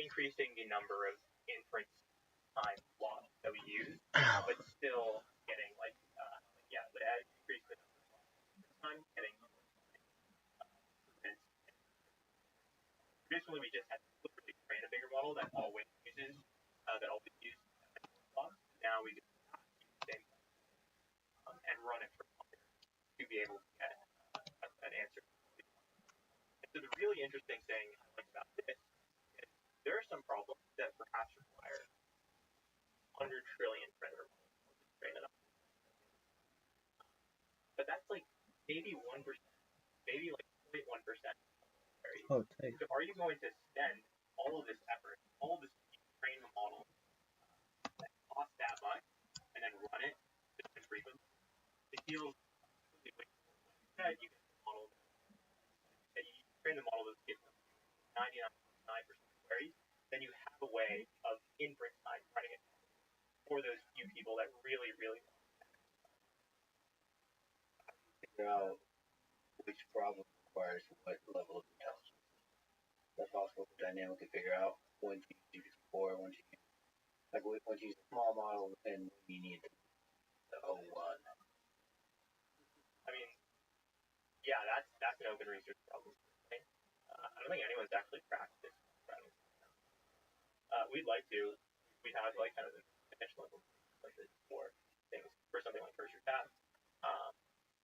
increasing the number of inference time logs that we use, but still getting but as you increase the number of time, getting traditionally we just had to literally train a bigger model that always uses logs. Now we just use the same and run it for longer to be able to get an answer. And so the really interesting thing about this is there are some problems that perhaps require 100 trillion parameter models to train it up. But that's like maybe 1%, maybe like 0.1%. Oh, so are you going to spend all of this effort, all of this to train the model that costs that much, and then run it just infrequently? It feels that you get the model that you train the model that gives 99.9% queries, then you have a way of inference time running it for those few people that really, really figure out which problem requires what level of intelligence. That's also dynamically figure out when to use GPT-4, when to use a small model, and when you need the O1. I mean, yeah, that's an open research problem. Right? I don't think anyone's actually cracked this. We'd like to. We have like kind of an initial like this for things for something like First Tab.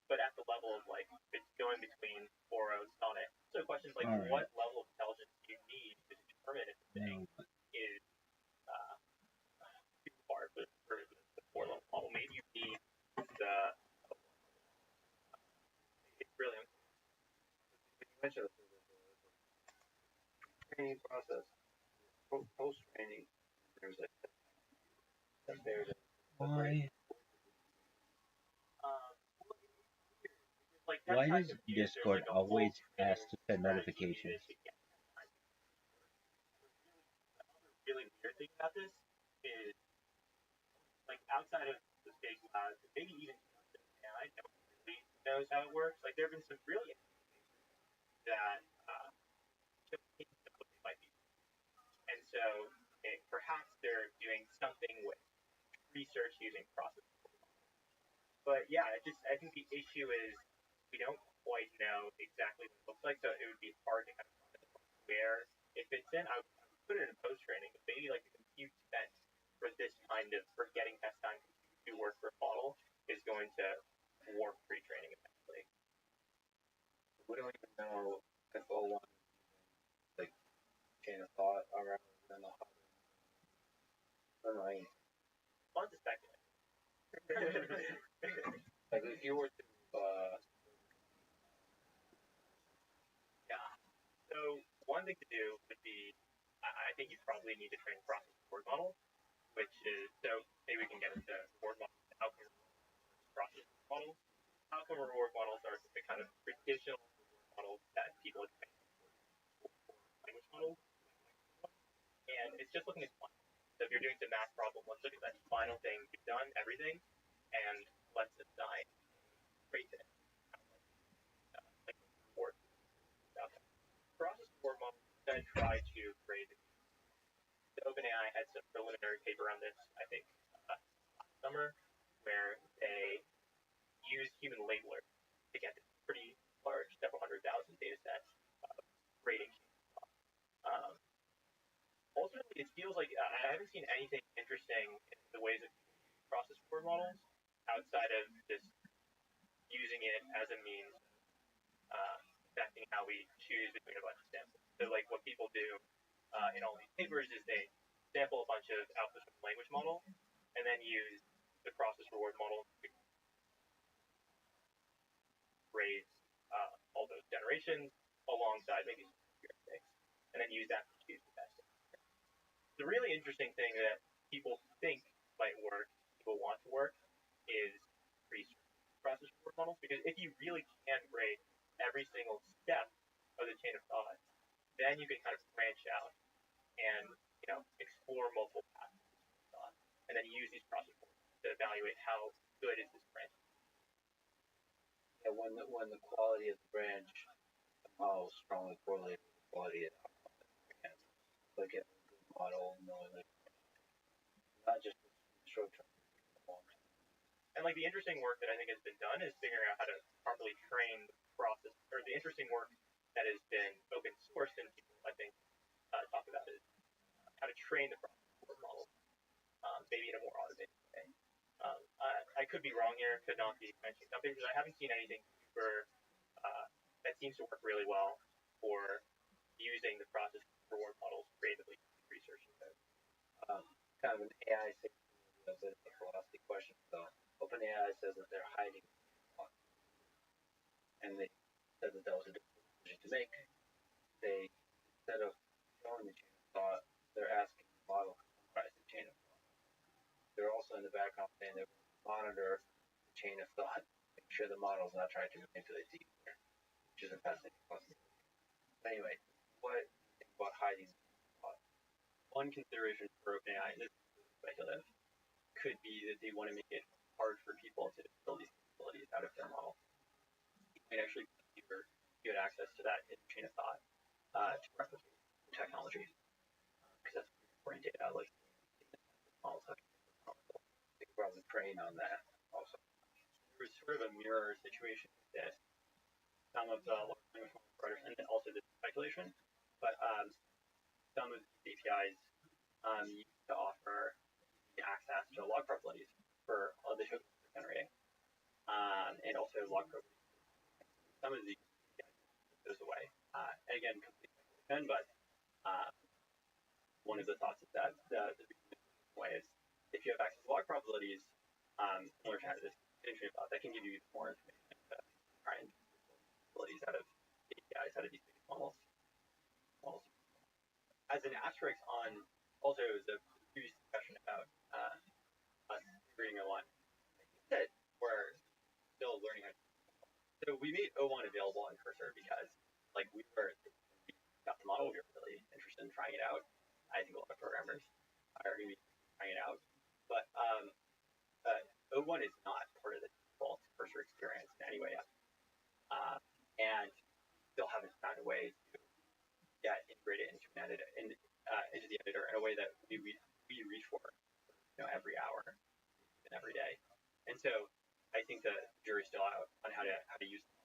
But at the level of like it's going between Boros on it. So questions like what level of intelligence do you need to determine if the thing is too far for the 4-level model? Maybe you need the it's really you mentioned the training process. Post training, there's why? Like why does Discord always ask to send notifications? The really weird thing about this is, like, outside of the big labs, maybe even AI nobody really knows how it works. Like, there have been some really that might be, and so perhaps they're doing something with research using process. But yeah, I think the issue is we don't quite know exactly what it looks like, so it would be hard to kind of where it fits in. I would put it in post training, but maybe like the compute spent for this kind of for getting test time to work for a model is going to warp pre-training eventually. We don't even know if O1 like chain of thought around and the Fun to speculate. Like if you were to so one thing to do would be I think you probably need to train process reward model, which is so maybe we can get into reward models, outcome process models. Outcome reward models are the kind of traditional models that people expect language models, and it's just looking at one. So if you're doing some math problem, let's look at that final thing you've done, everything, and let's assign rate to it. Like reward. Process reward models then try to grade. The OpenAI had some preliminary paper on this, I think, last summer, where they used human labelers to get this pretty large, several 100,000 data sets rating. Ultimately, it feels like I haven't seen anything interesting in the ways of process reward models outside of just using it as a means affecting how we choose between a bunch of samples. So, like what people do in all these papers is they sample a bunch of outputs from the language model and then use the process reward model to raise all those generations alongside maybe some heuristics, and then use that to choose the best. The really interesting thing that people think might work, people want to work, is process reward models, because if you really can grade every single step of the chain of thought, then you can kind of branch out and explore multiple paths of thought, and then use these process models to evaluate how good is this branch. Yeah, when the quality of the branch somehow strongly correlated with the quality of the outcome. Like if model knowingly, not just short term, long term. And like the interesting work that I think has been done is figuring out how to properly train the process, or the interesting work that has been open sourced and people I think talk about is how to train the process model, maybe in a more automated way. I could be wrong here, could not be mentioning something, because I haven't seen anything super that seems to work really well for using the process reward models creatively in research. Kind of an AI safety as a philosophy question. So OpenAI says that they're hiding, and they said that was a difficult decision to make. They, instead of showing the chain of thought, they're asking the model to summarize the chain of thought. They're also in the background saying they monitor the chain of thought, make sure the model's not trying to manipulate the user, which is a fascinating possibility. But anyway, what do you think about hiding the chain of thought? One consideration for OpenAI, and this is speculative, could be that they want to make it hard for people to build these capabilities out of their model. You might actually consider you had access to that chain of thought to replicate the technology, because that's important data. Like models have they could probably train on that also. There was sort of a mirror situation with this. Some of the large language model providers, and also the speculation, but some of the APIs used to offer access to log probabilities for all the tokens they're generating, and also log probabilities. Some of these goes away. And again, complete speculation, but one of the thoughts is that the way is if you have access to log probabilities, similar to this interesting thought, that can give you more information to try and probabilities out of APIs, out of these models. As an asterisk on also the previous discussion about us reading O1, I think that we're still learning how to. So we made O1 available on Cursor because we got the model, we were really interested in trying it out. I think a lot of programmers are going to be trying it out. But O1 is not part of the default Cursor experience in any way yet. And still haven't found a way to integrate it into an editor, into the editor in a way that we reach for, every hour and every day. And so I think the jury's still out on how to use them.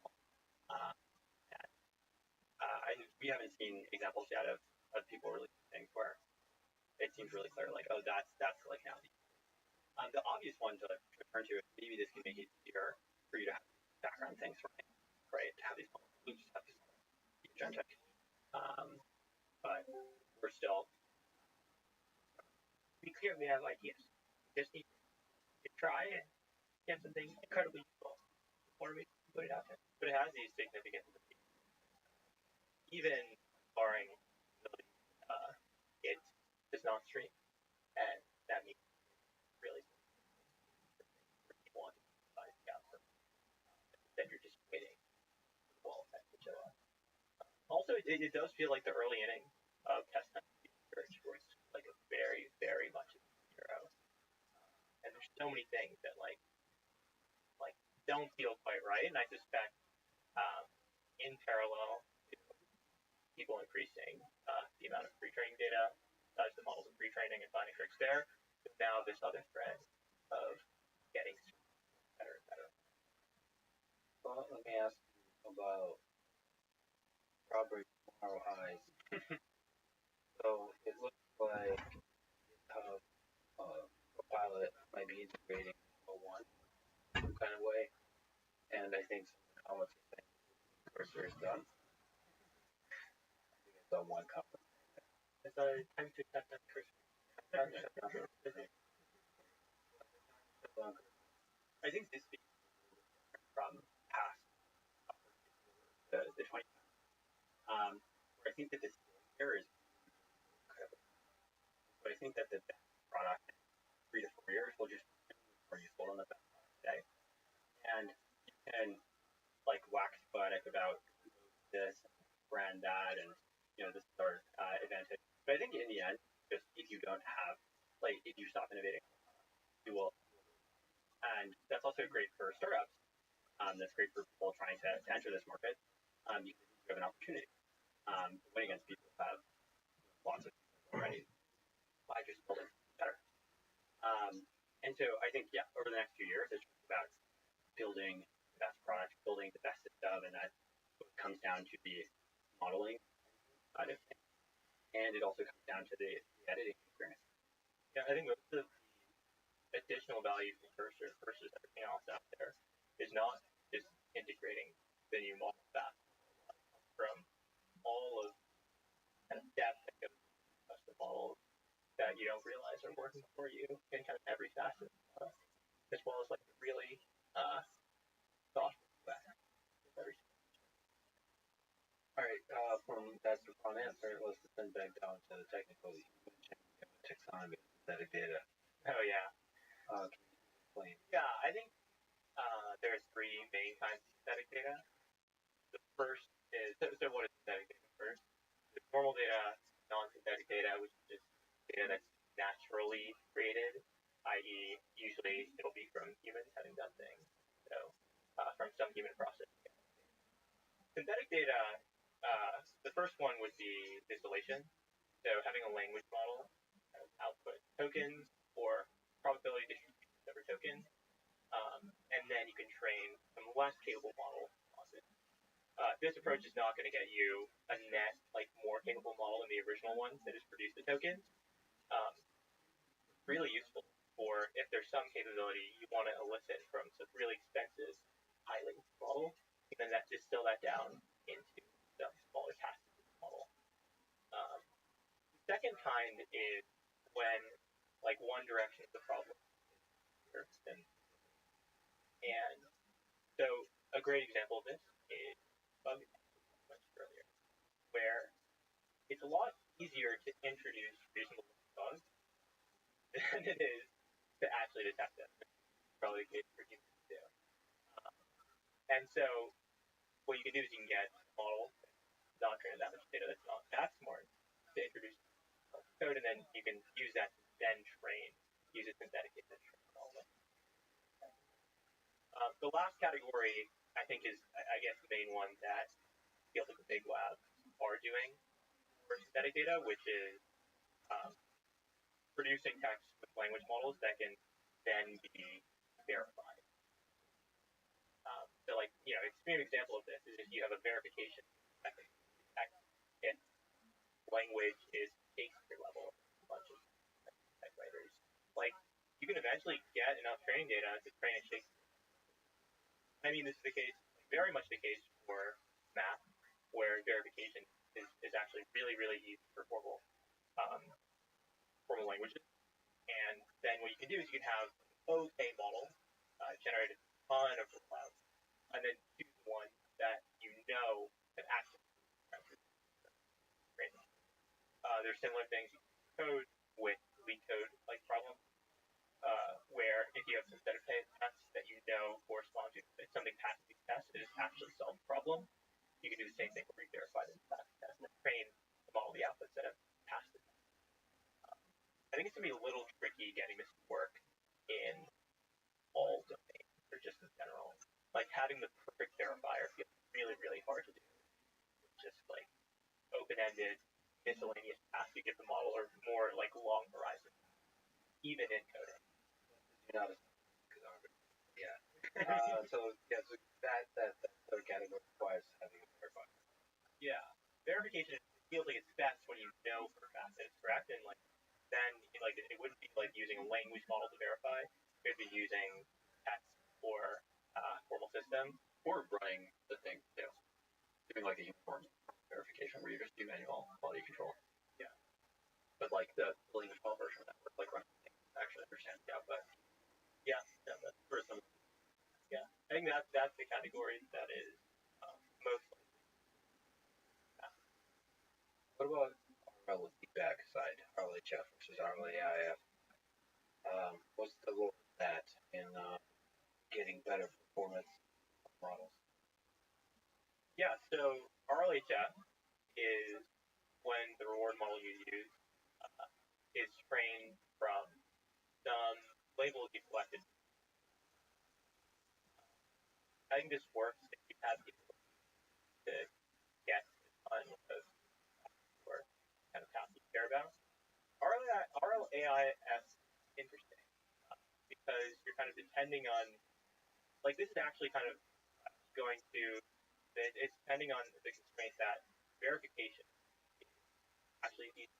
We haven't seen examples yet of people releasing things where it seems really clear, that's like now. The obvious one to turn to is maybe this can make it easier for you to have background things, right? To have these loops, have these agentic. But we're still. To be clear, we have ideas. We just need to try and get something incredibly useful before we put it out there. But it has these significant limitations. Even barring it does not stream, and that means really one then you're just waiting for the wall effect to show up. Also, it does feel like the early innings of testnet research where it's a very, very much zero. And there's so many things that don't feel quite right, and I suspect in parallel to people increasing the amount of pre-training data, the models of pre-training and finding tricks there, but now this other thread of getting better and better. Well, let me ask you about Robert Tomorrow Highs. So it looks like Copilot might be integrating O1 some kind of way, and I think some of the comments are saying Cursor is done. I think it's on one comment. It's a time to test that Cursor. I think this speaks from past the 20. Where I think that this here is incredible. But I think that the best product in 3 to 4 years will just be more useful than the best product today. And you can wax poetic about this, brand that, and this is our advantage. But I think in the end, just if you don't have, if you stop innovating, you will. And that's also great for startups. That's great for people trying to enter this market. Because you have an opportunity. Win against people who have lots of people already. And so I think, yeah, over the next few years, it's about building the best product, building the best system, and that comes down to the modeling side of things. And it also comes down to the editing experience. Yeah, I think most of the additional value from Cursor versus everything else out there is not just integrating the new model back from all of kind of depth that goes into custom models that you don't realize are working for you in kind of every facet, as well as like really thoughtful back. All right, from that front answer, let's descend back down to the technical. You mentioned taxonomy, synthetic data. Oh yeah. Can you explain? Yeah, I think there's three main kinds of synthetic data. The first is so what is synthetic data first? There's normal data, non-synthetic data, which is just data that's naturally created, i.e., usually it'll be from humans having done things. So from some human process. Synthetic data, the first one would be distillation. So having a language model output tokens or probability distributions over tokens, and then you can train some less capable model on it. This approach is not going to get you a net like more capable model than the original ones that has produced the tokens. Really useful for if there's some capability you want to elicit from some really expensive high latency model, and then that distill that down into some smaller tasks model. Second kind is when like one direction of the problem and so a great example of this is bug mentioned earlier, where it's a lot easier to introduce reasonable bugs than it is to actually detect them. Probably the case for humans too. And so what you can do is you can get a model not trained that much data that's not that smart to introduce code, and then you can use that to then train, use a synthetic data to train all of them. The last category, I think, is, I guess, the main one that feels like the big labs are doing for synthetic data, which is producing text with language models that can then be verified. So, like, you know, extreme example of this is if you have a verification method, if language is Shakespeare level, a bunch of text writers, like, you can eventually get enough training data to train a Shakespeare. I mean, this is the case, very much the case for math, where verification is actually really, really easy for formal languages. And then what you can do is you can have an okay model generate a ton of clouds, and then choose one that you know can actually train. There's similar things you can code with leak code like problems, where if you have some set of tests that you know correspond to if something passes these tests, it has actually solved the problem. You can do the same thing where you verify the test and train the model the outputs that have passed it. I think it's going to be a little tricky getting this to work in all domains, or just in general. Like, having the perfect verifier feels really, really hard to do. It's just, like, open-ended, miscellaneous tasks you give the model are more, like, long horizon, even in coding. Not as yeah. So that third category requires having a verifier. Yeah, verification feels like it's best when you know for a fact that it's correct, and like then like it wouldn't be like using a language model to verify. It would be using text or formal system, or running the thing too, doing like a uniform verification where you just do manual quality control. Yeah, but like the language model version of that would like running the thing actually understand the output. Yeah, that's for some. Yeah, I think that's the category that is most. What about RL feedback side, RLHF versus RLAIF? What's the role of that in getting better performance models? Yeah, so RLHF is when the reward model you use is trained from some labels you collected. I think this works if you have the ability to get a ton of or kind of tasks you care about. RLAIF is interesting because you're kind of depending on, like, this is actually kind of going to, it's depending on the constraint that verification is actually easy.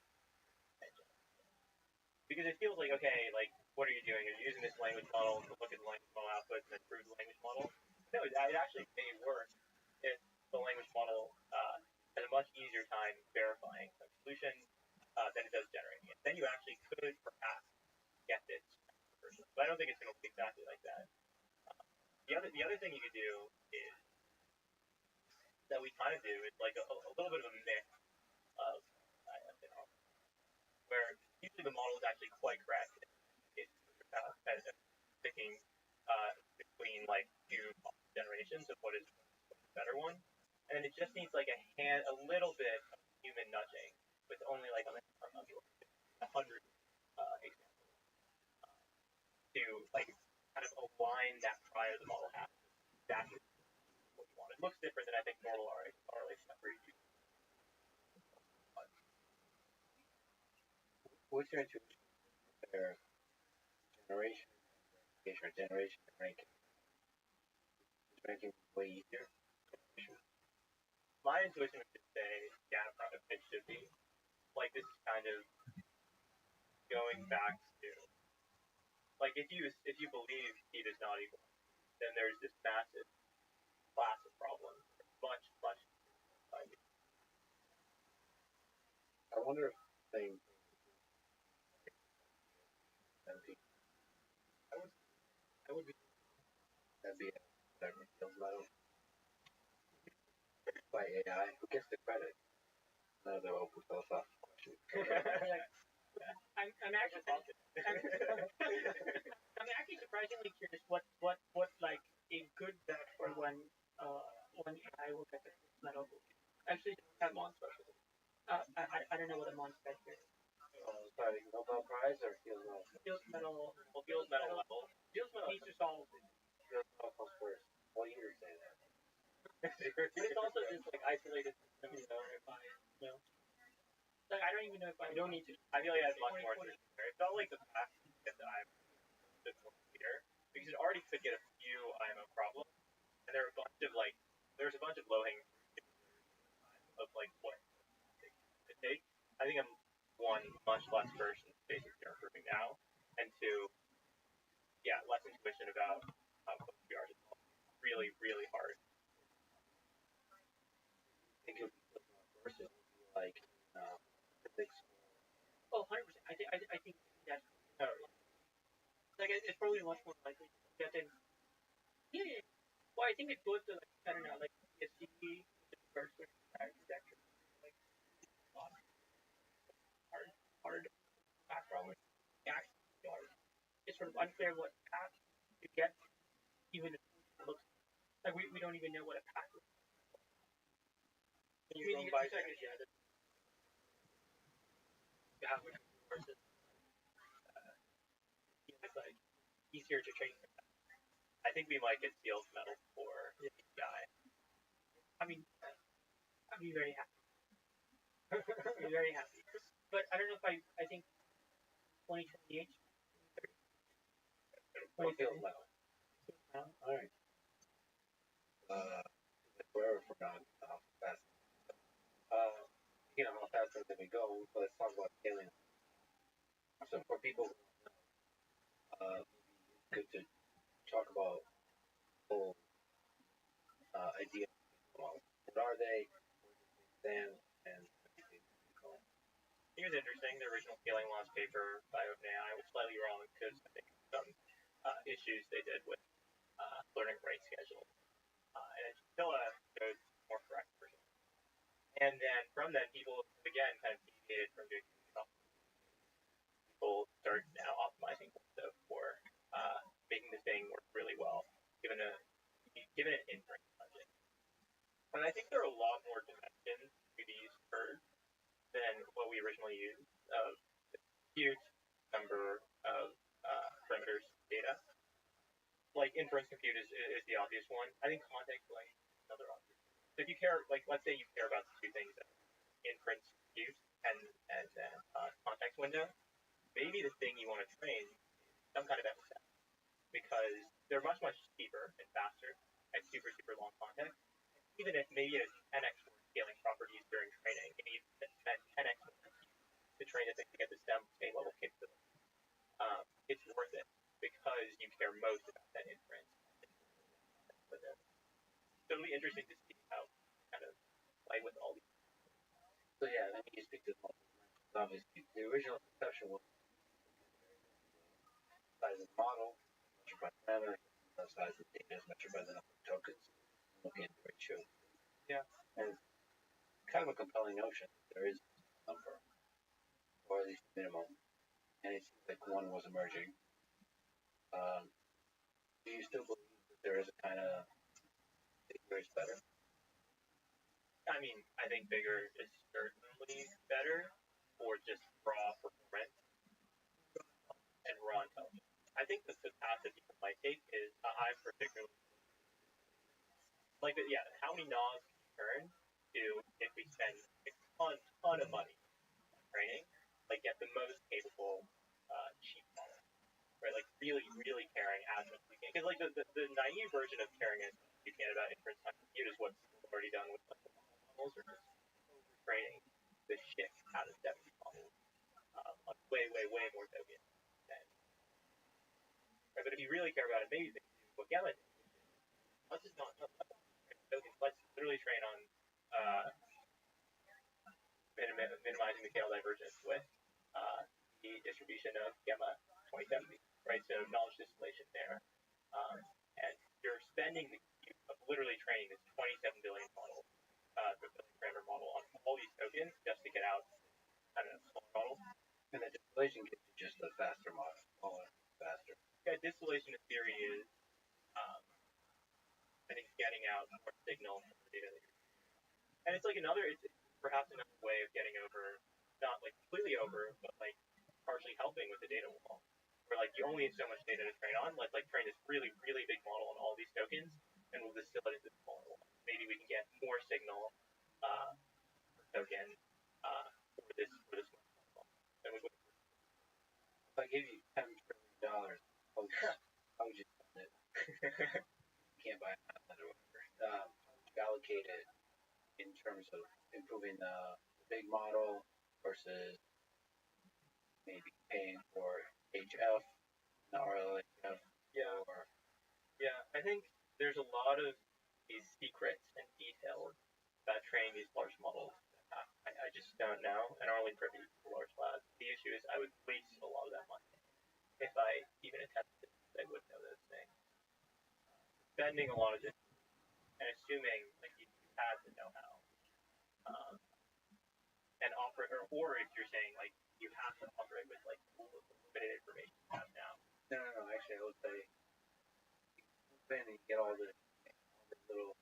Because it feels like, okay, like, what are you doing? You're using this language model to look at the language model outputs and then prove the language model. No, it actually may work if the language model has a much easier time verifying some solution than it does generating it. Then you actually could perhaps get this version. But I don't think it's going to look exactly like that. The other thing you could do is that we kind of do is like a little bit of a mix of where usually the model is actually quite correct. It's picking between like two generations of what is the better one, and it just needs like a little bit of human nudging with only like 100 examples to like kind of align that prior the model has exactly what you want. It looks different than I think normal RLHF review. What's your intuition there? Generation, generation, ranking. Is ranking way easier? My intuition would just say, yeah, it should be. Like, this is kind of going back to, like, if you believe heat is not equal, then there's this massive class of problems, much. I wonder if the same I would be. that'd be metal by AI. Who gets the credit? Another open philosophical question. I'm actually I'm actually surprisingly curious what like a good bet for when AI will get the metal. Actually, have monster. I don't know what a monster is. Sorry, Nobel Prize or Field Metal? Field metal. Well, Field metal level. Field metal needs to solve. Field Metal comes first. What year is that? But it's also just like isolated system, like I don't even know if I don't need to. I feel like I have much more to share. It felt like the past that I'm a bit more clear because it already could get a few IMO problems, and there are a bunch of like there's a bunch of low hanging of like what it takes. I think I'm one much less versed in basic error proving now, and two, yeah, less intuition about how close we are to really hard. I think it would be versus like physics. Oh, 100%. I think that's like it's probably much more likely that then. Yeah. Well, I think it goes to like I don't know, like PSC, the first architecture, like hard path problems. Yeah, it's sort of unfair what path to get, even if it looks like we don't even know what a path is. When you're going by seconds, yeah. You have versus it's like easier to train. I think we might get sealed metal for the guy. I mean, I'd be very happy. I'd be very happy. But I don't know if I think 2028. Field Metal. Alright. Forever forgotten how fast. How fast as we go, but let's talk about scaling. So for people, good to talk about whole idea. What are they? Then and Here's interesting. The original scaling laws paper by OpenAI was slightly wrong because I think some issues they did with learning rate schedule. And Chilla showed more correct version. And then from that, people again kind of deviated from doing people start now optimizing for making the thing work really well, given an inference budget. And I think there are a lot more dimensions to these curves than what we originally used. Huge number of parameters data. Like inference compute is the obvious one. I think context length is another obvious. So if you care, like let's say you care about the two things, inference compute and context window, maybe the thing you want to train is some kind of FSM. because they're much, much cheaper and faster at super, super long context. Even if maybe it's 10x more scaling properties during training, and you spend 10x more to train the thing to get the same level of capability. It's worth it because you care most about that inference. But it's totally interesting to see how kind of play with all these. So yeah, I mean, you speak to the obviously the original conception was the size of the model, measured by parameters, the size of the data is measured by the number of tokens, looking at the ratio. Yeah. And it's kind of a compelling notion. There is a number, or at least minimum, and it seems like one was emerging. Do you still believe that there is a kind of bigger is better? I mean, I think bigger is certainly better for just raw performance and raw intelligence. I think the path that people might take is I'm particularly like yeah, how many knobs can you turn to if we spend a ton of money on training, like get the most capable cheap model, right? Like really, really caring as much as you can. Because like the naive version of caring as much as you can about inference time compute is what people have already done with like the models or just training the shit out of 70 models on way, way, way more tokens than. Right? But if you really care about it, maybe what Gamma did, let's just not tokens. Let's literally train on minimizing the tail divergence with the distribution of gamma 2070, right? So knowledge distillation there. And you're spending the compute of literally training this 27 billion model, billion parameter model on all these tokens just to get out kind of small model. And the distillation gives you just a faster model, smaller, faster. Yeah, distillation in theory is, I think, getting out more signal from the data that you're using. And it's like it's perhaps another way of getting over, not like completely over, but like partially helping with the data wall. Where like you only need so much data to train on. Let's like train this really, really big model on all these tokens, and we'll distill it into smaller one. Maybe we can get more signal per token for this model. And we would. If I gave you $10 trillion, how would you spend it? You can't buy an island or whatever. How would you allocate it in terms of improving the big model versus maybe paying for HF, the RLHF? Yeah. Or Yeah, I think there's a lot of these secrets and details about training these large models. I just don't know and are only privy to large labs. The issue is I would waste a lot of that money if I even attempted it. I wouldn't know those things. Spending a lot of it and assuming like you have the know-how and operate, or if you're saying like you have to operate with like limited information you have now. no. Actually, I would say spend and you get all the little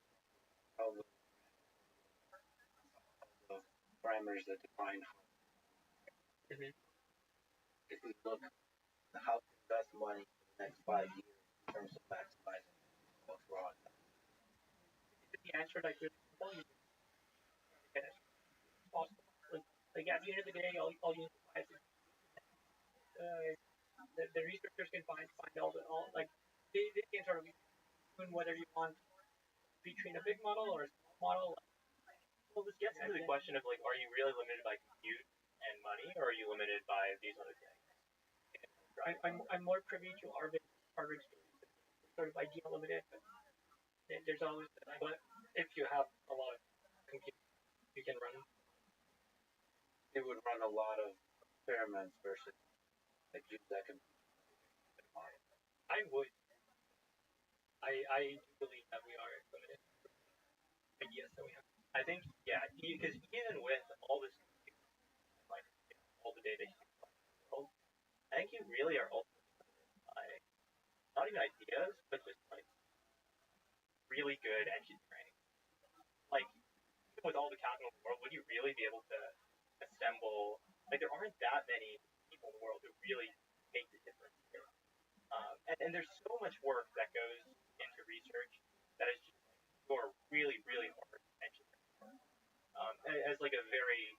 parameters that define. Mm-hmm. If we look at how to invest money for the next 5 years in terms of maximizing what's raw. If the answer like really simple, you get it. It's possible. Like at the end of the day, all you need is the researchers can find all like they can sort of tune whether you want between a big model or a small model. Well, this gets into the question of like, are you really limited by compute and money, or are you limited by these other things? I'm more privy to Harvard sort of idea limited, but there's always but if you have a lot of compute, you can run. It would run a lot of experiments versus like use that computer. I would. I do believe that we are limited. Ideas that we have. I think, yeah, because even with all this, like, all the data you can find, I think you really are ultimately limited by not even ideas, but just like really good engineering. Like, even with all the capital in the world, would you really be able to assemble? Like, there aren't that many people in the world who really make the difference here. And there's so much work that goes into research that is just like, you're really, really hard to engineer. As like a very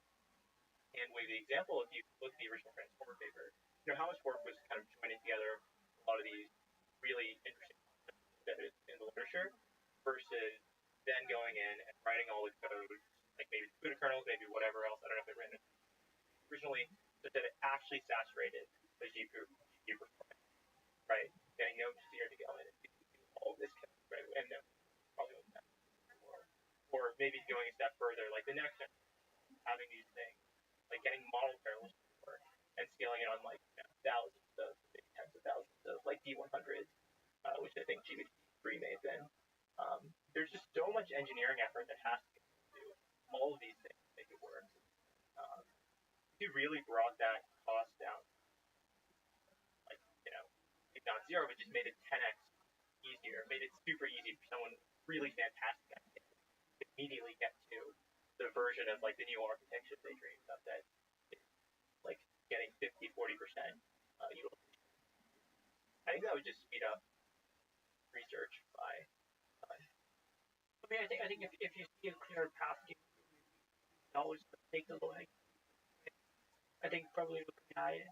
hand-wavy example, if you look at the original Transformer paper, how much work was kind of joining together a lot of these really so that it actually saturated the GPU performance, right? Getting no engineer to go in and do all of this code, right? And no, probably wasn't that before. Or maybe going a step further, like the next generation, having these things, like getting model parallels to work and scaling it on like thousands of, maybe tens of thousands of like D100s, which I think GPT-3 may have been. There's just so much engineering effort that has to go into all of these things to make it work. He really brought that cost down, like, if not zero, but just made it 10x easier, made it super easy for someone really fantastic to immediately get to the version of like the new architecture they dreamed of that is like getting 50-40% utilization. I think that would just speed up research by. I mean, I think if you see a clear path, you can always take the low hanging. I think probably OpenAI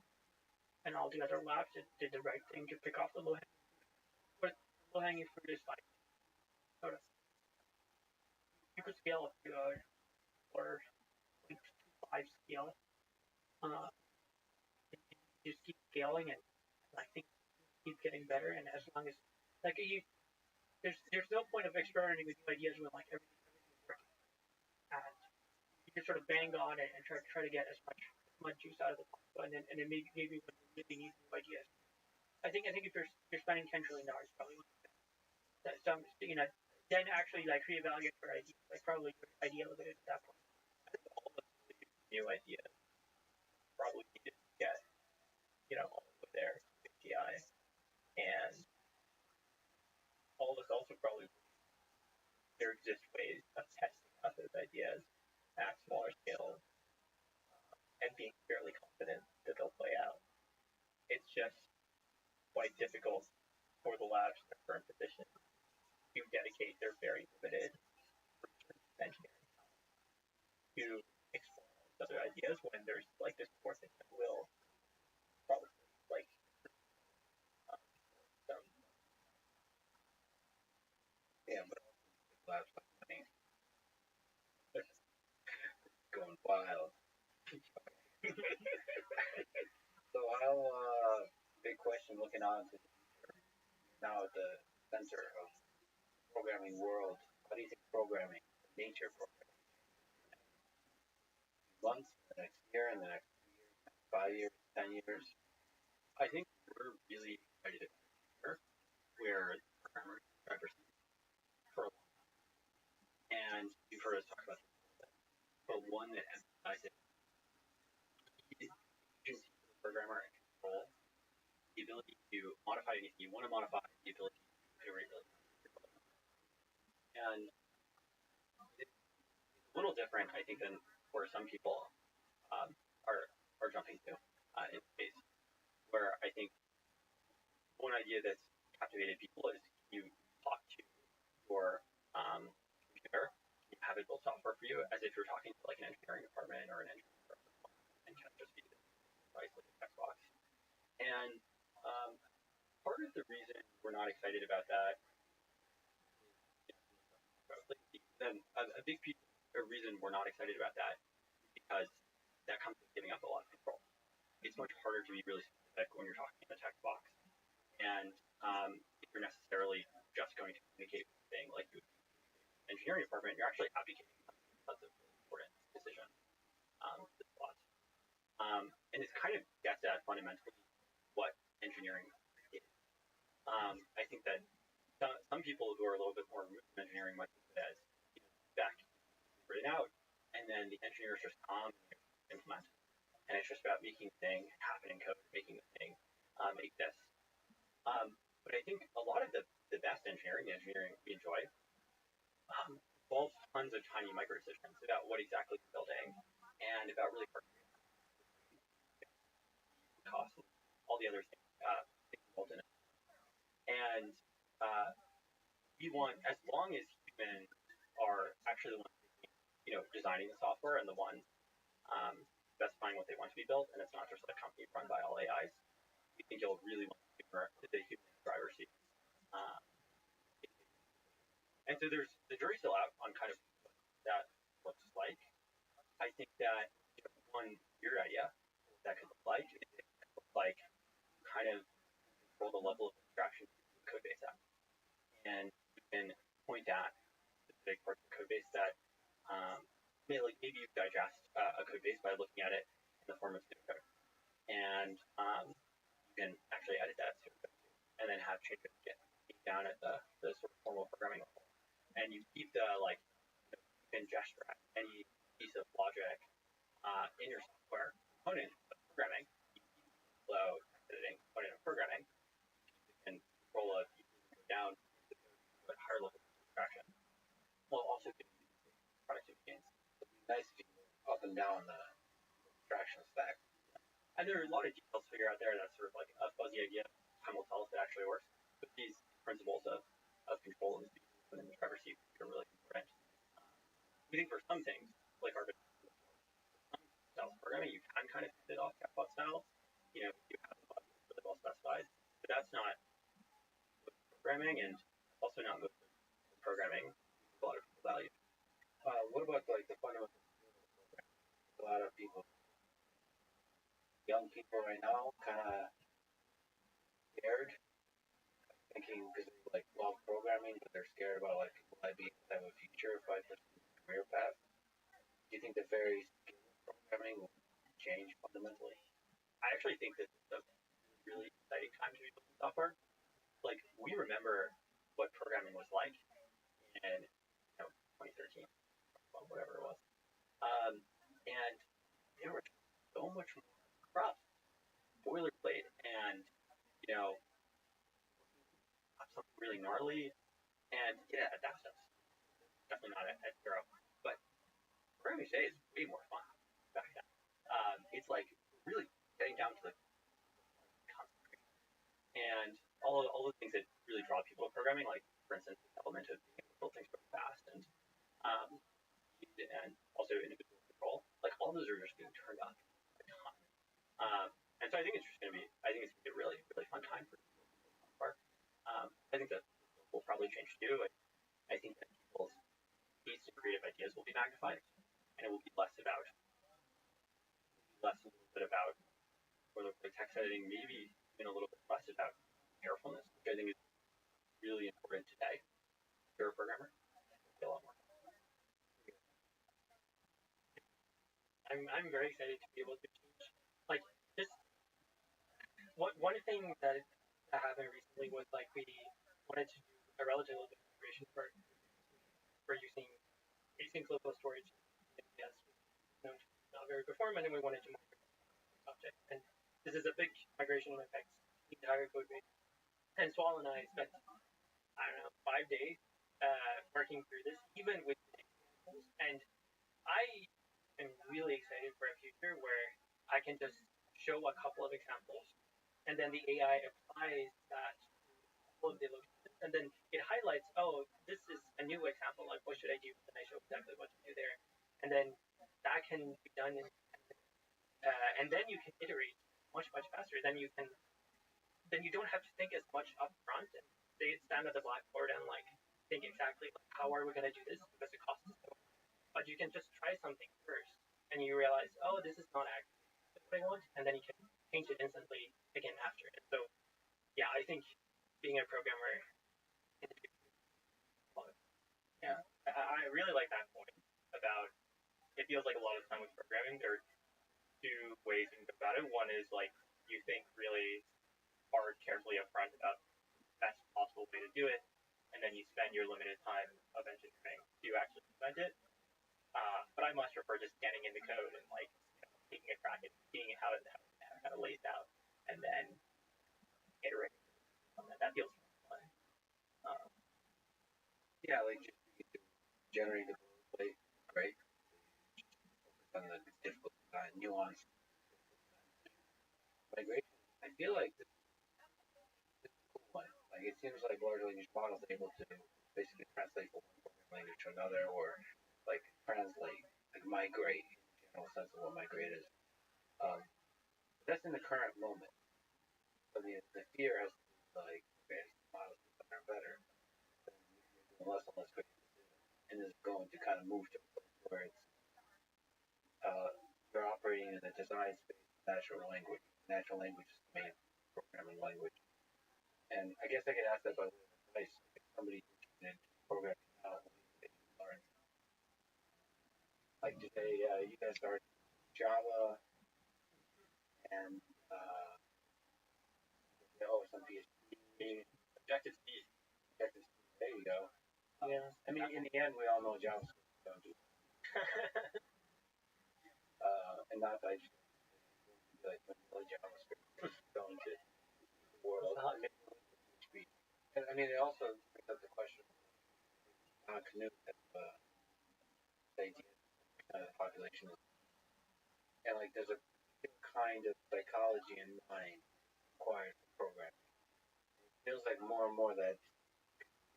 and all the other labs did the right thing to pick off the low hanging. But low hanging fruit is like sort of you could scale up to or like 5 scale. You just keep scaling and I think keep getting better. And as long as like there's no point of experimenting with new ideas when like everything's working. And you just sort of bang on it and try to get as much juice out of the plant, and then maybe when you really need new ideas. I think if you're spending $10 trillion, probably that some then actually like reevaluate your idea, like probably your idea a little bit at that point. All of the new ideas probably need to get all of their API, and all of us also probably there exist ways of testing out those ideas at smaller scale and being fairly confident that they'll play out. It's just quite difficult for the labs in their current position to dedicate their very limited engineering to explore other ideas when there's like this core thing that will probably like some but labs like money going wild. So how big question looking on to now at the center of programming world, how do you think programming, nature of programming, months, the next year, and the next 5 years, 10 years? I think we're really excited here where programmers for a long time. And you've heard us talk about this, but one that emphasizes the agency of the programmer and control, the ability to modify anything you want to modify, the ability to iterate really fast. And it's a little different, I think, than where some people are jumping to in space. Where I think one idea that's captivated people is you talk to your computer, you have it build software for you as if you're talking to like an engineering department or an engineering department, and kind of just be like a text box. And part of the reason we're not excited about that is a big piece of reason we're not excited about that is because that comes with giving up a lot of control. It's much harder to be really specific when you're talking in a text box. And if you're necessarily just going to communicate with a thing like the engineering department, you're actually advocating lots of important decisions. And it kind of gets at fundamentally what engineering is. I think that some people who are a little bit more engineering might think of it as back written out, and then the engineers just come and implement. And it's just about making the thing happen in code, making the thing exist. But I think a lot of the best engineering we enjoy involves tons of tiny micro-decisions about what exactly you're building and about really cost and all the other things involved in it. And we want, as long as humans are actually the ones designing the software and the ones specifying what they want to be built, and it's not just a company run by all AIs, we think you'll really want the human driver's seat. And so there's the jury's still out on kind of what that looks like. I think that one weird idea that could down at the sort of formal programming level, and you keep the you can gesture at any piece of logic in your software component of programming, flow, editing, component of programming, and roll it down to a higher level of abstraction, while also giving you productivity gains. It'd be nice if you go up and down the abstraction stack. And there are a lot of details to figure out there. That's sort of like a fuzzy idea. Time will tell if it actually works. But these principles of control and speed within the driver's seat are really important. We think for some things, like artificial style programming, you can kind of hand it off chatbot style. You have the body really well specified, but that's not good programming, and also not good programming a lot of people value. What about like the fundamental programming? A lot of people, young people right now, kind of scared, thinking because they like love programming, but they're scared about like will I be able to have a future if I pursue a career path? Do you think the very skill of programming will change fundamentally? I actually think that it's a really exciting time to be building software. Like, we remember what programming was like in 2013, whatever it was. And there were so much more corrupt, boilerplate, and something really gnarly. And yeah, that stuff's definitely not at zero. But programming today is way more fun back then. It's like really getting down to the concentration and all the things that really draw people to programming, like for instance, the element of being able to build things really fast um, and also individual control. Like all those are just being turned on a ton. And so I think it's just going to be a really really fun time for people. I think that will probably change too. I think that people's needs and creative ideas will be magnified, and it will be less a little bit about or the text editing, maybe even a little bit less about carefulness, which I think is really important today. If you're a programmer, a lot more. I'm very excited to be able to teach. Like just one thing that happened recently was like we wanted to do a relative migration for using async local storage. Yes, not very performant, and we wanted to migrate the object. And this is a big migration that affects the entire code base. And Swal and I spent 5 days working through this, even with examples. And I am really excited for a future where I can just show a couple of examples, and then the AI applies that to all of the locations, and then it highlights, oh, this is a new example, like what should I do? And I show exactly what to do there, and then that can be done, and then you can iterate much faster. Then you don't have to think as much up front and stand at the blackboard and like think exactly like how are we going to do this because it costs so much. But you can just try something first, and you realize, oh, this is not actually what I want, and then you can change it instantly again after. And so, yeah, I think being a programmer, yeah, I really like that point about it feels like a lot of time with programming, there are two ways you can go about it. One is like you think really hard, carefully upfront about the best possible way to do it, and then you spend your limited time of engineering to actually implement it. But I much prefer just getting in the code and like taking a crack at seeing how it kind of lays out, and then iterating on that. That feels fun. Yeah, like just generate the boilerplate, great. Focus on the difficult nuance. Migration, I feel like this is a cool one. Like it seems like large language models are able to basically translate from one programming language to another, or like translate, like migrate in the general sense of what migrate is. That's in the current moment. I mean, the fear has to be like, okay, models get better and better, then you're doing less and less great decisions, and it's going to kind of move to a place where it's you're operating in a design space of natural language. Natural language is the main programming language. And I guess I could ask that by way of advice. If somebody's interested in programming now, what do they learn? Like, do they, you guys start Java and, some PHP? Objective C Yeah, I mean, in the end, we all know JavaScript don't do. And not that I just like vanilla JavaScript going to the world. PHP. And I mean, it also brings up the question of Canute that the idea of the population is, and like there's a kind of psychology in mind required for programming. It feels like more and more that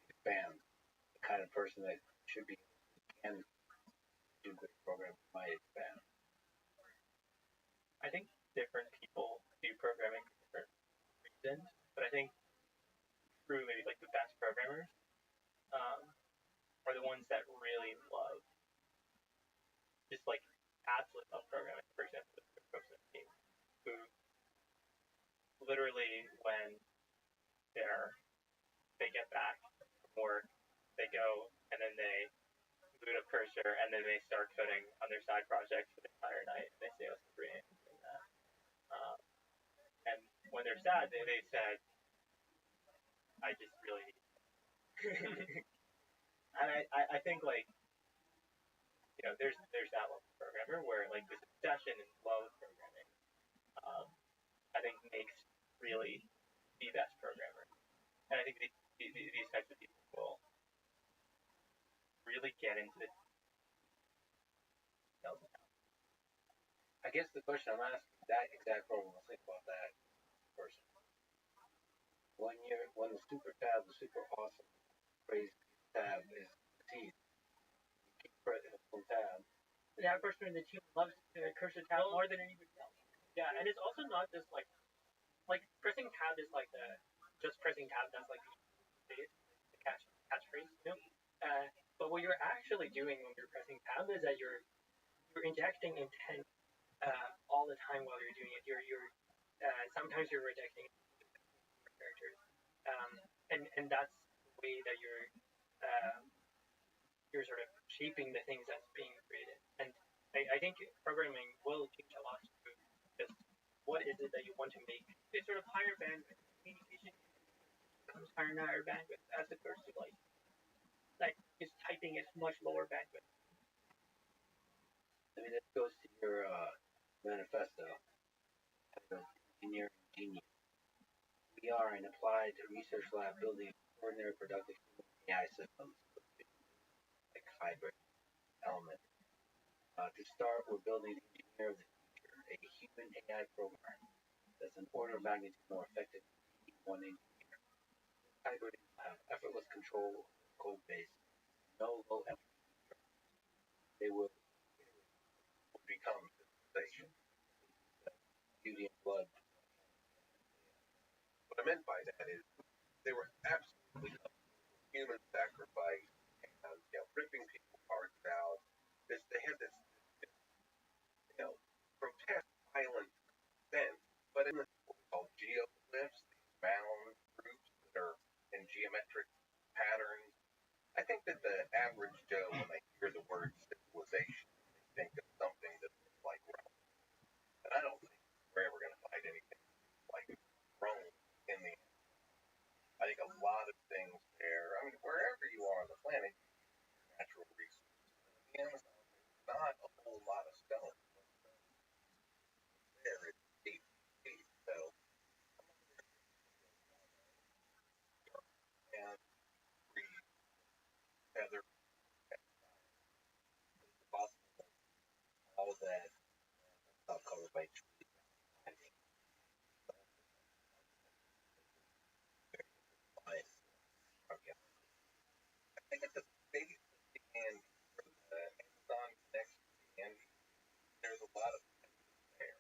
expands the kind of person that should be can do good programming might expand. I think different people do programming for different reasons, but I think truly like the best programmers um, are the ones that really love, just like absolutely love programming. For example, the folks on the team who literally when they get back from work, they go and then they boot up Cursor and then they start coding on their side projects for the entire night. And they stay up to 3 a.m. doing that. And when they're sad, they said, "I just really need." And I think like there's that level of programmer where like this obsession and love of programming, I think makes really the best programmer. And I think these types of people will really get into the details. I guess the question I'm asking that exact problem. Let's think about that person. When the super tab, the super awesome crazy tab is succeeds, you keep pressing the full tab. That person in the team loves Cursor tab more than anybody else. Yeah, and it's also not just like pressing tab is like just pressing tab. That's like the catchphrase, you know. But what you're actually doing when you're pressing tab is that you're injecting intent all the time while you're doing it. You're sometimes you're rejecting characters, and that's the way that you're sort of shaping the things that's being created. And I think programming will change a lot to just what is it that you want to make. It's sort of higher bandwidth communication becomes higher and higher bandwidth as opposed to like just typing is much lower bandwidth. I mean, this goes to your manifesto, engineering genius. We are an applied research lab building extraordinary productive AI systems like hybrid element. To start, we're building the engineer of the future, a human AI program that's an order of magnitude more effective than one engineer. Hybrid have effortless control code base, no low effort. They will become civilization, beauty and blood. What I meant by that is they were absolutely human sacrifice and ripping people parts out. They had this grotesque violent sense, but in this called geoglyphs, these bound groups that are in geometric patterns. I think that the average Joe, when they hear the word civilization, they think of something that looks like Rome. And I don't think we're ever going to find anything like Rome in the end. I think a lot of things there, I mean, wherever you are on the planet, natural resources. The Amazon, there's not a whole lot of stone. There it's deep, deep. So, and breathe, feather, possible, All of that stuff covered by trees. Okay. I think at the base of the Andes, where the Amazon connects to the Andes, there's a lot of there.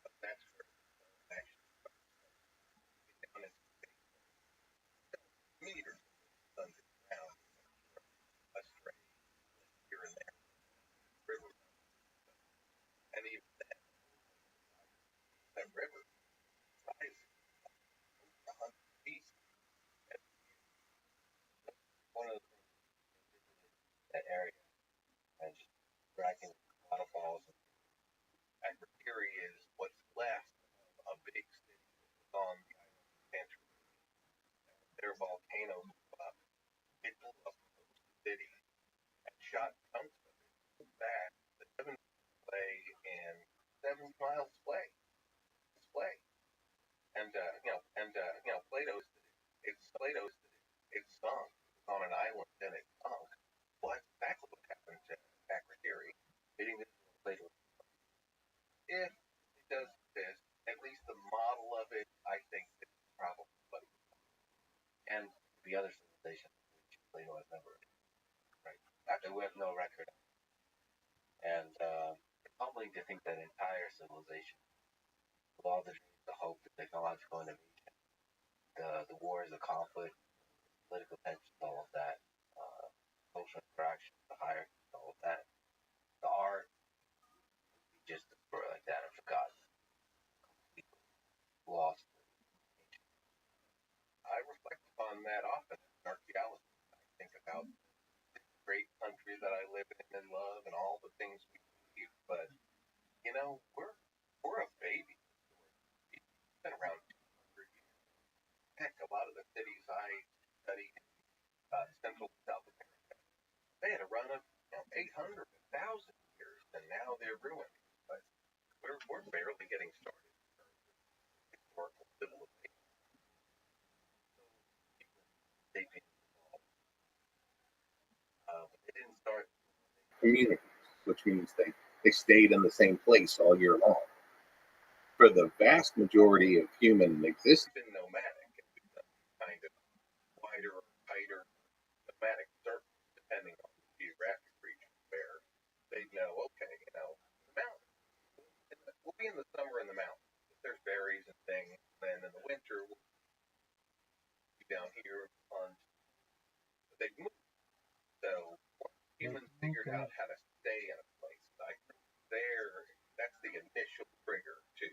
But that's where the actually down into meters underground, a stray here and there, river, and even that river rises 100 feet. And One of the that area and just tracking waterfalls. and Ripiri is what's left of a big city that was on the island of Santorini. Their volcano blew up. It blew up it sunk on an island and it sunk. Well, that's exactly what happened to Akrotiri. Hitting this Plato. If it does exist, at least the model of it, I think is probably what it is. And the other civilization, which Plato has never, right? After we have no record. And it's humbling to think that entire civilization, with all the dreams, the hope, the technological innovation, the wars, the conflict, political tensions, all of that, social interaction, the hierarchy, all of that, the art, just destroyed like that and forgotten, lost. I reflect upon that often as an archaeologist. I think about the great country that I live in and love and all the things we believe, but we're a baby. It's been around 200 years. Heck, a lot of the cities I studied in Central and South America, they had a run of 800, 1,000 years, and now they're ruined. But we're barely getting started in terms of historical civilization. They didn't start communities, which means they stayed in the same place all year long. For the vast majority of human existence, been nomadic, kind of wider or tighter nomadic circles, depending on the geographic region where they know, okay, the mountains. We'll be in the summer in the mountains. There's berries and things. Then in the winter, we'll be down here on. They move. So humans figured out how to stay in a place. I think that's the initial trigger to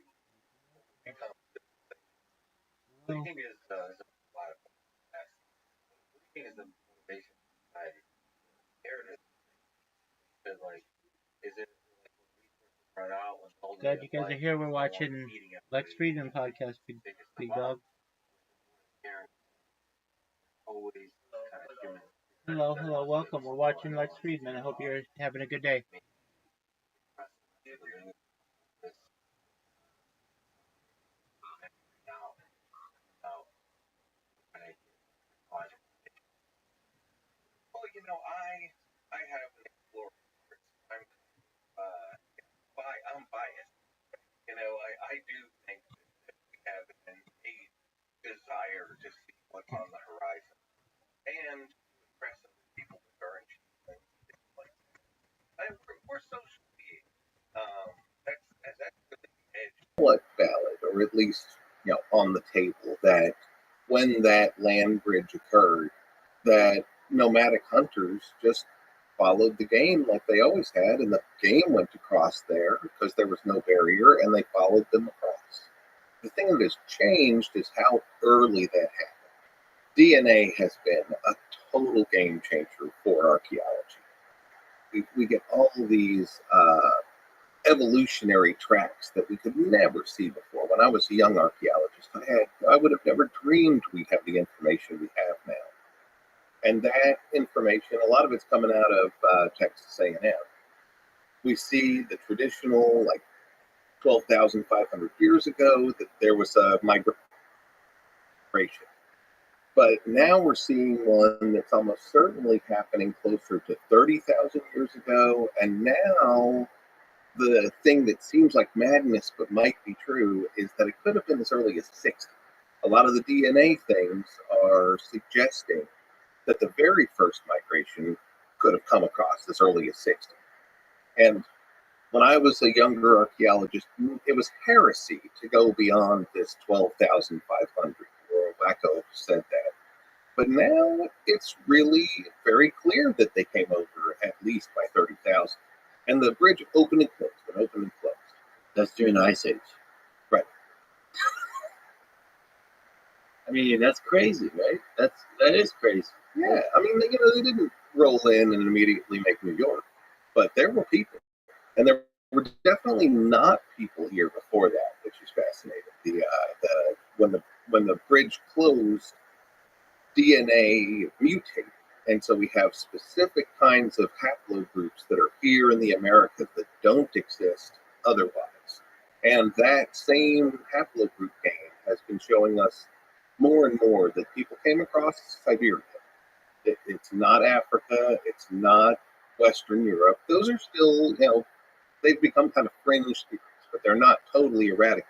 become. Leaving is a lot of leaving is the motivation behind narrative. Because like, is it like when run out when Glad you guys are here. We're watching Lex Friedman podcast, Big Dog. Always kind of human. Hello, welcome. We're watching Lex Friedman. I hope you're having a good day. Well, I have an explorer. I'm biased. I do think that we have an innate desire to see what's on the horizon and impress other people with our achievements. Like we're social beings. That's really the edge. Somewhat valid, or at least on the table, that when that land bridge occurred, that nomadic hunters just followed the game like they always had, and the game went across there because there was no barrier, and they followed them across. The thing that has changed is how early that happened. DNA has been a total game changer for archaeology. We get all these evolutionary tracks that we could never see before. When I was a young archaeologist, I would have never dreamed we'd have the information we have now. And that information, a lot of it's coming out of Texas A&M. We see the traditional, like 12,500 years ago, that there was a migration. But now we're seeing one that's almost certainly happening closer to 30,000 years ago. And now the thing that seems like madness but might be true is that it could have been as early as 60. A lot of the DNA things are suggesting that the very first migration could have come across as early as 60. And when I was a younger archaeologist, it was heresy to go beyond this 12,500. Wacko said that. But now it's really very clear that they came over at least by 30,000. And the bridge opened and closed, and opened and closed. That's during the Ice Age. Right. I mean, that's crazy, right? That is crazy. Yeah, I mean, they didn't roll in and immediately make New York, but there were people, and there were definitely not people here before that, which is fascinating. When the bridge closed, DNA mutated, and so we have specific kinds of haplogroups that are here in the Americas that don't exist otherwise, and that same haplogroup gain has been showing us more and more that people came across Siberia. It's not Africa. It's not Western Europe. Those are still, they've become kind of fringe speakers, but they're not totally eradicated.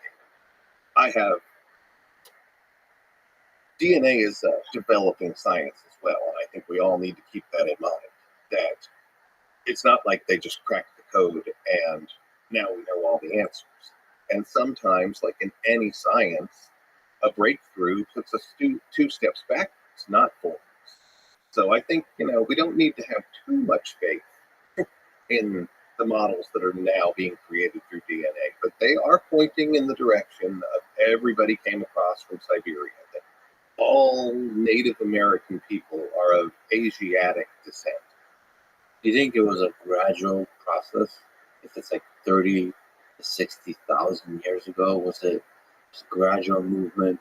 DNA is a developing science as well, and I think we all need to keep that in mind, that it's not like they just cracked the code and now we know all the answers. And sometimes, like in any science, a breakthrough puts us two steps backwards, not forwards. So I think, we don't need to have too much faith in the models that are now being created through DNA, but they are pointing in the direction of everybody came across from Siberia, that all Native American people are of Asiatic descent. Do you think it was a gradual process? If it's like 30 to 60,000 years ago, was it just a gradual movement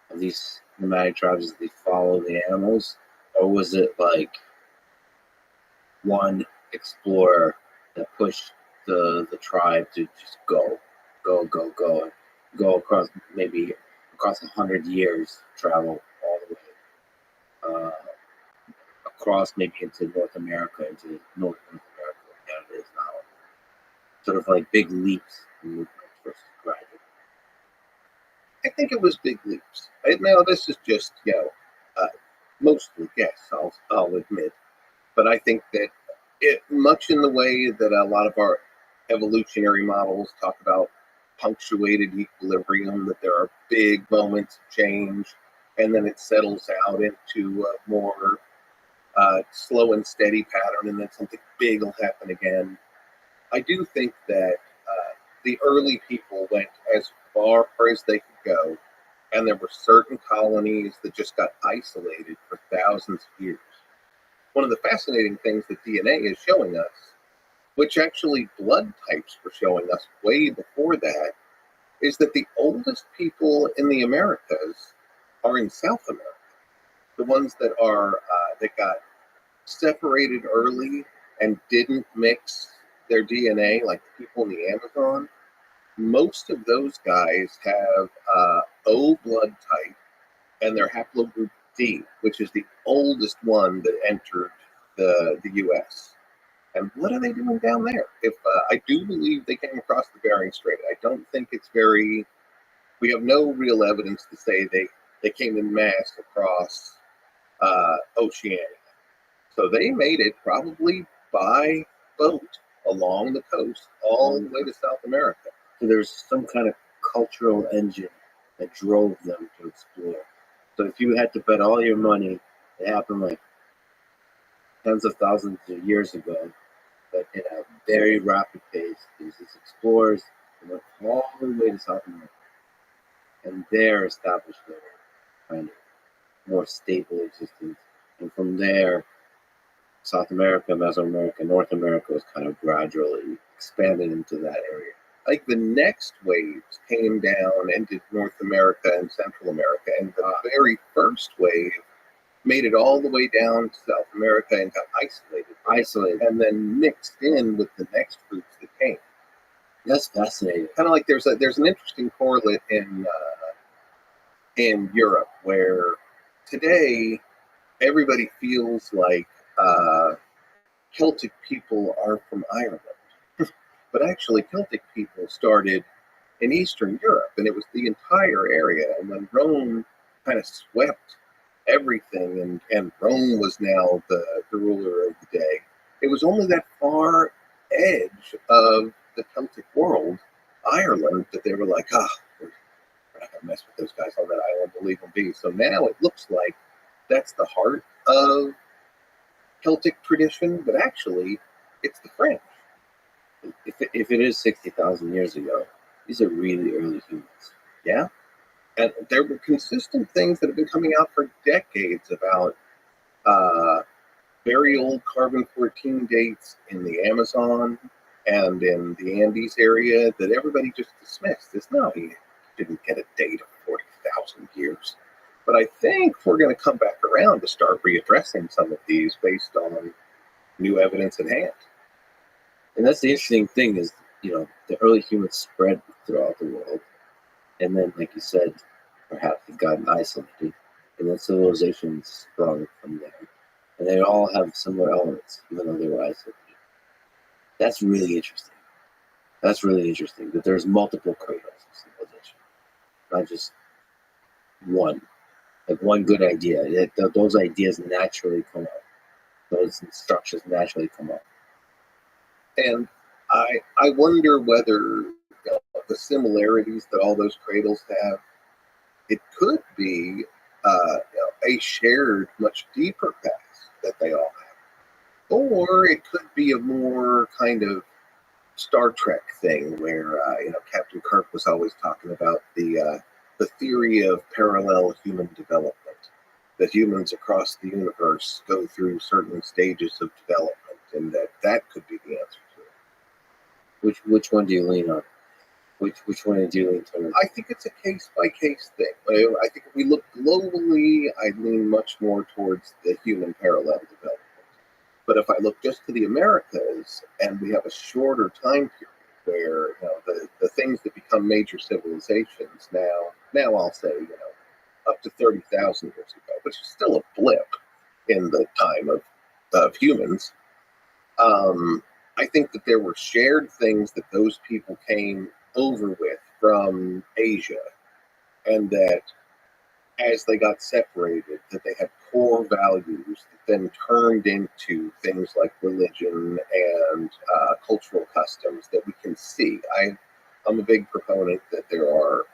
of these nomadic tribes as they follow the animals? Or was it like one explorer that pushed the tribe to just go across, maybe across 100 years, travel all the way across maybe into North America, into North America, where Canada is now. Sort of like big leaps in movement versus gradual. I think it was big leaps. Now, this is just, mostly guess, I'll admit. But I think that much in the way that a lot of our evolutionary models talk about punctuated equilibrium, that there are big moments of change, and then it settles out into a more slow and steady pattern, and then something big will happen again. I do think that the early people went as far as they could go, and there were certain colonies that just got isolated for thousands of years. One of the fascinating things that DNA is showing us, which actually blood types were showing us way before that, is that the oldest people in the Americas are in South America. The ones that got separated early and didn't mix their DNA, like the people in the Amazon, most of those guys have O blood type, and they're haplogroup D, which is the oldest one that entered the U.S. And what are they doing down there? If I do believe they came across the Bering Strait, I don't think it's very. We have no real evidence to say they came in mass across Oceania. So they made it probably by boat along the coast all the way to South America. So there's some kind of cultural engine that drove them to explore. So if you had to bet all your money, it happened like tens of thousands of years ago, but in a very rapid pace, these explorers went all the way to South America, and there established their kind of more stable existence. And from there, South America, Mesoamerica, North America was kind of gradually expanded into that area. Like the next waves came down into North America and Central America, and the very first wave made it all the way down to South America and got isolated, and then mixed in with the next groups that came. That's fascinating. Kind of like there's an interesting correlate in Europe, where today everybody feels like Celtic people are from Ireland. But actually, Celtic people started in Eastern Europe, and it was the entire area. And when Rome kind of swept everything, and Rome was now the ruler of the day, it was only that far edge of the Celtic world, Ireland, that they were like, we're not going to mess with those guys on that island, we'll leave them be. So now it looks like that's the heart of Celtic tradition, but actually, it's the French. If it is 60,000 years ago, these are really early humans. Yeah. And there were consistent things that have been coming out for decades about very old carbon-14 dates in the Amazon and in the Andes area that everybody just dismissed. It's no, he didn't get a date of 40,000 years. But I think we're going to come back around to start readdressing some of these based on new evidence in hand. And that's the interesting thing is, the early humans spread throughout the world. And then, like you said, perhaps have gotten isolated, and then civilizations sprung from there. And they all have similar elements, even though they were isolated. That's really interesting. That's really interesting that there's multiple cradles of civilization, not just one. Like one good idea. Those ideas naturally come up. Those instructions naturally come up. And I wonder whether the similarities that all those cradles have, it could be a shared, much deeper past that they all have. Or it could be a more kind of Star Trek thing where Captain Kirk was always talking about the theory of parallel human development. That humans across the universe go through certain stages of development, and that could be the answer to it. Which one do you lean on? Which one do you lean towards? I think it's a case by case thing. I think if we look globally, I lean much more towards the human parallel development. But if I look just to the Americas, and we have a shorter time period where the things that become major civilizations now I'll say up to 30,000 years ago, which is still a blip in the time of humans. I think that there were shared things that those people came over with from Asia, and that as they got separated, that they had core values that then turned into things like religion and cultural customs that we can see. I'm a big proponent that there are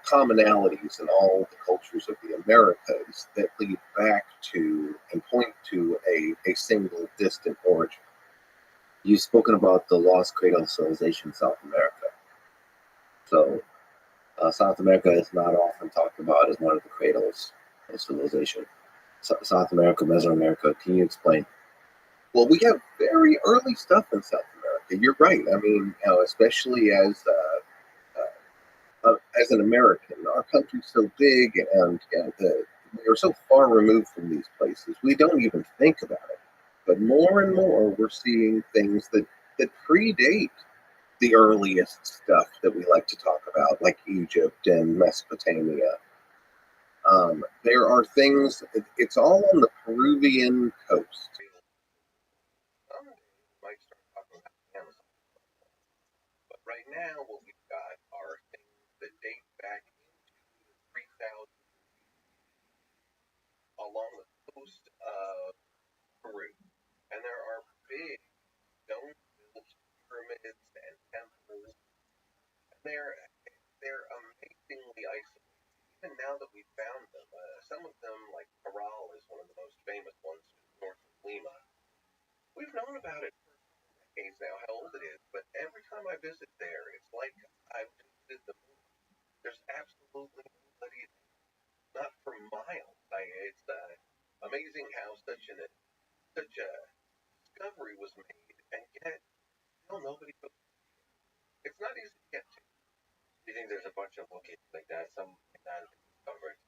commonalities in all the cultures of the Americas that lead back to and point to a single distant origin. You've spoken about the lost cradle of civilization in South America. So, South America is not often talked about as one of the cradles of civilization. South America, Mesoamerica, can you explain? Well, we have very early stuff in South America. You're right. I mean, especially as an American, our country's so big, and we are so far removed from these places, we don't even think about it. But more and more, we're seeing things that predate the earliest stuff that we like to talk about, like Egypt and Mesopotamia. There are things, it's all on the Peruvian coast. Someday we might start talking about Amazon. But right now, what we've got are things that date back into 3,000 along the coast of Peru. And there are big stone-built pyramids and temples. And they're amazingly isolated. Even now that we've found them, some of them, like Parral, is one of the most famous ones north of Lima. We've known about it for decades now, how old it is, but every time I visit there, it's like I've visited the moon. There's absolutely nobody, not for miles. It's amazing how such a discovery was made, and yet still nobody goes. It's not easy to get to. Do you think there's a bunch of locations like that? Some that have been discovered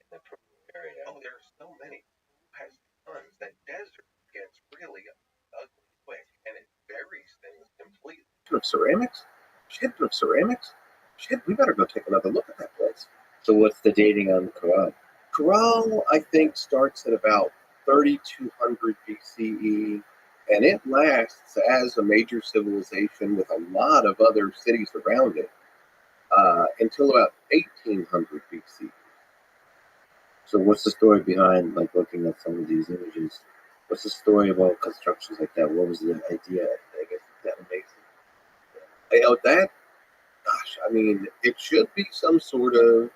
in the Peru area. Oh, there are so many. Who has tons? That desert gets really ugly quick, and it buries things completely. Of ceramics? Shit of ceramics? Shit, we better go take another look at that place. So what's the dating on Corral? Corral, I think, starts at about 3200 BCE, and it lasts as a major civilization with a lot of other cities around it until about 1800 BCE. So what's the story behind, like, looking at some of these images? What's the story about constructions like that? What was the idea? I guess that makes it. That, gosh, I mean, it should be some sort of,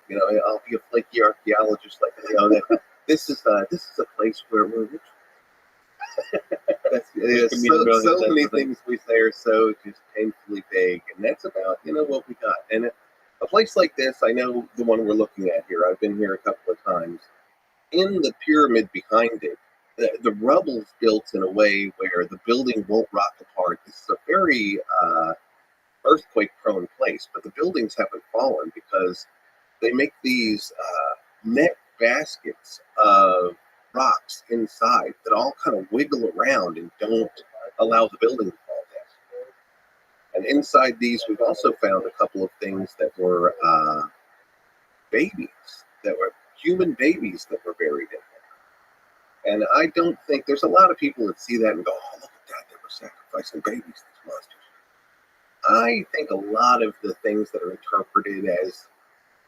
I'll be a flaky archaeologist, like, that this is a place where we're rich. So many things we say are so just painfully vague, and that's about what we got. And a place like this, I know the one we're looking at here. I've been here a couple of times. In the pyramid behind it, the rubble's built in a way where the building won't rock apart. This is a very earthquake-prone place, but the buildings haven't fallen because they make these net baskets of rocks inside that all kind of wiggle around and don't allow the building to fall down. And inside these, we've also found a couple of things that were babies that were human babies that were buried in there. And I don't think there's a lot of people that see that and go, "Oh, look at that! They were sacrificing babies, these monsters." I think a lot of the things that are interpreted as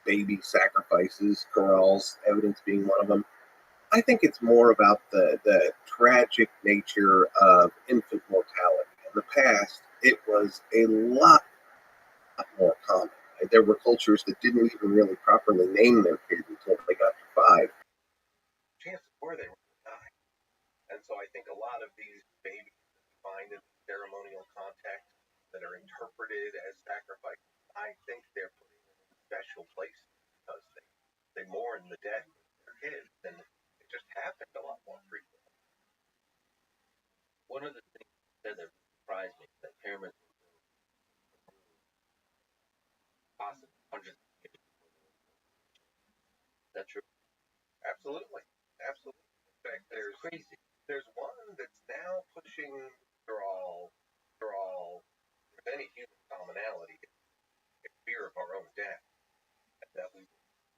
baby sacrifices, corrals, evidence being one of them, I think it's more about the tragic nature of infant mortality. In the past, it was a lot more common. There were cultures that didn't even really properly name their kids until they got to 5. Chances were they were going to die. And so I think a lot of these babies that we find in ceremonial context that are interpreted as sacrifices, I think they're putting them in special places because they mourn the death of their kids, and it just happened a lot more frequently. One of the things you said that surprised me is that pyramids were built possibly hundreds of years before they were built. Is that true? Absolutely, absolutely. In fact, That's crazy. there's one that's now pushing they're all there's any human commonality, it's fear of our own death, and that we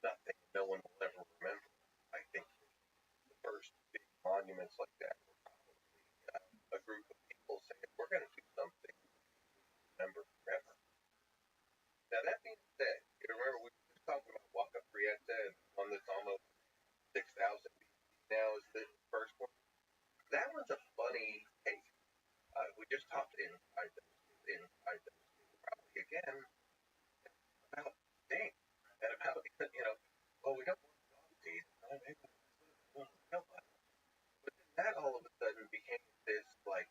nothing, no one will ever remember. I think the first big monuments like that were probably a group of people saying we're going to do something we remember forever. Now that being said, you remember we were just talking about Waka Prieta and one that's almost 6,000 BC now is the first one. That one's a funny case. We just talked inside those probably again about things and about well we don't want dog teeth. Maybe we'll help us. But then that all of a sudden became this like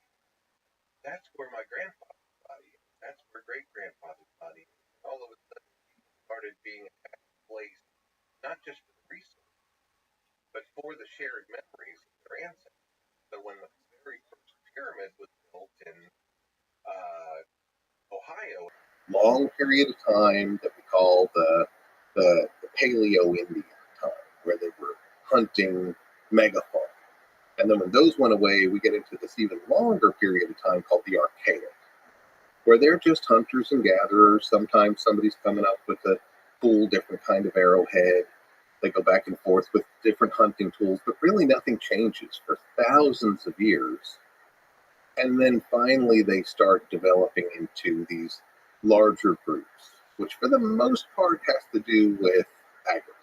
that's where my grandfather's body is. That's where great grandfather's body is. And all of a sudden people started being at that place not just for the resource, but for the shared memories of their ancestors. So when the very first pyramid was built in uh, Ohio, long period of time that we call the Paleo Indian time, where they were hunting megafauna. And then when those went away, we get into this even longer period of time called the Archaic, where they're just hunters and gatherers. Sometimes somebody's coming up with a cool, different kind of arrowhead. They go back and forth with different hunting tools, but really nothing changes for thousands of years. And then finally, they start developing into these larger groups, which for the most part has to do with agriculture.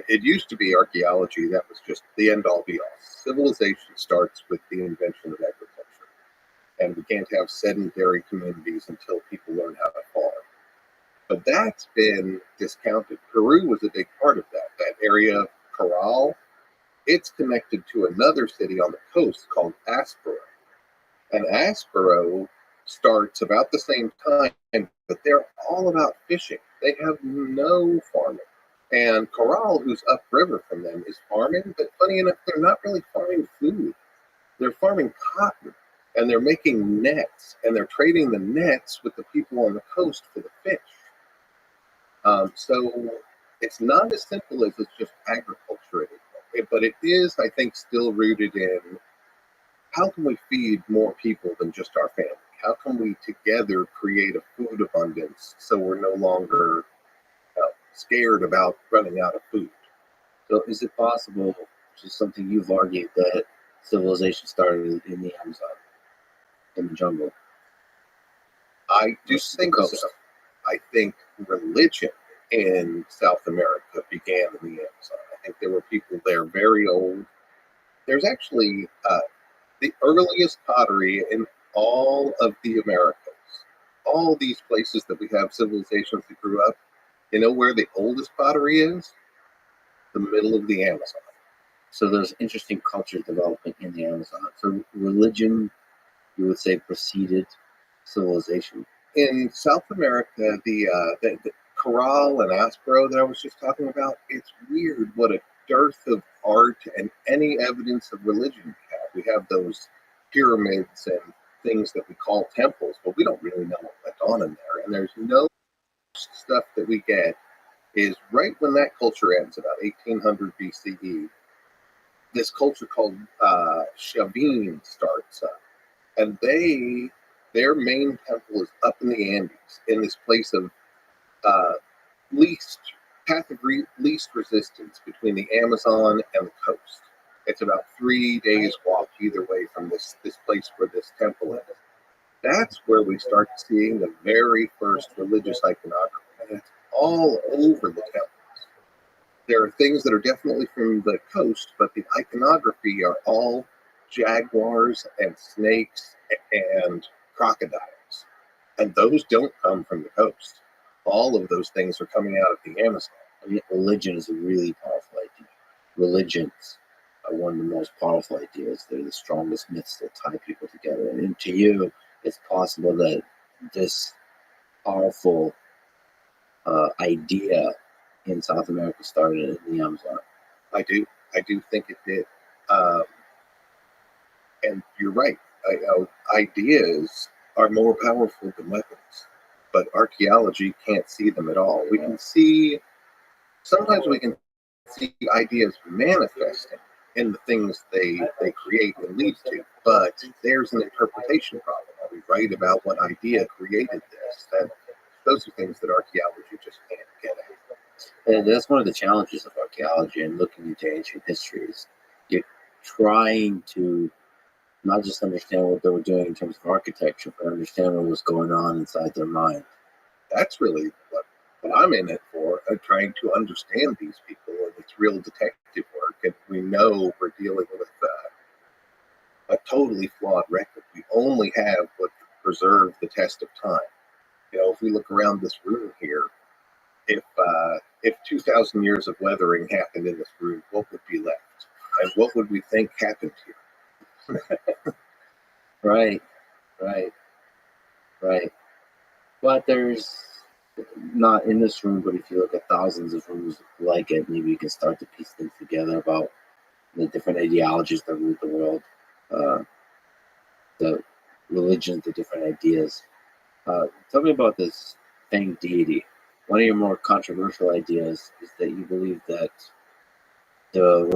It used to be archaeology, that was just the end all be all. Civilization starts with the invention of agriculture. And we can't have sedentary communities until people learn how to farm. But that's been discounted. Peru was a big part of that. That area, Corral, it's connected to another city on the coast called Aspero. And Aspero starts about the same time, but they're all about fishing. They have no farming. And Corral, who's upriver from them, is farming, but funny enough, they're not really farming food. They're farming cotton, and they're making nets, and they're trading the nets with the people on the coast for the fish. So it's not as simple as it's just agriculture anymore, but it is, I think, still rooted in how can we feed more people than just our family? How can we together create a food abundance so we're no longer scared about running out of food? So is it possible, which is something you've argued, that civilization started in the Amazon, in the jungle? I do think so. I think religion in South America began in the Amazon. I think there were people there very old. There's actually the earliest pottery in all of the Americas. All these places that we have civilizations that grew up, you know where the oldest pottery is? The middle of the Amazon. So there's interesting culture developing in the Amazon. So religion, you would say, preceded civilization. In South America, the Corral and Aspero that I was just talking about, it's weird what a dearth of art and any evidence of religion we have. We have those pyramids and things that we call temples, but we don't really know what went on in there. And there's no stuff that we get is right when that culture ends, about 1800 BCE. This culture called Chavin starts up, and their main temple is up in the Andes in this place of least path of least resistance between the Amazon and the coast. It's about 3 days walk either way from this place where this temple is. That's where we start seeing the very first religious iconography. And it's all over the temples. There are things that are definitely from the coast, but the iconography are all jaguars and snakes and crocodiles. And those don't come from the coast. All of those things are coming out of the Amazon. I mean, religion is a really powerful idea. Religions are one of the most powerful ideas. They're the strongest myths that tie people together. And to you, it's possible that this powerful idea in South America started in the Amazon. I do think it did. Um, and you're right. Ideas are more powerful than weapons, but archaeology can't see them at all. We can see, sometimes we can see ideas manifesting in the things they create and lead to, but there's an interpretation problem. Are we right about what idea created this? And those are things that archaeology just can't get at. And that's one of the challenges of archaeology and looking into ancient histories. You're trying to not just understand what they were doing in terms of architecture, but understand what was going on inside their mind. That's really what I'm in it for, trying to understand these people, and it's real detective work. And we know we're dealing with a totally flawed record. We only have what preserved the test of time. You know, if we look around this room here, if 2,000 years of weathering happened in this room, what would be left, and what would we think happened here? Right. But there's not in this room, but if you look at thousands of rooms like it, maybe you can start to piece things together about the different ideologies that rule the world, the religions, the different ideas. Tell me about this fang deity. One of your more controversial ideas is that you believe that the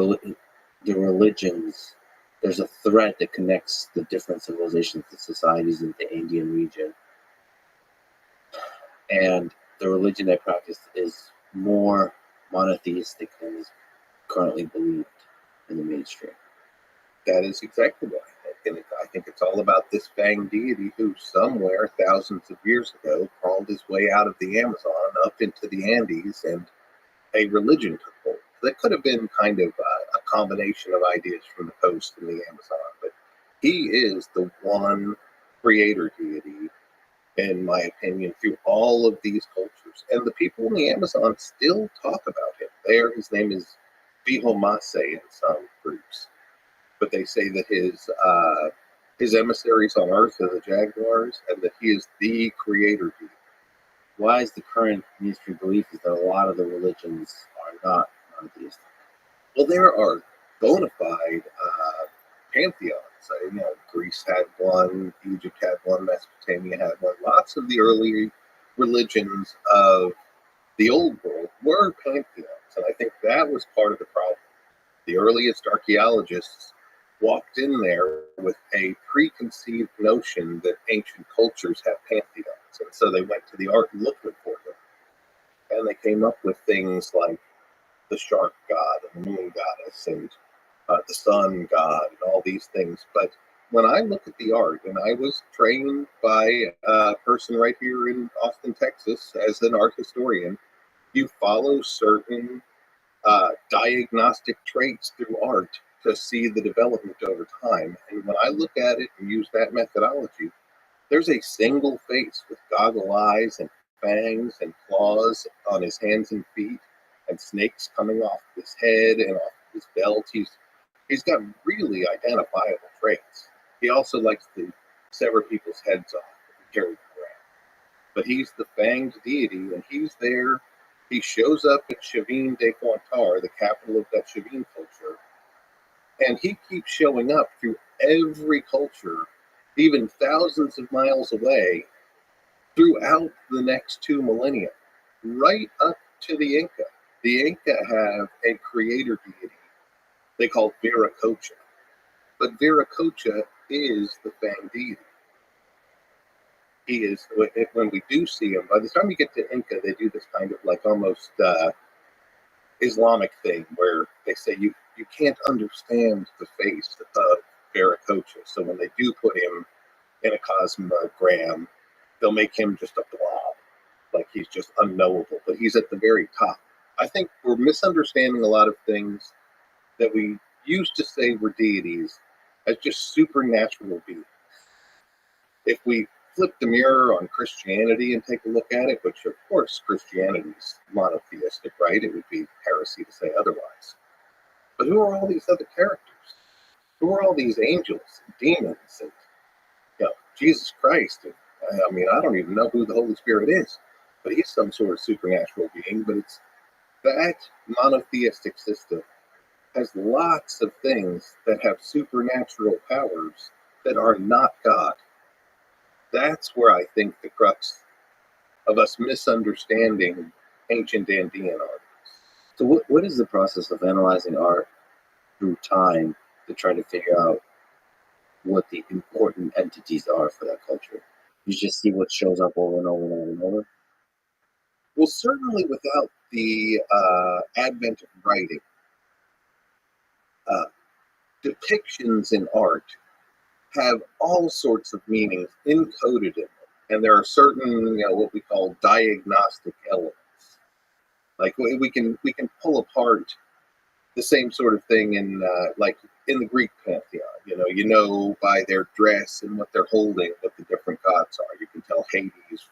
religions, there's a thread that connects the different civilizations and societies in the Andean region. And the religion they practice is more monotheistic than is currently believed in the mainstream. That is exactly what I think. And I think it's all about this fang deity who somewhere thousands of years ago crawled his way out of the Amazon up into the Andes, and a religion took hold. That could have been kind of a combination of ideas from the coast and the Amazon, but he is the one creator deity, in my opinion, through all of these cultures. And the people in the Amazon still talk about him. His name is Vihomase in some groups, but they say that his emissaries on Earth are the jaguars, and that he is the creator deity. Why is the current mainstream belief is that a lot of the religions are not monotheistic? Well, there are bona fide pantheons. Greece had one, Egypt had one, Mesopotamia had one. Lots of the early religions of the old world were pantheons, and I think that was part of the problem. The earliest archaeologists walked in there with a preconceived notion that ancient cultures have pantheons, and so they went to the art and looked for them. And they came up with things like the shark god and the moon goddess and the sun god and all these things. But when I look at the art, and I was trained by a person right here in Austin, Texas, as an art historian, you follow certain diagnostic traits through art to see the development over time. And when I look at it and use that methodology, there's a single face with goggle eyes and fangs and claws on his hands and feet, and snakes coming off his head and off his belt. He's got really identifiable traits. He also likes to sever people's heads off and carry them around. But he's the fanged deity, and he's there. He shows up at Chavin de Fontar, the capital of that Chavin culture, and he keeps showing up through every culture, even thousands of miles away, throughout the next 2 millennia, right up to the Inca. The Inca have a creator deity they call Viracocha. But Viracocha is the fang deity. He is, when we do see him, by the time you get to Inca, they do this kind of like almost Islamic thing where they say you can't understand the face of Veracocha. So when they do put him in a cosmogram, they'll make him just a blob, like he's just unknowable, but he's at the very top. I think we're misunderstanding a lot of things that we used to say were deities as just supernatural beings. If we flip the mirror on Christianity and take a look at it, which of course Christianity is monotheistic, right? It would be heresy to say otherwise. But who are all these other characters? Who are all these angels and demons and Jesus Christ? And, I mean, I don't even know who the Holy Spirit is, but he's some sort of supernatural being. But it's that monotheistic system has lots of things that have supernatural powers that are not God. That's where I think the crux of us misunderstanding ancient Andean art. So what is the process of analyzing art through time to try to figure out what the important entities are for that culture? You just see what shows up over and over and over and over. Well, certainly without the advent of writing, uh, depictions in art have all sorts of meanings encoded in them. And there are certain, what we call diagnostic elements. Like we can pull apart the same sort of thing in like in the Greek pantheon. You know by their dress and what they're holding what the different gods are. You can tell Hades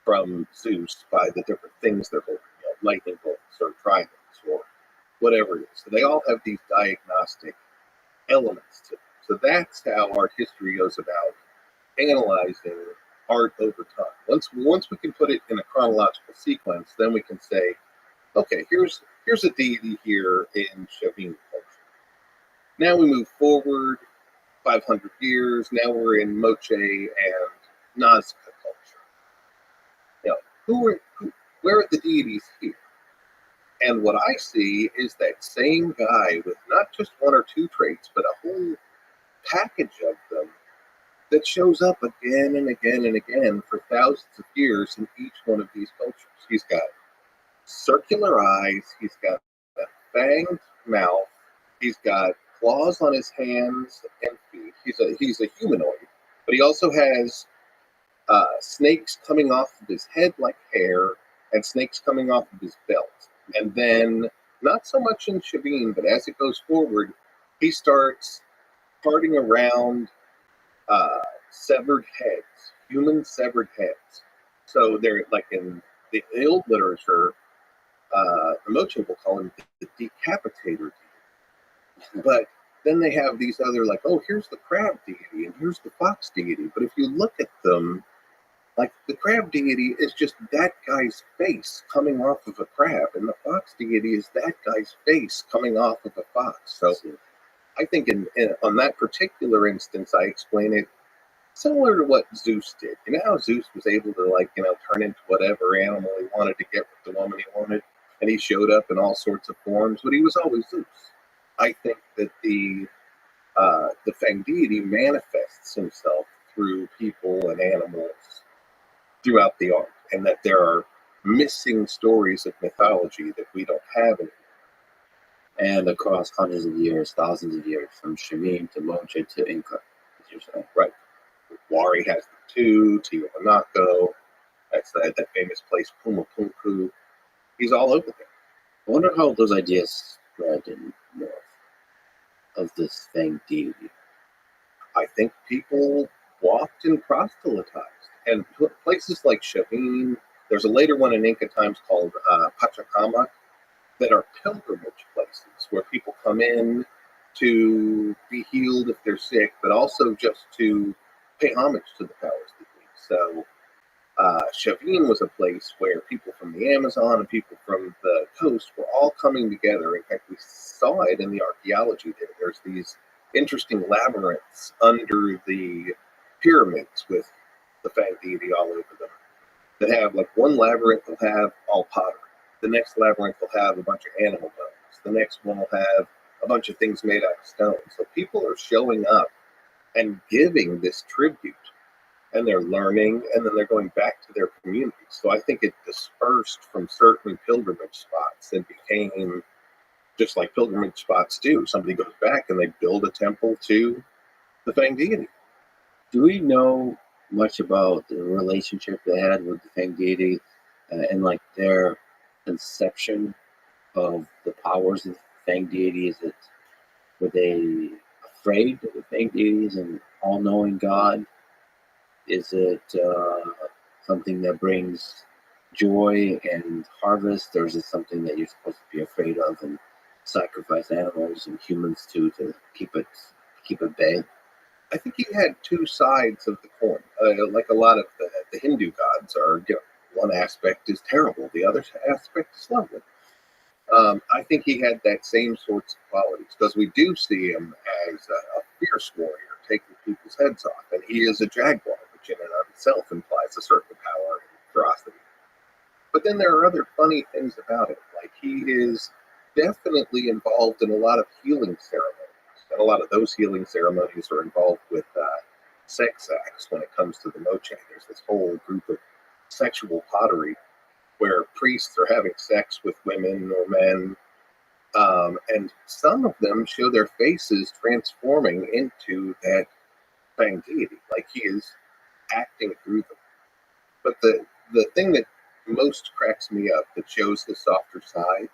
from Zeus by the different things they're holding, lightning bolts or tridents or whatever it is. So they all have these diagnostic elements to them. So that's how art history goes about analyzing art over time. Once we can put it in a chronological sequence, then we can say, okay, here's a deity here in Chavin culture. Now we move forward 500 years. Now we're in Moche and Nazca culture. Where are the deities here? And what I see is that same guy with not just one or two traits, but a whole package of them that shows up again and again and again for thousands of years in each one of these cultures. He's got circular eyes, he's got a fanged mouth, he's got claws on his hands and feet. He's a humanoid, but he also has snakes coming off of his head like hair and snakes coming off of his belt. And then, not so much in Chavin, but as it goes forward, he starts parting around severed heads, human severed heads. So they're like in the old literature, the Moche will call him the decapitator deity. But then they have these other, like, oh, here's the crab deity and here's the fox deity. But if you look at them, like the crab deity is just that guy's face coming off of a crab, and the fox deity is that guy's face coming off of a fox. So I think on that particular instance, I explain it similar to what Zeus did. You know how Zeus was able to turn into whatever animal he wanted to get with the woman he wanted, and he showed up in all sorts of forms, but he was always Zeus. I think that the Fang deity manifests himself through people and animals throughout the art, and that there are missing stories of mythology that we don't have anymore. And across hundreds of years, thousands of years, from Chavin to Moche to Inca, as you're saying. Right. Wari has them too, Tiwanaku, that's that famous place, Pumapunku. He's all over there. I wonder how those ideas spread in North of this Fang deity. I think people walked and proselytized. And places like Chavin, there's a later one in Inca times called Pachacamac, that are pilgrimage places where people come in to be healed if they're sick, but also just to pay homage to the powers that be. So Chavin was a place where people from the Amazon and people from the coast were all coming together. In fact, we saw it in the archaeology there. There's these interesting labyrinths under the pyramids with the Fang deity all over them that have, like, one labyrinth will have all pottery. The next labyrinth will have a bunch of animal bones. The next one will have a bunch of things made out of stone. So people are showing up and giving this tribute. and they're learning, and then they're going back to their communities. So I think it dispersed from certain pilgrimage spots and became just like pilgrimage spots do. Somebody goes back and they build a temple to the Fang deity. Do we know much about the relationship they had with the Fang deity and like their conception of the powers of the Fang deity? Were they afraid of the Fang deity as an all-knowing God? Is it something that brings joy and harvest, or is it something that you're supposed to be afraid of and sacrifice animals and humans to keep it bay? I think he had two sides of the coin. Like a lot of the Hindu gods are, one aspect is terrible, the other aspect is lovely. I think he had that same sorts of qualities because we do see him as a fierce warrior taking people's heads off, and he is a jaguar, which in and of itself implies a certain power and ferocity. But then there are other funny things about it, like he is definitely involved in a lot of healing ceremonies, and a lot of those healing ceremonies are involved with sex acts when it comes to the moche. There's this whole group of sexual pottery where priests are having sex with women or men, and some of them show their faces transforming into that Fang deity, like he is acting through them. But the thing that most cracks me up that shows the softer side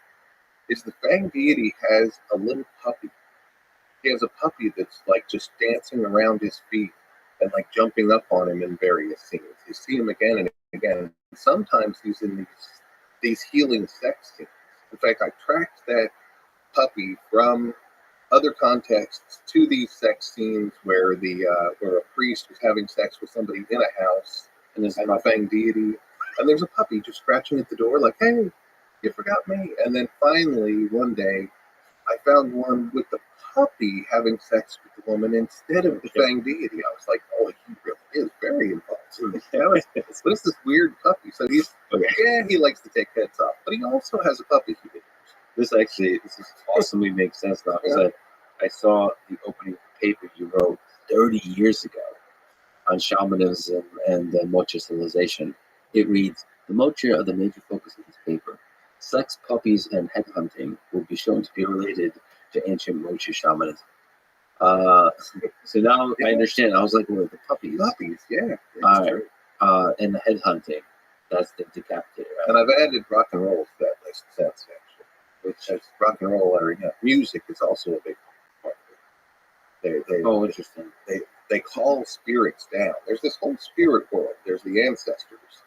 is the Fang deity has a little puppy. He has a puppy that's like just dancing around his feet and like jumping up on him in various scenes. You see him again and again. Sometimes he's in these healing sex scenes. In fact, I tracked that puppy from other contexts to these sex scenes where where a priest was having sex with somebody in a house and there's a Fang deity, and there's a puppy just scratching at the door like, "Hey, you forgot me." And then finally one day I found one with the puppy having sex with the woman instead of the Fang deity. I was like, "Oh, he really is very involved." But it's this weird puppy. So he likes to take heads off, but he also has a puppy he did. This awesomely makes sense now because I saw the opening paper you wrote 30 years ago on shamanism and the Moche civilization. It reads, "The Moche are the major focus of this paper. Sex, puppies, and headhunting will be shown to be related to ancient Moche shamanism." So now I understand. I was like, well, the puppies. Puppies, yeah. True. And the headhunting. That's the decapitator. Right? And I've added rock and roll to that list since, actually. Which is rock and roll area. Music is also a big part of it. Interesting. They call spirits down. There's this whole spirit world. There's the ancestors.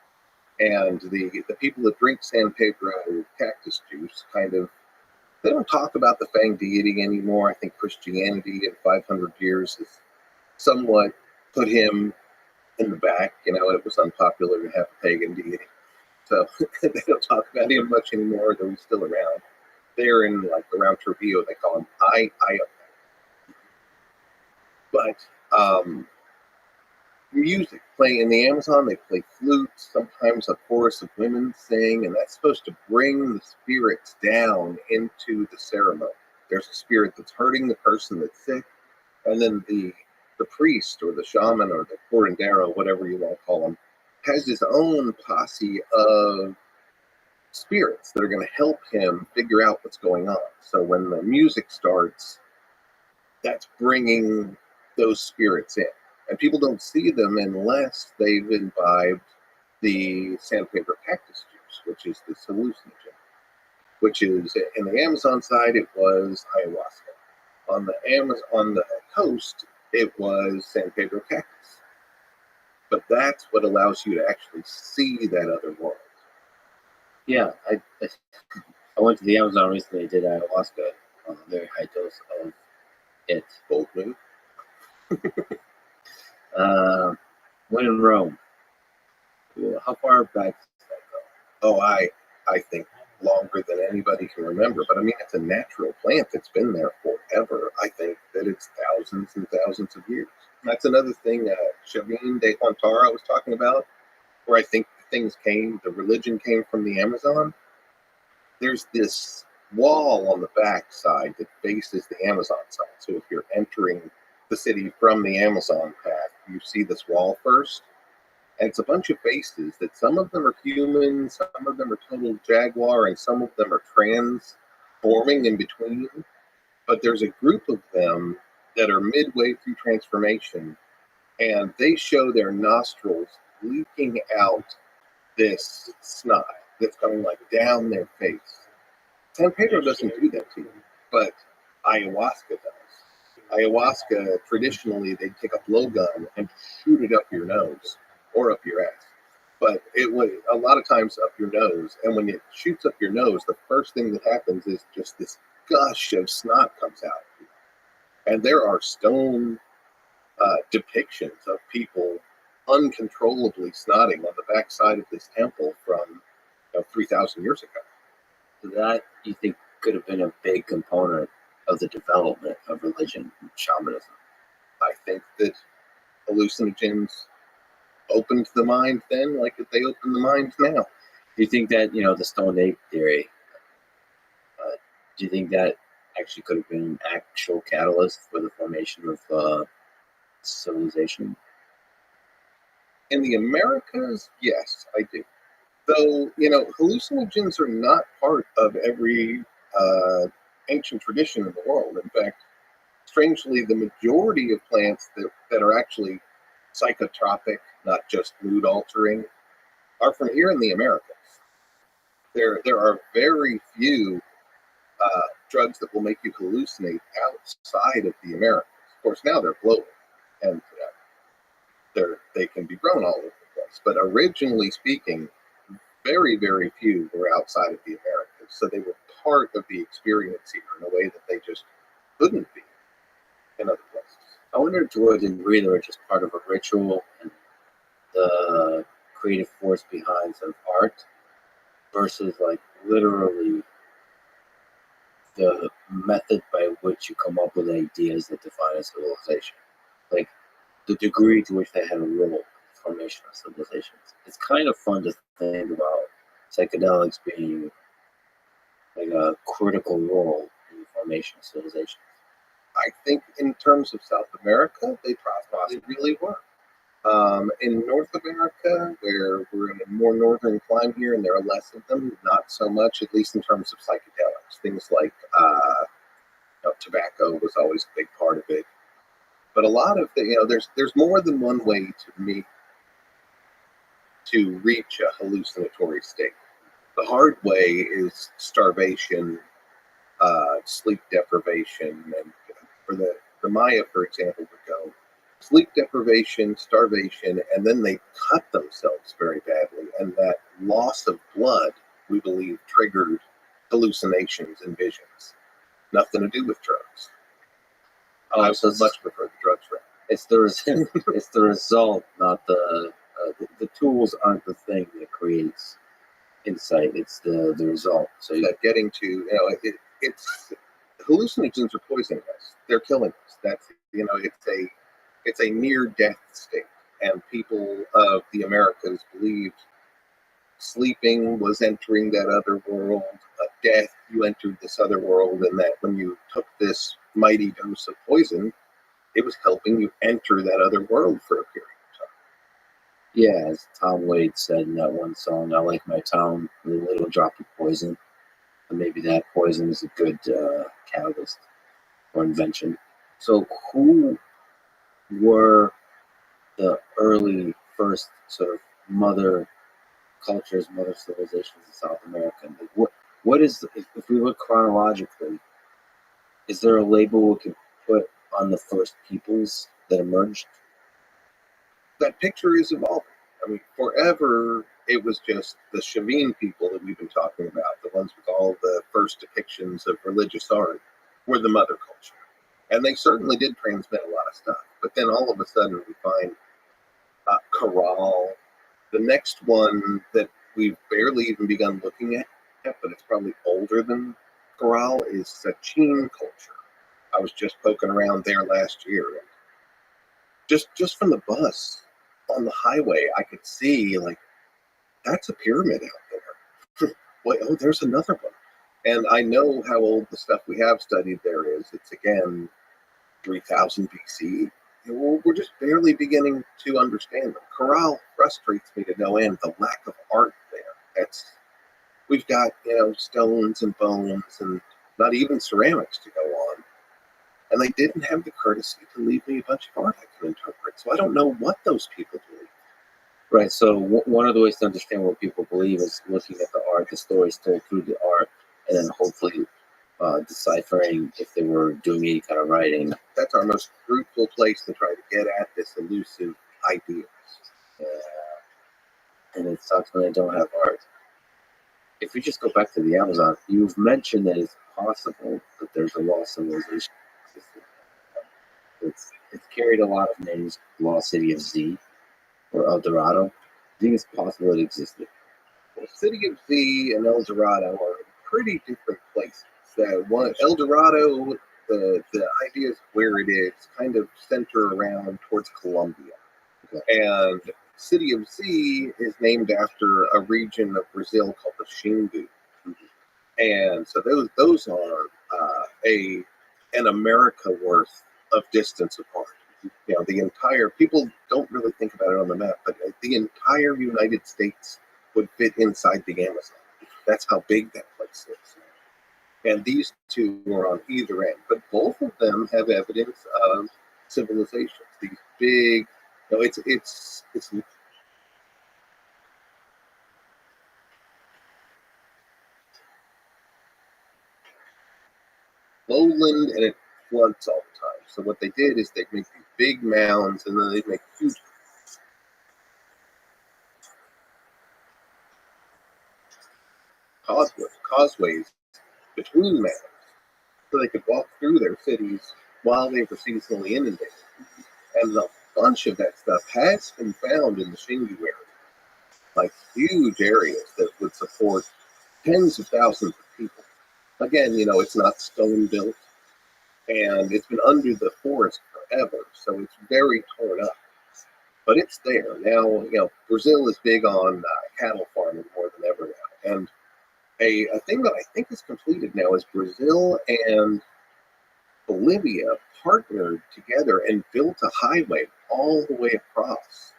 And the people that drink San Pedro cactus juice they don't talk about the Fang deity anymore. I think Christianity in 500 years has somewhat put him in the back. It was unpopular to have a pagan deity. So they don't talk about him much anymore, though he's still around. They're around Trujillo, they call him I. But music playing in the Amazon, they play flutes, sometimes a chorus of women sing, and that's supposed to bring the spirits down into the ceremony. There's a spirit that's hurting the person that's sick, and then the priest or the shaman or the curandero, whatever you want to call him, has his own posse of spirits that are going to help him figure out what's going on. So when the music starts, that's bringing those spirits in. And people don't see them unless they've imbibed the San Pedro cactus juice, which is this hallucinogen, which is, in the Amazon side, it was ayahuasca. On the coast, it was San Pedro cactus. But that's what allows you to actually see that other world. Yeah, I went to the Amazon recently. I did ayahuasca on a very high dose of it. Bold move. When in Rome. How far back does that go? Oh, I think longer than anybody can remember. But I mean, it's a natural plant that's been there forever. I think that it's thousands and thousands of years. That's another thing Shavin de Huantara was talking about, where I think the religion came from the Amazon. There's this wall on the back side that faces the Amazon side. So if you're entering the city from the Amazon path, you see this wall first. And it's a bunch of faces that some of them are human, some of them are total jaguar, and some of them are transforming in between. But there's a group of them that are midway through transformation, and they show their nostrils leaking out this snot that's going like down their face. San Pedro doesn't do that to you, but ayahuasca does. Ayahuasca, traditionally, they'd take a blowgun and shoot it up your nose or up your ass. But it would a lot of times up your nose, and when it shoots up your nose, the first thing that happens is just this gush of snot comes out. And there are stone depictions of people uncontrollably snotting on the backside of this temple from 3,000 years ago. So that, you think, could have been a big component of the development of religion and shamanism? I think that hallucinogens opened the mind then like they open the mind now. Do you think that, the Stone Ape theory, do you think that actually could have been an actual catalyst for the formation of civilization? In the Americas, yes, I do. Though, hallucinogens are not part of every ancient tradition in the world. In fact, strangely, the majority of plants that are actually psychotropic, not just mood altering, are from here in the Americas. There are very few drugs that will make you hallucinate outside of the Americas. Of course, now they're global, and they can be grown all over the place. But originally speaking, very, very few were outside of the Americas, so they were part of the experience here in a way that they just couldn't be in other places. I wonder to what degree they were just part of a ritual and the creative force behind some art versus like literally the method by which you come up with ideas that define a civilization. Like the degree to which they had a role in the formation of civilizations. It's kind of fun to think about psychedelics being like a critical role in the formation of civilizations. I think in terms of South America, they possibly really were. In North America, where we're in a more northern climate here and there are less of them, not so much, at least in terms of psychedelics. Things like tobacco was always a big part of it. But a lot of there's more than one way to reach a hallucinatory state. The hard way is starvation, sleep deprivation, and for the Maya, for example, would go sleep deprivation, starvation, and then they cut themselves very badly. And that loss of blood, we believe, triggered hallucinations and visions. Nothing to do with drugs. I So would much prefer the drugs route. it's the result, not the tools aren't the thing that creates insight. It's the result. So That getting to, it's hallucinogens are poisoning us. They're killing us. That's, it's a near death state. And people of the Americas believed sleeping was entering that other world. Death, you entered this other world, and that when you took this mighty dose of poison, it was helping you enter that other world for a period of time. yeah, as Tom Waits said in that one song, "I like my town with a little drop of poison." And maybe that poison is a good catalyst or invention. So, who were the early first sort of mother cultures, mother civilizations in South America? Like what is, if we look chronologically, is there a label we can put on the first peoples that emerged? That picture is evolving. I mean, forever it was just the Shavine people that we've been talking about, the ones with all the first depictions of religious art, were the mother culture. And they certainly did transmit a lot of stuff. But then all of a sudden we find Corral. The next one that we've barely even begun looking at, but it's probably older than Corral, is Sachin culture. I was just poking around there last year. And just from the bus on the highway, I could see, like, that's a pyramid out there. Wait, oh, there's another one. And I know how old the stuff we have studied there is. It's, again, 3000 BC. we're just barely beginning to understand them. Corral frustrates me to no end. The lack of art there. We've got stones and bones and not even ceramics to go on, and they didn't have the courtesy to leave me a bunch of art I can interpret. So I don't know what those people believe. Right. So one of the ways to understand what people believe is looking at the art, the stories told through the art, and then hopefully deciphering if they were doing any kind of writing. That's our most fruitful place to try to get at this elusive ideas. And it sucks when they don't have art. If we just go back to the Amazon, you've mentioned that it's possible that there's a lost civilization. It's carried a lot of names, Lost City of Z or El Dorado. I think it's possible it existed. The City of Z and El Dorado are pretty different places. El Dorado, the ideas where it is kind of center around towards Colombia. Okay. And City of Z is named after a region of Brazil called the Xingu. Mm-hmm. And so those are an America worth of distance apart. The entire, people don't really think about it on the map, but the entire United States would fit inside the Amazon. That's how big that place is. And these two are on either end, but both of them have evidence of civilizations. These big, it's lowland and it floods all the time. So what they did is they make these big mounds and then they make huge causeways between mounds so they could walk through their cities while they were seasonally inundated. And a bunch of that stuff has been found in the Xingu area, like huge areas that would support tens of thousands of people. Again, it's not stone built, and it's been under the forest forever, so it's very torn up. But it's there. Now, Brazil is big on cattle farming more than ever now. And a thing that I think is completed now is Brazil and Bolivia partnered together and built a highway all the way across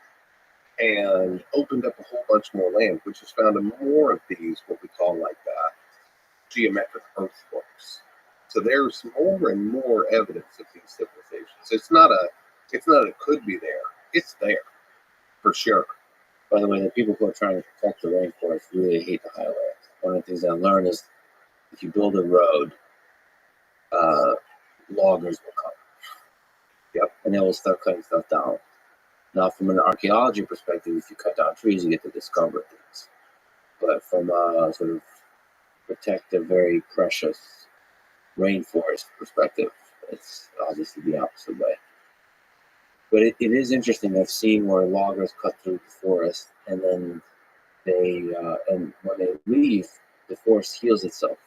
and opened up a whole bunch more land, which has found more of these, what we call geometric earthworks. So there's more and more evidence of these civilizations. It's not it could be there. It's there, for sure. By the way, the people who are trying to protect the rainforest really hate the highway. One of the things I learned is if you build a road, loggers will come. Yep. And they will start cutting stuff down. Now, from an archaeology perspective, if you cut down trees, you get to discover things. But from a sort of protect a very precious rainforest perspective, it's obviously the opposite way. But it is interesting. I've seen where loggers cut through the forest, and then and when they leave, the forest heals itself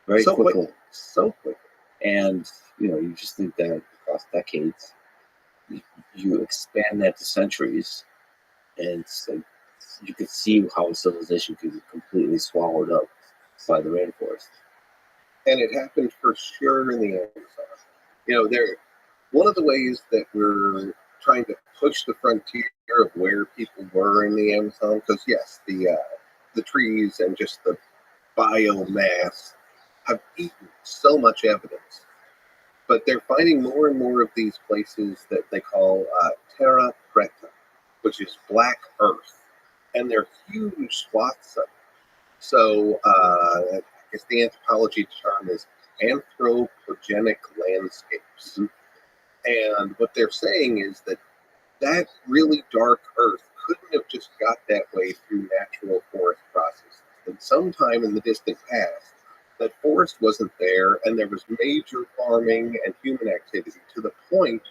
very quickly. So quick. And you just think that across decades, you expand that to centuries, and it's like you could see how a civilization could be completely swallowed up by the rainforest. And it happened for sure in the Amazon. One of the ways that we're trying to push the frontier of where people were in the Amazon, because yes, the trees and just the biomass have eaten so much evidence, but they're finding more and more of these places that they call terra preta, which is black earth, and they're huge swaths of it. So I guess the anthropology term is anthropogenic landscapes. And what they're saying is that really dark earth couldn't have just got that way through natural forest processes. That sometime in the distant past, that forest wasn't there, and there was major farming and human activity to the point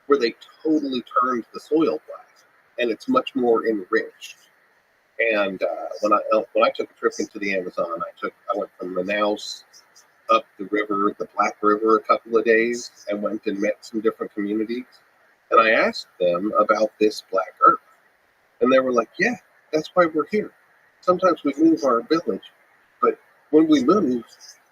where they totally turned the soil black, and it's much more enriched. And when I took a trip into the Amazon, I went from Manaus up the river, the Black River, a couple of days, and went and met some different communities. And I asked them about this black earth. And they were like, yeah, that's why we're here. Sometimes we move our village, but when we move,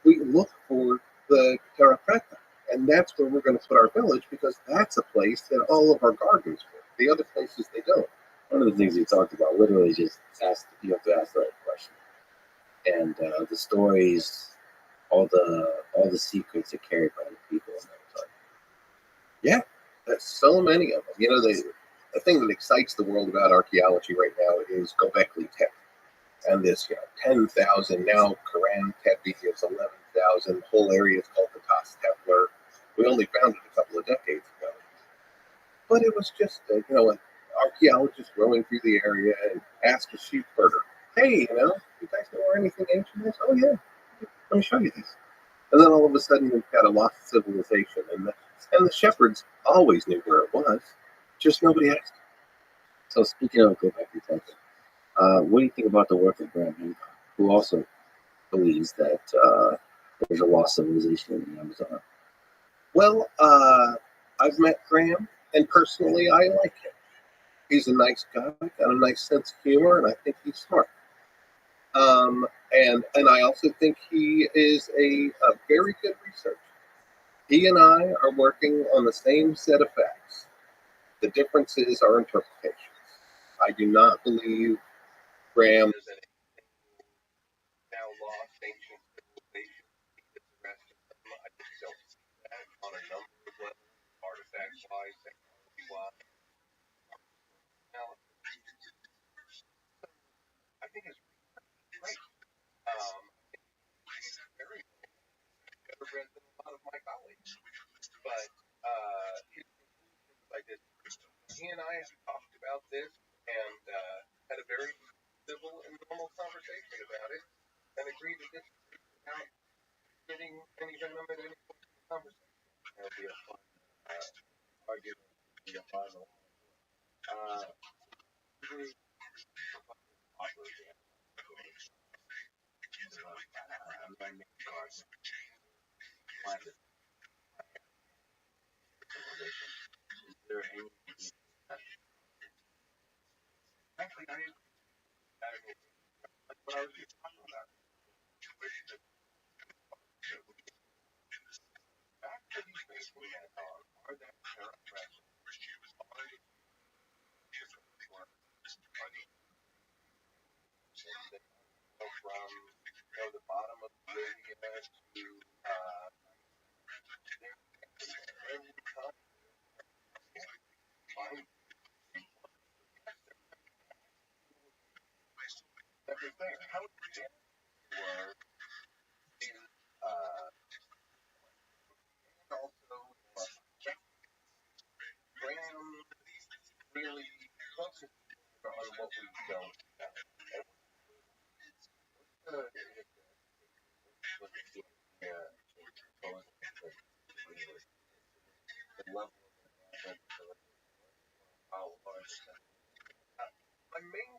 we look for the terra preta. and that's where we're going to put our village because that's a place that all of our gardens work. The other places they don't. One of the things you talked about, literally just ask, you have to ask the right question. And the stories, all the secrets are carried by the people in that time. Yeah, there's so many of them. You know, the thing that excites the world about archaeology right now is Göbekli Tepe. And this, 10,000, now Quran Tepe is 11,000. Whole area is called the Tas Tepler. We only found it a couple of decades ago. But it was just, an archaeologist roaming through the area and asked a sheep herder, hey, you guys know where anything ancient is? Oh, yeah, let me show you this. And then all of a sudden, we've got a lost civilization. And the shepherds always knew where it was, just nobody asked. So speaking of Göbekli Tepe, what do you think about the work of Graham Hancock, who also believes that there's a lost civilization in the Amazon? Well, I've met Graham, and personally, I like him. He's a nice guy, got a nice sense of humor, and I think he's smart. And I also think he is a very good researcher. He and I are working on the same set of facts. The difference is our interpretations. I do not believe Graham There's an now lost ancient civilization that the rest of them. I just don't see that on a number of levels, artifacts wise, technology wise. Now, I think it's great. He's very better read than a lot of my colleagues. But his conclusions, I just, he and I have talked about this and had a very civil and normal conversation about it and agreed to disagree without getting any venom at any point in the conversation. That'll be a fun argument. Be a fun one. Usually, offers the I'm going to make cards. Find it. Is there any? Actually, I mean, what I was just talking about, back to these things we had are that characterized are the work, are the that go from the bottom of Arabia to every time find everything. How dense were in and also Graham really focuses on what we don't know. And the level of advancement how large my main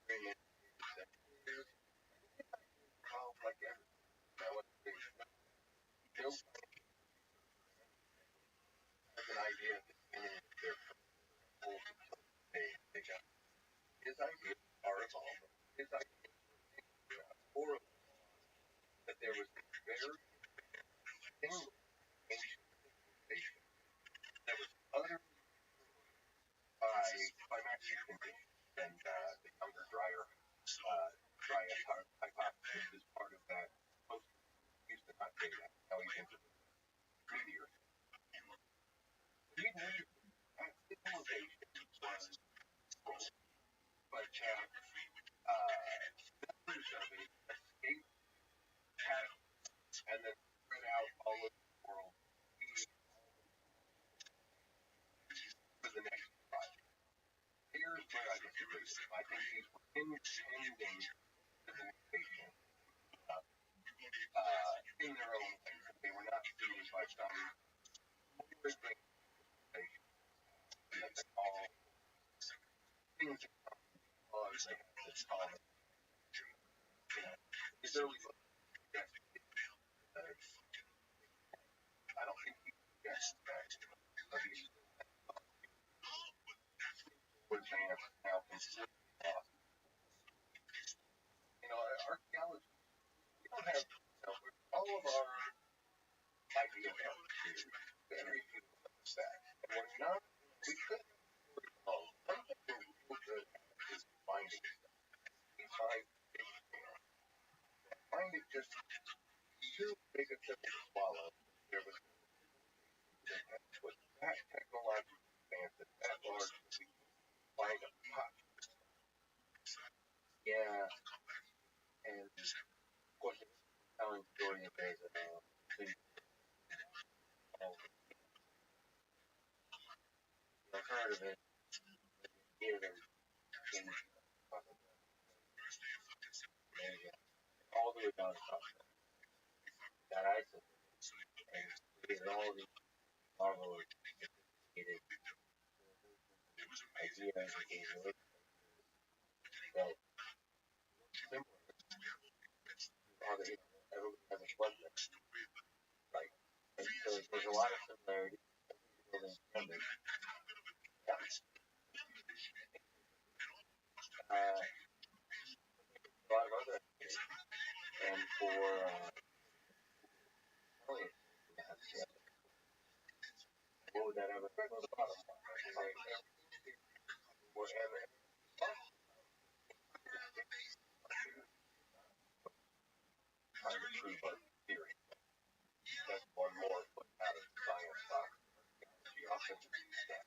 experience is how like everything built as an idea at the beginning of their whole his ideas are evolving. His ideas were horrible that there was a very single ancient civilization that was utterly by climatic conditions and the younger Dryas hypothesis is part of that. Most used to not say that. Now he thinks of meteor. He knew that civilization was full, but numbers of it escaped pattern and then spread out all over the world for the next 5 years. Here's where I disagree. I think these were intending civilization in their own way. They were not seeded by some more advanced civilization that they all things that cause they have this common. His early book, yes, I don't think he gets that. But he's was now completely lost. Archaeology, we don't have, all of our ideas get down to very few of that. And we're not, we could one thing we're real good at is finding stuff. We find it just too big a pill to swallow. There was with that technological advance at that large that we find a pot. Yeah, and of course, it's telling story of there's a alternative here that can all the way down to top that isolated and created all these marvelous sophisticated ideas and capabilities that similar to other everybody has a plugin, right? And so there's a lot of similarities building standards. Yeah. A lot of other ideas. And for what would that ever go to the bottom line? Right? Whatever. Trying to prove our theory. That's one more put out of science box. The offensive staff.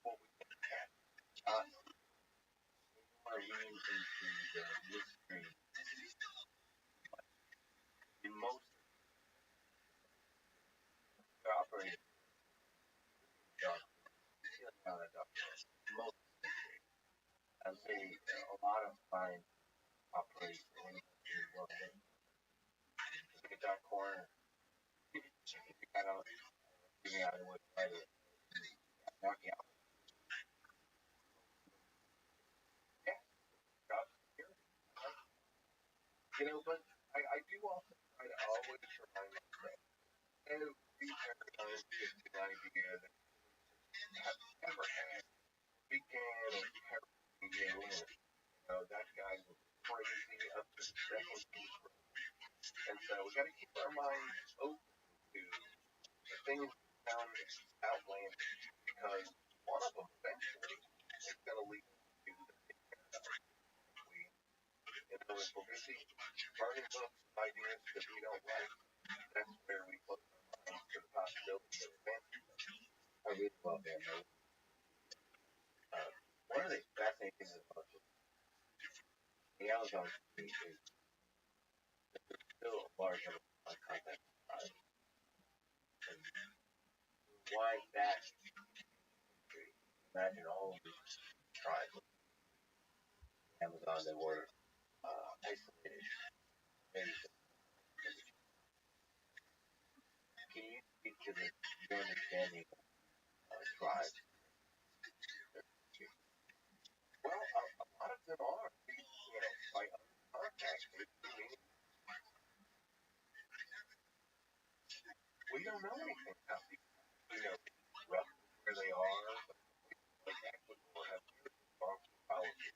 What we can catch. Are you into the mystery? In most operating most I would say a lot of mine operate in well, look at that corner. You kind of figure out what side of knocking out. You know, but I do also try to always remind myself every paradigm is an idea that I've ever had began or began with. You know, that guy was crazy up to the second piece. And so we got to keep our minds open to the things we found outlandish because one of them eventually is going to lead to the we, you know, if we're busy burning books, ideas that we don't like, that's where we put our minds to the possibility of advancement. I really love that note. One of the fascinating things about the Amazon street is there's still a large number of content. Why that? Imagine all of these tribes, Amazon that were isolated. Can you speak to your understanding of tribes? Well, a lot of them are, you know, by other contacts. We don't know anything about people. We know roughly where they are, like Ecuador has very strong policy.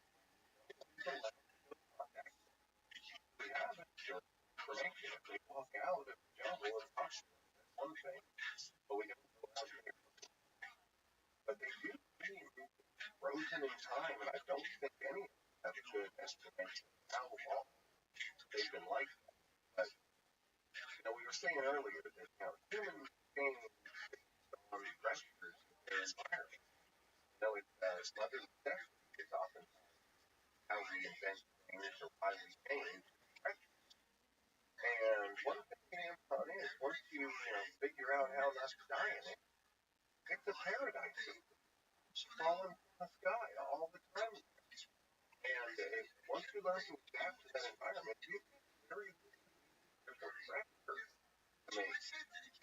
We have information. If we walk out of the jungle and talk to them, that's one thing. But we don't go out there. But they do seem frozen in time, and I don't think any of them have a good estimation of how long they've been like that. But, you know, we were saying earlier that, you know, humans change on pressures in their environment. You know, it's mother necessity is often how we invent things or why we change. And one thing Amazon is, once you figure out how not to die in it, it's a paradise. It's falling from the sky all the time. And once you learn to adapt to that environment, you can very there's no pressure to make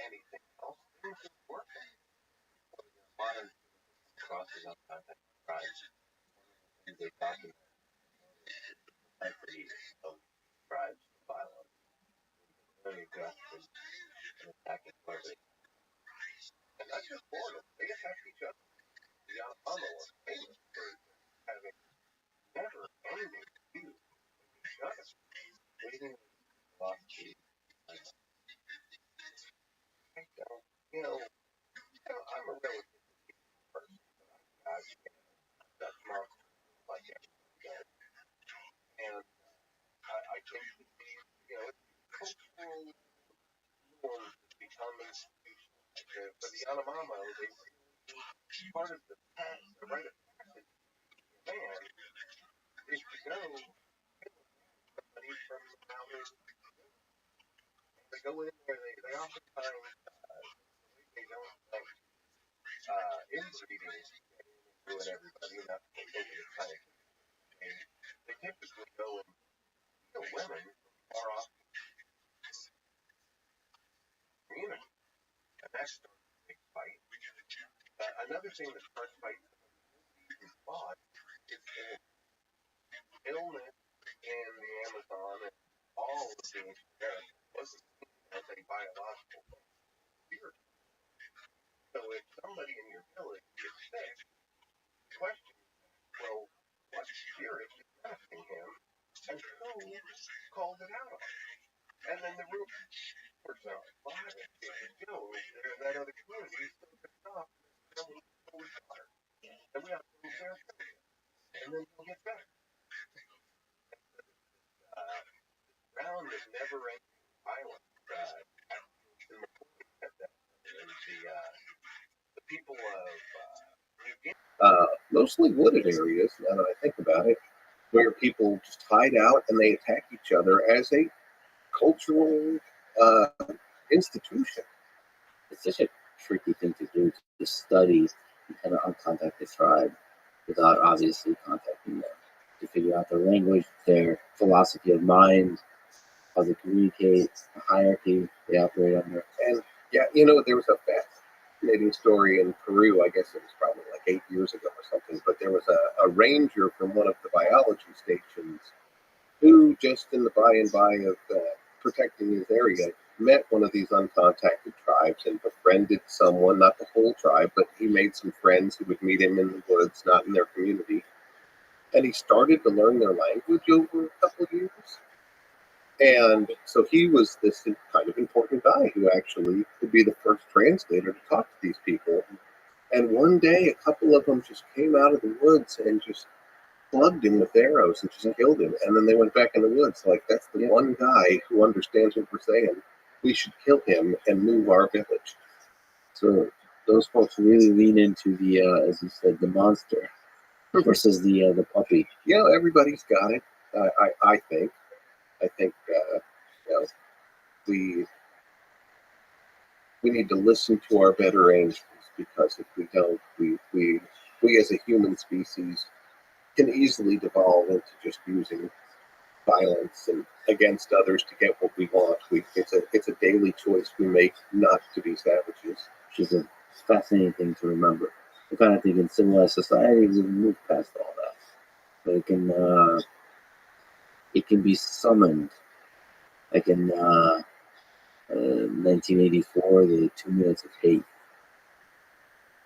anything else. Things just work. Modern crosses on content tribes. They document complexity of tribes violence. Very aggressive and attacking partly. And not just borders, they attack each other. The Yanomamo was famous for having never ending feud with each other, leading philosophy I don't, I'm a relative person. I've got marks like everybody does. And I think that cultural norms have become institutional. For the Yanomamo, they part of the past, the rite of passage man is to go somebody from outer. They go in there, they oftentimes they don't inbreeding ruin everybody, not to go to the kind of they typically go and kill women far off the community. And that starts a big fight. Another thing that starts fights is fought is illness in the Amazon and all of the ancient America wasn't seen as a biological spirit. So if somebody in your village gets sick, the question is, well, what spirit is affecting him and who called it out on? And then the room works out. Well, there's that other community is so pissed off that we don't need water. And we have to move there, and then we'll get better. Round of never-ending violence. The people of New Guinea. Mostly wooded areas, now that I think about it, where people just hide out and they attack each other as a cultural institution. It's such a tricky thing to do, to study and kind of uncontact the tribe without obviously contacting them, to figure out their language, their philosophy of mind, how they communicate, the hierarchy they operate under. And yeah, there was a fascinating story in Peru. I guess it was probably like 8 years ago or something. But there was a ranger from one of the biology stations who, just in the by and by of protecting his area, met one of these uncontacted tribes and befriended someone, not the whole tribe, but he made some friends who would meet him in the woods, not in their community. And he started to learn their language over a couple of years. And so he was this kind of important guy who actually would be the first translator to talk to these people. And one day, a couple of them just came out of the woods and just plugged him with arrows and just killed him. And then they went back in the woods. Like, that's the one guy who understands what we're saying. We should kill him and move our village. So those folks really lean into the, as you said, the monster versus the puppy. Everybody's got it. I think. I think we need to listen to our better angels, because if we don't, we as a human species can easily devolve into just using violence and against others to get what we want. It's a daily choice we make not to be savages. Which is a fascinating thing to remember. I kind of think in civilized societies we've moved past all that. But it can be summoned. Like in 1984, the 2 Minutes of Hate.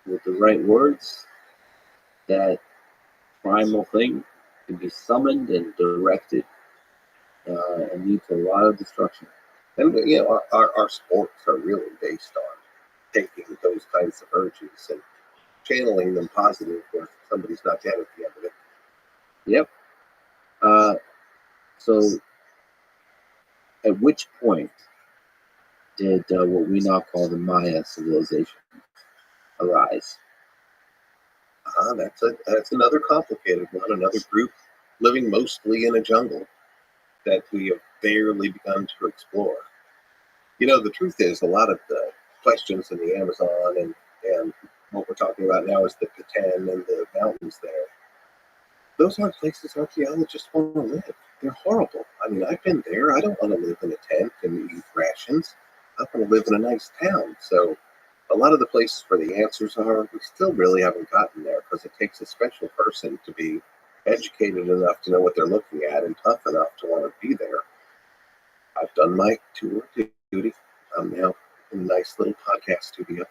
With the right words, that primal thing can be summoned and directed and lead to a lot of destruction. And our sports are really based on taking those kinds of urges and channeling them positive where somebody's not dead at the end of it. Yep. So at which point did what we now call the Maya civilization arise? That's another complicated one. Another group living mostly in a jungle that we have barely begun to explore. The truth is, a lot of the questions in the Amazon and what we're talking about now is the Peten and the mountains there. Those aren't places archaeologists want to live. They're horrible. I mean, I've been there. I don't want to live in a tent and eat rations. I want to live in a nice town. So a lot of the places where the answers are, we still really haven't gotten there, because it takes a special person to be educated enough to know what they're looking at and tough enough to want to be there. I've done my tour duty. I'm now in a nice little podcast studio.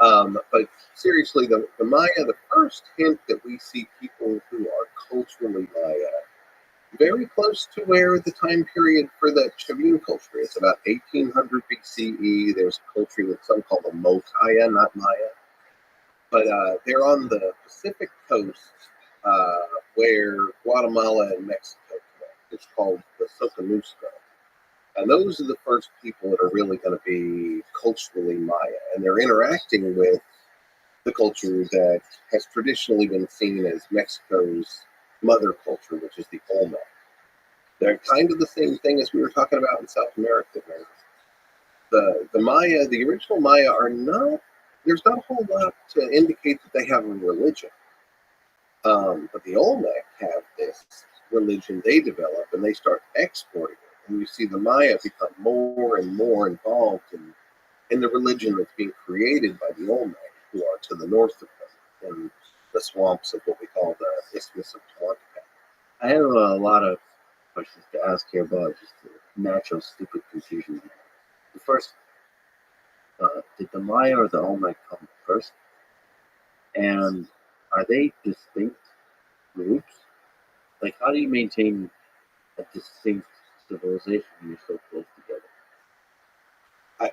But seriously, the Maya, the first hint that we see people who are culturally Maya very close to where the time period for the Chavin culture is, about 1800 BCE. There's a culture that some call the Mokaya, not Maya. But they're on the Pacific coast where Guatemala and Mexico connect. It's called the Soconusco. And those are the first people that are really going to be culturally Maya. And they're interacting with the culture that has traditionally been seen as Mexico's mother culture, which is the Olmec. They're kind of the same thing as we were talking about in South America. The Maya, the original Maya, are not, there's not a whole lot to indicate that they have a religion. But the Olmec have this religion they develop, and they start exporting it. And you see the Maya become more and more involved in the religion that's being created by the Olmec, who are to the north of them, in the swamps of what we call the Isthmus of Tehuantepec. I have a lot of questions to ask here about just the natural stupid confusion. The first, did the Maya or the Olmec come first? And are they distinct groups? Like, how do you maintain a distinct civilization when you're so close together?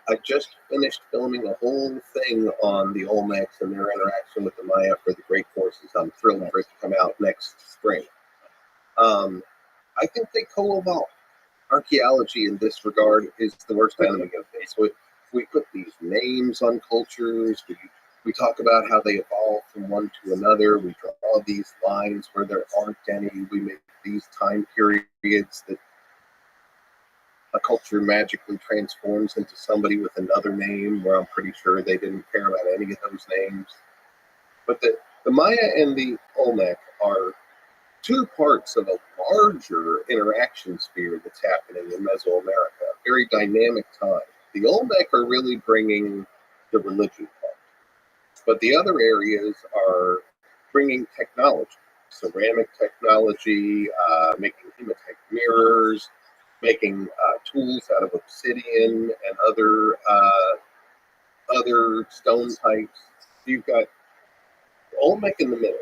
I just finished filming a whole thing on the Olmecs and their interaction with the Maya for the Great Courses. I'm thrilled for it to come out next spring. I think they co-evolve. Archaeology in this regard is the worst enemy of this. We put these names on cultures. We talk about how they evolve from one to another. We draw these lines where there aren't any. We make these time periods that a culture magically transforms into somebody with another name, where I'm pretty sure they didn't care about any of those names. But the Maya and the Olmec are two parts of a larger interaction sphere that's happening in Mesoamerica, a very dynamic time. The Olmec are really bringing the religion part, but the other areas are bringing technology, ceramic technology, making hematite mirrors, making tools out of obsidian and other stone types. You've got Olmec in the middle,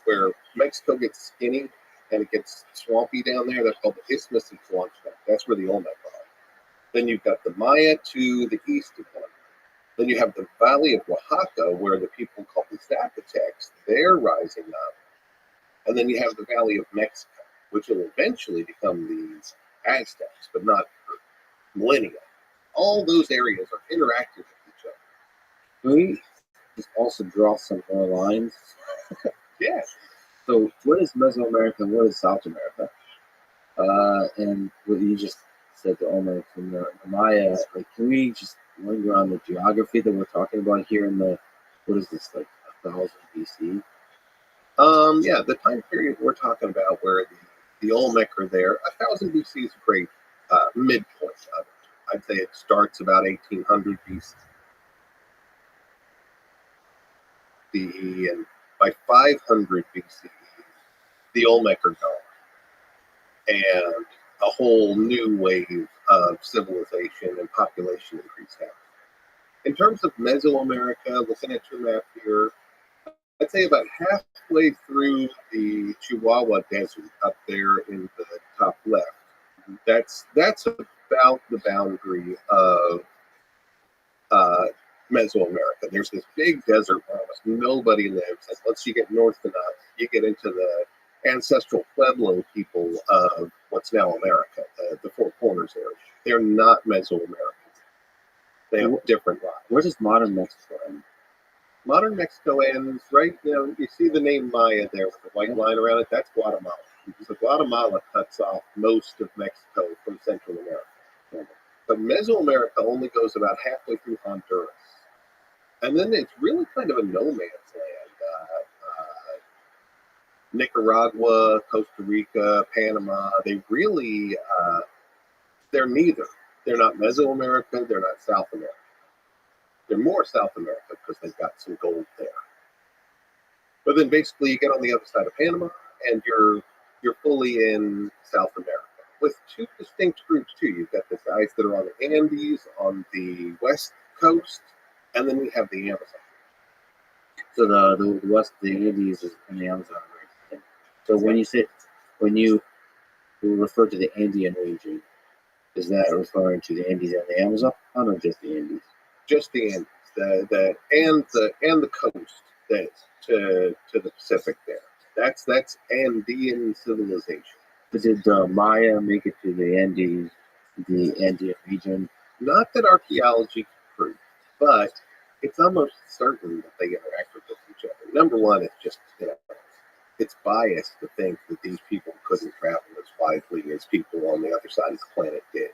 where Mexico gets skinny and it gets swampy down there. That's called the Isthmus of Tehuantepec. That's where the Olmec are. Then you've got the Maya to the east of them. Then you have the Valley of Oaxaca, where the people called the Zapotecs, they're rising up. And then you have the Valley of Mexico, which will eventually become the Aztecs, but not for millennia. All those areas are interacting with each other. Can we just also draw some more lines? Yeah. So, what is Mesoamerica and what is South America? And what you just said, the Olmec and the Maya, like, can we just linger on the geography that we're talking about here in the, what is this, like 1000 BC? Yeah, the time period we're talking about where the Olmec are there, 1000 BC is a great midpoint of it. I'd say it starts about 1800 BC, and by 500 BCE, the Olmec are gone, and a whole new wave of civilization and population increase happens. In terms of Mesoamerica, looking at your map here, I'd say about halfway through the Chihuahua Desert up there in the top left. That's about the boundary of Mesoamerica. There's this big desert where almost nobody lives. And once you get north enough, you get into the ancestral Pueblo people of what's now America, the Four Corners area. They're not Mesoamerican. They have different lives. Where does modern Mexico end? Modern Mexico ends right, you see the name Maya there with the white line around it, that's Guatemala. So Guatemala cuts off most of Mexico from Central America. But Mesoamerica only goes about halfway through Honduras. And then it's really kind of a no man's land. Nicaragua, Costa Rica, Panama, they really, they're neither. They're not Mesoamerica, they're not South America. They're more South America because they've got some gold there. But then basically you get on the other side of Panama and you're fully in South America with two distinct groups too. You've got the guys that are on the Andes on the west coast, and then we have the Amazon. So the west, the Andes is in the Amazon, right? So when you we refer to the Andean region. Is that referring to the Andes and the Amazon, or just the Andes? Just the Andes, and the coast that to the Pacific there. That's Andean civilization. But did Maya make it to the Andes, the Andean region? Not that archaeology can prove, but it's almost certain that they interacted with each other. Number one, it's just it's biased to think that these people couldn't travel as widely as people on the other side of the planet did.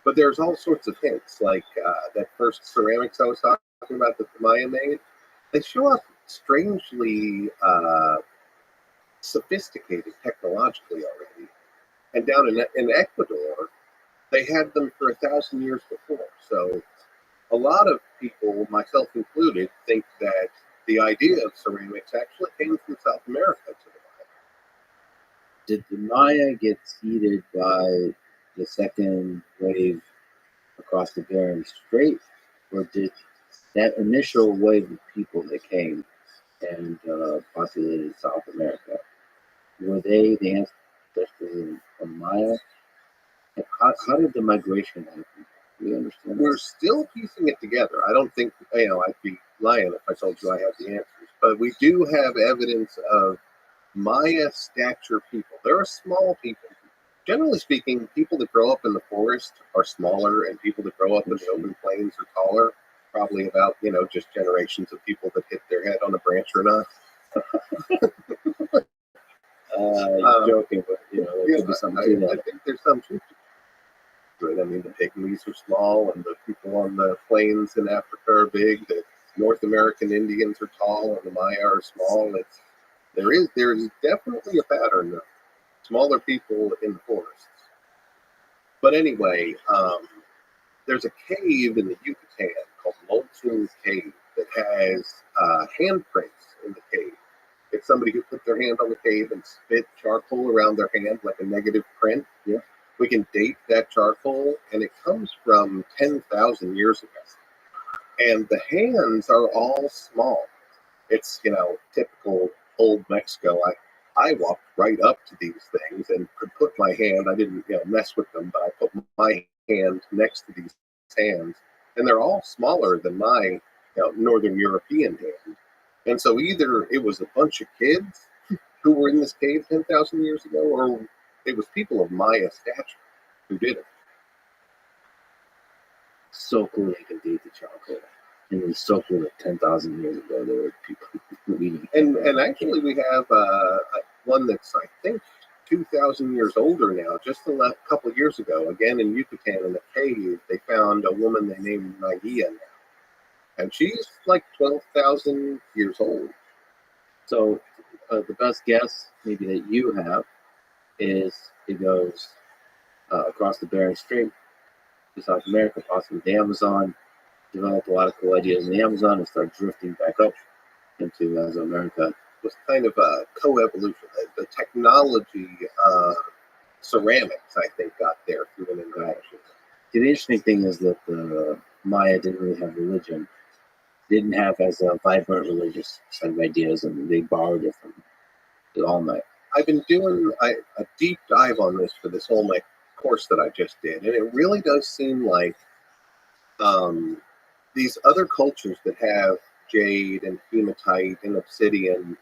But there's all sorts of hints, like that first ceramics I was talking about that the Maya made. They show up strangely sophisticated technologically already. And down in Ecuador, they had them for 1,000 years before. So a lot of people, myself included, think that the idea of ceramics actually came from South America to the Maya. Did the Maya get seeded by the second wave across the Bering Strait, or did that initial wave of people that came and populated South America, were they the ancestors of Maya? And how did the migration happen? Do you understand? We're still piecing it together. I don't think, I'd be lying if I told you I have the answers. But we do have evidence of Maya stature people. There are small people. Generally speaking, people that grow up in the forest are smaller, and people that grow up in the open plains are taller. Probably about, just generations of people that hit their head on a branch or not. Joking, but there could be something to that. I think there's some truth to it. I mean, the pygmies are small, and the people on the plains in Africa are big. The North American Indians are tall, and the Maya are small. There is definitely a pattern of smaller people in the forests. But anyway, there's a cave in the Yucatan called Molten Cave that has handprints in the cave. It's somebody who put their hand on the cave and spit charcoal around their hand like a negative print. Yeah. We can date that charcoal, and it comes from 10,000 years ago. And the hands are all small. It's, typical old Mexico. I walked right up to these things and could put my hand, I didn't mess with them, but I put my hand next to these hands, and they're all smaller than my Northern European hand. And so either it was a bunch of kids who were in this cave 10,000 years ago, or it was people of Maya stature who did it. So cool they can date the charcoal. And it was so cool that 10,000 years ago there were people eating. And actually we have one that's, I think, 2,000 years older now. Just a couple of years ago, again in Yucatan in a cave, they found a woman they named Naya now. And she's like 12,000 years old. So the best guess maybe that you have is it goes across the Bering Strait to South America, possibly the Amazon, developed a lot of cool ideas in the Amazon and start drifting back up into Mesoamerica. It was kind of a co-evolution. The technology, ceramics, I think, got there through an interaction. The interesting thing is that the Maya didn't really have religion. Didn't have as a vibrant religious set of ideas, and they borrowed it from the Olmec. I've been doing a deep dive on this for this Olmec course that I just did, and it really does seem like these other cultures that have jade and hematite and obsidian,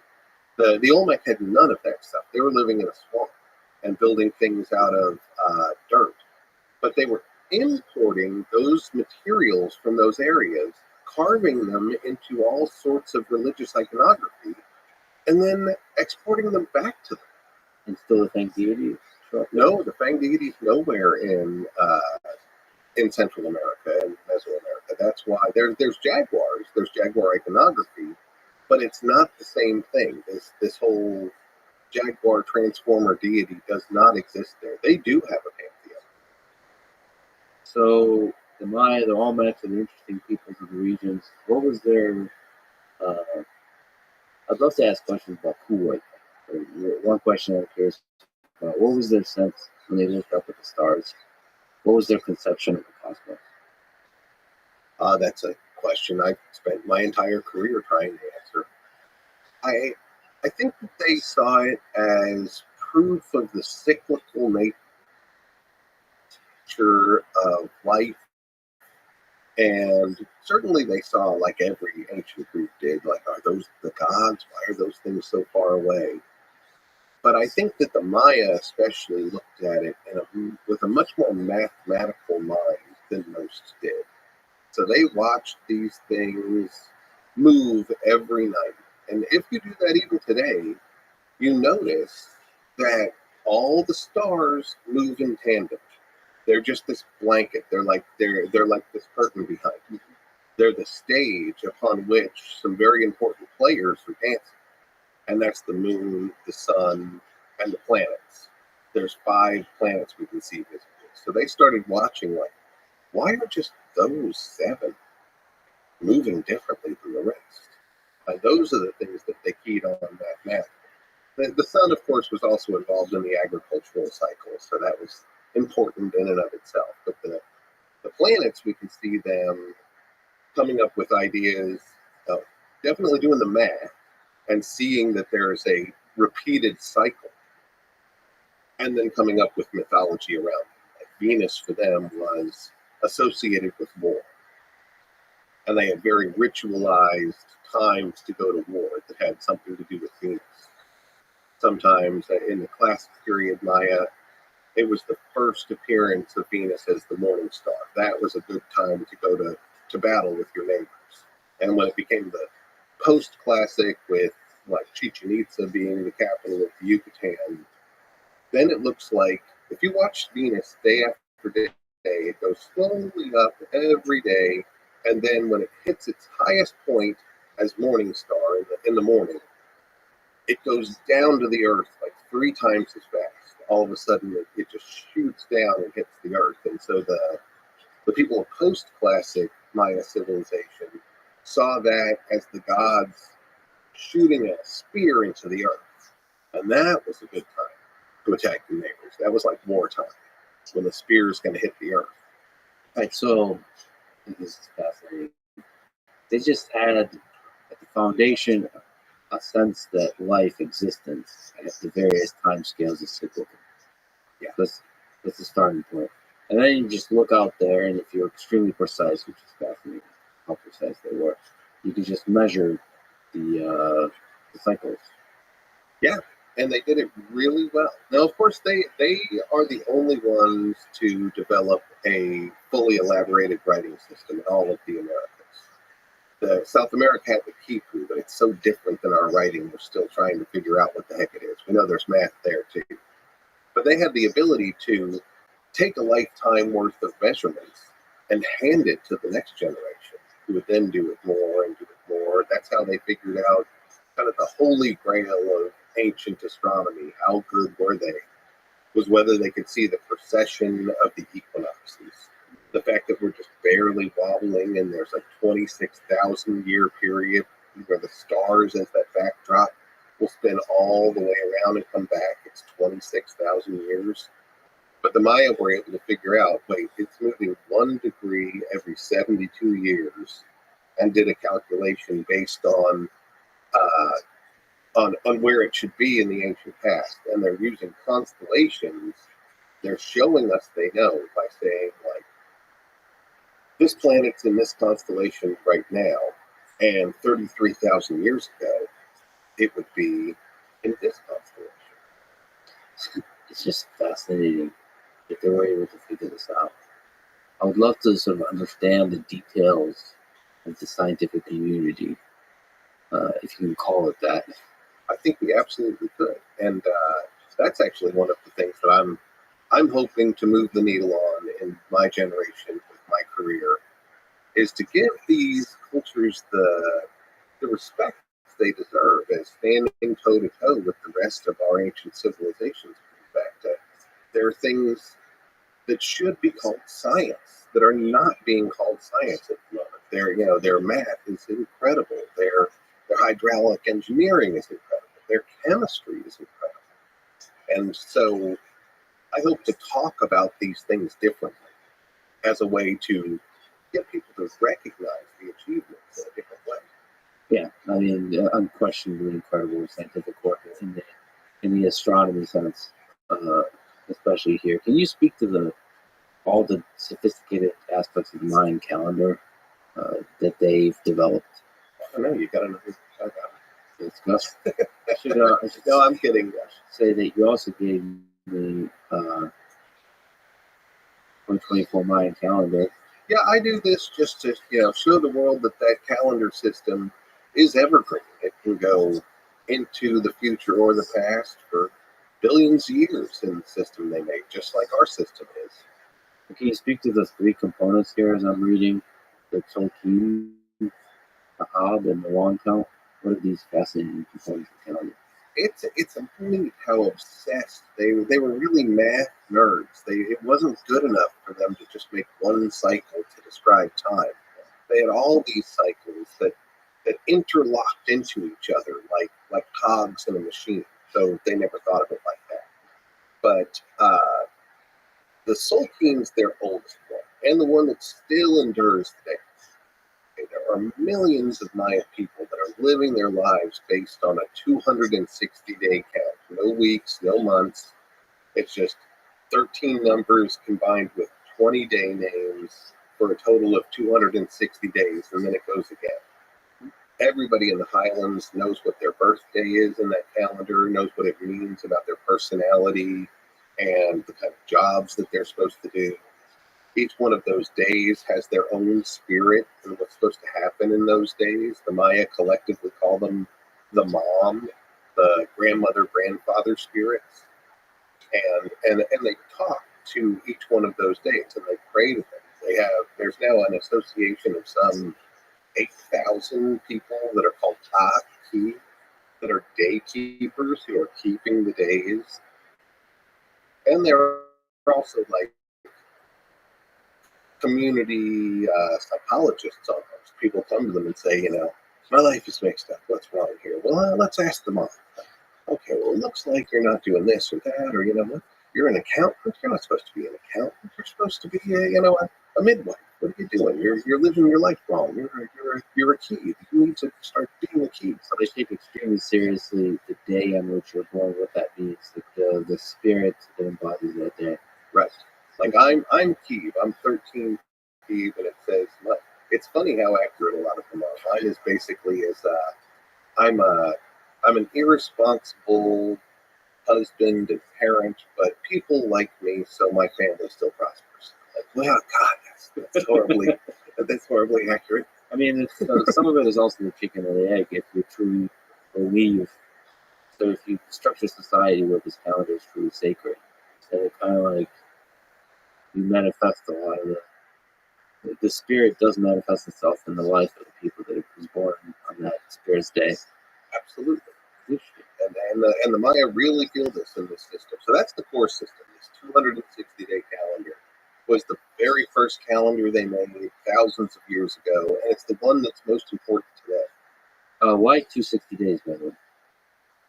the Olmec had none of that stuff. They were living in a swamp and building things out of dirt, but they were importing those materials from those areas, carving them into all sorts of religious iconography, and then exporting them back to them. And still the Fang deity? No, the Fang deity is nowhere in Central America and Mesoamerica. That's why there's jaguars, there's jaguar iconography, but it's not the same thing. This whole jaguar transformer deity does not exist there. They do have a pantheon. So the Maya, the Olmecs, are the interesting peoples of the regions. What was their? I'd love to ask questions about Kuwait. One question I'm curious about: what was their sense when they looked up at the stars? What was their conception of the cosmos? That's a question I spent my entire career trying to answer. I think that they saw it as proof of the cyclical nature of life. And certainly they saw, like every ancient group did, like, are those the gods? Why are those things so far away? But I think that the Maya especially looked at it with a much more mathematical mind than most did. So they watched these things move every night. And if you do that even today, you notice that all the stars move in tandem. They're just this blanket. They're like this curtain behind you. They're the stage upon which some very important players are dancing. And that's the moon, the sun, and the planets. There's 5 planets we can see visibly. So they started watching, like, why are just those 7 moving differently from the rest? And those are the things that they keyed on mathematically. The sun, of course, was also involved in the agricultural cycle, so that was important in and of itself. But the planets, we can see them coming up with ideas, definitely doing the math, and seeing that there is a repeated cycle, and then coming up with mythology around it. Like Venus for them was associated with war, and they had very ritualized times to go to war that had something to do with Venus. Sometimes in the classic period Maya, it was the first appearance of Venus as the morning star. That was a good time to go to battle with your neighbors. And when it became the post-classic with like Chichen Itza being the capital of the Yucatan, then it looks like if you watch Venus day after day, it goes slowly up every day. And then when it hits its highest point as morning star in the morning, it goes down to the earth like 3 times as fast. All of a sudden, it just shoots down and hits the earth. And so the people of post-classic Maya civilization saw that as the gods shooting a spear into the earth. And that was a good time to attack your neighbors. That was like wartime, when the spear is going to hit the earth. Right, so this is fascinating. They just had at the foundation a sense that life existence at the various time scales is cyclical. Yeah. That's the starting point. And then you just look out there, and if you're extremely precise, which is fascinating, how precise they were, you can just measure the cycles. Yeah, and they did it really well. Now, of course, they are the only ones to develop a fully elaborated writing system in all of the Americas. South America had the Kipu, but it's so different than our writing. We're still trying to figure out what the heck it is. We know there's math there too. But they had the ability to take a lifetime worth of measurements and hand it to the next generation, who would then do it more and do it more. That's how they figured out kind of the holy grail of ancient astronomy. How good were they? Was whether they could see the precession of the equinoxes. The fact that we're just barely wobbling and there's like 26,000 year period where the stars as that backdrop will spin all the way around and come back. It's 26,000 years. But the Maya were able to figure out, wait, it's moving 1 degree every 72 years, and did a calculation based on where it should be in the ancient past. And they're using constellations. They're showing us they know by saying, like, this planet's in this constellation right now, and 33,000 years ago, it would be in this constellation. It's just fascinating that they were able to figure this out. I would love to sort of understand the details of the scientific community, if you can call it that. I think we absolutely could, and that's actually one of the things that I'm hoping to move the needle on in my generation with my career, is to give these cultures the respect they deserve as standing toe to toe with the rest of our ancient civilizations. In fact, there are things that should be called science that are not being called science at the moment. Their math is incredible. Their hydraulic engineering is incredible. Their chemistry is incredible. And so I hope to talk about these things differently as a way to get people to recognize the achievements in a different way. Yeah, I mean, unquestionably incredible scientific work in in the astronomy sense, especially here. Can you speak to all the sophisticated aspects of the Mayan calendar that they've developed? I don't know. You got to know who to Discuss. I should No, I'm kidding. say that you also gave me 2024 Mayan calendar. Yeah, I do this just to show the world that calendar system is evergreen. It can go into the future or the past for billions of years in the system they make, just like our system is. Can you speak to the three components here as I'm reading? The Tolkien, the Hob, and the long count? What are these fascinating components of calendar? It's neat how obsessed they were really math nerds. It wasn't good enough for them to just make one cycle to describe time. They had all these cycles that interlocked into each other like cogs in a machine. So they never thought of it like that. But the Solkeen's their oldest one, and the one that still endures today. There are millions of Maya people that are living their lives based on a 260-day count. No weeks, no months. It's just 13 numbers combined with 20-day names for a total of 260 days, and then it goes again. Everybody in the Highlands knows what their birthday is in that calendar, knows what it means about their personality and the kind of jobs that they're supposed to do. Each one of those days has their own spirit and what's supposed to happen in those days. The Maya collectively call them the mom, the grandmother, grandfather spirits. And they talk to each one of those days and they pray to them. There's now an association of some 8,000 people that are called Taki, that are day keepers who are keeping the days. And they're also like community psychologists almost. People come to them and say, my life is mixed up. What's wrong here? Well, let's ask them all. Okay, well, it looks like you're not doing this or that, or what? You're an accountant. You're not supposed to be an accountant. You're supposed to be, a midwife. What are you doing? You're living your life wrong. You're a key. You need to start being a key. So they take extremely seriously the day on which you're born, what that means, the spirit that embodies that day. Right. Like I'm Keeve. I'm 13 Keeve, and it says it's funny how accurate a lot of them are. Mine is basically I'm an irresponsible husband and parent, but people like me, so my family still prospers. Like, well, God, that's horribly accurate. I mean, some of it is also the chicken or the egg. If you truly believe, so if you structure society where this calendar is truly sacred, then it kind of like you manifest a lot of the spirit does manifest itself in the life of the people that it was born on that spirit's day. Absolutely. And the Maya really feel this in this system. So that's the core system. This 260-day calendar was the very first calendar they made thousands of years ago, and it's the one that's most important today. Why 260 days, by the way?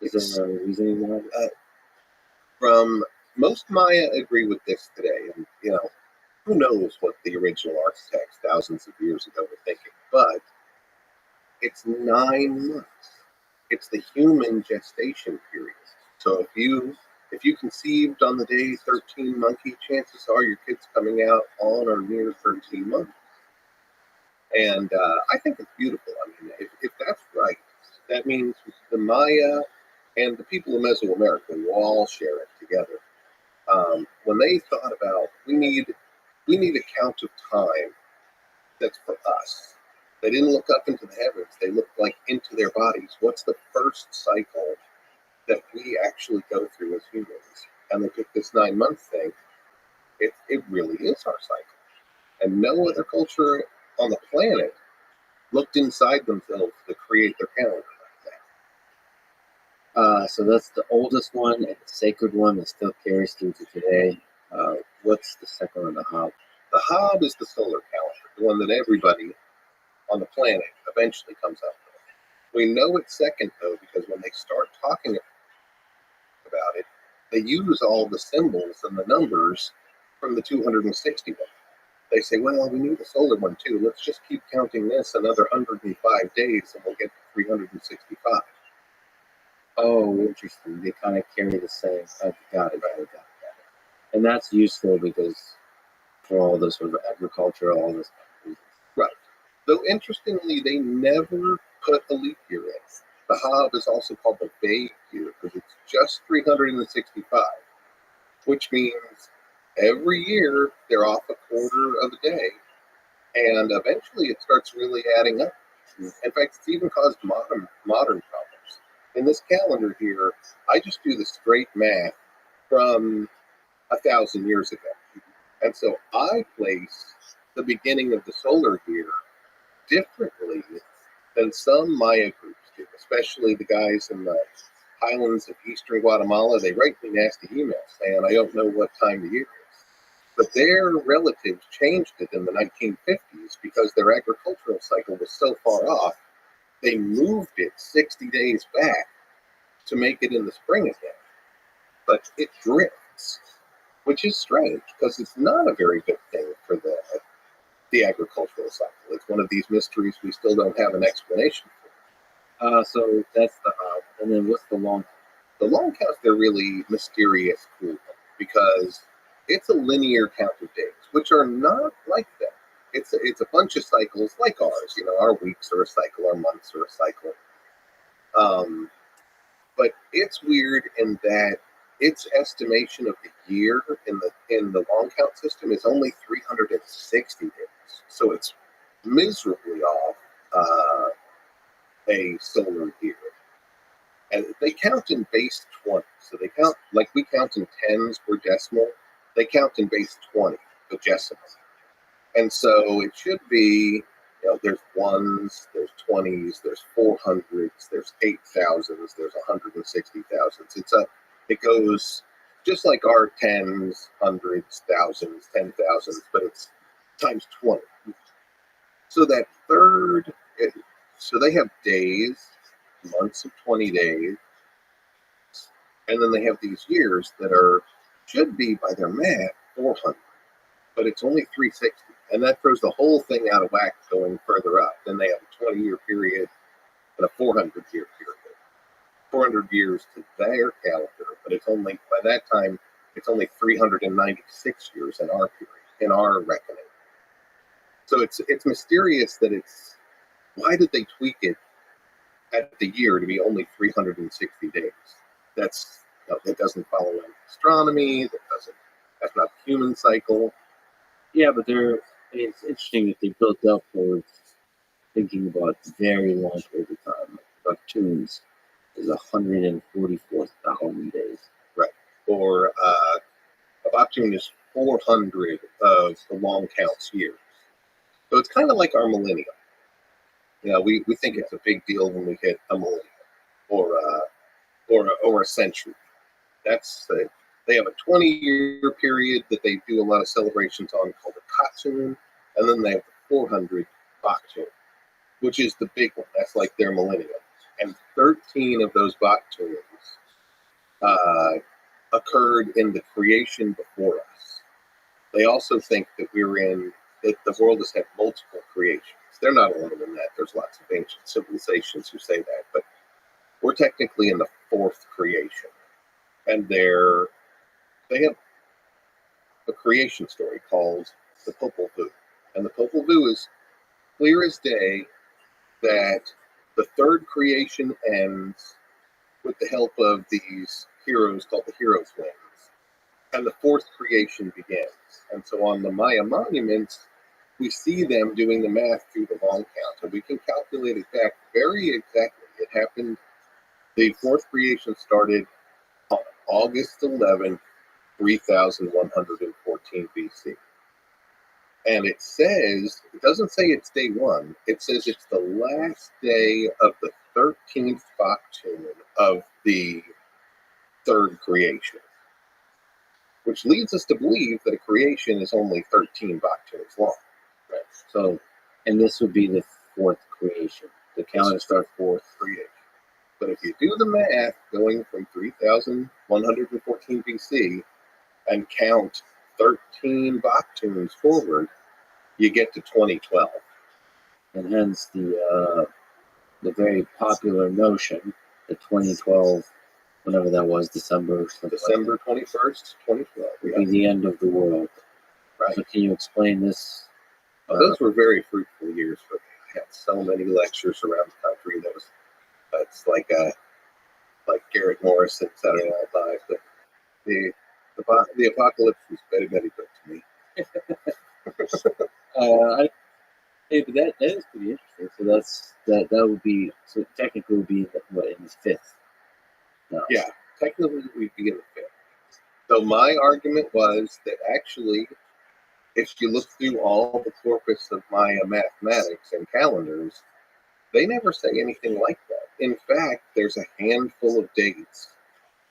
Is there a reasoning behind it? From most Maya agree with this today, and who knows what the original architects thousands of years ago were thinking, but it's 9 months. It's the human gestation period. So if you conceived on the day 13 monkey, chances are your kid's coming out on or near 13 months. And I think it's beautiful. I mean, if that's right, that means the Maya and the people of Mesoamerica will all share it together. When they thought about we need a count of time that's for us. They didn't look up into the heavens. They looked like into their bodies. What's the first cycle that we actually go through as humans? And they took this 9-month thing. It really is our cycle. And no other culture on the planet looked inside themselves to create their calendar like that. So that's the oldest one and the sacred one that still carries through to today. What's the second one, the Hob? The Hob is the solar calendar, the one that everybody on the planet eventually comes up with. We know it's second, though, because when they start talking about it, they use all the symbols and the numbers from the 260 one. They say, well, we need the solar one, too. Let's just keep counting this another 105 days, and we'll get to 365. Oh, interesting. They kind of carry the same. Got it. And that's useful because for all this sort of agriculture, all this. Right. Though interestingly, they never put a leap year in. The Hav is also called the vague year because it's just 365, which means every year they're off a quarter of a day, and eventually it starts really adding up. In fact, it's even caused modern problems. In this calendar here, I just do the straight math from 1,000 years ago. And so I place the beginning of the solar year differently than some Maya groups do, especially the guys in the highlands of eastern Guatemala. They write me nasty emails saying I don't know what time the year is. But their relatives changed it in the 1950s because their agricultural cycle was so far off, they moved it 60 days back to make it in the spring again. But it drifts, which is strange because it's not a very good thing for the agricultural cycle. It's one of these mysteries we still don't have an explanation for. So that's the hub. And then what's the long? The long counts, they're really mysterious, cool, because it's a linear count of days, which are not like that. It's a bunch of cycles like ours. You know, our weeks are a cycle, our months are a cycle. But it's weird in that its estimation of the year in the long count system is only 360 days. So it's miserably off a solar year. And they count in base 20. So they count like we count in tens or decimal. They count in base 20, the decimal. And so it should be, you know, there's ones, there's 20s, there's 400s, there's 8,000s, there's 160,000s. It goes just like our tens, hundreds, thousands, 10,000s, but it's times 20. So that so they have days, months of 20 days, and then they have these years that should be by their math 400, but it's only 360, and that throws the whole thing out of whack going further up. Then they have a 20-year period and a 400-year period. 400 years to their calendar, but it's only by that time it's only 396 years in our period, in our reckoning. So it's mysterious that why did they tweak it at the year to be only 360 days? That doesn't follow astronomy. That's not the human cycle. Yeah, but it's interesting that they built up towards thinking about very long period of time. Like Bactunes is 144,000 days. Right. Or a Bactune is 400 of the long counts years. So it's kind of like our millennium. You know, we think it's a big deal when we hit a millennium or a century. They have a 20-year period that they do a lot of celebrations on called the Katsune, and then they have the 400 Baktun, which is the big one. That's like their millennium. And 13 of those Baktuns occurred in the creation before us. They also think that that the world has had multiple creations. They're not alone in that. There's lots of ancient civilizations who say that, but we're technically in the fourth creation. And they have a creation story called the Popol Vuh. And the Popol Vuh is clear as day that the third creation ends with the help of these heroes called the Heroes' Wings. And the fourth creation begins. And so on the Maya monuments, we see them doing the math through the long count. And we can calculate it back very exactly. It happened, the fourth creation started on August 11th, 3114 BC. And it doesn't say it's day one, it says it's the last day of the 13th Baktun of the third creation, which leads us to believe that a creation is only 13 Baktuns long. Right. So, and this would be the fourth creation. The calendar starts fourth creation. But if you do the math going from 3114 BC and count 13 Baktuns forward, you get to 2012. And hence the very popular notion the 2012, whenever that was, December. December 21st, 2012. Would be the end of the world. Right. So can you explain this? Those were very fruitful years for me. I had so many lectures around the country. It's like Garrett Morris at Saturday Night Live. But the apocalypse was very, very good to me. But that is pretty interesting. So that would be, so technically would be in the fifth. No. Yeah, technically we'd be in the fifth. So my argument was that actually, if you look through all the corpus of Maya mathematics and calendars, they never say anything like that. In fact, there's a handful of dates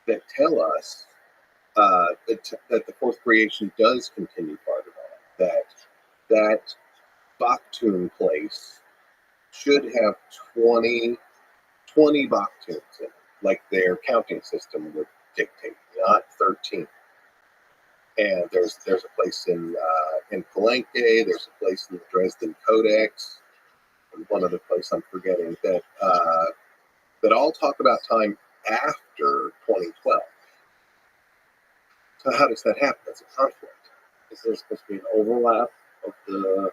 that tell us that the fourth creation does continue farther on. That Baktun place should have 20 Baktuns in it, like their counting system would dictate, not 13. And there's a place in Palenque, there's a place in the Dresden Codex, and one other place I'm forgetting that all talk about time after 2012. So how does that happen? That's a conflict. Is there supposed to be an overlap of the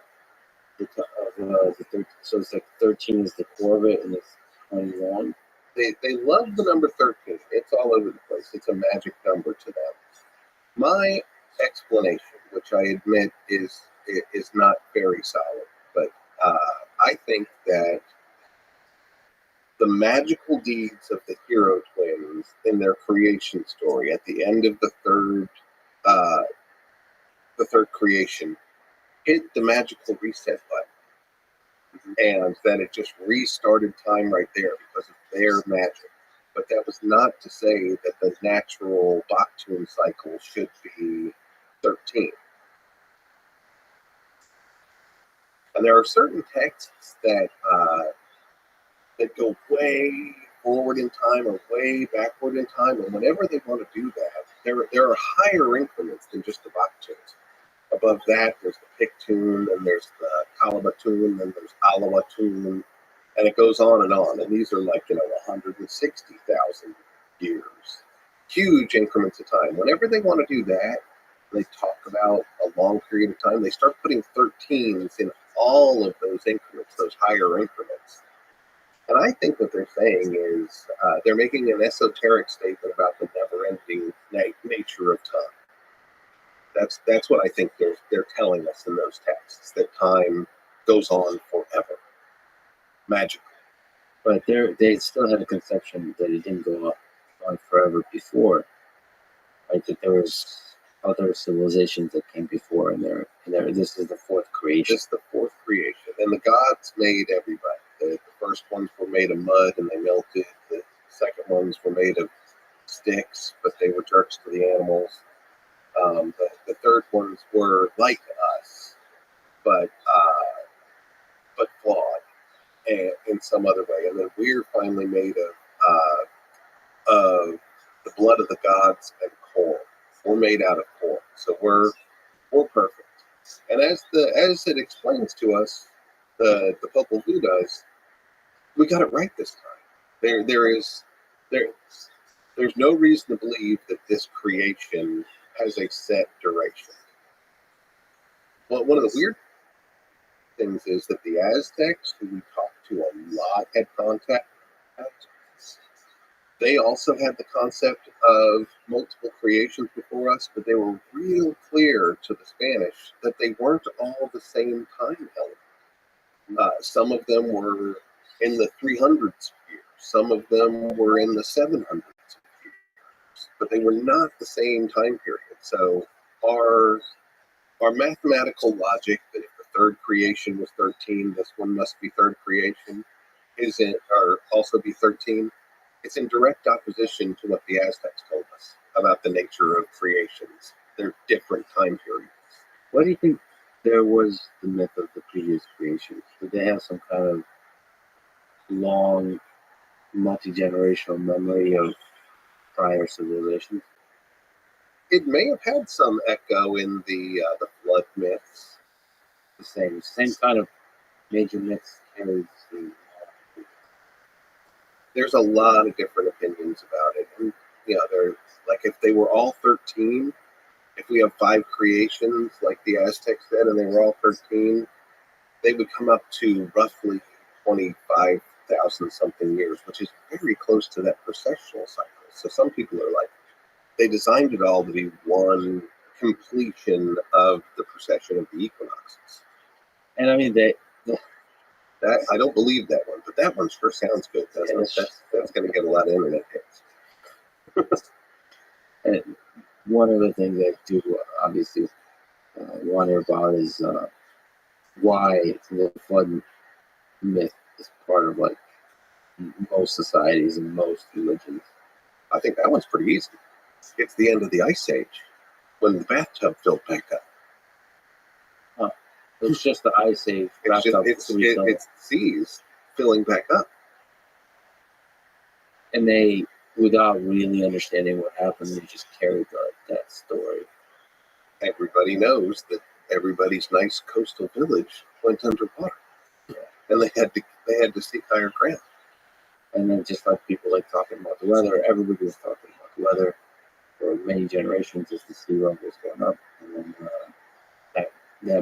13? So it's like 13 is the core of it, and it's 21. They love the number 13. It's all over the place. It's a magic number to them. My explanation, which I admit is not very solid, but I think that the magical deeds of the hero twins in their creation story at the end of the third creation hit the magical reset button, and that it just restarted time right there because of their magic. But that was not to say that the natural Baktun cycle should be 13. And there are certain texts that go way forward in time or way backward in time, and whenever they want to do that, there are higher increments than just the Baktuns. Above that, there's the Pictun, and there's the Kalabatun, and there's Alawatun, and it goes on. And these are like 160,000 years, huge increments of time. Whenever they want to do that, they talk about a long period of time. They start putting 13s in all of those increments, those higher increments. And I think what they're saying is they're making an esoteric statement about the never-ending nature of time. That's what I think they're telling us in those texts, that time goes on forever, magically. But they still had a conception that it didn't go on forever before. Like that there was other civilizations that came before, and this is the fourth creation. This is the fourth creation, and the gods made everybody. The first ones were made of mud and they melted. The second ones were made of sticks, but they were jerks to the animals. The third ones were like us, but flawed and in some other way. And then we're finally made of the blood of the gods and corn. We're made out of corn, so we're perfect. And as it explains to us, the Popol Vuh does, we got it right this time. There's no reason to believe that this creation has a set duration. Well, one of the weird things is that the Aztecs, who we talked to a lot, had contact. They also had the concept of multiple creations before us, but they were real clear to the Spanish that they weren't all the same time element. Some of them were in the 300s years. Some of them were in the 700s years, but they were not the same time period. So our mathematical logic that if the third creation was 13, this one must be third creation, or also be 13. It's in direct opposition to what the Aztecs told us about the nature of creations. They're different time periods. What do you think there was the myth of the previous creations? Did they have some kind of long, multi-generational memory of prior civilizations? It may have had some echo in the flood myths. The same kind of major myths carried through. there's a lot of different opinions about it. And, they're like if they were all 13, if we have 5 creations like the Aztecs did, and they were all 13, they would come up to roughly 25,000 something years, which is very close to that precessional cycle. So some people are like, they designed it all to be one completion of the precession of the equinoxes. And I mean, That I don't believe that one, but that one sure sounds good. That's going to get a lot of internet hits. and one of the things I do obviously wonder about is why the flood myth is part of like most societies and most religions. I think that one's pretty easy. It's the end of the ice age when the bathtub filled back up. It's just the ice age. It's seas filling back up. And they, without really understanding what happened, they just carried that story. Everybody knows that everybody's nice coastal village went underwater, and they had to seek higher ground. And then just like people like talking about the weather, everybody was talking about the weather for many generations as the sea level was going up, and then that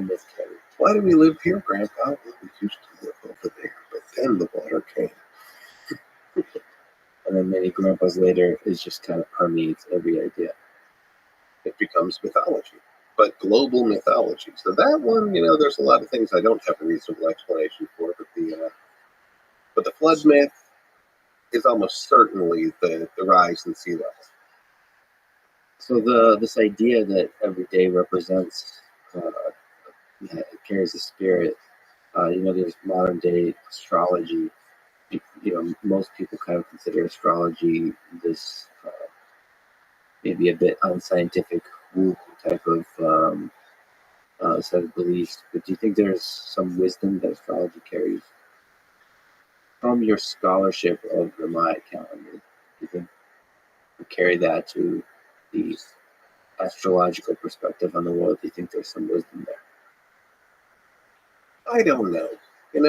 myth carried. Why do we live here, Grandpa? Well, we used to live over there, but then the water came. And then many grandpas later, it just kind of permeates every idea. It becomes mythology, but global mythology. So that one, there's a lot of things I don't have a reasonable explanation for, but the flood myth is almost certainly the rise in sea level. So this idea that every day represents carries a spirit. There's modern day astrology. Most people kind of consider astrology this maybe a bit unscientific woo type of set of beliefs. But do you think there's some wisdom that astrology carries? From your scholarship of the Maya calendar, do you think you carry that to the astrological perspective on the world? Do you think there's some wisdom there? I don't know. I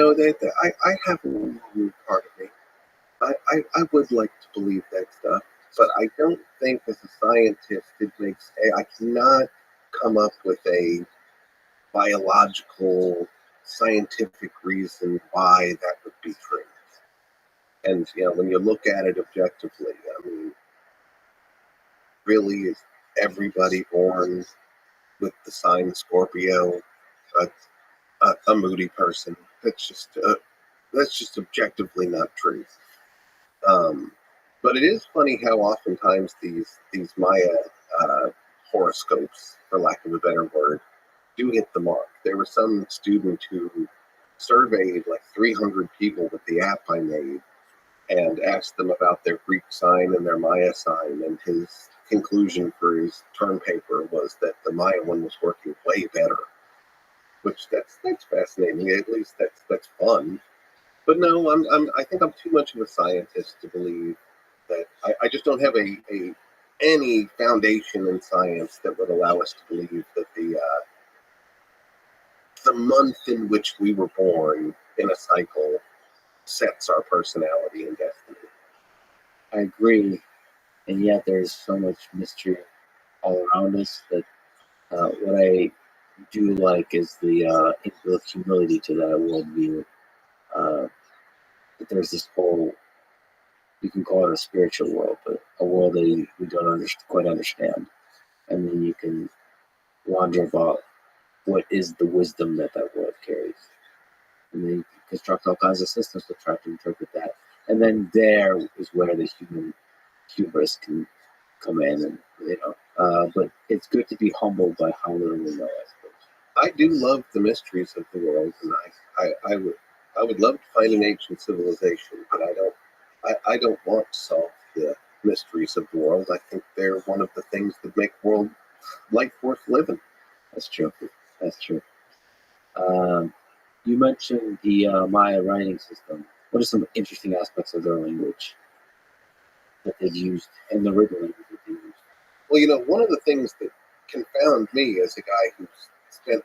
have a woo part of me. I would like to believe that stuff, but I don't think as a scientist I cannot come up with a biological, scientific reason why that would be true. And, when you look at it objectively, I mean, really is everybody born with the sign Scorpio a moody person? That's just objectively not true. But it is funny how oftentimes these Maya horoscopes, for lack of a better word, do hit the mark. There was some student who surveyed like 300 people with the app I made and asked them about their Greek sign and their Maya sign, and his conclusion for his term paper was that the Maya one was working way better. Which that's fascinating. At least that's fun. But no, I think I'm too much of a scientist to believe that. I just don't have any foundation in science that would allow us to believe that the month in which we were born in a cycle sets our personality and destiny. I agree, and yet there's so much mystery all around us that what I do like is the inbuilt humility to that worldview. That there's this whole, you can call it a spiritual world, but a world that we don't quite understand. And then you can wonder about what is the wisdom that world carries. And then you can construct all kinds of systems to try to interpret that. And then there is where the human hubris can come in, and but it's good to be humbled by how little we know, I suppose. I do love the mysteries of the world, and I would love to find an ancient civilization, but I don't want to solve the mysteries of the world. I think they're one of the things that make world life worth living. That's true. You mentioned the Maya writing system. What are some interesting aspects of their language that they've used, and the written language that they used? Well, one of the things that confound me as a guy who's spent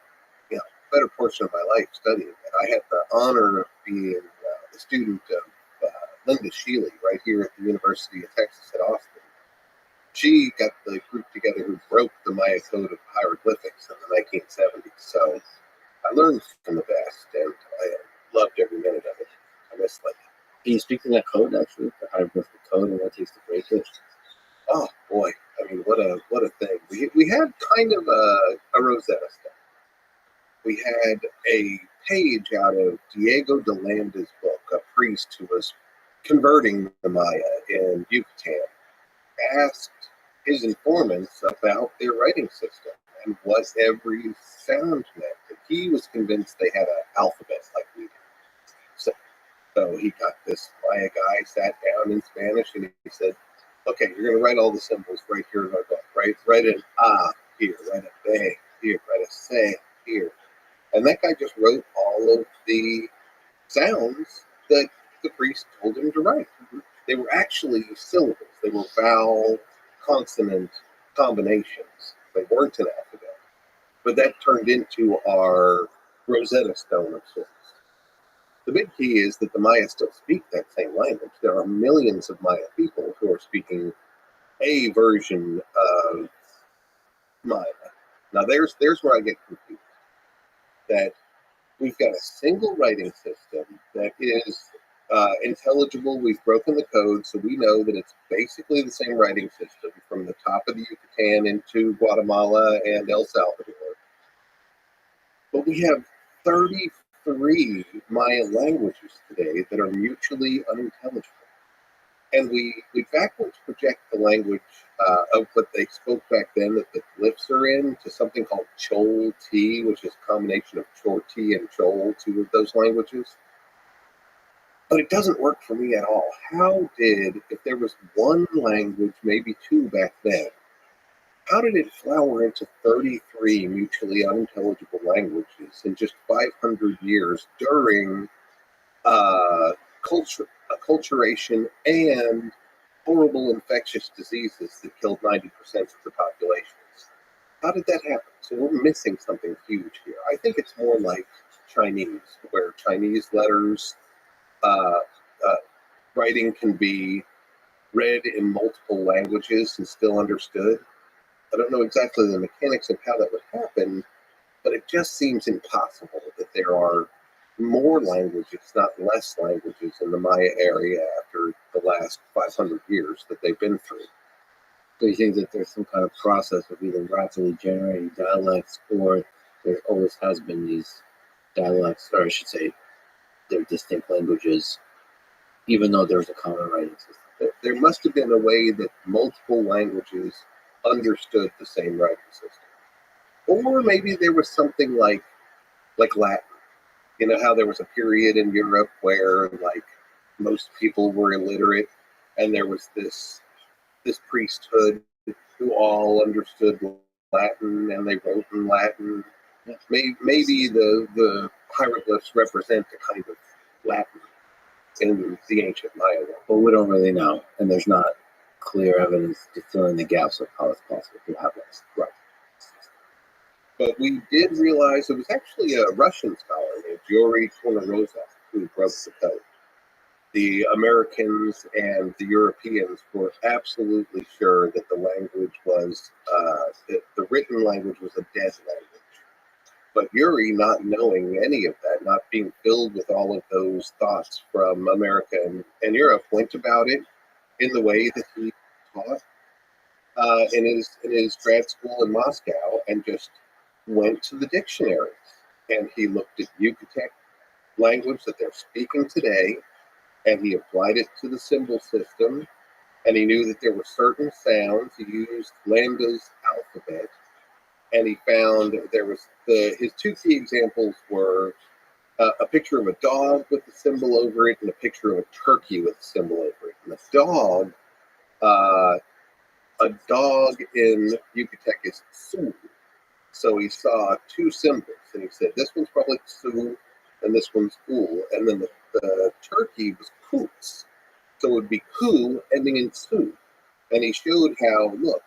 a better portion of my life studying it, I had the honor of being a student of Linda Shealy, right here at the University of Texas at Austin. She got the group together who broke the Maya code of hieroglyphics in the 1970s. So I learned from the best, and I loved every minute of it. I miss like. Can you speak to that code actually, the hieroglyphic code, and what it takes to break it? Oh boy, I mean, what a thing. We had kind of a Rosetta Stone. We had a page out of Diego de Landa's book, a priest who was converting the Maya in Yucatan, asked his informants about their writing system and what every sound meant. And he was convinced they had an alphabet like we do. So he got this Maya guy, sat down in Spanish, and he said, okay, you're going to write all the symbols right here in our book. Write an A here, write a B here, write a C here. And that guy just wrote all of the sounds that the priest told him to write. They were actually syllables. They were vowel consonant combinations. They weren't an alphabet. But that turned into our Rosetta Stone of sorts. The big key is that the Maya still speak that same language. There are millions of Maya people who are speaking a version of Maya. Now there's where I get confused. That we've got a single writing system that is intelligible. We've broken the code, so we know that it's basically the same writing system from the top of the Yucatan into Guatemala and El Salvador. But we have 33 Maya languages today that are mutually unintelligible. And we backwards project the language of what they spoke back then that the glyphs are in to something called Chol T, which is a combination of Chorti and Chol, two of those languages. But it doesn't work for me at all. How did, if there was one language, maybe two back then, how did it flower into 33 mutually unintelligible languages in just 500 years during acculturation and horrible infectious diseases that killed 90% of the populations? How did that happen? So we're missing something huge here. I think it's more like Chinese, where Chinese letters, writing can be read in multiple languages and still understood. I don't know exactly the mechanics of how that would happen, but it just seems impossible that there are more languages, not less languages, in the Maya area after the last 500 years that they've been through. So you think that there's some kind of process of either rapidly generating dialects, or there always has been these dialects, or I should say, they're distinct languages, even though there's a common writing system? There must have been a way that multiple languages understood the same writing system. Or maybe there was something like Latin. You know how there was a period in Europe where like most people were illiterate, and there was this priesthood who all understood Latin and they wrote in Latin. Maybe the hieroglyphs represent a kind of Latin in the ancient Maya world. But we don't really know, and there's not clear evidence to fill in the gaps of how it's possible to have this. Right. But we did realize it was actually a Russian scholar named Yuri Kornarozov who broke the code. The Americans and the Europeans were absolutely sure that the language was, that the written language was a dead language. But Yuri, not knowing any of that, not being filled with all of those thoughts from America and Europe, went about it in the way that he taught in his grad school in Moscow, and just went to the dictionaries. And he looked at Yucatec language that they're speaking today, and he applied it to the symbol system, and he knew that there were certain sounds. He used Landa's alphabet, and he found there was his two key examples were a picture of a dog with a symbol over it and a picture of a turkey with a symbol over it. And a dog in Yucatec is tsu. So he saw two symbols, and he said, this one's probably tsu, and this one's ul. And then the turkey was koots. So it would be ku ending in tsu. And he showed how, look,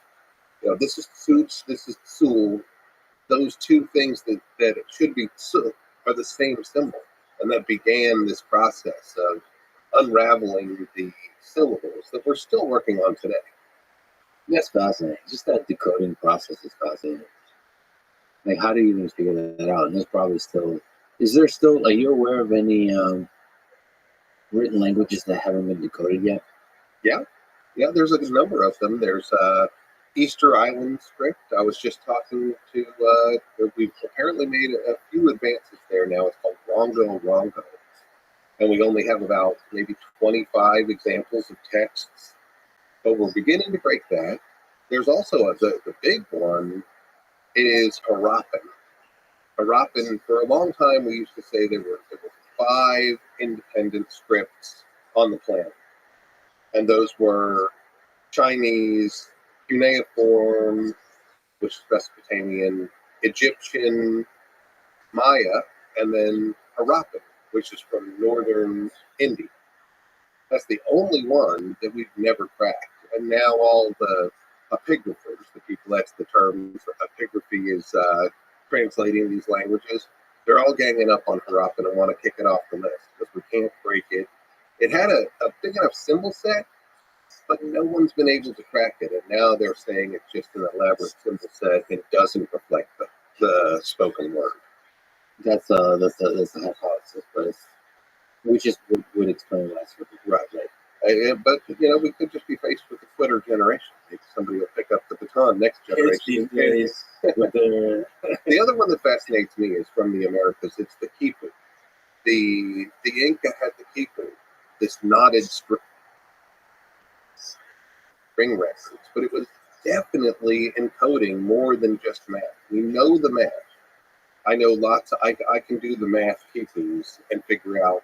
this is tsuts, this is tsul. Those two things that it should be tsu are the same symbol. And that began this process of unraveling the syllables that we're still working on today. That's fascinating. Just that decoding process is fascinating. Like, how do you even figure that out? And there's probably still, is there still, are you aware of any written languages that haven't been decoded yet? Yeah, there's a number of them. There's Easter Island script. I was just talking to, we've apparently made a few advances there now. It's called Rongo. And we only have about maybe 25 examples of texts, but we're beginning to break that. There's also the big one is Harappan. Harappan, for a long time, we used to say there were 5 independent scripts on the planet. And those were Chinese, cuneiform, which is Mesopotamian, Egyptian, Maya, and then Harappan, which is from northern India. That's the only one that we've never cracked. And now all the epigraphers, the people, that's the term for epigraphy, is translating these languages. They're all ganging up on Harappan and want to kick it off the list because we can't break it. It had a big enough symbol set, but no one's been able to crack it. And now they're saying it's just an elaborate symbol set and doesn't reflect the spoken word. That's the hypothesis, but we just would explain that sort of Right. But we could just be faced with the Twitter generation. Maybe somebody will pick up the baton next generation. The other one that fascinates me is from the Americas. It's the quipu. The Inca had the quipu, this knotted string records, but it was definitely encoding more than just math. We know the math. I know lots. I can do the math quipus and figure out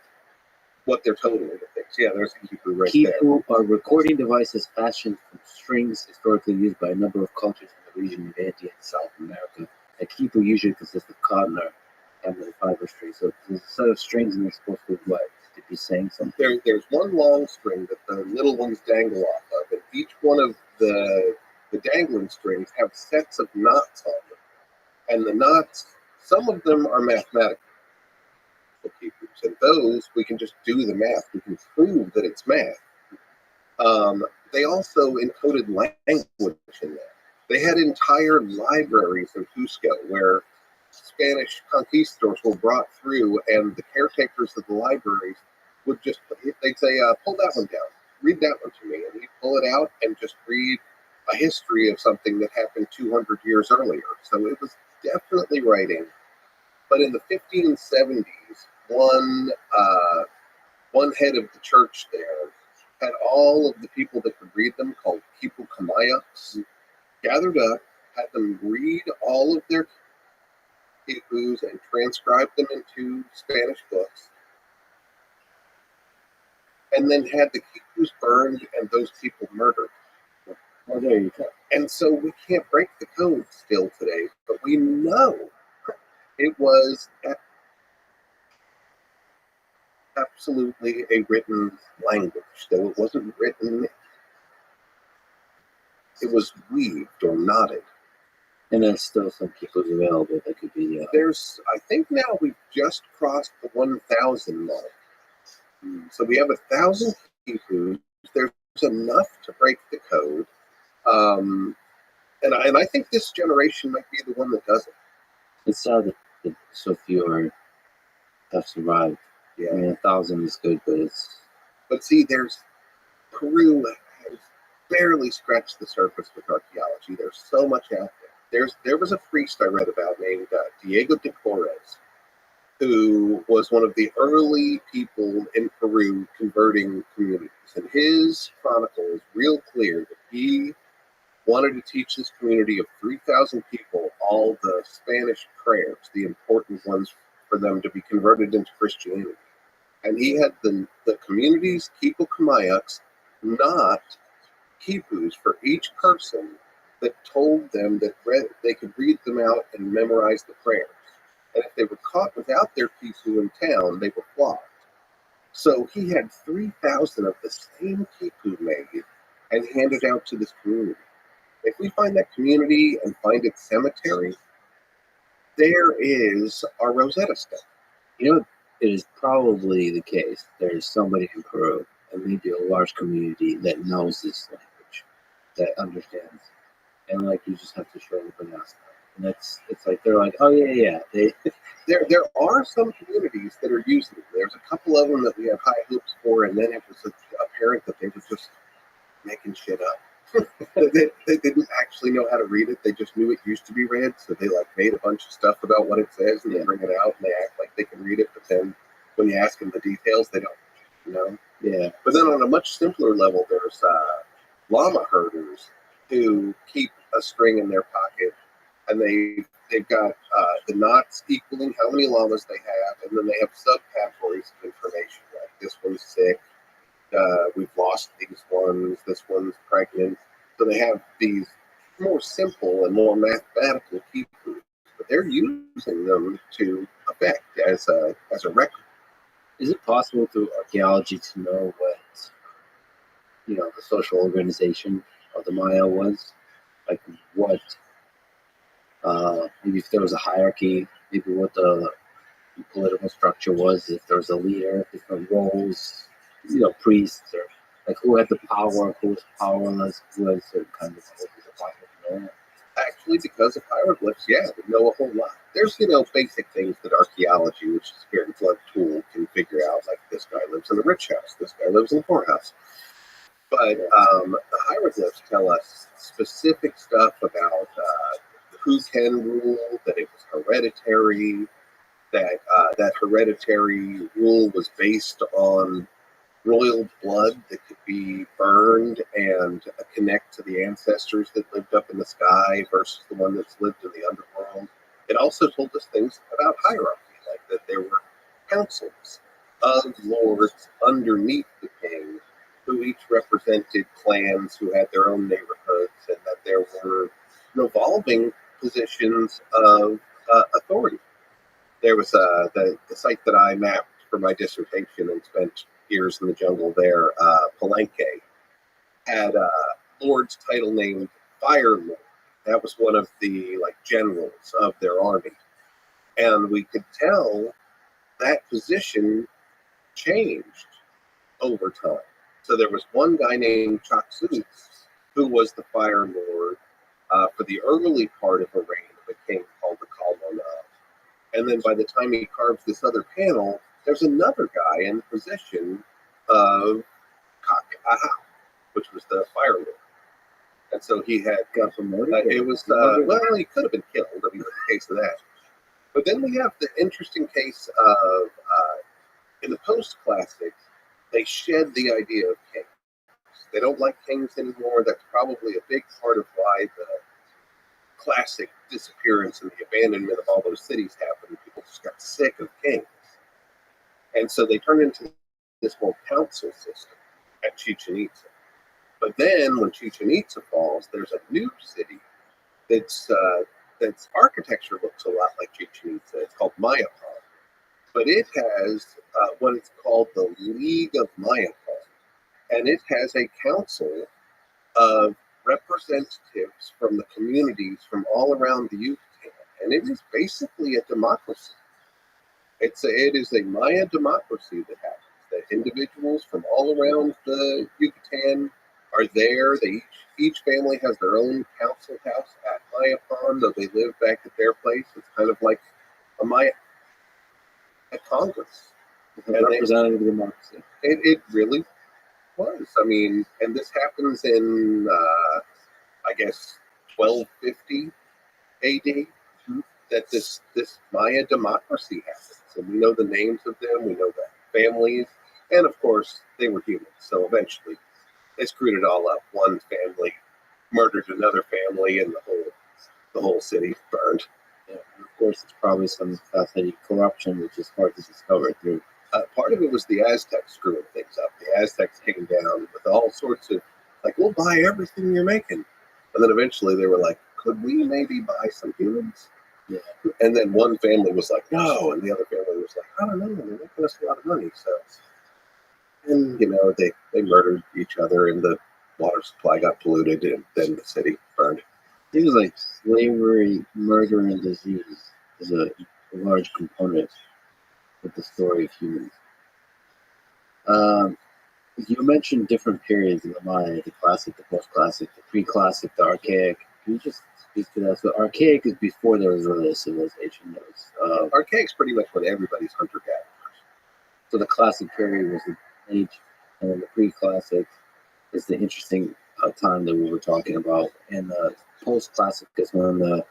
what they're totaling to things. Yeah, there's a quipu right there. Quipu are recording devices fashioned from strings historically used by a number of cultures in the region of India and South America. A quipu usually consists of cotton or camel fiber strings. So there's a set of strings, and they're supposed to what? To be saying something. There's one long string that the little ones dangle off of, and each one of the dangling strings have sets of knots on them. And the knots, some of them are mathematical. And those, we can just do the math. We can prove that it's math. They also encoded language in there. They had entire libraries in Cusco where Spanish conquistadors were brought through, and the caretakers of the libraries would just, they'd say, pull that one down, read that one to me. And we'd pull it out and just read a history of something that happened 200 years earlier. So it was definitely writing. But in the 1570s, one head of the church there had all of the people that could read them, called Quipu Kamayaks, gathered up, had them read all of their quipus and transcribe them into Spanish books, and then had the quipus burned and those people murdered. Oh, there you go. And so we can't break the code still today, but we know it was absolutely a written language. Though it wasn't written, it was weaved or knotted. And there's still some quipus available that could be. I think now we've just crossed the 1,000 mark. So we have 1,000 quipus. There's enough to break the code. And I think this generation might be the one that does it. It's sad that so few have survived. Yeah. I mean, 1,000 is good, but it's. But see, Peru has barely scratched the surface with archaeology. There's so much out there. There was a priest I read about named Diego de Torres, who was one of the early people in Peru converting communities. And his chronicle is real clear that he wanted to teach this community of 3,000 people all the Spanish prayers, the important ones for them to be converted into Christianity. And he had the community's Quipu Kamayaks knot quipus for each person that told them that they could read them out and memorize the prayers. And if they were caught without their quipu in town, they were flogged. So he had 3,000 of the same quipu made and handed out to this community. If we find that community and find its cemetery, there is our Rosetta Stone. You know, it is probably the case there's somebody in Peru and maybe a large community that knows this language, that understands, and like you just have to show everybody else. And it's like they're like, oh yeah, they There are some communities that are using it. There's a couple of them that we have high hopes for, and then it was apparent that they were just making shit up. They didn't actually know how to read it. They just knew it used to be read, so they like made a bunch of stuff about what it says, and they bring it out, and they act like they can read it. But then when you ask them the details, they don't. You know. yeah. But then on a much simpler level, there's llama herders who keep a string in their pocket, and they've got the knots equaling how many llamas they have, and then they have subcategories of information like this one's sick, we've lost these ones, this one's pregnant. So they have these more simple and more mathematical key proofs, but they're using them to effect as a record. Is it possible through archaeology to know what the social organization of the Maya was? Like what maybe if there was a hierarchy, maybe what the political structure was, if there was a leader, different roles, priests, or like who had the power, who was powerless, who had certain kind of power. Actually, because of hieroglyphs, yeah, we know a whole lot. There's, basic things that archaeology, which is a very blunt tool, can figure out, like this guy lives in a rich house, this guy lives in a poor house. But the hieroglyphs tell us specific stuff about who can rule, that it was hereditary, that hereditary rule was based on royal blood that could be burned and connect to the ancestors that lived up in the sky versus the one that's lived in the underworld. It also told us things about hierarchy, like that there were councils of lords underneath the king who each represented clans who had their own neighborhoods, and that there were revolving positions of authority. There was the site that I mapped for my dissertation and spent years in the jungle there, Palenque, had a lord's title named Fire Lord. That was one of the generals of their army. And we could tell that position changed over time. So there was one guy named Chaksus who was the Fire Lord for the early part of a reign of a king called the Kalmona. And then by the time he carves this other panel, there's another guy in the position of Kaka'aha, which was the Fire Lord. And so he had got promoted. It was, he could have been killed. I mean, the case of that. But then we have the interesting case of, in the post-classics, they shed the idea of kings. They don't like kings anymore. That's probably a big part of why the classic disappearance and the abandonment of all those cities happened. People just got sick of kings. And so they turned into this whole council system at Chichen Itza. But then when Chichen Itza falls, there's a new city that's architecture looks a lot like Chichen Itza. It's called Mayapan. But it has what is called the League of Mayapan. And it has a council of representatives from the communities from all around the Yucatan. And it is basically a democracy. It is a Maya democracy that happens. That individuals from all around the Yucatan are there. Each family has their own council house at Mayapan, though they live back at their place. It's kind of like a Maya Congress. And representative democracy. It really was. I mean, and this happens in, I guess, 1250 AD. That this Maya democracy happens. And we know the names of them, we know the families, and of course, they were humans. So eventually, they screwed it all up. One family murdered another family, and the whole city burned. Yeah, and of course, it's probably some fascinating corruption, which is hard to discover through. Part of it was the Aztecs screwing things up. The Aztecs came down with all sorts of, we'll buy everything you're making. And then eventually they were like, could we maybe buy some humans? Yeah. And then one family was like, no. And the other family was like, I don't know. They're making us a lot of money. So, and, they murdered each other, and the water supply got polluted, and then the city burned. Things like slavery, murder, and disease is a large component with the story of humans. You mentioned different periods of the Maya: the classic, the post-classic, the pre-classic, the archaic. Can you just speak to that? So archaic is before there was really a civilization. There was, Archaic's pretty much when everybody's hunter-gatherer. so the classic period was the age, and then the pre-classic is the interesting time that we were talking about, and the post-classic is when the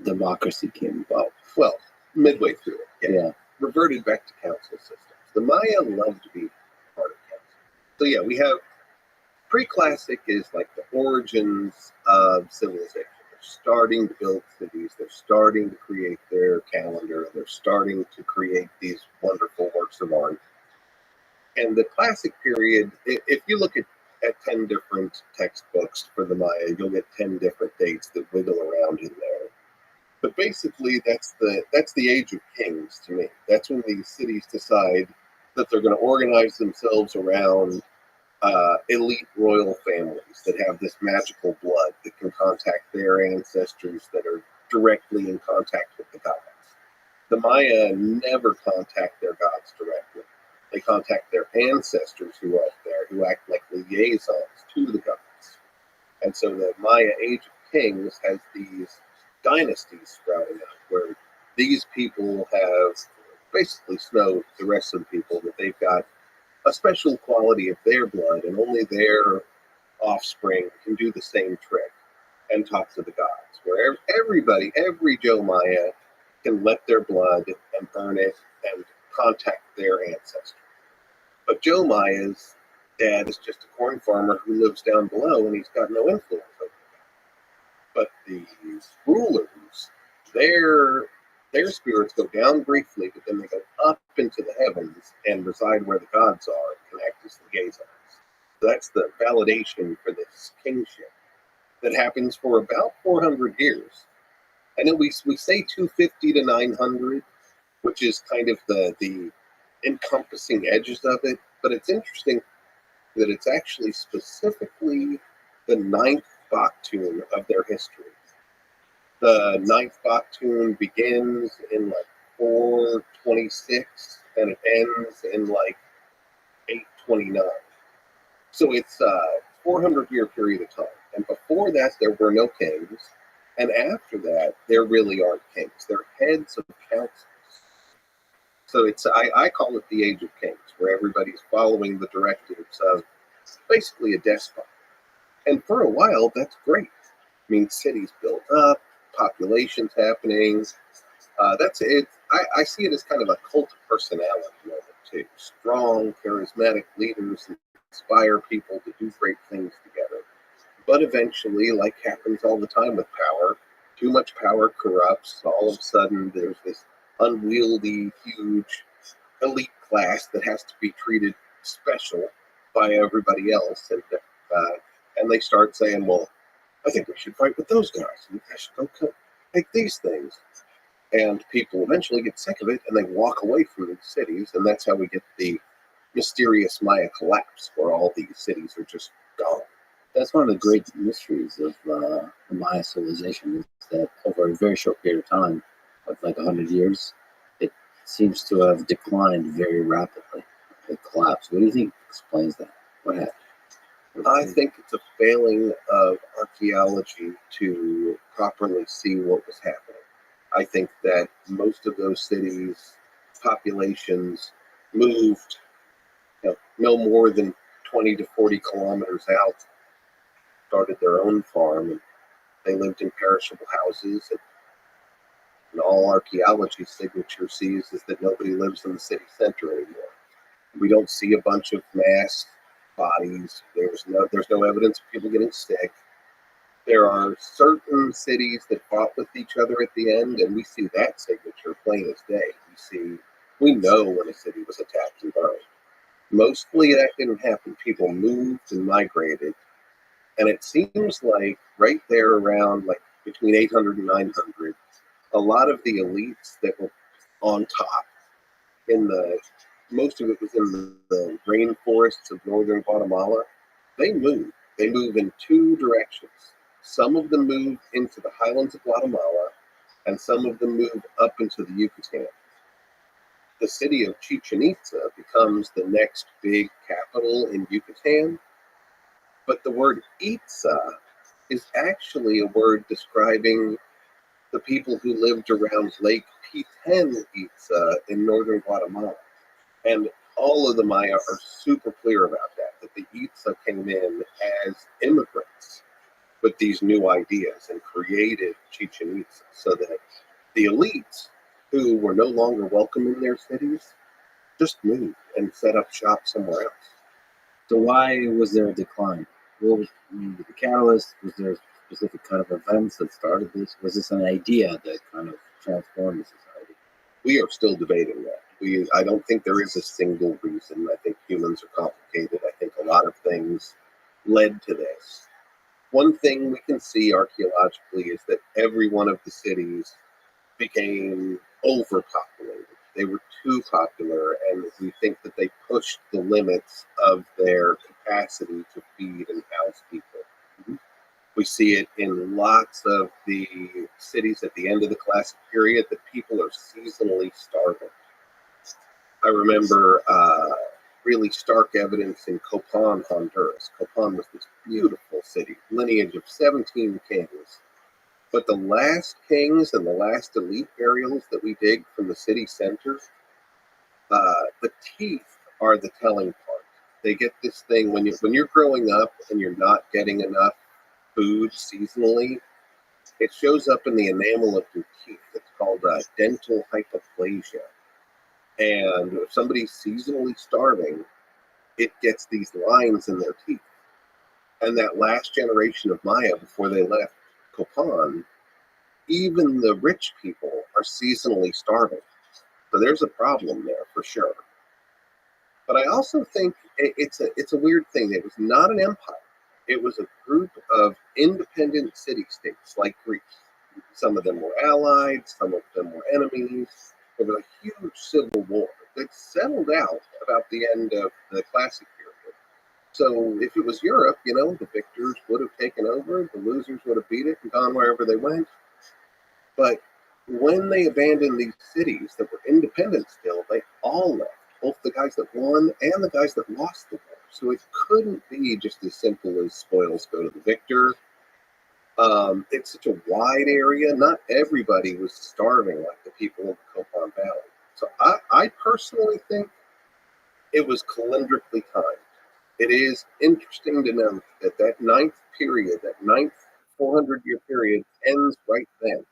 democracy came about. Well, midway through it, Yeah. reverted back to council systems. The Maya loved to be part of council. So yeah, we have pre-classic is like the origins of civilization. They're starting to build cities. They're starting to create their calendar. They're starting to create these wonderful works of art. And the classic period, if you look at 10 different textbooks for the Maya, you'll get 10 different dates that wiggle around in there. But basically, that's the age of kings to me. That's when these cities decide that they're going to organize themselves around elite royal families that have this magical blood that can contact their ancestors that are directly in contact with the gods. The Maya never contact their gods directly. They contact their ancestors who are up there, who act like liaisons to the gods. And so the Maya Age of Kings has these dynasties sprouting up where these people have basically snowed the rest of the people, that they've got a special quality of their blood, and only their offspring can do the same trick and talk to the gods. Where everybody, every Joe Maya, can let their blood and burn it and contact their ancestors. But Joe Maya's dad is just a corn farmer who lives down below, and he's got no influence over them. But these rulers, their spirits go down briefly, but then they go up into the heavens and reside where the gods are and act as liaisons. So that's the validation for this kingship that happens for about 400 years. And then we say 250 to 900, which is kind of the encompassing edges of it. But it's interesting that it's actually specifically the ninth Baktun of their history. The ninth Baktun begins in like 426 and it ends in like 829. So it's a 400-year period of time. And before that, there were no kings. And after that, there really aren't kings. They're heads of councils. So I call it the Age of Kings, where everybody's following the directives of basically a despot. And for a while, that's great. I mean, cities built up, populations happening. That's it. I see it as kind of a cult of personality moment too. Strong, charismatic leaders inspire people to do great things together. But eventually, like happens all the time with power, too much power corrupts. All of a sudden, there's this unwieldy, huge elite class that has to be treated special by everybody else, and they start saying, "Well, I think we should fight with those guys. And I should go take these things." And people eventually get sick of it, and they walk away from the cities, and that's how we get the mysterious Maya collapse, where all these cities are just gone. That's one of the great mysteries of the Maya civilization, is that over a very short period of time, of like 100 years, it seems to have declined very rapidly. It collapsed. What do you think explains that? What happened? I think it's a failing of archaeology to properly see what was happening. I think that most of those cities' populations moved no more than 20 to 40 kilometers out, started their own farm, and they lived in perishable houses. And all archaeology signature sees is that nobody lives in the city center anymore. We don't see a bunch of mass bodies. There's no evidence of people getting sick. There are certain cities that fought with each other at the end, and we see that signature plain as day. We know when a city was attacked and burned. Mostly that didn't happen. People moved and migrated. And it seems like right there around like between 800 and 900, a lot of the elites that were on top most of it was in the rainforests of northern Guatemala. They moved. They move in two directions. Some of them move into the highlands of Guatemala, and some of them move up into the Yucatan. the city of Chichen Itza becomes the next big capital in Yucatan. But the word Itza is actually a word describing the people who lived around Lake Piten Itza in northern Guatemala. And all of the Maya are super clear about that the Itza came in as immigrants with these new ideas and created Chichen Itza so that the elites who were no longer welcome in their cities just moved and set up shop somewhere else. So why was there a decline? What was the catalyst? Was there specific kind of events that started this? Was this an idea that kind of transformed the society? We are still debating that. I don't think there is a single reason. I think humans are complicated. I think a lot of things led to this. One thing we can see archaeologically is that every one of the cities became overpopulated. They were too popular, and we think that they pushed the limits of their capacity to feed and house people. Mm-hmm. We see it in lots of the cities at the end of the Classic period that people are seasonally starving. I remember really stark evidence in Copan, Honduras. Copan was this beautiful city, lineage of 17 kings. But the last kings and the last elite burials that we dig from the city center, the teeth are the telling part. They get this thing when you're growing up and you're not getting enough food seasonally, it shows up in the enamel of your teeth. It's called dental hypoplasia. And if somebody's seasonally starving, it gets these lines in their teeth. And that last generation of Maya before they left Copan, even the rich people are seasonally starving. So there's a problem there for sure. But I also think it's a weird thing. It was not an empire. It was a group of independent city-states like Greece. Some of them were allied, some of them were enemies. There was a huge civil war that settled out about the end of the Classic period. So if it was Europe, the victors would have taken over, the losers would have beat it and gone wherever they went. But when they abandoned these cities that were independent still, they all left, both the guys that won and the guys that lost the war. So it couldn't be just as simple as spoils go to the victor. It's such a wide area. Not everybody was starving like the people of the Copan Valley. So I personally think it was calendrically timed. It is interesting to note that ninth period, that ninth 400-year period ends right then.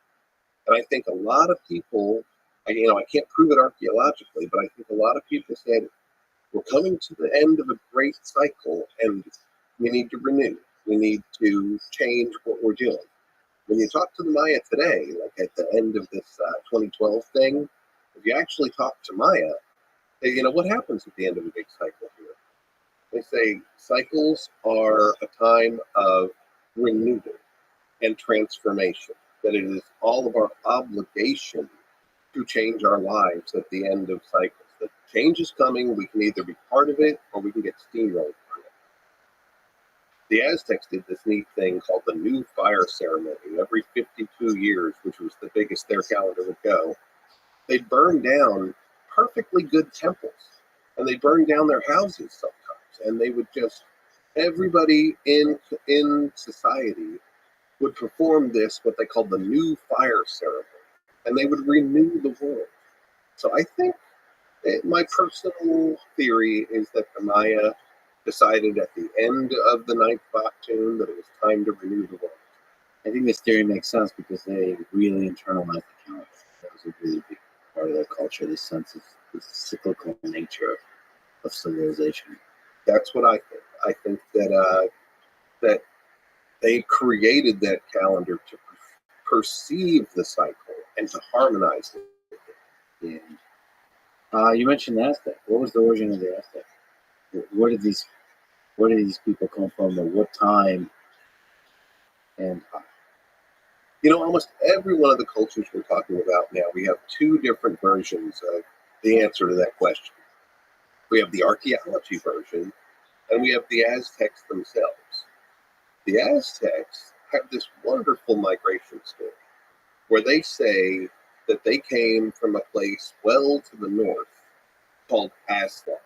And I think a lot of people, I can't prove it archaeologically, but I think a lot of people said, we're coming to the end of a great cycle and we need to renew. We need to change what we're doing. When you talk to the Maya today, like at the end of this 2012 thing, if you actually talk to Maya, they, what happens at the end of a big cycle here? They say cycles are a time of renewal and transformation, that it is all of our obligation to change our lives at the end of cycles. That change is coming, we can either be part of it or we can get steamrolled through it. The Aztecs did this neat thing called the New Fire Ceremony. Every 52 years, which was the biggest their calendar would go, they'd burn down perfectly good temples. And they burned down their houses sometimes. And they would just, everybody in society would perform this, what they called the New Fire Ceremony. And they would renew the world. So I think my personal theory is that the Maya decided at the end of the ninth Baktun that it was time to renew the world. I think this theory makes sense because they really internalized the calendar. That was a really big part of their culture, this sense of the cyclical nature of civilization. That's what I think. I think that they created that calendar to perceive the cycle and to harmonize it. Yeah. You mentioned the Aztec. What was the origin of the Aztec? Where did these people come from? At what time? And almost every one of the cultures we're talking about now, we have two different versions of the answer to that question. We have the archaeology version, and we have the Aztecs themselves. The Aztecs have this wonderful migration story where they say that they came from a place well to the north called Aztec,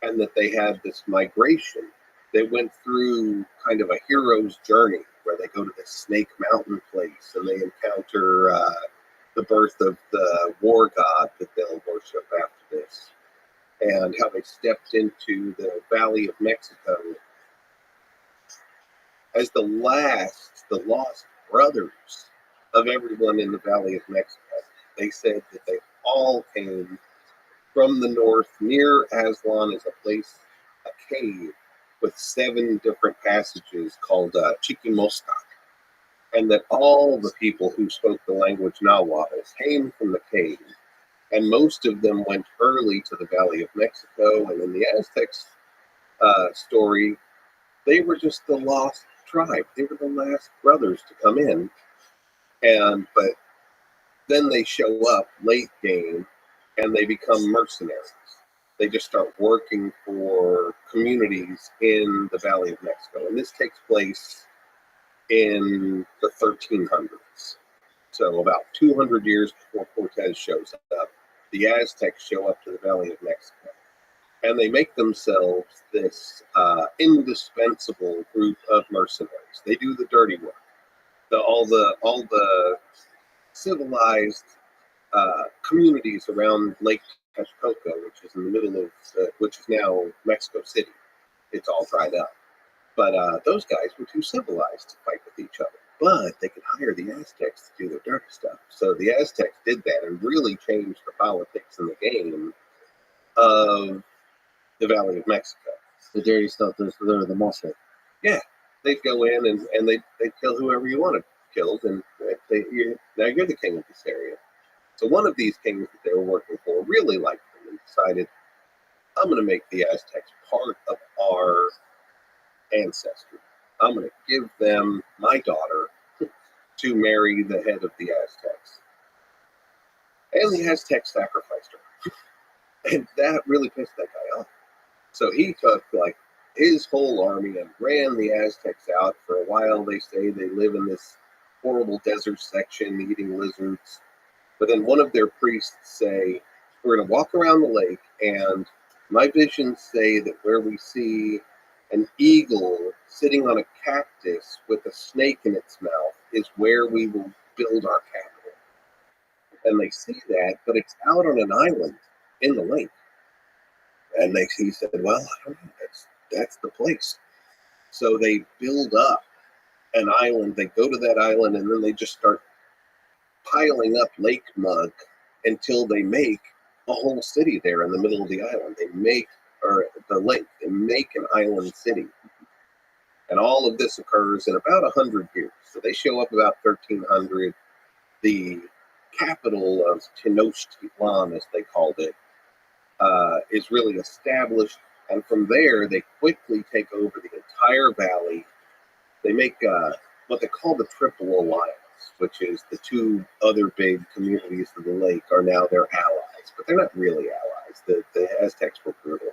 and that they had this migration. They went through kind of a hero's journey where they go to the Snake Mountain place and they encounter the birth of the war god that they'll worship after this, and how they stepped into the Valley of Mexico as the lost brothers of everyone in the Valley of Mexico. They said that they all came from the north. Near Aslan is a place, a cave, with 7 different passages called Chiquimoscac, and that all the people who spoke the language Nahuatl came from the cave, and most of them went early to the Valley of Mexico. And in the Aztecs story, they were just the lost tribe. They were the last brothers to come in, but then they show up late game, and they become mercenaries. They just start working for communities in the Valley of Mexico, and this takes place in the 1300s. So about 200 years before Cortez shows up, the Aztecs show up to the Valley of Mexico, and they make themselves this indispensable group of mercenaries. They do the dirty work. All the civilized communities around Lake Texcoco, which is in the middle of, which is now Mexico City. It's all dried up. But those guys were too civilized to fight with each other. But they could hire the Aztecs to do their dirty stuff. So the Aztecs did that and really changed the politics and the game of the Valley of Mexico. The dirty stuff, they're the muscle. Yeah, they'd go in and they'd kill whoever you wanted killed, and now you're the king of this area. So one of these kings that they were working for really liked them and decided, I'm going to make the Aztecs part of our ancestry. I'm going to give them my daughter to marry the head of the Aztecs. And the Aztecs sacrificed her. And that really pissed that guy off. So he took like his whole army and ran the Aztecs out. For a while, they say they live in this horrible desert section eating lizards. But then one of their priests say, we're going to walk around the lake, and my visions say that where we see an eagle sitting on a cactus with a snake in its mouth is where we will build our capital. And they see that, but it's out on an island in the lake. And he said, well, I don't know, that's the place. So they build up an island. They go to that island, and then they just start piling up lake mud until they make a whole city there in the middle of the island. They make an island city. And all of this occurs in about 100 years. So they show up about 1300. The capital of Tenochtitlan, as they called it, is really established. And from there, they quickly take over the entire valley. They make what they call the Triple Alliance, which is the 2 other big communities of the lake are now their allies. But they're not really allies. The Aztecs were brutal.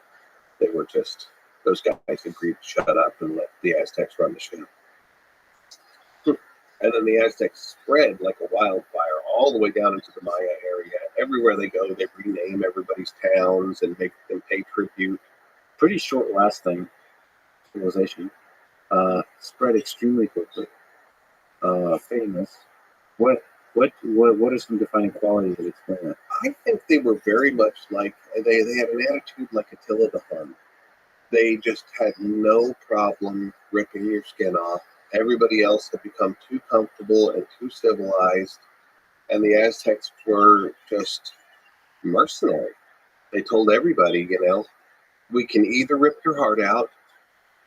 They were just, those guys agreed to shut up and let the Aztecs run the show. And then the Aztecs spread like a wildfire all the way down into the Maya area. Everywhere they go, they rename everybody's towns and make them pay tribute. Pretty short lasting civilization. Spread extremely quickly. Famous. What are some defining qualities that explain that? I think they were very much like, they had an attitude like Attila the Hun. They just had no problem ripping your skin off. Everybody else had become too comfortable and too civilized, and the Aztecs were just mercenary. They told everybody, we can either rip your heart out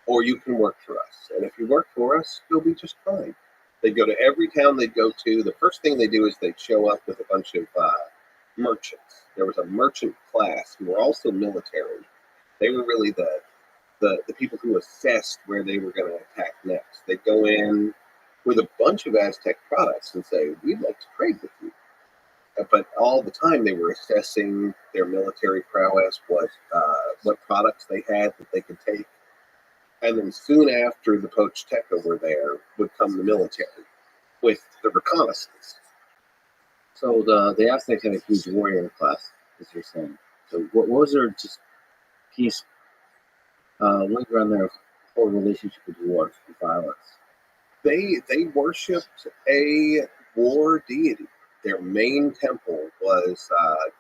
or you can work for us. And if you work for us, you'll be just fine. They'd go to every town they'd go to. The first thing they do is they'd show up with a bunch of merchants. There was a merchant class who were also military. They were really the people who assessed where they were going to attack next. They'd go in with a bunch of Aztec products and say, we'd like to trade with you. But all the time they were assessing their military prowess, what products they had that they could take. And then soon after the Pochteka were there would come the military with the reconnaissance. So the Aztecs had a huge warrior class, as you're saying. So what was their just piece linked around their whole relationship with war and violence? They worshipped a war deity. Their main temple was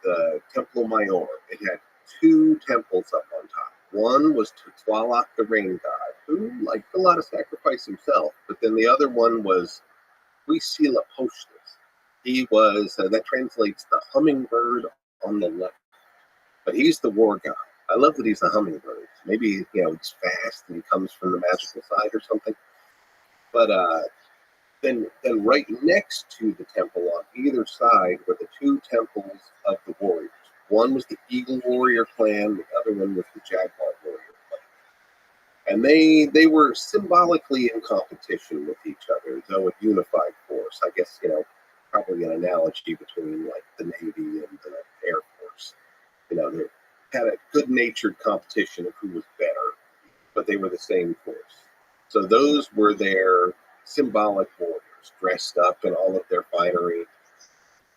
the Temple Mayor. It had two temples up on top. One was to Tlaloc, the rain god, who liked a lot of sacrifice himself. But then the other one was Huitzilopochtli. He was that translates the hummingbird on the left, but he's the war god. I love that he's a hummingbird. Maybe he's fast and he comes from the magical side or something. But then right next to the temple on either side were the two temples of the warriors. One was the Eagle Warrior clan, the other one was the Jaguar Warrior clan. And they were symbolically in competition with each other, though a unified force. I guess, probably an analogy between like the Navy and the Air Force. They had a good-natured competition of who was better, but they were the same force. So those were their symbolic warriors, dressed up in all of their finery,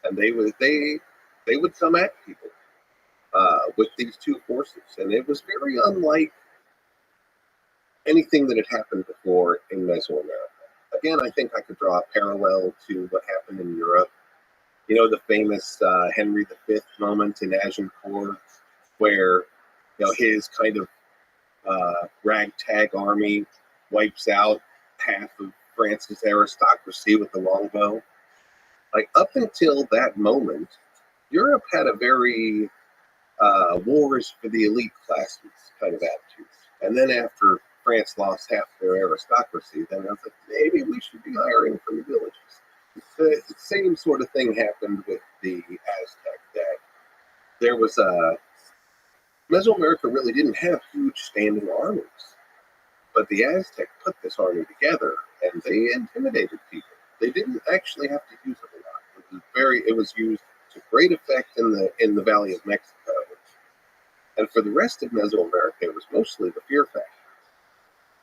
and they would come at people with these two forces, and it was very unlike anything that had happened before in Mesoamerica. Again, I think I could draw a parallel to what happened in Europe. The famous Henry V moment in Agincourt, where his kind of ragtag army wipes out half of France's aristocracy with the longbow. Like, up until that moment, Europe had a very wars for the elite classes kind of attitude. And then after France lost half their aristocracy, then I was like, maybe we should be hiring from the villages. The same sort of thing happened with the Aztec, that there was Mesoamerica really didn't have huge standing armies. But the Aztec put this army together, and they intimidated people. They didn't actually have to use it a lot. It was used to great effect in the Valley of Mexico, and for the rest of Mesoamerica, it was mostly the fear factor.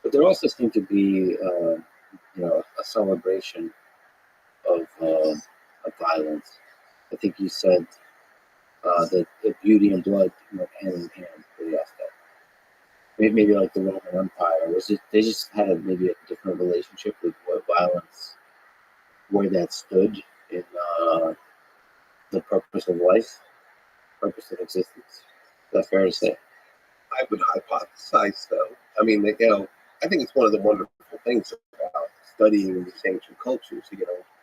But there also seemed to be, a celebration of violence. I think you said that beauty and blood went hand in hand for the Aztec. Maybe like the Roman Empire, was it? They just had maybe a different relationship with what violence, where that stood in the purpose of life, purpose of existence. Is that fair to say? I would hypothesize so. I mean, I think it's one of the wonderful things about studying these ancient cultures,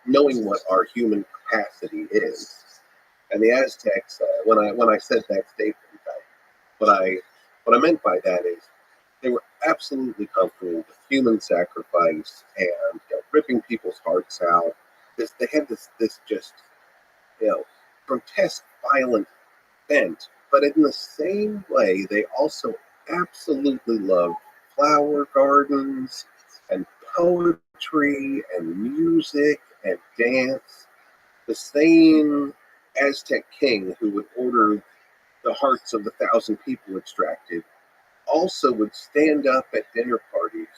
knowing what our human capacity is. And the Aztecs, when I said that statement, what I meant by that is they were absolutely comfortable with human sacrifice and ripping people's hearts out. They had this just grotesque, violent bent, but in the same way, they also absolutely loved flower gardens and poetry and music and dance. The same Aztec king who would order the hearts of the 1,000 people extracted also would stand up at dinner parties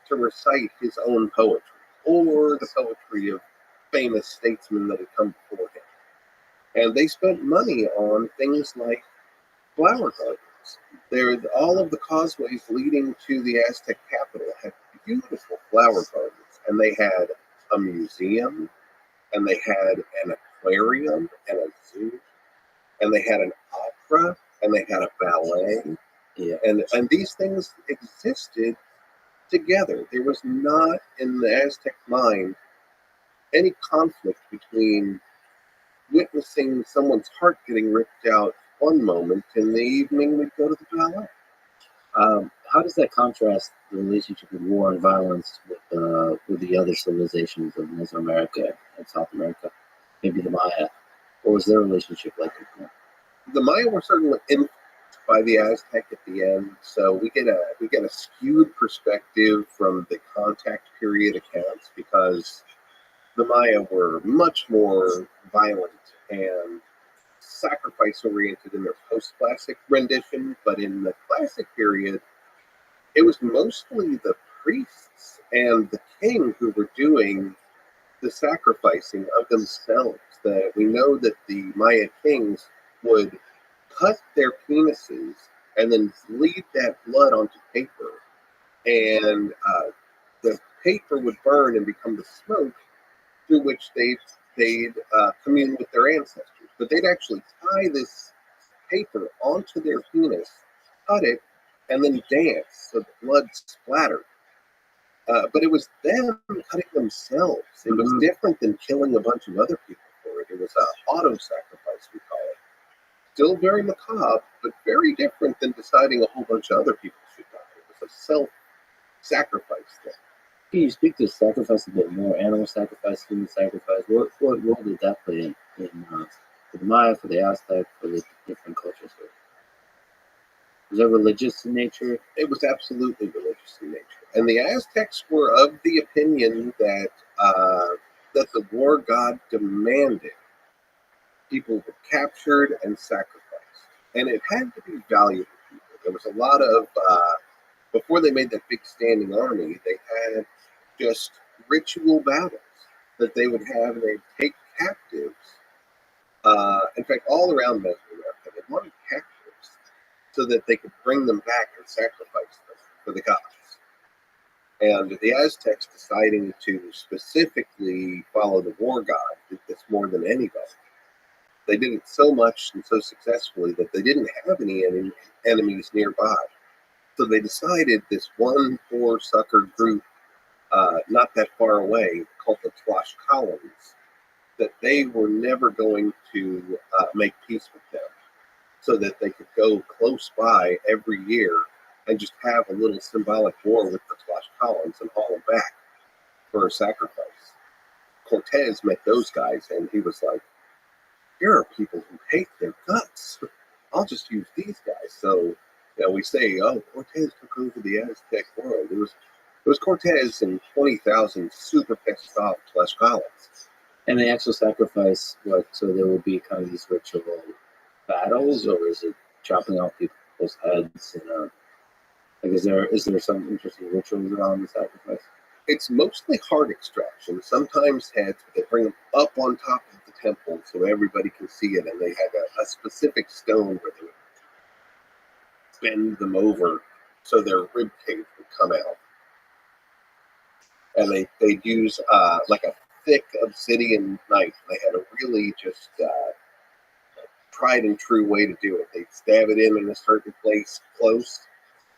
to recite his own poetry or the poetry of famous statesmen that had come before him. And they spent money on things like flower gardens. All of the causeways leading to the Aztec capital had beautiful flower gardens, and they had a museum, and they had an aquarium and a zoo, and they had an opera, and they had a ballet. Yeah. And these things existed together. There was not, in the Aztec mind, any conflict between witnessing someone's heart getting ripped out one moment, and the evening we'd go to the ballet. How does that contrast the relationship with war and violence with the other civilizations of Mesoamerica and South America? Maybe the Maya. What was their relationship like with them? The Maya were certainly influenced by the Aztec at the end, so we get a skewed perspective from the contact period accounts, because the Maya were much more violent and sacrifice-oriented in their post-classic rendition, but in the classic period, it was mostly the priests and the king who were doing the sacrificing of themselves. That we know that the Maya kings would cut their penises and then bleed that blood onto paper, and the paper would burn and become the smoke through which they'd commune with their ancestors. But they'd actually tie this paper onto their penis, cut it, and then dance so the blood splattered. But it was them cutting themselves. It was different than killing a bunch of other people for it. It was an auto-sacrifice, we call it. Still very macabre, but very different than deciding a whole bunch of other people should die. It was a self-sacrifice thing. Can you speak to sacrifice a bit more? Animal sacrifice, human sacrifice. What role did that play in for the Maya, for the Aztec, for the different cultures? Was it religious in nature? It was absolutely religious in nature. And the Aztecs were of the opinion that that the war god demanded people were captured and sacrificed. And it had to be valuable people. There was a lot of, before they made that big standing army, they had just ritual battles that they would have, and they'd take captives. In fact, all around Mesoamerica, they wanted captives so that they could bring them back and sacrifice them for the gods. And the Aztecs, deciding to specifically follow the war god, did this more than anybody. They did it so much and so successfully that they didn't have any enemies nearby. So they decided this one poor sucker group, not that far away, called the Tlaxcalans, that they were never going to make peace with them, so that they could go close by every year and just have a little symbolic war with the Tlaxcalans and haul them back for a sacrifice. Cortez met those guys, and he was like, "Here are people who hate their guts. I'll just use these guys." So, we say, "Oh, Cortez took over the Aztec world." It was Cortez and 20,000 super pissed off Tlaxcalans. And the actual sacrifice, so there will be kind of these ritual battles, or is it chopping off people's heads? And is there some interesting rituals around the sacrifice? It's mostly heart extraction, sometimes heads, but they bring them up on top of the temple so everybody can see it, and they have a specific stone where they would bend them over so their rib cage would come out. And they'd use like a thick obsidian knife. They had a really just tried and true way to do it. They'd stab it in a certain place close,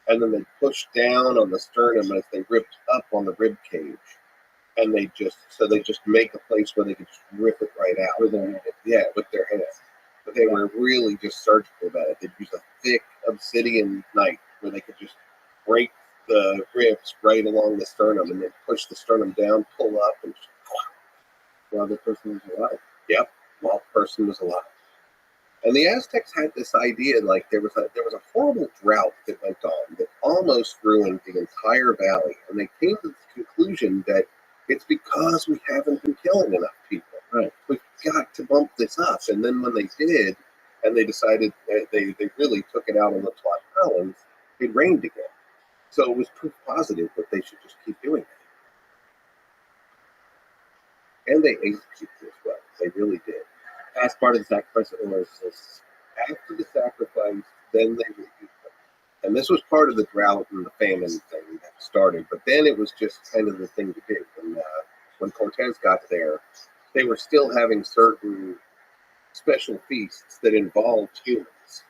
and then they'd push down on the sternum as they ripped up on the rib cage. And they just make a place where they could just rip it right out. With their hands. But they were really just surgical about it. They'd use a thick obsidian knife where they could just break the ribs right along the sternum, and then push the sternum down, pull up, and just While the person was alive. Yep, while the person was alive. And the Aztecs had this idea, like there was a horrible drought that went on that almost ruined the entire valley, and they came to the conclusion that it's because we haven't been killing enough people. Right. We've got to bump this up. And then when they did, and they decided they really took it out on the Tlaxcalans, it rained again. So it was proof positive that they should just keep doing it. And they ate people as well. They really did. As part of the sacrifice, or is this After the sacrifice, then they would eat them. And this was part of the drought and the famine thing that started. But then it was just kind of the thing to do. And when Cortez got there, they were still having certain special feasts that involved humans.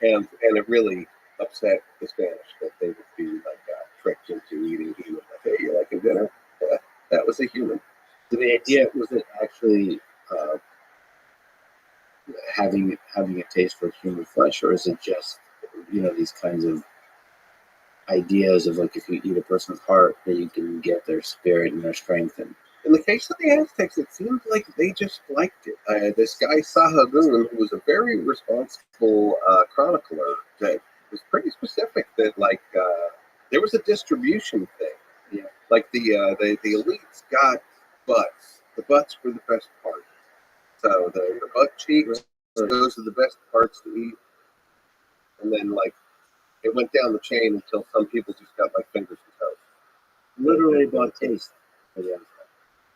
And it really upset the Spanish that they would be like tricked into eating humans. Like, hey, you liking dinner? Yeah, that was a human. So the idea, was it actually having a taste for human flesh, or is it just these kinds of ideas of like if you eat a person's heart, that you can get their spirit and their strength? And in the case of the Aztecs, it seems like they just liked it. This guy Sahagún, who was a very responsible chronicler, that was pretty specific that there was a distribution thing. Yeah. Like the elites got butts. The butts were the best part. So the butt cheeks, those are the best parts to eat. And then it went down the chain until some people just got fingers and toes. Literally about taste.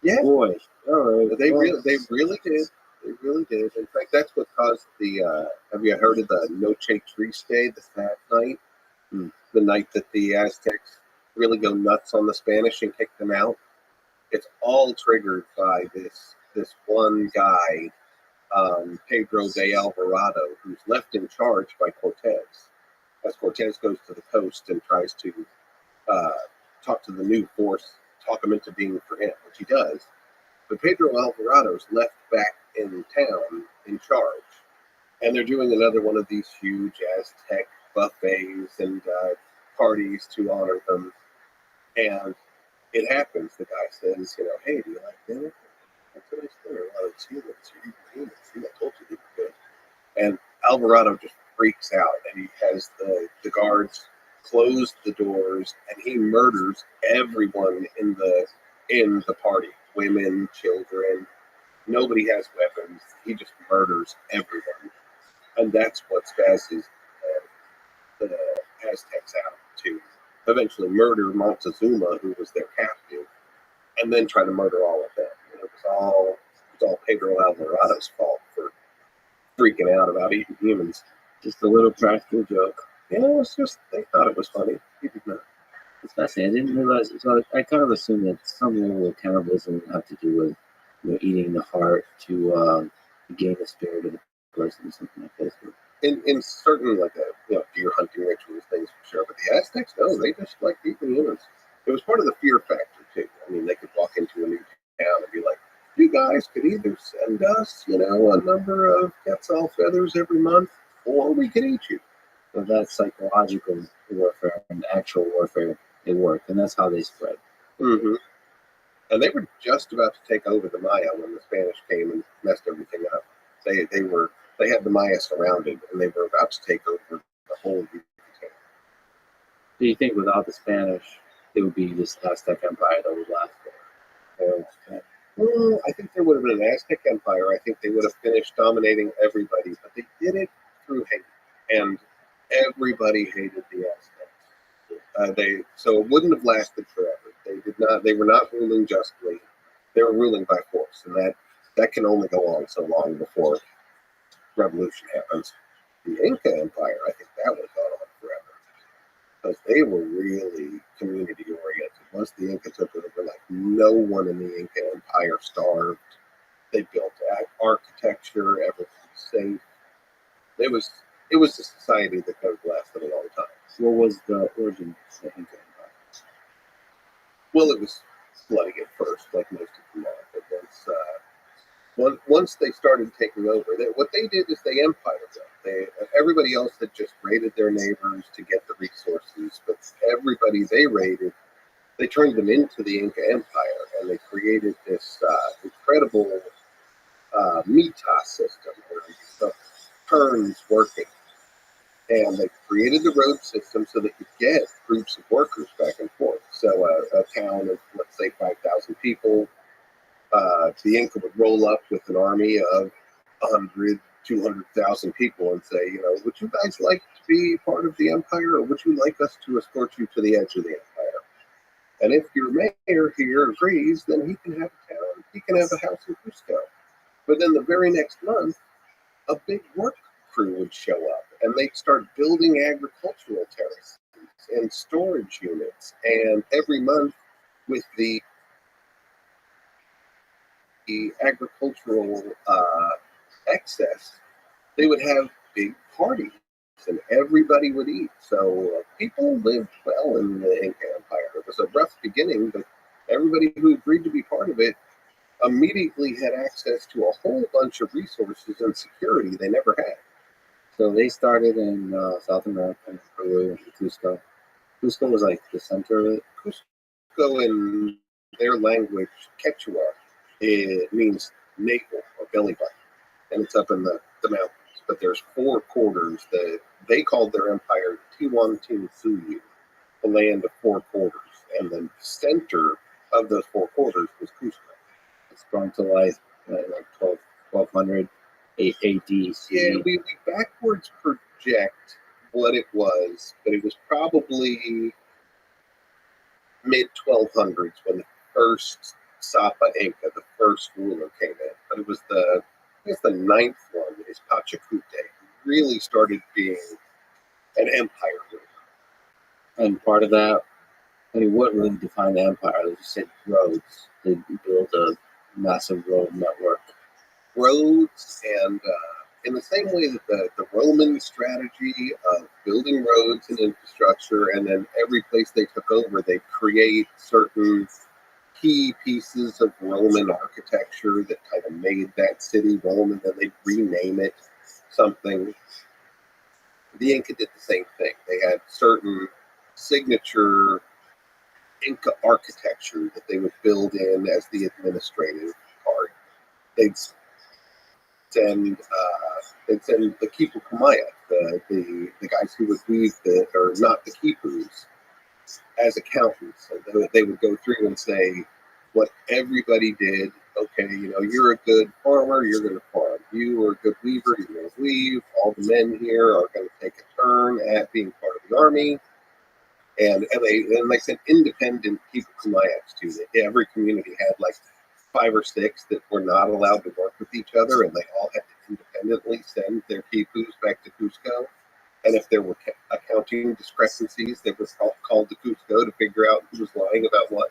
Yeah. Boy. All right. They really did. They really did. In fact, that's what caused the. Have you heard of the Noche Triste, the Sad Night? The night that the Aztecs really go nuts on the Spanish and kick them out. It's all triggered by this one guy, Pedro de Alvarado, who's left in charge by Cortez. As Cortez goes to the coast and tries to talk to the new force, talk him into being for him, which he does. But Pedro Alvarado's left back in town in charge. And they're doing another one of these huge Aztec buffets and parties to honor them. And it happens. The guy says, hey, do you like dinner? That's a nice dinner. Well, it's humans. You're eating humans. I told you they were good. And Alvarado just freaks out, and he has the guards close the doors, and he murders everyone in the party. Women, children. Nobody has weapons. He just murders everyone. And that's what spazzes the Aztecs out to eventually murder Montezuma, who was their captive, and then try to murder all of them. It was all Pedro Alvarado's fault for freaking out about eating humans. Just a little practical joke. Yeah, it was just, they thought it was funny. He did not. It's fascinating. I didn't realize. So I kind of assumed that some level of cannibalism would have to do with eating the heart to gain the spirit of the person or something like this. In certain deer hunting rituals, things for sure. But the Aztecs, no, they just liked eating humans. It was part of the fear factor too. I mean, they could walk into a new town and be like, "You guys could either send us, a number of quetzal feathers every month, or we could eat you." So that's psychological warfare and actual warfare. It worked, and that's how they spread. Mm-hmm. And they were just about to take over the Maya when the Spanish came and messed everything up. They had the Maya surrounded, and they were about to take over the whole Yucatan. Do you think without the Spanish, it would be this Aztec Empire that would last there? I think there would have been an Aztec Empire. I think they would have finished dominating everybody, but they did it through hate, and everybody hated the Aztecs. So it wouldn't have lasted forever. They were not ruling justly. They were ruling by force, and that can only go on so long before revolution happens. The Inca Empire, I think that would have gone on forever, because they were really community oriented. Once the Inca took over, no one in the Inca Empire starved. They built architecture, everything was safe. It was a society that could have lasted a long time. What was the origin of the Inca Empire? Well, it was flooding at first, like most of them are. But once they started taking over, what they did is they empired them. Everybody else had just raided their neighbors to get the resources, but everybody they raided, they turned them into the Inca Empire, and they created this incredible mita system where stuff turns working. And they created the road system so they could get groups of workers back and forth. So a town of, let's say, 5,000 people, the Inca would roll up with an army of 100, 200,000 people and say, would you guys like to be part of the empire, or would you like us to escort you to the edge of the empire? And if your mayor here agrees, then he can have a town. He can have a house in Cusco. But then the very next month, a big work crew would show up, and they'd start building agricultural terraces and storage units. And every month, with the agricultural excess, they would have big parties, and everybody would eat. So people lived well in the Inca Empire. It was a rough beginning, but everybody who agreed to be part of it immediately had access to a whole bunch of resources and security they never had. So they started in South America, Peru, and Cusco. Cusco was like the center of it. Cusco, in their language, Quechua, it means navel or belly button, and it's up in the mountains. But there's 4 quarters that they called their empire Tiwantinsuyu, the land of 4 quarters, and the center of those 4 quarters was Cusco. It's grown to like 1200 AD. Yeah, we backwards project what it was, but it was probably mid-1200s when the first Sapa Inca, the first ruler, came in. But it was the I guess the ninth one is Pachacute, who really started being an empire ruler. And part of that, I mean, what really defined the empire? Like you said, roads. They built a massive road network. Roads, and in the same way that the Roman strategy of building roads and infrastructure, and then every place they took over, they create certain key pieces of Roman architecture that kind of made that city Roman, then they'd rename it something. The Inca did the same thing. They had certain signature Inca architecture that they would build in as the administrative part. They'd send the Kipu Kamaya, the guys who would weave or not the Kipus, as accountants. And they would go through and say what everybody did. Okay, you're a good farmer, you're going to farm. You are a good weaver, you're going to weave. All the men here are going to take a turn at being part of the army. And they sent independent people to Mayaks too. Every community had like 5 or 6 that were not allowed to work with each other, and they all had to independently send their Kipus back to Cusco. And if there were accounting discrepancies, they were called to Cusco to figure out who was lying about what.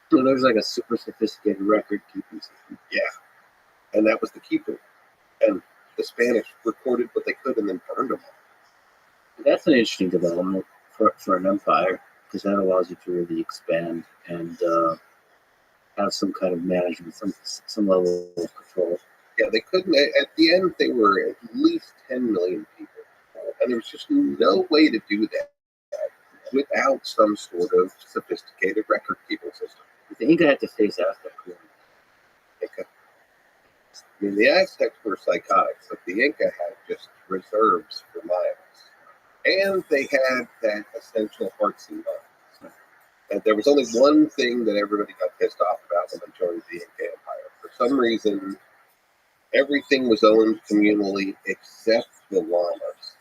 So there's like a super sophisticated record keeping system. Yeah, and that was the Kipu. And the Spanish recorded what they could and then burned them all. That's an interesting development for an empire, because that allows you to really expand and have some kind of management, some level of control. Yeah, they couldn't. At the end, they were at least 10 million people, and there was just no way to do that without some sort of sophisticated record keeping system. The Inca had to face Aztec. Inca. I mean, the Aztecs were psychotic, but the Inca had just reserves for miles, and they had that essential hearts and minds. And there was only one thing that everybody got pissed off about when they joined the Inca Empire. For some reason, everything was owned communally except the llamas.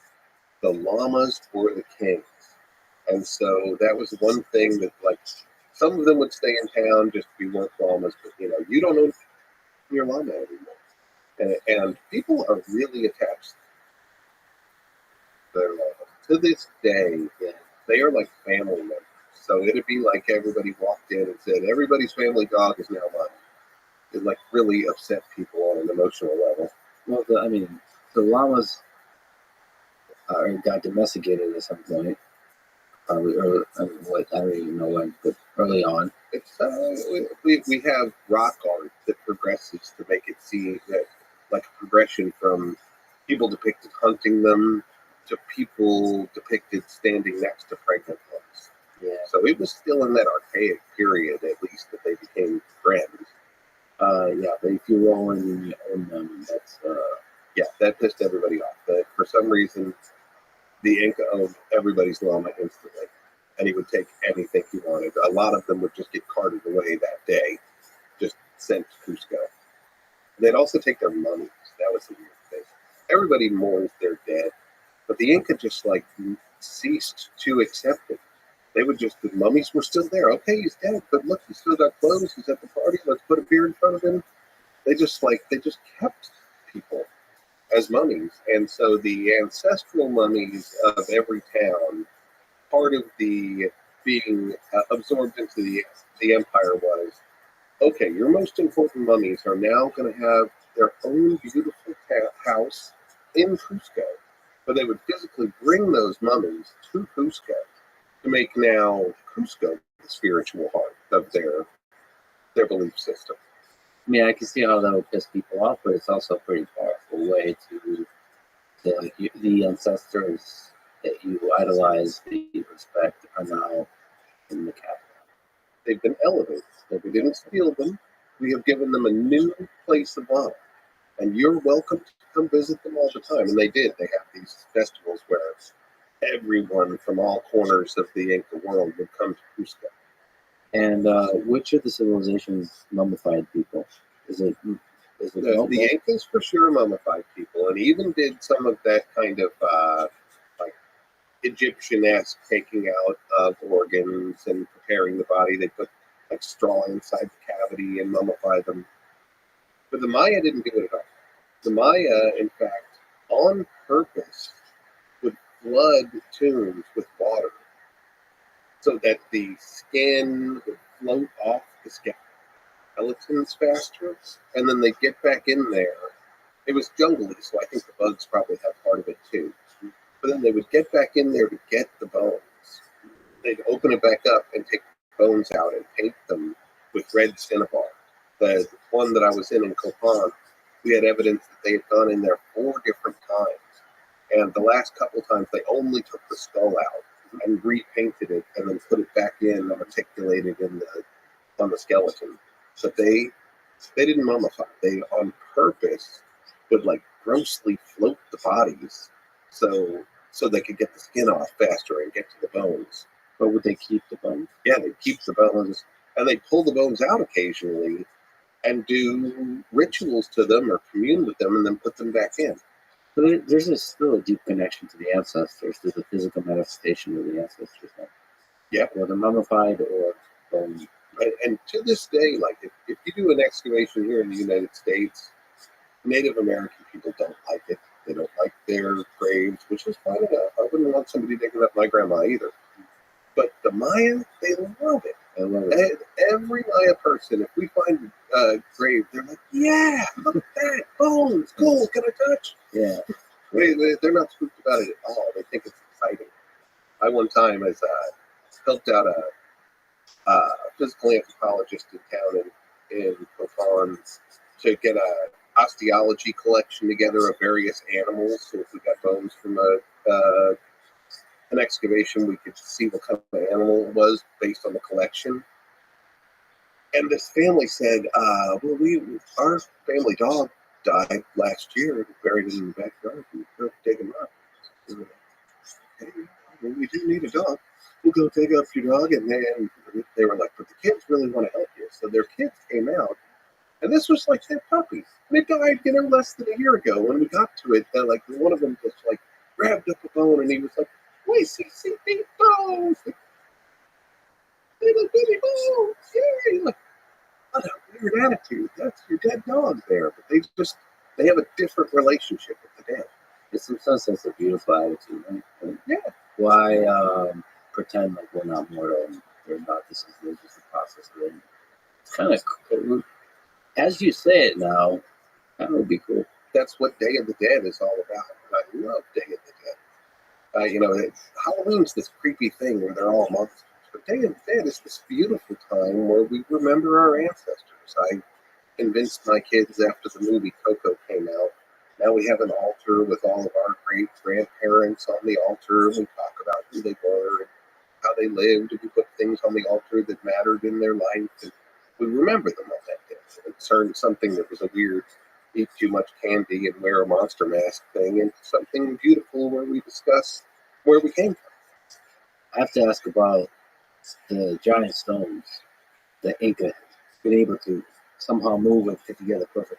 The llamas were the kings. And so that was one thing that, like, some of them would stay in town just to be work llamas, but, you don't own your llama anymore. And people are really attached to their llamas. To this day, they are like family members. So it'd be like everybody walked in and said, everybody's family dog is now mine. It like really upset people on an emotional level. Well, the llamas got domesticated at some point. Probably early. I don't even know when, but early on. It's we have rock art that progresses to make it seem that like a progression from people depicted hunting them to people depicted standing next to pregnant ones. Yeah. So it was still in that archaic period, at least, that they became friends. Yeah, but if you roll in and you own them, that's that pissed everybody off. But for some reason, the Inca owned everybody's llama instantly, and he would take anything he wanted. A lot of them would just get carted away that day, just sent to Cusco. They'd also take their mummies. That was the weird thing. Everybody mourns their dead, but the Inca just like ceased to accept it. They would just, the mummies were still there. Okay, he's dead, but look, he's still got clothes. He's at the party. Let's put a beer in front of him. They just kept people as mummies. And so the ancestral mummies of every town, part of the being absorbed into the empire was, okay, your most important mummies are now going to have their own beautiful house in Cusco. But they would physically bring those mummies to Cusco to make now Cusco the spiritual heart of their belief system. I mean, I can see how that would piss people off, but it's also a pretty powerful way to like the ancestors that you idolize, that you respect, are now in the capital. They've been elevated. We didn't steal them. We have given them a new place of honor. And you're welcome to come visit them all the time. And they did. They have these festivals where everyone from all corners of the Inca world would come to Cusco. And which of the civilizations mummified people? Is it the Incas for sure mummified people, and even did some of that kind of like Egyptian-esque taking out of organs and preparing the body. They put like straw inside the cavity and mummify them. But the Maya didn't do it at all. The Maya, in fact, on purpose, would flood tombs with water so that the skin would float off the skeletons faster, and then they get back in there. It was jungly, so I think the bugs probably have part of it too. But then they would get back in there to get the bones. They'd open it back up and take the bones out and paint them with red cinnabar. The one that I was in Copan, we had evidence that they had gone in there 4 different times. And the last couple times, they only took the skull out and repainted it and then put it back in and articulated on the skeleton. But they didn't mummify. They on purpose would like grossly float the bodies so they could get the skin off faster and get to the bones. But would they keep the bones? Yeah, they keep the bones and they pull the bones out occasionally and do rituals to them or commune with them and then put them back in. But there's still a deep connection to the ancestors. There's a physical manifestation of the ancestors. Yeah. Whether mummified or bone. And to this day, like if you do an excavation here in the United States, Native American people don't like it. They don't like their graves, which is fine enough. I wouldn't want somebody digging up my grandma either. But the Maya, they love it. I love it. And every Maya person, if we find a grave, they're like, yeah, look at that, bones, cool, can I touch? Yeah. They're not spooked about it at all. They think it's exciting. I one time helped out a physical anthropologist in town in Copan to get a osteology collection together of various animals. So if we got bones from an excavation, we could see what kind of animal it was based on the collection. And this family said, well, our family dog died last year and buried it in the backyard. We go dig him up. Hey, we do need a dog. We'll go dig up your dog. And then they were like, but the kids really want to help you. So their kids came out. And this was like their puppy. And it died, less than a year ago. When we got to it, like one of them just like grabbed up a bone and he was like, wait, see big bones. Little bitty bones. Yeah. Like, what a weird attitude. That's your dead dog there. But they have a different relationship with the dead. It's in some sense a beautiful attitude, right? And yeah. Why pretend like we're not mortal and they're not? This is just the process of it. It's kind of cool. As you say it now, that would be cool. That's what Day of the Dead is all about. I love Day of the Dead. Halloween's this creepy thing where they're all monsters. But Day of the Dead is this beautiful time where we remember our ancestors. I convinced my kids after the movie Coco came out. Now we have an altar with all of our great grandparents on the altar. We talk about who they were and how they lived. We put things on the altar that mattered in their life. And we remember them on that day. It turned something that was a weird, eat too much candy and wear a monster mask thing into something beautiful where we discuss where we came from. I have to ask about the giant stones that Inca has been able to somehow move and fit together perfectly.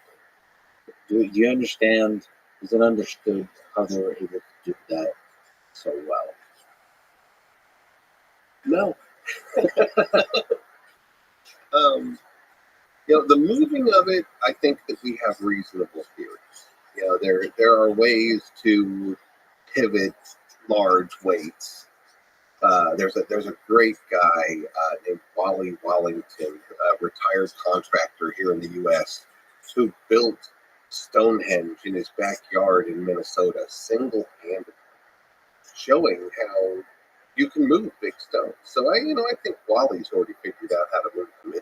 Do you understand? Is it understood how they were able to do that so well? No. The moving of it, I think that we have reasonable theories. There are ways to pivot large weights. There's a great guy named Wally Wallington, a retired contractor here in the U.S., who built Stonehenge in his backyard in Minnesota, single-handedly, showing how you can move big stones. So I think Wally's already figured out how to move them.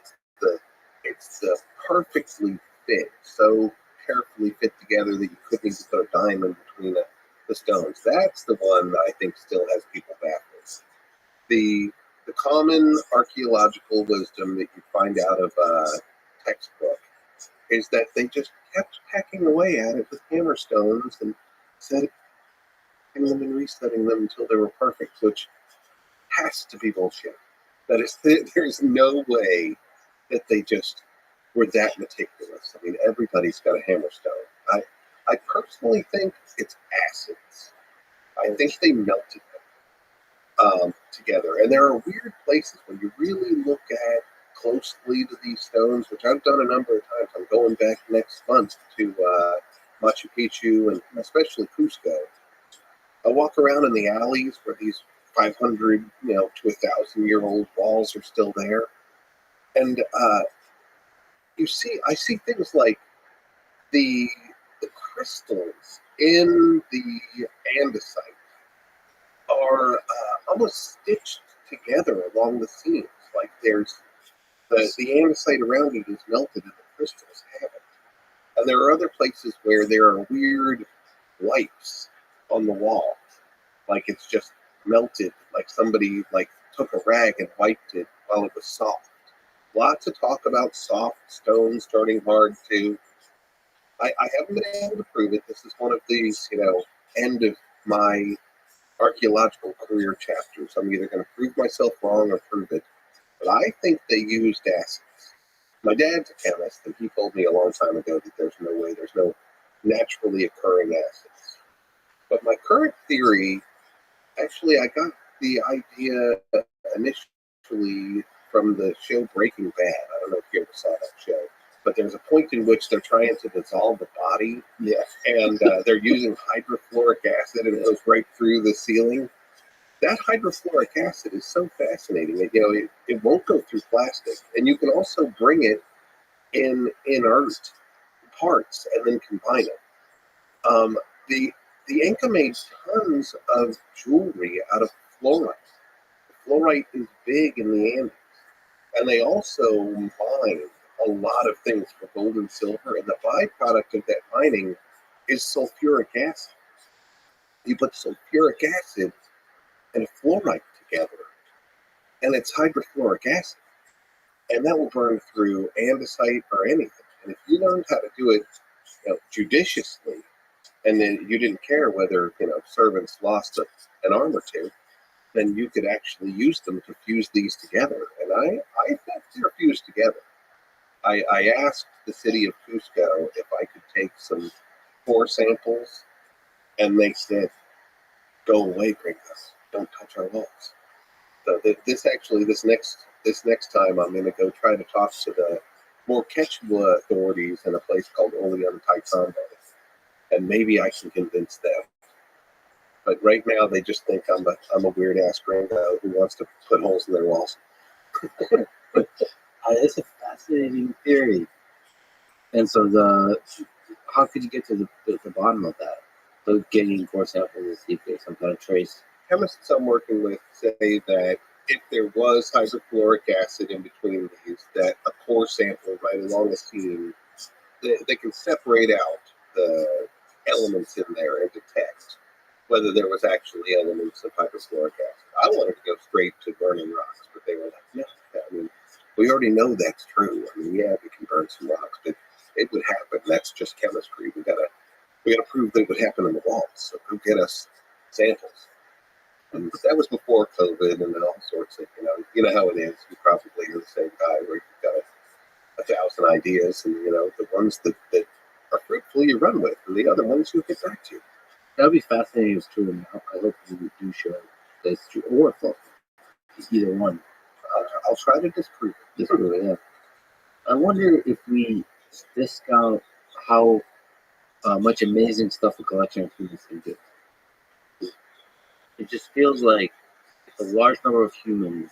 It's the perfectly fit, so carefully fit together that you couldn't even put a diamond between the stones. That's the one that I think still has people baffled. The common archaeological wisdom that you find out of a textbook is that they just kept hacking away at it with hammer stones and setting them and resetting them until they were perfect, which has to be bullshit. That is, there's no way that they just were that meticulous. I mean, everybody's got a hammer stone. I personally think it's acids. I think they melted them together. And there are weird places when you really look at closely to these stones, which I've done a number of times. I'm going back next month to Machu Picchu and especially Cusco, I walk around in the alleys where these 500, to 1,000-year-old walls are still there, and I see things like the the crystals in the andesite are almost stitched together along the seams. Like there's the andesite around it is melted and the crystals haven't. And there are other places where there are weird wipes on the wall, like it's just melted, like somebody like took a rag and wiped it while it was soft. Lots of talk about soft stones turning hard too. I haven't been able to prove it. This is one of these, end of my archaeological career chapters. I'm either going to prove myself wrong or prove it. But I think they used acids. My dad's a chemist, and he told me a long time ago that there's no naturally occurring acids. But my current theory, actually, I got the idea initially from the show Breaking Bad. I don't know if you ever saw that show, but there's a point in which they're trying to dissolve the body, and they're using hydrofluoric acid, and it goes right through the ceiling. That hydrofluoric acid is so fascinating that it won't go through plastic, and you can also bring it in inert parts and then combine it. The Inca made tons of jewelry out of fluorite. Fluorite is big in the Andes, and they also mine a lot of things for gold and silver, and the byproduct of that mining is sulfuric acid. You put sulfuric acid and fluorite together, and it's hydrofluoric acid, and that will burn through andesite or anything. And if you learned how to do it judiciously, and then you didn't care whether servants lost an arm or two, then you could actually use them to fuse these together. And I think they're fused together. I asked the city of Cusco if I could take some core samples, and they said, "Go away, gringos! Don't touch our walls." So this next time, I'm going to go try to talk to the more Quechua authorities in a place called Oleon Taizombe, and maybe I can convince them. But right now, they just think I'm a weird ass gringo who wants to put holes in their walls. It's a fascinating theory. And so how could you get to the bottom of that? So getting core samples to see if there's some kind of trace. Chemists I'm working with say that if there was hydrochloric acid in between these, that a core sample right along the seam, they can separate out the elements in there and detect whether there was actually elements of hydrochloric acid. I wanted to go straight to burning rocks, but they were like, no. I mean, we already know that's true. I mean, yeah, we can burn some rocks, but it would happen. That's just chemistry. We gotta prove that it would happen in the walls. So go get us samples. And that was before COVID and all sorts of, you know how it is. You probably are the same guy where you've got 1,000 ideas, and the ones that are fruitful you run with, and the other ones you'll get back to. That'd be fascinating if it's true, and I hope you do show that it's true, or false. Either one. I'll try to disprove it. Disprove it, yeah. I wonder if we discount how much amazing stuff a collection of humans can do. It just feels like if a large number of humans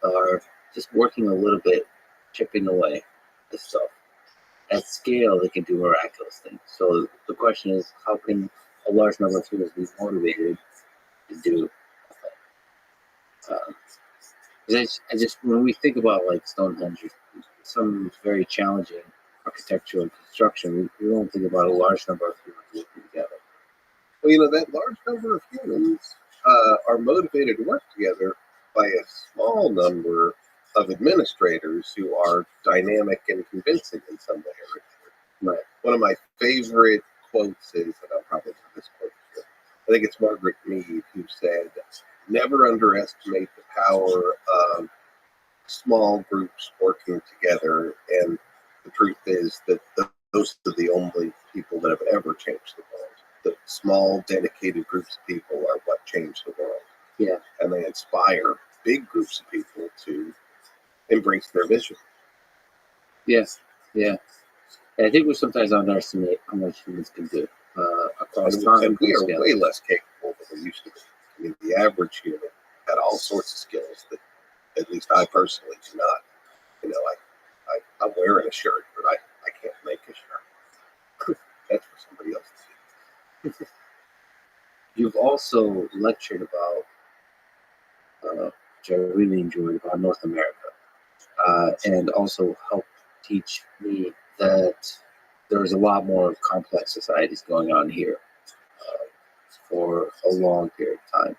are just working a little bit, chipping away at stuff. At scale, they can do miraculous things. So the question is, how can a large number of humans be motivated to do? I just when we think about like Stonehenge, some very challenging architectural construction, we don't think about a large number of humans working together. Well, that large number of humans are motivated to work together by a small number of administrators who are dynamic and convincing in some way or another. Right. One of my favorite quotes is, and I'll probably have this quote here, I think it's Margaret Mead who said, "Never underestimate the power of small groups working together." And the truth is that those are the only people that have ever changed the world. The small, dedicated groups of people are what change the world. Yeah. And they inspire big groups of people to embrace their vision. Yes. Yeah. And I think we sometimes underestimate how much humans can do across And time we and are scale. way less capable than we used to be. I mean, the average human had all sorts of skills that at least I personally do not. You know, I'm wearing a shirt, but I can't make a shirt. That's for somebody else to see. You've also lectured about, which I really enjoyed, about North America, and also helped teach me that there's a lot more complex societies going on here for a long period of time.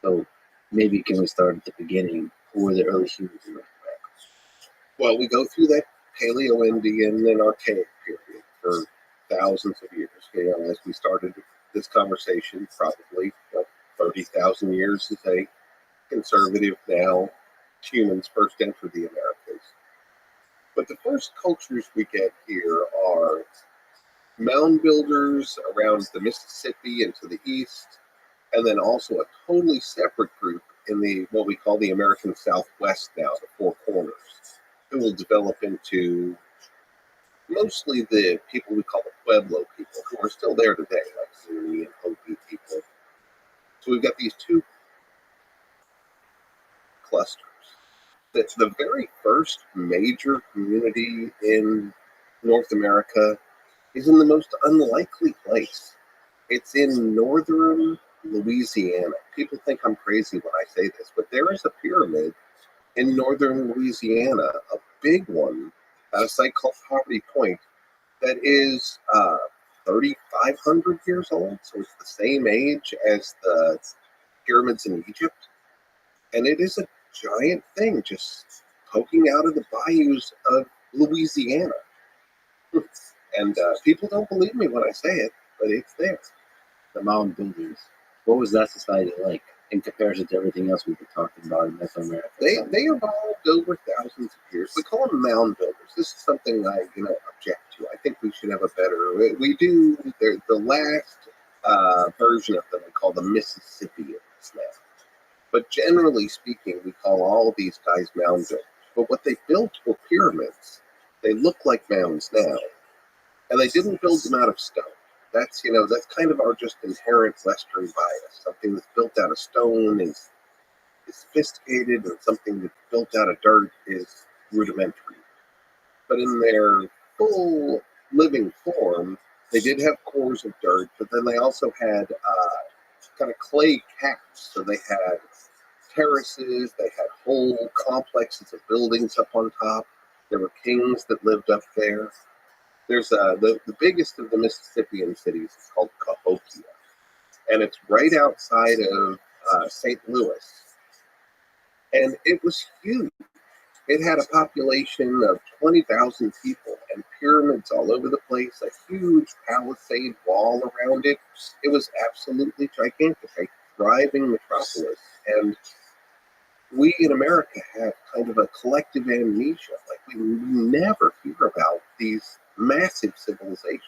So maybe can we start at the beginning? Who were the early humans in North America? Well, we go through that Paleo-Indian and Archaic period for thousands of years. You know, as we started this conversation, probably 30,000 years is a conservative now. Humans first entered the Americas. But the first cultures we get here are mound builders around the Mississippi and to the east, and then also a totally separate group in the what we call the American Southwest now, the Four Corners, who will develop into mostly the people we call the Pueblo people, who are still there today, like Zuni and Hopi people. So we've got these two clusters. The very first major community in North America is in the most unlikely place. It's in northern Louisiana. People think I'm crazy when I say this, but there is a pyramid in northern Louisiana, a big one, at a site called Poverty Point, that is 3,500 years old. So it's the same age as the pyramids in Egypt. And it is a giant thing just poking out of the bayous of Louisiana. And people don't believe me when I say it, but it's there. The mound builders. What was that society like in comparison to everything else we've been talking about in North America? They evolved over thousands of years. We call them mound builders. This is something I object to. I think we should have a better. We do the last version of them we call the Mississippians now. But generally speaking, we call all of these guys mound builders. But what they built were pyramids. They look like mounds now, and they didn't build them out of stone. That's that's kind of our just inherent Western bias. Something that's built out of stone is sophisticated, and something that's built out of dirt is rudimentary. But in their full living form, they did have cores of dirt, but then they also had kind of clay caps. So they had terraces, they had whole complexes of buildings up on top. There were kings that lived up there. There's the biggest of the Mississippian cities is called Cahokia, and it's right outside of St. Louis. And it was huge. It had a population of 20,000 people and pyramids all over the place, a huge palisade wall around it. It was absolutely gigantic, a thriving metropolis. And we in America have kind of a collective amnesia. Like we never hear about these massive civilizations.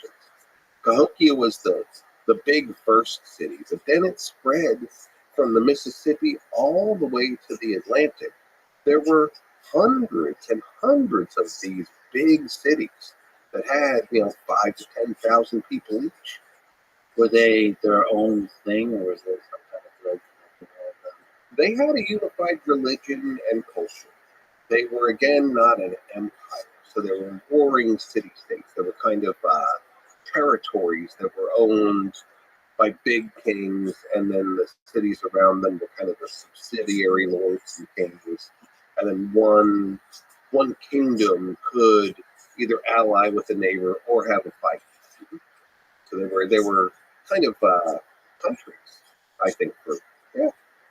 Cahokia was the big first city, but then it spread from the Mississippi all the way to the Atlantic. There were hundreds and hundreds of these big cities that had 5,000 to 10,000 people each. Were they their own thing, or was there some kind of thread connecting all of them? They had a unified religion and culture. They were, again, not an empire. So there were warring city-states. There were kind of territories that were owned by big kings, and then the cities around them were kind of the subsidiary lords and kings. And then one kingdom could either ally with a neighbor or have a fight. So they were kind of countries. I think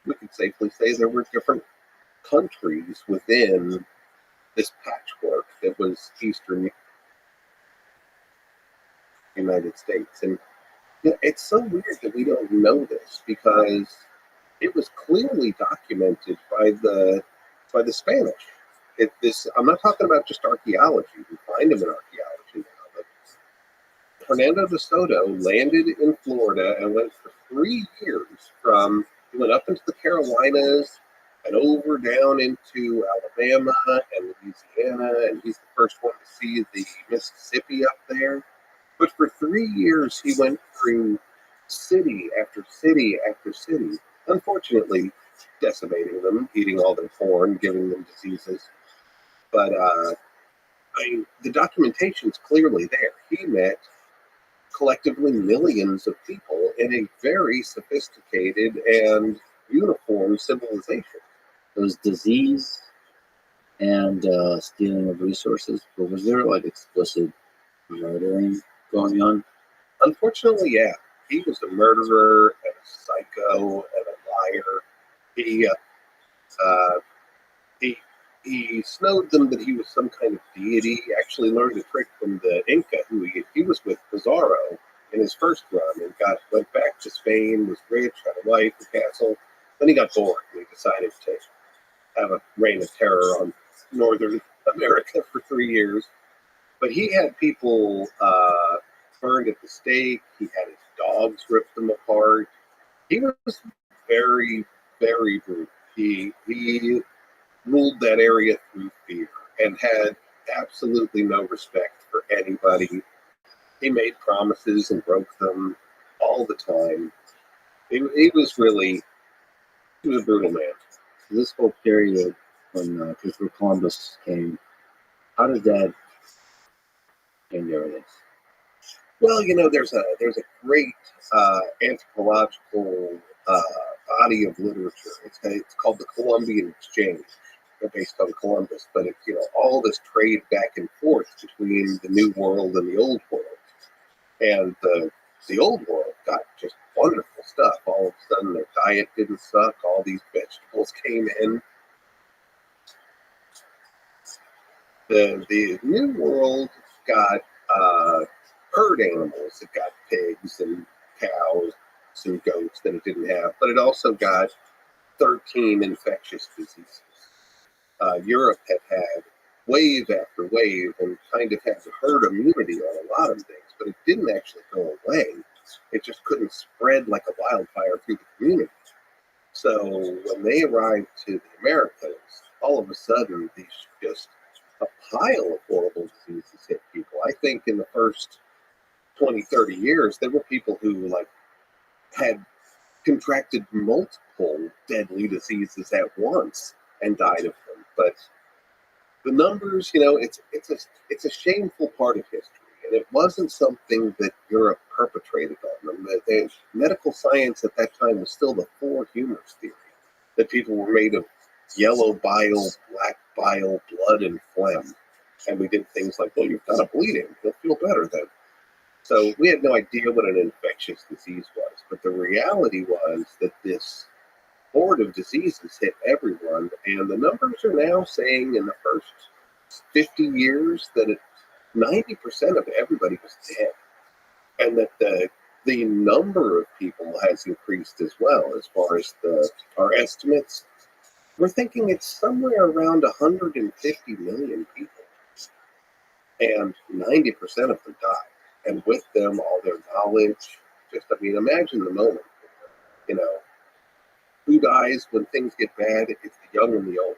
we could safely say there were different countries within this patchwork that was Eastern United States. And it's so weird that we don't know this, because it was clearly documented by the Spanish. I'm not talking about just archaeology. We find them in archaeology now. But Hernando de Soto landed in Florida and went for 3 years. He went up into the Carolinas, and over down into Alabama and Louisiana, and he's the first one to see the Mississippi up there. But for 3 years, he went through city after city after city, unfortunately decimating them, eating all their corn, giving them diseases. But the documentation's clearly there. He met collectively millions of people in a very sophisticated and uniform civilization. There was disease and stealing of resources, but was there like explicit murdering going on? Unfortunately, yeah, he was a murderer and a psycho and a liar. He uh, he he snowed them that he was some kind of deity. He actually learned a trick from the Inca, who he was with Pizarro in his first run, and went back to Spain, was rich, had a wife, a castle. Then he got bored, and he decided to have a reign of terror on Northern America for 3 years. But he had people burned at the stake. He had his dogs rip them apart. He was very, very brutal. He ruled that area through fear and had absolutely no respect for anybody. He made promises and broke them all the time. He was a brutal man. This whole period when Christopher Columbus came, how did that change everything? Well, there's a great anthropological body of literature. It's called the Columbian Exchange. They're based on Columbus, but it's all this trade back and forth between the New World and the Old World, and the Old World got just wonderful stuff. All of a sudden, their diet didn't suck. All these vegetables came in. The New World got herd animals. It got pigs and cows and goats that it didn't have, but it also got 13 infectious diseases. Europe had wave after wave and kind of had herd immunity on a lot of things, but it didn't actually go away. It just couldn't spread like a wildfire through the community. So when they arrived to the Americas, all of a sudden these just a pile of horrible diseases hit people. I think in the first 20, 30 years, there were people who had contracted multiple deadly diseases at once and died of them. But the numbers, it's a shameful part of history, and it wasn't something that Europe perpetrated on them. The medical science at that time was still the four humors theory, that people were made of yellow bile, black bile, blood, and phlegm. And we did things like, well, you've got a bleeding, you'll feel better then. So we had no idea what an infectious disease was, but the reality was that this horde of diseases hit everyone, and the numbers are now saying in the first 50 years that 90% of everybody was dead, and that the number of people has increased as well. As far as our estimates, we're thinking it's somewhere around 150 million people, and 90% of them died. And with them, all their knowledge. Imagine the moment. Who dies when things get bad? It's the young and the old.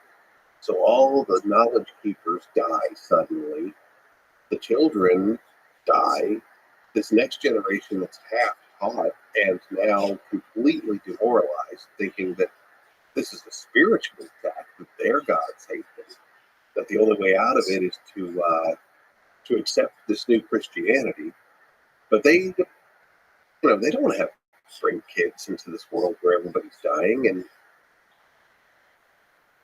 So all the knowledge keepers die suddenly. The children die. This next generation that's half taught and now completely demoralized, thinking that this is a spiritual attack, that their gods hate them, that the only way out of it is to accept this new Christianity. But they don't want to bring kids into this world where everybody's dying, and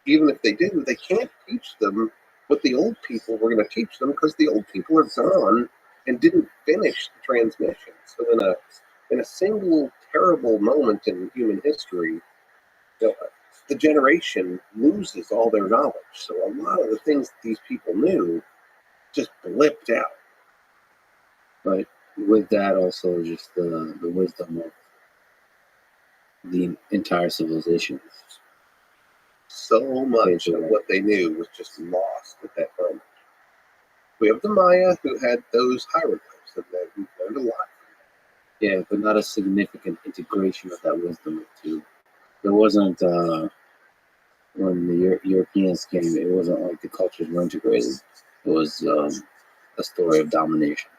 even if they didn't, they can't teach them what the old people were going to teach them, because the old people are gone and didn't finish the transmission. So in a single terrible moment in human history, the generation loses all their knowledge. So a lot of the things that these people knew just blipped out. But with that also just the wisdom of the entire civilization. So much of what they knew was just lost at that moment. We have the Maya, who had those hieroglyphs, and we learned a lot. Yeah, but not a significant integration of that wisdom into. There wasn't when the Europeans came, it wasn't like the cultures were integrated. It was a story of domination.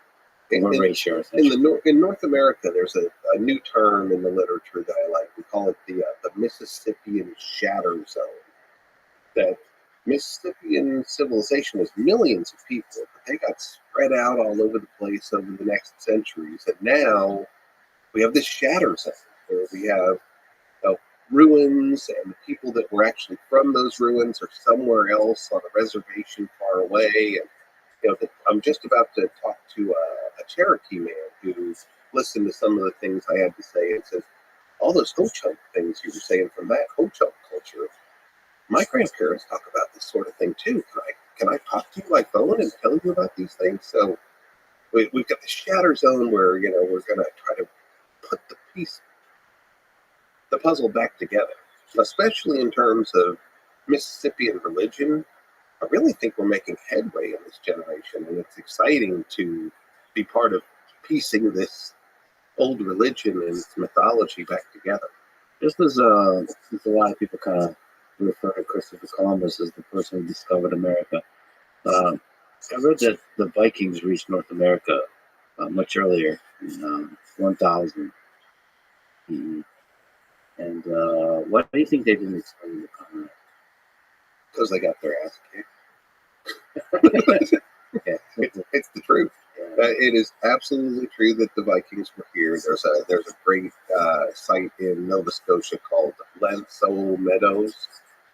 In North America, there's a new term in the literature that I like. We call it the Mississippian shatter zone. That Mississippian civilization was millions of people, but they got spread out all over the place over the next centuries. And now we have this shatter zone where we have ruins, and the people that were actually from those ruins are somewhere else on a reservation far away. And I'm just about to talk to a Cherokee man who listened to some of the things I had to say and says, all those ho-chunk things you were saying from that ho-chunk culture, my grandparents talk about this sort of thing too. Can I talk to you by phone and tell you about these things? So we've got the shatter zone where we're going to try to put the puzzle back together, especially in terms of Mississippian religion. I really think we're making headway in this generation, and it's exciting to be part of piecing this old religion and its mythology back together. Just as a lot of people kind of refer to Christopher Columbus as the person who discovered America, I read that the Vikings reached North America much earlier, in 1000 CE. And why do you think they didn't explain the continent? Because they got their ass kicked. It's the truth. It is absolutely true that the Vikings were here. There's a great site in Nova Scotia called Lanceau Meadows,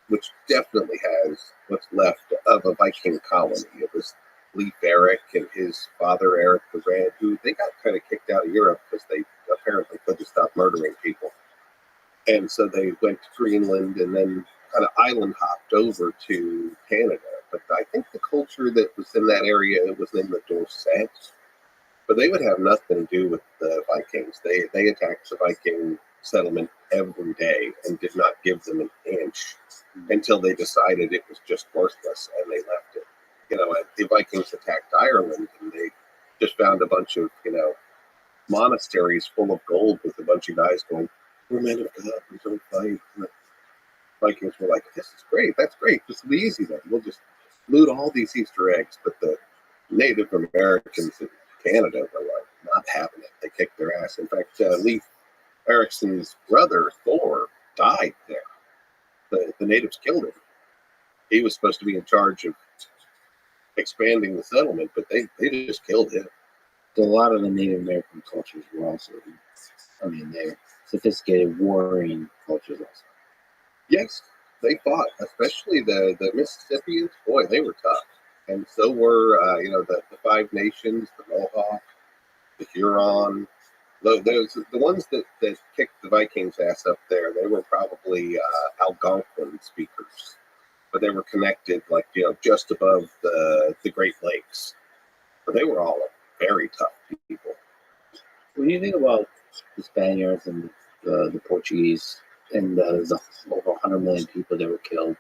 which definitely has what's left of a Viking colony. It was Leif Erikson and his father Eric the Red, who they got kind of kicked out of Europe because they apparently couldn't stop murdering people. And so they went to Greenland and then kind of island hopped over to Canada. But I think the culture that was in that area was in the Dorset. But they would have nothing to do with the Vikings. They attacked the Viking settlement every day and did not give them an inch until they decided it was just worthless and they left it. The Vikings attacked Ireland and they just found a bunch of, monasteries full of gold with a bunch of guys going, we're men of God, we don't fight. And the Vikings were like, this is great, that's great, this will be easy then. We'll just loot all these Easter eggs. But the Native Americans in Canada were like not having it. They kicked their ass. In fact, Leif Erikson's brother, Thor, died there. The natives killed him. He was supposed to be in charge of expanding the settlement, but they just killed him. A lot of the Native American cultures were also, they're sophisticated warring cultures also. Yes, they fought, especially the Mississippians. Boy, they were tough. And so were, the Five Nations, the Mohawk, the Huron. The ones that kicked the Vikings' ass up there, they were probably Algonquin speakers. But they were connected, just above the Great Lakes. But they were all very tough people. When you think about the Spaniards and the Portuguese, and there's over 100 million people that were killed,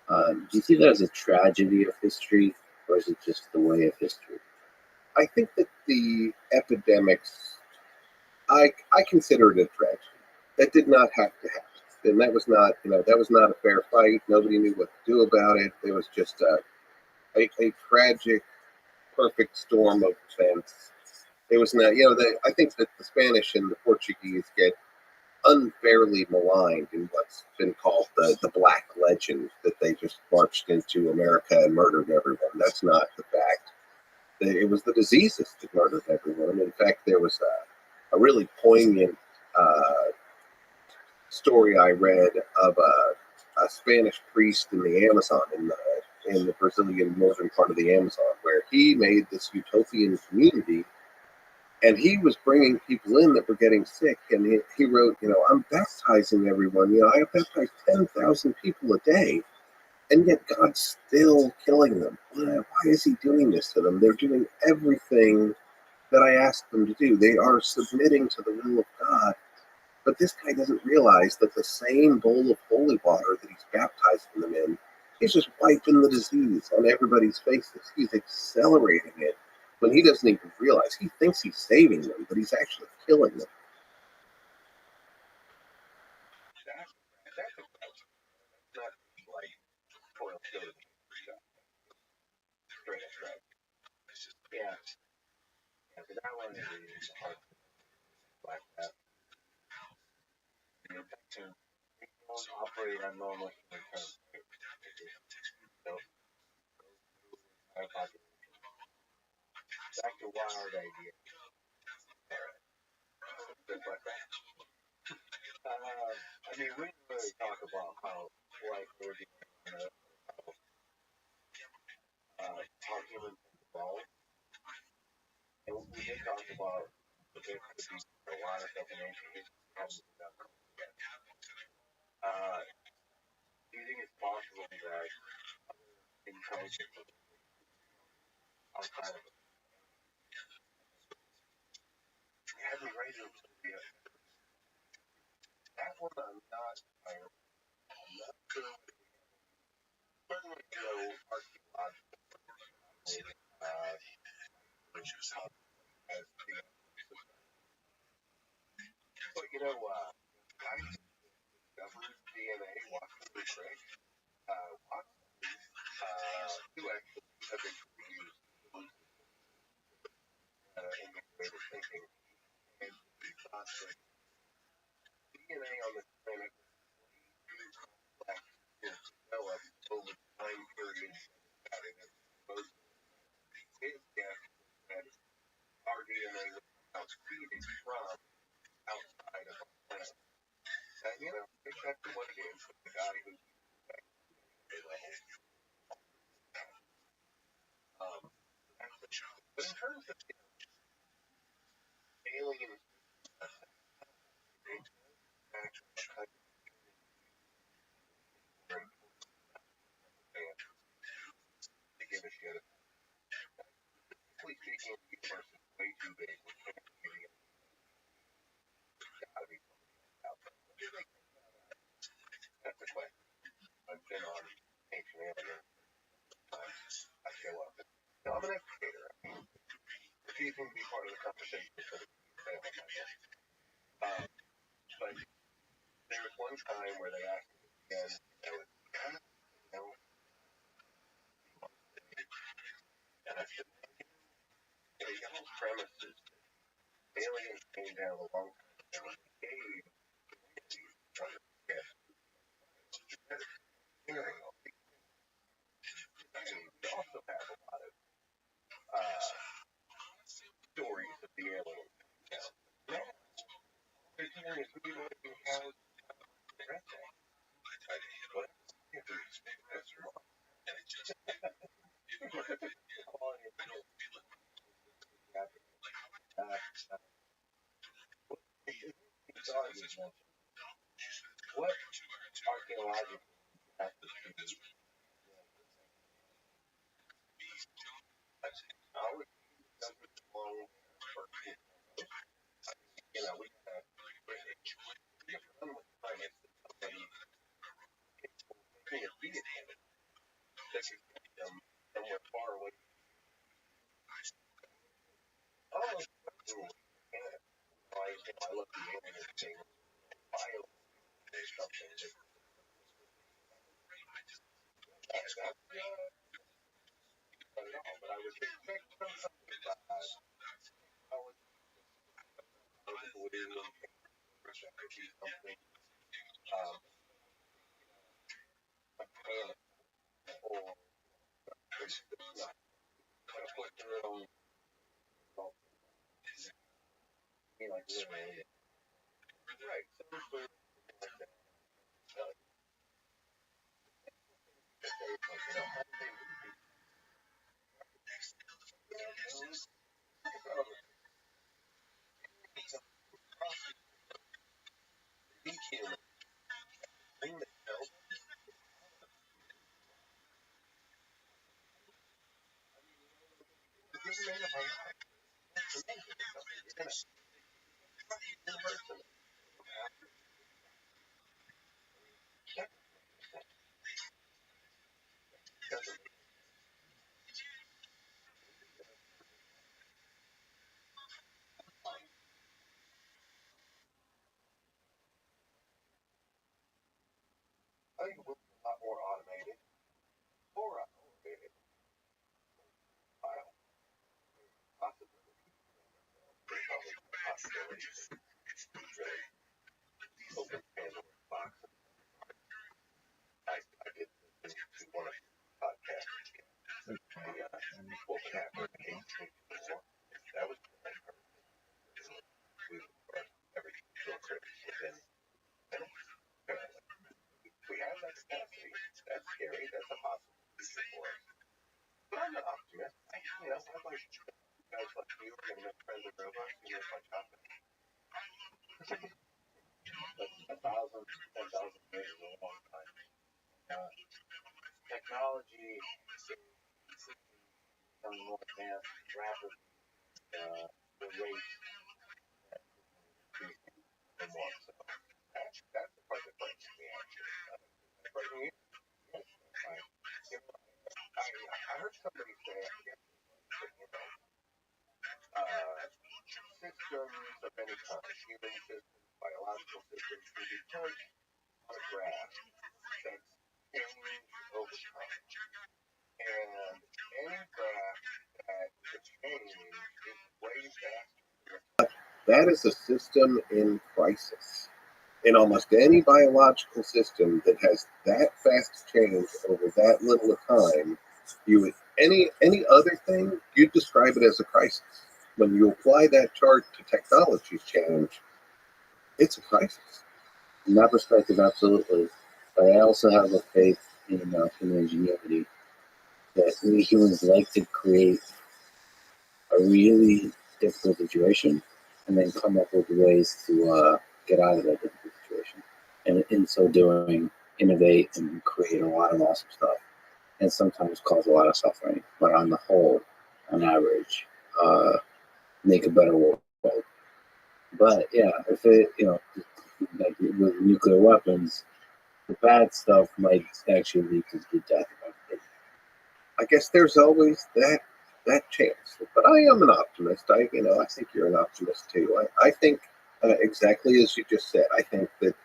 do you see that as a tragedy of history, or is it just the way of history? I think that the epidemics, I consider it a tragedy. That did not have to happen. And that was not, a fair fight. Nobody knew what to do about it. It was just a tragic, perfect storm of events. It was not, I think that the Spanish and the Portuguese get unfairly maligned in what's been called the Black Legend, that they just marched into America and murdered everyone. That's not the fact. It was the diseases that murdered everyone. In fact, there was a really poignant story I read of a Spanish priest in the Amazon, in the Brazilian northern part of the Amazon, where he made this utopian community. And he was bringing people in that were getting sick. And he wrote, I'm baptizing everyone. I have baptized 10,000 people a day. And yet God's still killing them. Why is he doing this to them? They're doing everything that I asked them to do. They are submitting to the will of God. But this guy doesn't realize that the same bowl of holy water that he's baptizing them in, he's just wiping the disease on everybody's faces. He's accelerating it when he doesn't even realize. He thinks he's saving them, but he's actually killing them. not like for go to straight up right. Yeah. Yeah, because I wanted to use the hard like that. To operate on normal human terms. So, our population. Back to wild idea. Good like that. I mean, we didn't really talk about how like we're doing, how humans evolve. And we did talk about the there could be a lot of definitions we haven't done yet. Do you think it's possible that intelligence outside of it? Have we raised them to be that one I'm not sure. Certainly, archaeological as the but I discovered DNA walking the trick. You actually have been used integrated thinking and thought that DNA on this planet was developed over time periods having exposed his guess that our DNA was outseeded from outside of our planet. And exactly what it is with the guy who's but in terms of alien actual to give a shit. Police speaking, the universe is way too big. We can't really gotta be out there. That's the question. I've been on Ancient Alien. I show up. I'm an educator. Refusing to be part of the conversation so that we can fail on my own. But there was one time where they asked me again, and I said, the whole premise is aliens came down a long time ago and gave hearing. We also have a lot of stories of the aliens. They're hearing is mutilating cows. What? That's wrong. What archaeological practices our doesn't belong for we have fun with science that somebody can't beat it that could get them somewhere far away. Almost I love the alien thing. Bio something but I was expecting something I was something a panic or put their own like literally right. Some sort of like that. I think a lot Some more advanced rapidly, the rate increasing the more. So That's the part that brings me actually. Breaking news. Yes, I heard somebody say, I forget who it was, but systems of any kind, human systems, biological systems, can be put on a graph that's changed over time. And any graph that is a change is way faster. That is a system in crisis. In almost any biological system that has that fast change over that little of time, you would any other thing, you'd describe it as a crisis. When you apply that chart to technology change, it's a crisis. From that perspective, absolutely. But I also have a faith in human ingenuity that we humans like to create a really difficult situation and then come up with ways to get out of that difficult situation. And in so doing, innovate and create a lot of awesome stuff. And sometimes cause a lot of suffering. But on the whole, on average, make a better world. But yeah, if it, like with nuclear weapons, the bad stuff might actually lead to the death of everybody. I guess there's always that chance. But I am an optimist. I think you're an optimist too. I think exactly as you just said. I think that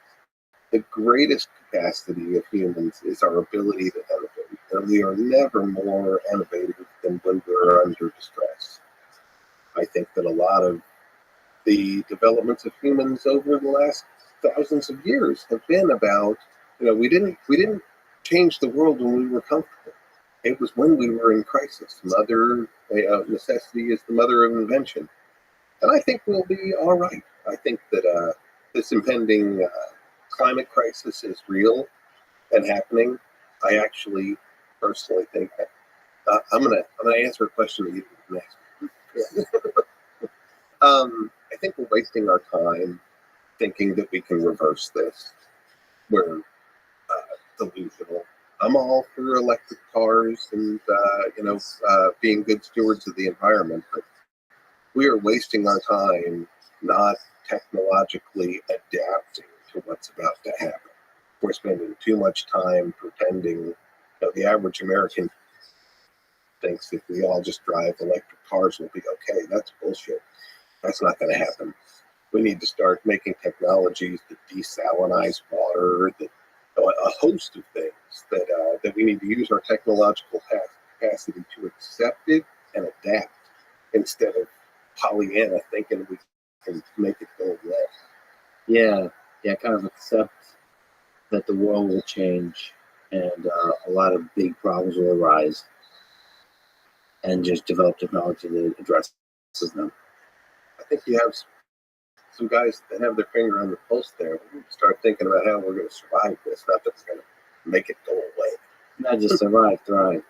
the greatest capacity of humans is our ability to innovate, and we are never more innovative than when we're under distress. I think that a lot of the developments of humans over the last thousands of years have been about, we didn't change the world when we were comfortable. It was when we were in crisis. Necessity is the mother of invention, and I think we'll be all right. I think that this impending climate crisis is real and happening. I actually personally think that I'm gonna answer a question that you didn't ask. I think we're wasting our time thinking that we can reverse this. We're delusional. I'm all for electric cars and being good stewards of the environment, but we are wasting our time not technologically adapting to what's about to happen. We're spending too much time pretending. The average American thinks if we all just drive electric cars, we'll be okay. That's bullshit. That's not going to happen. We need to start making technologies that desalinize water, that a host of things that we need to use our technological capacity to accept it and adapt instead of Pollyanna thinking we can make it go away. Yeah, kind of accept that the world will change and a lot of big problems will arise, and just develop technology that addresses them. I think you have some guys that have their finger on the pulse there. We need to start thinking about how we're going to survive this, not that we're going to make it go away. Not just survive, thrive.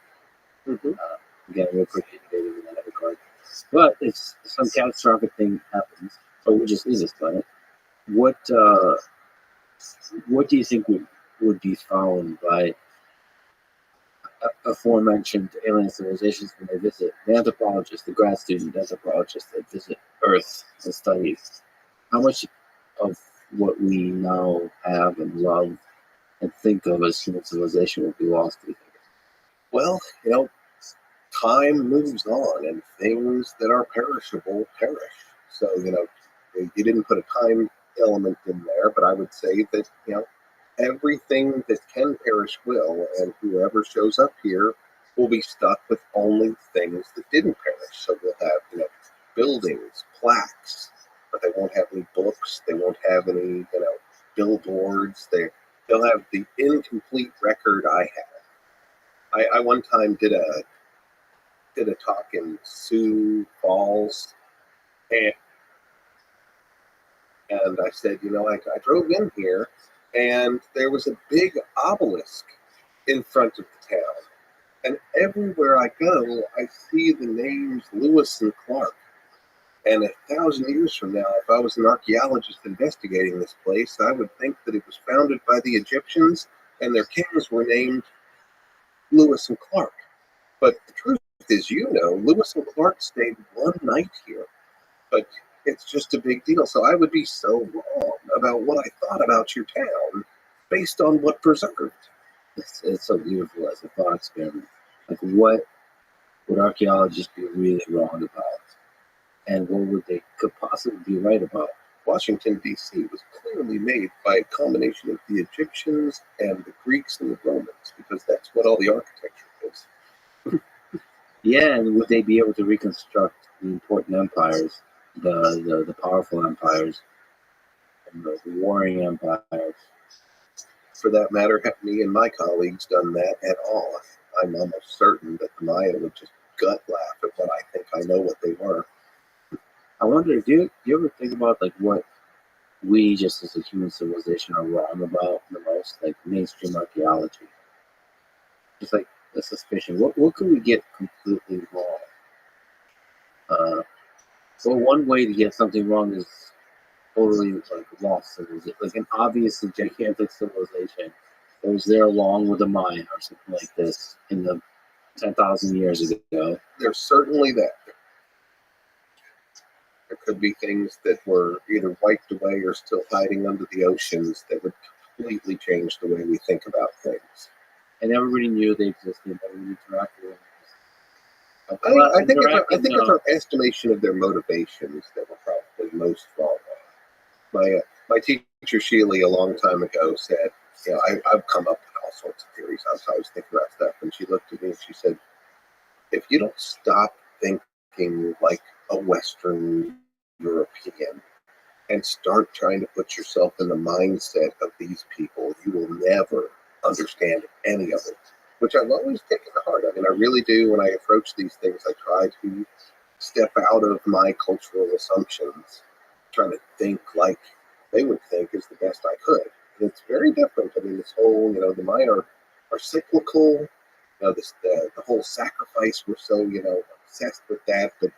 Mm-hmm. Again, we're pretty innovative in that regard. But if some catastrophic thing happens, or we just lose this planet, what do you think would be found by aforementioned alien civilizations when they visit? The anthropologists, the grad student anthropologists that visit Earth and study, how much of what we now have and love and think of as human civilization will be lost, do you think? Well, time moves on and things that are perishable perish. So, you didn't put a time element in there, but I would say that, everything that can perish will, and whoever shows up here will be stuck with only things that didn't perish. So we'll have, buildings, plaques, but they won't have any books. They won't have any, billboards. They'll have the incomplete record I have. I one time did a talk in Sioux Falls, and I said, I drove in here, and there was a big obelisk in front of the town, and everywhere I go, I see the names Lewis and Clark. And 1,000 years from now, if I was an archaeologist investigating this place, I would think that it was founded by the Egyptians, and their kings were named Lewis and Clark. But the truth is, Lewis and Clark stayed one night here, but it's just a big deal. So I would be so wrong about what I thought about your town based on what preserved. It's so beautiful as a thought experiment. Like, what would archaeologists be really wrong about? And what would they could possibly be right about? Washington, D.C. was clearly made by a combination of the Egyptians and the Greeks and the Romans, because that's what all the architecture is. Yeah, and would they be able to reconstruct the important empires, the powerful empires, and the warring empires? For that matter, have me and my colleagues done that at all? I'm almost certain that the Maya would just gut laugh at what I think I know what they were. I wonder, do you ever think about like what we just as a human civilization are wrong about the most, like mainstream archaeology? Just like a suspicion. What could we get completely wrong? Well, one way to get something wrong is totally like lost civilization, like an obviously gigantic civilization that was there along with the Maya or something like this in the 10,000 years ago. There's certainly that. There could be things that were either wiped away or still hiding under the oceans that would completely change the way we think about things. And everybody knew they existed, everybody interacted with them. I think it's our estimation of their motivations that we're probably most wrong on. My teacher Sheely a long time ago said, I've come up with all sorts of theories. I was thinking about stuff, and she looked at me and she said, if you don't stop thinking like a Western European and start trying to put yourself in the mindset of these people, you will never understand any of it. Which I've always taken to heart. I mean, I really do. When I approach these things, I try to step out of my cultural assumptions, trying to think like they would think is the best I could. And it's very different. I mean, this whole, the Maya are cyclical. The whole sacrifice, we're so, obsessed with that. But,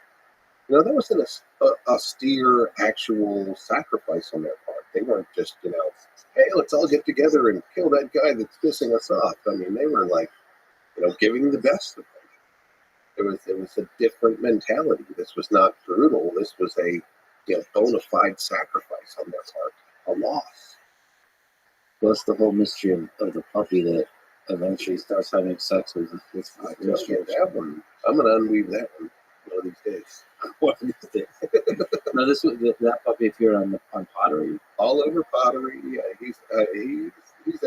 that was an austere actual sacrifice on their part. They weren't just, hey, let's all get together and kill that guy that's pissing us off. I mean, they were like, giving the best of them. It was a different mentality. This was not brutal. This was a bona fide sacrifice on their part, a loss. Plus the whole mystery of the puppy that eventually starts having sex with this. That one. I'm gonna unweave that one one of these days. One of these days. No, that puppy appeared on pottery. All over pottery. Yeah, he's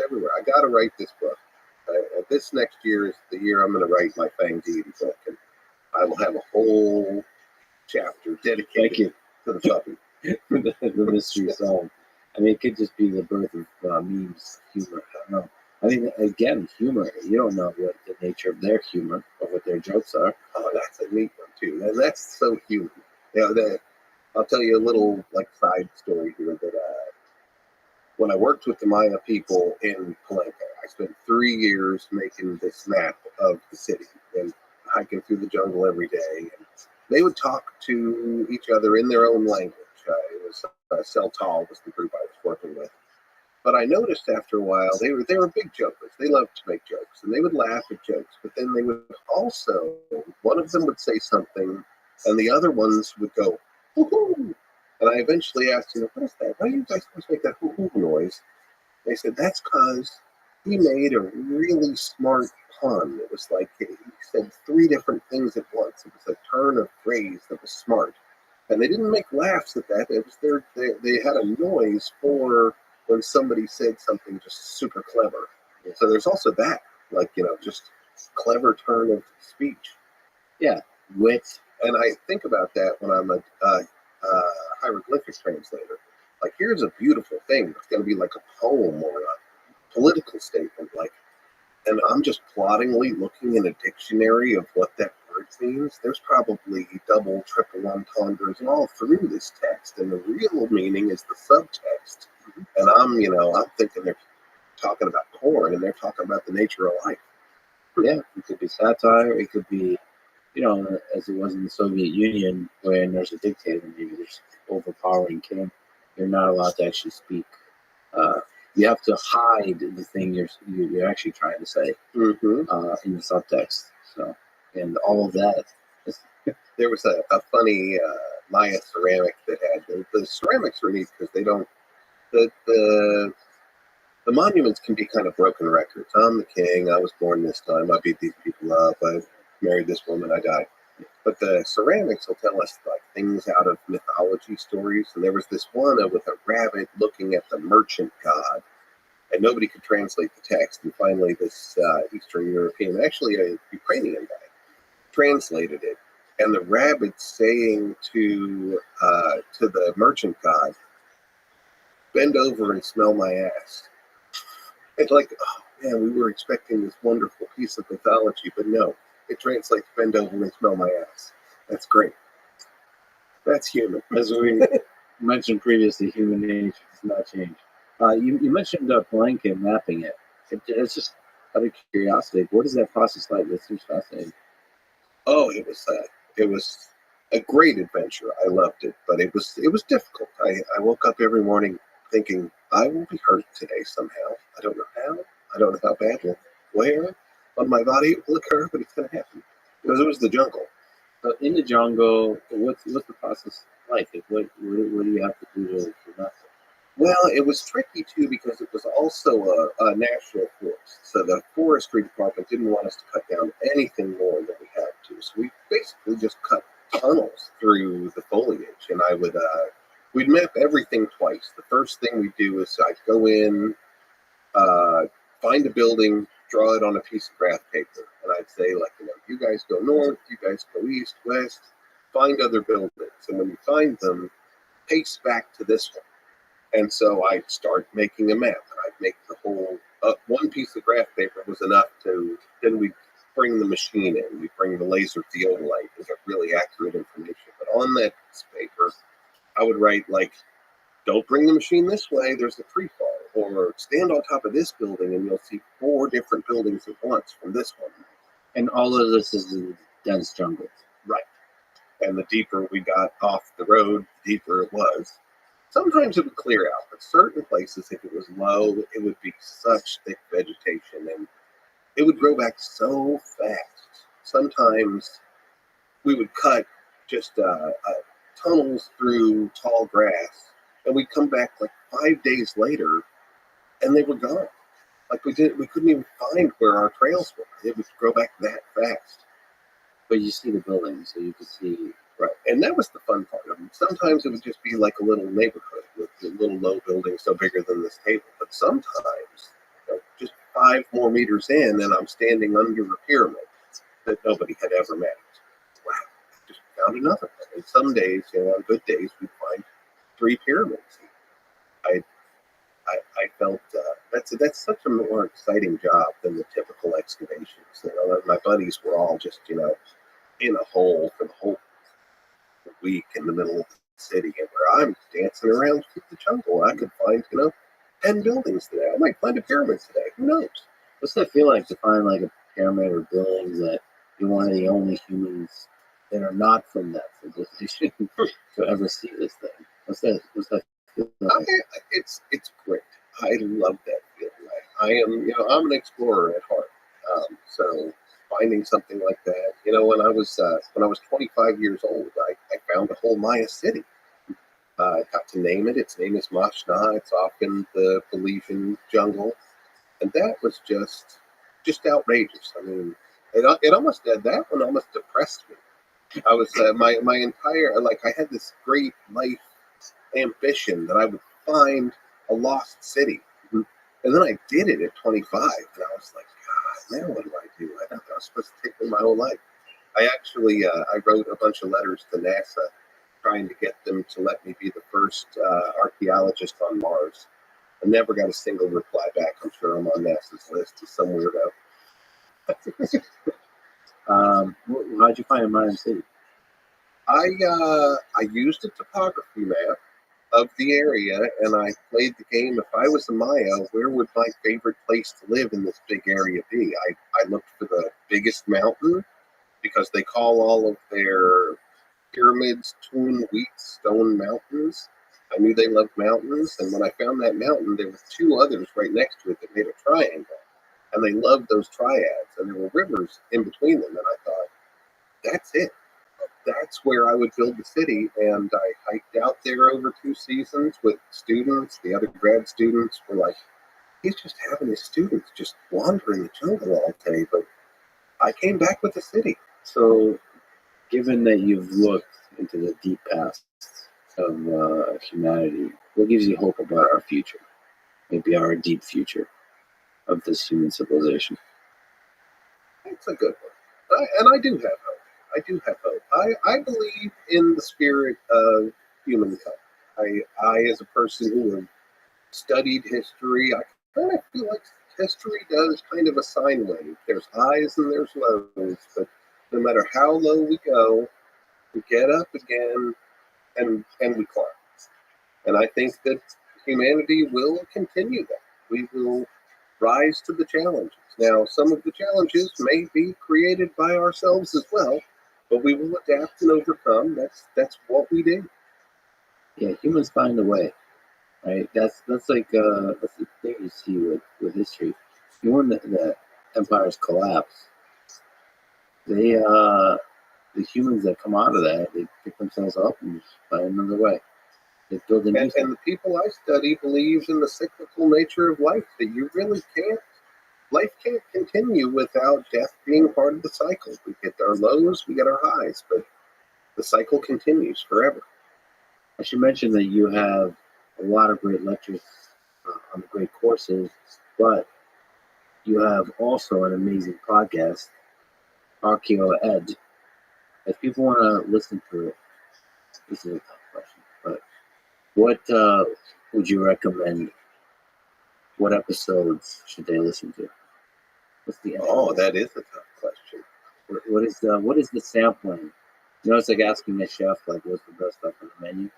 everywhere. I gotta write this book. This next year is the year I'm going to write my Fang Deity book, and I will have a whole chapter dedicated to the puppy. the mystery solved. I mean, it could just be the birth of memes, humor. I don't know. I mean, again, humor. You don't know what the nature of their humor or what their jokes are. Oh, that's a neat one too, and that's so human. I'll tell you a little side story here that when I worked with the Maya people in Palenque, I spent 3 years making this map of the city and hiking through the jungle every day. And they would talk to each other in their own language. It was Celtal was the group I was working with. But I noticed after a while they were big jokers. They loved to make jokes, and they would laugh at jokes. But then they would also, one of them would say something, and the other ones would go, woohoo! And I eventually asked, what is that? Why are you guys supposed to make that hoo-hoo noise? They said, that's because he made a really smart pun. It was like he said 3 different things at once. It was a turn of phrase that was smart. And they didn't make laughs at that. It was they had a noise for when somebody said something just super clever. So there's also that, just clever turn of speech. Yeah, wit. And I think about that when I'm a hieroglyphic translator. Here's a beautiful thing. It's going to be like a poem or a political statement. And I'm just ploddingly looking in a dictionary of what that word means. There's probably double, triple entendres all through this text. And the real meaning is the subtext. And I'm thinking they're talking about corn and they're talking about the nature of life. Yeah, it could be satire. It could be, as it was in the Soviet Union, when there's a dictator, maybe there's overpowering king. You're not allowed to actually speak. You have to hide the thing you're actually trying to say in the subtext. So and all of that. There was a funny Maya ceramic that had the ceramics are neat because they don't the monuments can be kind of broken records. I'm the king. I was born this time. I beat these people up. I married this woman. I died. But the ceramics will tell us like things out of mythology stories. And there was this one with a rabbit looking at the merchant god, and nobody could translate the text. And finally, this Eastern European, actually a Ukrainian guy, translated it. And the rabbit saying to the merchant god, "Bend over and smell my ass." It's like, oh man, we were expecting this wonderful piece of mythology, but no, it translates "bend over and smell my ass." That's great. That's human. As we mentioned previously, human nature does not change. You mentioned blanket mapping it. It's just out of curiosity. What is that process like? That seems fascinating. Oh, it was a great adventure. I loved it, but it was difficult. I woke up every morning thinking I will be hurt today somehow. I don't know how. I don't know how badly. Where on my body it will occur, but it's going to happen because it was the jungle. In the jungle, what's the process like? What do you have to do to map it? Well, it was tricky too because it was also a national forest. So the forestry department didn't want us to cut down anything more than we had to. So we basically just cut tunnels through the foliage, and we'd map everything twice. The first thing we do is I'd go in, find a building, draw it on a piece of graph paper, and I'd say like, you guys go north, you guys go east, west, find other buildings, and when you find them, pace back to this one. And so I'd start making a map, and I'd make the whole one piece of graph paper was enough to. Then we bring the machine in, we bring the laser theodolite and get really accurate information. But on that piece of paper, I would write like, "Don't bring the machine this way. There's a tree fall," or "Stand on top of this building, and you'll see 4 different buildings at once from this one." And all of this is in dense jungle. Right. And the deeper we got off the road, the deeper it was. Sometimes it would clear out, but certain places, if it was low, it would be such thick vegetation, and it would grow back so fast. Sometimes we would cut just tunnels through tall grass, and we'd come back like 5 days later, and they were gone. Like we couldn't even find where our trails were. It would grow back that fast. But you see the buildings, so you could see. Right, and that was the fun part of it. Sometimes it would just be like a little neighborhood with a little low buildings no bigger than this table. But sometimes, just 5 more meters in, and I'm standing under a pyramid that nobody had ever mapped. Wow, just found another one. And some days, on good days, we'd find 3 pyramids. I felt that's such a more exciting job than the typical excavations. My buddies were all just in a hole for the whole week in the middle of the city, and where I'm dancing around through the jungle. I could find 10 buildings today. I might find a pyramid today. Who knows? What's that feel like to find like a pyramid or buildings that you're one of the only humans that are not from that civilization to ever see this thing? What's that feel like? It's great. I love that feeling. I am I'm an explorer at heart. So finding something like that, when I was 25 years old, I found a whole Maya city. I got to name it. Its name is Mashna. It's off in the Belizean jungle, and that was just outrageous. I mean, that one almost depressed me. I was my entire I had this great life ambition that I would find a lost city, and then I did it at 25, and I was like, God, now what do I do? I thought that was supposed to take me my whole life. I actually I wrote a bunch of letters to NASA trying to get them to let me be the first archaeologist on Mars. I never got a single reply back. I'm sure I'm on NASA's list as some weirdo. How'd you find Mayan City? I used a topography map of the area, and I played the game. If I was a Maya, where would my favorite place to live in this big area be? I looked for the biggest mountain because they call all of their pyramids Tun Wheat Stone Mountains. I knew they loved mountains, and when I found that mountain, there were 2 others right next to it that made a triangle, and they loved those triads, and there were rivers in between them, and I thought, that's it. That's where I would build the city. And I hiked out there over 2 seasons with students. The other grad students were like, he's just having his students just wander in the jungle all day. But I came back with the city. So, given that you've looked into the deep past of humanity, what gives you hope about our future? Maybe our deep future of this human civilization. It's a good one. And I do have hope. I do have hope. I believe in the spirit of humankind. As a person who has studied history, I kind of feel like history does kind of a sine wave. There's highs and there's lows, but no matter how low we go, we get up again and we climb. And I think that humanity will continue that. We will rise to the challenges. Now, some of the challenges may be created by ourselves as well, but we will adapt and overcome. That's what we do. Yeah, humans find a way, right? That's like that's the thing you see with history. You know, when the empires collapse, they the humans that come out of that, they pick themselves up and find another way. They build a new And the people I study believe in the cyclical nature of life, that you really can't, life can't continue without death being part of the cycle. We get our lows, we get our highs, but the cycle continues forever. I should mention that you have a lot of great lectures on the great courses, but you have also an amazing podcast, Archeo Ed. If people want to listen to it, this is a tough question, but what would you recommend? What episodes should they listen to? What's the answer? Oh, that is a tough question. What is the sampling? You know, it's like asking a chef, like, what's the best stuff on the menu?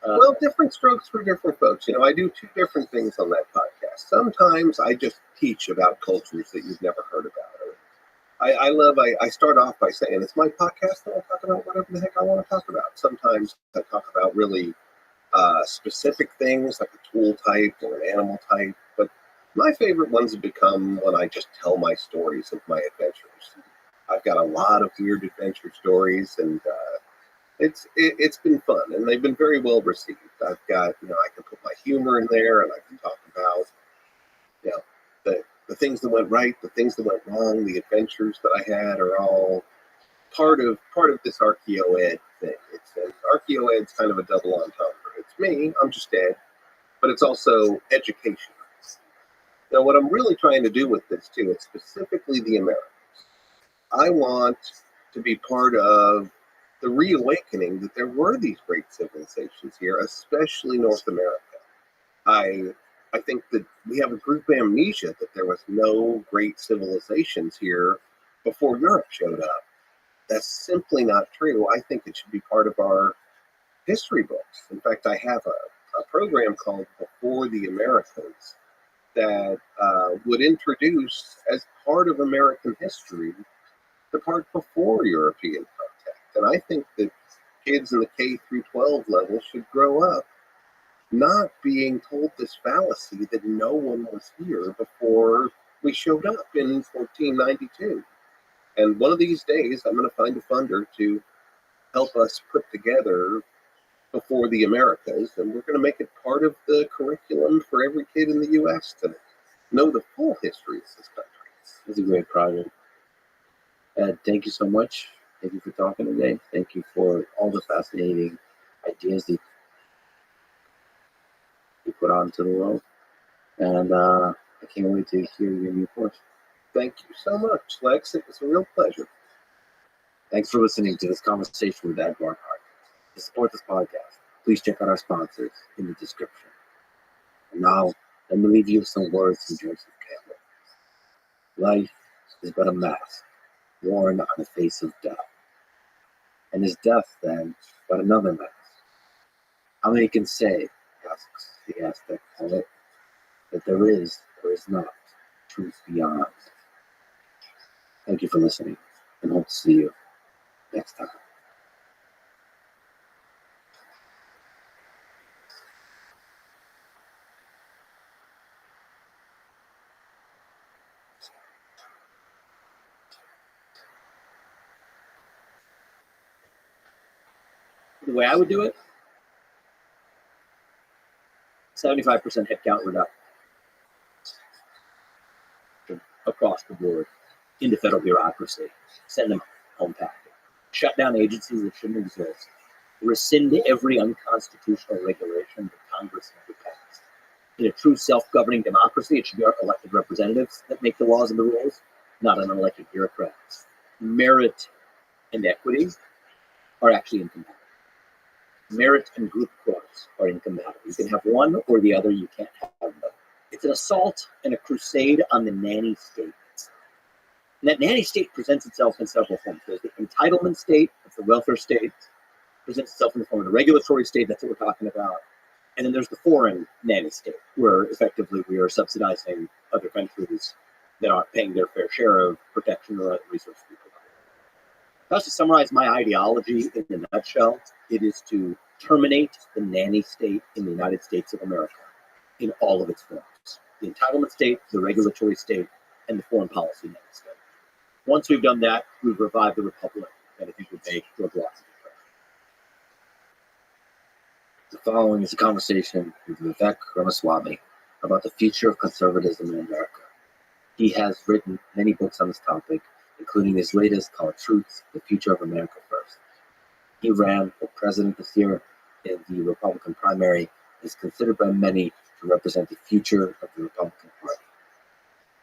Well, different strokes for different folks. You know, I do two different things on that podcast. Sometimes I just teach about cultures that you've never heard about. I start off by saying it's my podcast and I'll talk about whatever the heck I want to talk about. Sometimes I talk about really specific things like a tool type or an animal type. But my favorite ones have become when I just tell my stories of my adventures. I've got a lot of weird adventure stories, and it's been fun, and they've been very well received. I've got, I can put my humor in there, and I can talk about, you know, the things that went right, the things that went wrong, the adventures that I had are all part of this Archeo Ed thing. It's Archeo Ed's kind of a double entendre. It's me, I'm just Ed, but it's also education. Now, what I'm really trying to do with this too, it's specifically the Americans. I want to be part of the reawakening that there were these great civilizations here, especially North America. I think that we have a group amnesia that there was no great civilizations here before Europe showed up. That's simply not true. I think it should be part of our history books. In fact, I have a program called Before the Americans that would introduce, as part of American history, the part before European contact. And I think that kids in the K through 12 level should grow up not being told this fallacy that no one was here before we showed up in 1492. And one of these days, I'm going to find a funder to help us put together Before the Americas, and we're going to make it part of the curriculum for every kid in the U.S. to know the full history of this country. It's a great project. Ed, thank you so much. Thank you for talking today. Thank you for all the fascinating ideas that you put out into the world. And I can't wait to hear your new course. Thank you so much, Lex. It was a real pleasure. Thanks for listening to this conversation with Ed Barnhart. To support this podcast, please check out our sponsors in the description. And now, let me leave you with some words from Joseph Campbell. Life is but a mask worn on the face of death. And is death, then, but another mask? How many can say, asks the Aztec poet, that there is or is not truth beyond? Thank you for listening, and hope to see you next time. the way I would do it, 75% headcount reduction across the board into federal bureaucracy. Send them home packing. Shut down agencies that shouldn't exist. Rescind every unconstitutional regulation that Congress never passed. In a true self-governing democracy, it should be our elected representatives that make the laws and the rules, not unelected bureaucrats. Merit and equity are actually incompatible. Merit and group quotas are incompatible. You can have one or the other, you can't have both. It's an assault and a crusade on the nanny state. And that nanny state presents itself in several forms. There's the entitlement state, that's the welfare state, presents itself in the form of the regulatory state, that's what we're talking about. And then there's the foreign nanny state, where effectively we are subsidizing other countries that aren't paying their fair share of protection or other resources. Just to summarize my ideology in a nutshell, it is to terminate the nanny state in the United States of America in all of its forms. The entitlement state, the regulatory state, and the foreign policy nanny state. Once we've done that, we've revived the republic that I think would make George Washington. The following is a conversation with Vivek Ramaswamy about the future of conservatism in America. He has written many books on this topic, including his latest called Truth, The Future of America First. He ran for president this year in the Republican primary and is considered by many to represent the future of the Republican Party.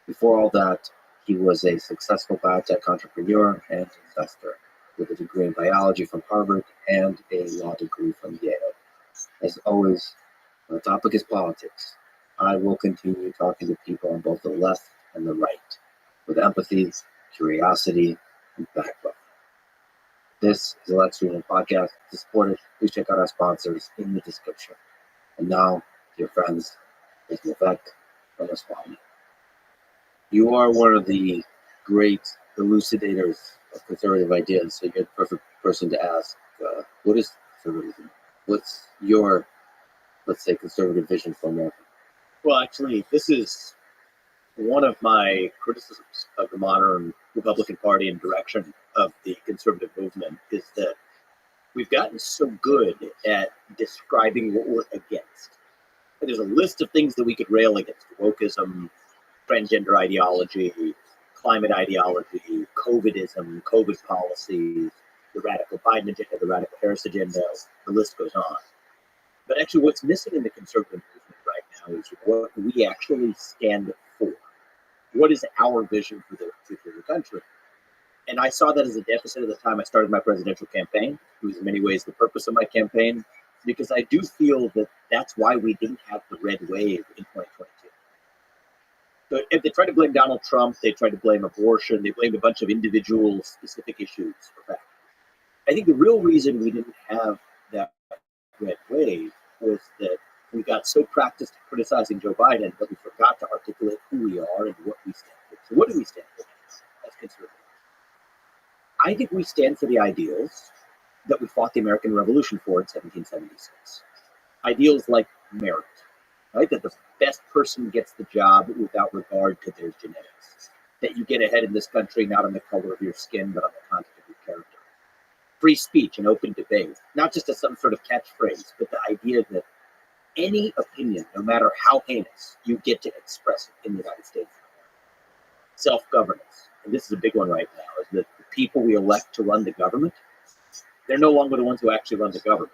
Before all that, he was a successful biotech entrepreneur and investor with a degree in biology from Harvard and a law degree from Yale. As always, when the topic is politics, I will continue talking to people on both the left and the right with empathy, curiosity, and backbone. This is the Lex Friedman Podcast. To support it, please check out our sponsors in the description. And now, dear friends, here's Vivek Ramaswamy. You are one of the great elucidators of conservative ideas, so you're the perfect person to ask, what is conservatism? What's your, let's say, conservative vision for America? Well, actually, this is one of my criticisms of the modern Republican Party and direction of the conservative movement is that we've gotten so good at describing what we're against. And there's a list of things that we could rail against: wokeism, transgender ideology, climate ideology, COVIDism, COVID policies, the radical Biden agenda, the radical Harris agenda, the list goes on. But actually what's missing in the conservative movement right now is what we actually stand for. What is our vision for the future of the country? And I saw that as a deficit at the time I started my presidential campaign. It was in many ways the purpose of my campaign, because I do feel that that's why we didn't have the red wave in 2022. So if they tried to blame Donald Trump, they tried to blame abortion, they blamed a bunch of individual specific issues for that. I think the real reason we didn't have that red wave was that we got so practiced criticizing Joe Biden that we forgot to articulate who we are and what we stand for. So what do we stand for as conservatives? I think we stand for the ideals that we fought the American Revolution for in 1776. Ideals like merit, right? That the best person gets the job without regard to their genetics. That you get ahead in this country not on the color of your skin, but on the content of your character. Free speech and open debate, not just as some sort of catchphrase, but the idea that any opinion, no matter how heinous, you get to express it in the United States. Self-governance, and this is a big one right now, is that the people we elect to run the government, they're no longer the ones who actually run the government.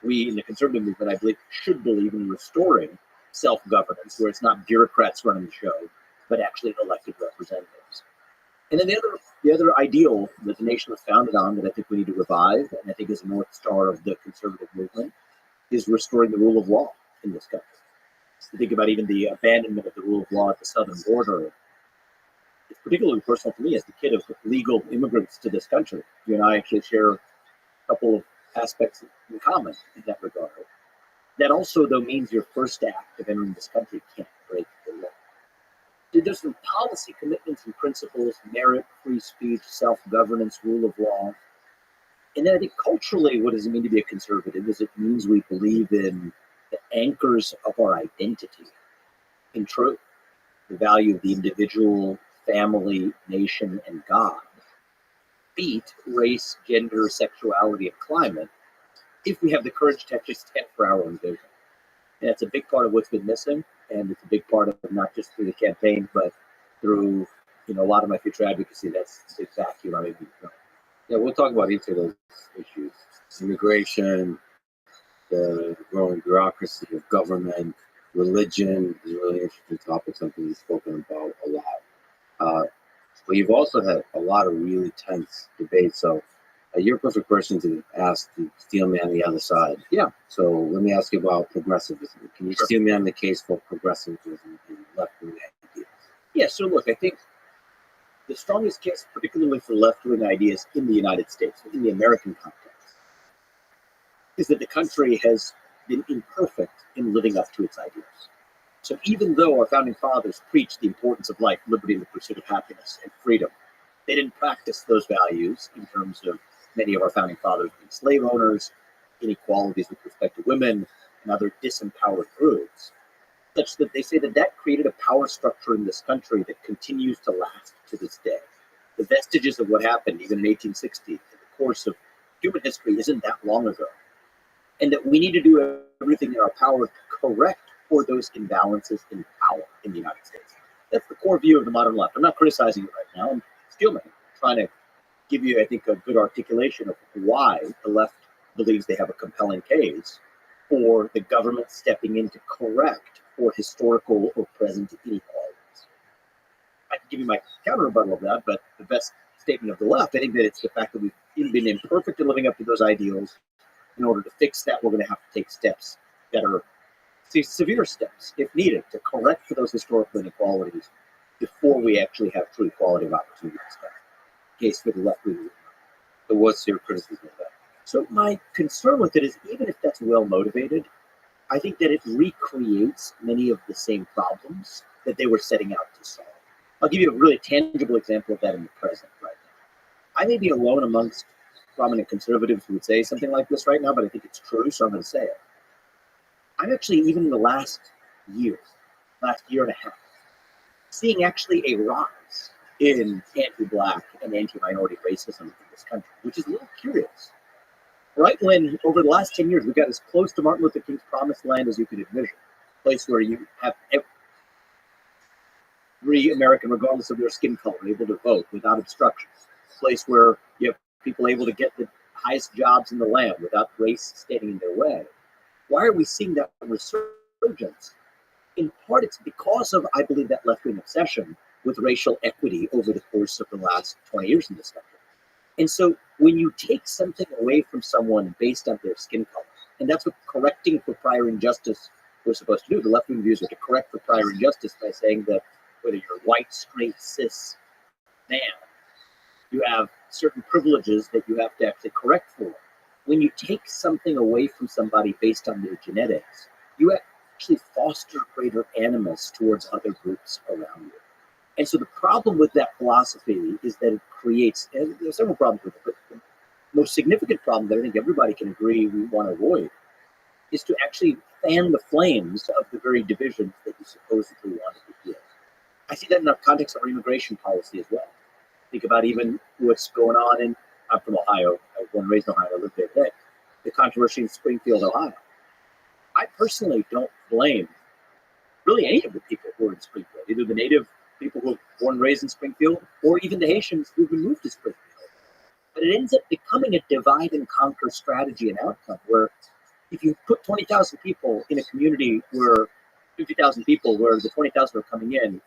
We in the conservative movement, I believe, should believe in restoring self-governance, where it's not bureaucrats running the show, but actually elected representatives. And then the other ideal that the nation was founded on that I think we need to revive, and I think is a North Star of the conservative movement, is restoring the rule of law in this country. So think about even the abandonment of the rule of law at the southern border. It's particularly personal to me as the kid of legal immigrants to this country. You and I actually share a couple of aspects in common in that regard. That also, though, means your first act of entering this country can't break the law. There's some policy commitments and principles: merit, free speech, self-governance, rule of law. And then I think culturally, what does it mean to be a conservative? Is it means we believe in the anchors of our identity, in truth, the value of the individual, family, nation, and God. Beat race, gender, sexuality, and climate. if we have the courage to actually stand for our own vision. And it's a big part of what's been missing, and it's a big part of not just through the campaign, but through a lot of my future advocacy. That's the vacuum I'm in. Yeah, we'll talk about each of those issues: immigration, the growing bureaucracy of government, religion is a really interesting topic, something we've spoken about a lot. But you've also had a lot of really tense debates. So you're a perfect person to ask the steel man on the other side. Yeah. So let me ask you about progressivism. Can you steel man the case for progressivism in left-wing ideas? Yeah, so look, I think the strongest case, particularly for left-wing ideas in the United States, in the American context, is that the country has been imperfect in living up to its ideals. So even though our founding fathers preached the importance of life, liberty, and the pursuit of happiness and freedom, they didn't practice those values in terms of many of our founding fathers being slave owners, inequalities with respect to women, and other disempowered groups, such that they say that created a power structure in this country that continues to last to this day. The vestiges of what happened even in 1860, in the course of human history, isn't that long ago. And that we need to do everything in our power to correct for those imbalances in power in the United States. That's the core view of the modern left. I'm not criticizing it right now. I'm steelman, trying to give you, I think, a good articulation of why the left believes they have a compelling case for the government stepping in to correct for historical or present inequalities. I can give you my counter rebuttal of that, but the best statement of the left, I think that it's the fact that we've been imperfect in living up to those ideals. In order to fix that, we're going to have to take steps that are severe steps, if needed, to correct for those historical inequalities before we actually have true equality of opportunity. Case for the left wing. So what's your criticism of that? So my concern with it is, even if that's well motivated, I think that it recreates many of the same problems that they were setting out to solve. I'll give you a really tangible example of that in the present right now. I may be alone amongst prominent conservatives who would say something like this right now, but I think it's true, so I'm going to say it. I'm actually, even in the last year and a half, seeing actually a rise in anti-black and anti-minority racism in this country, which is a little curious. Right when, over the last 10 years, we got as close to Martin Luther King's promised land as you could envision, a place where you have every American, regardless of their skin color, able to vote without obstructions, a place where you have people able to get the highest jobs in the land without race standing in their way. Why are we seeing that resurgence? In part, it's because of, I believe, that left-wing obsession with racial equity over the course of the last 20 years in this country. And so when you take something away from someone based on their skin color, and that's what correcting for prior injustice we're supposed to do. The left-wing views are to correct for prior injustice by saying that whether you're white, straight, cis man, you have certain privileges that you have to actually correct for. When you take something away from somebody based on their genetics, you actually foster greater animus towards other groups around you. And so the problem with that philosophy is that it creates, and there's several problems with it, but the most significant problem that I think everybody can agree we want to avoid is to actually fan the flames of the very divisions that you supposedly want to heal. I see that in the context of our immigration policy as well. Think about even what's going on I'm from Ohio. I was born and raised in Ohio. I live there today. The controversy in Springfield, Ohio. I personally don't blame really any of the people who are in Springfield, either the native people who were born and raised in Springfield or even the Haitians who've been moved to Springfield. But it ends up becoming a divide and conquer strategy and outcome where if you put 20,000 people in a community where 50,000 people, where the 20,000 are coming in,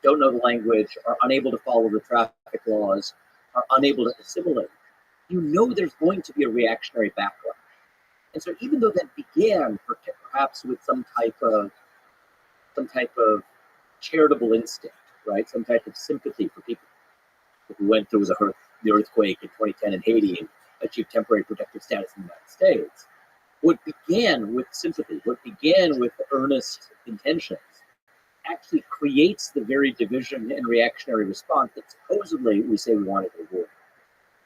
don't know the language, are unable to follow the traffic laws, are unable to assimilate, you know there's going to be a reactionary backlash. And so even though that began perhaps with some type of charitable instinct, right? Some type of sympathy for people who went through the earthquake in 2010 in Haiti and achieved temporary protective status in the United States, what began with sympathy, what began with earnest intentions, actually creates the very division and reactionary response that supposedly we say we wanted to avoid.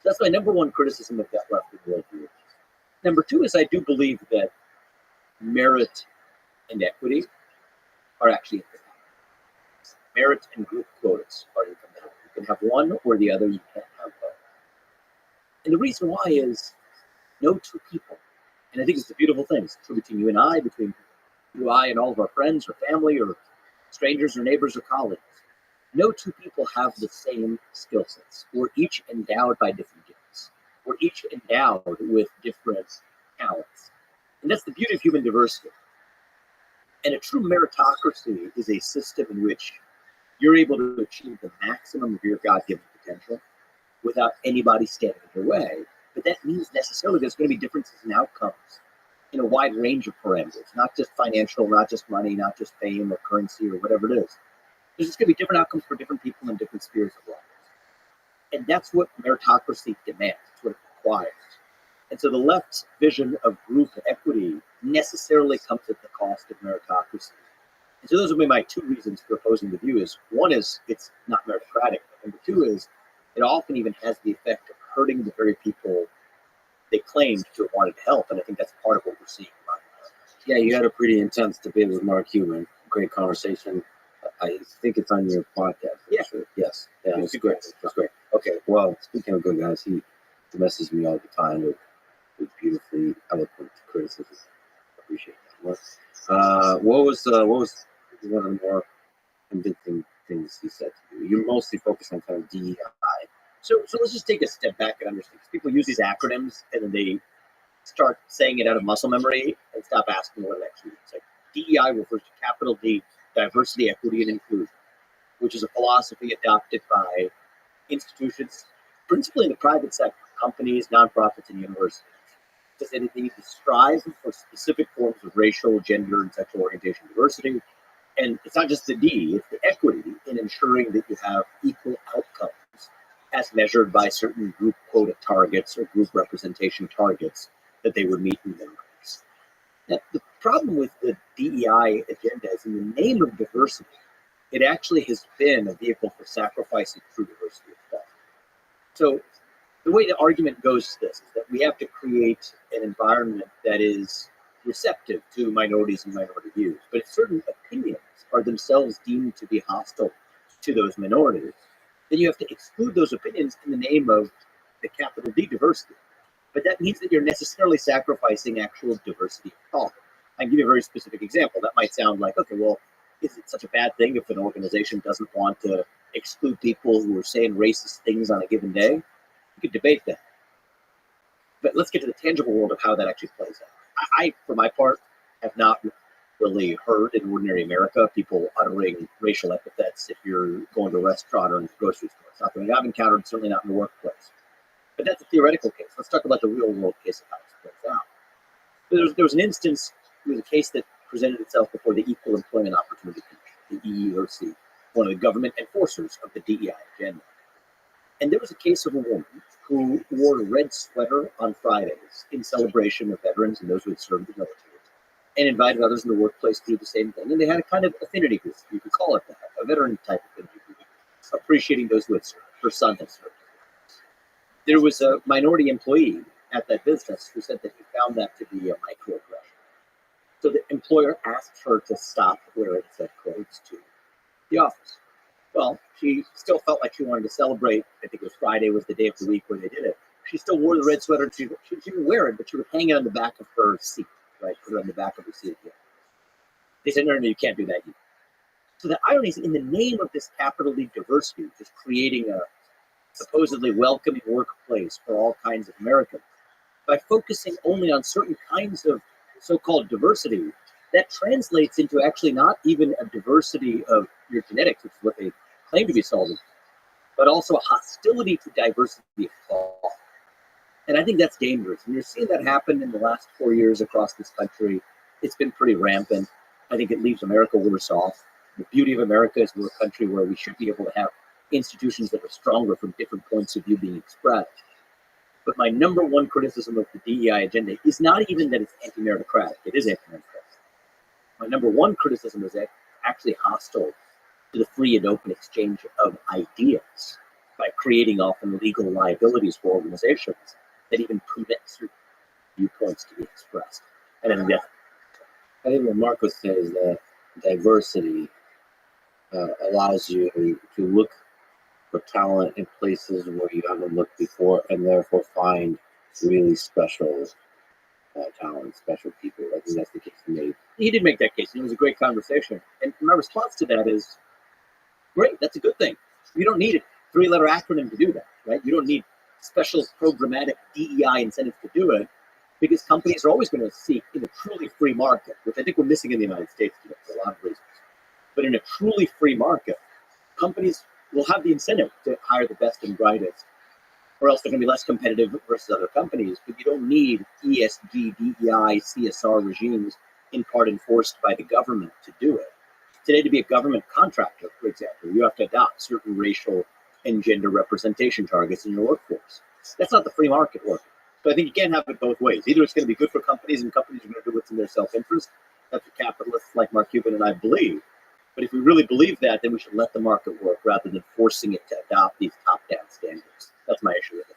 So that's my number one criticism of that left-wing worldview. Number two is I do believe that merit and equity are actually incompatible. Merit and group quotas are incompatible. You can have one or the other, you can't have both. And the reason why is no two people, And I think it's a beautiful thing. It's true between you and I, between you, I, and all of our friends or family or strangers or neighbors or colleagues. No two people have the same skill sets. We're each endowed by different gifts. We're each endowed with different talents. And that's the beauty of human diversity. And a true meritocracy is a system in which you're able to achieve the maximum of your God-given potential without anybody standing in your way. But that means necessarily there's going to be differences in outcomes in a wide range of parameters, not just financial, not just money, not just fame or currency or whatever it is. There's just going to be different outcomes for different people in different spheres of life. And that's what meritocracy demands. It's what it requires. And so the left's vision of group equity necessarily comes at the cost of meritocracy. And so those would be my two reasons for opposing the view. Is one is it's not meritocratic. Number two is it often even has the effect of hurting the very people they claimed to have wanted to help. And I think that's part of what we're seeing. Yeah, you had a pretty intense debate with Mark Cuban. Great conversation. I think it's on your podcast. Yeah. Sure. Yes. Yeah, it was great. It was great. Okay. Well, speaking of good guys, he messages me all the time with beautifully eloquent criticism. Appreciate that. What was one of the more convincing things he said to you? You're mostly focused on kind of DEI. So let's just take a step back and understand. People use these acronyms and then they start saying it out of muscle memory and stop asking what it actually means. Like DEI refers to capital D, diversity, equity, and inclusion, which is a philosophy adopted by institutions, principally in the private sector, companies, nonprofits, and universities. To say that they need to strive for specific forms of racial, gender, and sexual orientation diversity. And it's not just the D, it's the equity in ensuring that you have equal outcomes as measured by certain group quota targets or group representation targets that they would meet in their ranks. Now, the problem with the DEI agenda is in the name of diversity, it actually has been a vehicle for sacrificing true diversity of thought. So the way the argument goes to this is that we have to create an environment that is receptive to minorities and minority views, but if certain opinions are themselves deemed to be hostile to those minorities, then you have to exclude those opinions in the name of the capital D diversity. But that means that you're necessarily sacrificing actual diversity of thought. I can give you a very specific example. That might sound like, okay, well, is it such a bad thing if an organization doesn't want to exclude people who are saying racist things on a given day? You could debate that. But let's get to the tangible world of how that actually plays out. I, for my part, have not really heard in ordinary America people uttering racial epithets if you're going to a restaurant or in the grocery store. It's not something I've encountered, certainly not in the workplace. But that's a theoretical case. Let's talk about the real world case of how this plays out. There was an instance, it was a case that presented itself before the Equal Employment Opportunity Commission, the EEOC, one of the government enforcers of the DEI agenda. And there was a case of a woman who wore a red sweater on Fridays in celebration of veterans and those who had served the military, and invited others in the workplace to do the same thing. And they had a kind of affinity group, you could call it that, a veteran type affinity group, appreciating those who had served. Her son had served. There was a minority employee at that business who said that he found that to be a microaggression. So the employer asked her to stop wearing said clothes to the office. Well, she still felt like she wanted to celebrate. I think it was Friday was the day of the week where they did it. She still wore the red sweater. She didn't wear it, but she would hang it on the back of her seat, right? Put it on the back of her seat again. They said, no, you can't do that either. So the irony is in the name of this capital D diversity, just creating a supposedly welcoming workplace for all kinds of Americans, by focusing only on certain kinds of so-called diversity, that translates into actually not even a diversity of your genetics, which is what they claim to be solving, but also a hostility to diversity of thought. And I think that's dangerous. And you're seeing that happen in the last 4 years across this country. It's been pretty rampant. I think it leaves America worse off. The beauty of America is we're a country where we should be able to have institutions that are stronger from different points of view being expressed. But my number one criticism of the DEI agenda is not even that it's anti-meritocratic. It is anti-meritocratic. My number one criticism is actually hostile to the free and open exchange of ideas by creating often legal liabilities for organizations that even permit certain viewpoints to be expressed. And I think what Marcos says is that diversity allows you to look for talent in places where you haven't looked before, and therefore find really special talent, special people. I think that's the case he made. He did make that case, and it was a great conversation. And my response to that is, great, that's a good thing. You don't need a three-letter acronym to do that, right? You don't need special programmatic DEI incentives to do it, because companies are always going to seek in a truly free market, which I think we're missing in the United States today for a lot of reasons. But in a truly free market, companies will have the incentive to hire the best and brightest, or else they're going to be less competitive versus other companies. But you don't need ESG, DEI, CSR regimes in part enforced by the government to do it. Today, to be a government contractor, for example, you have to adopt certain racial and gender representation targets in your workforce. That's not the free market working. So I think you can't have it both ways. Either it's going to be good for companies and companies are going to do what's in their self-interest. That's what capitalists like Mark Cuban and I believe. But if we really believe that, then we should let the market work rather than forcing it to adopt these top-down standards. That's my issue with it.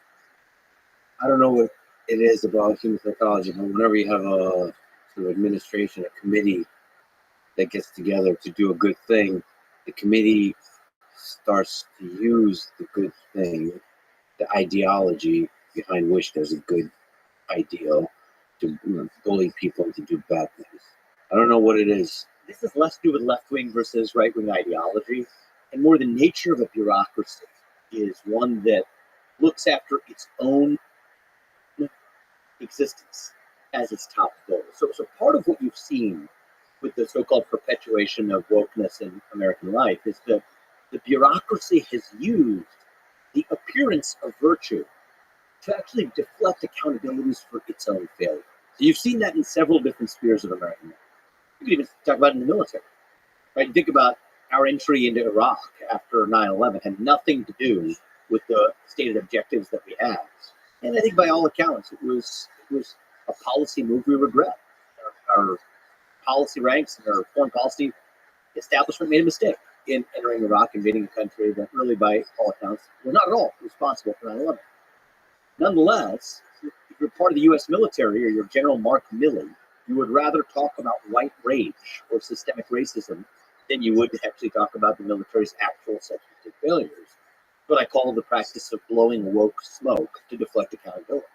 I don't know what it is about human psychology, but whenever you have a sort of administration, a committee that gets together to do a good thing, the committee starts to use the good thing, the ideology behind which there's a good ideal, to bully people to do bad things. I don't know what it is. This is less to do with left-wing versus right-wing ideology, and more the nature of a bureaucracy is one that looks after its own existence as its top goal. So part of what you've seen with the so-called perpetuation of wokeness in American life is that the bureaucracy has used the appearance of virtue to actually deflect accountabilities for its own failure. So you've seen that in several different spheres of American life. You can even talk about it in the military, right? Think about our entry into Iraq after 9/11 had nothing to do with the stated objectives that we had. And I think by all accounts, it was a policy move we regret. Our policy ranks and our foreign policy establishment made a mistake in entering Iraq, invading a country that really, by all accounts, was not at all responsible for 9/11. Nonetheless, if you're part of the U.S. military or you're General Mark Milley, you would rather talk about white rage or systemic racism than you would actually talk about the military's actual substantive failures. What I call the practice of blowing woke smoke to deflect accountability.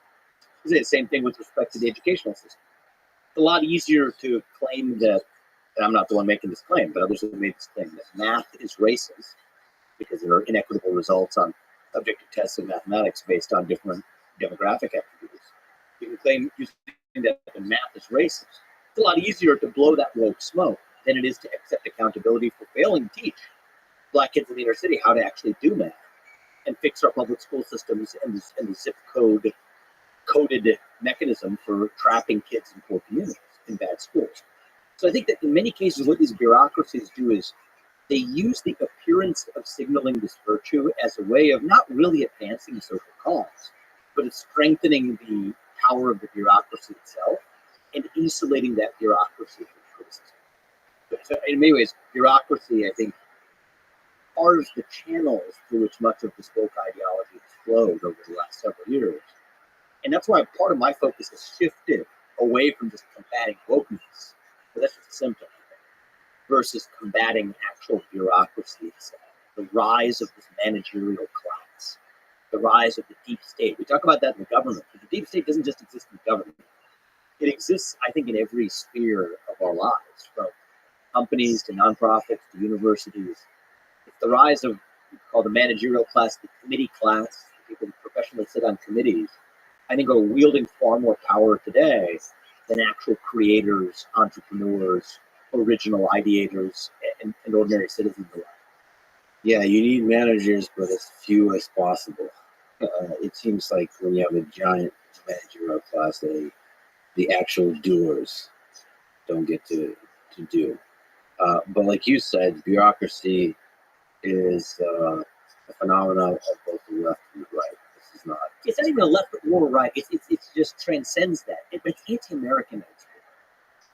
It's the same thing with respect to the educational system. It's a lot easier to claim that, and I'm not the one making this claim, but others have made this claim, that math is racist because there are inequitable results on objective tests of mathematics based on different demographic attributes. You can claim that the math is racist. It's a lot easier to blow that woke smoke than it is to accept accountability for failing to teach Black kids in the inner city how to actually do math and fix our public school systems and the zip coded mechanism for trapping kids in poor communities in bad schools. So I think that in many cases what these bureaucracies do is they use the appearance of signaling this virtue as a way of not really advancing a social cause, but of strengthening the power of the bureaucracy itself and insulating that bureaucracy from criticism. So in many ways, bureaucracy, I think, are the channels through which much of this woke ideology has flowed over the last several years. And that's why part of my focus has shifted away from just combating wokeness, but that's just a symptom, versus combating actual bureaucracy itself, the rise of this managerial class, the rise of the deep state. We talk about that in the government, but the deep state doesn't just exist in government. It exists, I think, in every sphere of our lives, from companies to nonprofits to universities. It's the rise of what we call the managerial class, the committee class, people who professionally sit on committees, I think are wielding far more power today than actual creators, entrepreneurs, original ideators, and ordinary citizens alike. Yeah, you need managers, but as few as possible. It seems like when you have a giant managerial class, the actual doers don't get to do. But like you said, bureaucracy is a phenomenon of both the left and the right. This is not. It's not even a left or right. It just transcends that. It's anti-American.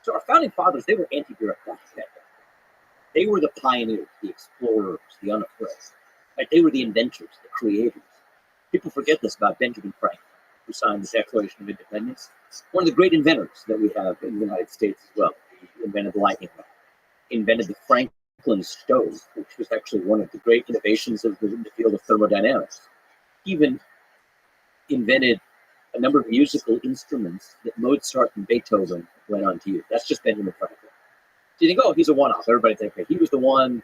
So our founding fathers, they were anti-bureaucratic. They were the pioneers, the explorers, the unafraid. Right? They were the inventors, the creators. People forget this about Benjamin Franklin, who signed the Declaration of Independence. One of the great inventors that we have in the United States as well. He invented the lightning rod, invented the Franklin stove, which was actually one of the great innovations of the field of thermodynamics. He even invented a number of musical instruments that Mozart and Beethoven went on to use. That's just Benjamin Franklin. So you think, oh, he's a one-off. Everybody thinks, okay, he was the one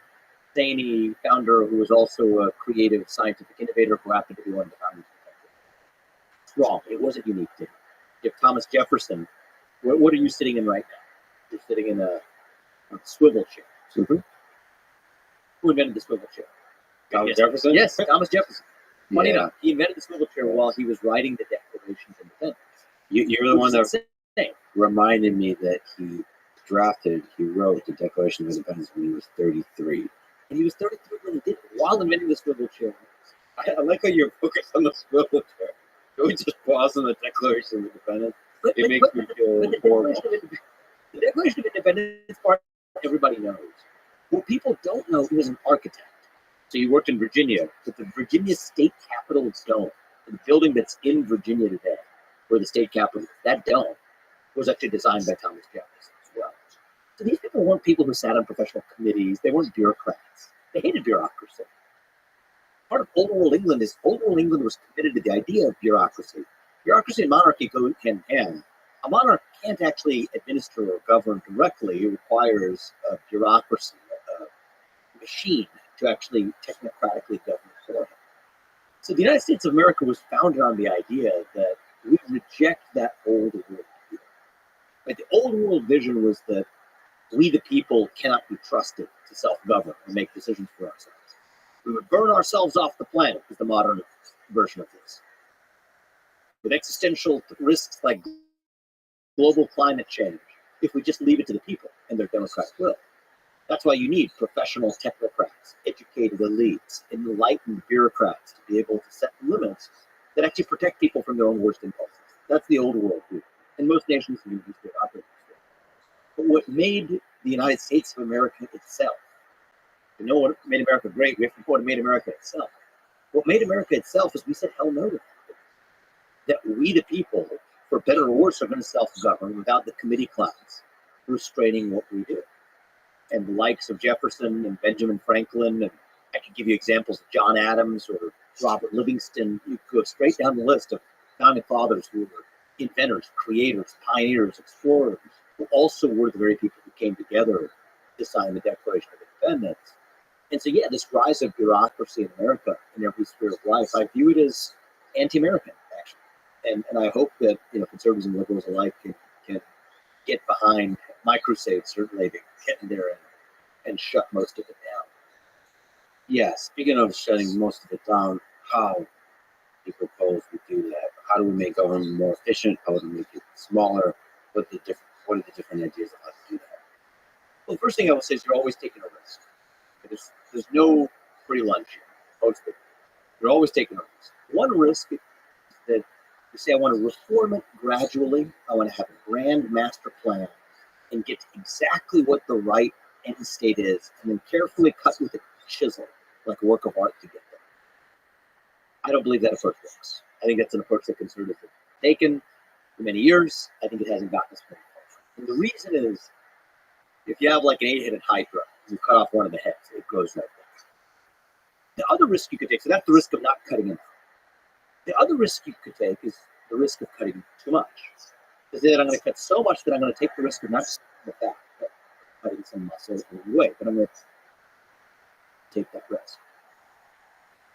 zany founder who was also a creative scientific innovator who happened to be one of the founders of the country. It's wrong. It wasn't unique to him. If Thomas Jefferson, what are you sitting in right now? You're sitting in a swivel chair. Mm-hmm. Who invented the swivel chair? Thomas Jefferson? Yes, Thomas Jefferson. Funny Yeah. enough, he invented the swivel chair while he was writing the Declaration of Independence. You're the one that insane. reminded me that he wrote the Declaration of Independence when he was 33. And he was 33 when he did it, while inventing the swivel chair. I like how you're focused on the swivel chair. Can we just pause on the Declaration of Independence? It makes me feel horrible. The Declaration of Independence part, everybody knows. What people don't know, he was an architect. So he worked in Virginia, but the Virginia state capitol dome, the building that's in Virginia today, where the state capitol is, that dome was actually designed by Thomas Jefferson as well. So these people weren't people who sat on professional committees. They weren't bureaucrats. They hated bureaucracy. Part of Old World England is Old World England was committed to the idea of bureaucracy. Bureaucracy and monarchy go hand in hand. A monarch can't actually administer or govern directly. It requires a bureaucracy, a machine to actually technocratically govern for him. So the United States of America was founded on the idea that we reject that old world view. Like the old world vision was that we the people cannot be trusted to self-govern and make decisions for ourselves. We would burn ourselves off the planet is the modern version of this. With existential risks like global climate change, if we just leave it to the people and their democratic will. That's why you need professional technocrats, educated elites, enlightened bureaucrats to be able to set limits that actually protect people from their own worst impulses. That's the old world view. And most nations use this operating system. But what made the United States of America itself, to know what made America great, we have to know what made America itself. What made America itself is we said hell no to that. That we the people, for better or worse, are going to self-govern without the committee class restraining what we do. And the likes of Jefferson and Benjamin Franklin, and I could give you examples of John Adams or Robert Livingston. You go straight down the list of founding fathers who were inventors, creators, pioneers, explorers, who also were the very people who came together to sign the Declaration of Independence. And so, yeah, this rise of bureaucracy in America in every sphere of life, I view it as anti-American, actually. And I hope that conservatives and liberals alike can get behind my crusade, certainly, to get in there and shut most of it down. Yeah, speaking of shutting most of it down, how do you propose we do that? How do we make government more efficient? How do we make it smaller? What are the different ideas of how to do that? Well, the first thing I will say is you're always taking a risk. There's no free lunch here. Most of it. You're always taking a risk. One risk is that you say, I want to reform it gradually. I want to have a grand master plan and get to exactly what the right end state is, and then carefully cut with a chisel, like a work of art, to get there. I don't believe that approach works. I think that's an approach that conservatives have taken for many years. I think it hasn't gotten us very far. And the reason is, if you have like an 8-headed hydra, you cut off one of the heads, it goes right there. The other risk you could take, so that's the risk of not cutting enough. The other risk you could take is the risk of cutting too much. Because then I'm going to cut so much that I'm going to take the risk of not just the fat, but cutting some muscle along the way. But I'm going to take that risk.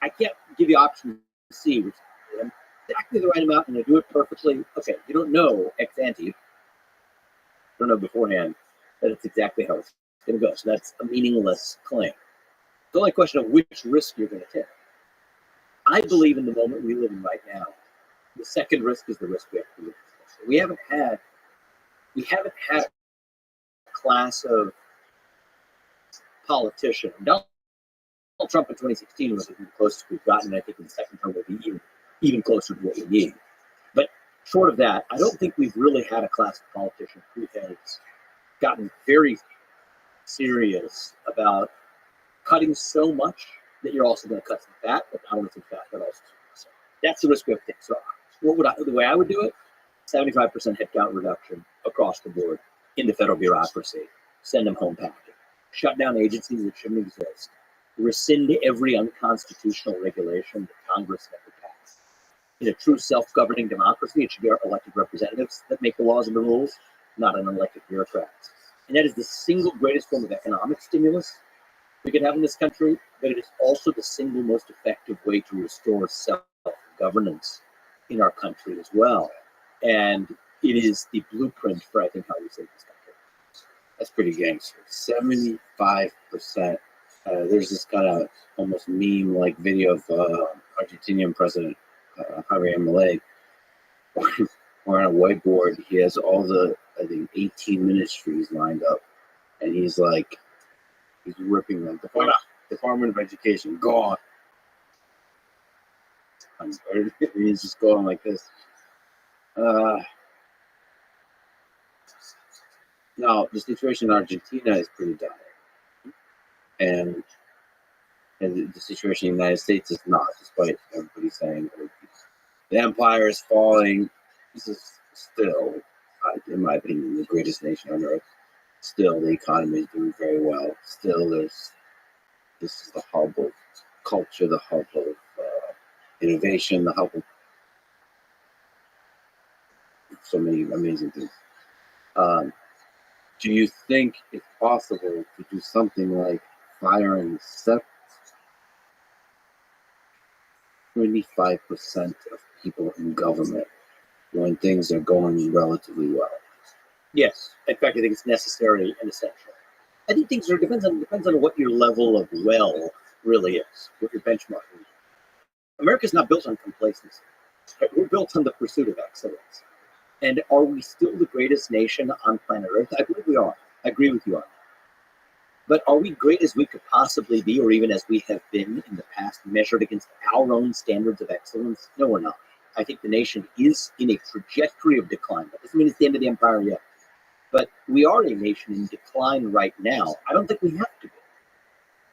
I can't give you option C, which is exactly the right amount, and I do it perfectly. Okay, you don't know ex ante, you don't know beforehand that it's exactly how it's going to go. So that's a meaningless claim. It's only a question of which risk you're going to take. I believe in the moment we live in right now. The second risk is the risk we have to live with. We haven't had a class of politicians. Donald Trump in 2016 was the closest we've gotten. I think in the second term will be even closer to what we need. But short of that, I don't think we've really had a class of politicians who has gotten very serious about cutting so much that you're also going to cut some fat, but not only some fat, but also some muscle. That's the risk we have to take. So the way I would do it, 75% headcount reduction across the board in the federal bureaucracy. Send them home packing. Shut down agencies that shouldn't exist. Rescind every unconstitutional regulation that Congress never passed. in a true self-governing democracy, it should be our elected representatives that make the laws and the rules, not an elected bureaucrats. And that is the single greatest form of economic stimulus we can have in this country, but it is also the single most effective way to restore self-governance in our country as well. And it is the blueprint for, I think, how we save this country. That's pretty gangster. 75%. There's this kind of almost meme-like video of Argentinian President Javier Milei, or on a whiteboard, he has all the, I think, 18 ministries lined up, and he's ripping them. Department of Education, gone. He's just going like this. Now, the situation in Argentina is pretty dire. And the situation in the United States is not, despite everybody saying the empire is falling. This is still, in my opinion, the greatest nation on earth. Still, the economy is doing very well. Still, this is the hub of culture, the hub of innovation, the hub of so many amazing things. Do you think it's possible to do something like firing 25% of people in government when things are going relatively well? Yes, in fact, I think it's necessary and essential. I think things depends on what your level of well really is, what your benchmark is. America's not built on complacency. We're built on the pursuit of excellence. And are we still the greatest nation on planet Earth? I believe we are. I agree with you on that. But are we great as we could possibly be, or even as we have been in the past, measured against our own standards of excellence? No, we're not. I think the nation is in a trajectory of decline. That doesn't mean it's the end of the empire yet. But we are a nation in decline right now. I don't think we have to be.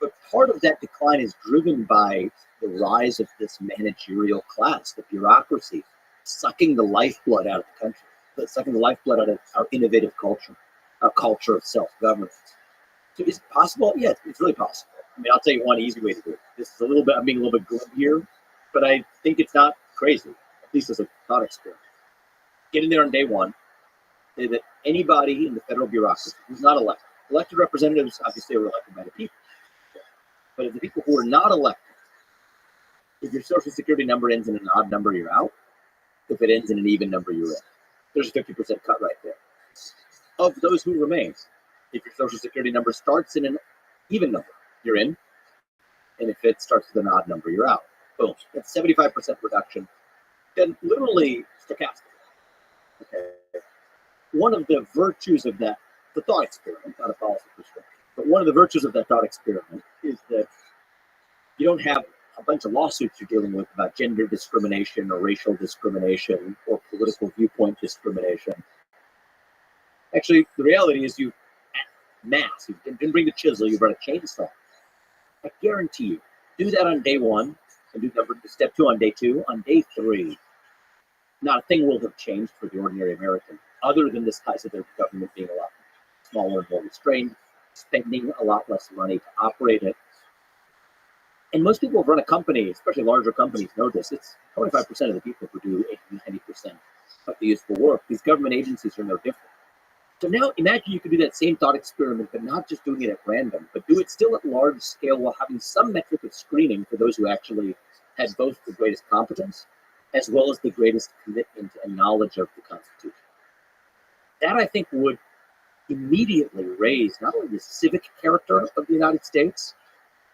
But part of that decline is driven by the rise of this managerial class, the bureaucracy, sucking the lifeblood out of the country, sucking the lifeblood out of our innovative culture, our culture of self-governance. So is it possible? Yeah, it's really possible. I mean, I'll tell you one easy way to do it. This is I'm being a little bit glib here, but I think it's not crazy, at least as a thought experiment. Get in there on day one, say that anybody in the federal bureaucracy who's not elected representatives obviously are elected by the people, but if the people who are not elected, if your social security number ends in an odd number, you're out. If it ends in an even number, you're in. There's a 50% cut right there. Of those who remain, if your social security number starts in an even number, you're in. And if it starts with an odd number, you're out. Boom. That's 75% reduction. Then literally stochastic. Okay. One of the virtues of that, the thought experiment, not a policy prescription, but one of the virtues of that thought experiment is that you don't have a bunch of lawsuits you're dealing with about gender discrimination or racial discrimination or political viewpoint discrimination. Actually, the reality is you didn't bring the chisel, you brought a chainsaw. I guarantee you, do that on day one, and do step 2 on day 2. On day 3, not a thing will have changed for the ordinary American, other than the size of their government being a lot smaller and more restrained, spending a lot less money to operate it. And most people who run a company, especially larger companies, know this. It's 25% of the people who do 80-90% of the useful work. These government agencies are no different. So now imagine you could do that same thought experiment, but not just doing it at random, but do it still at large scale while having some metric of screening for those who actually had both the greatest competence as well as the greatest commitment and knowledge of the Constitution. That, I think, would immediately raise not only the civic character of the United States.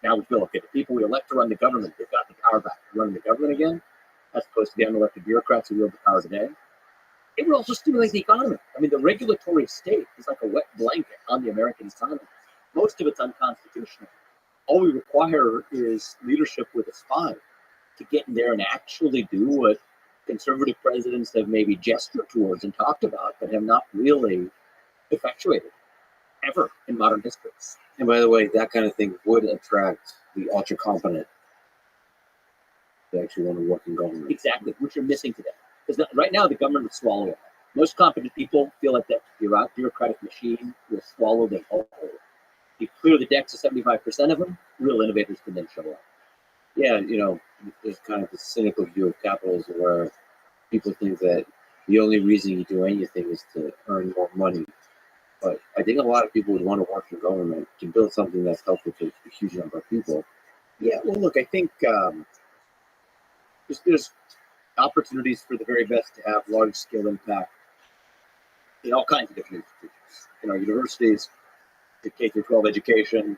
Now we feel, okay, the people we elect to run the government, they've got the power back to run the government again, as opposed to the unelected bureaucrats who wield the power today. It would also stimulate the economy. I mean, the regulatory state is like a wet blanket on the American economy. Most of it's unconstitutional. All we require is leadership with a spine to get in there and actually do what conservative presidents have maybe gestured towards and talked about, but have not really effectuated ever in modern history. And by the way, that kind of thing would attract the ultra competent to actually want to work in government. Exactly, which you're missing today. Because right now, the government would swallow it. Most competent people feel like that bureaucratic machine will swallow them whole. You clear the decks of 75% of them, real innovators can then show up. Yeah, there's kind of a cynical view of capitalism where people think that the only reason you do anything is to earn more money. But I think a lot of people would want to work in government to build something that's helpful to a huge number of people. Yeah, well, look, I think there's opportunities for the very best to have large-scale impact in all kinds of different institutions. In our universities, the K through 12 education,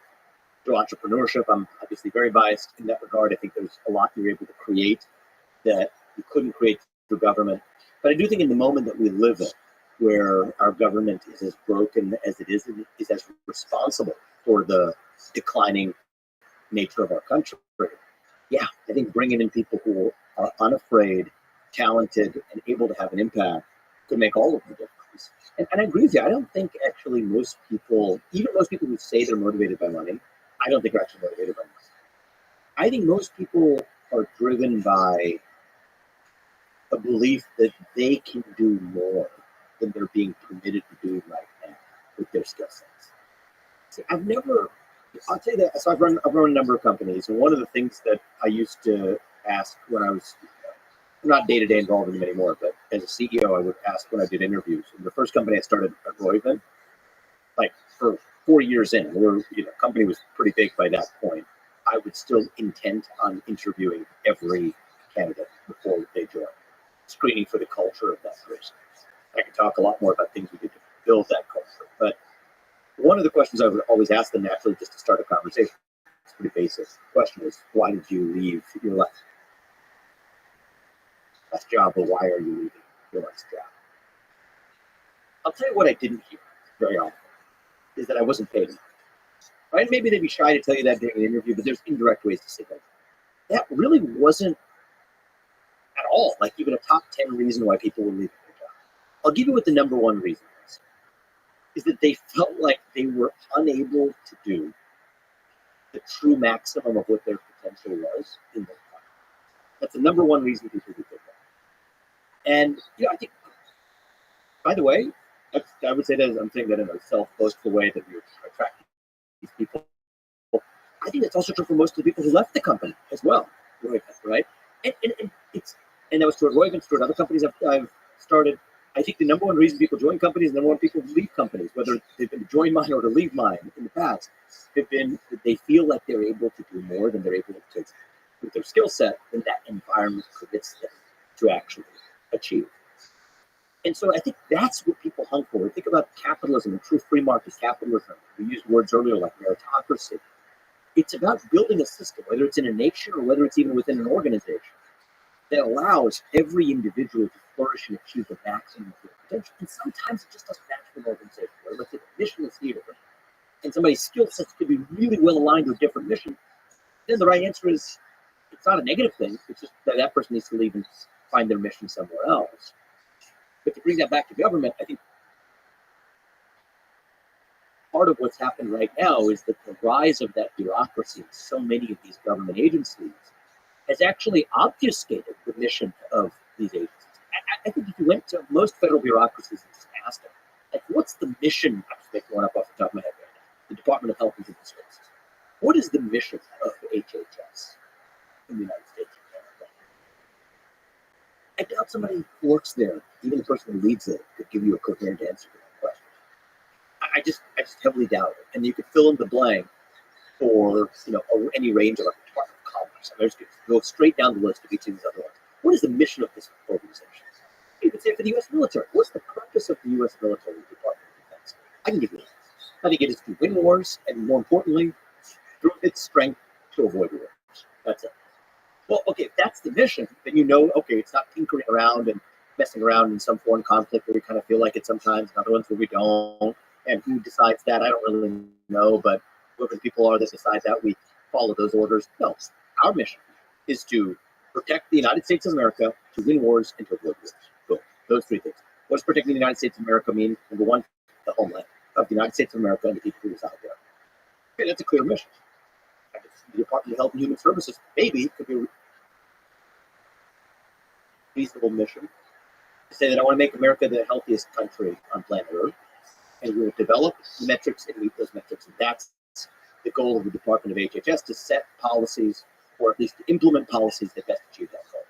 through entrepreneurship. I'm obviously very biased in that regard. I think there's a lot you're able to create that you couldn't create through government. But I do think in the moment that we live in, where our government is as broken as it is as responsible for the declining nature of our country. Yeah, I think bringing in people who are unafraid, talented, and able to have an impact could make all of the difference. And I agree with you. I don't think actually most people, even most people who say they're motivated by money, I don't think are actually motivated by money. I think most people are driven by a belief that they can do more than they're being permitted to do right now with their skill sets. See, I'll tell you that. So I've run a number of companies, and one of the things that I used to ask when I was not day-to-day involved in them anymore, but as a CEO, I would ask when I did interviews. And the first company I started at Roivant, like for 4 years in, company was pretty big by that point. I would still intent on interviewing every candidate before they joined, screening for the culture of that person. I could talk a lot more about things we did to build that culture, but one of the questions I would always ask them naturally just to start a conversation, it's pretty basic. The question is, why did you leave your last job, or why are you leaving your last job? I'll tell you what I didn't hear very often is that I wasn't paid enough. Right? Maybe they'd be shy to tell you that during an interview, but there's indirect ways to say that. That really wasn't at all like even a top 10 reason why people were leaving their job. I'll give you what the number one reason is that they felt like they were unable to do the true maximum of what their potential was in their time. That's the number one reason people do that. And I think, by the way, I would say that I'm saying that in a self-boastful way that we're attracting these people. I think that's also true for most of the people who left the company as well, right? And that was toward Roivant, toward other companies I've started. I think the number one reason people join companies and the number one people leave companies, whether they've been to join mine or to leave mine in the past, have been that they feel like they're able to do more than they're able to with their skill set than that environment permits them to actually achieve. And so I think that's what people hunt for. Think about capitalism and true free market capitalism. We used words earlier like meritocracy. It's about building a system, whether it's in a nation or whether it's even within an organization, that allows every individual to flourish and achieve the maximum of their potential. And sometimes it just doesn't match for an organization. Let's say the mission is here, and somebody's skill sets could be really well aligned to a different mission. Then the right answer is it's not a negative thing. It's just that person needs to leave and find their mission somewhere else. But to bring that back to government, I think part of what's happened right now is that the rise of that bureaucracy in so many of these government agencies has actually obfuscated the mission of these agencies. I think if you went to most federal bureaucracies and just asked them, like, what's the mission? I'm just making one up off the top of my head right now. The Department of Health and Human Services. What is the mission of HHS in the United States of America? I doubt somebody who works there, even the person who leads it, could give you a coherent answer to that question. I just heavily doubt it. And you could fill in the blank for any range of like the Department of Commerce. I mean, just go straight down the list of each of these other ones. What is the mission of this organization? You could say for the U.S. military. What's the purpose of the U.S. military Department of Defense? I can give you that. I think it is to win wars, and more importantly, through its strength to avoid wars. That's it. Well, okay, if that's the mission, then okay, it's not tinkering around and messing around in some foreign conflict where we kind of feel like it sometimes, and other ones where we don't. And who decides that? I don't really know, but whoever the people are that decide that, we follow those orders. No, our mission is to protect the United States of America, to win wars, and to avoid wars. Boom. Those three things. What does protecting the United States of America mean? Number one, the homeland of the United States of America and the people who reside there. Okay, that's a clear mission. The Department of Health and Human Services, maybe, could be a reasonable mission to say that I want to make America the healthiest country on planet Earth, and we will develop metrics and meet those metrics. And that's the goal of the Department of HHS, to set policies or at least to implement policies that best achieve that goal.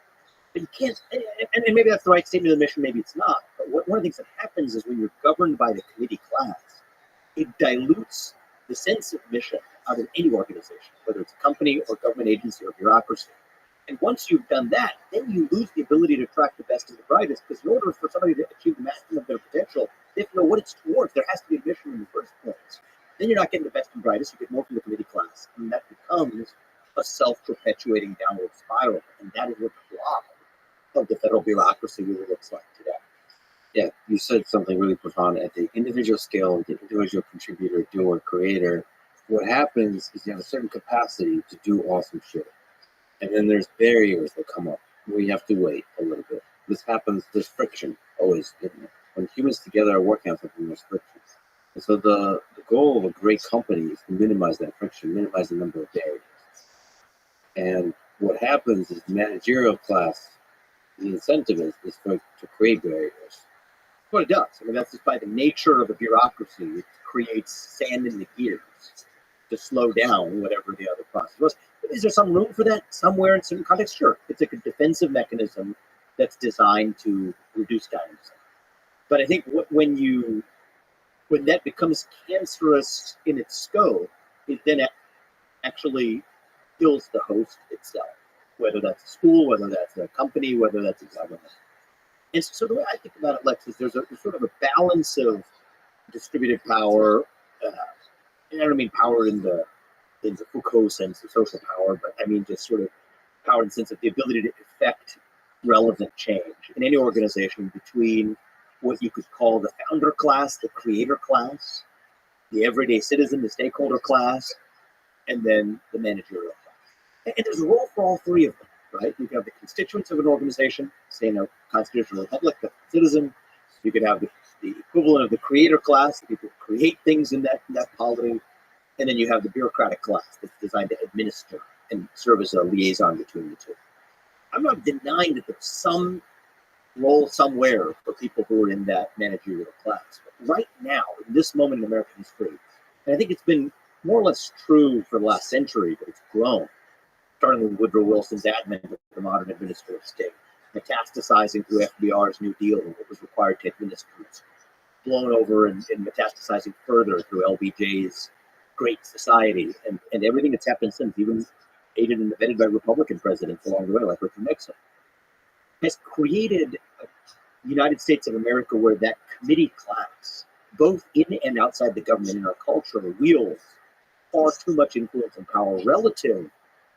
But you can't, and maybe that's the right statement of the mission, maybe it's not. But one of the things that happens is when you're governed by the committee class, it dilutes the sense of mission out of any organization, whether it's a company or government agency or bureaucracy. And once you've done that, then you lose the ability to attract the best and the brightest, because in order for somebody to achieve the maximum of their potential, they have to know what it's towards. There has to be a mission in the first place. Then you're not getting the best and brightest, you get more from the committee class, and that becomes a self-perpetuating downward spiral. And that is what the blob of the federal bureaucracy really looks like today. Yeah, you said something really profound. At the individual scale, the individual contributor, doer, creator, what happens is you have a certain capacity to do awesome shit. And then there's barriers that come up where you have to wait a little bit. This happens, there's friction always. When humans together are working on something, there's friction. And so the goal of a great company is to minimize that friction, minimize the number of barriers. And what happens is the managerial class, the incentive is to create barriers. That's what it does. I mean, that's just by the nature of the bureaucracy. It creates sand in the gears to slow down whatever the other process was. But is there some room for that somewhere in certain contexts? Sure. It's like a defensive mechanism that's designed to reduce dynamism. But I think when that becomes cancerous in its scope, it then actually kills the host itself, whether that's a school, whether that's a company, whether that's a government. And so the way I think about it, Lex, is there's sort of a balance of distributed power. And I don't mean power in the Foucault sense of social power, but I mean just sort of power in the sense of the ability to effect relevant change in any organization between what you could call the founder class, the creator class, the everyday citizen, the stakeholder class, and then the managerial class. And there's a role for all three of them, right? You can have the constituents of an organization, say in a constitutional republic, the citizen. You could have the equivalent of the creator class, the people who create things in that polity. And then you have the bureaucratic class that's designed to administer and serve as a liaison between the two. I'm not denying that there's some role somewhere for people who are in that managerial class. But right now, in this moment in American history, and I think it's been more or less true for the last century, but it's grown, starting with Woodrow Wilson's advent of the modern administrative state, metastasizing through FDR's New Deal and what was required to administer it, blown over and metastasizing further through LBJ's Great Society, and everything that's happened since, even aided and abetted by Republican presidents along the way, like Richard Nixon, has created a United States of America where that committee class, both in and outside the government in our culture, wields far too much influence and power relative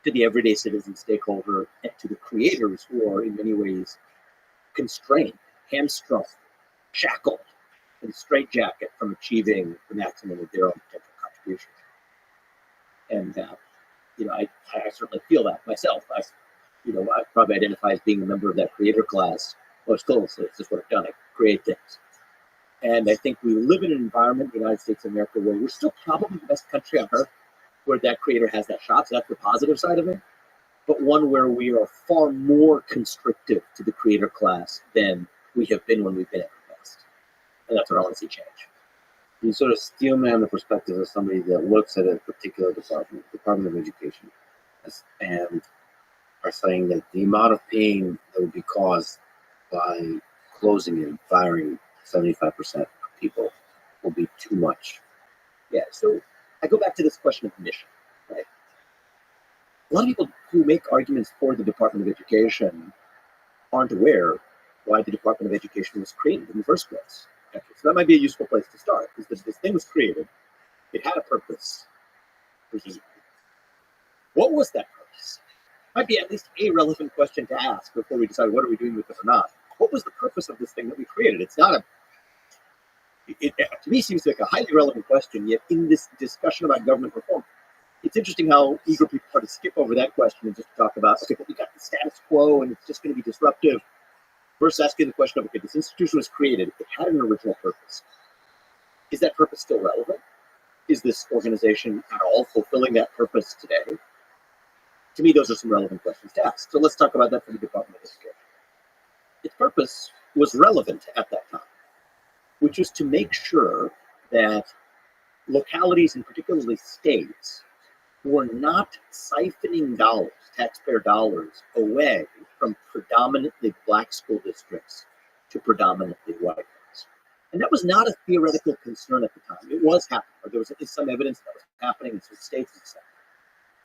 to the everyday citizen stakeholder and to the creators who are in many ways constrained, hamstrung, shackled, in a straitjacket from achieving the maximum of their own potential contributions. And I certainly feel that myself. I probably identify as being a member of that creator class. Well, still, it's just what I've done. I create things. And I think we live in an environment in the United States of America where we're still probably the best country on earth, where that creator has that shot. So that's the positive side of it. But one where we are far more constrictive to the creator class than we have been when we've been at the best. And that's what I want to see change. You sort of steelman the perspective of somebody that looks at a particular Department of Education, and are saying that the amount of pain that would be caused by closing and firing 75% of people will be too much. Yeah, so I go back to this question of mission, right? A lot of people who make arguments for the Department of Education aren't aware why the Department of Education was created in the first place. Okay, so that might be a useful place to start, because this thing was created. It had a purpose. What was that purpose? Might be at least a relevant question to ask before we decide what are we doing with it or not. What was the purpose of this thing that we created? It's not it to me seems like a highly relevant question, yet in this discussion about government reform, it's interesting how eager people try to skip over that question and just talk about, okay, but we got the status quo and it's just going to be disruptive. Versus asking the question of, okay, this institution was created, it had an original purpose. Is that purpose still relevant? Is this organization at all fulfilling that purpose today? To me, those are some relevant questions to ask. So let's talk about that for the Department of Education. Its purpose was relevant at that time, which was to make sure that localities, and particularly states, were not siphoning dollars, taxpayer dollars, away from predominantly black school districts to predominantly white ones. And that was not a theoretical concern at the time. It was happening. There was some evidence that was happening in some states and stuff.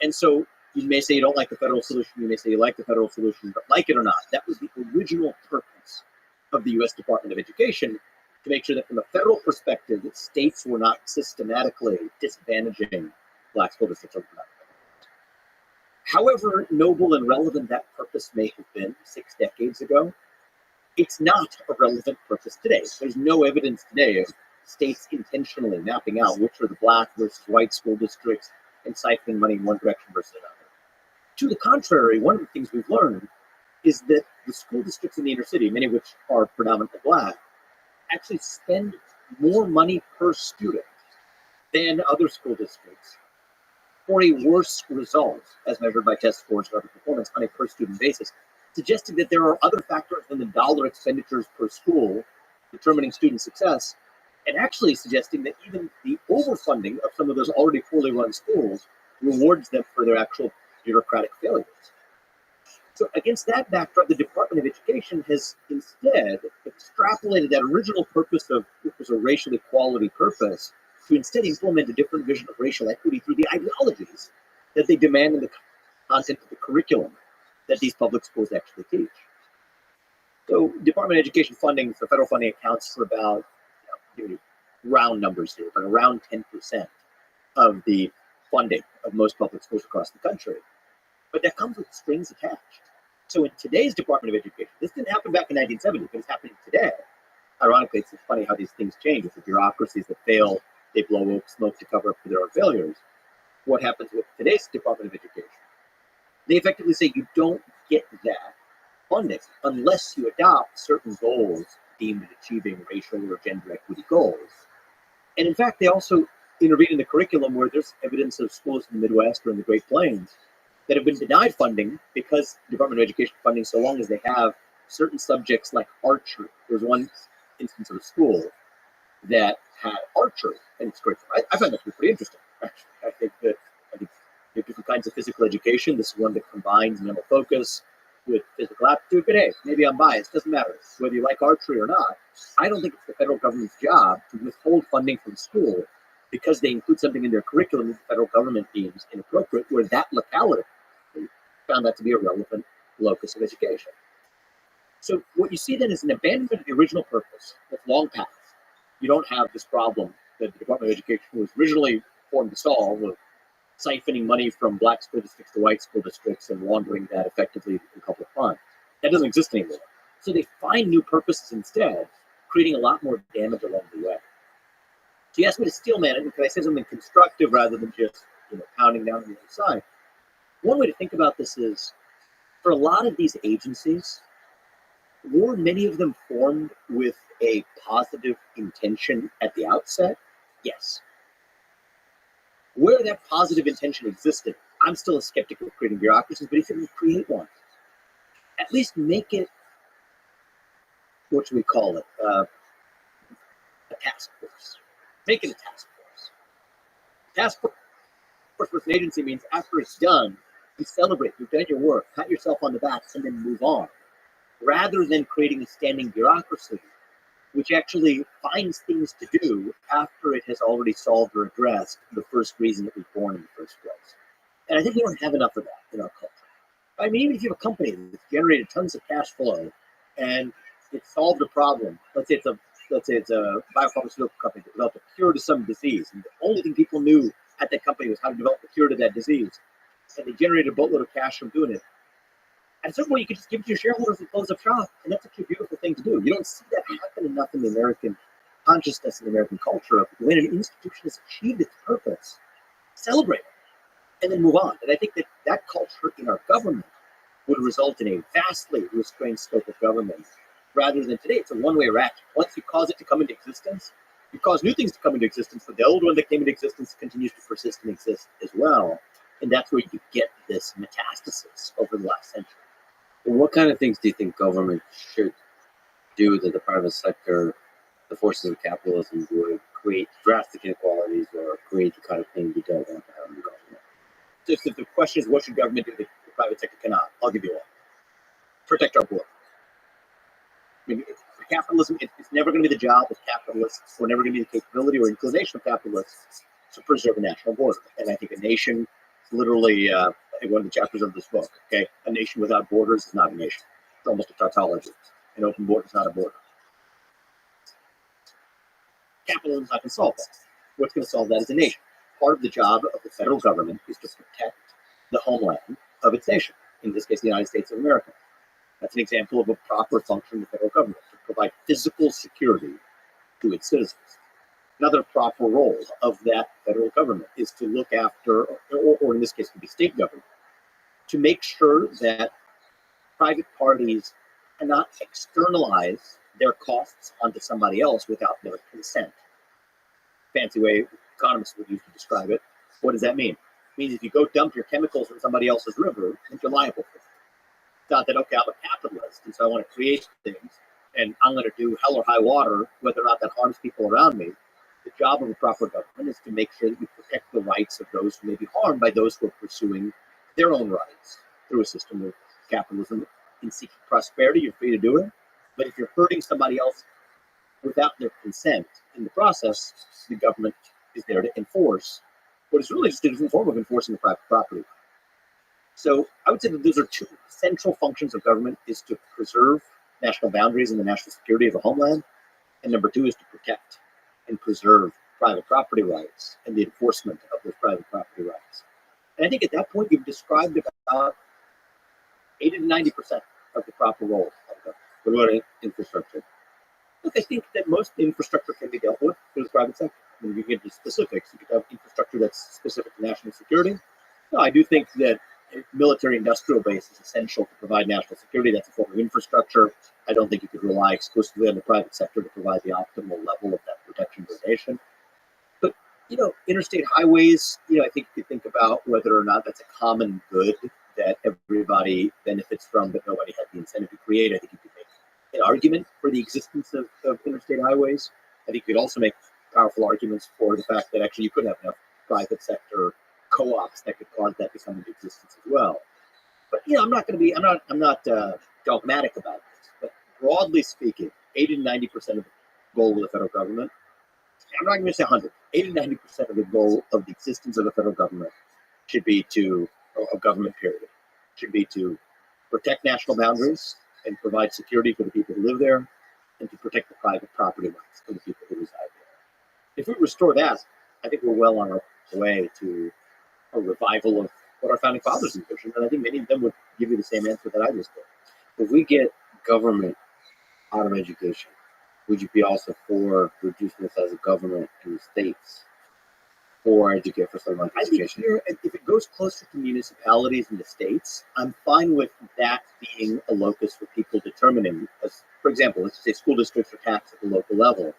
And so you may say you don't like the federal solution, you may say you like the federal solution, but like it or not, that was the original purpose of the U.S. Department of Education, to make sure that from a federal perspective, that states were not systematically disadvantaging black school districts over black. However noble and relevant that purpose may have been 6 decades ago, it's not a relevant purpose today. There's no evidence today of states intentionally mapping out which are the black versus white school districts and siphoning money in one direction versus another. To the contrary, one of the things we've learned is that the school districts in the inner city, many of which are predominantly black, actually spend more money per student than other school districts for a worse result, as measured by test scores and other performance on a per student basis, suggesting that there are other factors than the dollar expenditures per school determining student success, and actually suggesting that even the overfunding of some of those already poorly run schools rewards them for their actual bureaucratic failures. So against that backdrop, the Department of Education has instead extrapolated that original purpose of, which was a racial equality purpose, to instead implement a different vision of racial equity through the ideologies that they demand in the content of the curriculum that these public schools actually teach. So Department of Education funding, so federal funding, accounts for about, round numbers here, but around 10% of the funding of most public schools across the country. But that comes with strings attached. So in today's Department of Education, this didn't happen back in 1970, but it's happening today. Ironically, it's funny how these things change. With the bureaucracies that fail, they blow smoke to cover up for their own failures. What happens with today's Department of Education? They effectively say you don't get that funding unless you adopt certain goals deemed achieving racial or gender equity goals. And in fact, they also intervene in the curriculum where there's evidence of schools in the Midwest or in the Great Plains that have been denied funding because the Department of Education funding, so long as they have certain subjects like archery. There's one instance of a school that had archery, and it's great. I find that to be pretty interesting, actually. I think there are different kinds of physical education. This is one that combines mental focus with physical aptitude, but hey, maybe I'm biased, doesn't matter. Whether you like archery or not, I don't think it's the federal government's job to withhold funding from school because they include something in their curriculum that the federal government deems inappropriate, where that locality found that to be a relevant locus of education. So what you see then is an abandonment of the original purpose that's long past. You don't have this problem that the Department of Education was originally formed to solve of siphoning money from black school districts to white school districts and laundering that effectively in public funds. That doesn't exist anymore. So they find new purposes instead, creating a lot more damage along the way. So you asked me to steelman it, and can I say something constructive rather than just pounding down on the other side? One way to think about this is, for a lot of these agencies, were many of them formed with a positive intention at the outset? Yes. Where that positive intention existed, I'm still a skeptic of creating bureaucracies, but if you can create one, at least make it, what should we call it, a task force. Make it a task force. Task force with an agency means after it's done, you celebrate, you've done your work, pat yourself on the back, and then move on, rather than creating a standing bureaucracy, which actually finds things to do after it has already solved or addressed the first reason it was born in the first place. And I think we don't have enough of that in our culture. I mean, even if you have a company that's generated tons of cash flow and it solved a problem, let's say it's a biopharmaceutical company that developed a cure to some disease, and the only thing people knew at that company was how to develop a cure to that disease, and they generated a boatload of cash from doing it. At some point, you could just give it to your shareholders and close up shop, and that's actually a beautiful thing to do. You don't see that happen enough in the American consciousness and American culture. When an institution has achieved its purpose, celebrate it, and then move on. And I think that culture in our government would result in a vastly restrained scope of government, rather than today. It's a one-way racket. Once you cause it to come into existence, you cause new things to come into existence, but the old one that came into existence continues to persist and exist as well. And that's where you get this metastasis over the last century. What kind of things do you think government should do that the private sector, the forces of capitalism, would create drastic inequalities or create the kind of thing we don't want to have in government? if the question is what should government do that the private sector cannot, I'll give you one. Protect our border. I mean, capitalism, it's never going to be the job of capitalists, or never going to be the capability or inclination of capitalists to preserve a national border. And I think a nation, literally, one of the chapters of this book, okay, a nation without borders is not a nation. It's almost a tautology. An open border is not a border. Capitalism is not going to solve that. What's going to solve that is a nation. Part of the job of the federal government is to protect the homeland of its nation, in this case, the United States of America. That's an example of a proper function of the federal government, to provide physical security to its citizens. Another proper role of that federal government is to look after, or in this case, could be state government, to make sure that private parties cannot externalize their costs onto somebody else without their consent. Fancy way economists would use to describe it. What does that mean? It means if you go dump your chemicals in somebody else's river, then you're liable for it. It's not that, okay, I'm a capitalist, and so I want to create things, and I'm going to do hell or high water, whether or not that harms people around me. The job of a proper government is to make sure that you protect the rights of those who may be harmed by those who are pursuing their own rights through a system of capitalism. In seeking prosperity, you're free to do it. But if you're hurting somebody else without their consent in the process, the government is there to enforce what is really just a different form of enforcing the private property. So I would say that those are two central functions of government, is to preserve national boundaries and the national security of the homeland. And number two is to protect and preserve private property rights and the enforcement of those private property rights. And I think at that point, you've described about 80 to 90% of the proper role of government. What about infrastructure? Look, I think that most infrastructure can be dealt with through the private sector. I mean, you get into specifics. You could have infrastructure that's specific to national security. No, I do think that a military-industrial base is essential to provide national security. That's a form of infrastructure. I don't think you could rely exclusively on the private sector to provide the optimal level of that protection for the nation. But, interstate highways, I think you could think about whether or not that's a common good that everybody benefits from, but nobody had the incentive to create. I think you could make an argument for the existence of interstate highways. I think you could also make powerful arguments for the fact that actually you could have enough private sector co-ops that could cause that to come into existence as well. But I'm not dogmatic about this. But broadly speaking, 80 to 90% of the goal of the federal government, I'm not going to say 100, 80 to 90% of the goal of the existence of the federal government should be to, a government period, should be to protect national boundaries and provide security for the people who live there, and to protect the private property rights of the people who reside there. If we restore that, I think we're well on our way to a revival of what our founding fathers envisioned, and I think many of them would give you the same answer that I just did. If we get government out of education, would you be also for reducing the size of government in the states for someone education? I think if it goes closer to municipalities in the states, I'm fine with that being a locus for people determining, as, for example, let's say school districts are taxed at the local level,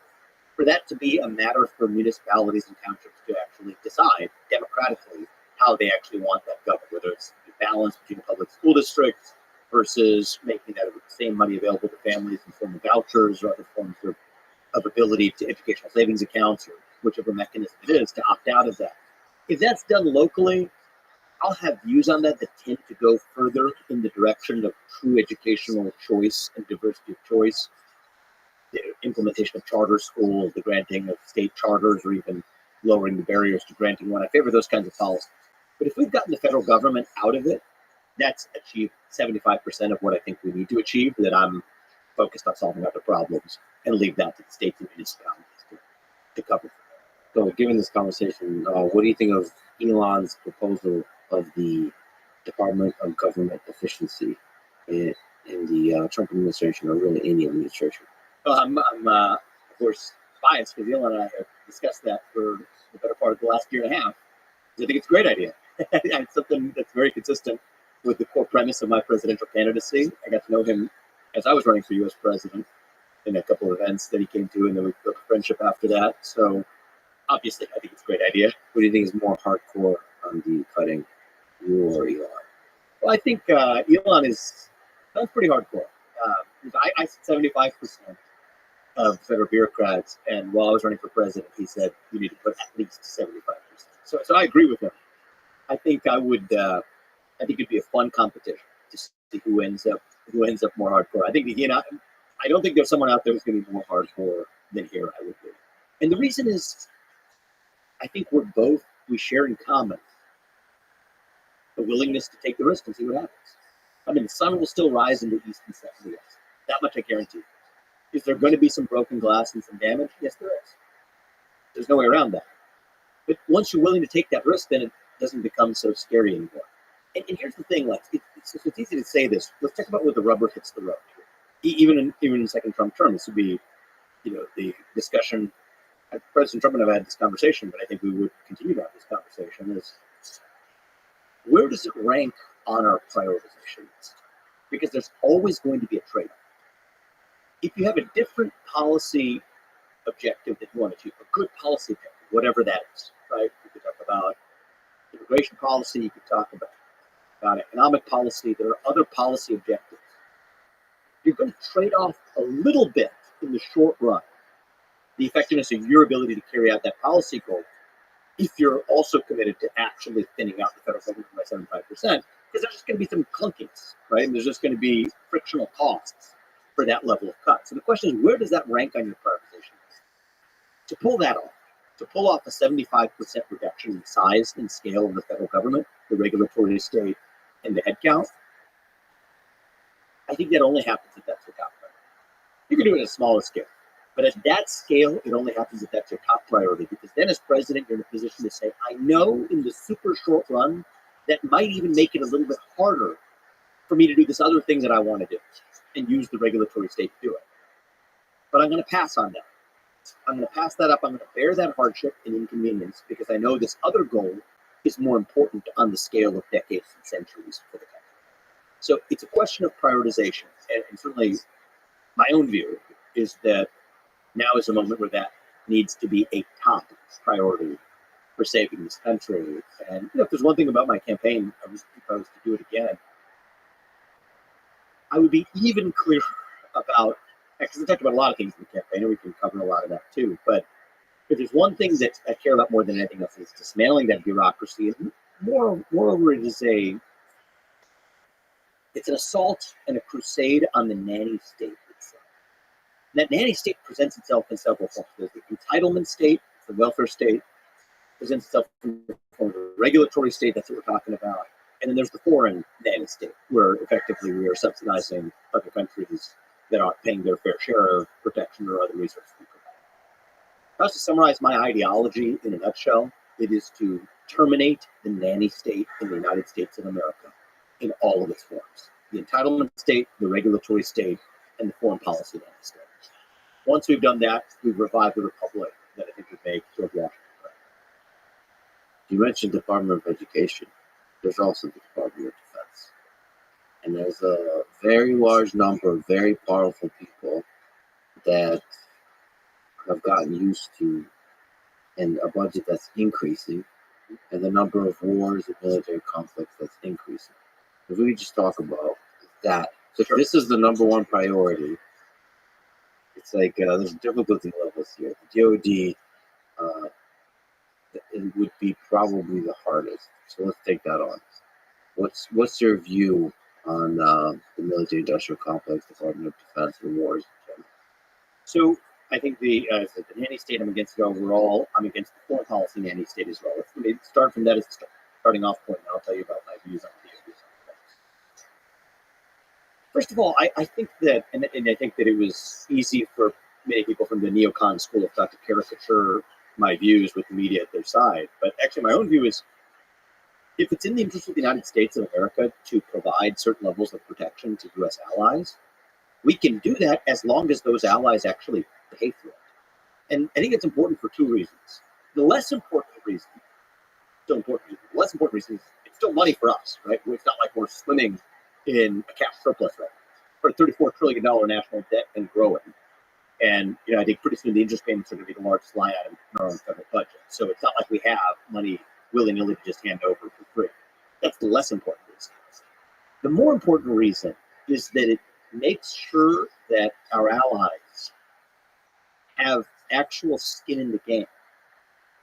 for that to be a matter for municipalities and townships to actually decide democratically how they actually want that governed, whether it's a balance between public school districts versus making that same money available to families in the form of vouchers or other forms of ability to educational savings accounts or whichever mechanism it is to opt out of that. If that's done locally, I'll have views on that tend to go further in the direction of true educational choice and diversity of choice. The implementation of charter schools, the granting of state charters, or even lowering the barriers to granting one. I favor those kinds of policies. But if we've gotten the federal government out of it, that's achieved 75% of what I think we need to achieve, that I'm focused on solving other problems and leave that to the states and municipalities to cover. So, given this conversation, what do you think of Elon's proposal of the Department of Government Efficiency in the Trump administration, or really any administration? Well, I'm of course, biased because Elon and I have discussed that for the better part of the last year and a half. I think it's a great idea. It's something that's very consistent with the core premise of my presidential candidacy. I got to know him as I was running for U.S. president in a couple of events that he came to, and then we built a friendship after that. So obviously, I think it's a great idea. What do you think is more hardcore on the cutting, you or Elon? Well, I think Elon is pretty hardcore. I said 75% of federal bureaucrats, and while I was running for president, he said you need to put at least 75%. So I agree with him. I think I would. I think it'd be a fun competition to see who ends up more hardcore. I think I don't think there's someone out there who's going to be more hardcore than here. I would be, and the reason is, I think we share in common the willingness to take the risk and see what happens. I mean, the sun will still rise in the east and set in the west. That much I guarantee. Is there going to be some broken glass and some damage? Yes, there is. There's no way around that. But once you're willing to take that risk, then it doesn't become so scary anymore. And here's the thing: like it's easy to say this. Let's talk about where the rubber hits the road. Even in the second Trump term, this would be, the discussion. President Trump and I have had this conversation, but I think we would continue to have this conversation. Is where does it rank on our prioritization list? Because there's always going to be a trade-off. If you have a different policy objective that you want to achieve, a good policy objective, whatever that is, right? You could talk about immigration policy, you could talk about economic policy, there are other policy objectives. You're going to trade off a little bit in the short run the effectiveness of your ability to carry out that policy goal if you're also committed to actually thinning out the federal government by 75%, because there's just going to be some clunkiness, right? And there's just going to be frictional costs for that level of cut. So the question is, where does that rank on your prioritization list? To pull that off, to pull off a 75% reduction in size and scale of the federal government, the regulatory state, and the headcount, I think that only happens if that's your top priority. You can do it at a smaller scale, but at that scale, it only happens if that's your top priority, because then as president, you're in a position to say, I know in the super short run, that might even make it a little bit harder for me to do this other thing that I want to do and use the regulatory state to do it. But I'm going to pass on that. I'm going to pass that up. I'm going to bear that hardship and inconvenience because I know this other goal is more important on the scale of decades and centuries for the country. So it's a question of prioritization. And certainly my own view is that now is a moment where that needs to be a top priority for saving this country. And if there's one thing about my campaign, if I was to do it again, I would be even clearer about, because we talked about a lot of things in the campaign, and we can cover a lot of that too. But if there's one thing that I care about more than anything else, is dismantling that bureaucracy. And moreover, it's an assault and a crusade on the nanny state itself. And that nanny state presents itself in several forms. There's the entitlement state, the welfare state, presents itself in the form of a regulatory state, that's what we're talking about. And then there's the foreign nanny state, where effectively we are subsidizing other countries that aren't paying their fair share of protection or other resources we provide. If I was to summarize my ideology in a nutshell, it is to terminate the nanny state in the United States of America in all of its forms. The entitlement state, the regulatory state, and the foreign policy nanny state. Once we've done that, we've revived the republic that I think would make George Washington great. You mentioned Department of Education. There's also the Department of Defense. And there's a very large number of very powerful people that have gotten used to and a budget that's increasing and the number of wars and military conflicts that's increasing. If we just talk about that, if this is the number one priority, it's like there's difficulty levels here. The DoD it would be probably the hardest. So let's take that on. What's your view on the military-industrial complex, Department of Defense, and wars in general? So I think the nanny state, I'm against it overall. I'm against the foreign policy nanny state as well. Let me start from that as a starting off point, and I'll tell you about my views on the DoD. First of all, I think that, and I think that it was easy for many people from the neocon school of thought to caricature my views with the media at their side. But actually, my own view is, if it's in the interest of the United States of America to provide certain levels of protection to U.S. allies, we can do that as long as those allies actually pay for it. And I think it's important for two reasons. The less important reason, the less important reason is it's still money for us, right? It's not like we're swimming in a cash surplus right now. For a $34 trillion national debt and growing. And I think pretty soon the interest payments are going to be the largest line item in our own federal budget. So it's not like we have money willy-nilly to just hand over for free. That's the less important reason. The more important reason is that it makes sure that our allies have actual skin in the game.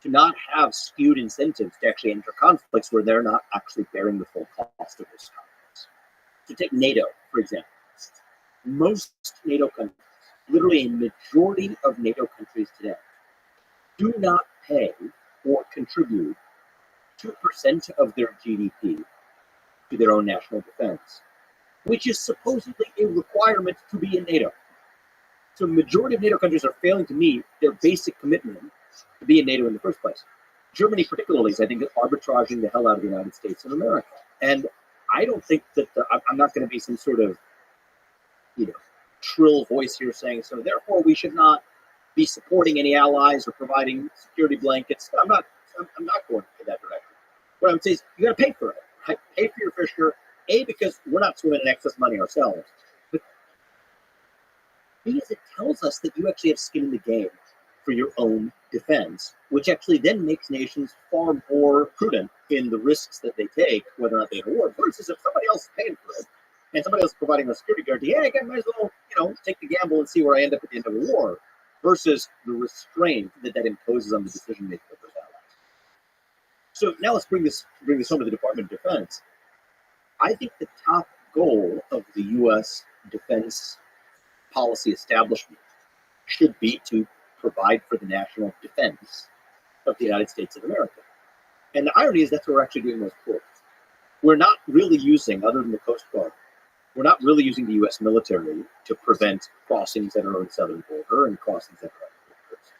to not have skewed incentives to actually enter conflicts where they're not actually bearing the full cost of those conflicts. To take NATO, for example, most NATO countries, literally a majority of NATO countries today, do not pay or contribute 2% of their GDP to their own national defense, which is supposedly a requirement to be in NATO. So the majority of NATO countries are failing to meet their basic commitment to be in NATO in the first place. Germany particularly is, I think, arbitraging the hell out of the United States of America. And I don't think that I'm not going to be some sort of, shrill voice here saying, so therefore we should not be supporting any allies or providing security blankets. I'm not going in that direction. What I would say is you got to pay for it. Right? Pay for your fish share, A, because we're not swimming in excess money ourselves, but B, as it tells us that you actually have skin in the game for your own defense, which actually then makes nations far more prudent in the risks that they take, whether or not they award. Versus if somebody else is paying for it and somebody else is providing a security guarantee, hey, I might as well, take the gamble and see where I end up at the end of a war, versus the restraint that imposes on the decision making of those allies. So now let's bring this home to the Department of Defense. I think the top goal of the U.S. defense policy establishment should be to provide for the national defense of the United States of America. And the irony is that's what we're actually doing most poorly. We're not really using, other than the Coast Guard, we're not really using the U.S. military to prevent crossings at our own southern border and crossings at our own borders.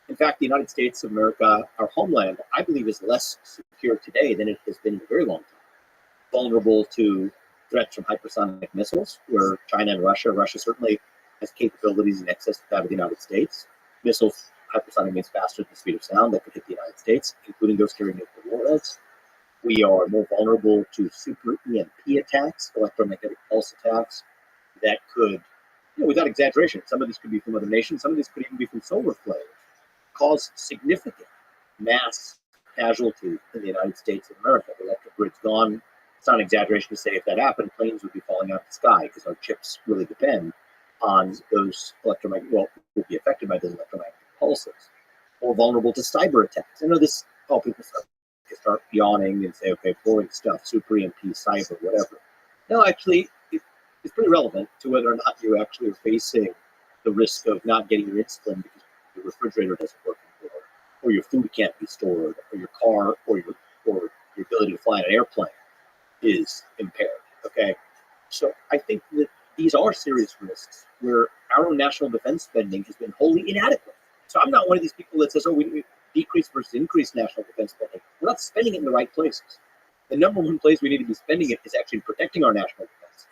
In fact, the United States of America, our homeland, I believe is less secure today than it has been in a very long time. Vulnerable to threats from hypersonic missiles, where China and Russia certainly has capabilities in excess of that of the United States. Missiles, hypersonic means faster than the speed of sound, that could hit the United States, including those carrying nuclear warheads. We are more vulnerable to super EMP attacks, electromagnetic pulse attacks, that could, without exaggeration, some of these could be from other nations, some of these could even be from solar flares, cause significant mass casualty in the United States of America. The electric grid's gone. It's not an exaggeration to say if that happened, planes would be falling out of the sky because our chips really depend on those would be affected by those electromagnetic pulses. More vulnerable to cyber attacks. I know this, all people start yawning and say, okay, boring stuff, super EMP, cyber, whatever. No, actually, it's pretty relevant to whether or not you actually are facing the risk of not getting your insulin because your refrigerator doesn't work anymore, or your food can't be stored, or your car, or your ability to fly an airplane is impaired. Okay, so I think that these are serious risks where our own national defense spending has been wholly inadequate. So I'm not one of these people that says, oh, we decrease versus increase national defense spending. We're not spending it in the right places. The number one place we need to be spending it is actually protecting our national defense.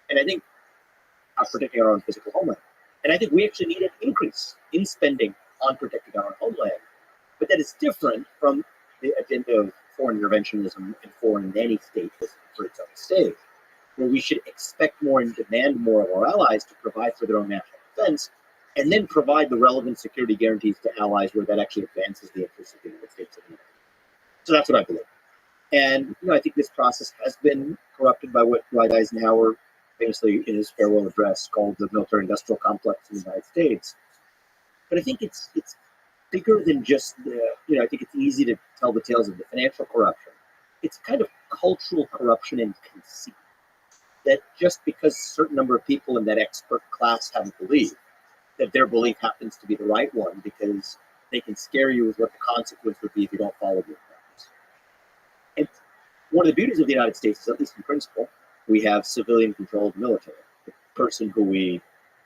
And I think protecting our own physical homeland. And I think we actually need an increase in spending on protecting our own homeland. But that is different from the agenda of foreign interventionism and foreign nanny state for its own sake, where we should expect more and demand more of our allies to provide for their own national defense, and then provide the relevant security guarantees to allies where that actually advances the interests of the United States of America. So that's what I believe. And I think this process has been corrupted by what Dwight Eisenhower famously in his farewell address called the military-industrial complex in the United States. But I think it's bigger than just I think it's easy to tell the tales of the financial corruption. It's kind of cultural corruption and conceit. That just because a certain number of people in that expert class have a belief, that their belief happens to be the right one because they can scare you with what the consequence would be if you don't follow their plans. And one of the beauties of the United States is, at least in principle, we have civilian-controlled military. The person who we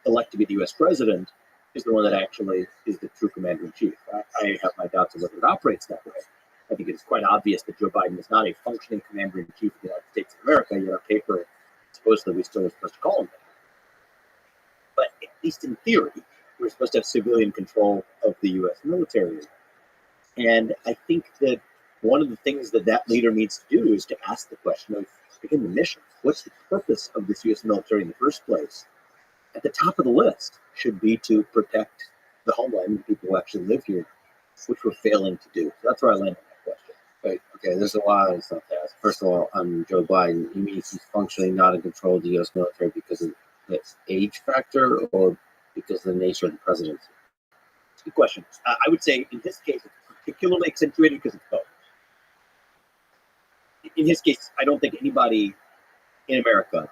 elect to be the U.S. president is the one that actually is the true commander-in-chief. I have my doubts of whether it operates that way. I think it's quite obvious that Joe Biden is not a functioning commander-in-chief of the United States of America, yet on paper, supposedly we still are supposed to call him that. But at least in theory, we're supposed to have civilian control of the U.S. military. And I think that one of the things that leader needs to do is to ask the question of, again, the mission. What's the purpose of this U.S. military in the first place? At the top of the list should be to protect the homeland and the people who actually live here, which we're failing to do. So that's where I land on that question. Right. Okay, there's a lot of stuff to ask. First of all, on Joe Biden, he means he's functionally not in control of the U.S. military because of the age factor or because of the nature of the presidency? It's a good question. I would say in this case, it's peculiarly accentuated because it's both. In his case, I don't think anybody in America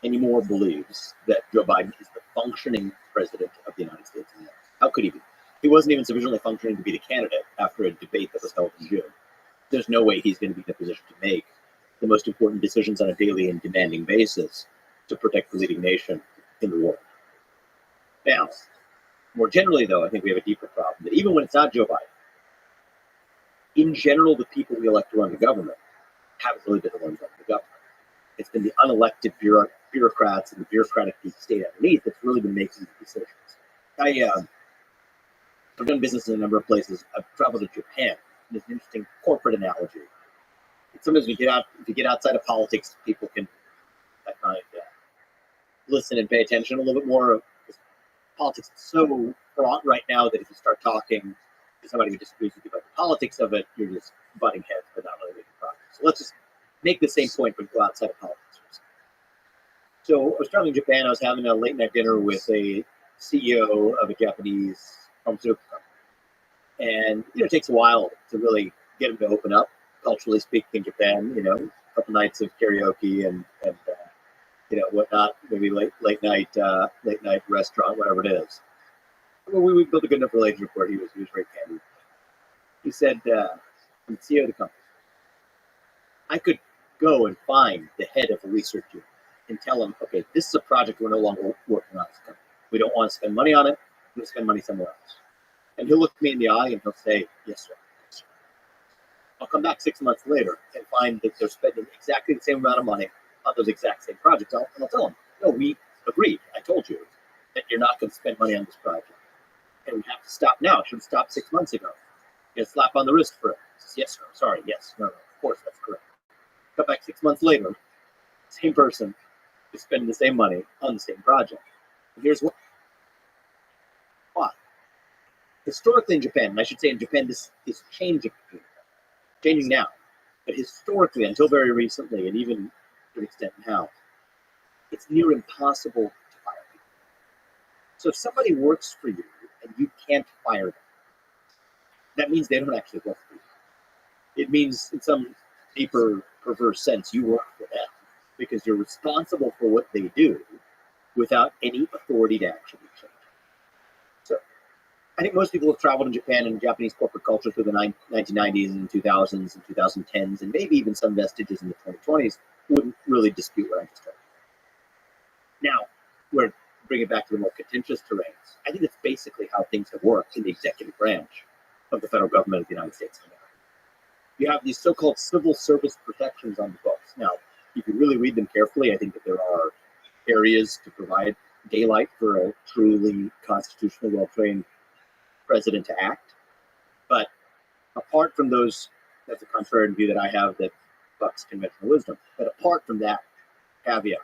anymore believes that Joe Biden is the functioning president of the United States of America. How could he be? He wasn't even sufficiently functioning to be the candidate after a debate that was held in June. There's no way he's going to be in a position to make the most important decisions on a daily and demanding basis to protect the leading nation in the world. Now, more generally, though, I think we have a deeper problem that even when it's not Joe Biden, in general, the people we elect to run the government haven't really been the ones running the government. It's been the unelected bureaucrats and the bureaucratic state underneath that's really been making the decisions. I've done business in a number of places. I've traveled to Japan. There's an interesting corporate analogy. Sometimes if you get outside of politics, people can listen and pay attention a little bit more. Politics is so fraught right now that if you start talking to somebody who disagrees with you about the politics of it, you're just butting heads but not really making progress. So let's just make the same point but go outside of politics. So I was traveling to Japan. I was having a late night dinner with a CEO of a Japanese pharmaceutical company. And, it takes a while to really get him to open up, culturally speaking, in Japan, a couple nights of karaoke and whatnot, maybe late night restaurant, whatever it is. Well, we built a good enough relationship where he was very candid. He said, I'm the CEO of the company. I could go and find the head of a research unit and tell him, okay, this is a project we're no longer working on as a company. We don't want to spend money on it. We're going to spend money somewhere else. And he'll look me in the eye and he'll say, yes, sir. Yes, sir. I'll come back 6 months later and find that they're spending exactly the same amount of money on those exact same projects. And I'll tell them, no, we agreed. I told you that you're not going to spend money on this project. And we have to stop now. Should have stopped 6 months ago. Get a slap on the wrist for it. Says, yes, sir. I'm sorry. Yes. No, of course, that's correct. Come back 6 months later, same person is spending the same money on the same project. And here's why. Historically in Japan, and I should say in Japan, this is changing now. But historically, until very recently, and even to an extent now, it's near impossible to fire people. So if somebody works for you and you can't fire them, that means they don't actually work for you. It means, in some deeper, perverse sense, you work for them because you're responsible for what they do without any authority to actually change. So I think most people have traveled in Japan and Japanese corporate culture through the 1990s and 2000s and 2010s, and maybe even some vestiges in the 2020s, wouldn't really dispute what I just told you. Now, we're bringing it back to the more contentious terrains. I think it's basically how things have worked in the executive branch of the federal government of the United States of America. You have these so-called civil service protections on the books. Now, if you really read them carefully, I think that there are areas to provide daylight for a truly constitutionally well-trained president to act. But apart from those, that's a contrarian view that I have that bucks conventional wisdom. But apart from that caveat,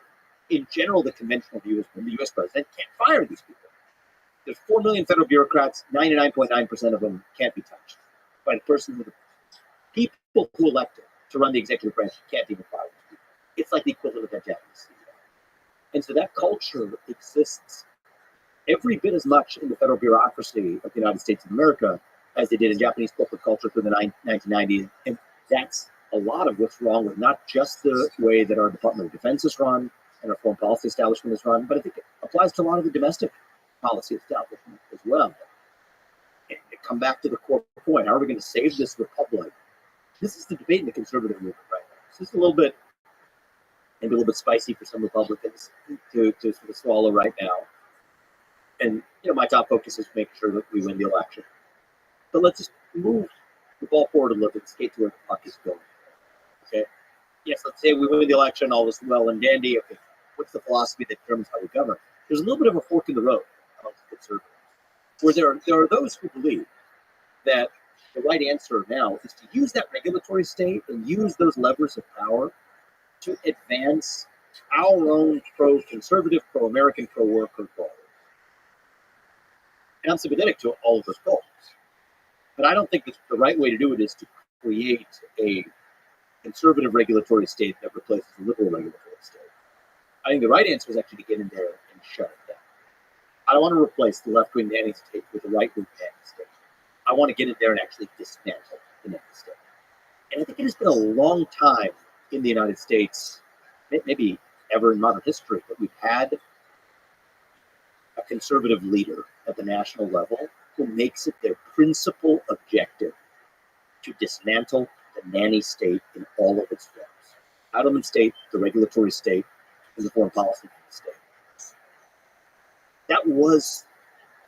in general, the conventional view is the U.S. president can't fire these people. There's 4 million federal bureaucrats, 99.9% of them can't be touched by the person who, the people who elected to run the executive branch can't even fire these people. It's like the equivalent of that Japanese CEO. And so that culture exists every bit as much in the federal bureaucracy of the United States of America as they did in Japanese corporate culture through the 1990s. And that's a lot of what's wrong with not just the way that our Department of Defense is run and our foreign policy establishment is run, but I think it applies to a lot of the domestic policy establishment as well. And to come back to the core point, how are we going to save this republic? This is the debate in the conservative movement right now. This is maybe a little bit spicy for some Republicans to sort of swallow right now. And my top focus is making sure that we win the election. But let's just move the ball forward a little bit, skate to where the puck is going. Okay. Yes, let's say we win the election, all is well and dandy. Okay, what's the philosophy that determines how we govern? There's a little bit of a fork in the road amongst conservatives, where there are those who believe that the right answer now is to use that regulatory state and use those levers of power to advance our own pro-conservative, pro-American, pro-worker goals. And I'm sympathetic to all of those goals. But I don't think that the right way to do it is to create a conservative regulatory state that replaces a liberal regulatory state. I think the right answer is actually to get in there and shut it down. I don't want to replace the left-wing nanny state with the right-wing nanny state. I want to get in there and actually dismantle the nanny state. And I think it has been a long time in the United States, maybe ever in modern history, that we've had a conservative leader at the national level who makes it their principal objective to dismantle the nanny state in all of its forms. Entitlement state, the regulatory state, and the foreign policy state. That was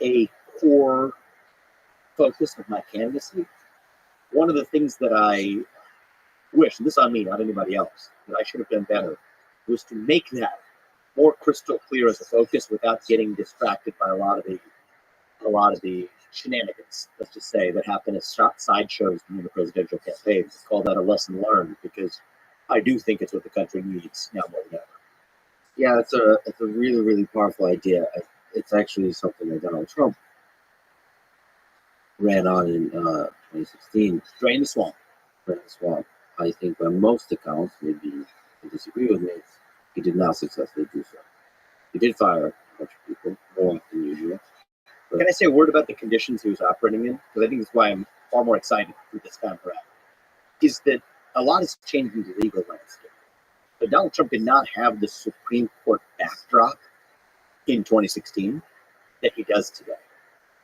a core focus of my candidacy. One of the things that I wish, and this on me, not anybody else, that I should have done better, was to make that more crystal clear as a focus without getting distracted by a lot of the shenanigans, let's just say, that happen as sideshows during the presidential campaign. Let's call that a lesson learned, because I do think it's what the country needs now more than ever. Yeah, it's a really, really powerful idea. It's actually something that Donald Trump ran on in 2016. Drain the swamp. Drain the swamp. I think by most accounts, maybe you disagree with me, he did not successfully do so. He did fire a bunch of people, more than usual. Can I say a word about the conditions he was operating in? Because I think that's why I'm far more excited for this time around. Is that a lot has changed in the legal landscape. But Donald Trump did not have the Supreme Court backdrop in 2016 that he does today.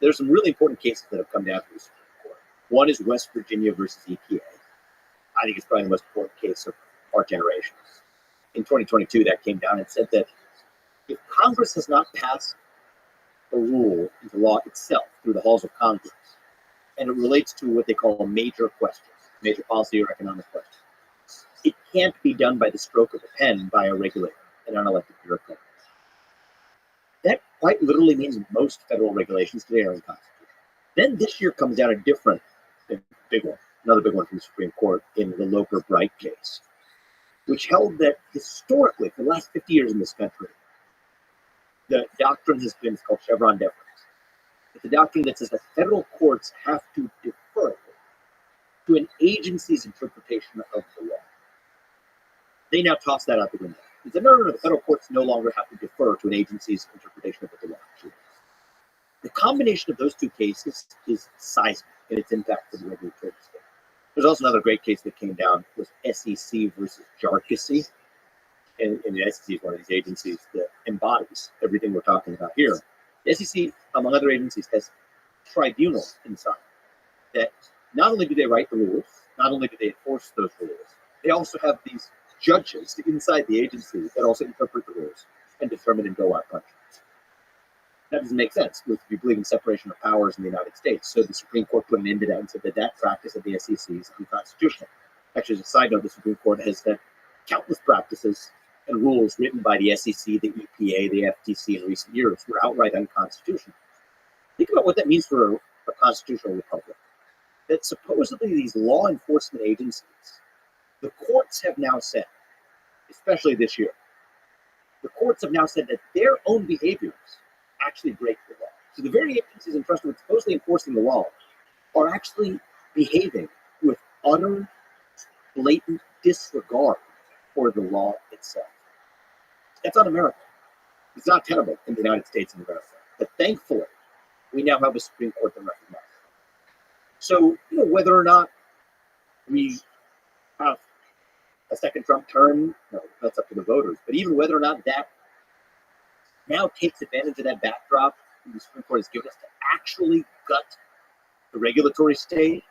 There's some really important cases that have come down to the Supreme Court. One is West Virginia versus EPA. I think it's probably the most important case of our generation. In 2022, that came down and said that if Congress has not passed a rule into law itself through the halls of Congress, and it relates to what they call major questions, major policy or economic questions, it can't be done by the stroke of a pen by a regulator, an unelected bureaucrat. That quite literally means most federal regulations today are unconstitutional. Then this year comes down a different big one, another big one from the Supreme Court in the Loper-Bright case, which held that historically, for the last 50 years in this country, the doctrine has been called Chevron deference. It's a doctrine that says that federal courts have to defer to an agency's interpretation of the law. They now toss that out the window. They said, no, the federal courts no longer have to defer to an agency's interpretation of what the law is. The combination of those two cases is seismic in its impact for the regulatory state. There's also another great case that came down, was SEC versus JARCASI. And the SEC is one of these agencies that embodies everything we're talking about here. The SEC, among other agencies, has tribunals inside that not only do they write the rules, not only do they enforce those rules, they also have these judges inside the agency that also interpret the rules and determine and dole out punishments. That doesn't make sense if you believe in separation of powers in the United States. So the Supreme Court put an end to that and said that that practice of the SEC is unconstitutional. Actually, as a side note, the Supreme Court has had countless practices and rules written by the SEC, the EPA, the FTC in recent years were outright unconstitutional. Think about what that means for a constitutional republic. That supposedly these law enforcement agencies, the courts have now said, especially this year, the courts have now said that their own behaviors actually break the law. So the very agencies entrusted with supposedly enforcing the law are actually behaving with utter, blatant disregard for the law itself. That's un-American. It's not tenable in the United States of America. But thankfully, we now have a Supreme Court that recognizes it. So, whether or not we have a second Trump term, that's up to the voters. But even whether or not that now takes advantage of that backdrop the Supreme Court has given us to actually gut the regulatory state,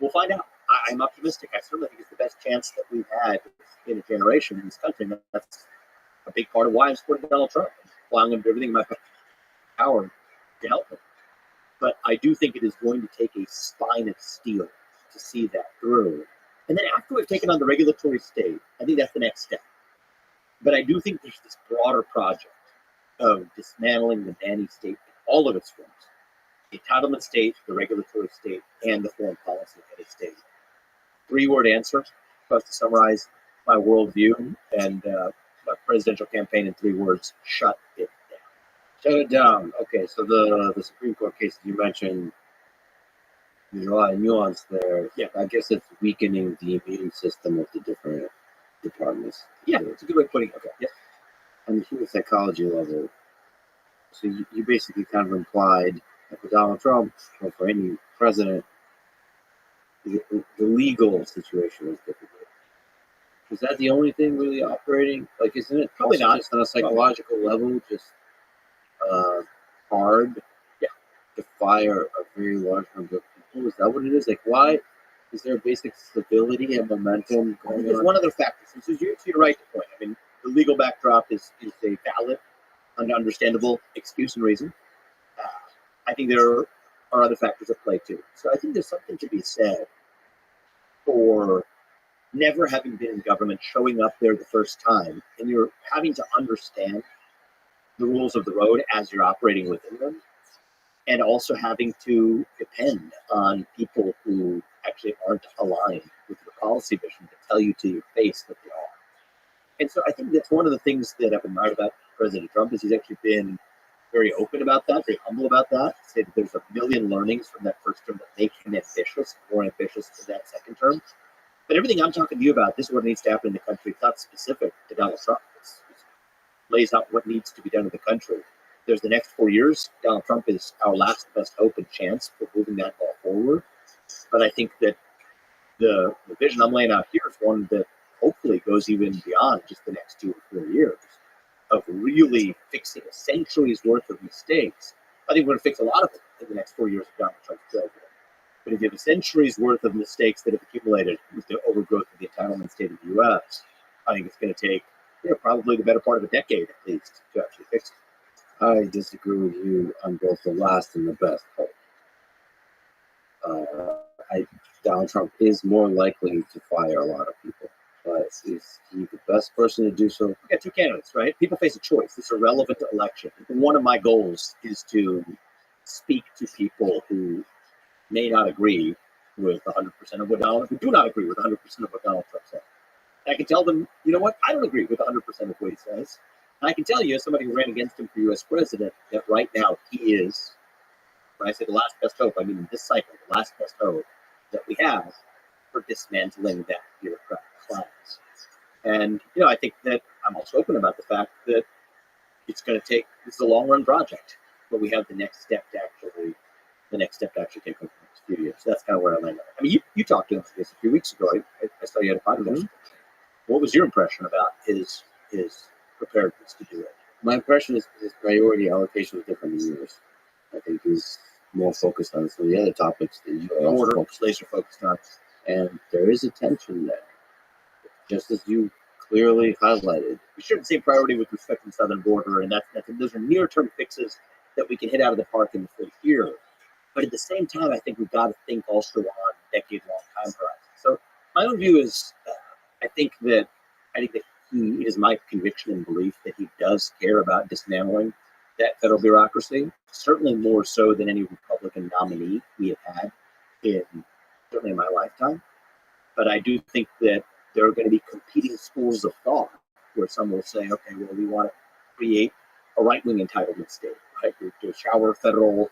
we'll find out. I'm optimistic. I certainly think it's the best chance that we've had in a generation in this country. And that's a big part of why I'm supporting Donald Trump, allowing him to do everything in my power to help him. But I do think it is going to take a spine of steel to see that through. And then after we've taken on the regulatory state, I think that's the next step. But I do think there's this broader project of dismantling the nanny state in all of its forms. The entitlement state, the regulatory state, and the foreign policy of the state. 3-word answer for us to summarize my worldview and my presidential campaign in 3 words: shut it down. Shut it down. Okay, so the Supreme Court case you mentioned, there's a lot of nuance there. Yeah. I guess it's weakening the immune system of the different departments. Yeah, it's a good way of putting it. Okay. Yeah. On the human psychology level, so you basically kind of implied that for Donald Trump, or for any president, the legal situation was difficult. Is that the only thing really operating? Like, isn't it Probably not. just on a psychological level, just hard to fire a very large number of people? Is that what it is? Like, why is there basic stability and momentum I think going there's on? one other factor. So you're right to point. I mean, the legal backdrop is a valid and understandable excuse and reason. I think there are other factors at play too. So I think there's something to be said for never having been in government, showing up there the first time, and you're having to understand the rules of the road as you're operating within them, and also having to depend on people who actually aren't aligned with your policy vision to tell you to your face that they are. And so I think that's one of the things that I've admired about President Trump is he's actually been very open about that, very humble about that, say that there's a million learnings from that first term that make him ambitious, more ambitious for that second term. But everything I'm talking to you about, this is what needs to happen in the country. It's not specific to Donald Trump. It lays out what needs to be done in the country. There's the next 4 years. Donald Trump is our last best hope and chance for moving that ball forward. But I think that the vision I'm laying out here is one that hopefully goes even beyond just the next 2 or 4 years of really fixing a century's worth of mistakes. I think we're going to fix a lot of it in the next 4 years of Donald Trump's president. But if you have a century's worth of mistakes that have accumulated with the overgrowth of the entitlement state of the U.S., I think it's going to take probably the better part of a decade at least to actually fix it. I disagree with you on both the last and the best hope. Donald Trump is more likely to fire a lot of people, but is he the best person to do so? We got two candidates, right? People face a choice. It's a relevant election. One of my goals is to speak to people who may not agree with 100% of what Donald, who do not agree with 100% of what Donald Trump said. And I can tell them, you know what, I don't agree with 100% of what he says. And I can tell you, as somebody who ran against him for U.S. president, that right now he is, when I say the last best hope, I mean in this cycle, the last best hope that we have for dismantling that bureaucratic class. And, I think that I'm also open about the fact that it's going to take, this is a long run project, but we have the next step to actually take over the next few years. So that's kind of where I landed. I mean, you talked to him a few weeks ago. I saw you had a podcast. What was your impression about his preparedness to do it? My impression is his priority allocation is different than yours. I think he's more focused on some of the other topics that you are also laser focused on. And there is a tension there, just as you clearly highlighted. We share the same priority with respect to the southern border, and those are near-term fixes that we can hit out of the park in the first year. But at the same time, I think we've got to think also on decade-long time horizons. So my own view is, I think that he is my conviction and belief that he does care about dismantling that federal bureaucracy, certainly more so than any Republican nominee we have had certainly in my lifetime. But I do think that there are going to be competing schools of thought where some will say, okay, well, we want to create a right-wing entitlement state, right? To shower federal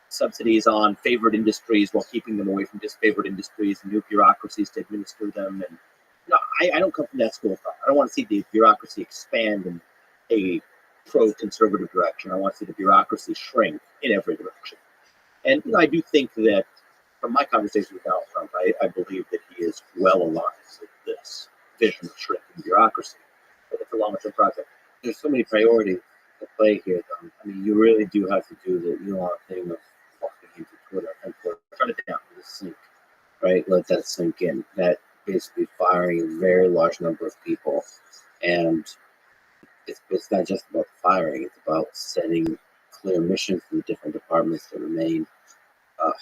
subsidies on favored industries while keeping them away from disfavored industries and new bureaucracies to administer them. And I don't come from that school of thought. I don't want to see the bureaucracy expand in a pro-conservative direction. I want to see the bureaucracy shrink in every direction. And I do think that from my conversation with Donald Trump, I believe that he is well aligned with this vision of shrinking bureaucracy. But it's a longer-term project. There's so many priorities at play here, though. I mean, you really do have to do the Elon thing of walking into Twitter and turn it down to the sink, right? Let that sink in. That basically firing a very large number of people. And it's not just about firing, it's about setting clear missions for the different departments to remain,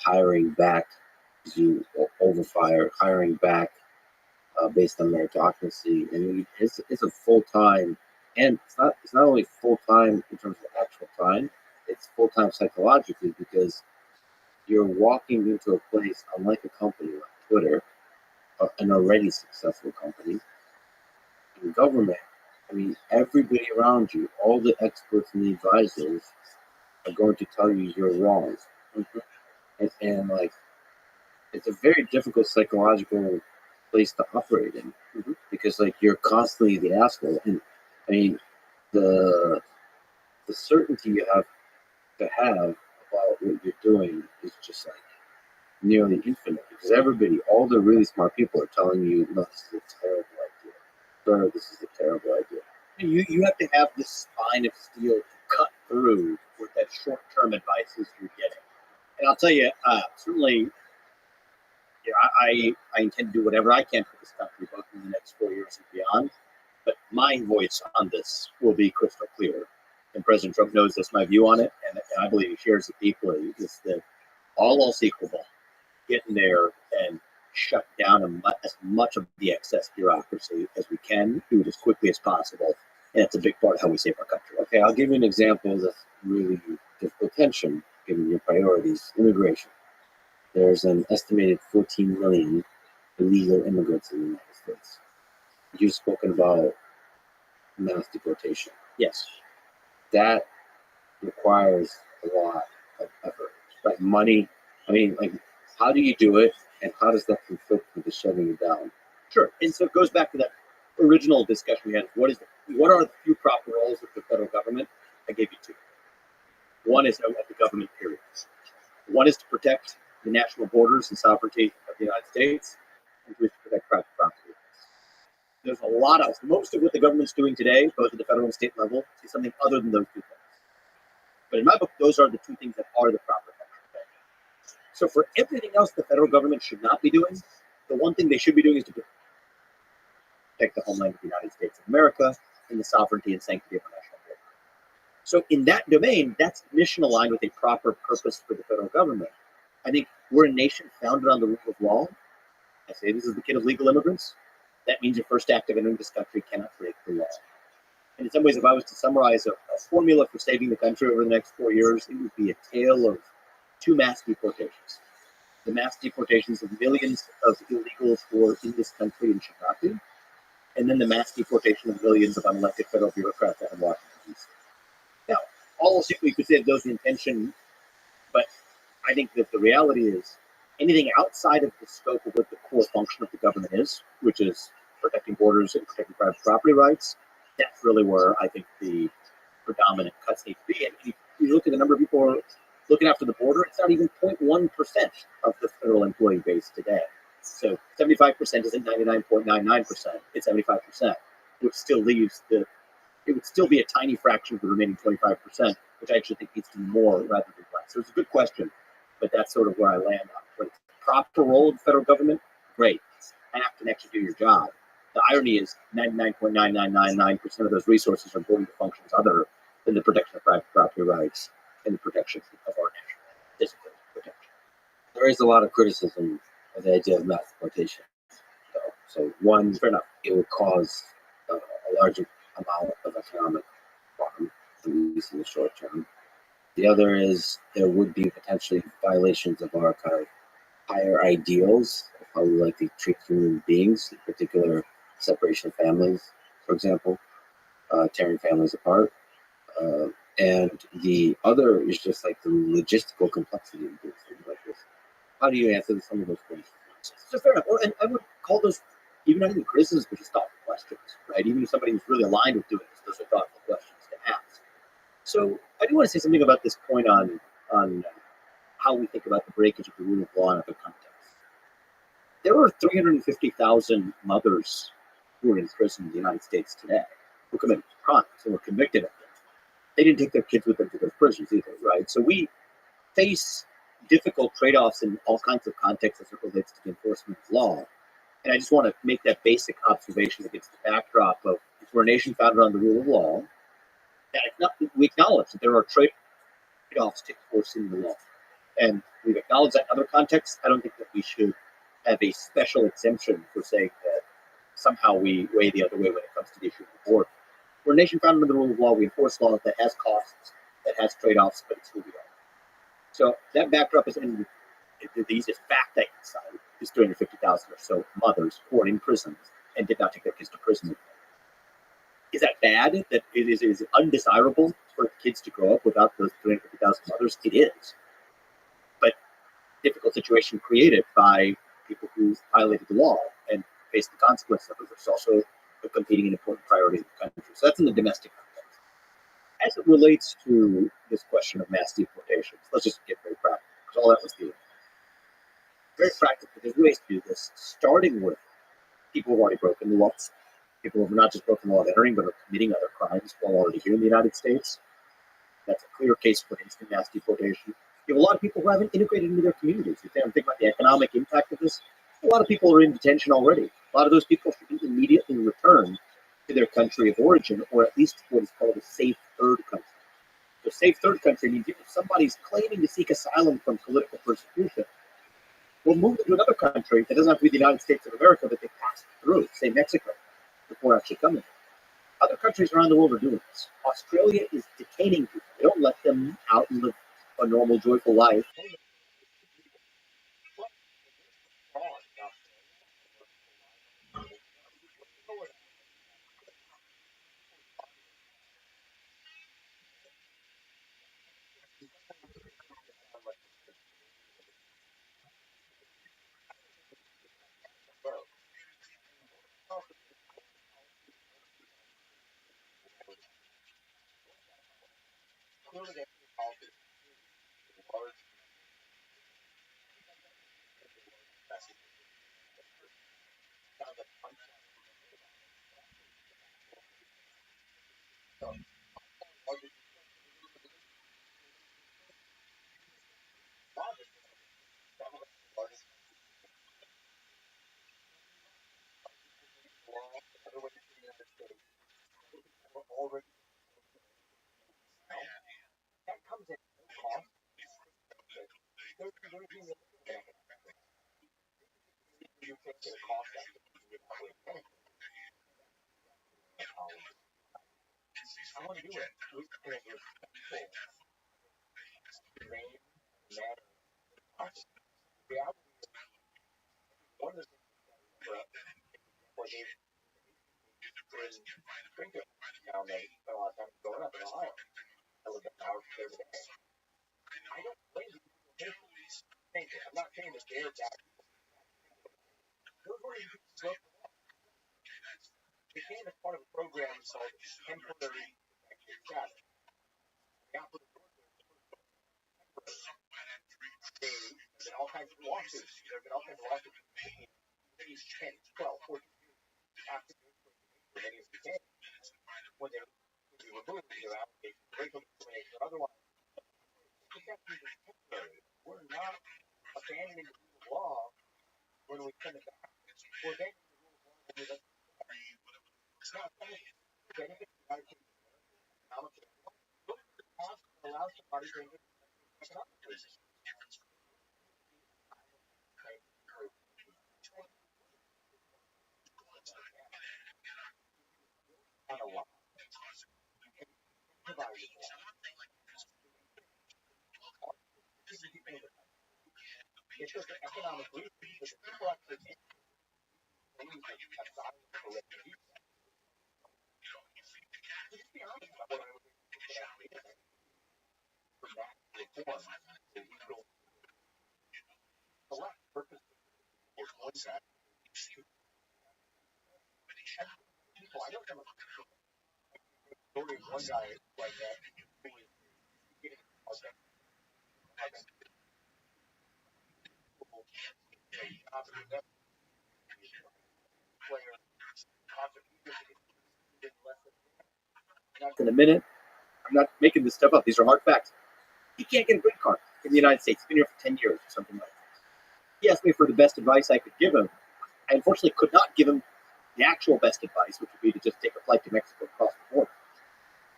hiring back as you overfire, hiring back based on meritocracy. And it's a full-time, and it's not only full-time in terms of actual time, it's full-time psychologically, because you're walking into a place, unlike a company like Twitter, an already successful company. In government, I mean, everybody around you, all the experts and the advisors are going to tell you you're wrong. And like, it's a very difficult psychological place to operate in, because like you're constantly the asshole. And I mean, the certainty you have to have about what you're doing is just like nearly infinite because everybody, all the really smart people, are telling you, no, this is a terrible idea. Sir, this is a terrible idea. You have to have this spine of steel to cut through with that short-term advice you're getting. And I'll tell you, certainly, I intend to do whatever I can for this country, both in the next 4 years and beyond. But my voice on this will be crystal clear. And President Trump knows this, my view on it, and I believe he shares it deeply, is that all else equal, get in there and shut down as much of the excess bureaucracy as we can, do it as quickly as possible. And it's a big part of how we save our country. Okay, I'll give you an example that's really difficult tension, given your priorities. Immigration. There's an estimated 14 million illegal immigrants in the United States. You've spoken about mass deportation. Yes, that requires a lot of effort. Like money, I mean, like, how do you do it, and how does that conflict with the shutting it down? Sure, and so it goes back to that original discussion we had. What are the few proper roles of the federal government? I gave you two. One is of the government, period. One is to protect the national borders and sovereignty of the United States, and two is to protect private property. There's a lot of, most of what the government's doing today, both at the federal and state level, is something other than those two things. But in my book, those are the two things that are the proper things. So for everything else the federal government should not be doing, the one thing they should be doing is to protect the homeland of the United States of America and the sovereignty and sanctity of our national border. So in that domain, that's mission aligned with a proper purpose for the federal government. I think we're a nation founded on the rule of law. I say this is the kid of legal immigrants. That means your first act of entering this country cannot break the law. And in some ways, if I was to summarize a formula for saving the country over the next 4 years, it would be a tale of two mass deportations. The mass deportations of millions of illegals who are in this country and should not be, and then the mass deportation of millions of unelected federal bureaucrats out of Washington, D.C. Now, all we could say those are intention, but I think that the reality is anything outside of the scope of what the core function of the government is, which is protecting borders and protecting private property rights, that's really where I think the predominant cuts need to be. And if you look at the number of people who are looking after the border, it's not even 0.1% of the federal employee base today. So 75% isn't 99.99%, it's 75%, which still leaves it would still be a tiny fraction of the remaining 25%, which I actually think needs to be more rather than less. So it's a good question, but that's sort of where I land on. But it's the proper role of the federal government, great. Act and actually do your job. The irony is 99.9999% of those resources are going to functions other than the protection of private property rights and the protection of our national physical protection. There is a lot of criticism of the idea of mass deportation. So one, fair enough, it would cause a large amount of economic harm, at least in the short term. The other is there would be potentially violations of our kind of higher ideals of how we like to treat human beings, in particular separation of families, for example, tearing families apart. And the other is just like the logistical complexity of doing things like this. How do you answer some of those questions? So fair enough. And I would call those even not even criticisms, but just thoughtful questions, right? Even if somebody who's really aligned with doing this, those are thoughtful questions to ask. So I do want to say something about this point on how we think about the breakage of the rule of law in other contexts. There are 350,000 mothers who are in prison in the United States today who committed crimes and were convicted of them. They didn't take their kids with them to those prisons either, right? So we face difficult trade-offs in all kinds of contexts as it relates to the enforcement of law. And I just want to make that basic observation against the backdrop of if we're a nation founded on the rule of law, that we acknowledge that there are trade-offs to enforcing the law. And we've acknowledged that in other contexts. I don't think that we should have a special exemption for saying that somehow we weigh the other way when it comes to the issue of the border. We're a nation founded on the rule of law. We enforce law that has costs, that has trade-offs, but it's who we are. So that backdrop is in the easiest fact I can cite is 350,000 or so mothers who are in prisons and did not take their kids to prison. Is that bad? That it is undesirable for kids to grow up without those 350,000 mothers? It is. But difficult situation created by people who violated the law and faced the consequences of it, which is also a competing and important priority in the country. So that's in the domestic context. As it relates to this question of mass deportations, let's just get very practical, because all that was the very practical. There's ways to do this, starting with people who've already broken the laws, people who have not just broken the law of entering, but are committing other crimes while already here in the United States. That's a clear case for instant mass deportation. You have a lot of people who haven't integrated into their communities. If you think about the economic impact of this, a lot of people are in detention already. A lot of those people should be immediately returned to their country of origin, or at least what is called a safe third country. So safe third country means if somebody's claiming to seek asylum from political persecution, we'll move them to another country that doesn't have to be the United States of America, but they pass through, say Mexico, before actually coming. Other countries around the world are doing this. Australia is detaining people. They don't let them out and live a normal, joyful life. In a minute, I'm not making this stuff up. These are hard facts. He can't get a green card in the United States. He's been here for 10 years or something like that. He asked me for the best advice I could give him. I unfortunately could not give him the actual best advice, which would be to just take a flight to Mexico across the border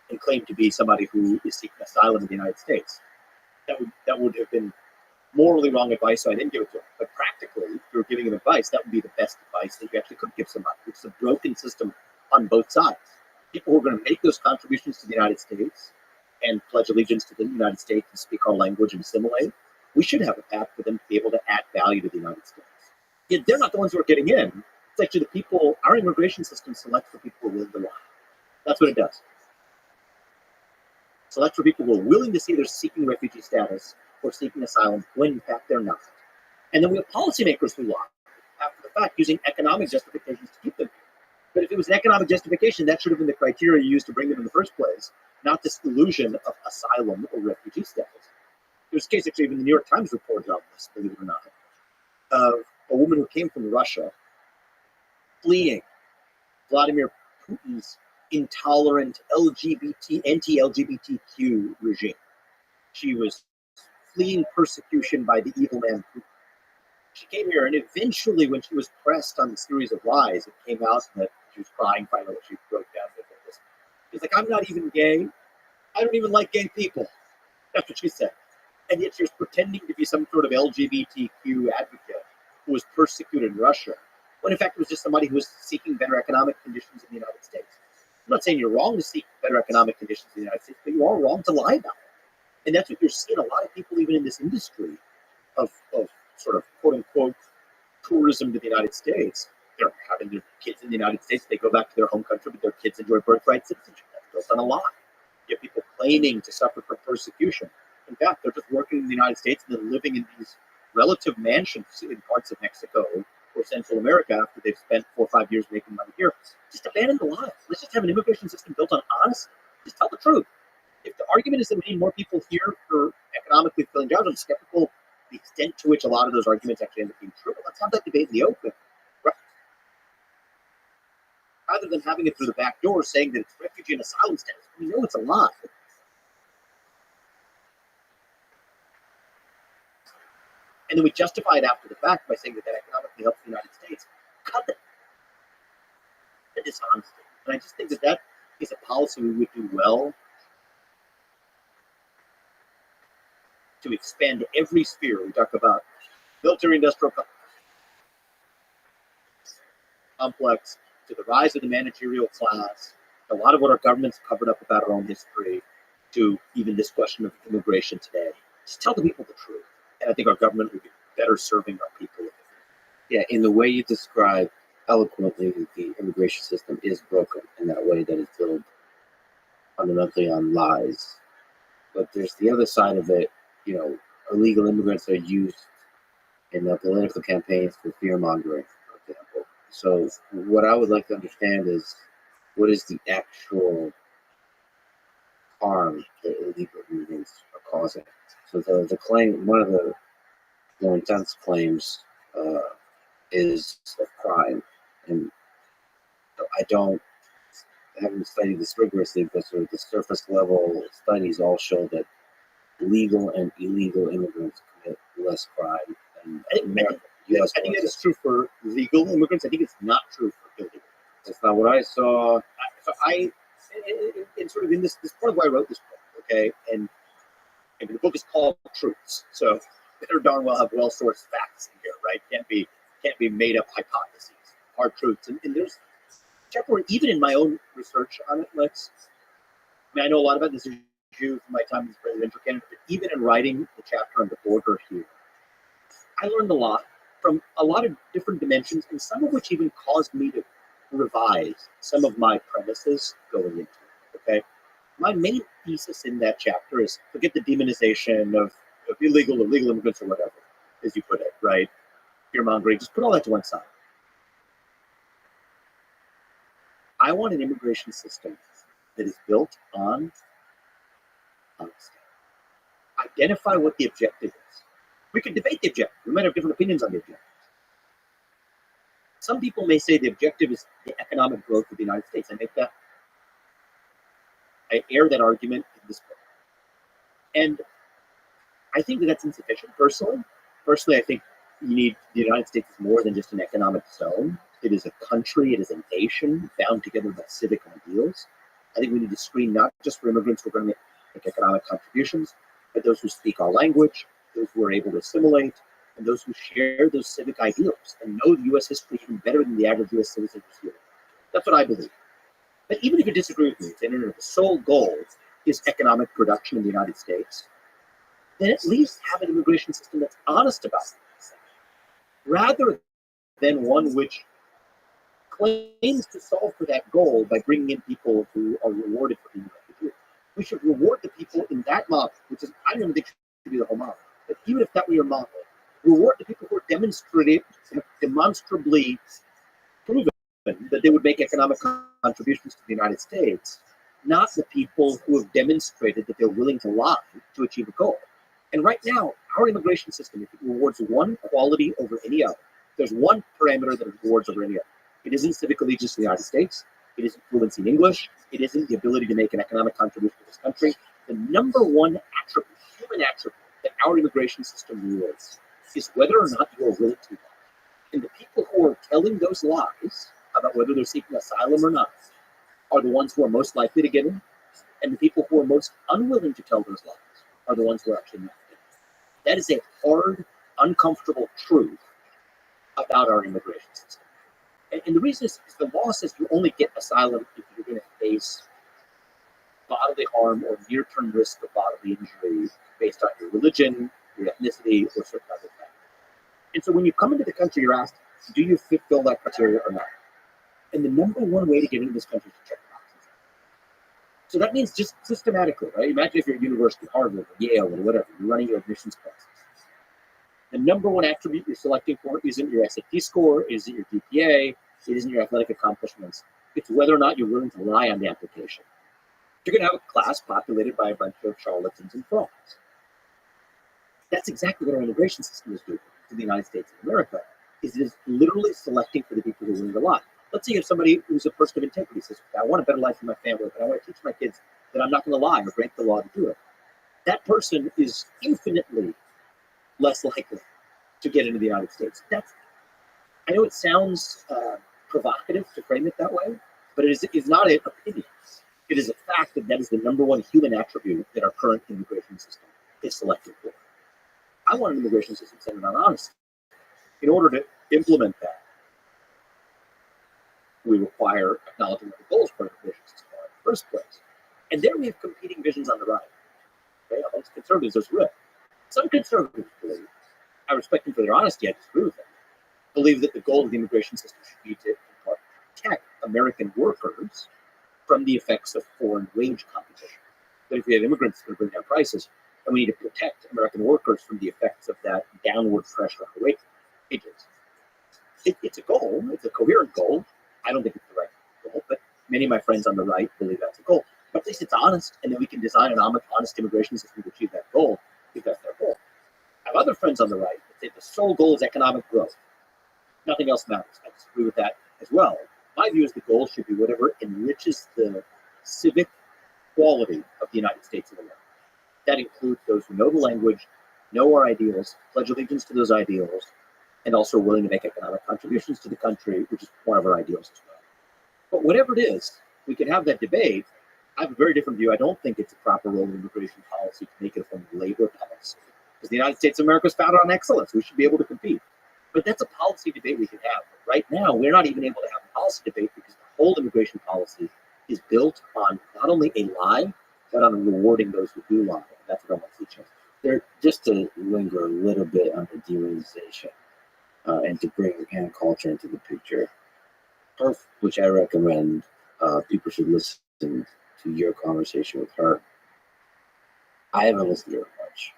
and claim to be somebody who is seeking asylum in the United States. That would have been morally wrong advice, so I didn't give it to him. But practically, if you were giving him advice, that would be the best advice that you actually could give somebody. It's a broken system on both sides. People who are going to make those contributions to the United States and pledge allegiance to the United States and speak our language and assimilate, we should have a path for them to be able to add value to the United States. Yet they're not the ones who are getting in. It's actually the people, our immigration system selects for people who are willing to lie. That's what it does. Select for people who are willing to say they're seeking refugee status or seeking asylum when in fact they're not. And then we have policymakers who lie after the fact using economic justifications to keep them here. But if it was an economic justification, that should have been the criteria used to bring them in the first place, not this illusion of asylum or refugee status. There's a case actually even the New York Times reported on this, believe it or not. of a woman who came from Russia fleeing Vladimir Putin's intolerant anti-LGBTQ regime. She was fleeing persecution by the evil man Putin. She came here, and eventually, when she was pressed on the series of lies, it came out that she was crying. Finally, she broke down with this. She's like, "I'm not even gay. I don't even like gay people." That's what she said. And yet she was pretending to be some sort of LGBTQ advocate who was persecuted in Russia, when in fact it was just somebody who was seeking better economic conditions in the United States. I'm not saying you're wrong to seek better economic conditions in the United States, but you are wrong to lie about it. And that's what you're seeing a lot of people, even in this industry of sort of quote unquote tourism to the United States. They're having their kids in the United States, they go back to their home country, but their kids enjoy birthright citizenship. That's built on a lie. You have people claiming to suffer from persecution. In fact, they're just working in the United States and then living in these relative mansions in parts of Mexico or Central America after they've spent 4 or 5 years making money here. Just abandon the lie. Let's just have an immigration system built on honesty. Just tell the truth. If the argument is that we need more people here for economically fulfilling jobs, I'm skeptical the extent to which a lot of those arguments actually end up being true. But let's have that debate in the open, right? Rather than having it through the back door saying that it's refugee and asylum status. We know it's a lie. And then we justify it after the fact by saying that that economically helps the United States. Cut that. That dishonesty. And I just think that that is a policy we would do well to expand to every sphere. We talk about military-industrial complex, to the rise of the managerial class, a lot of what our government's covered up about our own history, to even this question of immigration today. Just tell the people the truth. And I think our government would be better serving our people. Yeah, in the way you describe eloquently, the immigration system is broken in that way that it's built fundamentally on lies. But there's the other side of it. You know, illegal immigrants are used in the political campaigns for fear mongering, for example. So what I would like to understand is what is the actual harm that illegal immigrants are causing. So the claim, one of the more intense claims is of crime, and I haven't studied this rigorously, but sort of the surface level studies all show that legal and illegal immigrants commit less crime. And I think that is true for legal immigrants. I think it's not true for illegal. That's not what I saw. And sort of in this part of why I wrote this book, okay, and the book is called Truths, so better darn well have well-sourced facts in here, right? Can't be made up hypotheses, hard truths. And there's chapter where even in my own research on it, I know a lot about this issue from my time as presidential candidate, but even in writing the chapter on the border here, I learned a lot from a lot of different dimensions, and some of which even caused me to revise some of my premises going into it, okay? My main thesis in that chapter is forget the demonization of illegal or legal immigrants or whatever, as you put it, right? Fear mongering, just put all that to one side. I want an immigration system that is built on honesty. Identify what the objective is. We can debate the objective. We might have different opinions on the objective. Some people may say the objective is the economic growth of the United States. I air that argument in this book. And I think that that's insufficient, personally. Personally, I think you need the United States is more than just an economic zone. It is a country, it is a nation bound together by civic ideals. I think we need to screen not just for immigrants who are going to make economic contributions, but those who speak our language, those who are able to assimilate, and those who share those civic ideals and know the U.S. history even better than the average U.S. citizen who's here. That's what I believe. But even if you disagree with me, and the sole goal is economic production in the United States, then at least have an immigration system that's honest about it, rather than one which claims to solve for that goal by bringing in people who are rewarded for being refugees. We should reward the people in that model, which is, I don't even think should be the whole model. But even if that were your model, reward the people who are demonstrably proven that they would make economic contributions to the United States, not the people who have demonstrated that they're willing to lie to achieve a goal. And right now, our immigration system, if it rewards one quality over any other, there's one parameter that it rewards over any other. It isn't civic allegiance to the United States. It isn't fluency in English. It isn't the ability to make an economic contribution to this country. The number one attribute, human attribute, that our immigration system rewards is whether or not you are willing to lie. And the people who are telling those lies about whether they're seeking asylum or not are the ones who are most likely to get in. And the people who are most unwilling to tell those lies are the ones who are actually not getting in. That is a hard, uncomfortable truth about our immigration system. And the reason is the law says you only get asylum if you're going to face bodily harm or near-term risk of bodily injury based on your religion, your ethnicity, or certain other factors. And so when you come into the country, you're asked, do you fulfill that criteria or not? And the number one way to get into this country is to check boxes. So that means just systematically, right? Imagine if you're at university, Harvard, or Yale, or whatever, you're running your admissions process. The number one attribute you're selecting for isn't your SAT score, isn't your GPA, it isn't your athletic accomplishments. It's whether or not you're willing to lie on the application. You're going to have a class populated by a bunch of charlatans and frauds. That's exactly what our immigration system is doing to the United States of America, is it is literally selecting for the people who are willing to lie. Let's say you have somebody who's a person of integrity, says, I want a better life for my family, but I want to teach my kids that I'm not going to lie or break the law to do it. That person is infinitely less likely to get into the United States. I know it sounds provocative to frame it that way, but it is not an opinion. It is a fact that is the number one human attribute that our current immigration system is selected for. I want an immigration system centered on honesty. In order to implement that, we require acknowledgement of the goals for immigration system in the first place. And there we have competing visions on the right. Okay? Amongst conservatives, there's rift. Some conservatives believe, I respect them for their honesty, I disagree with them, believe that the goal of the immigration system should be to protect American workers from the effects of foreign wage competition. That if we have immigrants that bring down prices, then we need to protect American workers from the effects of that downward pressure on wages. It's a goal, it's a coherent goal. I don't think it's the right goal, but many of my friends on the right believe that's a goal. But at least it's honest, and then we can design an honest immigration system to achieve that goal, if that's their goal. I have other friends on the right that say the sole goal is economic growth. Nothing else matters. I disagree with that as well. My view is the goal should be whatever enriches the civic quality of the United States of America. That includes those who know the language, know our ideals, pledge allegiance to those ideals, and also are willing to make economic contributions to the country, which is one of our ideals as well. But whatever it is, we can have that debate. I have a very different view. I don't think it's a proper role in immigration policy to make it a form of labor policy. Because the United States of America is founded on excellence. We should be able to compete. But that's a policy debate we can have. But right now, we're not even able to have a policy debate because the whole immigration policy is built on not only a lie, but on rewarding those who do lie. And that's what I want to teach us. There, just to linger a little bit on the demonization and to bring Ann culture into the picture, which I recommend people should listen to your conversation with her. I haven't listened to her much,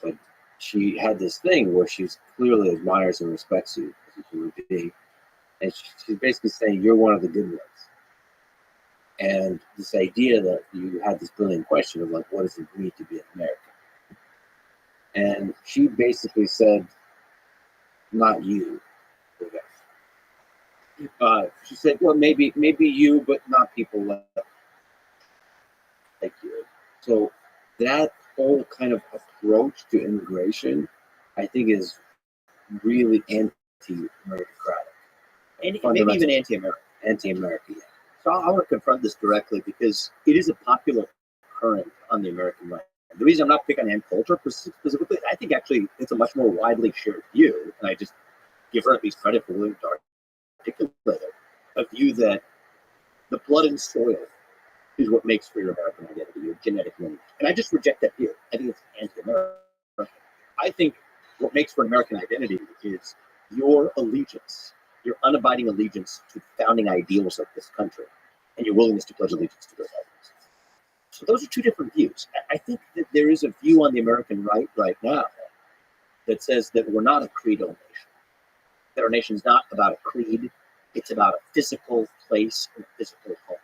but she had this thing where she's clearly admires and respects you as a human being, and she's basically saying you're one of the good ones. And this idea that you had this brilliant question of like, what does it mean to be an American? And she basically said, not you. She said, well, maybe you, but not people like you. So that whole kind of approach to immigration, I think, is really anti-meritocratic. And maybe even anti-American. Anti-American. So I want to confront this directly because it is a popular current on the American right. The reason I'm not picking on Ann Coulter specifically, I think actually it's a much more widely shared view, and I just give her at least credit for willing to articulate it, a view that the blood and soil is what makes for your American identity, your genetic lineage. And I just reject that view. I think it's anti-American. I think what makes for an American identity is your allegiance, your unabiding allegiance to the founding ideals of this country, and your willingness to pledge allegiance to those ideals. So those are two different views. I think that there is a view on the American right now that says that we're not a creedal nation, that our nation is not about a creed, it's about a physical place and a physical home.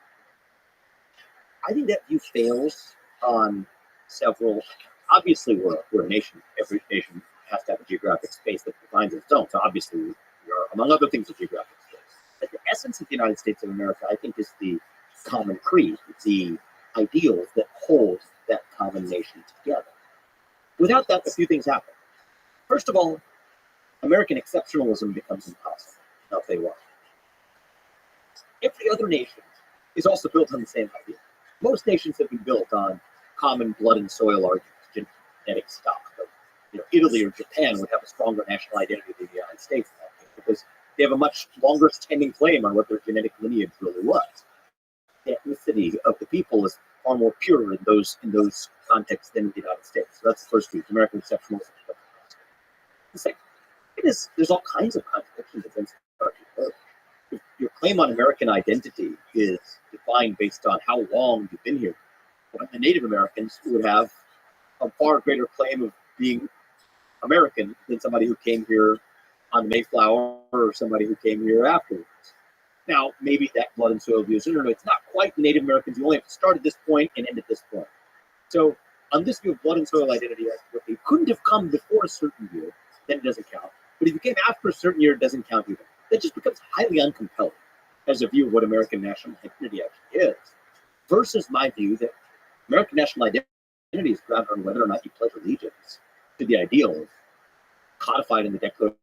I think that view fails on several accounts. obviously we're a nation. Every nation has to have a geographic space that defines its own. So obviously we are, among other things, a geographic space. But the essence of the United States of America, I think, is the common creed, the ideals that hold that common nation together. Without that, a few things happen. First of all, American exceptionalism becomes impossible. I'll tell you why. Every other nation is also built on the same idea. Most nations have been built on common blood and soil arguments, genetic stock. Italy or Japan would have a stronger national identity than the United States because they have a much longer standing claim on what their genetic lineage really was. The ethnicity of the people is far more pure in those contexts than in the United States. So that's the first truth. American exceptionalism. The second is there's all kinds of contradictions against argument. If your claim on American identity is defined based on how long you've been here, well, the Native Americans would have a far greater claim of being American than somebody who came here on the Mayflower or somebody who came here afterwards. Now, maybe that blood and soil view is it's not quite the Native Americans. You only have to start at this point and end at this point. So on this view of blood and soil identity, if you couldn't have come before a certain year, then it doesn't count. But if you came after a certain year, it doesn't count either. That just becomes highly uncompelling as a view of what American national identity actually is, versus my view that American national identity is grounded on whether or not you pledge allegiance to the ideals codified in the Declaration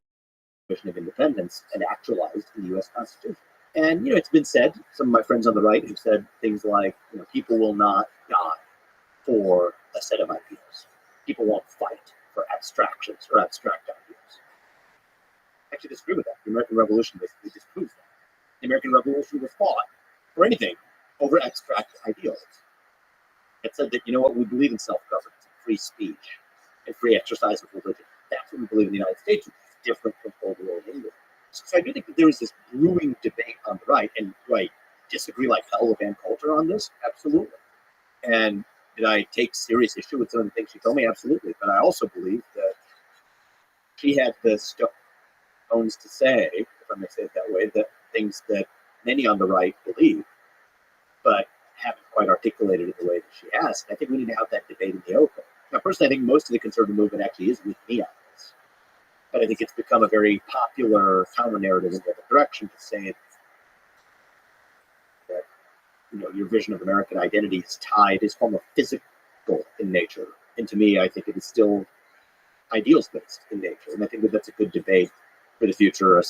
of Independence and actualized in the U.S. Constitution. And, it's been said, some of my friends on the right have said things like, people will not die for a set of ideals. People won't fight for abstractions or abstract ideals. I actually disagree with that. The American Revolution basically disproves that. The American Revolution was fought for anything over abstract ideals. It said that, we believe in self-governance, free speech, and free exercise of religion. That's what we believe in the United States, which is different from old world England. So I do think that there is this brewing debate on the right, and do I disagree like hell with Ann Coulter on this? Absolutely. And did I take serious issue with some of the things she told me? Absolutely. But I also believe that she had the stones to say, if I may say it that way, that things that many on the right believe, but haven't quite articulated it the way that she has. And I think we need to have that debate in the open. Now, personally, I think most of the conservative movement actually is with me on this. But I think it's become a very popular counter-narrative in the other direction to say that, your vision of American identity is far more physical in nature. And to me, I think it is still ideals-based in nature. And I think that that's a good debate for the future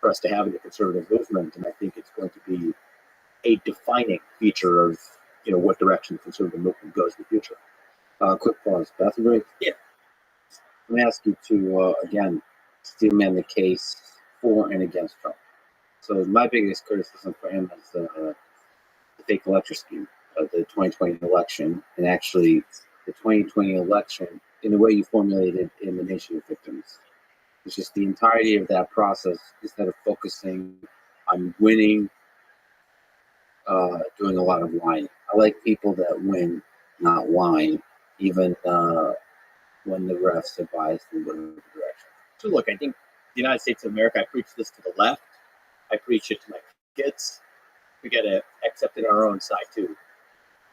for us to have in the conservative movement. And I think it's going to be a defining feature of, what direction the conservative movement goes in the future. Quick pause. Bathroom break? Yeah. Let me ask you to, again, steelman the case for and against Trump. So my biggest criticism for him is the fake electoral scheme of the 2020 election, and actually the 2020 election in the way you formulated in the Nation of Victims. It's just the entirety of that process, instead of focusing on winning, doing a lot of whining. I like people that win, not whine, even when the refs advise them to go in the direction. So look, I think the United States of America, I preach this to the left. I preach it to my kids. We got to accept it on our own side too.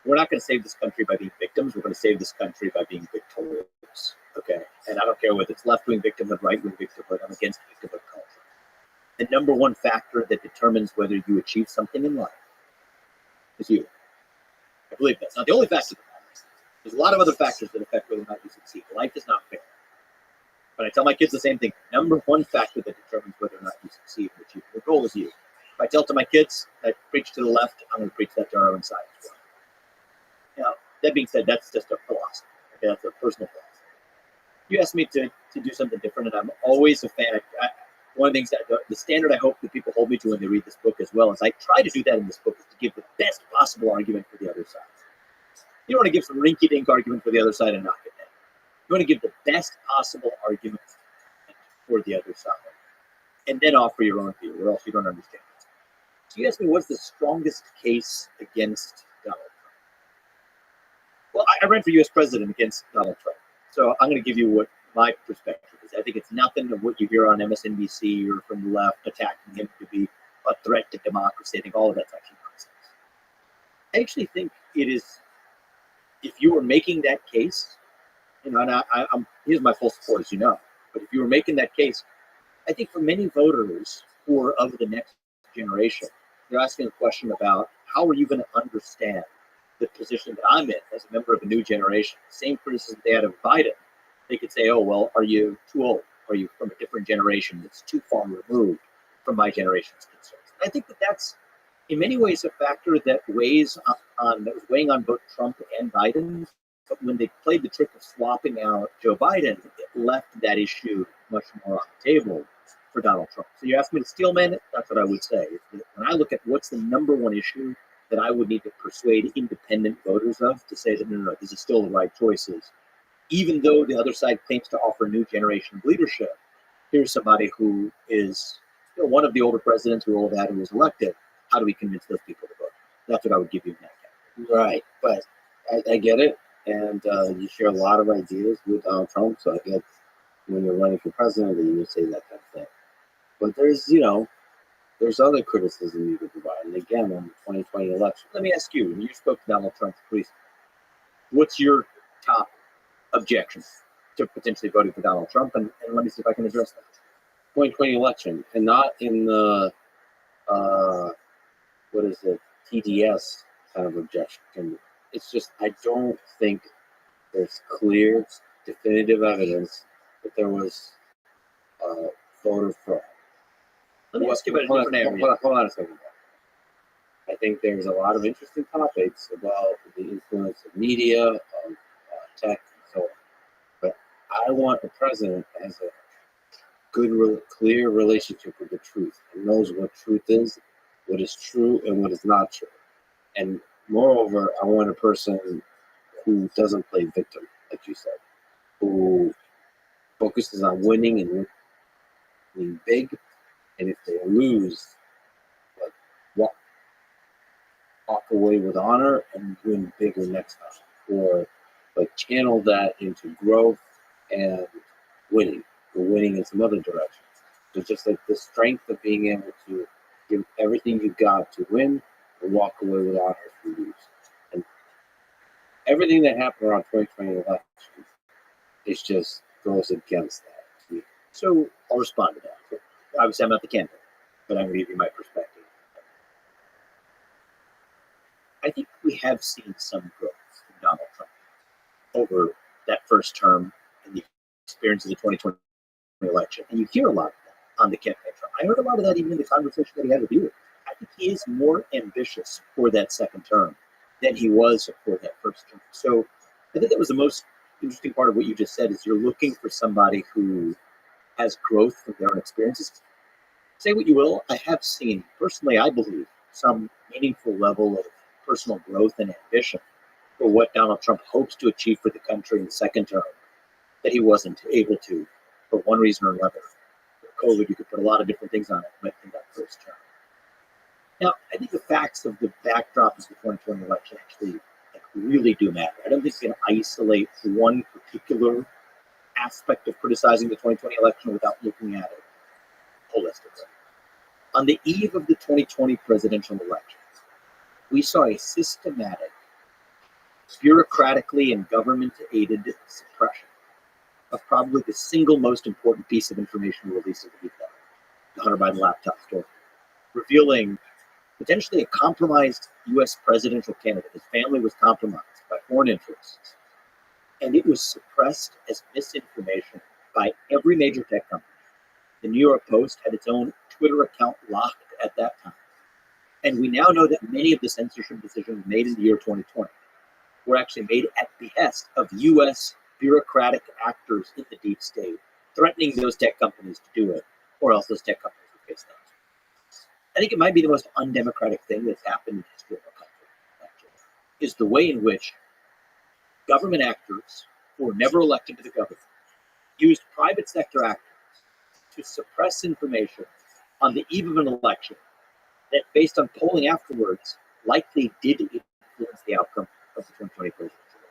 We're not going to save this country by being victims. We're going to save this country by being victorious. Okay? And I don't care whether it's left-wing victimhood, right-wing victimhood. I'm against victimhood culture. The number one factor that determines whether you achieve something in life is you. I believe that's not the only factor. There's a lot of other factors that affect whether or not you succeed. Life is not fair. But I tell my kids the same thing. Number one factor that determines whether or not you succeed and achieve your goal is you. If I tell it to my kids, I preach to the left, I'm going to preach that to our own side as well. Now, that being said, that's just a philosophy. Okay? That's a personal philosophy. You asked me to do something different, and I'm always a fan. One of the things that the standard I hope that people hold me to when they read this book as well is I try to do that in this book, is to give the best possible argument for the other side. You don't want to give some rinky-dink argument for the other side and knock it down. You want to give the best possible argument for the other side, and then offer your own view, or else you don't understand it. So you asked me, what's the strongest case against Donald Trump? Well, I ran for U.S. president against Donald Trump. So I'm going to give you what my perspective is. I think it's nothing of what you hear on MSNBC or from the left attacking him to be a threat to democracy. I think all of that's actually nonsense. I actually think it is, if you are making that case and I'm here's my full support, as you know. But if you were making that case, I think for many voters who are of the next generation, they're asking a question about how are you going to understand the position that I'm in as a member of a new generation. Same criticism they had of Biden. They could say, oh, well, are you too old? Are you from a different generation that's too far removed from my generation's concerns? And I think that that's in many ways a factor that weighs that was weighing on both Trump and Biden. But when they played the trick of swapping out Joe Biden, it left that issue much more on the table for Donald Trump. So you asked me to steelman it, that's what I would say. When I look at what's the number one issue that I would need to persuade independent voters of to say that no, this is still the right choices, even though the other side claims to offer a new generation of leadership, here's somebody who is one of the older presidents who old had who was elected. How do we convince those people to vote? That's what I would give you in that case. Right, but I get it, and you share a lot of ideas with Donald Trump, so I get when you're running for president that you say that kind of thing. But there's other criticism you could provide. And again, on the 2020 election, Let me ask you, when you spoke to Donald Trump, please, what's your top objection to potentially voting for Donald Trump? And let me see if I can address that. 2020 election, and not in the what is it, TDS kind of objection. It's just I don't think there's clear, definitive evidence that there was voter fraud. Let me ask you about a different area. Hold on a second. I think there's a lot of interesting topics about the influence of media, of tech, and so on. But I want a president that has a good, clear relationship with the truth and knows what truth is, what is true, and what is not true. And moreover, I want a person who doesn't play victim, like you said, who focuses on winning and winning big. And if they lose, like walk away with honor and win bigger next time, or like channel that into growth and winning, or winning in some other direction. So just like the strength of being able to give everything you got to win and walk away with honor if you lose. And everything that happened around 2020 election is just goes against that to me. So I'll respond to that. Obviously, I'm not the candidate, but I'm going to give you my perspective. I think we have seen some growth from Donald Trump over that first term and the experience of the 2020 election. And you hear a lot of that on the campaign trail. I heard a lot of that even in the conversation that he had with you. I think he is more ambitious for that second term than he was for that first term. So I think that was the most interesting part of what you just said is you're looking for somebody who has growth from their own experiences. Say what you will, I have seen, personally, I believe, some meaningful level of personal growth and ambition for what Donald Trump hopes to achieve for the country in the second term that he wasn't able to for one reason or another. For COVID, you could put a lot of different things on it, but in that first term. Now, I think the facts of the backdrop of the 2020 election actually really do matter. I don't think you can isolate one particular aspect of criticizing the 2020 election without looking at it holistically. On the eve of the 2020 presidential election, we saw a systematic, bureaucratically and government-aided suppression of probably the single most important piece of information released in the Hunter Biden laptop story, revealing potentially a compromised U.S. presidential candidate. His family was compromised by foreign interests, and it was suppressed as misinformation by every major tech company. The New York Post had its own Twitter account locked at that time. And we now know that many of the censorship decisions made in the year 2020 were actually made at the behest of U.S. bureaucratic actors in the deep state, threatening those tech companies to do it, or else those tech companies would face them. I think it might be the most undemocratic thing that's happened in the history of our country, actually, is the way in which government actors who were never elected to the government used private sector actors to suppress information on the eve of an election that, based on polling afterwards, likely did influence the outcome of the 2020 presidential election.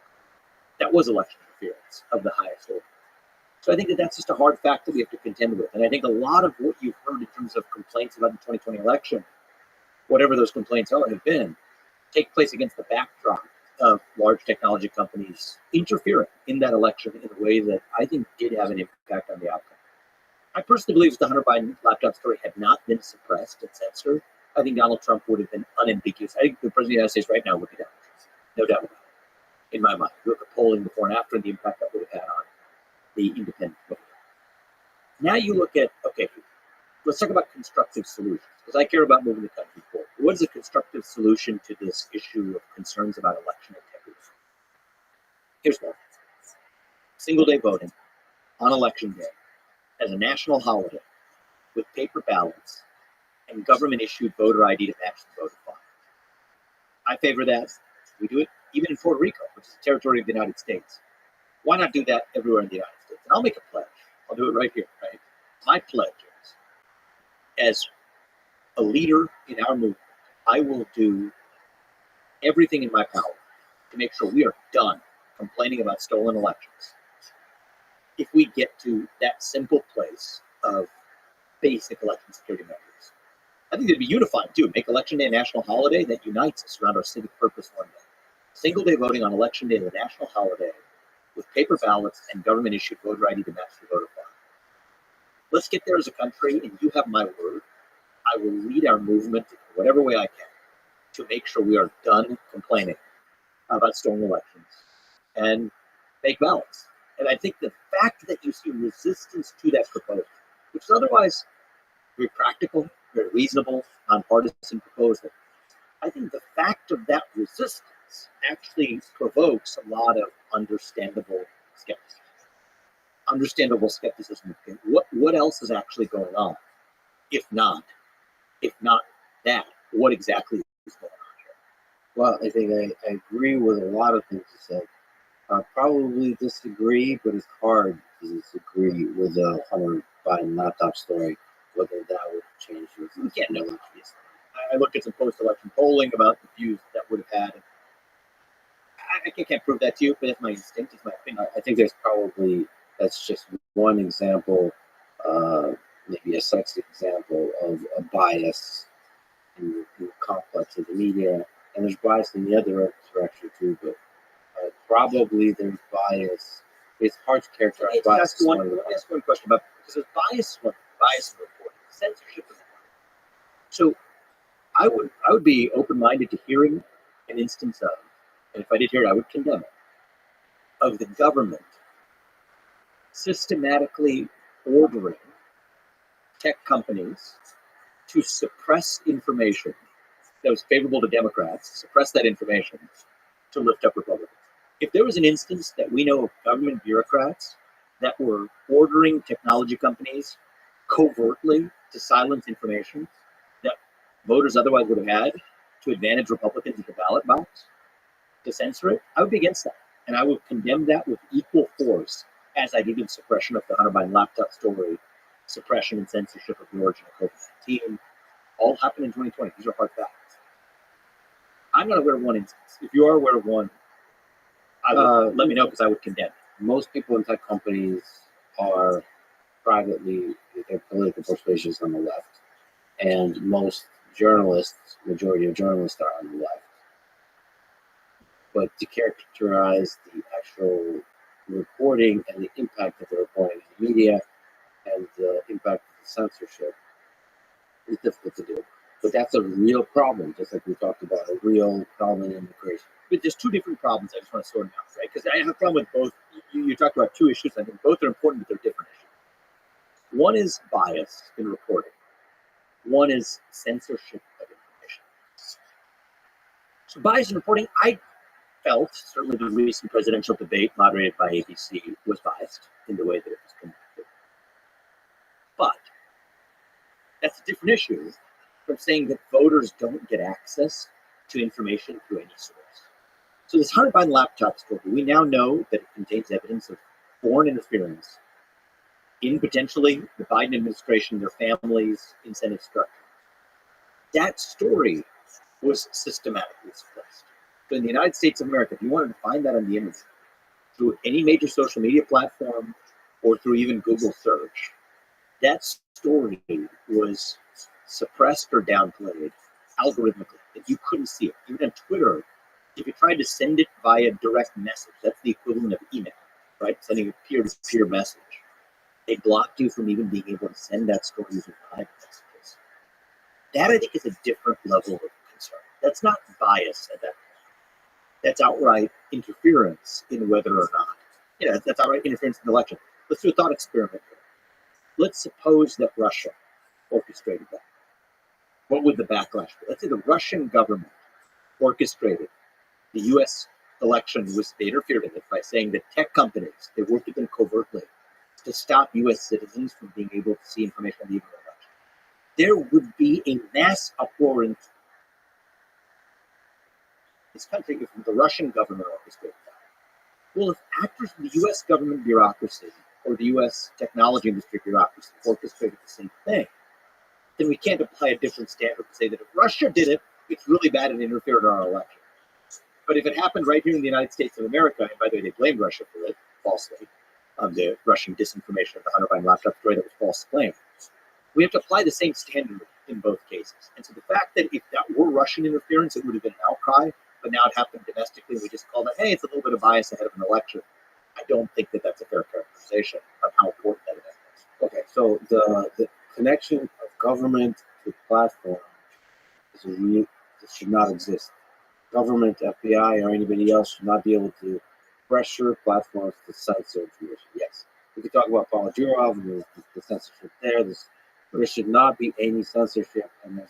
That was election interference of the highest order. So I think that that's just a hard fact that we have to contend with. And I think a lot of what you've heard in terms of complaints about the 2020 election, whatever those complaints are, have been, take place against the backdrop of large technology companies interfering in that election in a way that I think did have an impact on the outcome. I personally believe if the Hunter Biden laptop story had not been suppressed and censored, I think Donald Trump would have been unambiguous. I think the president of the United States right now would be Donald Trump. No doubt about it, in my mind. You look at polling before and after and the impact that would have had on the independent voter. Now you look at, okay, let's talk about constructive solutions, because I care about moving the country forward. What is a constructive solution to this issue of concerns about election integrity? Here's one. Single-day voting on election day as a national holiday with paper ballots and government-issued voter ID to match the voter file. I favor that. We do it even in Puerto Rico, which is a territory of the United States. Why not do that everywhere in the United States? And I'll make a pledge. I'll do it right here, right? My pledge is, as a leader in our movement, I will do everything in my power to make sure we are done complaining about stolen elections. If we get to that simple place of basic election security measures, I think it'd be unifying too. Make Election Day a national holiday that unites us around our civic purpose one day. Single day voting on Election Day is a national holiday with paper ballots and government issued voter ID to match the voter file. Let's get there as a country, and you have my word. I will lead our movement in whatever way I can to make sure we are done complaining about stolen elections and fake ballots. And I think the fact that you see resistance to that proposal, which is otherwise very practical, very reasonable, nonpartisan proposal, I think the fact of that resistance actually provokes a lot of understandable skepticism. Understandable skepticism. What else is actually going on? If not that, what exactly is going on here? Well, I think I agree with a lot of things you said. Probably disagree, but it's hard to disagree with the Hunter Biden laptop story, whether that would change your election. I looked at some post-election polling about the views that would have had. I can't prove that to you, but it's my instinct, it's my opinion. I think that's just one example, maybe a sexy example of a bias in the complex of the media. And there's bias in the other direction too, but probably there's bias. It's hard to characterize bias. Let me ask one question about, because there's bias in reporting, censorship. So I would be open-minded to hearing an instance of, and if I did hear it, I would condemn it, of the government systematically ordering tech companies to suppress information that was favorable to Democrats, suppress that information to lift up Republicans. If there was an instance that we know of government bureaucrats that were ordering technology companies covertly to silence information that voters otherwise would have had to advantage Republicans at the ballot box, to censor it, I would be against that. And I would condemn that with equal force as I did in suppression of the Hunter Biden laptop story, suppression and censorship of the origin of COVID-19. All happened in 2020. These are hard facts. I'm not aware of one instance. If you are aware of one, let me know, because I would condemn it. Most people in tech companies are privately, their political persuasions on the left. And most journalists, majority of journalists are on the left. But to characterize the actual reporting and the impact of the reporting in the media and the impact of the censorship is difficult to do. But that's a real problem, just like we talked about, a real problem in immigration. But there's two different problems I just want to sort out, right? Because I have a problem with both. You talked about two issues. I think both are important, but they're different issues. One is bias in reporting. One is censorship of information. So bias in reporting, I felt, certainly the recent presidential debate moderated by ABC was biased in the way that it was conducted. But that's a different issue from saying that voters don't get access to information through any source. So this Hunter Biden laptop story, we now know that it contains evidence of foreign interference in potentially the Biden administration, their families' incentive structure. That story was systematically suppressed. So in the United States of America, if you wanted to find that on the internet, through any major social media platform or through even Google search, that story was suppressed or downplayed algorithmically, that you couldn't see it. Even on Twitter, If you tried to send it via direct message, that's the equivalent of email, right? Sending a peer-to-peer message. They blocked you from even being able to send that story using private messages. That, I think, is a different level of concern. That's not bias at that point. That's outright interference in whether or not, that's outright interference in the election. Let's do a thought experiment here. Let's suppose that Russia orchestrated that. What would the backlash be? Let's say the Russian government orchestrated the U.S. election. They interfered in it by saying that tech companies, they worked with them covertly to stop U.S. citizens from being able to see information on the election. There would be a mass uproar in this country if the Russian government orchestrated that. Well, if actors in the U.S. government bureaucracy or the U.S. technology industry bureaucracy orchestrated the same thing, then we can't apply a different standard to say that if Russia did it, it's really bad and interfered in our election. But if it happened right here in the United States of America, and by the way, they blamed Russia for it falsely, the Russian disinformation of the Hunter Biden laptop story, that was false claim. We have to apply the same standard in both cases. And so the fact that if that were Russian interference, it would have been an outcry, but now it happened domestically, we just called it, hey, it's a little bit of bias ahead of an election. I don't think that that's a fair characterization of how important that is. Okay, so the connection of government to platform should not exist. Government, FBI, or anybody else should not be able to pressure platforms to censor information. Yes, we could talk about Paul Durov and the censorship there. There should not be any censorship, and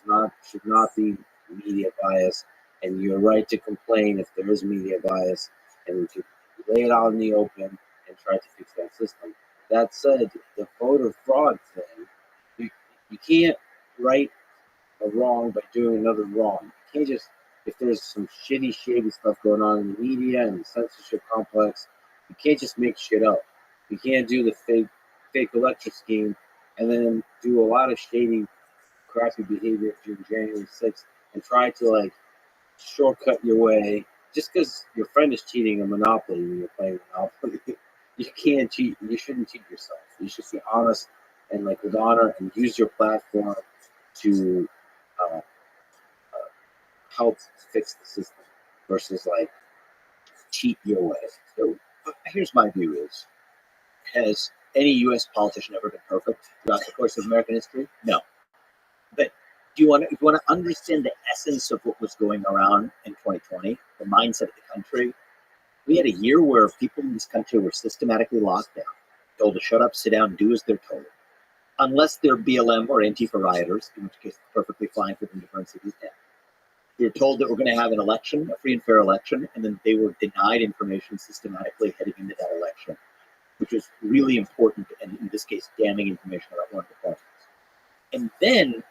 should not be media bias. And you're right to complain if there is media bias, and we could lay it out in the open and try to fix that system. That said, the voter fraud thing, you can't right a wrong by doing another wrong. You can't just, if there's some shady stuff going on in the media and the censorship complex, you can't just make shit up. You can't do the fake election scheme and then do a lot of shady, crappy behavior during January 6th and try to shortcut your way just because your friend is cheating a Monopoly when you're playing Monopoly. You can't cheat. You shouldn't cheat yourself. You should be honest and with honor and use your platform to help fix the system versus cheat your way. So here's my view is, has any U.S. politician ever been perfect throughout the course of American history? No. But if you want to understand the essence of what was going around in 2020, the mindset of the country, we had a year where people in this country were systematically locked down, told to shut up, sit down, do as they're told. Unless they're BLM or Antifa rioters, in which case it's perfectly fine for them to burn cities down. We were told that we're going to have an election, a free and fair election, and then they were denied information systematically heading into that election, which was really important, and in this case, damning information about one of the parties. And then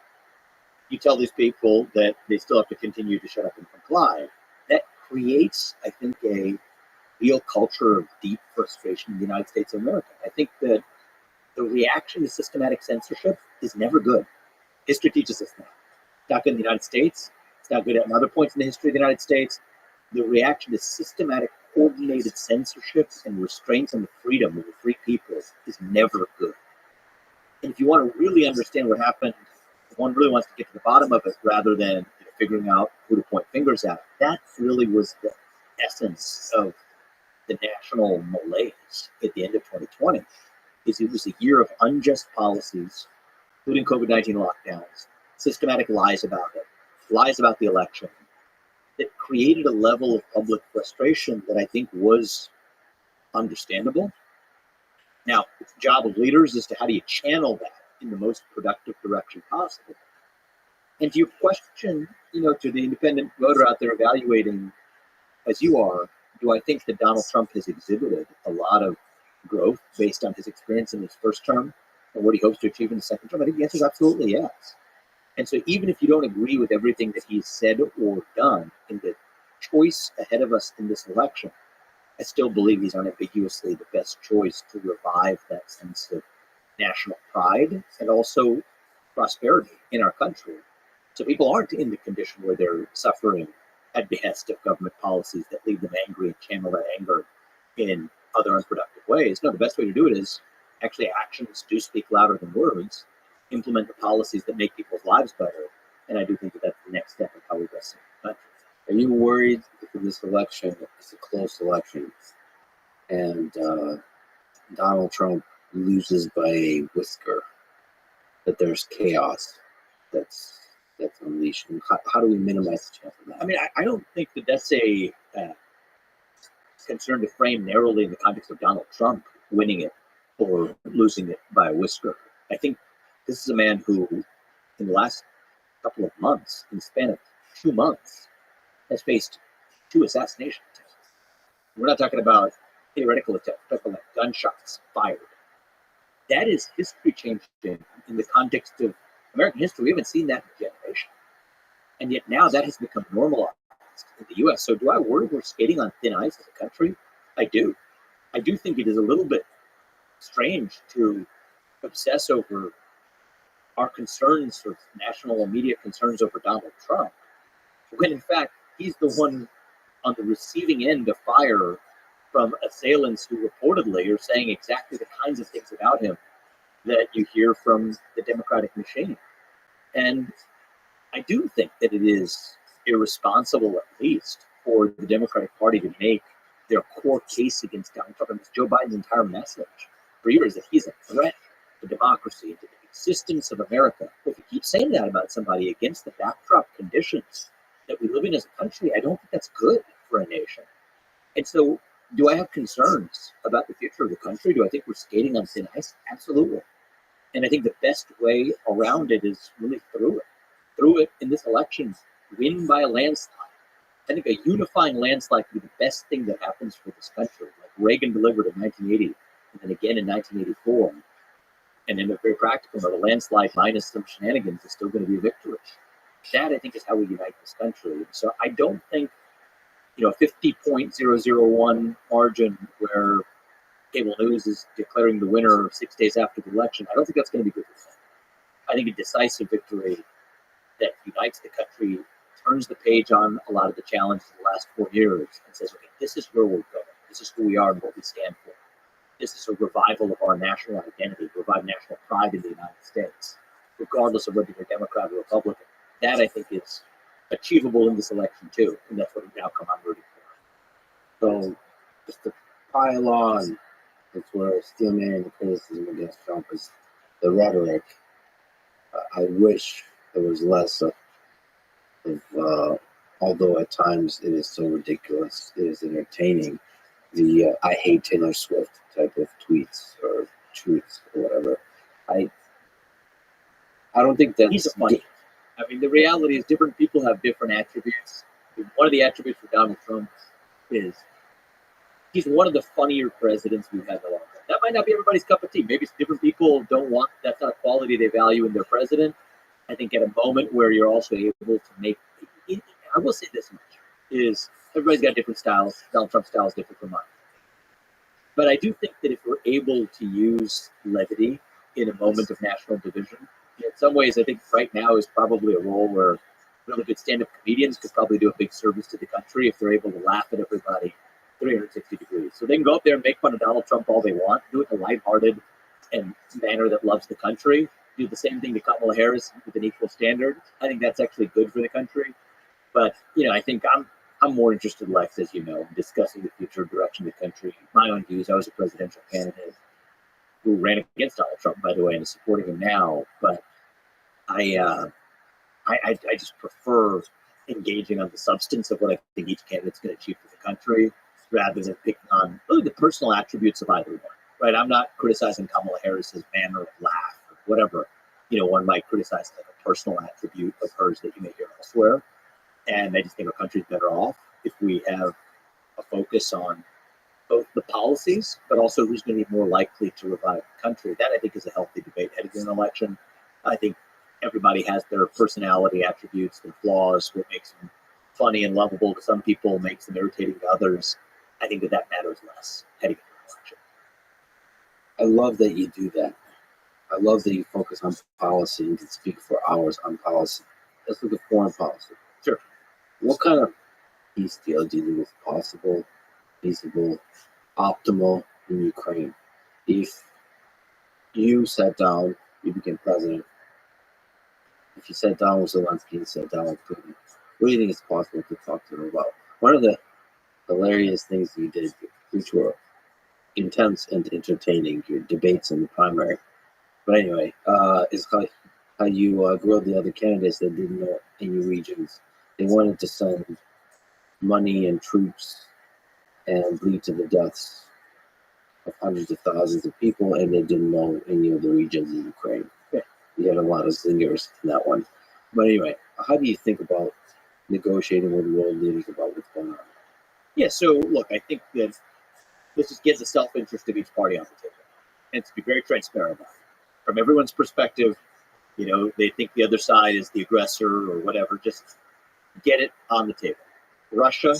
you tell these people that they still have to continue to shut up and comply. That creates, I think, a real culture of deep frustration in the United States of America. I think that the reaction to systematic censorship is never good. History teaches us that. It's not good in the United States. It's not good at other points in the history of the United States. The reaction to systematic, coordinated censorship and restraints on the freedom of the free people is never good. And if you want to really understand what happened, if one really wants to get to the bottom of it rather than figuring out who to point fingers at, that really was the essence of the national malaise at the end of 2020. Is it was a year of unjust policies, including COVID-19 lockdowns, systematic lies about it, lies about the election, that created a level of public frustration that I think was understandable. Now, the job of leaders is to how do you channel that in the most productive direction possible. And to your question, to the independent voter out there evaluating, as you are, do I think that Donald Trump has exhibited a lot of growth based on his experience in his first term and what he hopes to achieve in the second term? I think the answer is absolutely yes. And so even if you don't agree with everything that he's said or done in the choice ahead of us in this election, I still believe he's unambiguously the best choice to revive that sense of national pride and also prosperity in our country. So people aren't in the condition where they're suffering at behest of government policies that leave them angry and channel that anger in other unproductive ways. No, the best way to do it is actually actions do speak louder than words. Implement the policies that make people's lives better. And I do think that that's the next step in how we best serve the country. Are you worried if this election is a close election and Donald Trump loses by a whisker, that there's chaos that's unleashed? And how do we minimize the chance of that? I mean, I don't think that that's a concern to frame narrowly in the context of Donald Trump winning it or losing it by a whisker. I think this is a man who, in the last couple of months, in the span of 2 months, has faced 2 assassination attempts. We're not talking about theoretical attempts, we're talking about gunshots fired. That is history changing in the context of American history. We haven't seen that in a generation. And yet now that has become normalized in the US. So do I worry we're skating on thin ice as a country? I do. I do think it is a little bit strange to obsess over our concerns, or national immediate concerns over Donald Trump, when in fact he's the one on the receiving end of fire from assailants who reportedly are saying exactly the kinds of things about him that you hear from the Democratic machine. And I do think that it is irresponsible, at least, for the Democratic Party to make their core case against Donald Trump. And it's Joe Biden's entire message for years that he's a threat to democracy and to the existence of America. If you keep saying that about somebody against the backdrop conditions that we live in as a country, I don't think that's good for a nation. And so, do I have concerns about the future of the country? Do I think we're skating on thin ice? Absolutely. And I think the best way around it is really through it. Through it in this election, win by a landslide. I think a unifying landslide could be the best thing that happens for this country. Like Reagan delivered in 1980, and then again in 1984. And in a very practical note, a landslide minus some shenanigans is still going to be a victory. That, I think, is how we unite this country. So I don't think, a 50.001 margin where cable news is declaring the winner 6 days after the election, I don't think that's going to be good for them. I think a decisive victory that unites the country, turns the page on a lot of the challenges of the last 4 years, and says, okay, this is where we're going. This is who we are and what we stand for. This is a revival of our national identity, revive national pride in the United States, regardless of whether you're Democrat or Republican. That, I think, is achievable in this election, too, and that's what the outcome I'm rooting for. So, just to pile on, it's where still mainly the criticism against Trump is the rhetoric. I wish there was less of although at times it is so ridiculous, it is entertaining, the I hate Taylor Swift type of tweets or truths or whatever. I don't think that's He's funny. I mean, the reality is different people have different attributes. One of the attributes for Donald Trump is he's one of the funnier presidents we've had in a long time. That might not be everybody's cup of tea. Maybe different people don't want, that's not a quality they value in their president. I think at a moment where you're also able to make, I will say this much, is everybody's got different styles. Donald Trump's style is different from mine. But I do think that if we're able to use levity in a moment of national division, in some ways, I think right now is probably a role where really good stand-up comedians could probably do a big service to the country if they're able to laugh at everybody 360 degrees. So they can go up there and make fun of Donald Trump all they want, do it in a lighthearted and manner that loves the country, do the same thing to Kamala Harris with an equal standard. I think that's actually good for the country. But, I think I'm more interested, Lex, as you know, in discussing the future direction of the country. My own views, I was a presidential candidate who ran against Donald Trump, by the way, and is supporting him now. But I just prefer engaging on the substance of what I think each candidate's going to achieve for the country, rather than picking on really the personal attributes of either one. Right? I'm not criticizing Kamala Harris's manner of laugh or whatever. One might criticize like a personal attribute of hers that you may hear elsewhere. And I just think our country's better off if we have a focus on both the policies, but also who's going to be more likely to revive the country. That, I think, is a healthy debate heading into an election. I think everybody has their personality attributes, their flaws, what makes them funny and lovable to some people, makes them irritating to others. I think that matters less heading into an election. I love that you do that. I love that you focus on policy and can speak for hours on policy. Let's look at foreign policy. Sure. What kind of peace deal do you think is possible, feasible, optimal in Ukraine? If you sat became president, if you sat down with Zelensky and sat down with Putin, What do you think is possible to talk to them about? One of the hilarious things you did, which were intense and entertaining, your debates in the primary. But anyway, is how you grilled the other candidates that didn't know any regions. They wanted to send money and troops and lead to the deaths of hundreds of thousands of people, and they didn't know any of the regions in Ukraine. Yeah, you had a lot of zingers in that one. But anyway, how do you think about negotiating with world leaders about what's going on? Yeah, so look, I think that this just gets the self-interest of each party on the table. And to be very transparent about it. From everyone's perspective, they think the other side is the aggressor or whatever. Just get it on the table. Russia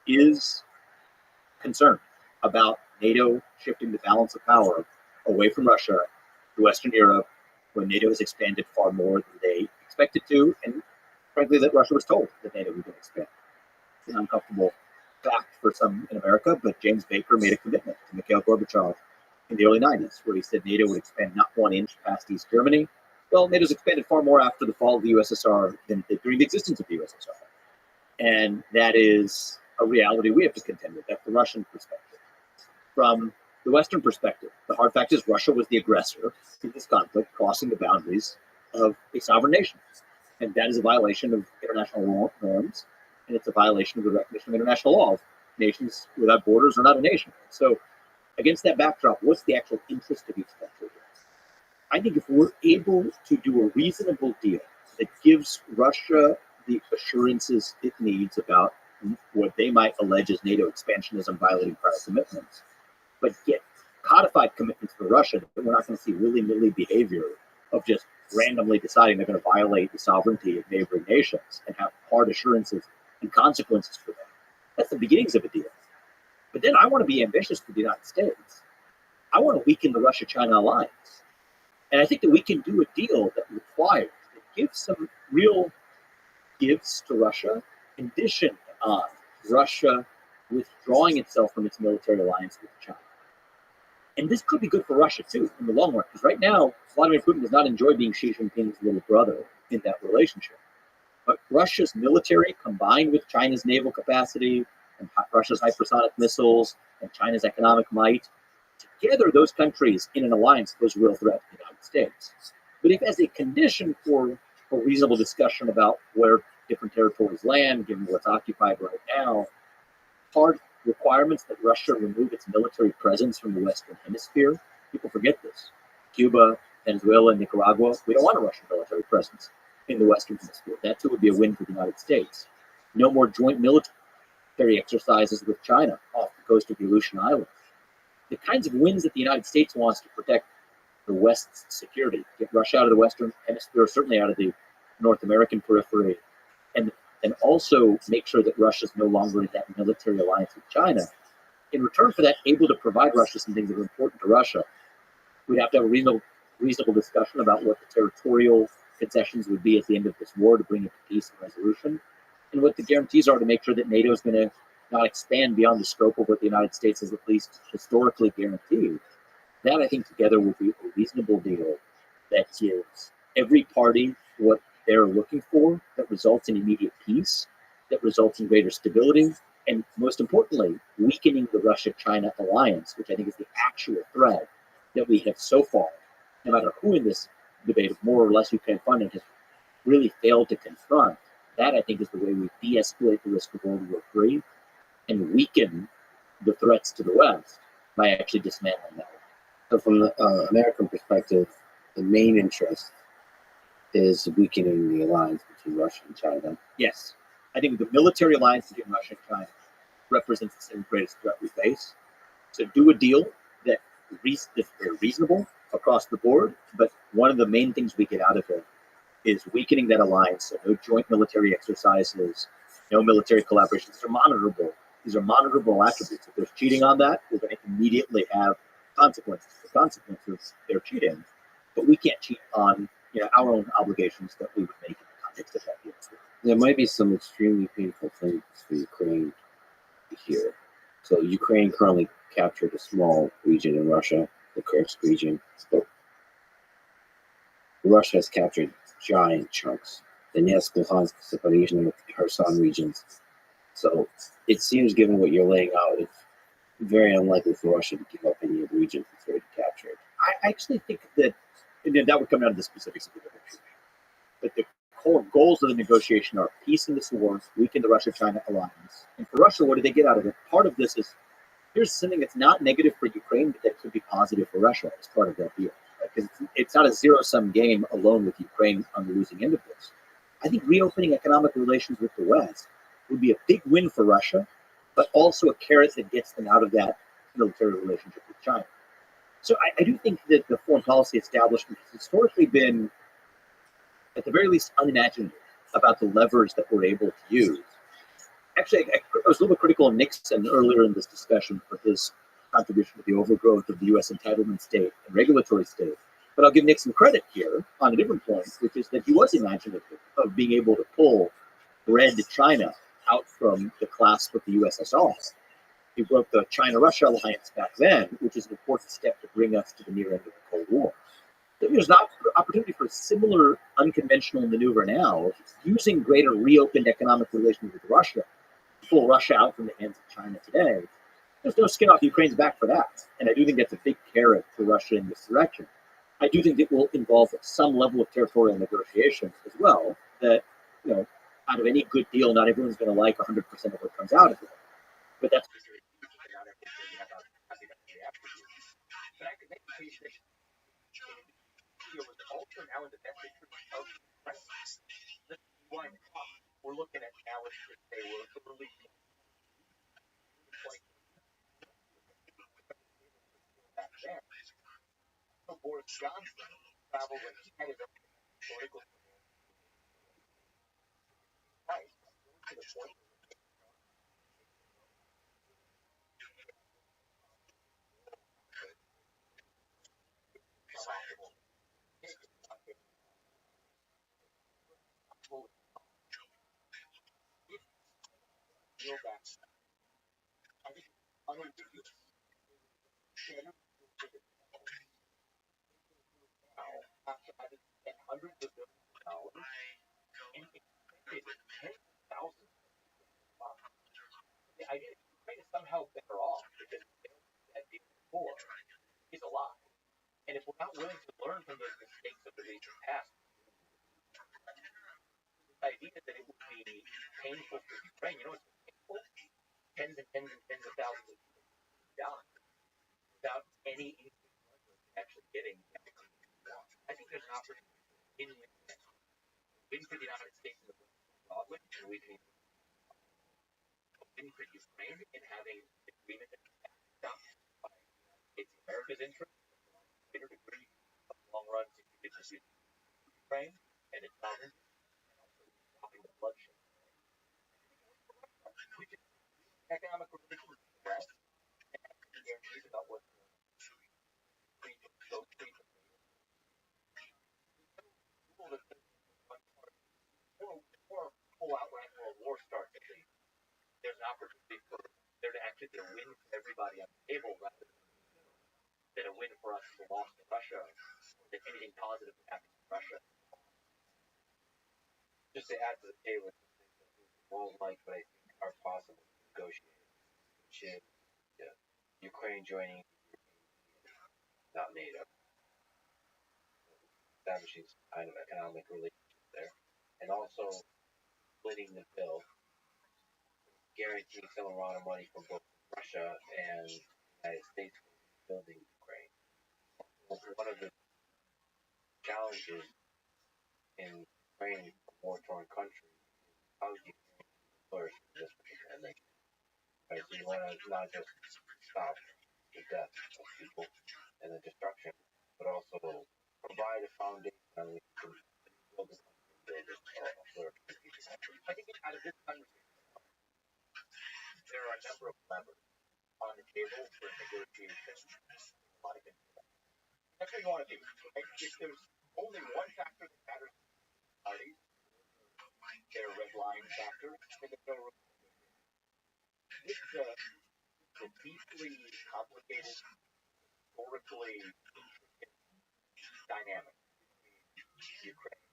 is concerned about NATO shifting the balance of power away from Russia to Western Europe when NATO has expanded far more than they expected to, and frankly, that Russia was told that NATO was going to expand. It's an uncomfortable fact for some in America, but James Baker made a commitment to Mikhail Gorbachev in the early 90s, where he said NATO would expand not 1 inch past East Germany. Well, NATO's expanded far more after the fall of the USSR than during the existence of the USSR. And that is a reality we have to contend with. That's the Russian perspective. From the Western perspective, the hard fact is Russia was the aggressor in this conflict, crossing the boundaries of a sovereign nation. And that is a violation of international norms, and it's a violation of the recognition of international law. Nations without borders are not a nation. So against that backdrop, what's the actual interest of each country? I think if we're able to do a reasonable deal that gives Russia the assurances it needs about what they might allege as NATO expansionism violating prior commitments, but get codified commitments for Russia that we're not going to see willy-nilly behavior of just randomly deciding they're going to violate the sovereignty of neighboring nations and have hard assurances and consequences for that. That's the beginnings of a deal. But then I want to be ambitious for the United States. I want to weaken the Russia-China alliance. And I think that we can do a deal that requires, that gives some real gifts to Russia, conditioned on Russia withdrawing itself from its military alliance with China. And this could be good for Russia, too, in the long run, because right now, Vladimir Putin does not enjoy being Xi Jinping's little brother in that relationship. But Russia's military, combined with China's naval capacity and Russia's hypersonic missiles and China's economic might, together those countries in an alliance pose a real threat to the United States. But if as a condition for a reasonable discussion about where different territories land, given what's occupied right now, hard requirements that Russia remove its military presence from the Western Hemisphere, people forget this. Cuba, Venezuela, Nicaragua, we don't want a Russian military presence in the Western Hemisphere. That too would be a win for the United States. No more joint military exercises with China off the coast of the Aleutian Islands. The kinds of wins that the United States wants to protect the West's security, get Russia out of the Western Hemisphere, certainly out of the North American periphery, and also make sure that Russia's no longer in that military alliance with China. In return for that, able to provide Russia some things that are important to Russia, we'd have to have a reasonable discussion about what the territorial concessions would be at the end of this war to bring it to peace and resolution, and what the guarantees are to make sure that NATO is going to not expand beyond the scope of what the United States has at least historically guaranteed. That, I think, together will be a reasonable deal that gives every party what they're looking for, that results in immediate peace, that results in greater stability, and most importantly, weakening the Russia-China alliance, which I think is the actual threat that we have so far, no matter who in this debate of more or less Ukraine funding has really failed to confront. That, I think, is the way we de-escalate the risk of World War III and weaken the threats to the West by actually dismantling that. So from the American perspective, the main interest is weakening the alliance between Russia and China. Yes, I think the military alliance between Russia and China represents the single greatest threat we face. So do a deal that is very reasonable across the board, but one of the main things we get out of it is weakening that alliance. So no joint military exercises, no military collaboration. These are monitorable. These are monitorable attributes. If there's cheating on that, we're going to immediately have consequences. The consequences, they're cheating, but we can't cheat on our own obligations that we would make in the context of that deal. There might be some extremely painful things for Ukraine here. So Ukraine currently captured a small region in Russia, the Kursk region, but Russia has captured giant chunks Donetsk, Luhansk, Zaporizhzhia, and the Kherson regions. So it seems, given what you're laying out, it's very unlikely for Russia to give up any of the regions it's ready to capture. I actually think that, and that would come down to the specifics of the negotiation, but the core goals of the negotiation are peace in this war, weaken the Russia-China alliance. And for Russia, what do they get out of it? Part of this is, here's something that's not negative for Ukraine, but that could be positive for Russia as part of that deal. Because it's not a zero-sum game alone with Ukraine on the losing end of this. I think reopening economic relations with the West would be a big win for Russia, but also a carrot that gets them out of that military relationship with China. So I do think that the foreign policy establishment has historically been, at the very least, unimaginative about the levers that we're able to use. Actually, I was a little bit critical of Nixon earlier in this discussion for his contribution to the overgrowth of the U.S. entitlement state and regulatory state. But I'll give Nixon credit here on a different point, which is that he was imaginative of being able to pull Red China out from the clasp of the USSR. He broke the China-Russia alliance back then, which is an important step to bring us to the near end of the Cold War. There's an opportunity for a similar unconventional maneuver now, using greater reopened economic relations with Russia, to pull Russia out from the hands of China today. There's no skin off Ukraine's back for that. And I do think that's a big carrot for Russia in this direction. I do think it will involve some level of territorial negotiations as well, that, out of any good deal, not everyone's going to like 100% of what comes out of it. But that's But I could make the case that was also now in the best interest of Ukraine. This is why we're looking at now, let's just say we're early 20 back then. So Boris Johnson traveled when he had his own political right to the point feel that I think unambiguous now after having spent hundreds of millions of dollars and expended tens of thousands of dollars. The idea that Ukraine is somehow better off because that deal before is a lie. And if we're not willing to learn from those mistakes of the recent past, the idea that it would be painful for Ukraine, it's painful? Tens and tens and tens of thousands of people die without any actually getting the outcome that we want. I think there's an opportunity in win for the United States and the Broadway, and we can win for Ukraine in having an agreement that is backstopped by its America's interest, a greater degree of long-run security for Ukraine and its sovereignty, and also stopping the bloodshed. We can economic relations with the West and have guarantees about what the before full outright world war starts, there's an opportunity for there to actually be a win for everybody on the table rather than a win for us as a loss to Russia, or that anything positive that happens to Russia. Just to add to the table, won't like, but I think are possible to negotiate, which is Ukraine joining, not NATO, establishing some kind of economic relationship there, and also splitting the bill, guaranteeing some amount of money from both Russia and the United States for building Ukraine. One of the challenges in Ukraine, a war-torn country, is how do you flourish in this particular nation? Right, so you want to not just stop the death of people and the destruction, but also provide a foundation on which to build a country, build a flourishing future. I think out of this conversation, there are a number of levers on the table for negotiation. A lot of things. That's what you want to do. Right? If there's only one factor that matters to parties, their red line factor, then there's no room. This is a deeply complicated, historically intricate dynamic between Ukraine,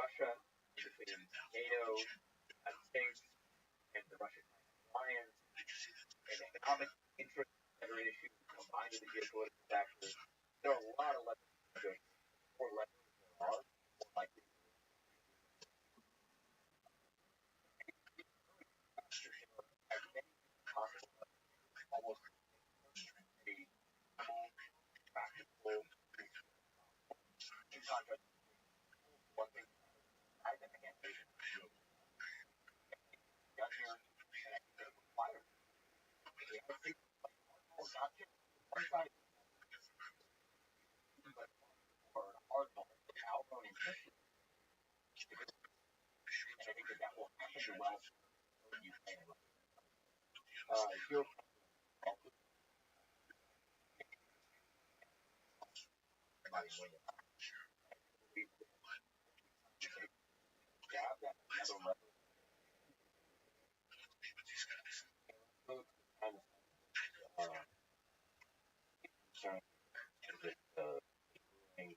Russia, between between NATO, United States, and the Russian alliance, and economic interests that are at issue combined with the geopolitical factors. There are a lot of levels of negotiation. The more levels there are, the more likely as many possible almost a practical in contrast one thing I think I can't say done here and I think that requires the United States not just one side but for an arsenal of our own interests. And I think that will happen to well in Ukraine and Europe.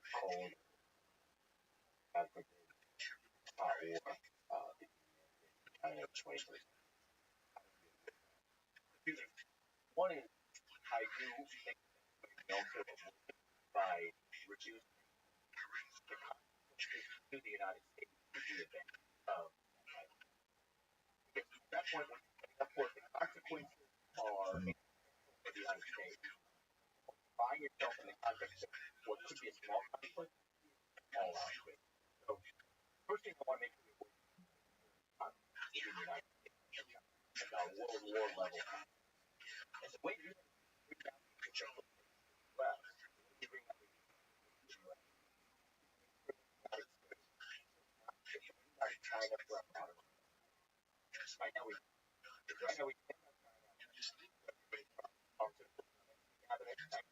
Cold African hot war China 2020. One is I do think also by reducing the consequences to the United States to the event of at that point the consequences are for the United States. Find yourself in the context of what could be a small conflict all out of it. So first thing I want to make sure in the United States at a World War level. And the way you bring down the US, you bring down the US, China for a lot of right now we cannot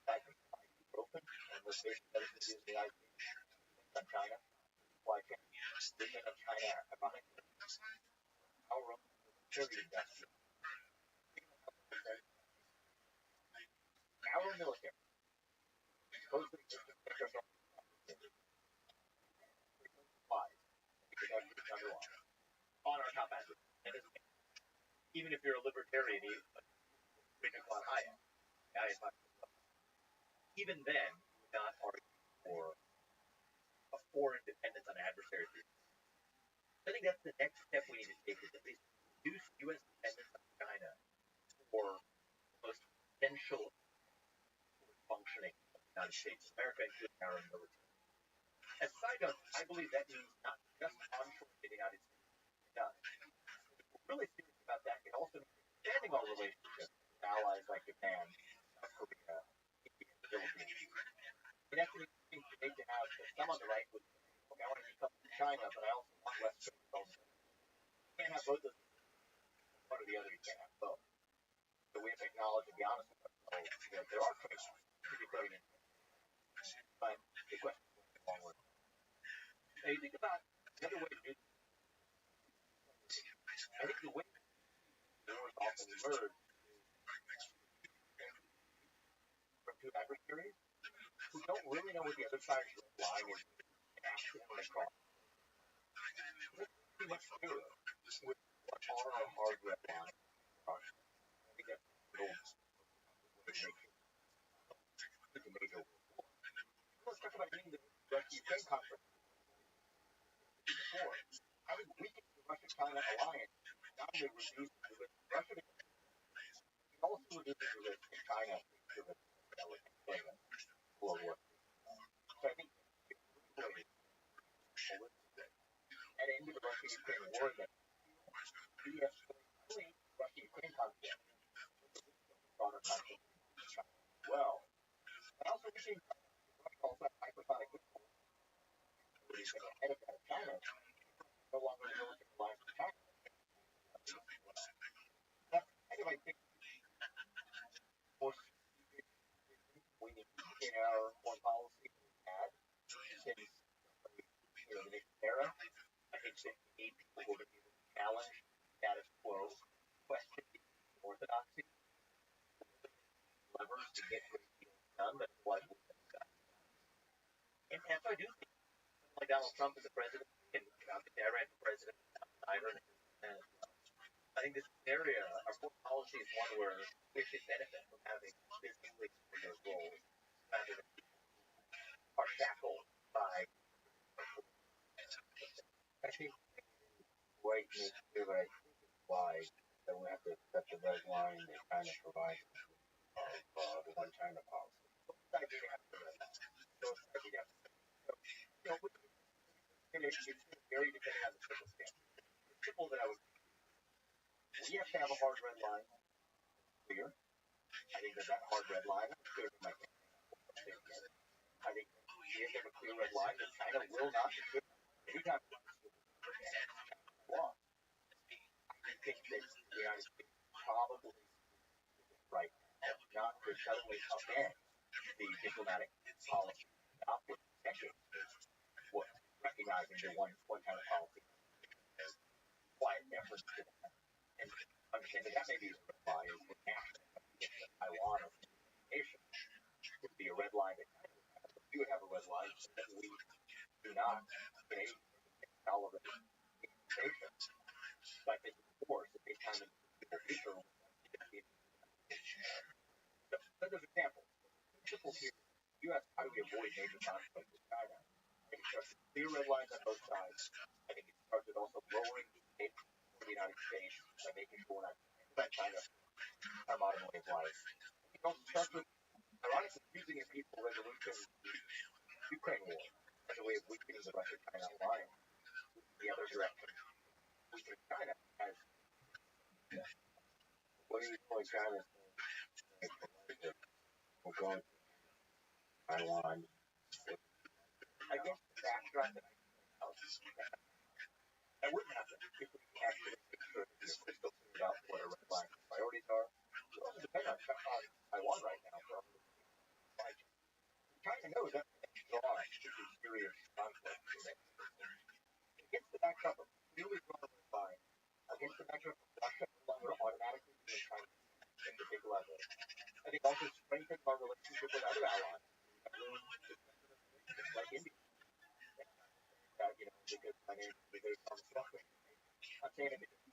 cabinet open and we're facing that is the United States on China. Why can't we of China ironically our own military industry our military supposedly just to protect ourselves supplies because everything's underwater on our top end. Even if you're a libertarian, on high end, even then, you would not argue for a foreign dependence on adversaries. I think that's the next step we need to take is at least reduce U.S. dependence on China for the most essential functioning of the United States, America, including our own military. As a side note, I believe that means not just onshore to the United States. If we're really serious about that, it also means expanding our relationship with allies like Japan, South Korea, India, the Philippines. It actually seems to need to have some on the right would say, okay, I want to decouple from China, but I also want less trade. You can't have both of them. One or the other, you can't have both. So we have to acknowledge and be honest with ourselves that there are trade-offs to be put in. But the question is going forward. Now you think about the other way to do this. I think the way wars often emerge from two adversaries who don't really know what the other side's line is and accidentally cross. It's pretty much clearer with what are our hard red lines. I think that's a major war. Let's talk about getting the Russia-Ukraine conflict. Before, how did we get the Russia-China alliance not only reduce the risk of Russia, it also reduces the risk of China to the World War. So I think at the end of the Russia-Ukraine war that de-escalate Russia-Ukraine conflict broader conflict as well. And also we're seeing also hypersonic missiles ahead of that China no longer a military alliance with China. That's kind of I think more we need in our foreign policy had since the next era. I think that we need people who are going to be able to challenge status quo, question orthodoxy, levers to get great deals done, but what would have done. And so I do think like Donald Trump as a president can I ran for president. I run, and I think this area, our foreign policy is one where we should benefit from having physically in those roles rather than are shackled by. I think White makes clear, but I think it's why that we have to accept the red line that kind of provides the one China policy. I think we have to so I think that's you know, it's very depending on the circumstance. The simple that I would we have to have a hard red line clear. I think that hard red line is clear to my I think we have to have a clear red line that China will not should anytime law. I think that the United States probably right now not to suddenly upend the diplomatic policy adopted decades what recognizing the one China policy quiet efforts to that. And understanding that maybe is a red line is the national Taiwan or nation would be a red line that we would have a red line that we do not pay all of the nation. But it's force at any time in the future. But as an example, simple here, U.S. how do we avoid major conflict with China? I think it starts with clear red lines on both sides. I think it starts with also lowering the aid for the United States by making sure we're not prevent China our modern way of life. It also starts with ironically using a peaceful resolution Ukraine war as a way of weakening the Russia-China alliance. The other direction, weakening China as what do you call China? We're going to Taiwan. I guess the backdrop that that wouldn't happen if we actually make sure that we're crystal clear about what our red line priorities are. We also depend on Taiwan right now for China knows that draw to serious conflict against the backdrop of clearly drawn red line against the backdrop of Russia no longer automatically being China at the big level. I think also strengthens our relationship with other allies, like India. Because my name is very constructive. I'm saying it because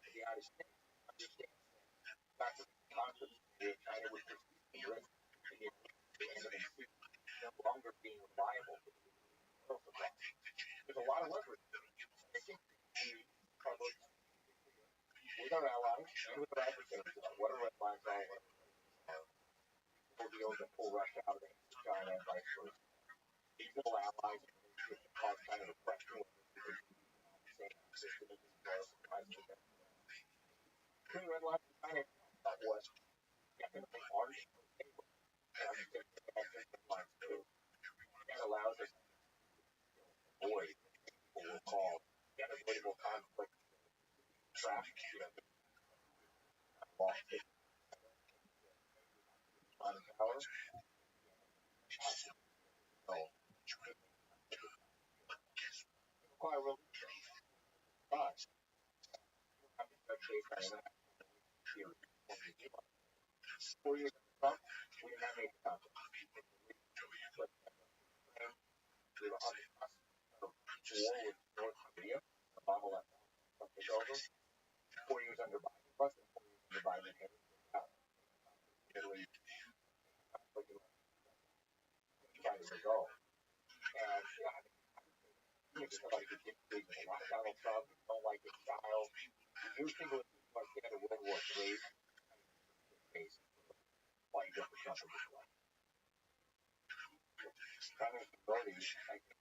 the United States understands the fact that the conflict with China would persist and no longer being reliable for the world supply. There's a lot of leverage. I think we are both with our allies and with our adversaries about what our red lines are, what our full deals that pull Russia out of China and vice versa. Reasonable allies to cause China to question what clear red lines in China about what definitely aren't stable. And understand red lines too. That allows us to avoid what we'll call unavoidable conflict, trash, lost it on power. So, require real but I'm based on that theory. 4 years of Trump, we did not make conflict. We were on the cusp of war with North Korea. Obama left something over. 4 years under Biden, plus 4 years under Biden, and Italy trying to resolve. And somebody could disagree with a lot of Donald Trump, don't like his style. New single like the end of World War III, why you go for Trump in this way. China's ability, I think,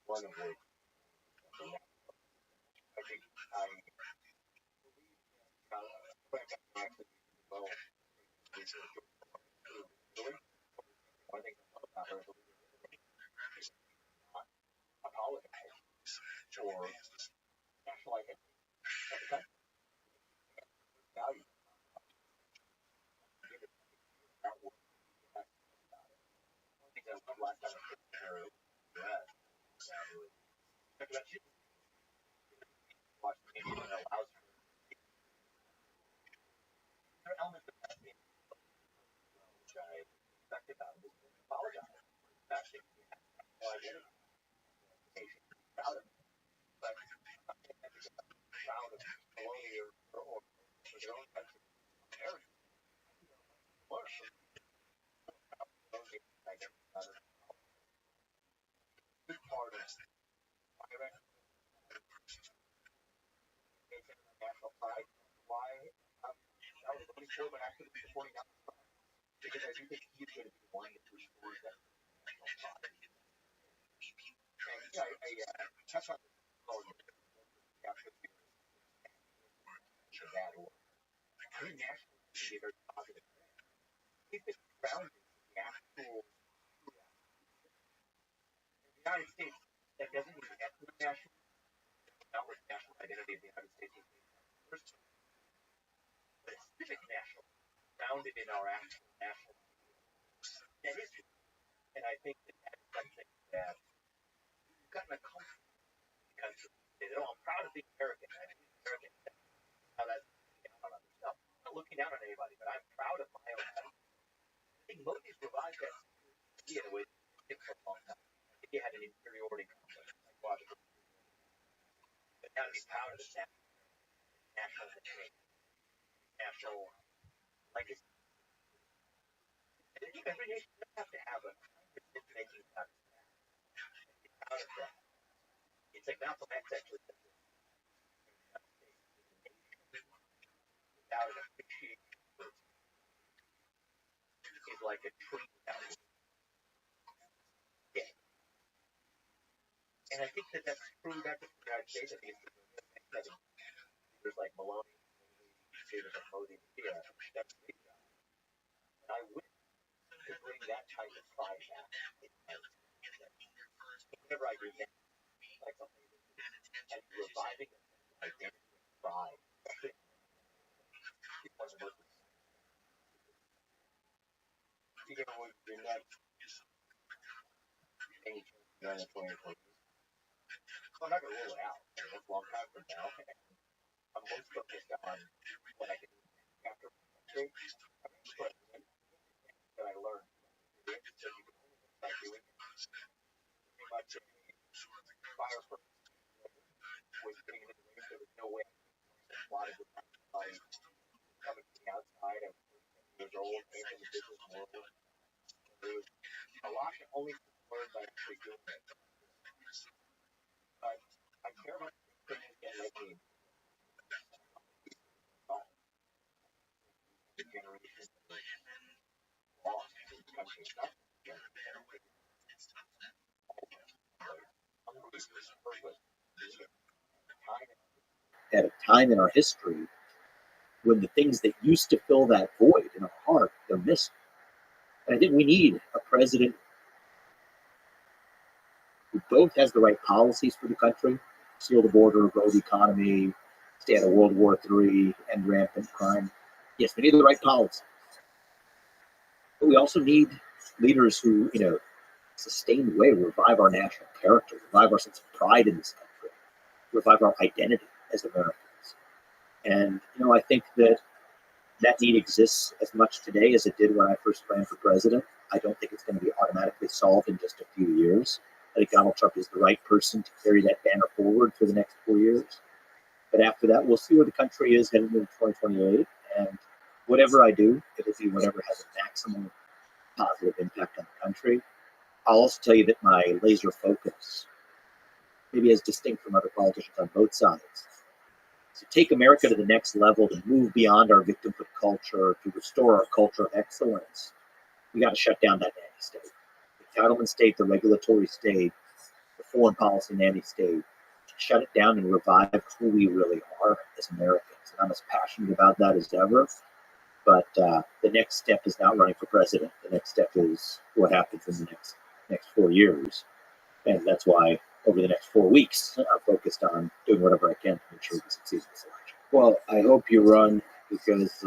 one of which I think I well, one thing about her apologize for national identity of the country. Value. That was I think that was the last time I heard her that she watched the media that allows her. There are elements of that which I respect about it. Apologize. Actually, national identity. before, but after the pointing out because I do think he's going to be the one that restores that national pride. And yeah, I touch on this after the that or I think national is a very positive thing. If it's grounded in the actual United States, that doesn't mean ethnic national, not what national identity of the United States is first, but a civic national, grounded in our actual national that is, and I think that that's something that you've gotten a comfort because oh, I'm proud of being American. I'm American. How that's down on others. No, I'm not looking down on anybody, but I'm proud of my own country. I think Modi's revived that idea in a way that for a long time. I think he had an inferiority complex, psychological, but now to be proud of his national legacy. And I think every nation does have to have a making out of that. It's like Malcolm X actually said this. Without an appreciation for is like a tree without a dead. And I think that that's true not just in the United States. I think it's leaders like Maloney, leaders like Modi, that's a great job. And I wish to bring that type of pride back. Whenever I read that, like something and reviving identity and pride, especially in one of the most you know, when you're not any change in 2020, I'm not going to rule it out. It's a long time from now. I'm most focused on what I can do after my but that I learned. So you can only start doing it. Pretty much a fire first was getting into the range. There was no way a lot of the time coming from the outside. I was 10 years old, came from the business world. There was a lot that only learned by actually doing it. But I care about things that let me the generation lost in the country. At a time in our history when the things that used to fill that void in our heart, they're missing. And I think we need a president who both has the right policies for the country, seal the border, grow the economy, stay out of World War III, end rampant crime. Yes, we need the right policy. But we also need leaders who, sustained way revive our national character, revive our sense of pride in this country, revive our identity as Americans. And, I think that need exists as much today as it did when I first ran for president. I don't think it's going to be automatically solved in just a few years. I think Donald Trump is the right person to carry that banner forward for the next 4 years. But after that, we'll see where the country is heading into 2028. And whatever I do, it'll be whatever has a maximum positive impact on the country. I'll also tell you that my laser focus, maybe as distinct from other politicians on both sides, to take America to the next level, to move beyond our victimhood culture, to restore our culture of excellence, we got to shut down that nanny state. The entitlement state, the regulatory state, the foreign policy nanny state, shut it down and revive who we really are as Americans. And I'm as passionate about that as ever. But the next step is not running for president. The next step is what happens in the next 4 years. And that's why over the next 4 weeks, I'm focused on doing whatever I can to make sure we succeed in this election. Well, I hope you run because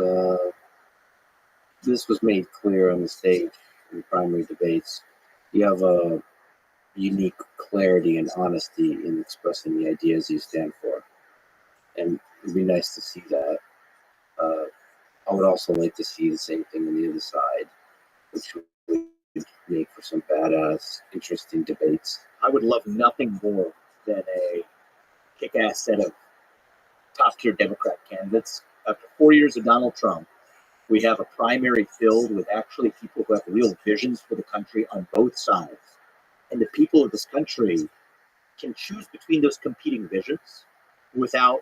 this was made clear on the stage in the primary debates. You have a unique clarity and honesty in expressing the ideas you stand for. And it'd be nice to see that. I would also like to see the same thing on the other side, which would make for some badass, interesting debates. I would love nothing more than a kick-ass set of top-tier Democrat candidates. After 4 years of Donald Trump, we have a primary filled with actually people who have real visions for the country on both sides. And the people of this country can choose between those competing visions without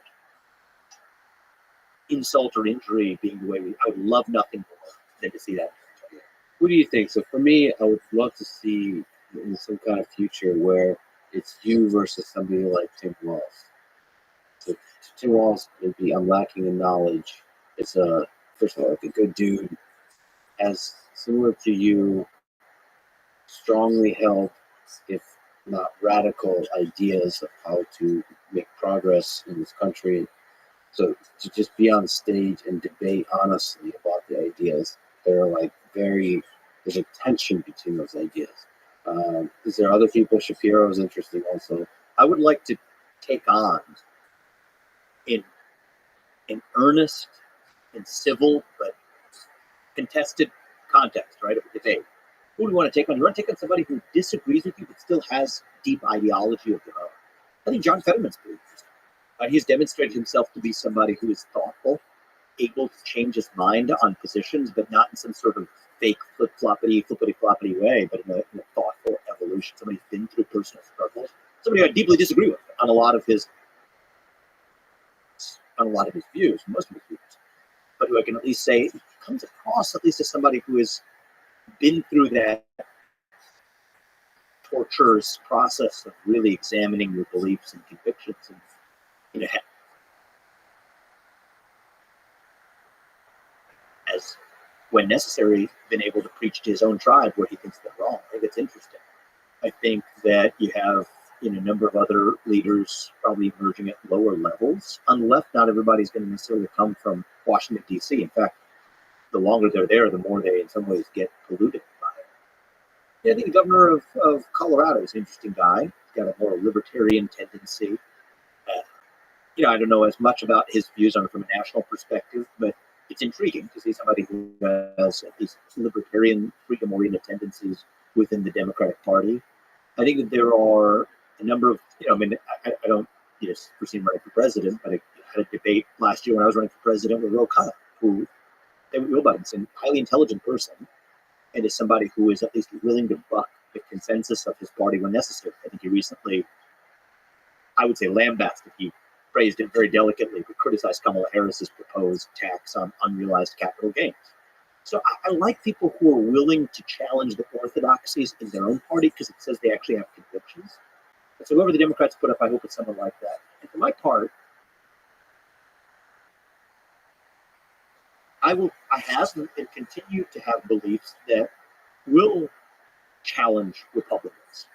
insult or injury being the way I would love nothing more than to see that. What do you think? So for me, I would love to see in some kind of future where it's you versus somebody like Tim Walz. So Tim Walz would be unlacking in knowledge. It's a first of all like a good dude, has similar to you, strongly held, if not radical, ideas of how to make progress in this country. So to just be on stage and debate honestly about the ideas, they're like there's a tension between those ideas. Is there other people? Shapiro is interesting also. I would like to take on in earnest, in civil but contested context, right, of a debate. Who do you want to take on? You want to take on somebody who disagrees with you but still has deep ideology of their own. I think John Fetterman's pretty interesting. He's demonstrated himself to be somebody who is thoughtful, able to change his mind on positions, but not in some sort of fake flippity floppity way, but in a thoughtful evolution. Somebody who's been through personal struggles. Somebody I deeply disagree with on a lot of his views, most of his views, but who I can at least say comes across at least as somebody who has been through that torturous process of really examining your beliefs and convictions, and as when necessary, been able to preach to his own tribe where he thinks they're wrong. I think it's interesting. I think that you have a number of other leaders probably emerging at lower levels. On the left, not everybody's going to necessarily come from Washington, D.C. In fact, the longer they're there, the more they in some ways get polluted by it. Yeah, I think the governor of Colorado is an interesting guy. He's got a more libertarian tendency. I don't know as much about his views on it from a national perspective, but it's intriguing to see somebody who has these libertarian, freedom-oriented tendencies within the Democratic Party. I think that there are a number of, I don't foresee him running for president, but I had a debate last year when I was running for president with Ro Khanna, who is a highly intelligent person, and is somebody who is at least willing to buck the consensus of his party when necessary. I think he recently, I would say lambasted, he phrased it very delicately, but criticized Kamala Harris's proposed tax on unrealized capital gains. So I like people who are willing to challenge the orthodoxies in their own party because it says they actually have convictions. And so whoever the Democrats put up, I hope it's someone like that. And for my part, I have and continue to have beliefs that will challenge Republicans.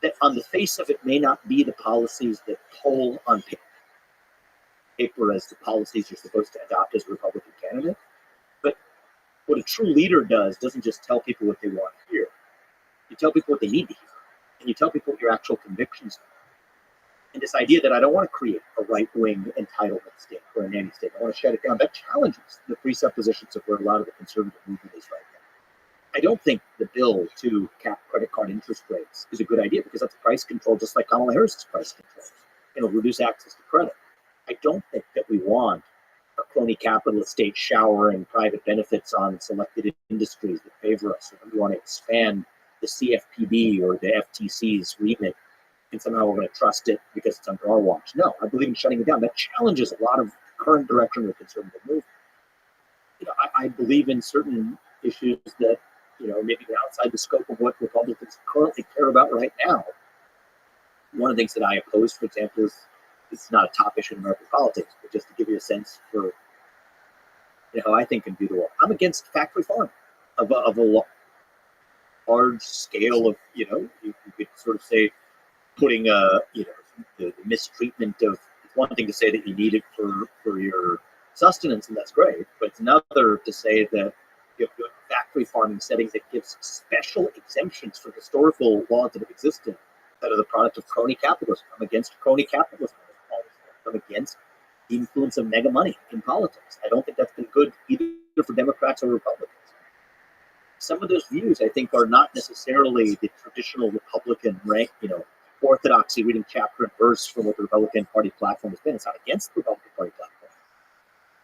That on the face of it may not be the policies that poll on paper as the policies you're supposed to adopt as a Republican candidate. But what a true leader doesn't just tell people what they want to hear. You tell people what they need to hear. And you tell people what your actual convictions are. And this idea that I don't want to create a right-wing entitlement state or a nanny state. I want to shut it down. That challenges the presuppositions of where a lot of the conservative movement is right now. I don't think the bill to cap credit card interest rates is a good idea because that's price control, just like Kamala Harris's price control. It'll reduce access to credit. I don't think that we want a crony capitalist state showering private benefits on selected industries that favor us. Or we want to expand the CFPB or the FTC's remit, and somehow we're going to trust it because it's under our watch. No, I believe in shutting it down. That challenges a lot of the current direction of the conservative movement. I believe in certain issues that maybe outside the scope of what Republicans currently care about right now. One of the things that I oppose, for example, is it's not a top issue in American politics, but just to give you a sense for how I think and view the world. I'm against factory farming of a large scale of, you could sort of say putting the mistreatment of, it's one thing to say that you need it for your sustenance, and that's great, but it's another to say that you have factory farming settings that gives special exemptions for historical laws that have existed that are the product of crony capitalism. I'm against crony capitalism. I'm against the influence of mega money in politics. I don't think that's been good either for Democrats or Republicans. Some of those views, I think, are not necessarily the traditional Republican orthodoxy, reading chapter and verse from what the Republican Party platform has been. It's not against the Republican Party platform,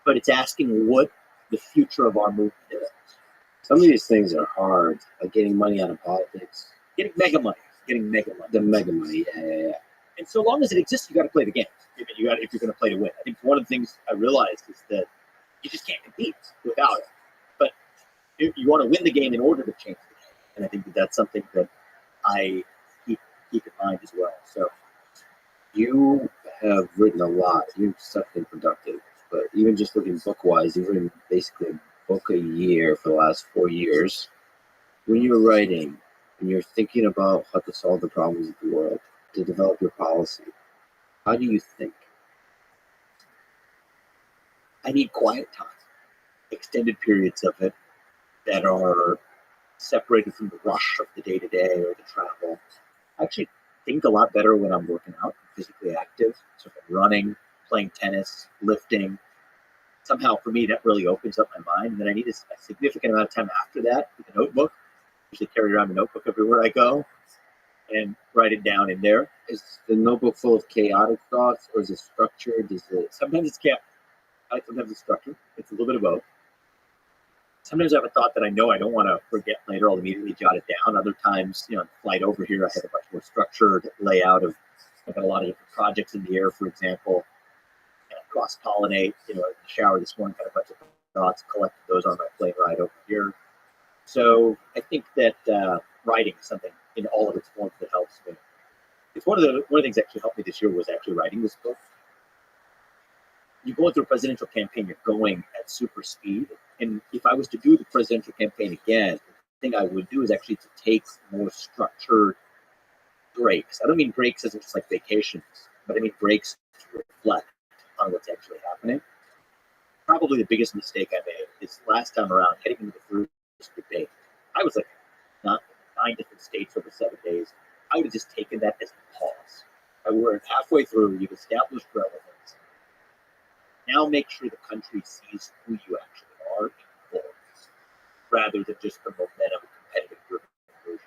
but it's asking what the future of our movement is. Some of these things are hard, like getting money out of politics. Getting mega money. The mega money, yeah. And so long as it exists, you got to play the game. You got if you're going to play to win. I think one of the things I realized is that you just can't compete without it. But you want to win the game in order to change the game, and I think that's something that I keep in mind as well. So you have written a lot. You've been productive, but even just looking book-wise, you've written basically a book a year for the last 4 years. When you're writing and you're thinking about how to solve the problems of the world, to develop your policy, how do you think? I need quiet time, extended periods of it that are separated from the rush of the day-to-day or the travel. I actually think a lot better when I'm working out, physically active, so if I'm running, playing tennis, lifting. Somehow for me that really opens up my mind, and then I need a significant amount of time after that with a notebook. I usually carry around a notebook everywhere I go and write it down in there. Is the notebook full of chaotic thoughts, or is it structured? Is it Sometimes it's chaotic. Sometimes it's structured. It's a little bit of both. Sometimes I have a thought that I know I don't want to forget later. I'll immediately jot it down. Other times, on the flight over here, I had a much more structured layout of, I've got a lot of different projects in the air, for example, and cross-pollinate. In the shower this morning, got a bunch of thoughts, collected those on my plane ride over here. So I think that writing is something in all of its forms that helps me. It's one of the things that actually helped me this year was actually writing this book. You go through a presidential campaign, you're going at super speed. And if I was to do the presidential campaign again, the thing I would do is actually to take more structured breaks. I don't mean breaks as just like vacations, but I mean breaks to reflect on what's actually happening. Probably the biggest mistake I made is last time around, heading into the first debate. I was like not 9 different states over 7 days. I would have just taken that as a pause. I were halfway through, you've established relevance. Now make sure the country sees who you actually are in full, rather than just the momentum of competitive version.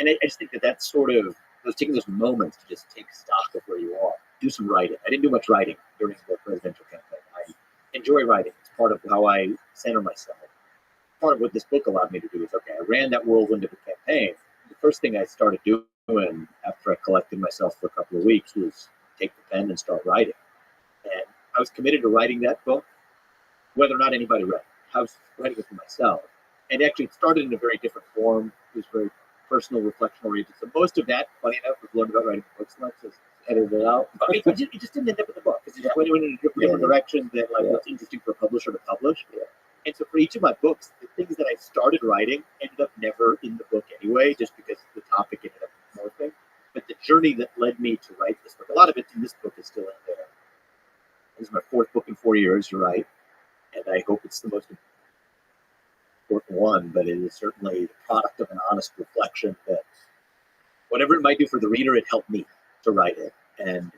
And I just think that that's sort of, I was taking those moments to just take stock of where you are. Do some writing. I didn't do much writing during the presidential campaign. I enjoy writing. It's part of how I center myself. Part of what this book allowed me to do is, okay, I ran that whirlwind of a campaign. The first thing I started doing after I collected myself for a couple of weeks was take the pen and start writing. And I was committed to writing that book, whether or not anybody read it. I was writing it for myself. And actually, it started in a very different form. It was very personal, reflection oriented. So most of that, funny enough, was learned about writing books. Not just edited it out. But it just didn't end up in the book. It just went in a different direction than what's interesting for a publisher to publish. Yeah. And so for each of my books, the things that I started writing ended up never in the book anyway, just because the topic ended up morphing. But the journey that led me to write this book, a lot of it in this book is still in there. This is my 4th book in 4 years, you're right. And I hope it's the most important one, but it is certainly the product of an honest reflection that whatever it might do for the reader, it helped me to write it. And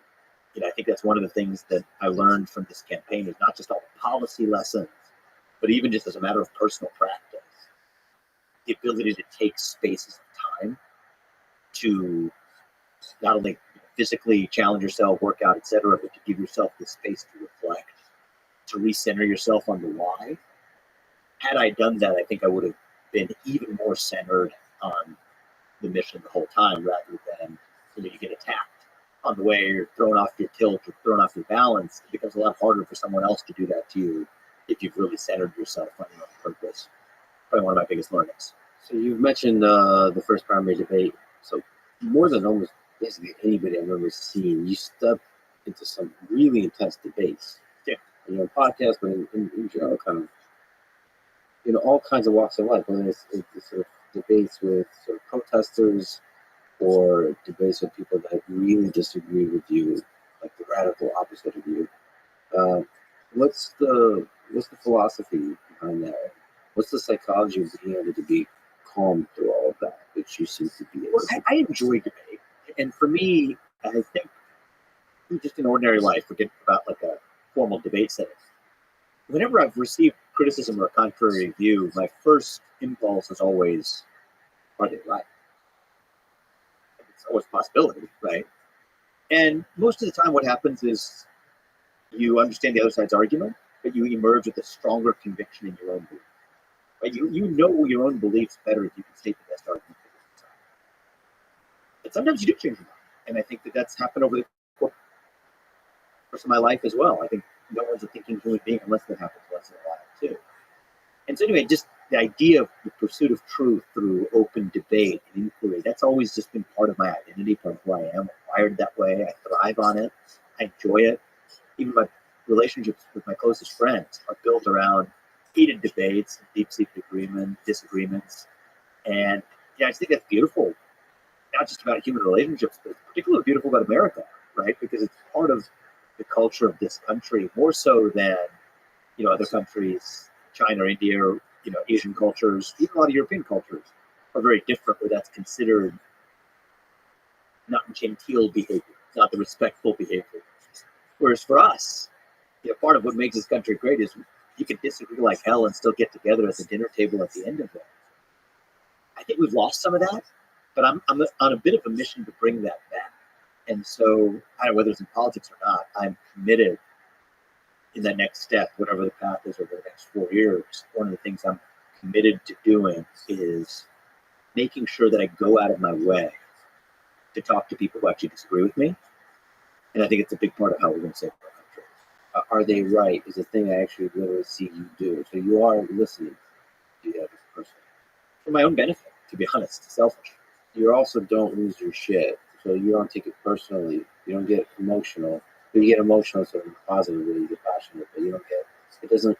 I think that's one of the things that I learned from this campaign is not just all the policy lessons, but even just as a matter of personal practice, the ability to take spaces of time to not only physically challenge yourself, work out, etc., but to give yourself the space to reflect, to recenter yourself on the why. Had I done that, I think I would have been even more centered on the mission the whole time, rather than you get attacked on the way, you're thrown off your tilt, you're thrown off your balance. It becomes a lot harder for someone else to do that to you if you've really centered yourself on your own purpose. Probably one of my biggest learnings. So you've mentioned the first primary debate. So more than almost basically anybody I've ever seen, you stepped into some really intense debates. Yeah. On your podcast, but in general, kind of, all kinds of walks of life, whether it's sort of debates with sort of protesters or debates with people that really disagree with you, like the radical opposite of you. What's the philosophy behind that? What's the psychology of being able to be calm through all of that, which you seem to be? Well, I enjoy debate. And for me, I think just in ordinary life, forget about like a formal debate setting. Whenever I've received criticism or a contrary view, my first impulse is always, are they right? It's always a possibility, right? And most of the time what happens is you understand the other side's argument, but you emerge with a stronger conviction in your own belief. Right? You know your own beliefs better if you can state the best argument for the side. But sometimes you do change your mind. And I think that that's happened over the course course of my life as well. I think no one's a thinking human being unless that happens once in a while too. And so anyway, just the idea of the pursuit of truth through open debate and inquiry, that's always just been part of my identity, part of who I am. I'm wired that way. I thrive on it. I enjoy it. Even my relationships with my closest friends are built around heated debates, deep-seated disagreements. And yeah, I just think that's beautiful, not just about human relationships, but it's particularly beautiful about America, right? Because it's part of the culture of this country, more so than, other countries, China or India, or, Asian cultures, even a lot of European cultures are very different, where that's considered not genteel behavior, not the respectful behavior. Whereas for us, part of what makes this country great is you can disagree like hell and still get together at the dinner table at the end of it. I think we've lost some of that, but I'm on a bit of a mission to bring that back. And so, I don't know whether it's in politics or not, I'm committed in that next step, whatever the path is over the next 4 years. One of the things I'm committed to doing is making sure that I go out of my way to talk to people who actually disagree with me. And I think it's a big part of how we're going to save our country. Are they right is a thing I actually literally see you do. So you are listening to the other person. For my own benefit, to be honest, selfish. You also don't lose your shit. So you don't take it personally. You don't get emotional. But you get emotional sort of positively, you get passionate, but you don't get, it doesn't,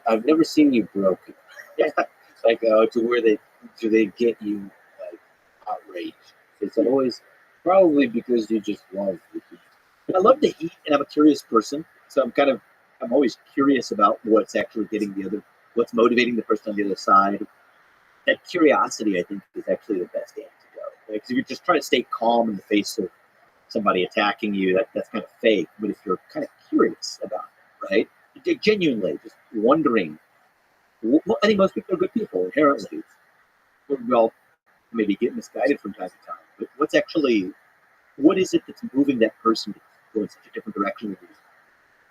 I've never seen you broken. Like, to where do they get you, like, outraged? It's always probably because you just love the heat. I love the heat, and I'm a curious person. So I'm always curious about what's actually what's motivating the person on the other side. That curiosity, I think, is actually the best antidote. Because if you just try to stay calm in the face of somebody attacking you, that's kind of fake. But if you're kind of curious about it, right? Genuinely, just wondering. I think most people are good people inherently. We all maybe get misguided from time to time. But what is it that's moving that person to go in such a different direction than you?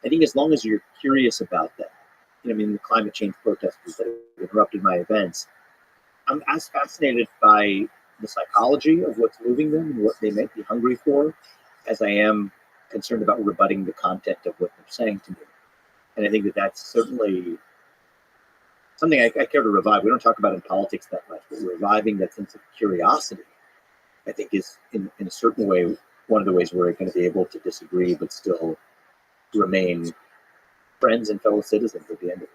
I think as long as you're curious about that, the climate change protesters that have interrupted my events, I'm as fascinated by the psychology of what's moving them and what they might be hungry for as I am concerned about rebutting the content of what they're saying to me. And I think that that's certainly something I care to revive. We don't talk about in politics that much, but reviving that sense of curiosity, I think, is in a certain way one of the ways we're going to be able to disagree but still remain friends and fellow citizens at the end of it.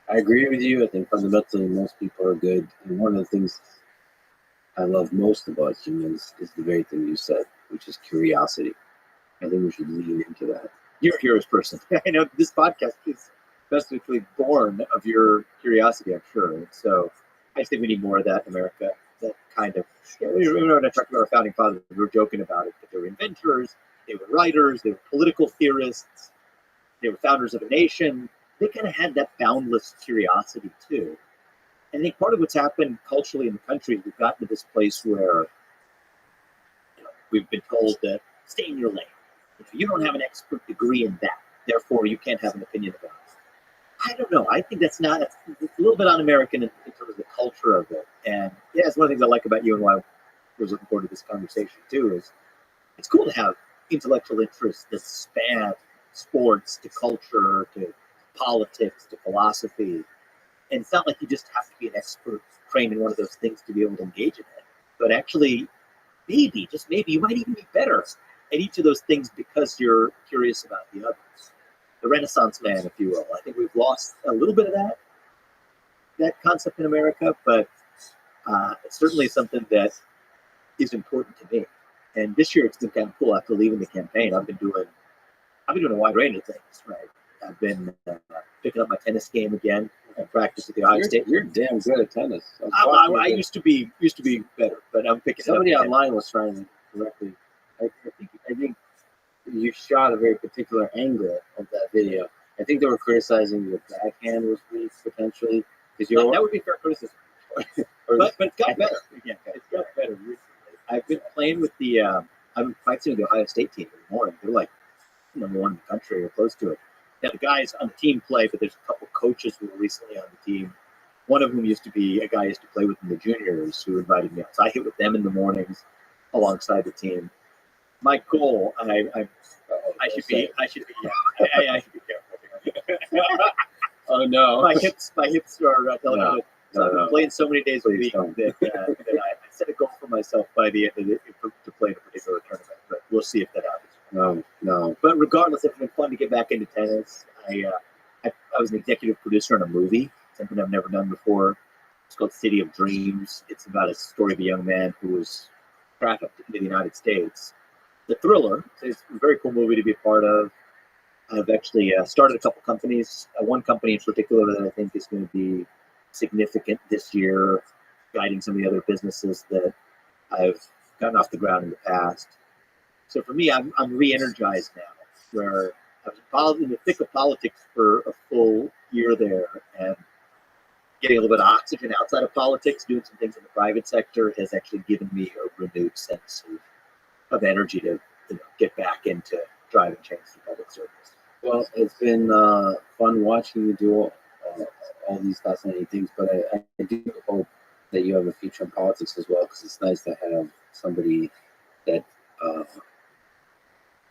I agree with you. I think fundamentally most people are good. And one of the things I love most about humans is the very thing you said, which is curiosity. I think we should lean into that. You're a curious person. I know this podcast is basically born of your curiosity, I'm sure. And so I just think we need more of that in America. That kind of, when I talked about our founding fathers, we were joking about it, but they were inventors, they were writers, they were political theorists, they were founders of a nation. They kind of had that boundless curiosity too. And I think part of what's happened culturally in the country, we've gotten to this place where we've been told that stay in your lane. You don't have an expert degree in that, therefore you can't have an opinion about it. I don't know. I think it's a little bit un-American in terms of the culture of it. And yeah, it's one of the things I like about you and why I was looking forward to this conversation too, is it's cool to have intellectual interests that span sports to culture to politics to philosophy. And it's not like you just have to be an expert trained in one of those things to be able to engage in it. But actually, just maybe, you might even be better at each of those things because you're curious about the others. The Renaissance man, if you will. I think we've lost a little bit of that concept in America, but it's certainly something that is important to me. And this year it's been kind of cool. After leaving the campaign, I've been doing a wide range of things, right? I've been picking up my tennis game again. I practice at the Ohio State. You're damn good at tennis. I used to be better, but I'm picking Somebody up. online was trying to correctly. I think you shot a very particular angle of that video. I think they were criticizing your backhand was weak potentially because That would be fair criticism. but it's got better. Yeah, it's got better recently. I've been playing with I've been practicing with the Ohio State team in the morning. They're like number one in the country or close to it. Now the guys on the team play, but there's a couple coaches who were recently on the team. One of whom used to be a guy I used to play with in the juniors who invited me out. So I hit with them in the mornings alongside the team. My goal, I should be. I should be careful. Oh no. My hips are telling No. me that I've been playing so many days a Please week don't. that I set a goal for myself by the end of it to play in a particular tournament. But we'll see if that happens. No. But regardless, it's been fun to get back into tennis. I was an executive producer on a movie, something I've never done before. It's called City of Dreams. It's about a story of a young man who was trafficked into the United States. The thriller. It's a very cool movie to be a part of. I've actually started a couple companies. One company in particular that I think is going to be significant this year, guiding some of the other businesses that I've gotten off the ground in the past. So for me, I'm re-energized now, where I was in the thick of politics for a full year there, and getting a little bit of oxygen outside of politics, doing some things in the private sector has actually given me a renewed sense of energy to get back into driving change through public service. Well, it's been fun watching you do all these fascinating things, but I do hope that you have a future in politics as well, because it's nice to have somebody that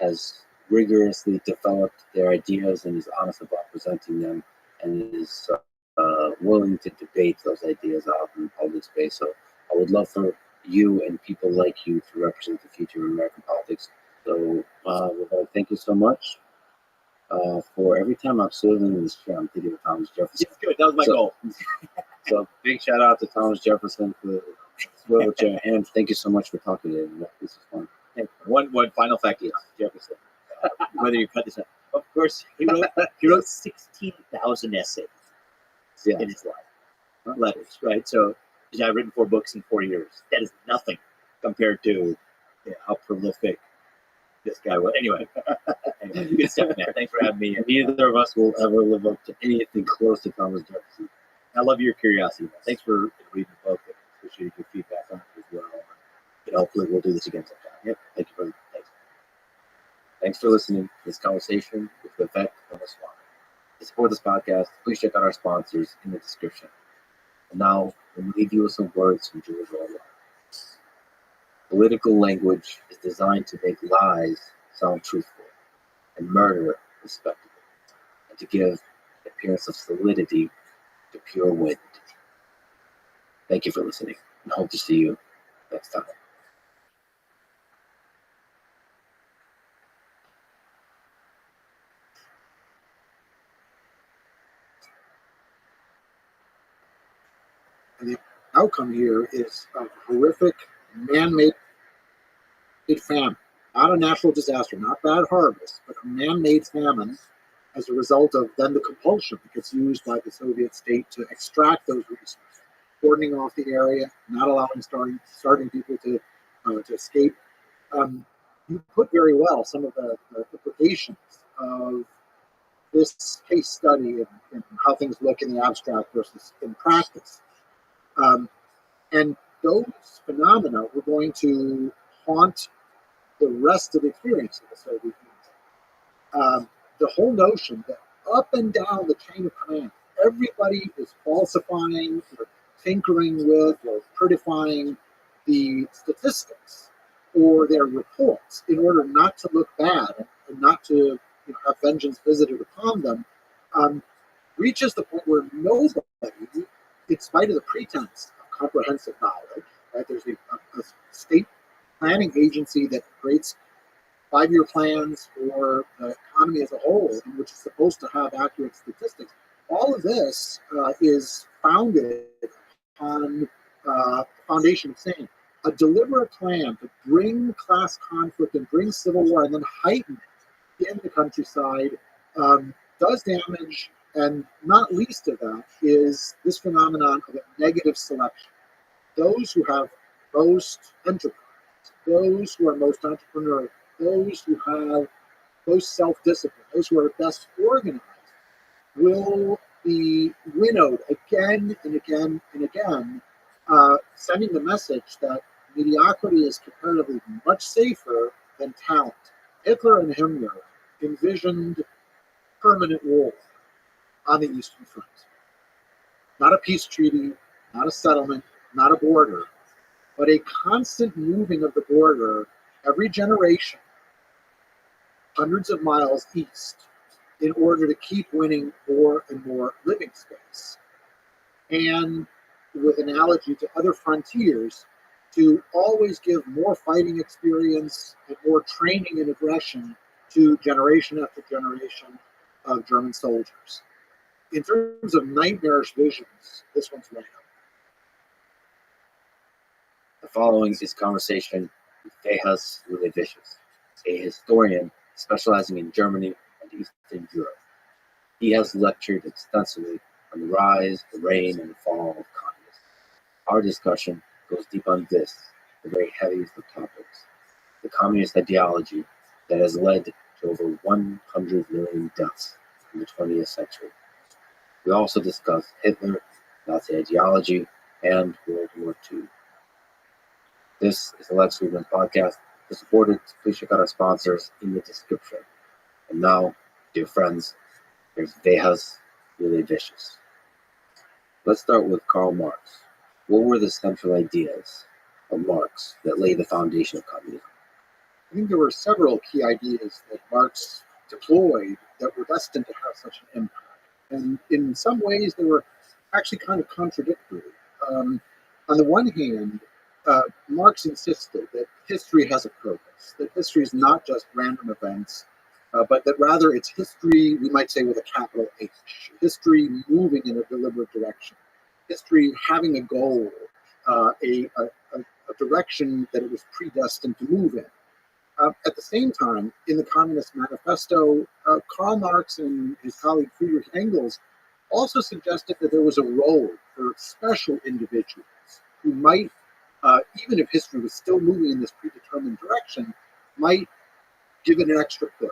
has rigorously developed their ideas and is honest about presenting them, and is willing to debate those ideas out in the public space. So I would love for you and people like you to represent the future of American politics. So thank you so much. For every time I'm sitting in this chair, I'm thinking of Thomas Jefferson. It's good. That was my goal. So big shout out to Thomas Jefferson for the wheelchair, and thank you so much for talking today. This is fun. And one final fact is Jefferson. Whether you cut this out, of course, he wrote 16,000 essays in his life, letters, right? So I've written 4 books in 4 years. That is nothing compared to how prolific this guy was. Anyway, good stuff, man. Thanks for having me. Neither of us will ever live up to anything close to Thomas Jefferson. I love your curiosity, man. Thanks for reading the book. I appreciate your feedback on it as well. Hopefully we'll do this again sometime. Yep. Thank you, brother. Thanks for listening to this conversation with Vivek and Aswan. To support this podcast, please check out our sponsors in the description. And now, let me leave you with some words from George Orwell. Political language is designed to make lies sound truthful and murder respectable, and to give an appearance of solidity to pure wind. Thank you for listening, and hope to see you next time. And the outcome here is a horrific man-made famine, not a natural disaster, not bad harvest, but a man-made famine as a result of then the compulsion that gets used by the Soviet state to extract those resources, cordoning off the area, not allowing starting people to escape. You put very well some of the implications of this case study and how things look in the abstract versus in practice. And those phenomena were going to haunt the rest of the experience of the Soviet Union. The whole notion that up and down the chain of command, everybody is falsifying or tinkering with or prettifying the statistics or their reports in order not to look bad and not to have vengeance visited upon them, reaches the point where nobody, in spite of the pretense of comprehensive knowledge, right? There's a state planning agency that creates 5-year plans for the economy as a whole, and which is supposed to have accurate statistics. All of this is founded on the foundation of saying a deliberate plan to bring class conflict and bring civil war and then heighten it in the countryside does damage, and not least of that is this phenomenon of a negative selection. Those who have most enterprise, those who are most entrepreneurial, those who have most self-discipline, those who are best organized, will be winnowed again and again and again, sending the message that mediocrity is comparatively much safer than talent. Hitler and Himmler envisioned permanent war on the Eastern Front. Not a peace treaty, not a settlement, not a border, but a constant moving of the border every generation hundreds of miles east in order to keep winning more and more living space. And with analogy to other frontiers, to always give more fighting experience and more training and aggression to generation after generation of German soldiers. In terms of nightmarish visions, this one's right up. The following is conversation with Tejas Ulevicius, a historian specializing in Germany and Eastern Europe. He has lectured extensively on the rise, the reign, and the fall of communism. Our discussion goes deep on this, the very heaviest of topics, the communist ideology that has led to over 100 million deaths in the 20th century. We also discuss Hitler, Nazi ideology, and World War II. This is the Lex Friedman podcast. To support it, please check out our sponsors in the description. And now, dear friends, here's Tejas Ulevicius. Let's start with Karl Marx. What were the central ideas of Marx that laid the foundation of communism? I think there were several key ideas that Marx deployed that were destined to have such an impact. And in some ways, they were actually kind of contradictory. On the one hand, Marx insisted that history has a purpose, that history is not just random events, but that rather it's history, we might say with a capital H, history moving in a deliberate direction, history having a goal, a direction that it was predestined to move in. At the same time, in the Communist Manifesto, Karl Marx and his colleague Friedrich Engels also suggested that there was a role for special individuals who might, even if history was still moving in this predetermined direction, might give it an extra push,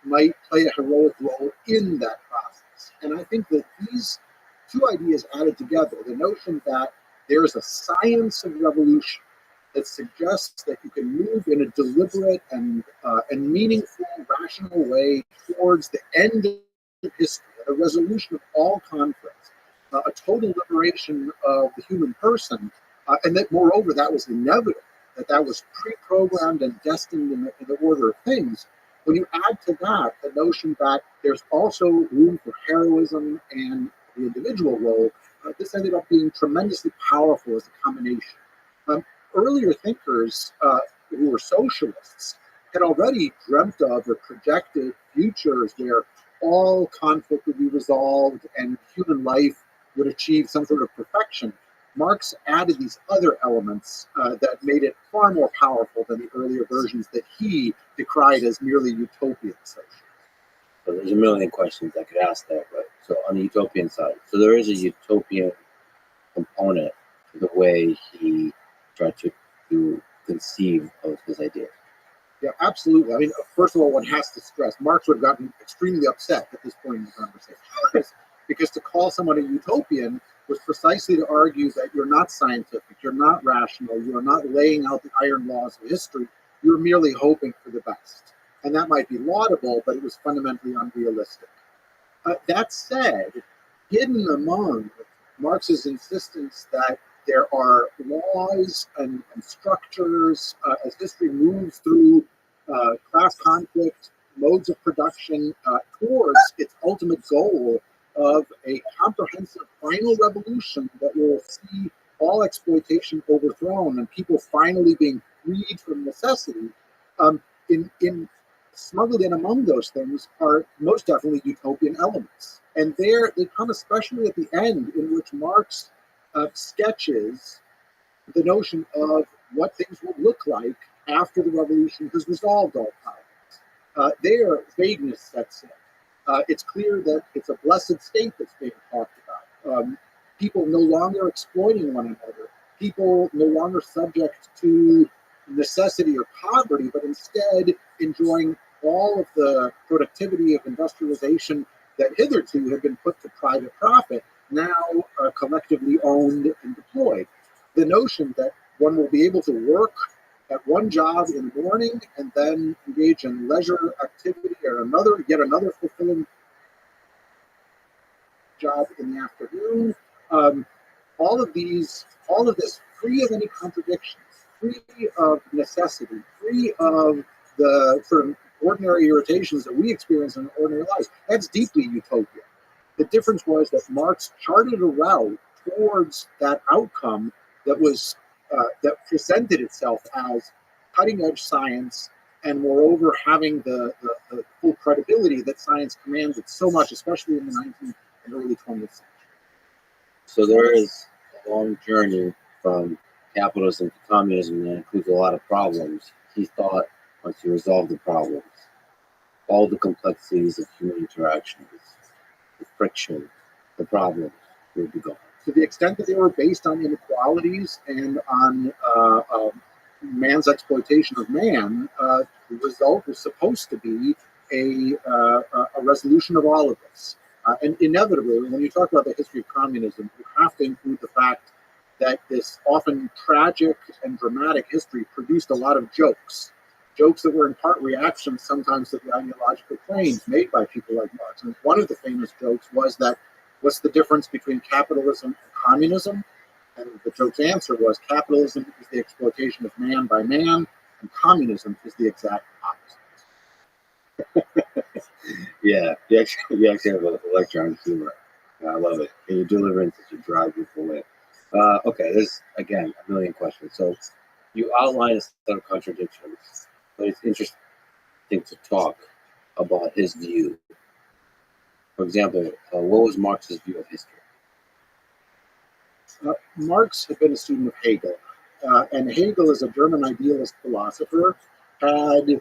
might play a heroic role in that process. And I think that these two ideas added together, the notion that there is a science of revolution that suggests that you can move in a deliberate and meaningful, rational way towards the end of history, a resolution of all conflicts, a total liberation of the human person, and that moreover that was inevitable, that was pre-programmed and destined in the order of things. When you add to that the notion that there's also room for heroism and the individual role, this ended up being tremendously powerful as a combination. Earlier thinkers who were socialists had already dreamt of or projected futures where all conflict would be resolved and human life would achieve some sort of perfection. Marx added these other elements that made it far more powerful than the earlier versions that he decried as merely utopian socialism. So there's a million questions I could ask there, but so on the utopian side, so there is a utopian component to the way he tried to conceive of his ideas. Yeah, absolutely. I mean, first of all, one has to stress Marx would have gotten extremely upset at this point in the conversation because to call someone a utopian was precisely to argue that you're not scientific, you're not rational, you're not laying out the iron laws of history, you're merely hoping for the best. And that might be laudable, but it was fundamentally unrealistic. That said, hidden among Marx's insistence that there are laws and structures as history moves through class conflict, modes of production towards its ultimate goal of a comprehensive final revolution that will see all exploitation overthrown and people finally being freed from necessity. Smuggled in among those things are most definitely utopian elements. And there they come especially at the end, in which Marx sketches the notion of what things will look like after the revolution has resolved all problems. There, vagueness sets in. It's clear that it's a blessed state that's being talked about. People no longer exploiting one another. People no longer subject to necessity or poverty, but instead enjoying all of the productivity of industrialization that hitherto had been put to private profit, now collectively owned and deployed. The notion that one will be able to work at one job in the morning and then engage in leisure activity or yet another fulfilling job in the afternoon. All of this free of any contradictions, free of necessity, free of the sort of ordinary irritations that we experience in ordinary lives. That's deeply utopian. The difference was that Marx charted a route towards that outcome that was that presented itself as cutting-edge science, and moreover having the full credibility that science commanded so much, especially in the 19th and early 20th century. So there is a long journey from capitalism to communism that includes a lot of problems. He thought once you resolve the problems, all the complexities of human interactions, the friction, the problems will be gone. To the extent that they were based on inequalities and on man's exploitation of man, the result was supposed to be a resolution of all of this. And inevitably, when you talk about the history of communism, you have to include the fact that this often tragic and dramatic history produced a lot of jokes that were in part reactions sometimes to the ideological claims made by people like Marx. And one of the famous jokes was that, what's the difference between capitalism and communism? And the joke's answer was, capitalism is the exploitation of man by man, and communism is the exact opposite. Yeah, you actually have a lecture on humor. I love it. And you deliver it in such a dry, beautiful way. Okay, there's, again, a million questions. So you outline a set of contradictions, but it's interesting to talk about his view. For example, what was Marx's view of history? Marx had been a student of Hegel, and Hegel, as a German idealist philosopher, had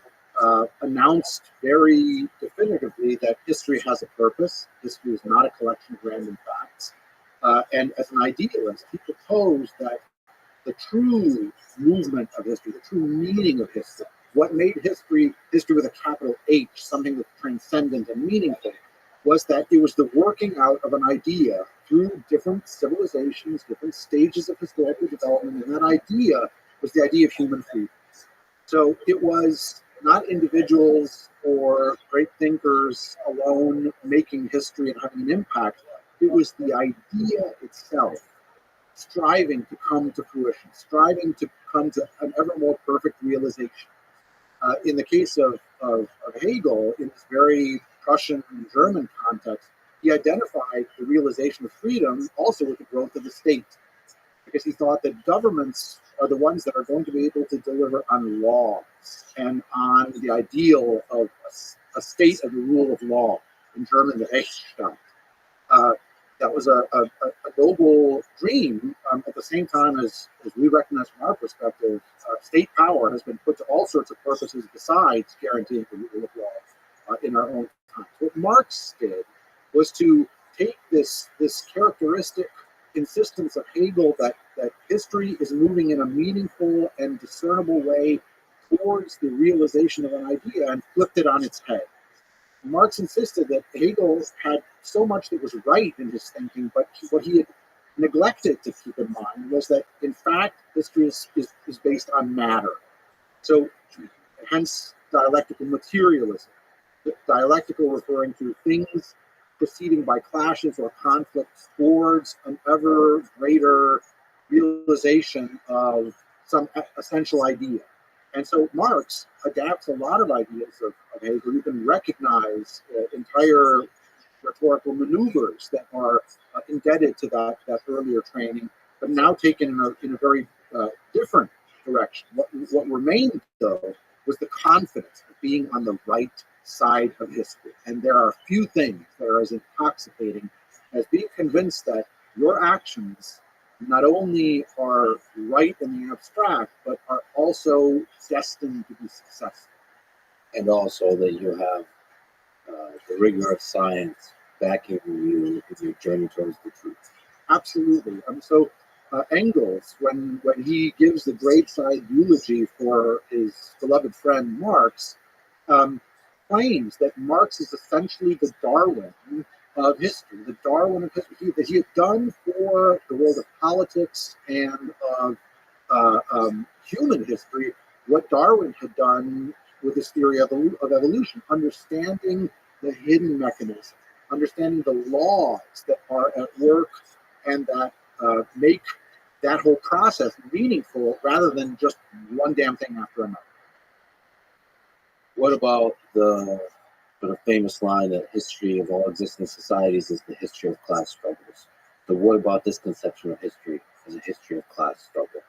announced very definitively that history has a purpose. History is not a collection of random facts. And as an idealist, he proposed that the true movement of history, the true meaning of history, what made history with a capital H, something that's transcendent and meaningful, was that it was the working out of an idea through different civilizations, different stages of historical development, and that idea was the idea of human freedom. So it was not individuals or great thinkers alone making history and having an impact. It was the idea itself striving to come to fruition, striving to come to an ever more perfect realization. In the case of Hegel, in this very Prussian and German context, he identified the realization of freedom also with the growth of the state, because he thought that governments are the ones that are going to be able to deliver on laws and on the ideal of a state of the rule of law, in German, the Rechtsstaat. That was a noble dream. At the same time, as we recognize from our perspective, state power has been put to all sorts of purposes besides guaranteeing the rule of law in our own times. What Marx did was to take this characteristic insistence of Hegel that history is moving in a meaningful and discernible way towards the realization of an idea, and flipped it on its head. Marx insisted that Hegel had so much that was right in his thinking, but what he had neglected to keep in mind was that, in fact, history is based on matter. So, hence dialectical materialism. Dialectical referring to things proceeding by clashes or conflicts towards an ever greater realization of some essential idea. And so Marx adapts a lot of ideas of Hegel. You can recognize entire rhetorical maneuvers that are indebted to that earlier training, but now taken in a very different direction. What remained, though, was the confidence of being on the right side of history. And there are few things that are as intoxicating as being convinced that your actions not only are right in the abstract, but are also destined to be successful. And also that you have the rigor of science backing you in your journey towards the truth. Absolutely. So Engels, when he gives the graveside eulogy for his beloved friend Marx, claims that Marx is essentially the Darwin of history, the Darwin of history, that he had done for the world of politics and of human history what Darwin had done with his theory of evolution, understanding the hidden mechanism, understanding the laws that are at work and that make that whole process meaningful rather than just one damn thing after another. What about the sort of famous line that history of all existing societies is the history of class struggles? So what about this conception of history as a history of class struggle?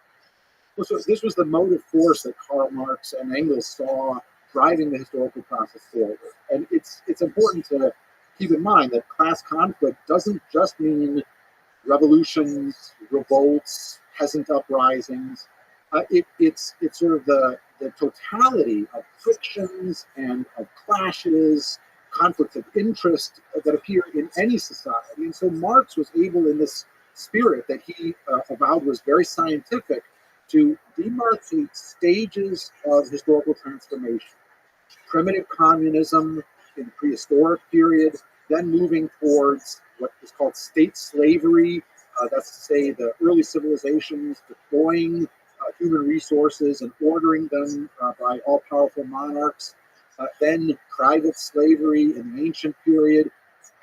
Well, so this was the motive force that Karl Marx and Engels saw driving the historical process forward. And it's important to keep in mind that class conflict doesn't just mean revolutions, revolts, peasant uprisings. It's sort of the totality of frictions and of clashes, conflicts of interest that appear in any society. And so Marx was able, in this spirit that he avowed was very scientific, to demarcate stages of historical transformation. Primitive communism in the prehistoric period, then moving towards what is called state slavery. That's to say, the early civilizations deploying human resources and ordering them by all-powerful monarchs. Then private slavery in the ancient period,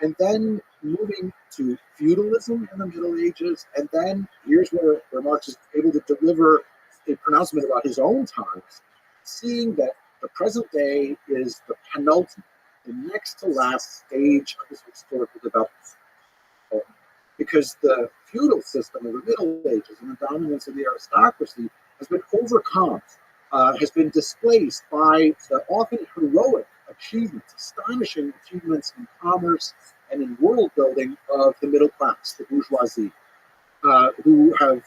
and then moving to feudalism in the Middle Ages. And then here's where Marx is able to deliver a pronouncement about his own times, seeing that the present day is the penultimate, the next to last stage of this historical development. Because the feudal system of the Middle Ages and the dominance of the aristocracy has been overcome, has been displaced by the often heroic achievements, astonishing achievements in commerce and in world building of the middle class, the bourgeoisie, who have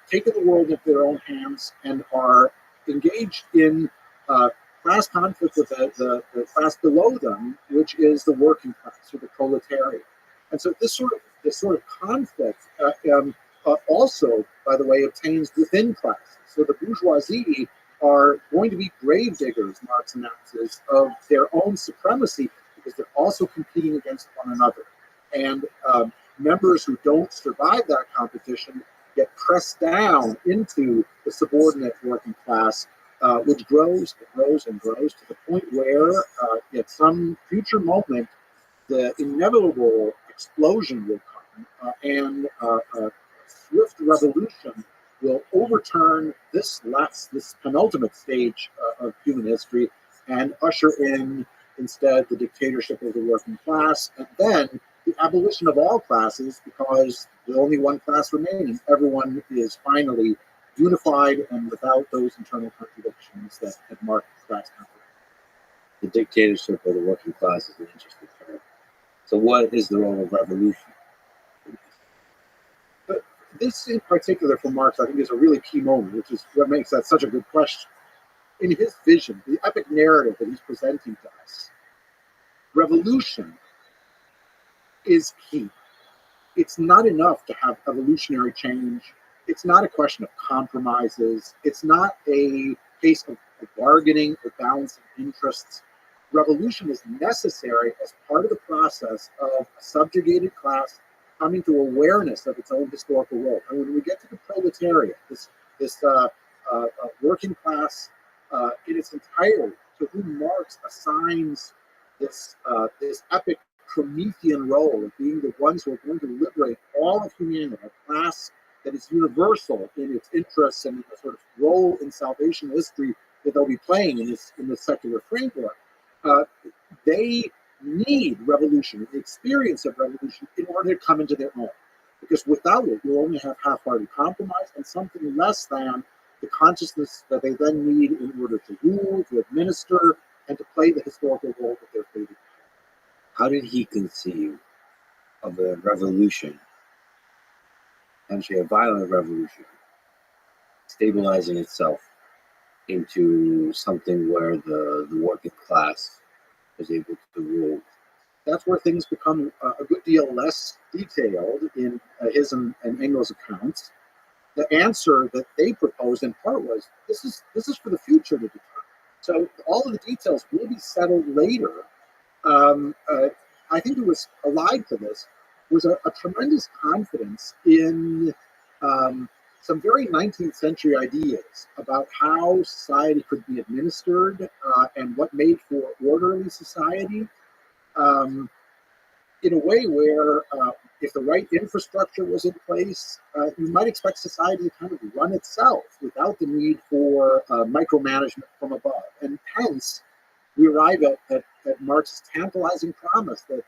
taken the world into their own hands and are engaged in class conflict with the class below them, which is the working class or the proletariat. And so this sort of conflict also, by the way, obtains within classes. So the bourgeoisie are going to be grave diggers, Marx announces, of their own supremacy because they're also competing against one another. And members who don't survive that competition get pressed down into the subordinate working class, which grows and grows and grows to the point where at some future moment, the inevitable explosion will come and a swift revolution will overturn this penultimate stage of human history and usher in instead the dictatorship of the working class, and then the abolition of all classes because there's only one class remaining. Everyone is finally unified and without those internal contradictions that mark class conflict. The dictatorship of the working class is an interesting term. So what is the role of revolution? But this in particular for Marx, I think, is a really key moment, which is what makes that such a good question. In his vision, the epic narrative that he's presenting to us, revolution is key. It's not enough to have evolutionary change. It's not a question of compromises. It's not a case of bargaining or balancing interests. Revolution is necessary as part of the process of a subjugated class coming to awareness of its own historical role. And when we get to the proletariat, this working class in its entirety, to whom Marx assigns this epic Promethean role of being the ones who are going to liberate all of humanity, a class that is universal in its interests and the sort of role in salvation history that they'll be playing in this secular framework. They need revolution, the experience of revolution, in order to come into their own. Because without it, you only have half-hearted compromise and something less than the consciousness that they then need in order to rule, to administer, and to play the historical role that they're fated. How did he conceive of a revolution, actually a violent revolution, stabilizing itself into something where the working class was able to rule? That's where things become a good deal less detailed in his and Engels' accounts. The answer that they proposed in part was, this is for the future to determine. So all of the details will be settled later. I think it was allied to this was a tremendous confidence in some very 19th century ideas about how society could be administered and what made for orderly society. In a way where if the right infrastructure was in place, you might expect society to kind of run itself without the need for micromanagement from above. And hence, we arrive at Marx's tantalizing promise that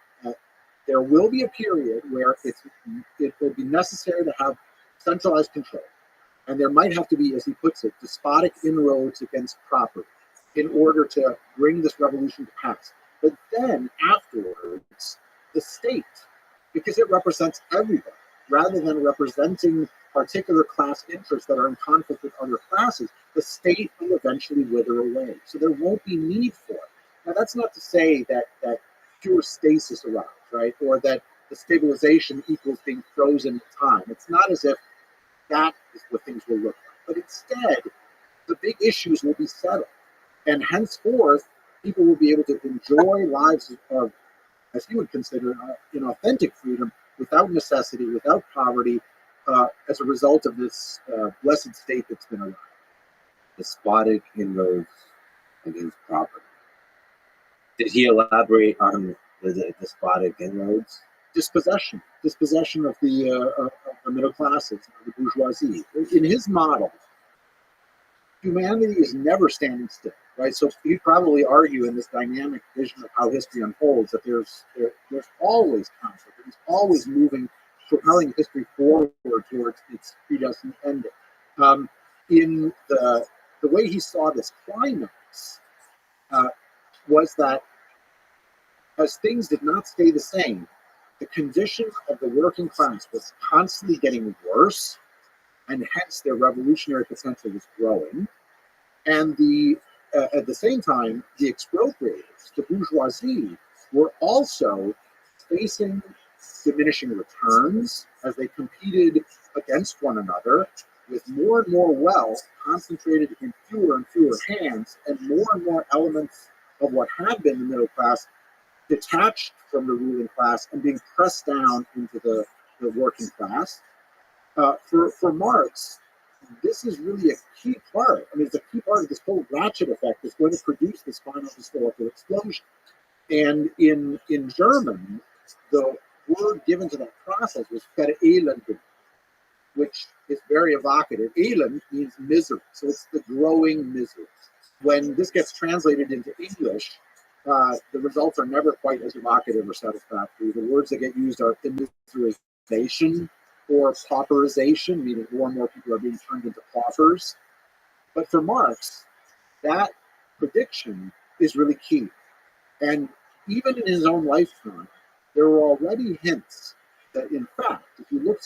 there will be a period where it will be necessary to have centralized control. And there might have to be, as he puts it, despotic inroads against property in order to bring this revolution to pass. But then afterwards, the state, because it represents everybody, rather than representing particular class interests that are in conflict with other classes, the state will eventually wither away. So there won't be need for it. Now, that's not to say that pure stasis arrives, right? Or that the stabilization equals being frozen in time. It's not as if that is what things will look like. But instead, the big issues will be settled. And henceforth, people will be able to enjoy lives of, as he would consider, in authentic freedom, without necessity, without poverty, as a result of this blessed state that's been around. Despotic inroads against property. Did he elaborate on the despotic inroads? Dispossession of the middle classes, of the bourgeoisie. In his model, humanity is never standing still, right? So you'd probably argue in this dynamic vision of how history unfolds that there's always conflict, there's always moving, propelling history forward towards its predestined ending. In the way he saw this climax was that as things did not stay the same, the condition of the working class was constantly getting worse, and hence their revolutionary potential was growing. And at the same time, the expropriators, the bourgeoisie, were also facing diminishing returns as they competed against one another, with more and more wealth concentrated in fewer and fewer hands, and more elements of what had been the middle class detached from the ruling class and being pressed down into the working class. For Marx, this is really a key part. I mean, it's a key part of this whole ratchet effect that's going to produce this final historical explosion. And in German, the word given to that process was Verelendung, which is very evocative. Elend means misery, so it's the growing misery. When this gets translated into English, the results are never quite as evocative or satisfactory. The words that get used are immiserization or pauperization, meaning more and more people are being turned into paupers. But for Marx, that prediction is really key. And even in his own lifetime, there were already hints that, in fact, if you look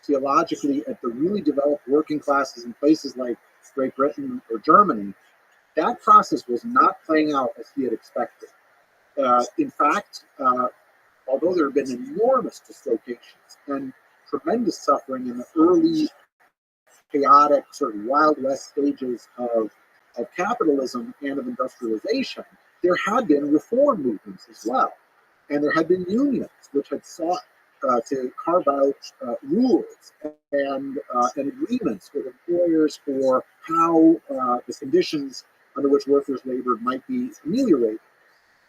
sociologically at the really developed working classes in places like Great Britain or Germany, that process was not playing out as he had expected. In fact, although there have been enormous dislocations and tremendous suffering in the early chaotic sort of Wild West stages of capitalism and of industrialization, there had been reform movements as well. And there had been unions which had sought to carve out rules and agreements with employers for how the conditions under which workers labored might be ameliorated.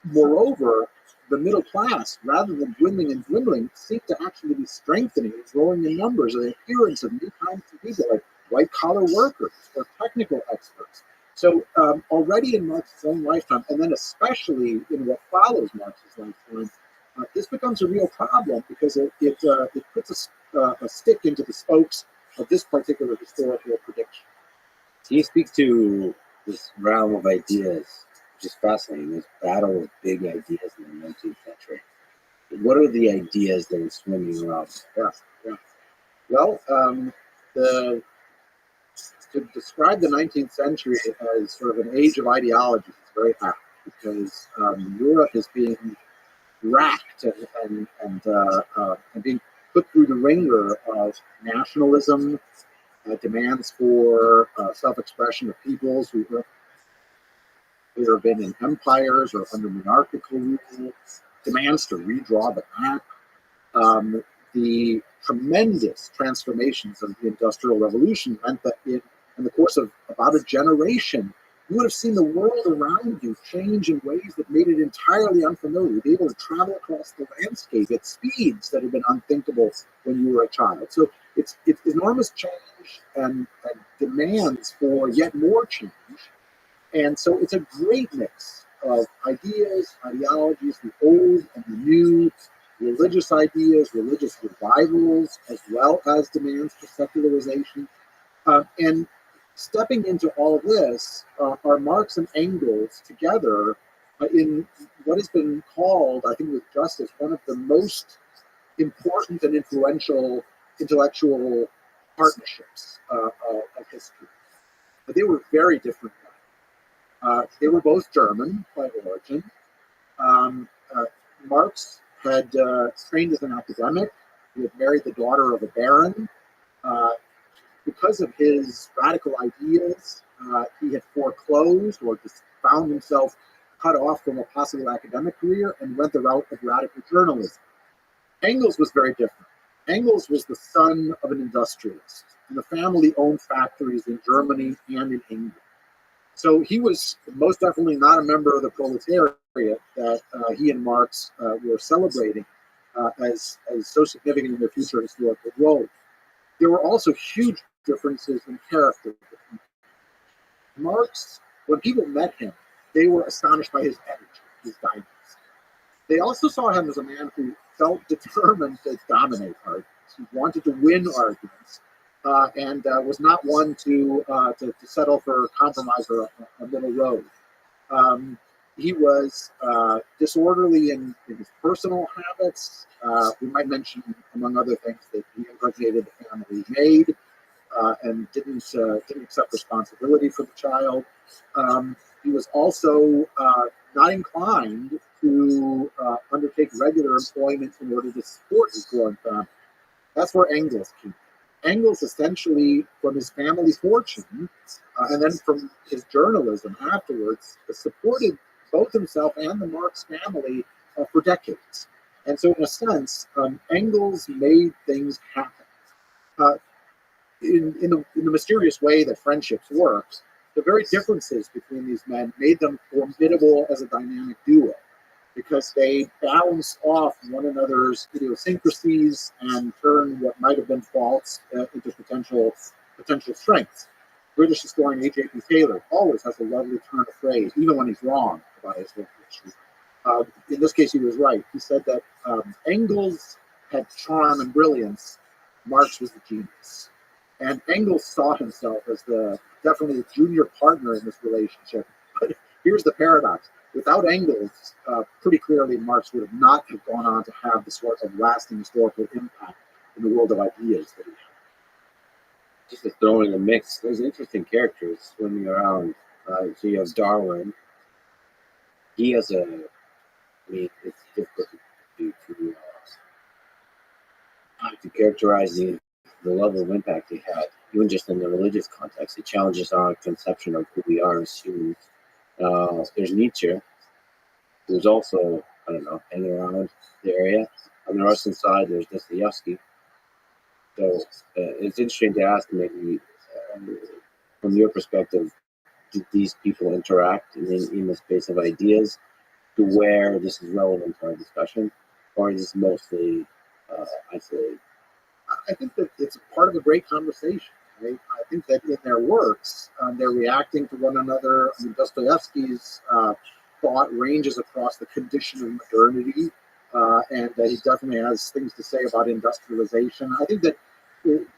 Moreover, the middle class, rather than dwindling and dwindling, seemed to actually be strengthening and growing in numbers, and the appearance of new kinds of people like white-collar workers or technical experts. So already in Marx's own lifetime, and then especially in what follows Marx's lifetime, this becomes a real problem because it puts a stick into the spokes of this particular historical prediction. Can you speak to this realm of ideas, which is fascinating, this battle of big ideas in the 19th century? What are the ideas that are swimming around? Yeah. Well, to describe the 19th century as sort of an age of ideology is very apt, because Europe is being racked and being put through the ringer of nationalism, demands for self-expression of peoples who have either been in empires or under monarchical rule, demands to redraw the map. The tremendous transformations of the Industrial Revolution meant that in the course of about a generation, you would have seen the world around you change in ways that made it entirely unfamiliar. You'd be able to travel across the landscape at speeds that had been unthinkable when you were a child. So it's enormous change and demands for yet more change. And so it's a great mix of ideas, ideologies, the old and the new, religious ideas, religious revivals, as well as demands for secularization. And stepping into all of this are Marx and Engels together in what has been called, I think with justice, one of the most important and influential intellectual partnerships of history. But they were very different. They were both German by origin. Um, uh, Marx had trained as an academic. He had married the daughter of a baron. Uh, because of his radical ideas, he had foreclosed or just found himself cut off from a possible academic career and went the route of radical journalism. Engels was very different. Engels was the son of an industrialist, and the family owned factories in Germany and in England. So he was most definitely not a member of the proletariat that he and Marx were celebrating as so significant in their future historical role. There were also huge differences in character. Marx, when people met him, they were astonished by his energy, his dynamism. They also saw him as a man who felt determined to dominate arguments. He wanted to win arguments and was not one to settle for compromise or a middle road. He was disorderly in his personal habits. We might mention, among other things, that he impregnated the family maid and didn't accept responsibility for the child. He was also not inclined to undertake regular employment in order to support his growing family. That's where Engels came. Engels essentially, from his family fortune, and then from his journalism afterwards, supported both himself and the Marx family for decades. And so, in a sense, Engels made things happen. In the mysterious way that friendships work, the very differences between these men made them formidable as a dynamic duo because they balanced off one another's idiosyncrasies and turned what might have been faults into potential strengths. British historian H.A.P. Taylor always has a lovely turn of phrase, even when he's wrong about his history. In this case, he was right. He said that Engels had charm and brilliance, Marx was the genius. And Engels saw himself as definitely the junior partner in this relationship. But here's the paradox. Without Engels, pretty clearly Marx would have not have gone on to have the sort of lasting historical impact in the world of ideas that he had. Just to throw in the mix, there's interesting characters swimming around. So you have Darwin. He has it's difficult to characterize the level of impact he had, even just in the religious context. It challenges our conception of who we are as humans. There's Nietzsche, who's also, I don't know, hanging around the area. On the Russian side, there's Dostoevsky. So it's interesting to ask, maybe, from your perspective, did these people interact in the space of ideas to where this is relevant to our discussion, or is this mostly isolated? I think that it's part of a great conversation. Right? I think that in their works, they're reacting to one another. I mean, Dostoevsky's thought ranges across the condition of modernity, and he definitely has things to say about industrialization. I think that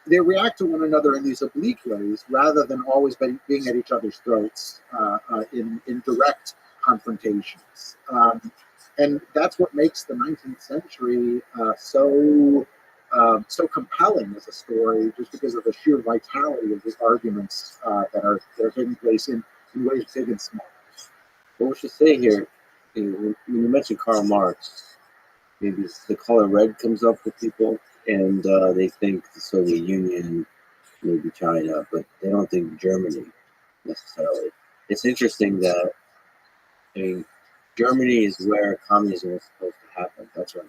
they react to one another in these oblique ways rather than always being at each other's throats in direct confrontations. And that's what makes the 19th century so compelling as a story, just because of the sheer vitality of the arguments that are taking place in ways big and small. What we should say here, when you mentioned Karl Marx, maybe the color red comes up with people, and they think the Soviet Union, maybe China, but they don't think Germany necessarily. It's interesting that, I mean, Germany is where communism was supposed to happen. That's right.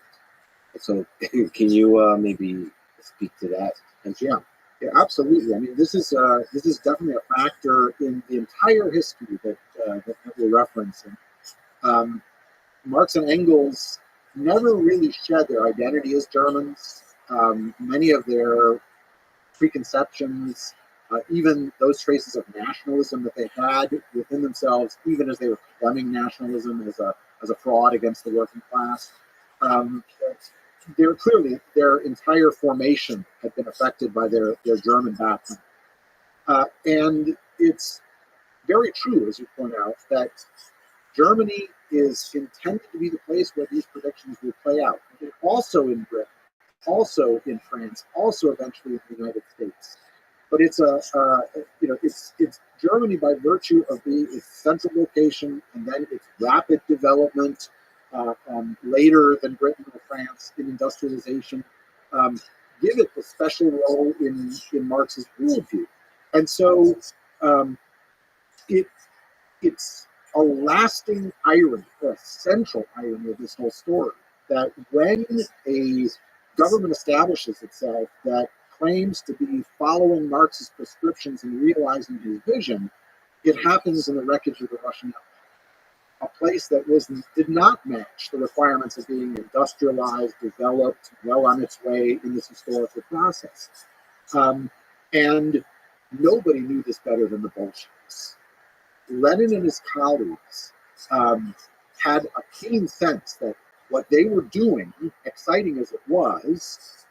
So, can you maybe speak to that? And yeah, absolutely. I mean, this is definitely a factor in the entire history that we're referencing. Marx and Engels never really shed their identity as Germans. Many of their preconceptions even those traces of nationalism that they had within themselves, even as they were condemning nationalism as a fraud against the working class. They're clearly, their entire formation had been affected by their German background. And it's very true, as you point out, that Germany is intended to be the place where these predictions will play out. And also in Britain, also in France, also eventually in the United States. But it's it's Germany by virtue of being its central location and then its rapid development later than Britain or France in industrialization, give it the special role in Marx's worldview. And so it's a lasting irony, a central irony of this whole story, that when a government establishes itself that claims to be following Marx's prescriptions and realizing his vision, it happens in the wreckage of the Russian Empire, a place that did not match the requirements of being industrialized, developed, well on its way in this historical process. And nobody knew this better than the Bolsheviks. Lenin and his colleagues had a keen sense that what they were doing, exciting as it was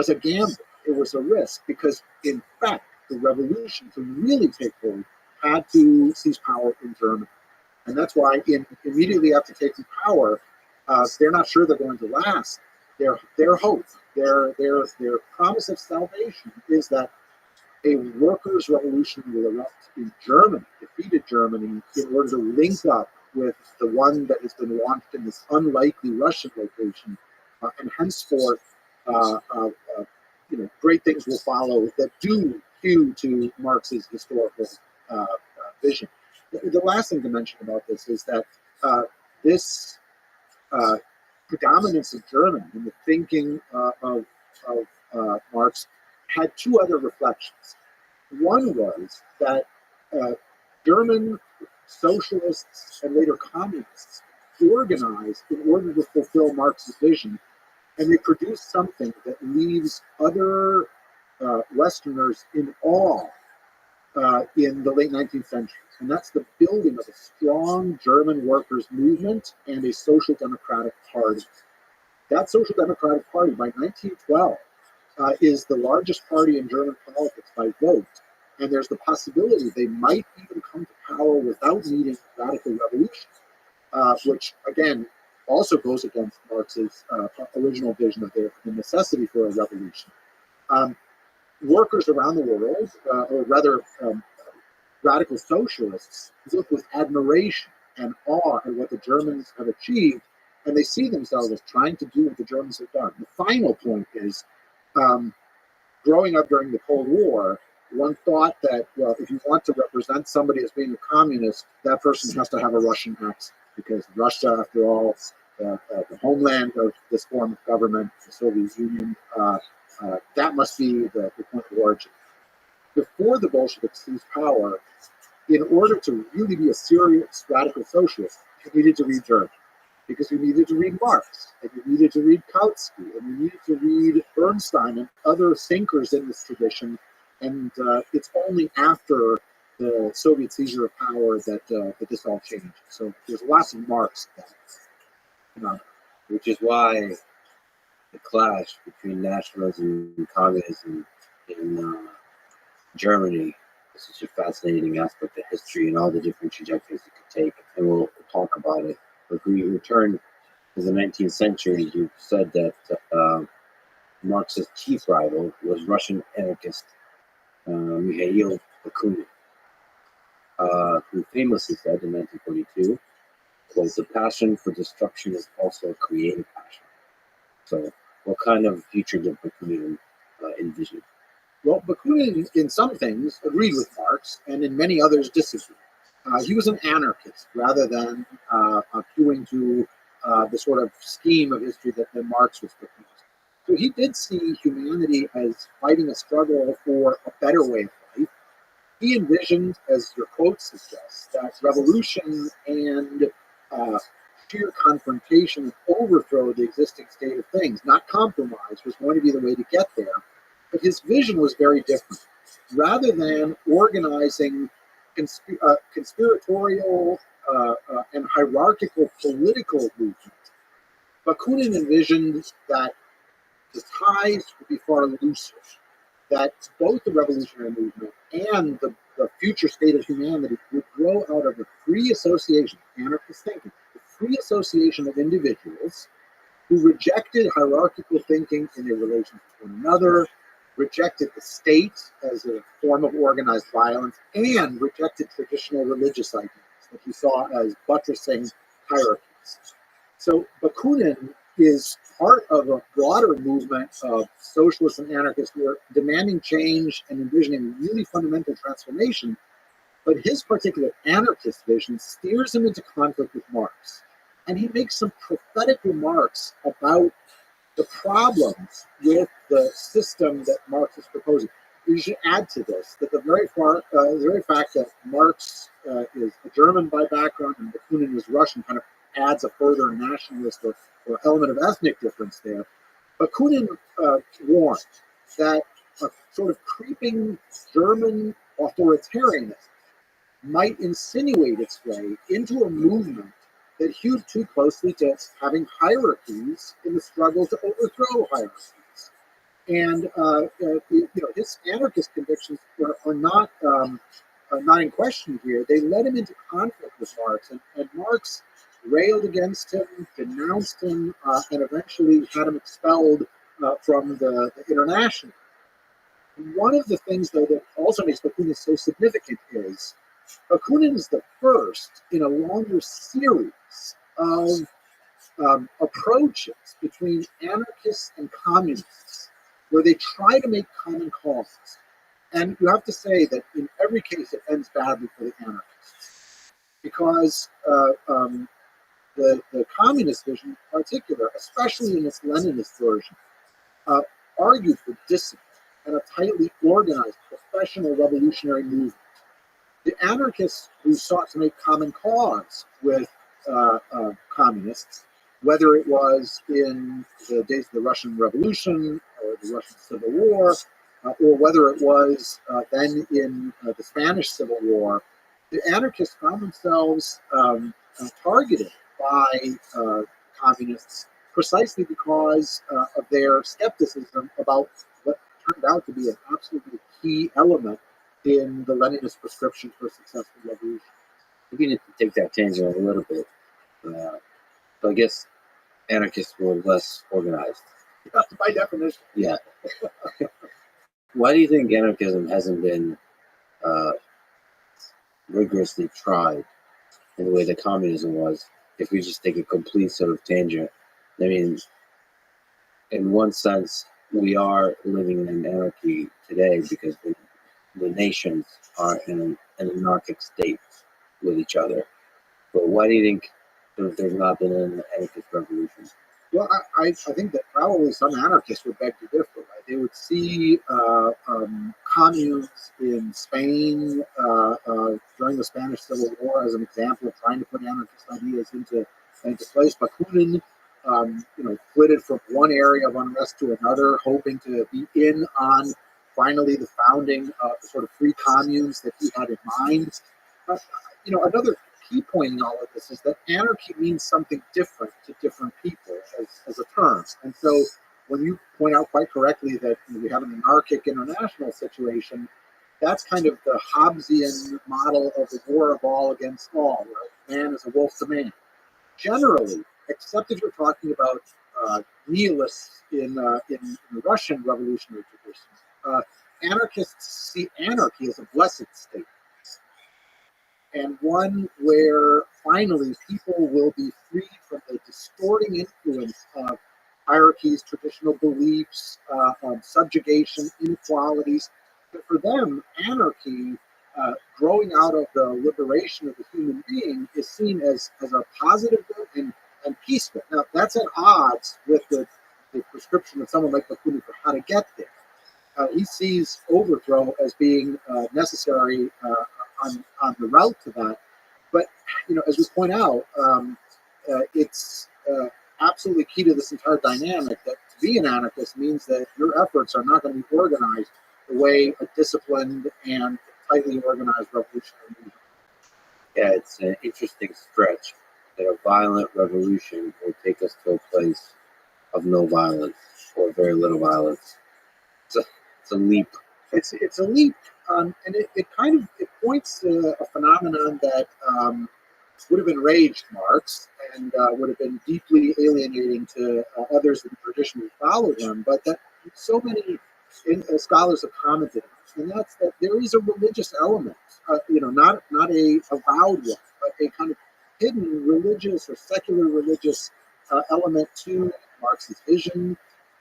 a gamble. It was a risk because, in fact, the revolution to really take hold had to seize power in Germany. And that's why immediately after taking power, they're not sure they're going to last. Their hope, their promise of salvation is that a workers' revolution will erupt in Germany, defeated Germany, in order to link up with the one that has been launched in this unlikely Russian location, and henceforth, great things will follow that do hew to Marx's historical vision. The last thing to mention about this is that this predominance of German in the thinking of Marx had two other reflections. One was that German socialists and later communists organized in order to fulfill Marx's vision, and they produced something that leaves other Westerners in awe in the late 19th century. And that's the building of a strong German workers' movement and a social democratic party. That social democratic party, by 1912, is the largest party in German politics by vote. And there's the possibility they might even come to power without needing radical revolution, which, again, also goes against Marx's original vision of the necessity for a revolution. Workers around the world, or rather radical socialists, look with admiration and awe at what the Germans have achieved, and they see themselves as trying to do what the Germans have done. The final point is, growing up during the Cold War, one thought that, well, if you want to represent somebody as being a communist, that person has to have a Russian accent, because Russia, after all, the homeland of this form of government, the Soviet Union, that must be the point of origin. Before the Bolsheviks seized power, in order to really be a serious radical socialist, you needed to read German, because you needed to read Marx, and you needed to read Kautsky, and you needed to read Bernstein and other thinkers in this tradition. And it's only after the Soviet seizure of power that this all changed. So there's lots of Marx that, which is why the clash between nationalism and communism in Germany is such a fascinating aspect of history and all the different trajectories it could take. And we'll talk about it. But if we return to the 19th century, you said that Marx's chief rival was Russian anarchist Mikhail Bakunin, who famously said in 1942, quote, "The passion for destruction is also a creative passion." So what kind of future did Bakunin envision? Well, Bakunin, in some things, agreed with Marx, and in many others, disagreed. He was an anarchist rather than hewing to the sort of scheme of history that Marx was proposing. So he did see humanity as fighting a struggle for a better way of life. He envisioned, as your quote suggests, that revolution and sheer confrontation and overthrow of the existing state of things, not compromise, was going to be the way to get there. But his vision was very different. rather than organizing conspiratorial and hierarchical political movement. Bakunin envisioned that the ties would be far looser, that both the revolutionary movement and the future state of humanity would grow out of a free association, anarchist thinking, the free association of individuals who rejected hierarchical thinking in their relations to one another, rejected the state as a form of organized violence, and rejected traditional religious ideas that he saw as buttressing hierarchies. So Bakunin is part of a broader movement of socialists and anarchists who are demanding change and envisioning really fundamental transformation, but his particular anarchist vision steers him into conflict with Marx. And he makes some prophetic remarks about the problems with the system that Marx is proposing. You should add to this that the very fact that Marx is a German by background and Bakunin is Russian kind of adds a further nationalist or element of ethnic difference there. Bakunin warned that a sort of creeping German authoritarianism might insinuate its way into a movement that hewed too closely to having hierarchies in the struggle to overthrow hierarchies. And his anarchist convictions are not in question here. They led him into conflict with Marx, and Marx railed against him, denounced him, and eventually had him expelled from the International. One of the things, though, that also makes Bakunin so significant is Bakunin is the first in a longer series of approaches between anarchists and communists where they try to make common cause. And you have to say that in every case it ends badly for the anarchists because the communist vision in particular, especially in its Leninist version, argued for discipline and a tightly organized professional revolutionary movement. The anarchists who sought to make common cause with communists, whether it was in the days of the Russian Revolution or the Russian Civil War, or whether it was then in the Spanish Civil War, the anarchists found themselves targeted by communists precisely because of their skepticism about what turned out to be an absolutely key element in the Leninist prescription for a successful revolution. We need to take that tangent a little bit. So I guess anarchists were less organized. By definition. Yeah. Why do you think anarchism hasn't been rigorously tried in the way that communism was? If we just take a complete sort of tangent, I mean, in one sense, we are living in an anarchy today because the nations are in an anarchic state with each other. But why do you think there's not been an anarchist revolution? Well, I think that probably some anarchists would beg to differ. Right? They would see communes in Spain during the Spanish Civil War as an example of trying to put anarchist ideas into place. Bakunin, flitted from one area of unrest to another, hoping to be in on finally the founding of the sort of free communes that he had in mind. Another key point in all of this is that anarchy means something different to different people as a term. And so when you point out quite correctly that we have an anarchic international situation, that's kind of the Hobbesian model of the war of all against all, where man is a wolf to man. Generally, except if you're talking about nihilists in the Russian revolutionary tradition, anarchists see anarchy as a blessed state, and one where finally people will be freed from the distorting influence of hierarchies, traditional beliefs, subjugation, inequalities. But for them, anarchy, growing out of the liberation of the human being, is seen as a positive good and peaceful. Now, that's at odds with the prescription of someone like Bakunin for how to get there. He sees overthrow as being necessary on the route to that. But, as we point out, it's absolutely key to this entire dynamic that to be an anarchist means that your efforts are not going to be organized the way a disciplined and tightly organized revolutionary movement. Yeah, it's an interesting stretch that a violent revolution will take us to a place of no violence or very little violence. It's a leap. It's a leap, and it points to a phenomenon that would have enraged Marx and would have been deeply alienating to others that traditionally followed him, but that so many scholars have commented on, and that's that there is a religious element, not a avowed one, but a kind of hidden religious or secular religious element to Marx's vision,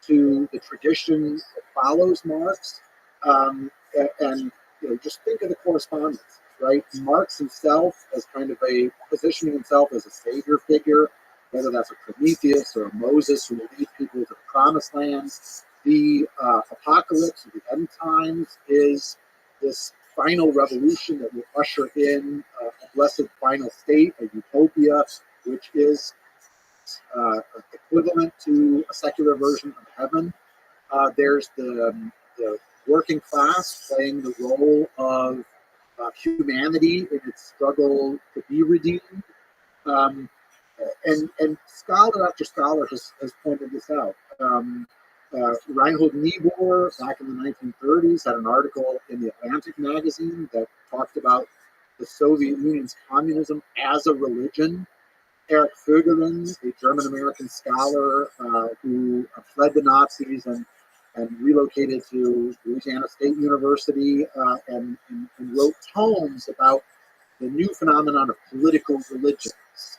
to the tradition that follows Marx, and just think of the correspondence, right? Marx himself as kind of a positioning himself as a savior figure, whether that's a Prometheus or a Moses who will lead people to the promised land. The apocalypse of the end times is this final revolution that will usher in a blessed final state, a utopia, which is equivalent to a secular version of heaven. There's the working class playing the role of humanity in its struggle to be redeemed. Um, and scholar after scholar has pointed this out. Reinhold Niebuhr, back in the 1930s, had an article in the Atlantic magazine that talked about the Soviet Union's communism as a religion. Eric Fögelen, a German-American scholar who fled the Nazis and relocated to Louisiana State University and wrote tomes about the new phenomenon of political religions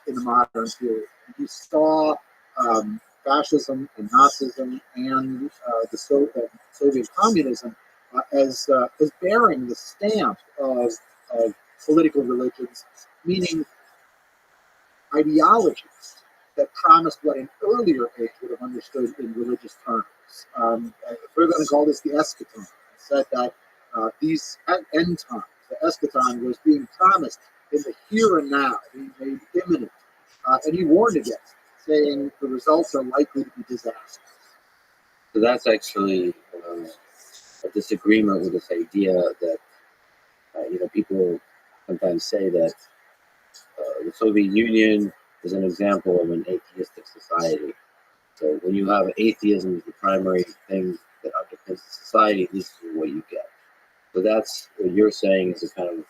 in the modern period. He saw fascism and Nazism and the Soviet communism as bearing the stamp of political religions, meaning ideologies that promised what an earlier age would have understood in religious terms. We're going to call this the eschaton. Said that these end times, the eschaton, was being promised in the here and now, being made imminent, and he warned against it, saying the results are likely to be disastrous. So that's actually a disagreement with this idea that people sometimes say that the Soviet Union is an example of an atheistic society. So when you have atheism as the primary thing that underpins the society, this is what you get. So that's what you're saying is a kind of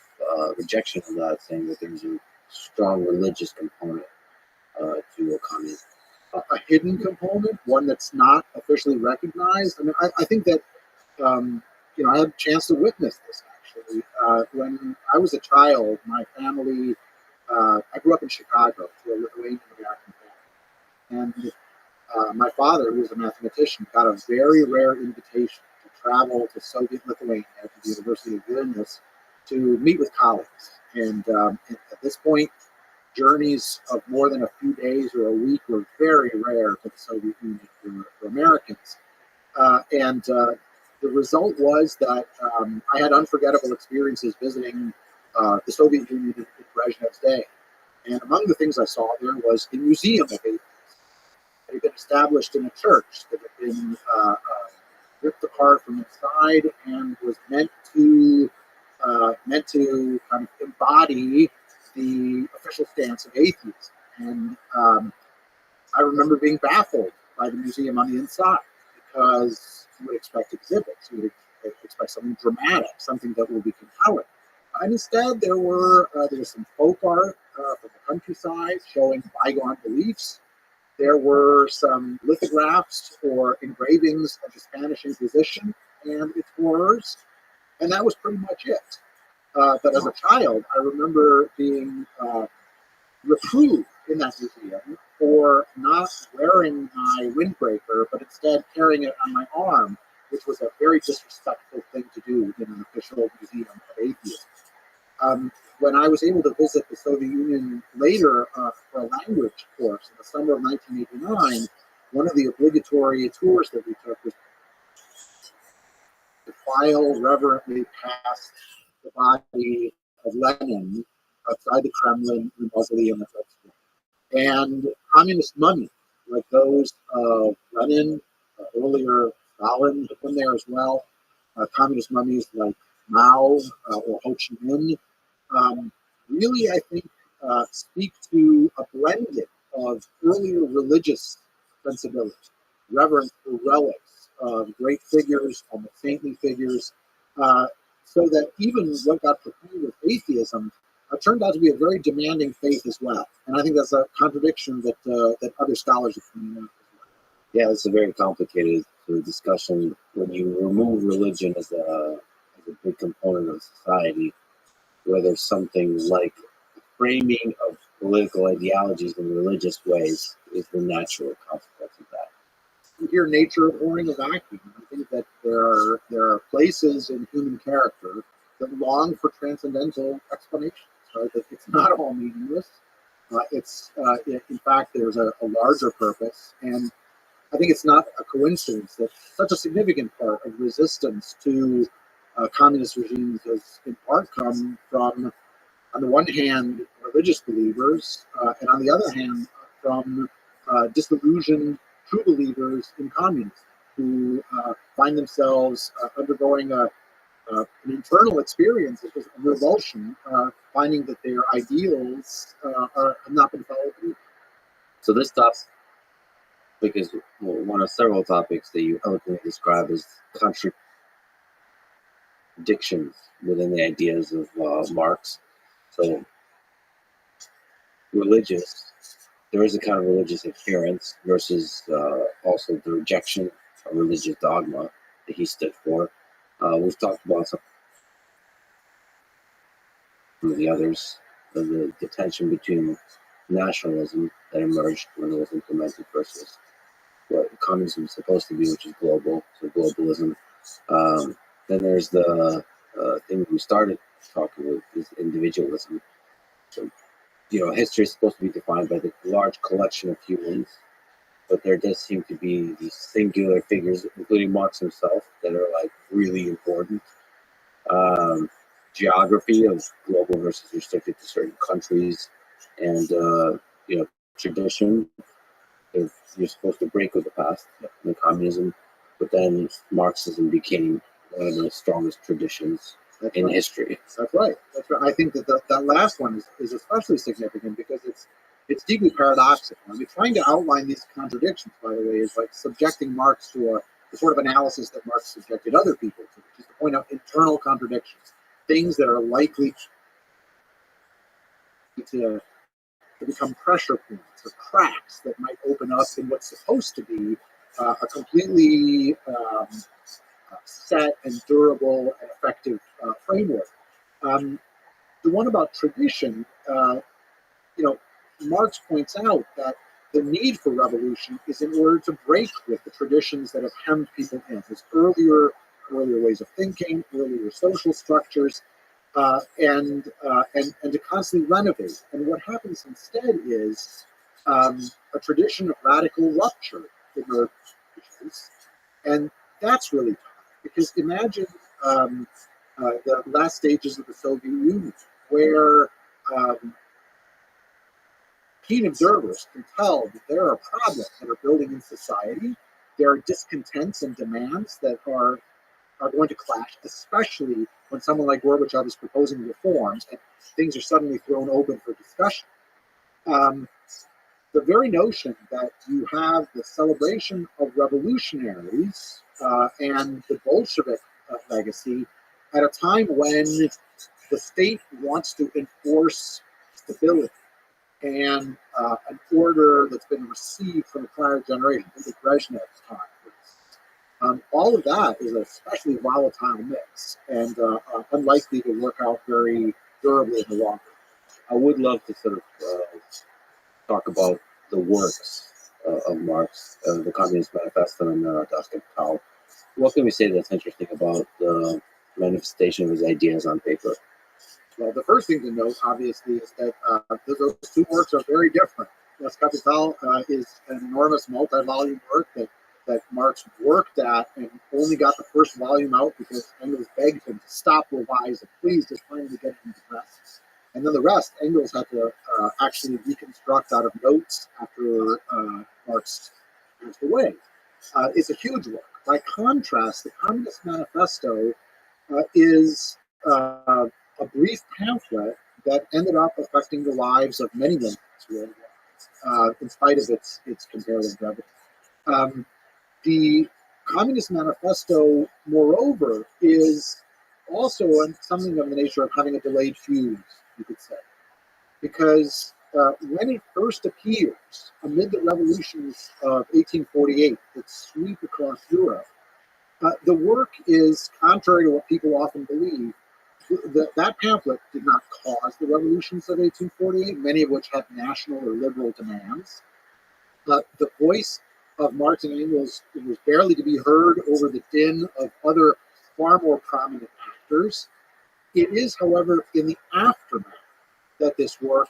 rejection of that, saying that there's a strong religious component to a communism. A hidden component, one that's not officially recognized. I mean, I think that I had a chance to witness this actually. When I was a child, my family, I grew up in Chicago to a Lithuanian American family. And my father, who was a mathematician, got a very rare invitation to travel to Soviet Lithuania to the University of Vilnius to meet with colleagues. And at this point, journeys of more than a few days or a week were very rare to the Soviet Union for Americans. And the result was that I had unforgettable experiences visiting the Soviet Union in Brezhnev's day. And among the things I saw there was a museum of atheists. It had been established in a church that had been ripped apart from inside and was meant to kind of embody the official stance of atheism. And I remember being baffled by the museum on the inside because you would expect exhibits, you would expect something dramatic, something that will be compelling. And instead, there was some folk art from the countryside showing bygone beliefs. There were some lithographs or engravings of the Spanish Inquisition and its horrors, and that was pretty much it. But as a child, I remember being reproved in that museum for not wearing my windbreaker, but instead carrying it on my arm, which was a very disrespectful thing to do in an official museum of atheism. When I was able to visit the Soviet Union later for a language course in the summer of 1989, one of the obligatory tours that we took was to file reverently past the body of Lenin outside the Kremlin, the mausoleum at Red Square. And communist mummies, like those of Lenin, earlier Stalin had been there as well. communist mummies like Mao or Ho Chi Minh, really, I think, speak to a blending of earlier religious sensibilities, reverence for relics of great figures, almost saintly figures, so that even what got proclaimed as atheism turned out to be a very demanding faith as well. And I think that's a contradiction that that other scholars have pointed out. Yeah, it's a very complicated discussion. When you remove religion as a big component of society, whether something like framing of political ideologies in religious ways is the natural consequence of that. You hear nature abhorring a vacuum. I think that there are places in human character that long for transcendental explanations. Right? That it's not all meaningless. In fact, there's a larger purpose, and I think it's not a coincidence that such a significant part of resistance to communist regimes has in part come from, on the one hand, religious believers, and on the other hand, from disillusioned true believers in communism who find themselves undergoing an internal experience of revulsion, finding that their ideals have not been followed through. So this topic is one of several topics that you eloquently describe as contradictions within the ideas of Marx. So there is a kind of religious adherence versus also the rejection of religious dogma that he stood for. We've talked about some of the others, the tension between nationalism that emerged when it was implemented versus what communism is supposed to be, which is global, so globalism. Then there's the thing we started talking with is individualism. So, history is supposed to be defined by the large collection of humans, but there does seem to be these singular figures, including Marx himself, that are like really important. Geography of global versus restricted to certain countries, and tradition. If you're supposed to break with the past in communism, but then Marxism became one of the strongest traditions in history. That's right. That's right. I think that that last one is especially significant because it's deeply paradoxical. I mean, trying to outline these contradictions, by the way, is like subjecting Marx to the sort of analysis that Marx subjected other people to, which is to point out internal contradictions, things that are likely to become pressure points or cracks that might open up in what's supposed to be a completely set and durable and effective framework. The one about tradition, Marx points out that the need for revolution is in order to break with the traditions that have hemmed people in. There's earlier ways of thinking, earlier social structures, and to constantly renovate. And what happens instead is a tradition of radical rupture emerges, and that's really tough because imagine the last stages of the Soviet Union, where keen observers can tell that there are problems that are building in society. There are discontents and demands that are going to clash, especially when someone like Gorbachev is proposing reforms and things are suddenly thrown open for discussion. The very notion that you have the celebration of revolutionaries and the Bolshevik legacy at a time when the state wants to enforce stability and an order that's been received from the prior generation, the Brezhnev's time. All of that is an especially volatile mix and unlikely to work out very durably in the long run. I would love to sort of talk about the works of Marx, the Communist Manifesto and Das Kapital. What can we say that's interesting about the manifestation of his ideas on paper? Well, the first thing to note, obviously, is that those two works are very different. Das Kapital is an enormous multi-volume work that Marx worked at and only got the first volume out because Engels begged him to stop revising. Please just finally get it into press. And then the rest, Engels had to actually reconstruct out of notes after Marx passed away. is a huge work. By contrast, the Communist Manifesto is a brief pamphlet that ended up affecting the lives of many millions worldwide, in spite of its comparative brevity. The Communist Manifesto, moreover, is also something of the nature of having a delayed fuse, you could say, because when it first appears amid the revolutions of 1848 that sweep across Europe, the work is contrary to what people often believe. That pamphlet did not cause the revolutions of 1848, many of which had national or liberal demands. The voice of Marx and Engels was barely to be heard over the din of other far more prominent actors. It is, however, in the aftermath that this work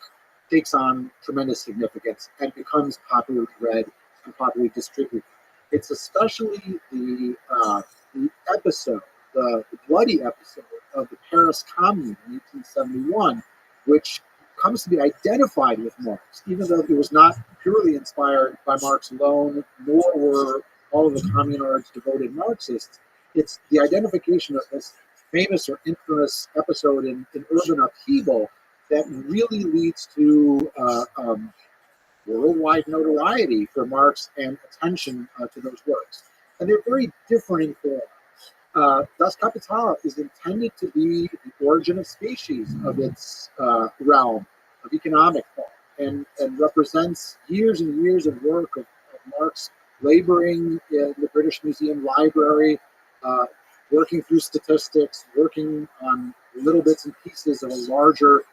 takes on tremendous significance and becomes popularly read and popularly distributed. It's especially the episode, the bloody episode of the Paris Commune in 1871, which comes to be identified with Marx, even though it was not purely inspired by Marx alone, nor were all of the communards devoted Marxists. It's the identification of this famous or infamous episode in urban upheaval that really leads to worldwide notoriety for Marx and attention to those works. And they're very different in form. Das Kapital is intended to be the origin of species of its realm of economic thought, and represents years and years of work of Marx laboring in the British Museum Library, working through statistics, working on little bits and pieces of a larger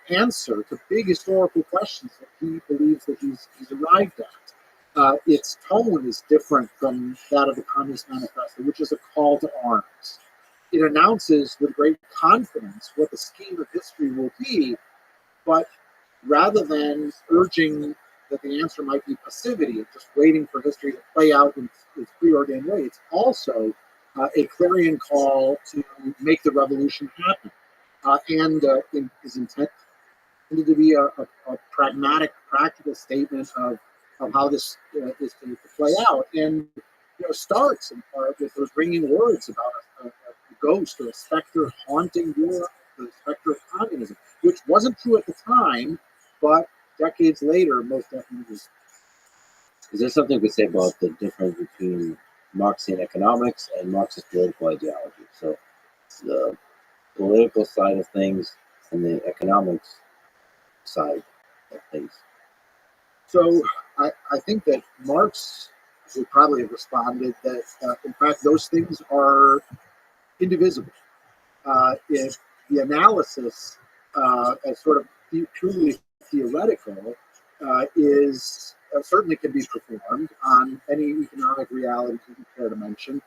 answer to big historical questions that he believes that he's arrived at. Its tone is different from that of the Communist Manifesto, which is a call to arms. It announces with great confidence what the scheme of history will be, but rather than urging that the answer might be passivity and just waiting for history to play out in its preordained way, it's also a clarion call to make the revolution happen. And is intended to be a pragmatic, practical statement of how this is to play out. And starts in part with those ringing words about a ghost or a specter haunting Europe, the specter of communism, which wasn't true at the time, but decades later, most definitely is. Is there something we could say about the difference between Marxian economics and Marxist political ideology? So the political side of things and the economics side of things. So I think that Marx would probably have responded that, in fact, those things are indivisible. If the analysis, as sort of purely theoretical, is certainly can be performed on any economic reality you care to mention,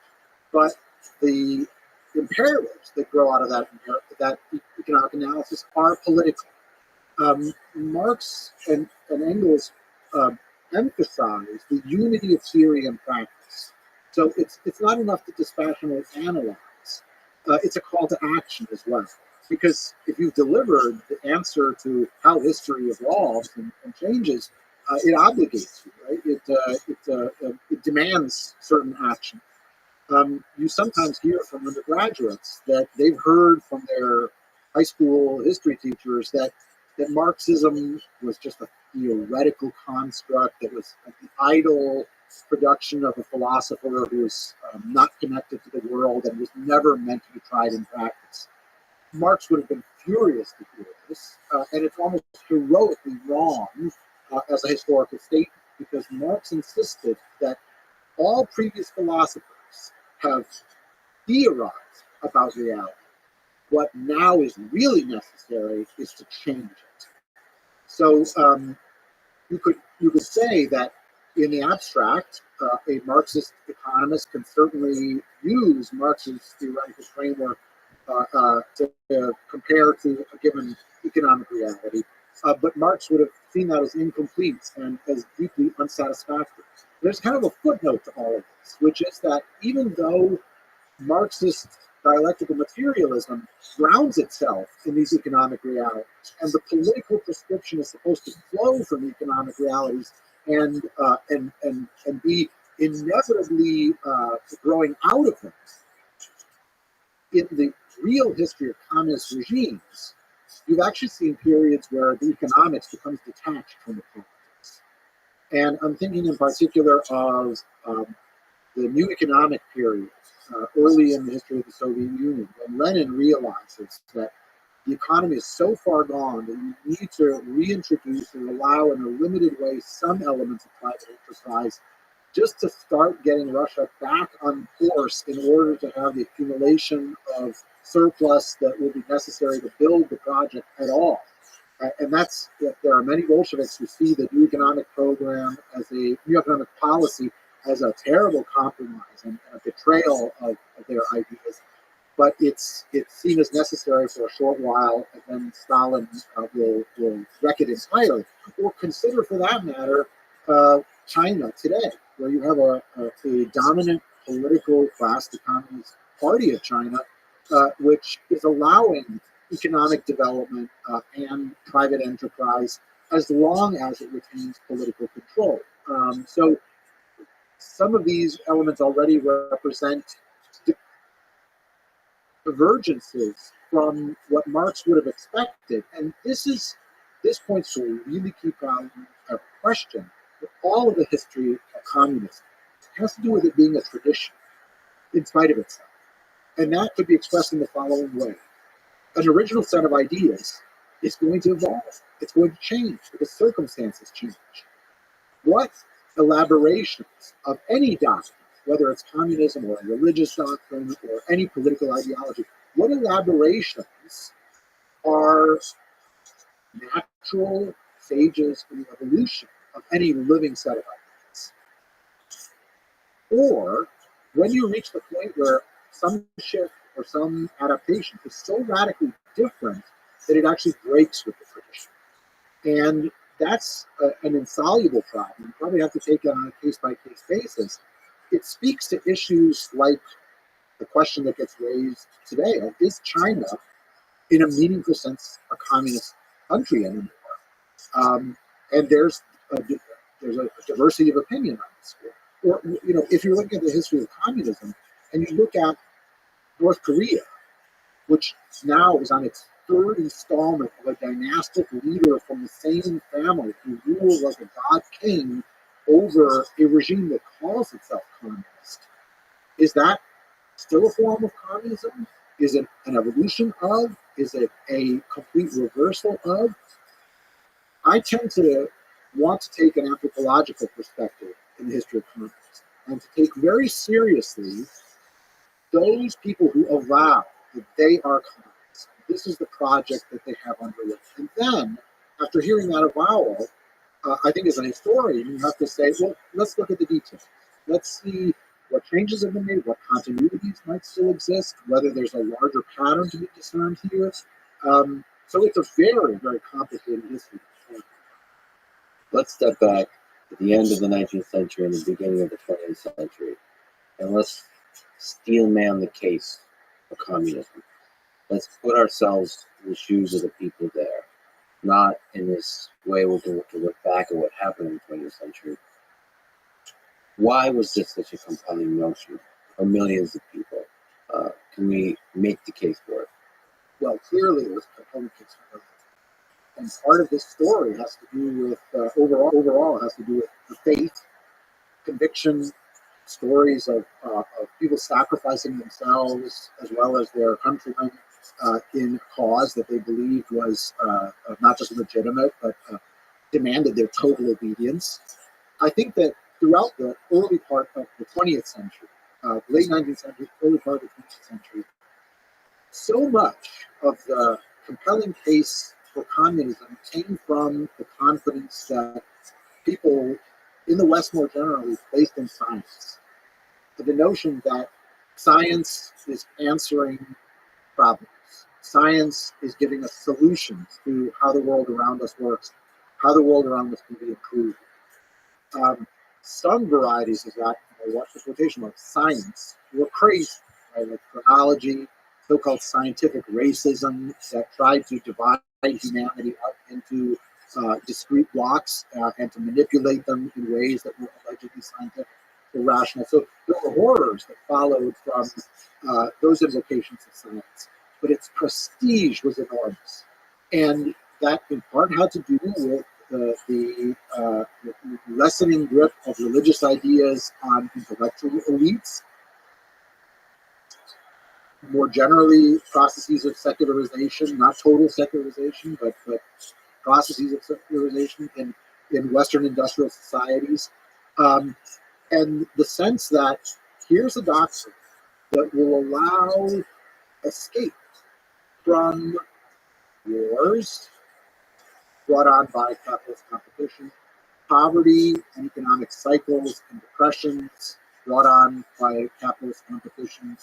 but the imperatives that grow out of that economic analysis are political. Marx and Engels emphasize the unity of theory and practice. So it's not enough to dispassionately analyze. It's a call to action as well. Because if you've delivered the answer to how history evolves and changes, it obligates you, right? It demands certain action. You sometimes hear from undergraduates that they've heard from their high school history teachers that Marxism was just a theoretical construct, that was the idle production of a philosopher who was not connected to the world and was never meant to be tried in practice. Marx would have been furious to hear this, and it's almost heroically wrong as a historical statement, because Marx insisted that all previous philosophers have theorized about reality. What now is really necessary is to change it. So you could say that in the abstract, a Marxist economist can certainly use Marx's theoretical framework to compare to a given economic reality. But Marx would have seen that as incomplete and as deeply unsatisfactory. There's kind of a footnote to all of this, which is that even though Marxist dialectical materialism grounds itself in these economic realities, and the political prescription is supposed to flow from economic realities and be inevitably growing out of them. In the real history of communist regimes, you've actually seen periods where the economics becomes detached from the politics. And I'm thinking in particular of the new economic period early in the history of the Soviet Union, when Lenin realizes that the economy is so far gone that you need to reintroduce or allow in a limited way some elements of private enterprise just to start getting Russia back on course in order to have the accumulation of surplus that will be necessary to build the project at all. And that's, there are many Bolsheviks who see the new economic program as a new economic policy as a terrible compromise and a betrayal of their ideas. But it's seen as necessary for a short while, and then Stalin will wreck it entirely. Or consider, for that matter, China today, where you have a dominant political class, the Communist Party of China, which is allowing economic development and private enterprise as long as it retains political control. So some of these elements already represent divergences from what Marx would have expected. And this points to a really key problem, a question with all of the history of communism. It has to do with it being a tradition in spite of itself. And that could be expressed in the following way. An original set of ideas is going to evolve. It's going to change because circumstances change. What elaborations of any doctrine, whether it's communism or a religious doctrine or any political ideology, what elaborations are natural stages in the evolution of any living set of ideas? Or when you reach the point where some shift or some adaptation is so radically different that it actually breaks with the tradition. And that's an insoluble problem. You probably have to take it on a case-by-case basis. It speaks to issues like the question that gets raised today: is China, in a meaningful sense, a communist country anymore? And there's a diversity of opinion on this. Or, if you're looking at the history of communism and you look at North Korea, which now is on its third installment of a dynastic leader from the same family who rules like a god king over a regime that calls itself communist. Is that still a form of communism? Is it an evolution of? Is it a complete reversal of? I tend to want to take an anthropological perspective in the history of communism and to take very seriously those people who avow that they are communists. This is the project that they have underway. And then, after hearing that avowal, I think as an historian, you have to say, well, let's look at the details. Let's see what changes have been made, what continuities might still exist, whether there's a larger pattern to be discerned here. So it's a very, very complicated history. Let's step back to the end of the 19th century and the beginning of the 20th century, and let's steelman the case for communism. Let's put ourselves in the shoes of the people there, not in this way we're going to look back at what happened in the 20th century. Why was this such a compelling notion for millions of people? Can we make the case for it? Well, clearly it was a compelling case for it. And part of this story has to do with, overall, has to do with the faith, conviction, stories of people sacrificing themselves as well as their countrymen in a cause that they believed was not just legitimate, but demanded their total obedience. I think that throughout the early part of the 20th century, late 19th century, early part of the 20th century, so much of the compelling case for communism came from the confidence that people in the West more generally placed in science. The notion that science is answering problems. Science is giving us solutions to how the world around us works, how the world around us can be improved. Some varieties of that, what's the quotation mark, science, were crazy, right? Like chronology, so-called scientific racism that tried to divide humanity up into discrete blocks and to manipulate them in ways that were allegedly scientific. irrational. So there were horrors that followed from those invocations of science, but its prestige was enormous. And that in part had to do with the lessening grip of religious ideas on intellectual elites. More generally, processes of secularization, not total secularization, but processes of secularization in Western industrial societies. And the sense that here's a doctrine that will allow escape from wars brought on by capitalist competition, poverty and economic cycles and depressions brought on by capitalist competition,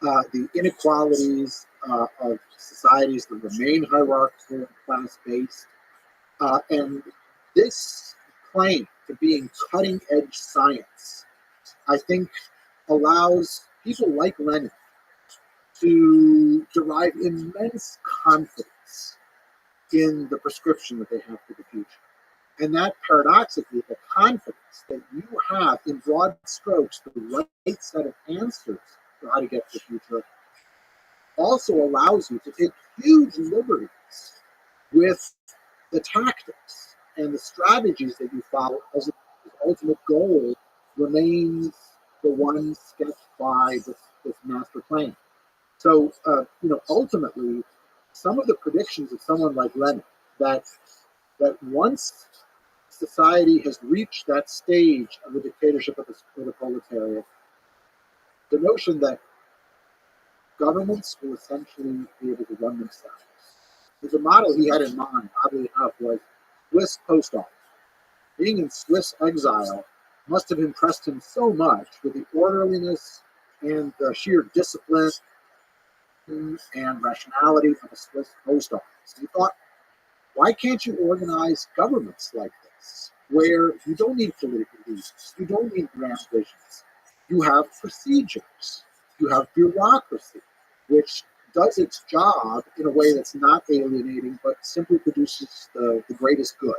the inequalities of societies that remain hierarchical and class-based, and this claim to being cutting-edge science, I think, allows people like Lenin to derive immense confidence in the prescription that they have for the future. And that paradoxically, the confidence that you have in broad strokes, the right set of answers for how to get to the future, also allows you to take huge liberties with the tactics and the strategies that you follow, as the ultimate goal remains the one sketched by this master plan. So, ultimately, some of the predictions of someone like Lenin, that once society has reached that stage of the dictatorship of the proletariat, the notion that governments will essentially be able to run themselves. The model he had in mind, oddly enough, was Swiss post office. Being in Swiss exile must have impressed him so much with the orderliness and the sheer discipline and rationality of a Swiss post office. He thought, why can't you organize governments like this, where you don't need political leaders, you don't need grand visions, you have procedures, you have bureaucracy, which does its job in a way that's not alienating, but simply produces the greatest good.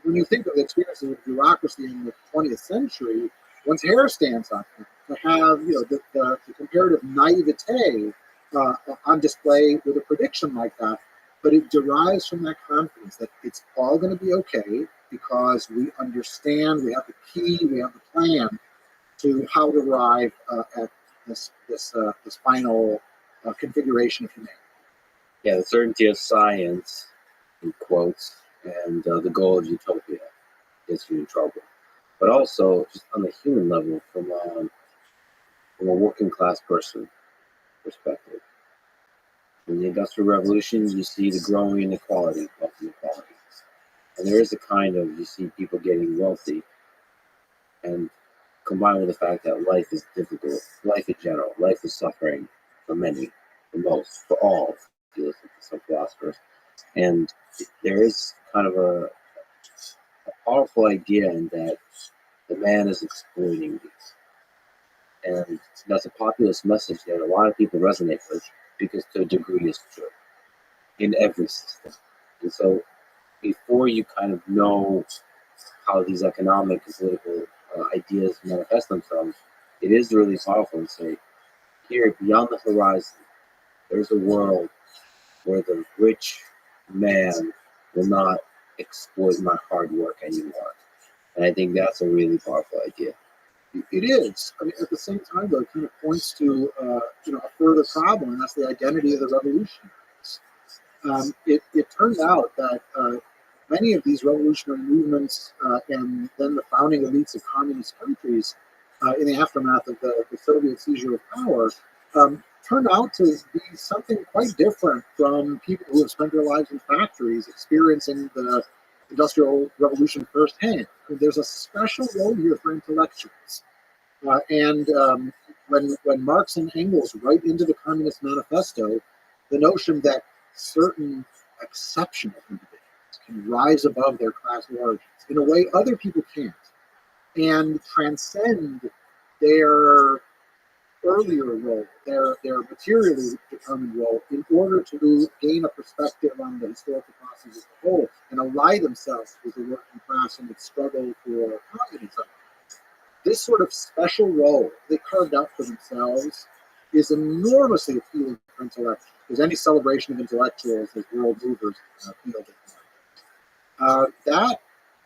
When you think of the experiences of bureaucracy in the 20th century, one's hair stands on end to have the comparative naivete on display with a prediction like that, but it derives from that confidence that it's all going to be okay because we understand, we have the key, we have the plan to how to arrive at this final configuration of humanity. Yeah, the certainty of science, in quotes, and the goal of utopia gets you in trouble. But also, just on the human level, from a working class person perspective. In the Industrial Revolution, you see the growing inequality, wealth inequality. And there is a kind of, you see people getting wealthy, and combined with the fact that life is difficult, life in general, life is suffering for many, for most, for all, if you listen to some philosophers. And there is kind of a powerful idea in that the man is exploiting these. And that's a populist message that a lot of people resonate with because to a degree is true in every system. And so before you kind of know how these economic and political ideas manifest themselves, it is really powerful to say, here, beyond the horizon, there's a world where the rich man will not exploit my hard work anymore. And I think that's a really powerful idea. It is. I mean, at the same time, though, it kind of points to a further problem, and that's the identity of the revolutionaries. It turns out that many of these revolutionary movements and then the founding elites of communist countries in the aftermath of the Soviet seizure of power turned out to be something quite different from people who have spent their lives in factories experiencing the Industrial Revolution firsthand. There's a special role here for intellectuals. When Marx and Engels write into the Communist Manifesto the notion that certain exceptional individuals can rise above their class origins in a way other people can't and transcend their earlier role, their materially determined role, in order to gain a perspective on the historical process as a whole and ally themselves with the working class in its struggle for communism. This sort of special role they carved out for themselves is enormously appealing for intellectuals, because any celebration of intellectuals as world movers appeal to them.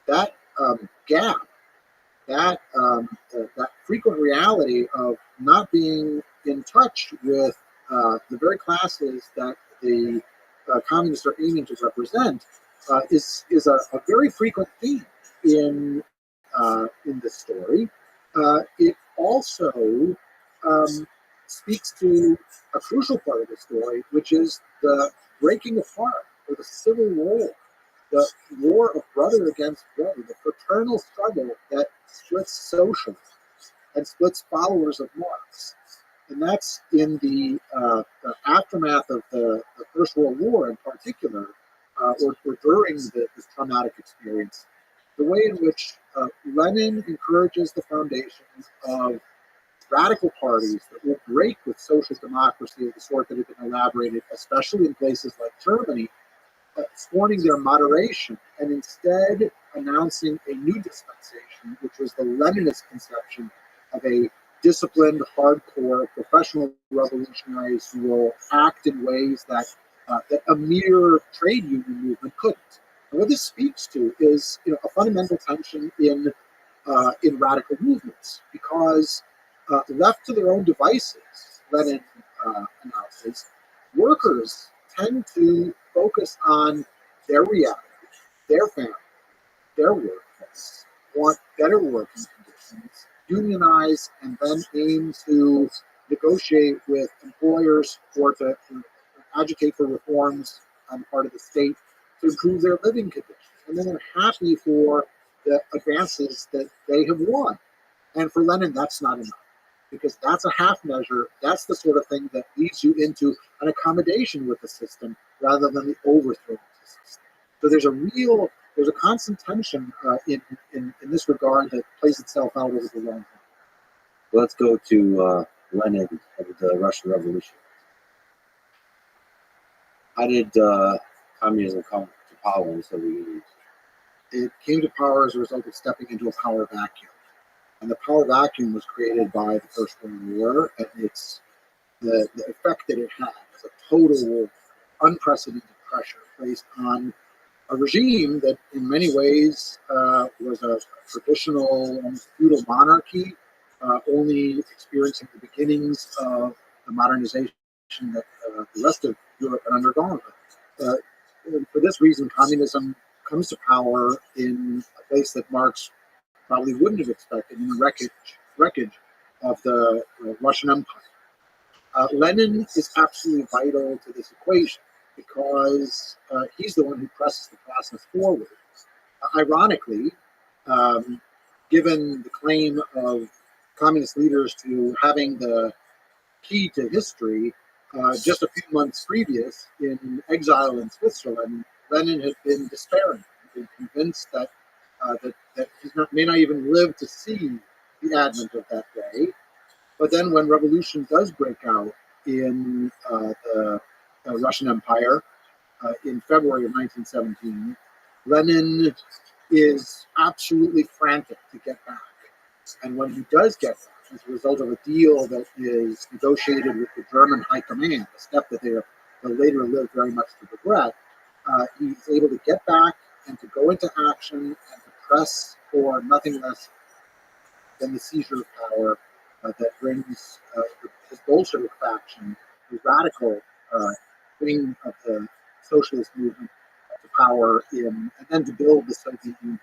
That gap, that frequent reality of not being in touch with the very classes that the communists are aiming to represent is a very frequent theme in this story. It also speaks to a crucial part of the story, which is the breaking apart or the civil war, the war of brother against brother, the fraternal struggle that splits socialists and splits followers of Marx. And that's in the aftermath of the First World War in particular, or during this traumatic experience, the way in which Lenin encourages the foundations of radical parties that will break with social democracy of the sort that had been elaborated, especially in places like Germany, scorning their moderation and instead announcing a new dispensation, which was the Leninist conception of a disciplined, hardcore, professional revolutionaries who will act in ways that a mere trade union movement couldn't. And what this speaks to is, a fundamental tension in radical movements, because left to their own devices, Lenin announces, workers tend to focus on their reality, their family, their workplace, want better working conditions, unionize, and then aim to negotiate with employers or to agitate for reforms on the part of the state to improve their living conditions. And then they're happy for the advances that they have won. And for Lenin, that's not enough, because that's a half measure. That's the sort of thing that leads you into an accommodation with the system rather than the overthrow of the system. So there's a constant tension in this regard that plays itself out over the long term. Let's go to Lenin and the Russian Revolution. How did communism come to power in the Soviet Union? It came to power as a result of stepping into a power vacuum. And the power vacuum was created by the First World War, and it's the effect that it had was a total unprecedented pressure placed on a regime that in many ways was a traditional, almost feudal monarchy, only experiencing the beginnings of the modernization that the rest of Europe had undergone. For this reason, communism comes to power in a place that Marx probably wouldn't have expected, in the wreckage of the Russian Empire. Lenin is absolutely vital to this equation because he's the one who presses the process forward. Ironically, given the claim of communist leaders to having the key to history, just a few months previous, in exile in Switzerland, Lenin had been despairing, been convinced that he may not even live to see the advent of that day. But then when revolution does break out in the Russian Empire in February of 1917, Lenin is absolutely frantic to get back. And when he does get back, as a result of a deal that is negotiated with the German high command, a step that they later lived very much to regret, he's able to get back and to go into action and to press for nothing less than the seizure of power that brings his Bolshevik faction, the radical wing of the socialist movement, to power and then to build the Soviet Union.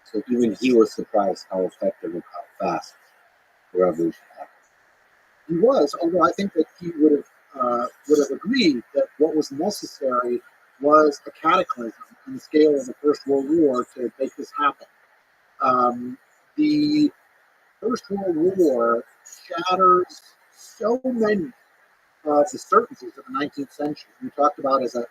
So even he was surprised how effective and how fast the revolution happened. He was, although I think that he would have agreed that what was necessary was a cataclysm on the scale of the First World War to make this happen. The First World War shatters so many of the certainties of the 19th century. We talked about as a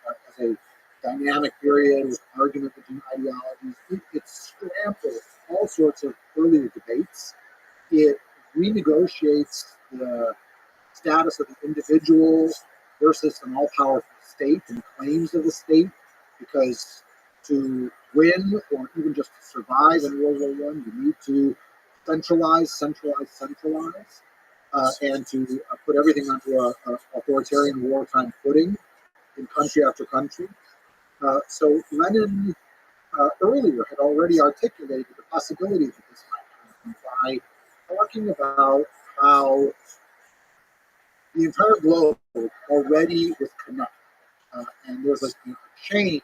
dynamic period with argument between ideologies. It scrambles all sorts of earlier debates. It renegotiates the status of the individual versus an all-powerful state and claims of the state, because to win or even just to survive in World War I, you need to centralize, and to put everything onto a authoritarian wartime footing in country after country. So Lenin earlier had already articulated the possibility that this might happen by talking about how the entire globe already was connected. And there's a chain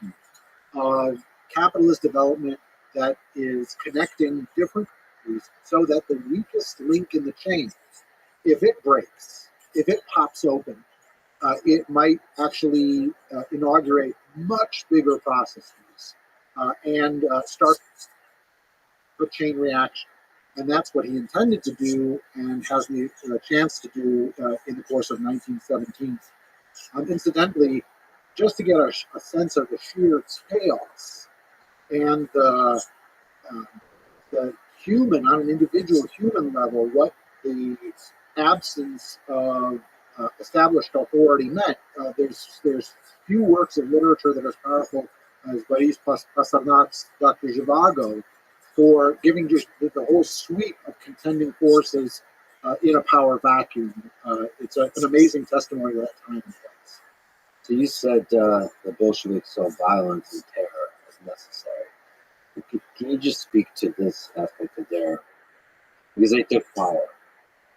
of capitalist development that is connecting different countries so that the weakest link in the chain, if it breaks, if it pops open, it might actually inaugurate much bigger processes and start the chain reaction. And that's what he intended to do and has the chance to do in the course of 1917. Incidentally, just to get a sense of the sheer chaos and the human, on an individual human level, what the absence of established authority meant. There's few works of literature that are as powerful as Boris Pasternak's Dr. Zhivago for giving just the whole suite of contending forces in a power vacuum. It's an amazing testimony to that time and place. So you said the Bolsheviks saw violence and terror as necessary. Can you just speak to this aspect of their, because they took power,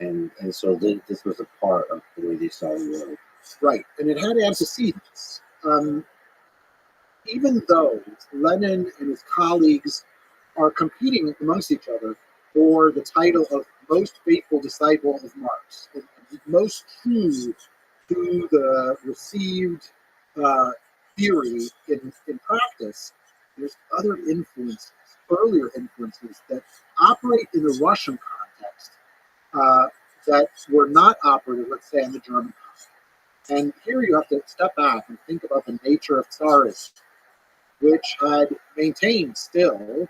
and so this was a part of the way they saw the world. Right, and it had antecedents. Even though Lenin and his colleagues are competing amongst each other for the title of most faithful disciple of Marx, and most true to the received theory in practice, there's other influences, earlier influences that operate in the Russian context that were not operative, let's say, in the German context. And here you have to step back and think about the nature of Tsarism, which had maintained still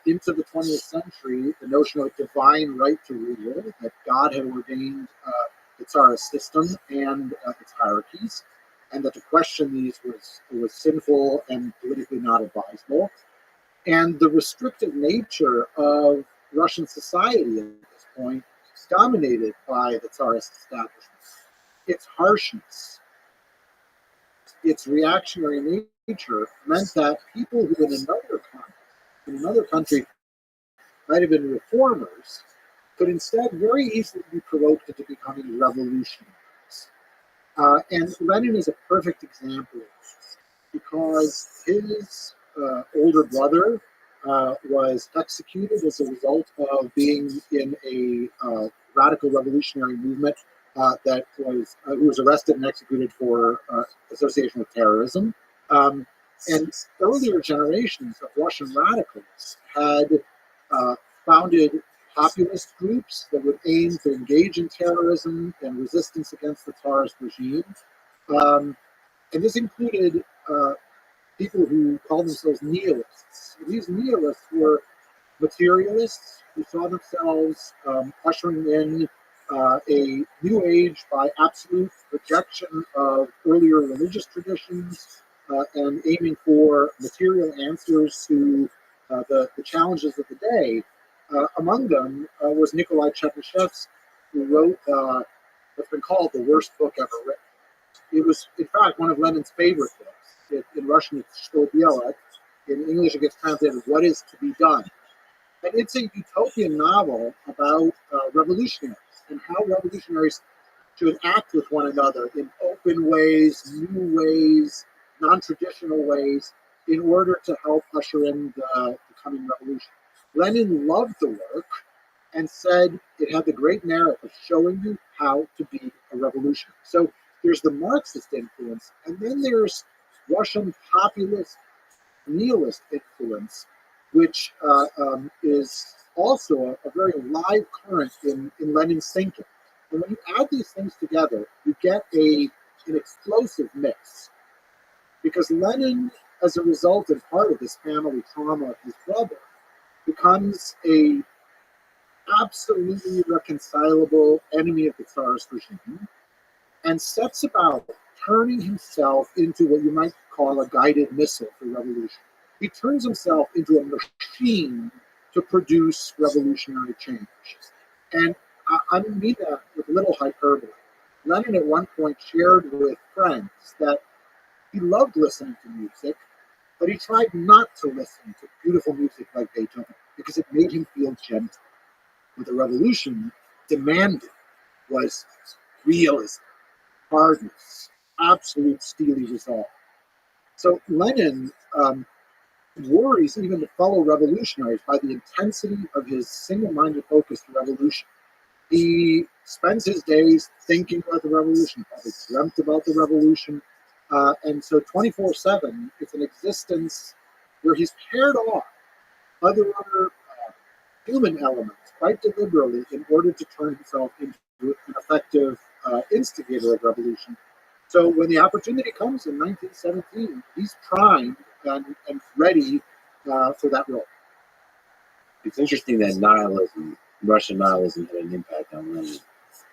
into the 20th century the notion of divine right to rule, that God had ordained the Tsarist system and its hierarchies, and that to question these was sinful and politically not advisable. And the restrictive nature of Russian society at this point is dominated by the Tsarist establishment. Its harshness, its reactionary nature meant that people who in another country might have been reformers could instead very easily be provoked into becoming revolutionaries. And Lenin is a perfect example of this because his older brother was executed as a result of being in a radical revolutionary movement that was who was arrested and executed for association with terrorism. And earlier generations of Russian radicals had founded populist groups that would aim to engage in terrorism and resistance against the Tsarist regime. And this included people who called themselves nihilists. These nihilists were materialists who saw themselves ushering in a new age by absolute rejection of earlier religious traditions and aiming for material answers to the challenges of the day. Among them was Nikolai Chernyshevsky, who wrote what's been called the worst book ever written. It was, in fact, one of Lenin's favorite books. In Russian, it's Что делать. In English, it gets translated, What is to be done? And it's a utopian novel about revolutionaries and how revolutionaries should act with one another in open ways, new ways, non-traditional ways, in order to help usher in the coming revolution. Lenin loved the work and said it had the great merit of showing you how to be a revolutionary. So there's the Marxist influence, and then there's Russian populist nihilist influence, which is also a very live current in Lenin's thinking. And when you add these things together, you get an explosive mix. Because Lenin, as a result and part of this family trauma of his brother, becomes a absolutely irreconcilable enemy of the Tsarist regime. and sets about turning himself into what you might call a guided missile for revolution. He turns himself into a machine to produce revolutionary change. And I mean that with little hyperbole. Lenin at one point shared with friends that he loved listening to music, but he tried not to listen to beautiful music like Beethoven because it made him feel gentle. What the revolution demanded was realism, hardness, absolute steely resolve. So Lenin worries even the fellow revolutionaries by the intensity of his single-minded focus to revolution. He spends his days thinking about the revolution, probably dreamt about the revolution. And so 24/7, it's an existence where he's paired off other human elements quite deliberately in order to turn himself into an effective instigator of revolution. So when the opportunity comes in 1917, he's primed and ready for that role. It's interesting that nihilism, Russian nihilism, had an impact on Lenin.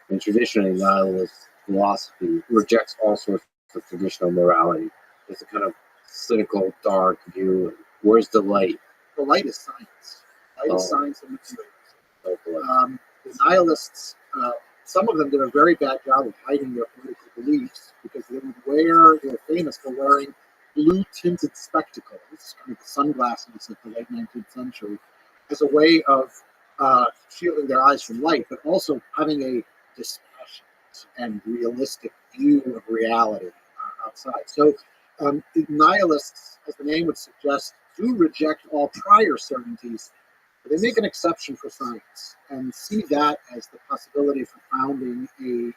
And traditionally, nihilist philosophy rejects all sorts of traditional morality. It's a kind of cynical, dark view. Where's the light? The light is science. Light is science and materials. Okay. The nihilists, some of them did a very bad job of hiding their political beliefs because they were famous for wearing blue-tinted spectacles, kind of sunglasses of the late 19th century, as a way of shielding their eyes from light, but also having a dispassionate and realistic view of reality outside. So nihilists, as the name would suggest, do reject all prior certainties. But they make an exception for science and see that as the possibility for founding an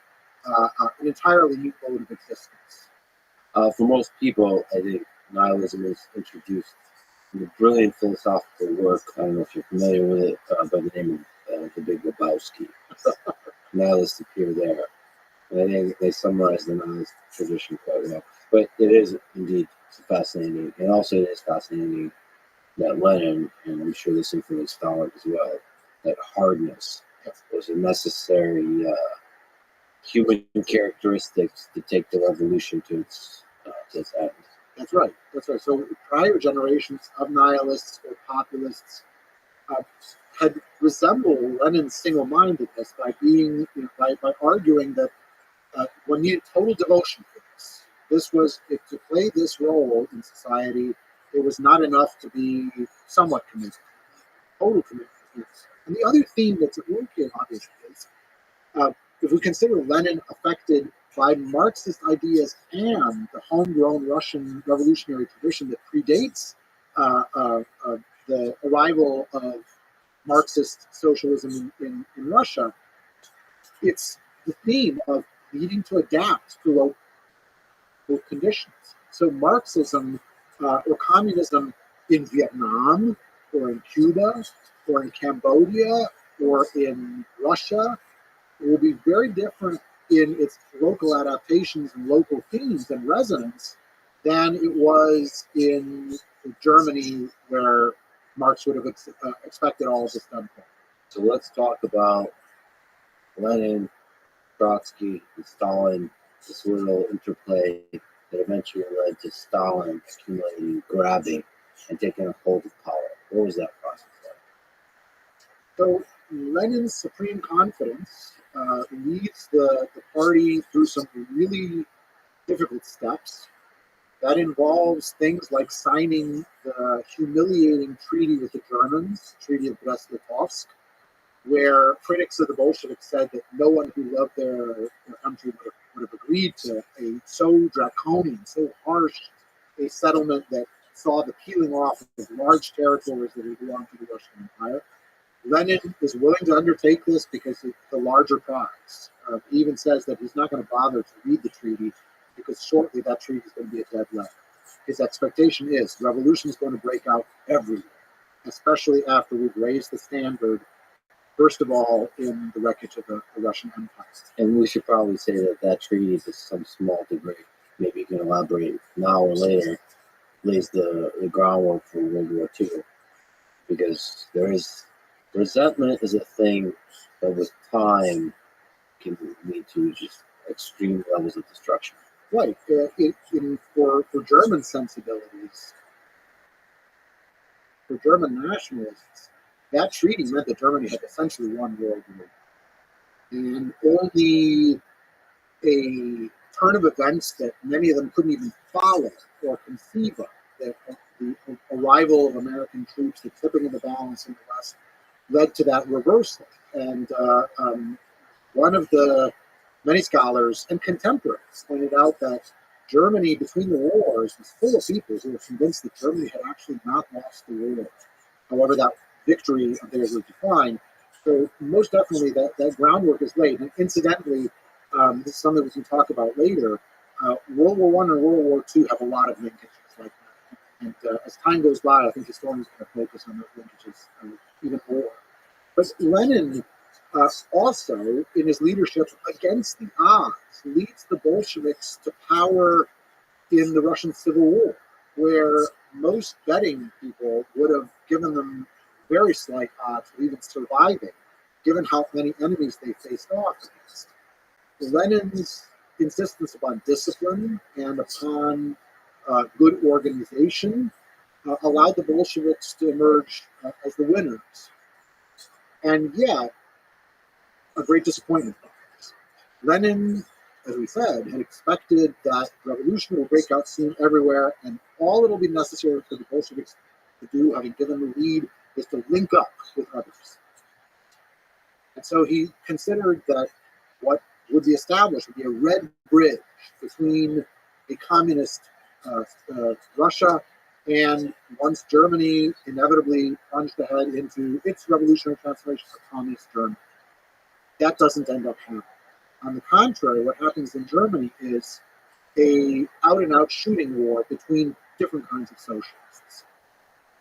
entirely new mode of existence. For most people, I think nihilism was introduced in a brilliant philosophical work. I don't know if you're familiar with it, by the name of The Big Lebowski. Nihilists appear there. And I think they summarize the nihilist tradition quite well. But it is indeed fascinating. And also it is fascinating that Lenin, and I'm sure this influenced Stalin as well, that hardness was a necessary human characteristics to take the revolution to its end. That's right. That's right. So prior generations of nihilists or populists had resembled Lenin's single-mindedness by being, by arguing that one needed total devotion for this. This was, if to play this role in society, it was not enough to be somewhat committed. Total commitment. And the other theme that's at work here, obviously, is if we consider Lenin affected by Marxist ideas and the homegrown Russian revolutionary tradition that predates the arrival of Marxist socialism in Russia, it's the theme of needing to adapt to local conditions. So Marxism or communism in Vietnam or in Cuba or in Cambodia or in Russia will be very different in its local adaptations and local themes and resonance than it was in Germany, where Marx would have expected all of this done for. So let's talk about Lenin, Trotsky, and Stalin, this little interplay that eventually led to Stalin accumulating, grabbing, and taking a hold of power. What was that process like? So Lenin's supreme confidence leads the party through some really difficult steps. That involves things like signing the humiliating treaty with the Germans, Treaty of Brest-Litovsk, where critics of the Bolsheviks said that no one who loved their country would have agreed to a so draconian, so harsh a settlement that saw the peeling off of large territories that had belonged to the Russian Empire. Lenin is willing to undertake this because it's the larger prize. He even says that he's not going to bother to read the treaty because shortly that treaty is going to be a dead letter. His expectation is revolution is going to break out everywhere, especially after we've raised the standard, first of all, in the wreckage of the Russian Empire. And we should probably say that that treaty, to some small degree, maybe you can elaborate now or later, lays the groundwork for World War II. Because resentment is a thing that with time can lead to just extreme levels of destruction. Right. For German sensibilities, for German nationalists, that treaty meant that Germany had essentially won World War. And only a turn of events that many of them couldn't even follow or conceive of, the arrival of American troops, the tipping of the balance in the West, led to that reversal. And one of the many scholars and contemporaries pointed out that Germany, between the wars, was full of people who were convinced that Germany had actually not lost the war. However, that victory of theirs was defined. So most definitely that groundwork is laid. And incidentally, this is something we can talk about later. World War I and World War II have a lot of linkages like that. And as time goes by, I think historians are going to focus on those linkages even more. But Lenin also, in his leadership against the odds, leads the Bolsheviks to power in the Russian Civil War, where most betting people would have given them very slight odds of even surviving, given how many enemies they faced off against. Lenin's insistence upon discipline and upon good organization allowed the Bolsheviks to emerge as the winners. And yet, a great disappointment. Lenin, as we said, had expected that revolution will break out soon everywhere, and all it'll be necessary for the Bolsheviks to do, having given the lead, is to link up with others. And so he considered that what would be established would be a red bridge between a communist Russia and, once Germany inevitably plunged ahead into its revolutionary transformation, a communist Germany. That doesn't end up happening. On the contrary, what happens in Germany is a out-and-out shooting war between different kinds of socialists.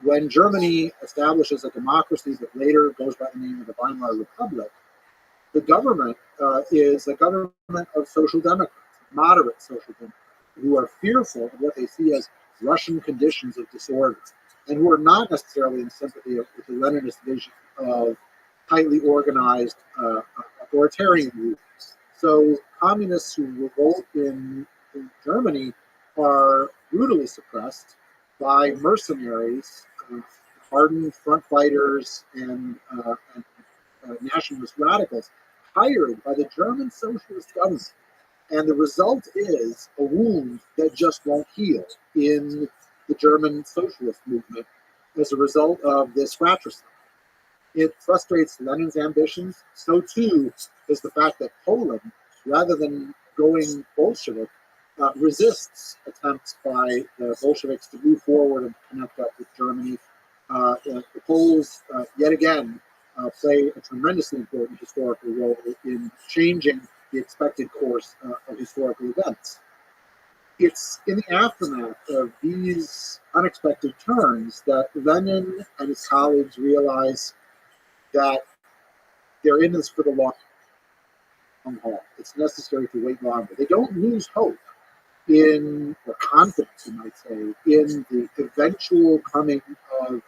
When Germany establishes a democracy that later goes by the name of the Weimar Republic, the government is a government of social democrats, moderate social democrats, who are fearful of what they see as Russian conditions of disorder, and who are not necessarily in sympathy with the Leninist vision of tightly organized authoritarian rule. So communists who revolt in Germany are brutally suppressed by mercenaries, hardened front fighters, and nationalist radicals hired by the German socialist government. And the result is a wound that just won't heal in the German socialist movement as a result of this fratricide. It frustrates Lenin's ambitions. So too is the fact that Poland, rather than going Bolshevik, resists attempts by the Bolsheviks to move forward and connect up with Germany. The Poles, yet again, play a tremendously important historical role in changing the expected course of historical events. It's in the aftermath of these unexpected turns that Lenin and his colleagues realize that they're in this for the long haul. It's necessary to wait longer. They don't lose hope in, or confidence, you might say, in the eventual coming of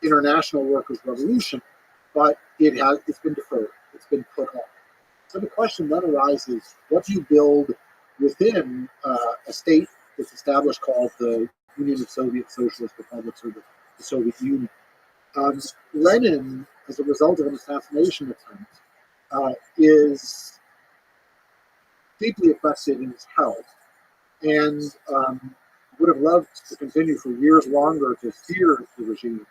international workers' revolution, but it's been deferred. It's been put off. So the question then arises: what do you build within a state that's established called the Union of Soviet Socialist Republics, or the Soviet Union? Lenin, as a result of an assassination attempt, is deeply affected in his health, and would have loved to continue for years longer to steer the regime.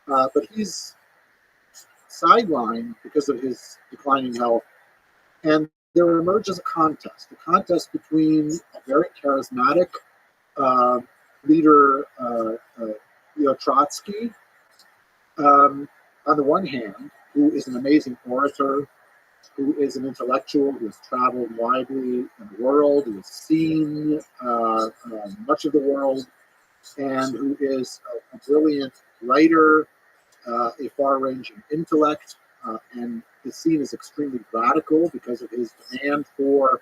But he's sidelined because of his declining health, and there emerges a contest between a very charismatic leader, Leo Trotsky, on the one hand, who is an amazing orator, who is an intellectual, who has traveled widely in the world, who has seen much of the world, and who is a brilliant writer, a far-ranging intellect, and is seen as extremely radical because of his demand for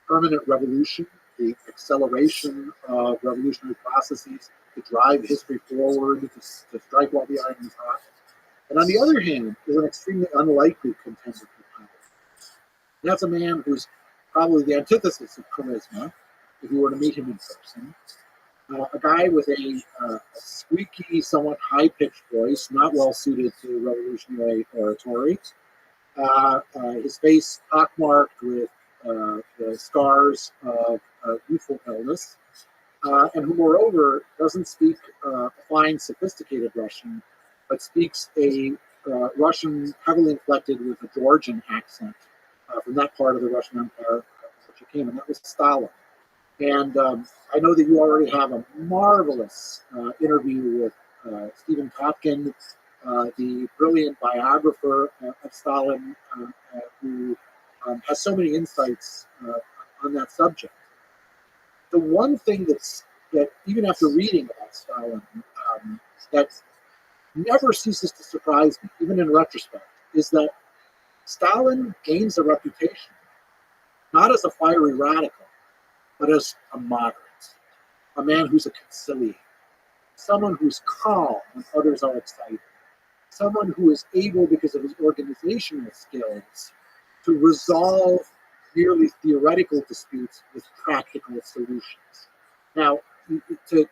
permanent revolution, the acceleration of revolutionary processes to drive history forward, to strike while the iron is hot. And on the other hand, is an extremely unlikely contender for power. That's a man who's probably the antithesis of charisma, if you were to meet him in person. A guy with a squeaky, somewhat high-pitched voice, not well suited to revolutionary oratory. His face pockmarked with the scars of youthful illness, and who, moreover, doesn't speak fine, sophisticated Russian, but speaks a Russian heavily inflected with a Georgian accent from that part of the Russian Empire which he came, and that was Stalin. And I know that you already have a marvelous interview with Stephen Kotkin, the brilliant biographer of Stalin, who has so many insights on that subject. The one thing that even after reading about Stalin, that never ceases to surprise me, even in retrospect, is that Stalin gains a reputation not as a fiery radical, but as a moderate, a man who's a conciliator, someone who's calm when others are excited, someone who is able, because of his organizational skills, to resolve merely theoretical disputes with practical solutions. Now, to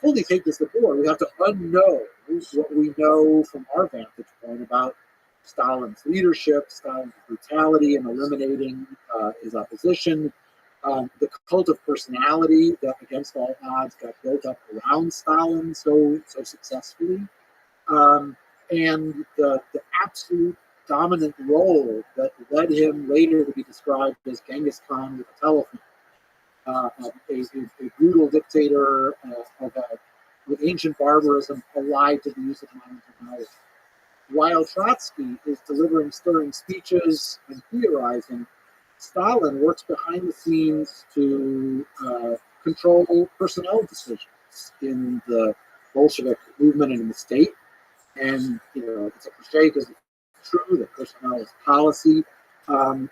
fully take this to board, we have to unknow what we know from our vantage point about Stalin's leadership, Stalin's brutality in eliminating his opposition, the cult of personality that, against all odds, got built up around Stalin so successfully, and the absolute dominant role that led him later to be described as Genghis Khan with a telephone, a brutal dictator with ancient barbarism allied to the use of modern technology. While Trotsky is delivering stirring speeches and theorizing, Stalin works behind the scenes to control personnel decisions in the Bolshevik movement and in the state. And, it's a cliche because it's true that personnel is policy.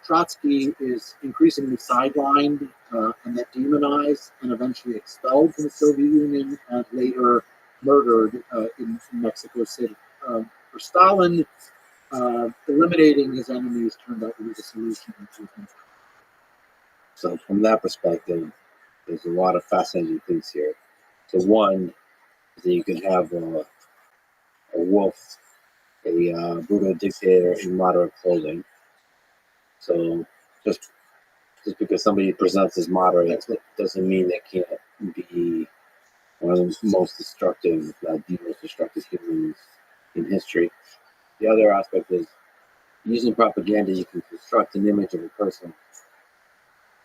Trotsky is increasingly sidelined and then demonized and eventually expelled from the Soviet Union and later murdered in Mexico City. For Stalin, eliminating his enemies turned out to be the solution. So from that perspective, there's a lot of fascinating things here. So one is that you can have a wolf, a brutal dictator in moderate clothing. So just because somebody presents as moderate doesn't mean they can't be one of the most destructive, the most destructive humans in history. The other aspect is using propaganda, you can construct an image of a person,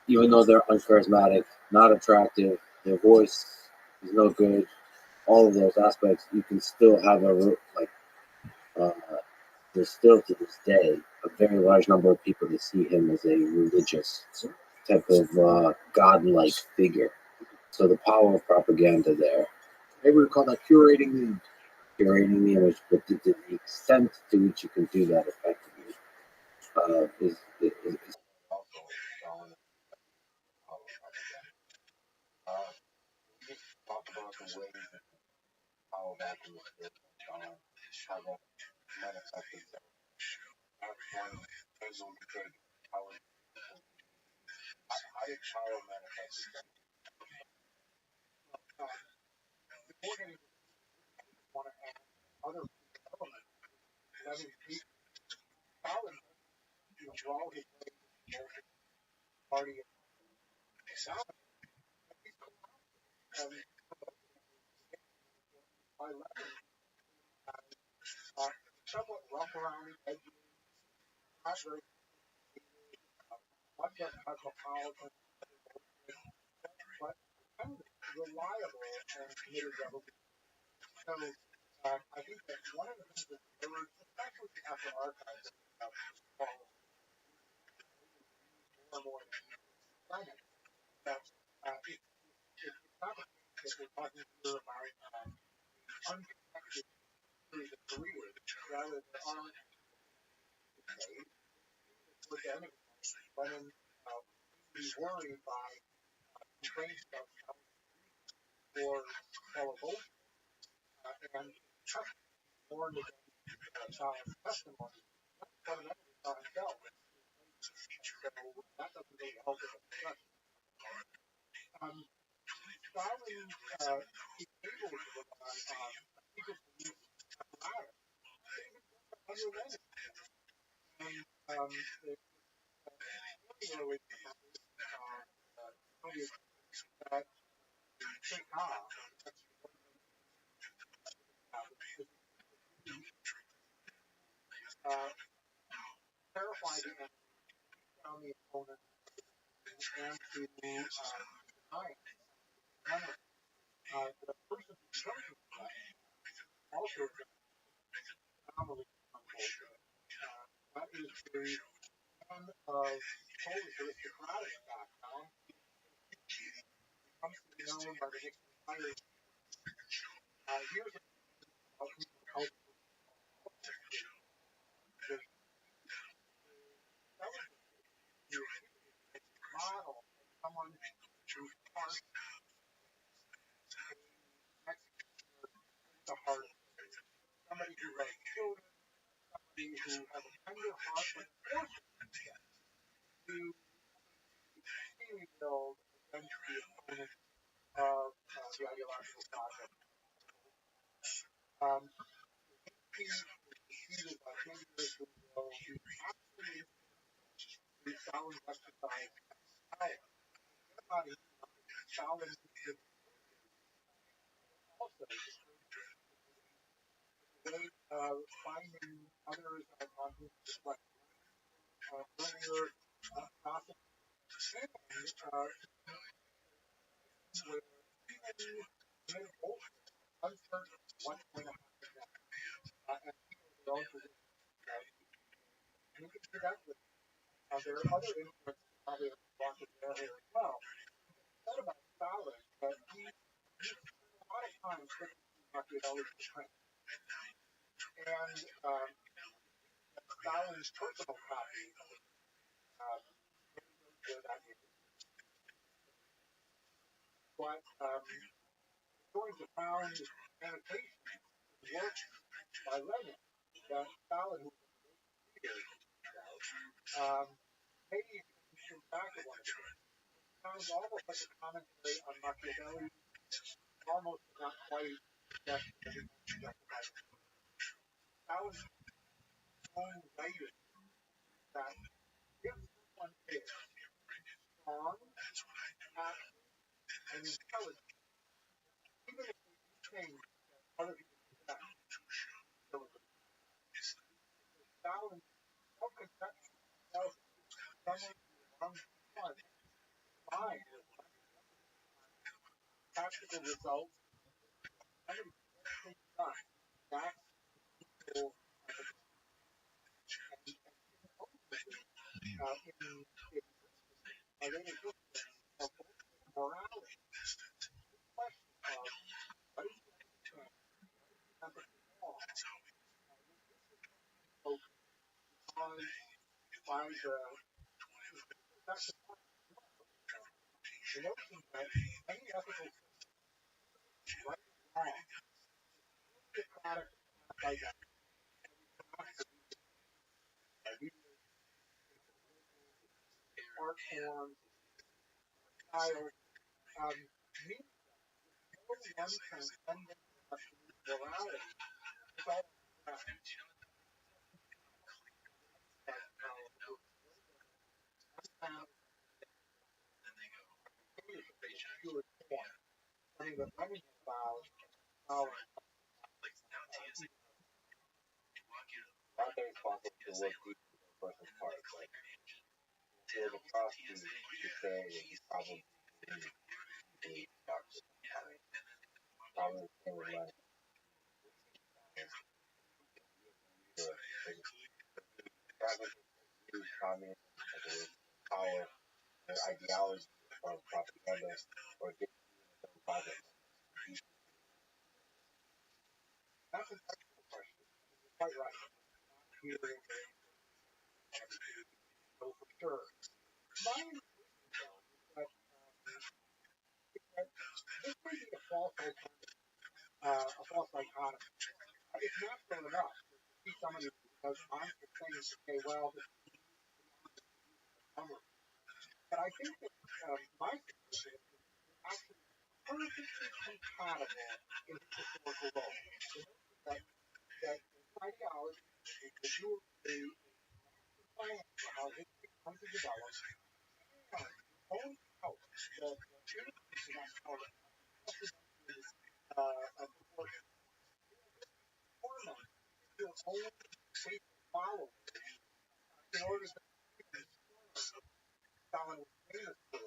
even though they're uncharismatic, not attractive, their voice is no good, all of those aspects, you can still have there's still to this day a very large number of people that see him as a religious type of godlike figure. So the power of propaganda there. Maybe we call that curating the image. Curating the image, but to the extent to which you can do that effectively is Also, we just talked about the way that how that was how that manifested itself. That's one angle you take. How did child manifest itself? Before getting to want to add other elements, letting people, Stalin, draw his way to the party of Stalin. By letters, somewhat rough around the edges, not very much of cosmopolitan, but reliable and committed revolution. So I think that one of the things that emerged, especially after archives, more and more China, that it's not a case that we're talking here about unconnected series of careers, rather there are with enemies, but in be worried by complaints about or fellow voters and warned against Stalin's testimony, fundamentally about himself. that doesn't really help in the discussion. Stalin is able to rely on secret police apparatus unrelenting. And it's very early in the Soviet that Chekha, terrify the enemy, down the opponent, and to deny it. The person who comes with that also is an anomaly. That is a man of Polish aristocratic background. He comes to be known by the Nixon fire. Here's a model of someone who's part the heart, somebody who loves children, somebody who has a tender heart, but to really build against the opponent of the ideological process. He is defeated by figures who will be absolutely the Stalin exercise power. Everybody, Stalin also way of finding others on whom to reflect earlier gossip and where even uncertain what's going to happen next. And people are also you can do that with there are other influences probably across the area as well. What about Stalin? He spent a lot of time looking through Machiavelli's print. And Stalin's personal copy but going to found annotations work by Lenin that Stalin, who was maybe even back at one of them, sounds almost like a commentary on Machiavelli, almost not quite Stalin's own writing that if someone is strong, active, and intelligent, even if they do things that other people possess, Stalin's self-conception of someone who runs fun, mind, practical results, and things done. That's people of morality. Question of what is the empathy law? By the notion that any ethical right or wrong, the product like that, art forms, style, means no one transcendent morality. It's all something that I think about our not very responsible to look deep into the person's heart. Like, there's a prophecy to say that he probably didn't doctor. Probably came with money. Use communism as a power, their ideology or propaganda, or get some project. That's an excellent question. You're quite right. Here, so for sure. My impression, though, is that this may be a false alternative, a false dichotomy. It's natural enough to see somebody who does monster things and say, well, this is but I think that my position is actually perfectly compatible in its historical role. The notion that ideology gives you a plan for how history comes to develop, and point out the increase in that power proportion format your own safe follow in order to Stalin was famous for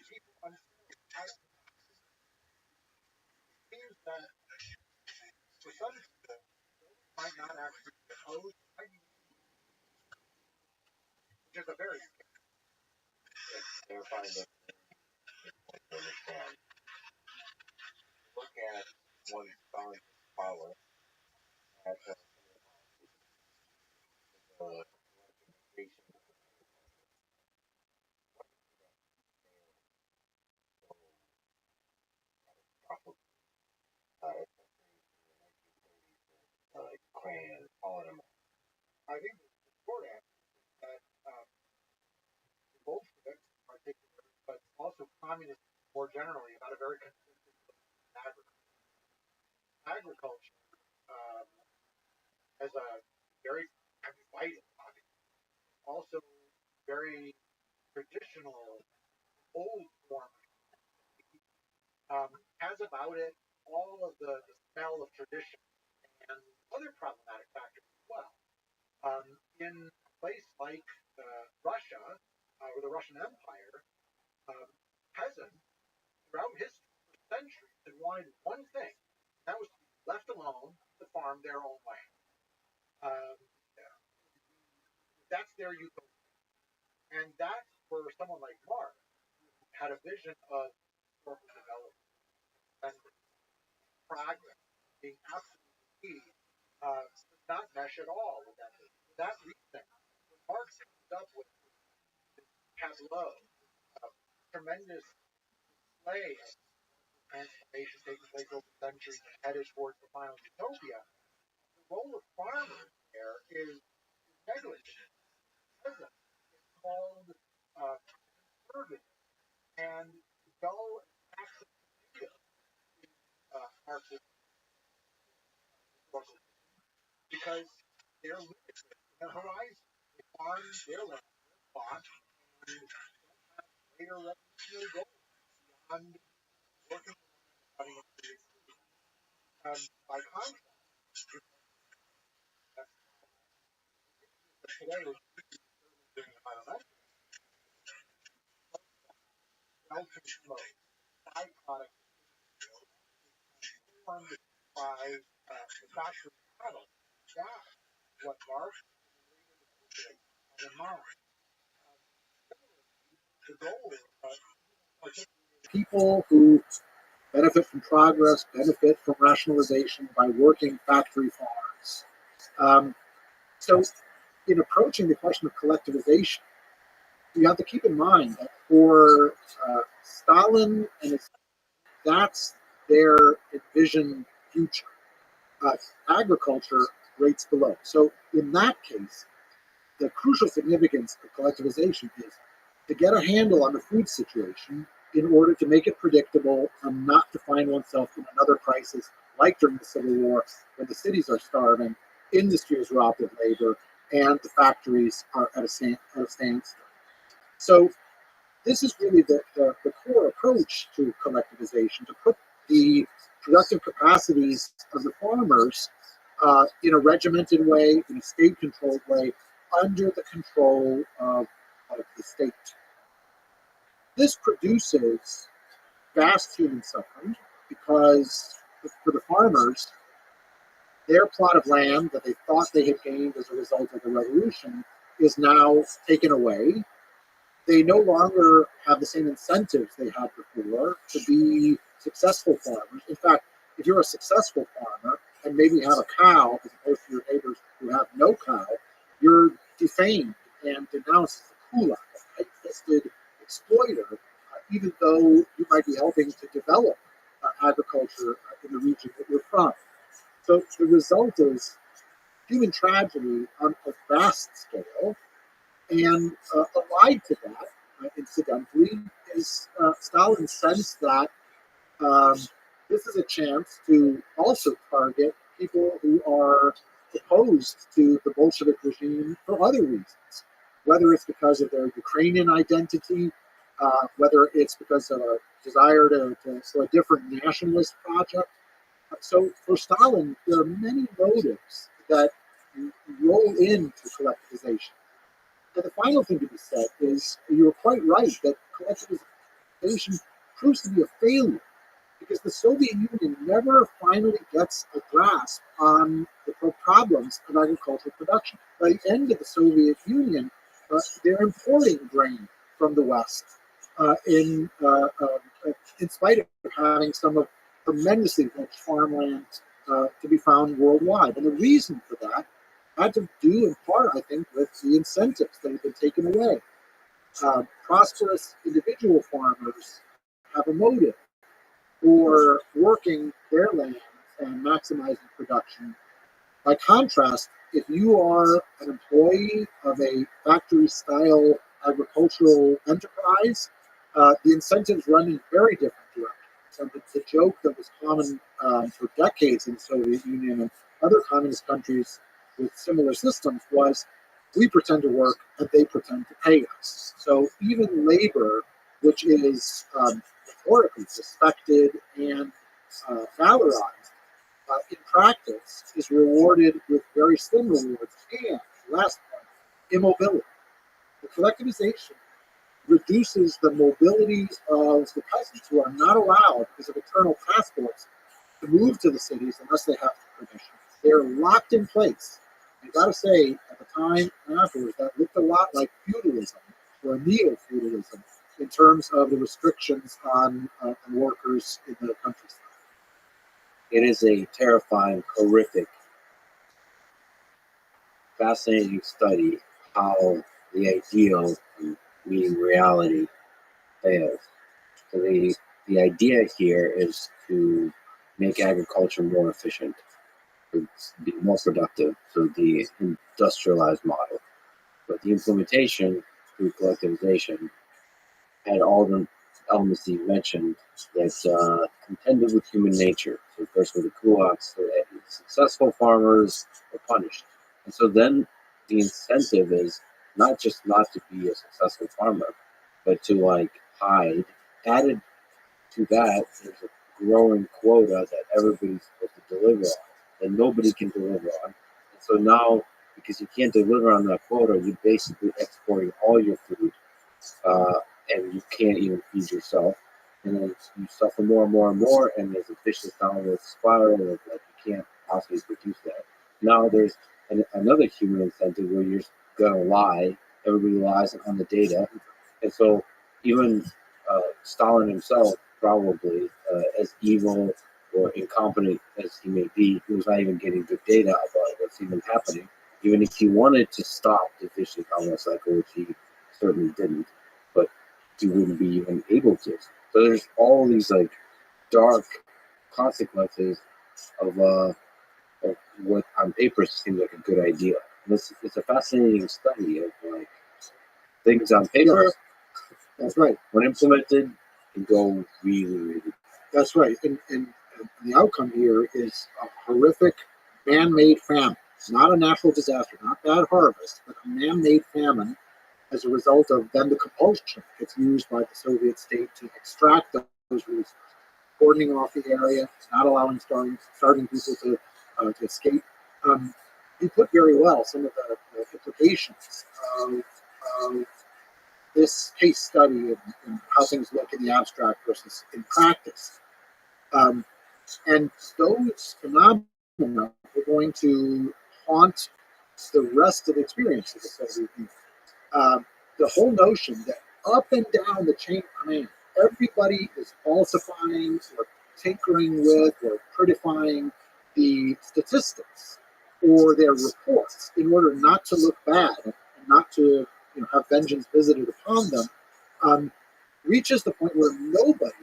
people understand. It seems that for some people might not actually oppose, which is a very Clarifying the understand. Look at one Stalin's power as a representation of Ukraine, Holodomor. I think the short answer is that the Bolsheviks in particular, but also communists more generally, had a very consistent agriculture as a very vital, also very traditional, old form, has about it all of the smell of tradition and other problematic factors as well. In a place like Russia, or the Russian Empire, peasants throughout history for centuries had wanted one thing, and that was to be left alone to farm their own land. Um, that's their utopia. And that's where someone like Marx had a vision of historical development and progress being absolutely key, does not mesh at all with that. For that reason, when Marx comes up with this tableau of tremendous display of transformation taking place over centuries and headed towards the final utopia, the role of farmers there is negligible. Peasants is called servant, and to go and actually Marxist because they're limited in the horizon. They farm their land, bought, and later revolutionary goals beyond working cutting up the by contrast, today we're doing environmental self-control byproduct funded by the factory model. That's what Marx had in mind. The goal of people who benefit from progress, benefit from rationalization by working factory farms. So, in approaching the question of collectivization, you have to keep in mind that for Stalin and his, that's their envisioned future. Agriculture rates below. So, in that case, the crucial significance of collectivization is to get a handle on the food situation in order to make it predictable and not to find oneself in another crisis like during the Civil War when the cities are starving, industry is robbed of labor, and the factories are at a standstill. So this is really the core approach to collectivization, to put the productive capacities of the farmers in a regimented way, in a state-controlled way, under the control of the state. This produces vast human suffering because for the farmers, their plot of land that they thought they had gained as a result of the revolution is now taken away. They no longer have the same incentives they had before to be successful farmers. In fact, if you're a successful farmer and maybe have a cow as opposed to your neighbors who have no cow, you're defamed and denounced as a kulak, a tight-fisted exploiter, even though you might be helping to develop agriculture in the region that you're from. So the result is human tragedy on a vast scale, And allied to that, incidentally, is Stalin's sense that um, this is a chance to also target people who are opposed to the Bolshevik regime for other reasons, whether it's because of their Ukrainian identity, whether it's because of a desire for a different nationalist project. So for Stalin, there are many motives that roll into collectivization. And the final thing to be said is you're quite right that collectivization proves to be a failure because the Soviet Union never finally gets a grasp on the problems of agricultural production. By the end of the Soviet Union, they're importing grain from the West in spite of having some of tremendously rich farmland to be found worldwide. And the reason for that had to do in part, I think, with the incentives that have been taken away. Prosperous individual farmers have a motive for working their land and maximizing production. By contrast, if you are an employee of a factory style agricultural enterprise, the incentives run in very different directions. So the joke that was common for decades in the Soviet Union and other communist countries with similar systems was we pretend to work and they pretend to pay us. So even labor, which is rhetorically respected and valorized, in practice is rewarded with very slim rewards. And last point, immobility. The collectivization reduces the mobility of the peasants who are not allowed because of eternal passports to move to the cities unless they have permission. They're locked in place. I gotta say, at the time and afterwards, that looked a lot like feudalism or neo-feudalism in terms of the restrictions on workers in the countryside. It is a terrifying, horrific, fascinating study how the ideal, meaning reality, fails. So the idea here is to make agriculture more efficient, to be more productive, so the industrialized model. But the implementation through collectivization had all the elements that you mentioned that contended with human nature. So first with the kulaks, so successful farmers are punished. And so then the incentive is not just not to be a successful farmer, but to like hide. Added to that, there's a growing quota that everybody's supposed to deliver on, that nobody can deliver on. And so now, because you can't deliver on that quota, you're basically exporting all your food, and you can't even feed yourself. And then you suffer more and more and more, and there's a vicious downward spiral of like you can't possibly produce that. Now there's another human incentive where you're gonna lie. Everybody lies on the data, and so even Stalin himself, probably as evil or incompetent as he may be, he was not even getting good data about what's even happening. Even if he wanted to stop the vicious downward cycle, which he certainly didn't, but he wouldn't be even able to. So there's all these like dark consequences of what on paper seems like a good idea. And it's a fascinating study of like things on paper. Yes, that's right. When implemented, can go really, really. That's right. And the outcome here is a horrific man-made famine. It's not a natural disaster, not bad harvest, but a man-made famine as a result of then the compulsion it's used by the Soviet state to extract those resources, cordoning off the area, not allowing starving people to escape. You put very well some of the implications of this case study and how things look in the abstract versus in practice. And those phenomena are going to haunt the rest of the experience of the Soviet Union. The whole notion that up and down the chain of command, everybody is falsifying or tinkering with or prettifying the statistics or their reports in order not to look bad and not to have vengeance visited upon them, reaches the point where nobody,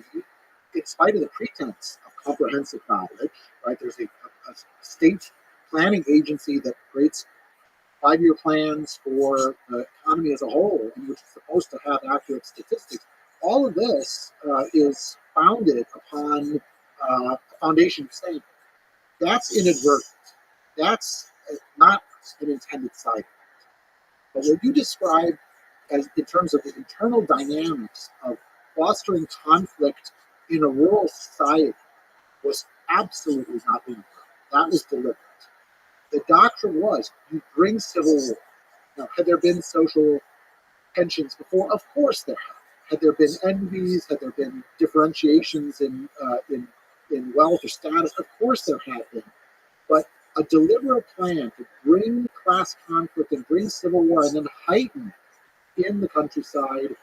in spite of the pretense of comprehensive knowledge, right? There's a state planning agency that creates 5-year plans for the economy economy as a whole, and which is supposed to have accurate statistics, all of this is founded upon a foundation of saying that's inadvertent. That's not an intended side. But what you describe as in terms of the internal dynamics of fostering conflict in a rural society was absolutely not inadvertent. That was deliberate. The doctrine was you bring civil war. Now, had there been social tensions before? Of course there have. Had there been envies? Had there been differentiations in wealth or status? Of course there have been. But a deliberate plan to bring class conflict and bring civil war and then heighten in the countryside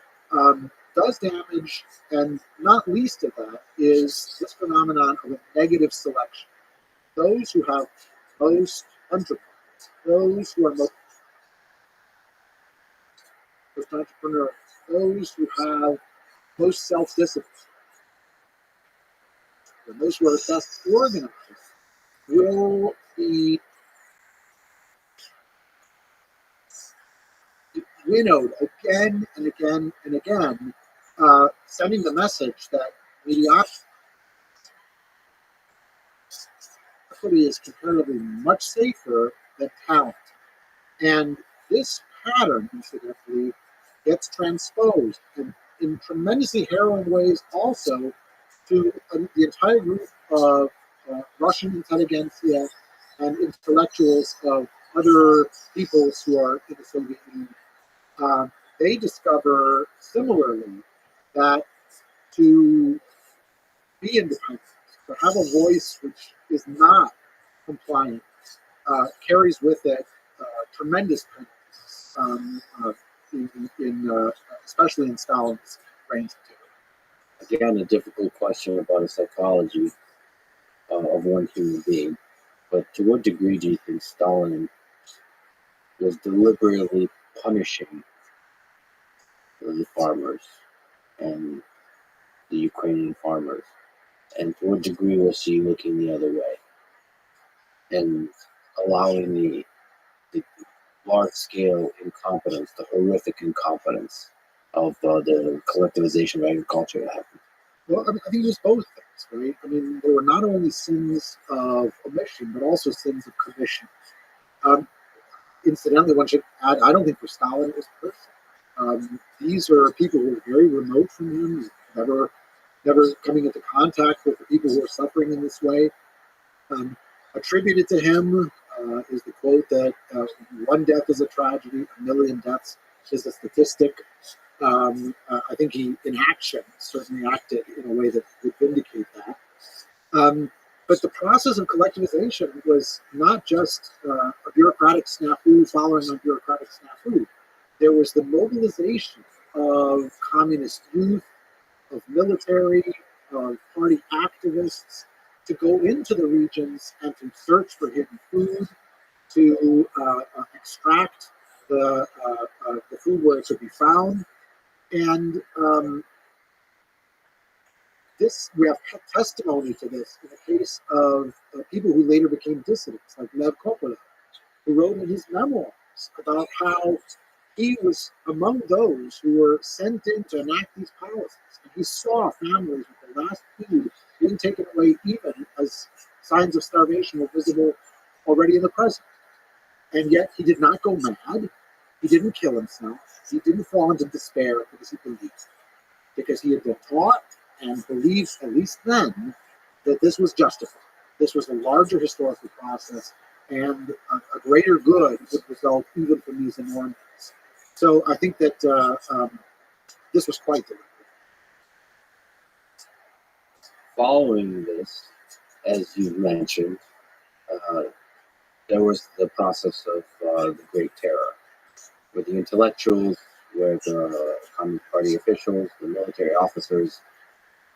does damage, and not least of that is this phenomenon of a negative selection. Those who have most enterprise, those who are most entrepreneurial, those who have most self-discipline, and those who are best organized will be winnowed again and again and again, sending the message that mediocrity is comparatively much safer than talent. And this pattern, incidentally, gets transposed in tremendously harrowing ways also to the entire group of Russian intelligentsia and intellectuals of other peoples who are in the Soviet Union. They discover similarly that to be independent, to have a voice which is not compliant, carries with it tremendous penalties, especially in Stalin's reign. Again, a difficult question about the psychology of one human being. But to what degree do you think Stalin was deliberately punishing the farmers and the Ukrainian farmers? And to what degree was he looking the other way and allowing the large-scale incompetence, the horrific incompetence of the collectivization of agriculture that happened? Well, I think it was both things, right? I mean, there were not only sins of omission, but also sins of commission. Incidentally, one should add, I don't think for Stalin it was personal. These are people who are very remote from him, never coming into contact with the people who are suffering in this way. Attributed to him is the quote that one death is a tragedy, a million deaths is a statistic. I think he, in action, certainly acted in a way that would vindicate that. But the process of collectivization was not just a bureaucratic snafu following on bureaucratic snafu. There was the mobilization of communist youth, of military, of party activists to go into the regions and to search for hidden food, to extract the food where it could be found. And we have testimony to this in the case of people who later became dissidents, like Lev Kopolev, who wrote in his memoirs about how he was among those who were sent in to enact these policies. And he saw families with the last food being taken away, even as signs of starvation were visible already in the present. And yet he did not go mad. He didn't kill himself. He didn't fall into despair because he believed. Because he had been taught and believed, at least then, that this was justified. This was a larger historical process, and a greater good would result even from these enormities. So I think that this was quite deliberate. Following this, as you mentioned, there was the process of the Great Terror, where the intellectuals, where the Communist Party officials, the military officers,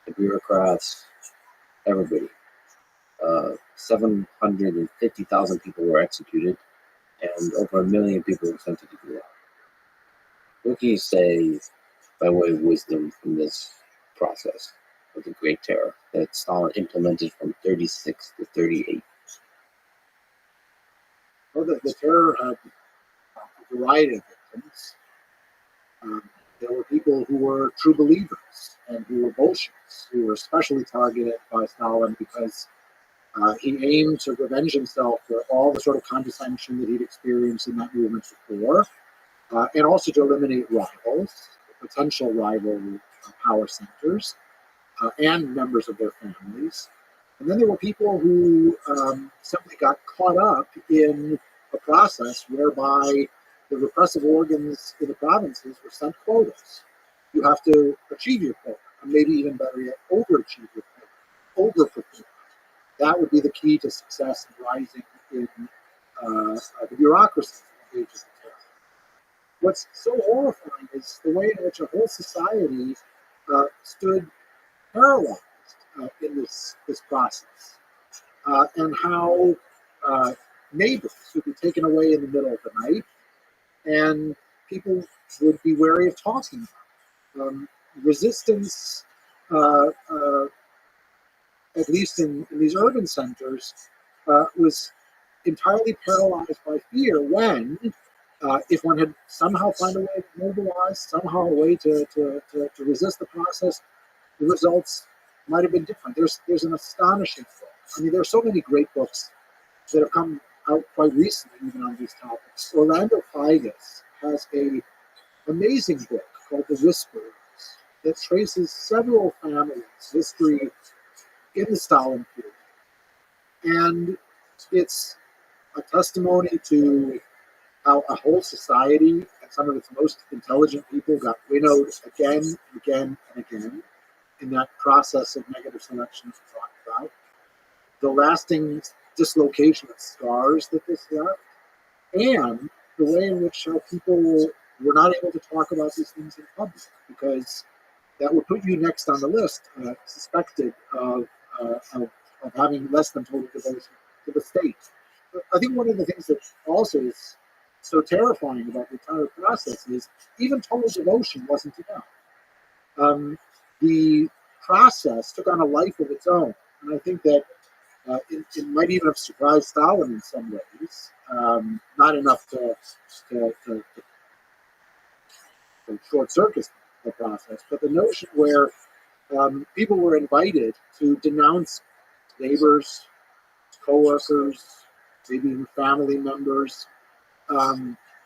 the bureaucrats, everybody. 750,000 people were executed, and over 1 million people were sent to the Gulag. What can you say by way of wisdom from this process of the Great Terror that Stalin implemented from 36 to 38? Well, the terror had a variety of victims. people who were true believers and who were Bolsheviks, who were especially targeted by Stalin because he aimed to revenge himself for all the sort of condescension that he'd experienced in that movement before, and also to eliminate rivals, potential rival power centers, and members of their families. And then there were people who simply got caught up in a process whereby the repressive organs in the provinces were sent quotas. You have to achieve your quota, and maybe even better yet, overachieve your quota, overperform. That would be the key to success in rising in the bureaucracy in the age of the terror. What's so horrifying is the way in which a whole society stood paralyzed in this process, and how neighbors would be taken away in the middle of the night, and people would be wary of talking. Resistance, at least in these urban centers, was entirely paralyzed by fear when, if one had somehow found a way to mobilize, somehow a way to resist the process, the results might have been different. There's an astonishing book. I mean, there are so many great books that have come out quite recently, even on these topics. Orlando Figes has a amazing book called The Whisperers that traces several families' history in the Stalin period. And it's a testimony to how a whole society and some of its most intelligent people got winnowed again and again and again in that process of negative selection we talked about, the lasting dislocation of scars that this left, and the way in which people were not able to talk about these things in public because that would put you next on the list, suspected of having less than total devotion to the state. But I think one of the things that also is so terrifying about the entire process is even total devotion wasn't enough. The process took on a life of its own, and I think that it might even have surprised Stalin in some ways, not enough to short circuit the process, but the notion where people were invited to denounce neighbors, coworkers, maybe even family members,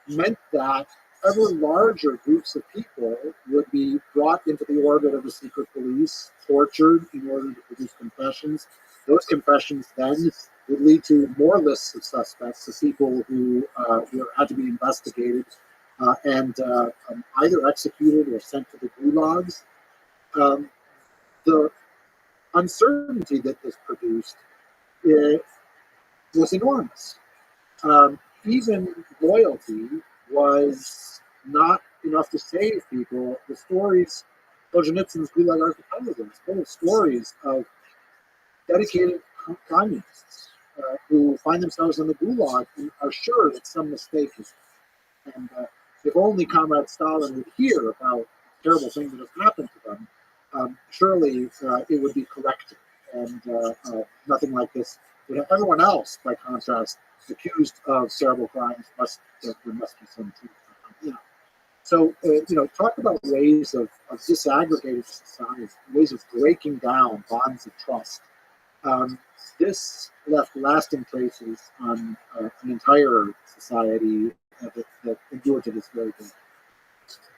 meant that ever larger groups of people would be brought into the orbit of the secret police, tortured in order to produce confessions. Those confessions then would lead to more lists of suspects, of people who had to be investigated and either executed or sent to the gulags. The uncertainty that this produced was enormous. Even loyalty was not enough to save people. The stories, Solzhenitsyn's Gulag Archipelago is full of stories of dedicated communists who find themselves in the Gulag and are sure that some mistake is made. And if only Comrade Stalin would hear about terrible things that have happened to them, surely it would be corrected. And nothing like this would have. Everyone else, by contrast, accused of terrible crimes, there must be some truth. So, talk about ways of disaggregating society, ways of breaking down bonds of trust. This left lasting traces on an entire society that endured to this very day.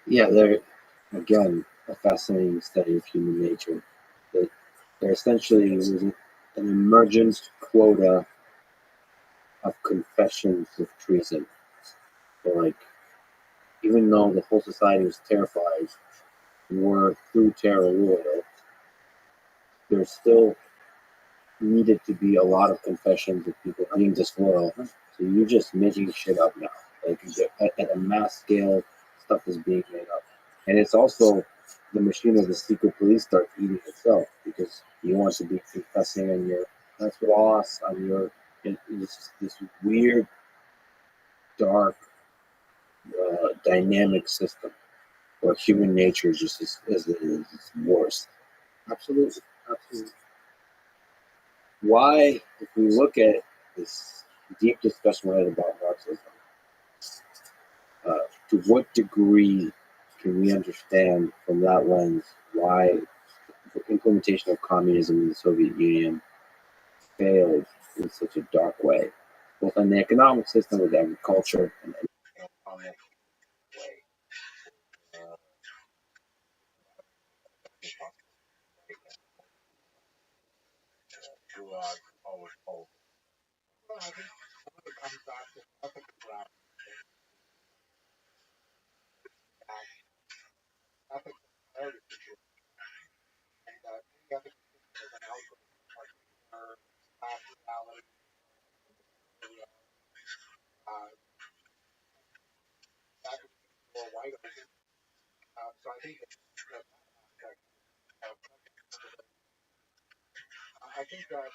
Yeah, they're, again, a fascinating study of human nature. That there essentially was an emergent quota of confessions of treason. So, like, even though the whole society was terrified and were through terror loyal, there still needed to be a lot of confessions of people being disloyal. So you're just making shit up now. Like, at a mass scale, stuff is being made up. And it's also the machine of the secret police starts eating itself because you want to be confessing on your boss, on your. It's this weird, dark, dynamic system where human nature is just is worse. Absolutely. Why, if we look at this deep discussion right about Marxism, to what degree can we understand from that lens why the implementation of communism in the Soviet Union failed in such a dark way, both on the economic system with agriculture and on that way. Gulag always holds. Well, I think some of it comes back to ethical ground. Ethics is a situation, and any ethical system is an outgrowth of particular class reality. That would be more wide open. So I think that aspect of I think that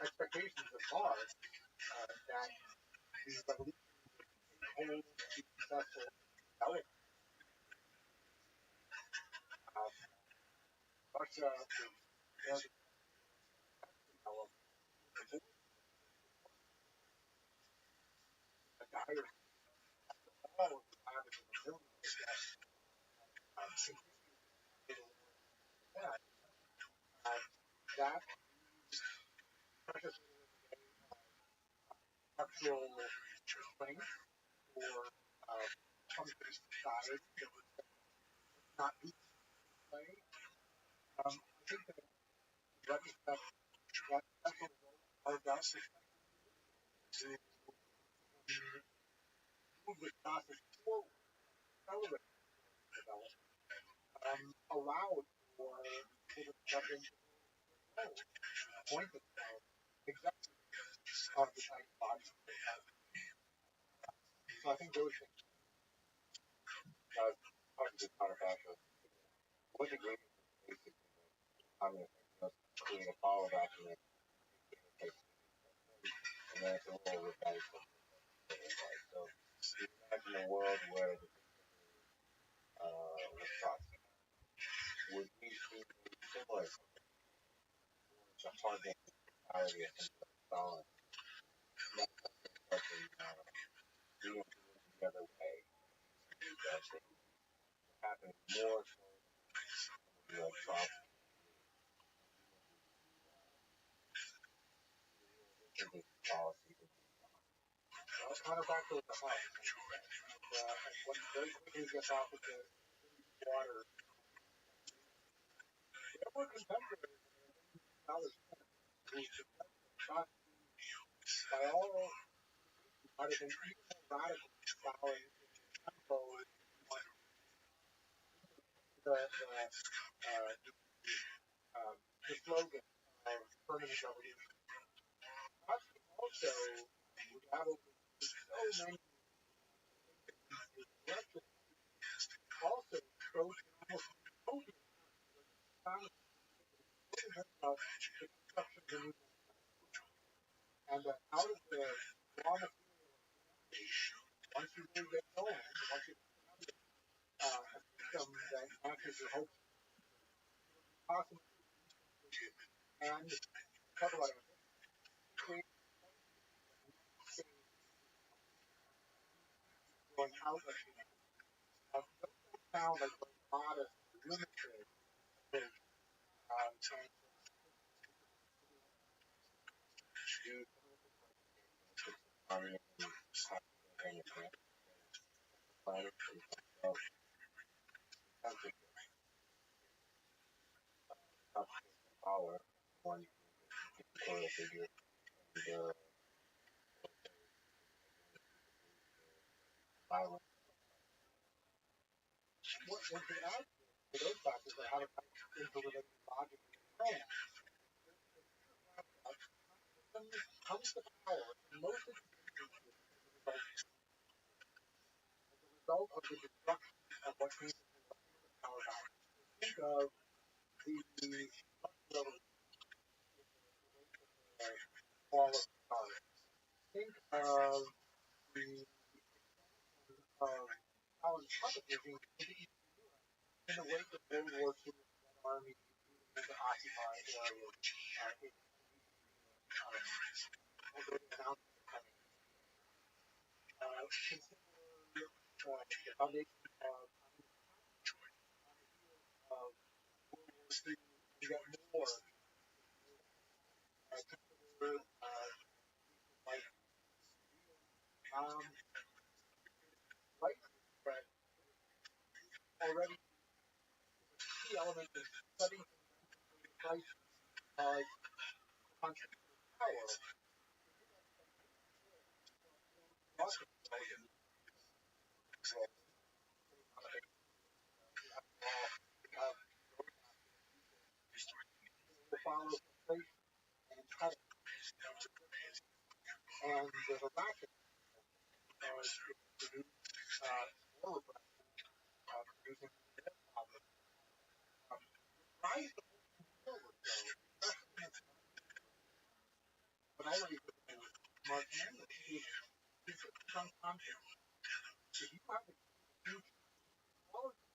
expectations are large that the revolution would be successful development. Russia is developed a dire all of the average of a million that that precious structural strength for countries society that would not be play. I think that in retrospect, that special result carved out to move the process forward, accelerate development, allowed for people to step into the role, point themselves, exactly of the type of body. So I think those things talking to counterfactual. What degree is basically communist create a follow document and then it's a little rebellious. So you imagine a world where the would we see similar to hardening society as a solid doing the other way. Happening more so the Trump policy. Counterfactual is the heart. And when very quickly gets off of the water, there were contemporaries in college who thought by all might have been even more radical following tempo the slogan of permanent revolution. Also, we have so many directions. Also, shows almost totally about the construction of and out of the raw material, once you really get going, once you have a system that matches your hopes, possible, and talk about it, create going out of it. Don't sound like a modest, limited approach. Power, one figure, and violence. What you add to those factors are how to interrelate logic and plan. Comes to power, and most of the result of the destruction of what came before power balance. Think of the fall of power. Think of the Alan puppet regime in the wake of World War II, that army moving into occupied areas. Consider foundation of World War II, we got more consider like right, but already key element is studying the price of concept of power. To follow inflation and credit, and there's a racket to produce more producing rise of forward though, but already Mark Henry is some concept. If you have a huge all of the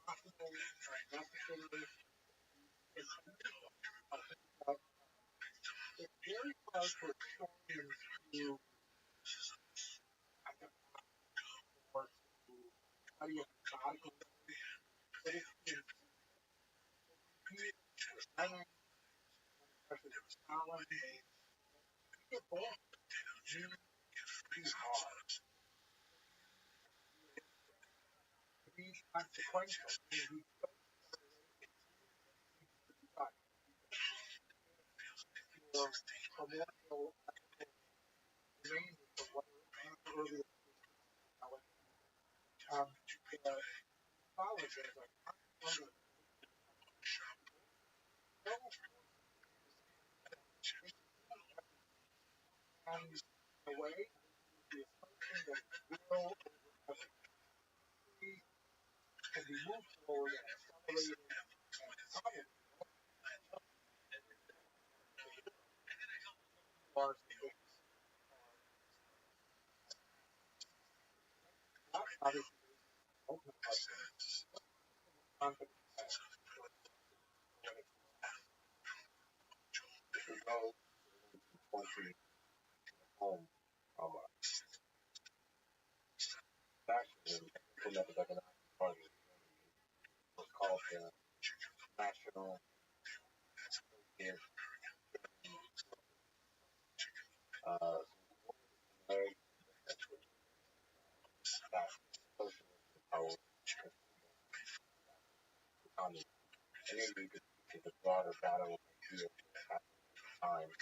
possible necessary it's very hard for historians to or to study a methodical way, but it's presenting especially for Stalin, it's both really hard to be consequential. You got your primordial remains of what earlier college is like and the way the assumption that will can be moved forward and accelerated and probably not obviously open confidence to go country home fascism implemented economic party was called the National Association that socialism power economy. And then you could see the broader battle of ideas at the time,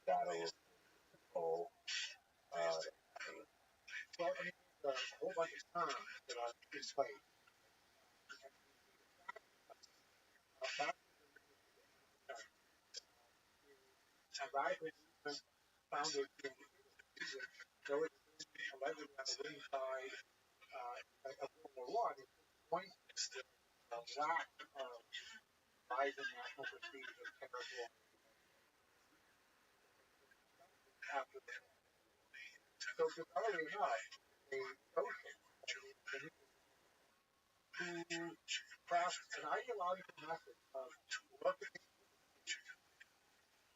battle of control. Well, I mean, there's a whole bunch of terms that are in place. Radically founded in there was allegedly on the winning side of World War I, point the lack of rising national prestige of territorial after the so bizarrely enough, a social who crafts an ideological message of working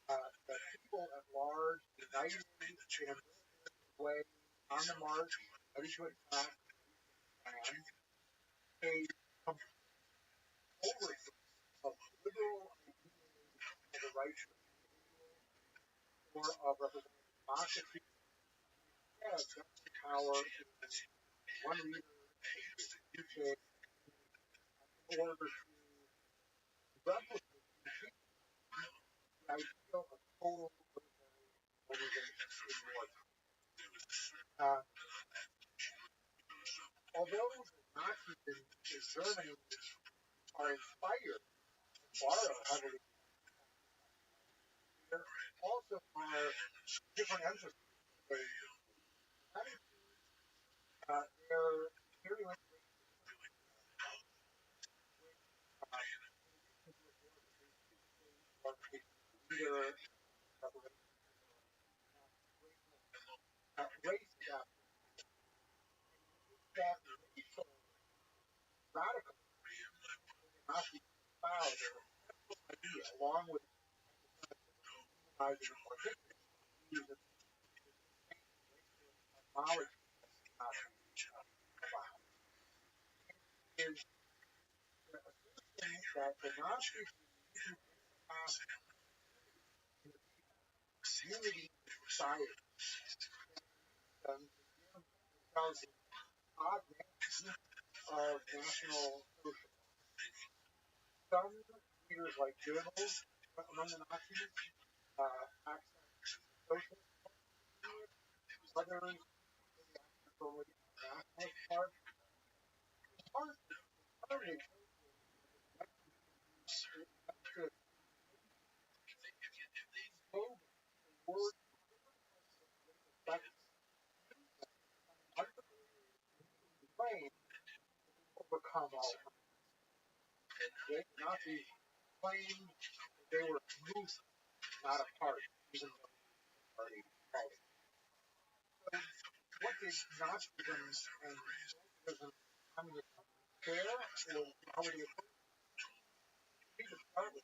the people at large united in a way on the march, ready to attack, and a overthrow of liberal ideas of the right or of representative democracy. Yeah, government power is one leader in order to replicate the ideal of total organization in war. Although the Nazis in Germany are inspired and borrow heavily, there also are different emphases. They're virulent leader race that racial radical Nazi espoused idea along with humanizing or views of knowledge that the Nazis unity society themselves odd names of national social. Some leaders like Goebbels among the Nazis access social, others totally nationalist part. Partly to slogan, word that claim overcome all. The Nazis claimed that they were a movement, not a party, even though the party called it. So what did Nazism and socialism, communism share, or how would you approach it? We would start with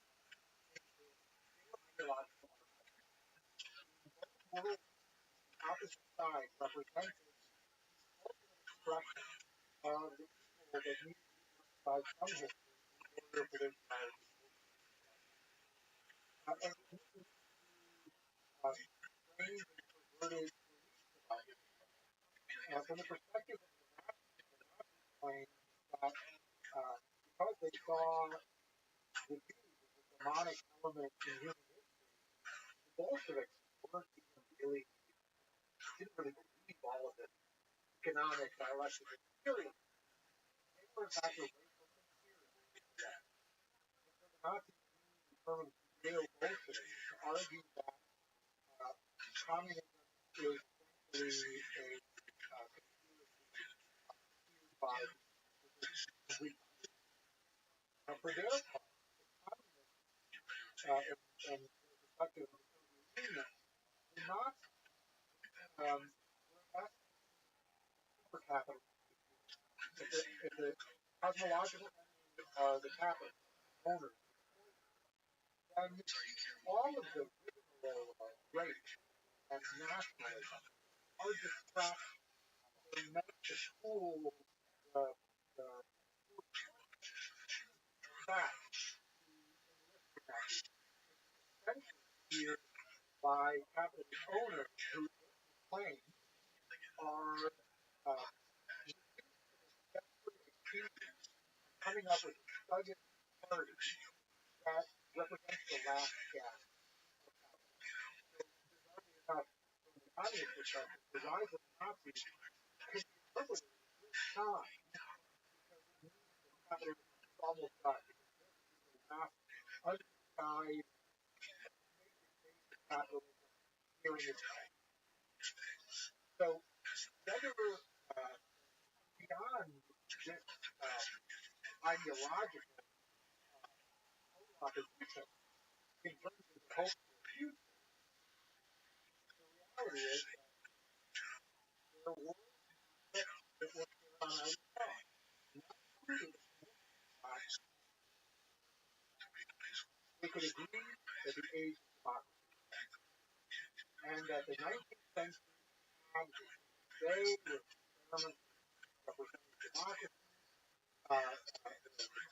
ideological world opposite sides represented expression of the evil that needs to be justified from history in order for this power to be and this is framed and perverted from the perspective of the Nazis claim that because they saw the Jews as a demonic element in human history, the Bolsheviks weren't even really, didn't really believe all of this economic dialectic material. They were in fact a racial conspiracy to that. And so the Nazis used the term Judeo-Bolshevik to argue that communism is essentially a conspiracy by complete. For their part, communists and the perspective of the Soviet Union did not invest super capital. If the cosmological enemy are the capital owners, then all of the rigmarole of race and nationalism are distractions. They make the schools the facts essentially here by capitalist owners who claim are coming up with a budget party that represents the last gap. From the communist perspective, the rise of the Nazis can be interpreted as this time because it means that capitalism is almost done. Because this is the last undisguised basic capitalism here in this country. So whether beyond this ideological opposition in terms of the hope for the future, the reality is that there were things that were put on either side. Not including the fact they could agree that the age of democracy and that the 19th century had they were experiments representing democracy,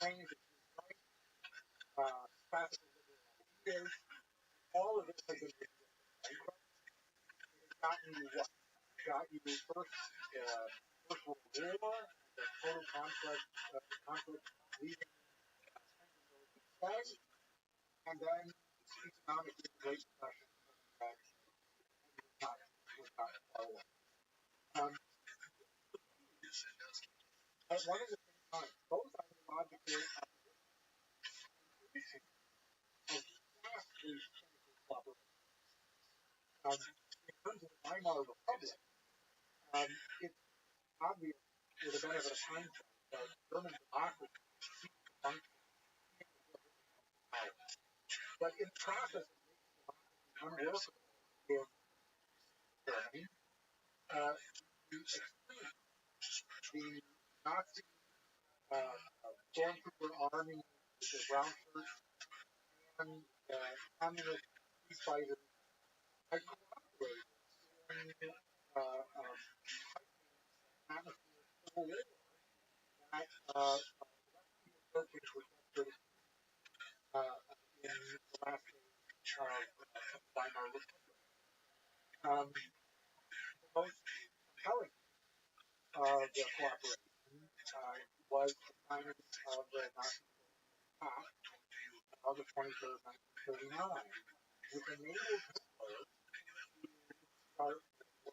claims of human rights, classical liberal ideas, all of this has been bankrupt. It has gotten you what? It got you First World War, the total conflict leaving tens of millions dead, and then economic Great Depression that was not far away. At one and the same time, both ideological opposition of vastly cynical cooperation. In terms of the Weimar Republic, it's obvious with the benefit of hindsight that German democracy ceased to function in the power. But in the process of making democracy unworkable in Germany, the Nazi stormtrooper army with the brown shirts and communist peace fighters had cooperated in atmosphere of civil war that which was tested in the last stage of Weimar Republic. The most compelling of the cooperation was the signing of the Nazi Pact of the 23rd, 1939, which enabled Hitler to start the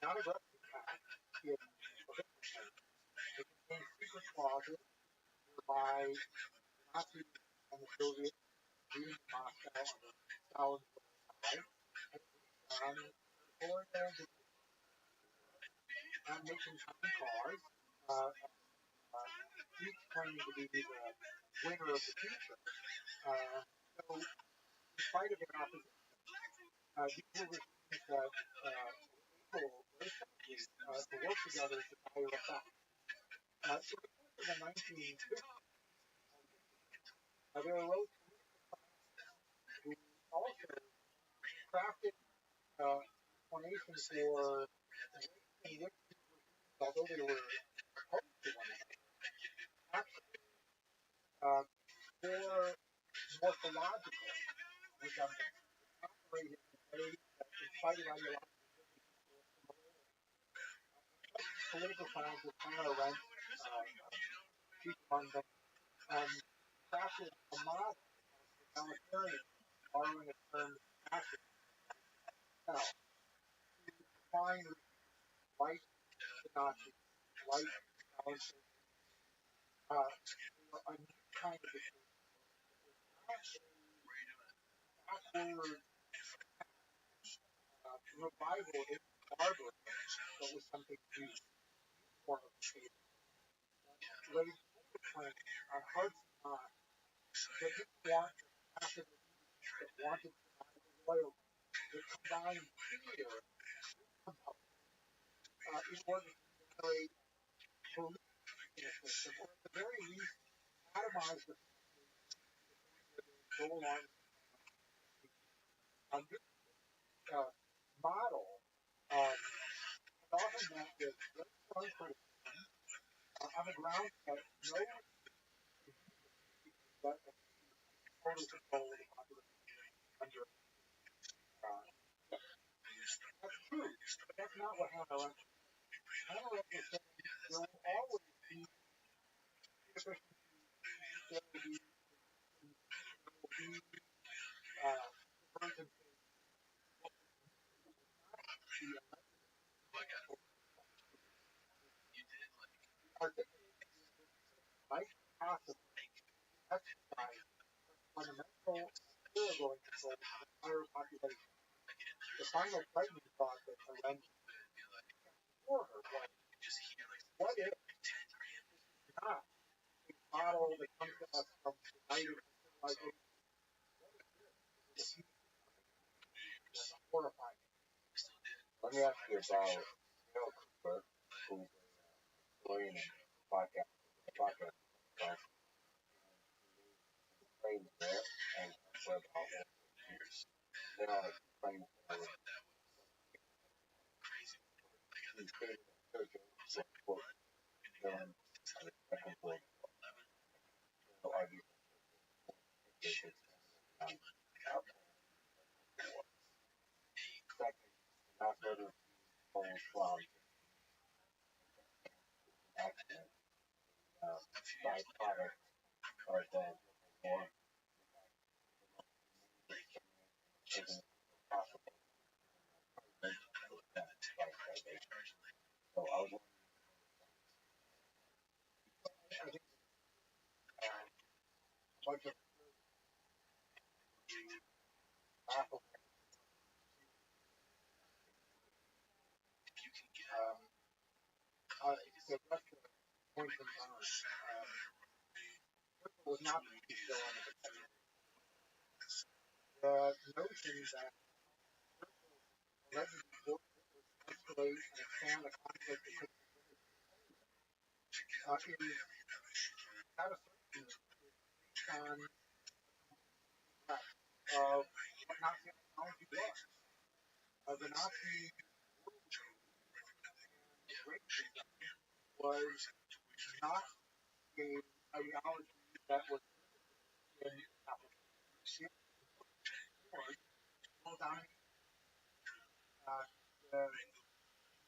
non-aggression pact in Hitler. It contained secret clauses whereby the Nazis and the Soviets agreed in Moscow under Stalin's side and for making time cars, each claiming to be the winner of the future. So, in spite of their opposition, these were regimes that able very effectively to work together to dire effect. So, in the course of the 1950s, there arose who also crafted explanations for in which although they were opposed to one another, actually more morphological resemblance operated in ways that, in spite of ideological political scientists, Hannah Arendt, chief among them, crafted a model of totalitarianism, borrowing a term active now, to define like the Nazis, like Stalin, a new kind of backward revival in barbarism that was something new, form of state. Laid fingerprint on hearts and minds that didn't want passive obedience, that wanted fanatical loyalty, that combined fear in order to generate belief in a system, or at the very least, atomize the go along this model has often met with very strong criticism on the grounds that no but total control of the population under that's true, but that's not what Hannah Arendt was saying. Hannah Arendt was saying there will always be inefficiency, there will be divergence might possibly exercise fundamental thoroughgoing control of the entire population. The final frightening thought that Arendt for her was, what if not a model that comes to us from united civilization? It's horrifying. Let me ask you about Neil Cooper, who's a billionaire podcast, claims there, and web outlet. Then I explain he stated that churches were, quote, villains of the Second World War. So argue that second, not further polls from accident, byproduct, or the war isn't possible. So I was much of Apple the rest of the points in time was not still on the potential. The notion that allegedly would escalate and expand a conflict that could that assertion is based on what Nazi ideology was. The Nazi racism was not a ideology that was in application towards world domination. The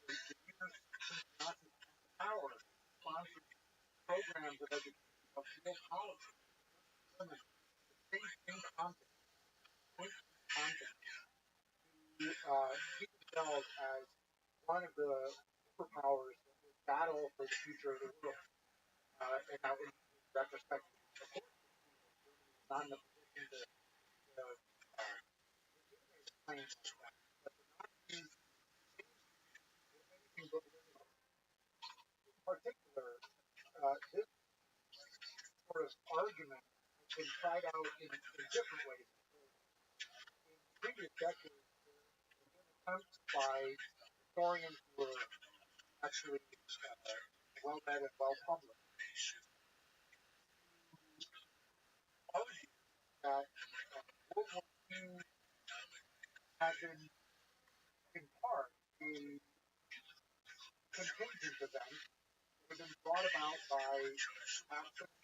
years since Nazi power sponsored programs of education of world policy, women, in content, content to keep themselves as one of the superpowers that would battle for the future of the world. And now, in retrospect, of course, Germany is not in a position to claim that. But the Nazis were anything but willing. In particular, this sort of argument has been tried out in different ways. In previous decades, there have been attempts by historians who are actually well read and well published argue that World War II had been, in part, a contingent event that had been brought about by absence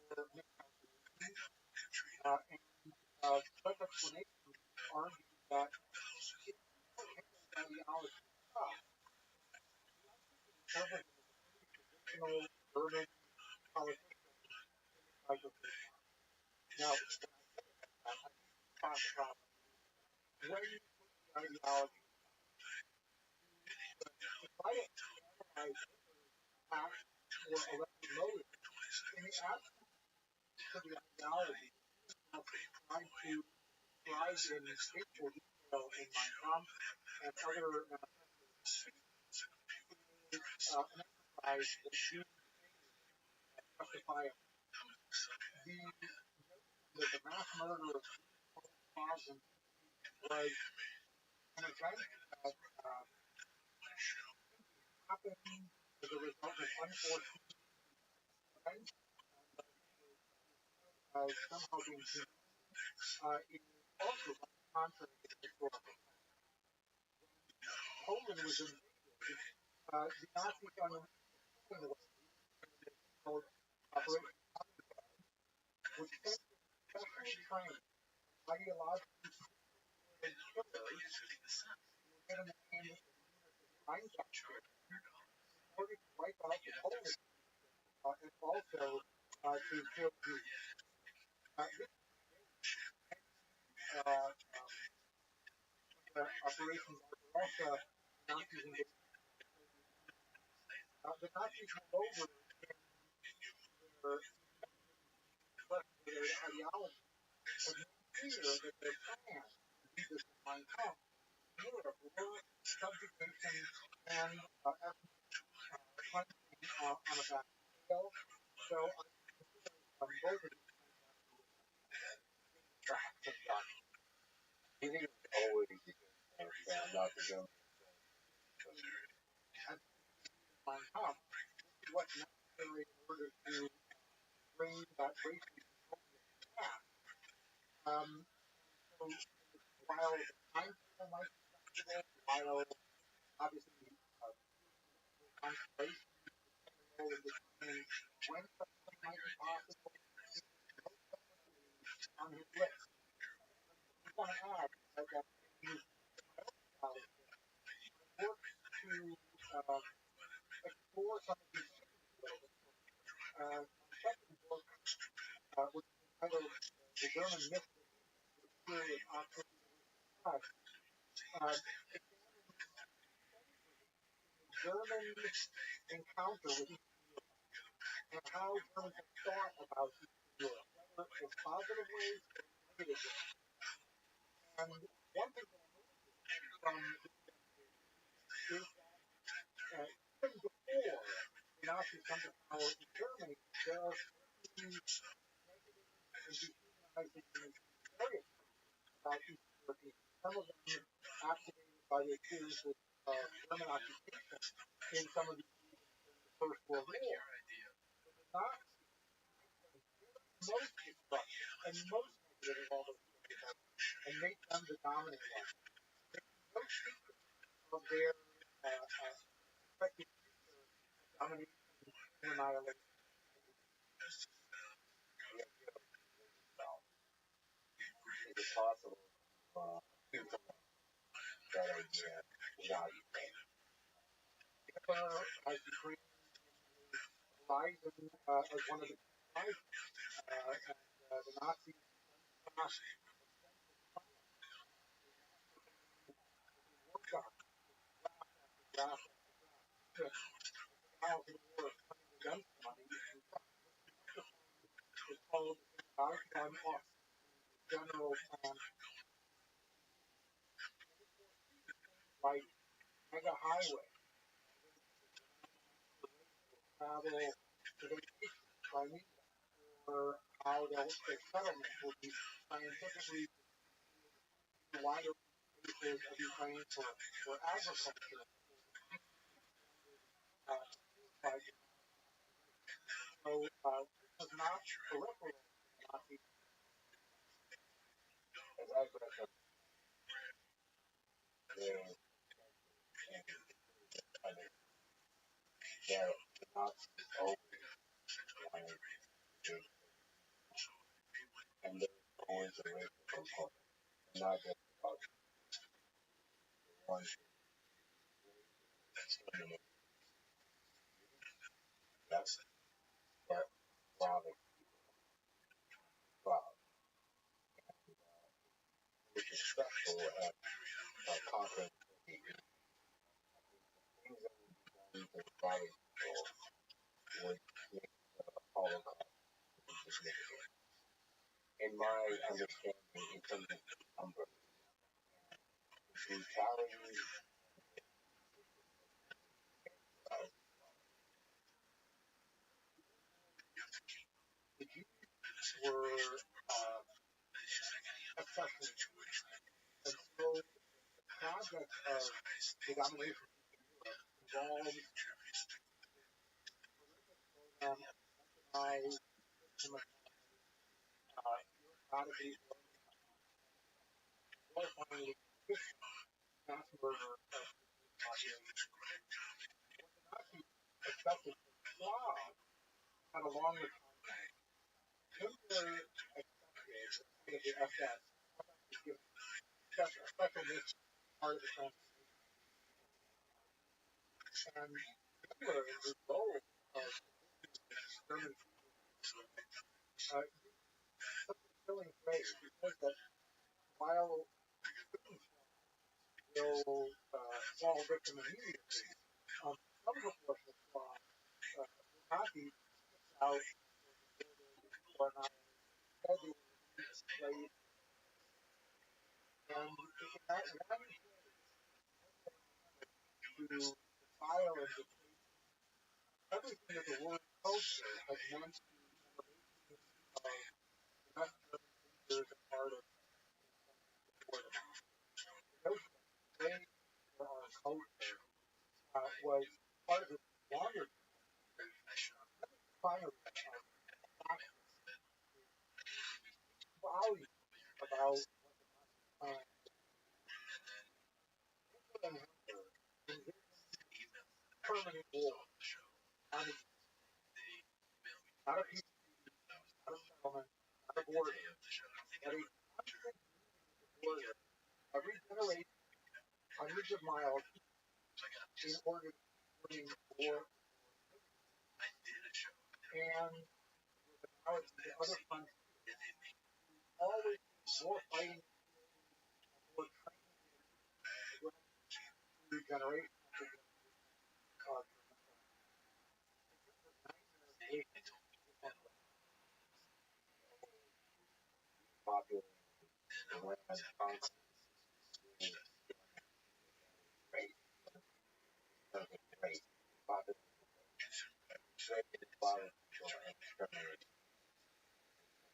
or miscalculation, and such explanations argue that if ideology itself, several traditional German politicians like the now, I talk about when you put the ideology try to analyze past or alleged motives in the absence of the ideology, trying to rise in hateful detail in my Kampf and other manifestos is an exercise that you justify the mass murder of thousands was an event that happened as a result of unforeseen events as somehow being seen is also contrary to historical fact. Poland was invaded, the Nazis unwittingly called Operation which sent specially trained ideologically and killers who were given the name of Einsatzgruppen in order to wipe out the Polish and also to kill Jews. This Operation Barbarossa, Nazis invaded. The Nazis, moreover, in their ideology, had made clear that their plan to do this in Mein Kampf in Europe were subjugation and ethnic cleansing on a vast scale. So I consider both of these tracks of done. Do you think it was always found out the Germans? Mein Kampf, this is what's necessary in order to bring that race utopia back. So while the time frame might be flexible, while obviously constellation role in determining when something might be possible, on his list. I want to add that he's worked to explore some of these situations. My second book, which is entitled The German Myth of the Period October German encounter with Eastern Europe and how Germans have thought about Eastern Europe, whether in positive ways or negative ways. And one thing that I noticed from this is that even before the Nazis come to power in Germany, there are certain negative and dehumanizing stereotypes about Eastern Europeans. Some of them activated by the experiences of German occupation in some of these regions during the First World War. So the Nazis most destructive and most negative of all those stereotypes and make them the dominant ones. Making no secret of their expected future domination and annihilation. it possible to that idea without Ukraine? As Ukraine lies in, as one of the lies, and the Nazis passed war document, draft after miles of war coming against money. It's called Outcome of General Plan, like mega highway, travel to vacation, Crimea, or how their settlement will be scientifically wider spaces of Ukraine for agriculture. Like, so this is not peripheral Nazi. As I grew up, there the Nazis always wanted to, and there was always a racial component, not just about one thing. That's what Slavic Slav, which is special at conquering the things that were done to Slavic people would make the Holocaust significant. In my understanding, in terms of number, brutality the Jews were especially, and so the project of the domination involved organized system of bureaucratically glorifying mass murder of the population. The Nazis expected the Slav had a longer time. Himmler expected the SS was given a special mission part of the transformation. And Himmler, in his role of German something killing phrase, he says that while will fall victim immediately, some proportion of Slavs will not be out or not scheduled late. And in that one to defile and deplete everything that the word culture has meant to generations of Western thinkers and artists before them. The notion of today for our culture was part of the longer primary volume about what the permanent war. Not a peace, not a settlement, not a border, but a constant border every generation, hundreds of miles in order to bring war. And now it's the other front, always more fighting, more training, through generation after popular when conquest great, great, popular, great, popular, and exterminated.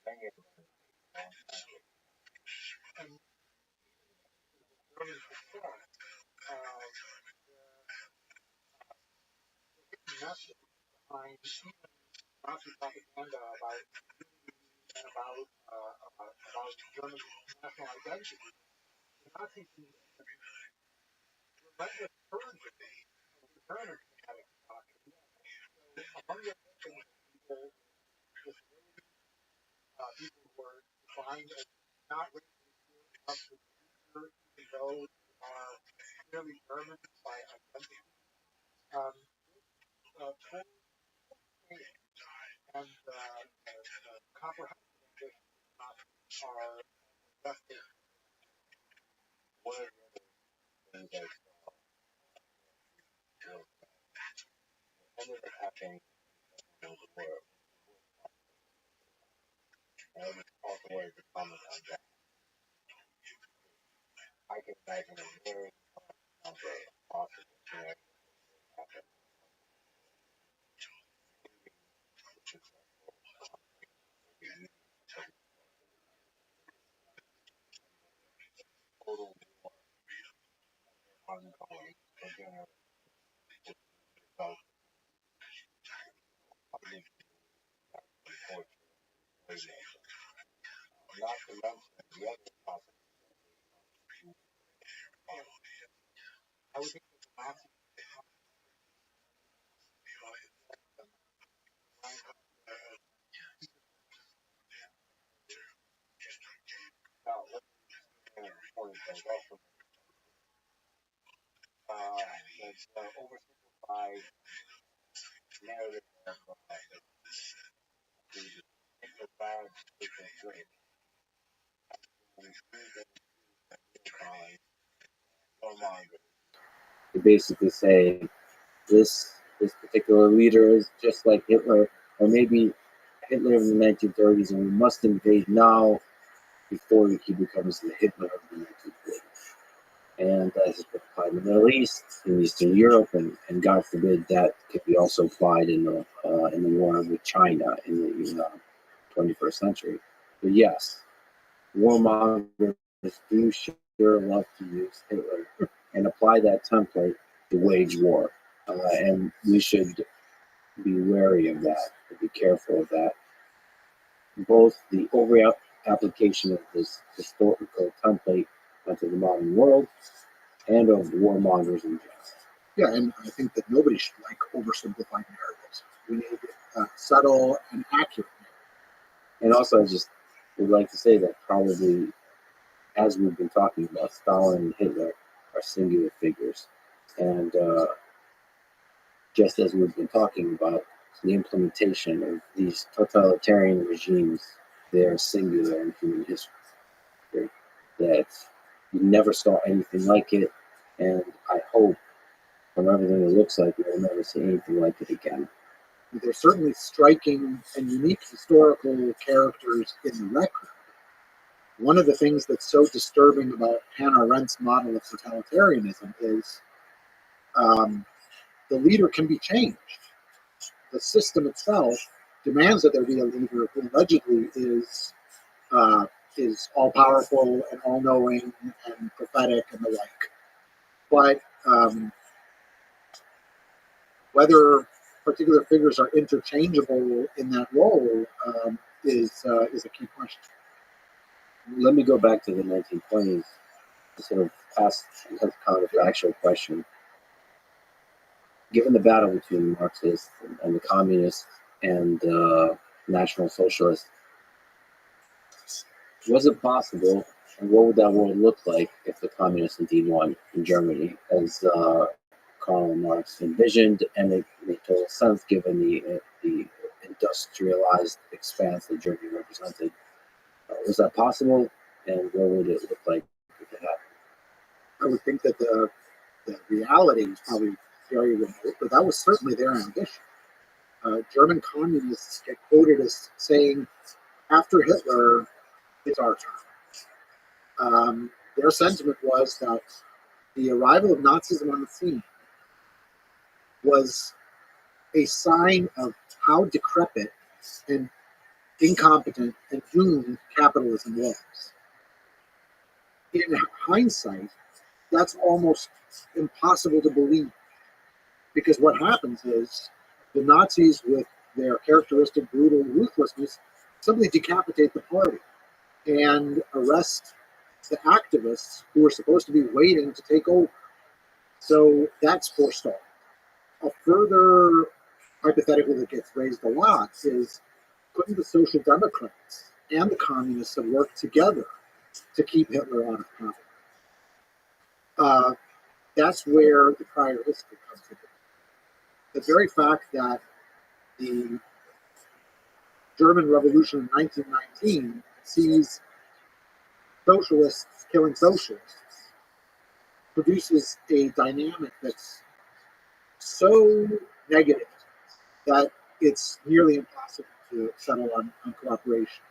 Many of them, and German success, message behind even Nazi propaganda about unity and about German national identity. The Nazis relentless purge of the German genetic doctrine. So among the victims, people, disabilities, people who were defined as not racist, primarily German by identity. Um, Polish and comprehensive ambitions are invested. One of the things I ended up happening in the war, and I just also wanted to comment on that. I can imagine a very number of possible scenarios that happen. Total war ongoing again. About not to mention the other possibilities. I would think that the Nazis Now, let's point that also that's oversimplified narrative of the bad situation great. And You basically say this particular leader is just like Hitler, or maybe Hitler in the 1930s, and we must invade now before he becomes the Hitler of the 1940s. And that has been applied in the Middle East, in Eastern Europe, and God forbid that could be also applied in the war with China in the 21st century. But yes, warmongers do sure love to use Hitler and apply that template to wage war. And we should be wary of that, be careful of that. Both the over application of this historical template onto the modern world and of warmongers in general. Yeah, and I think that nobody should like oversimplified narratives. We need subtle and accurate. And also, I just would like to say that probably, as we've been talking about, Stalin and Hitler are singular figures. And just as we've been talking about the implementation of these totalitarian regimes, they are singular in human history. That you never saw anything like it, and I hope from everything it looks like, we'll never see anything like it again. They're certainly striking and unique historical characters in the record. One of the things that's so disturbing about Hannah Arendt's model of totalitarianism is the leader can be changed. The system itself demands that there be a leader who allegedly is all-powerful and all-knowing and prophetic and the like. But whether particular figures are interchangeable in that role is a key question. Let me go back to the 1920s to sort of ask a counterfactual question. Given the battle between the Marxists and the communists and National Socialists, was it possible, and what would that world look like if the communists indeed won in Germany, as Karl Marx envisioned, and it made total sense given the industrialized expanse that Germany represented? Was that possible, and what would it look like if it happened? I would think that the reality is probably very remote, but that was certainly their ambition. German communists get quoted as saying, after Hitler, it's our turn. Their sentiment was that the arrival of Nazism on the scene was a sign of how decrepit and incompetent and doomed capitalism was. In hindsight, that's almost impossible to believe, because what happens is the Nazis, with their characteristic brutal ruthlessness, simply decapitate the party and arrest the activists who are supposed to be waiting to take over. So that's forestalled. A further hypothetical that gets raised a lot is, couldn't the Social Democrats and the Communists have worked together to keep Hitler out of power? that's where the prior history comes into it. The very fact that the German Revolution in 1919 sees socialists killing socialists produces a dynamic that's so negative that it's nearly impossible to settle on cooperation.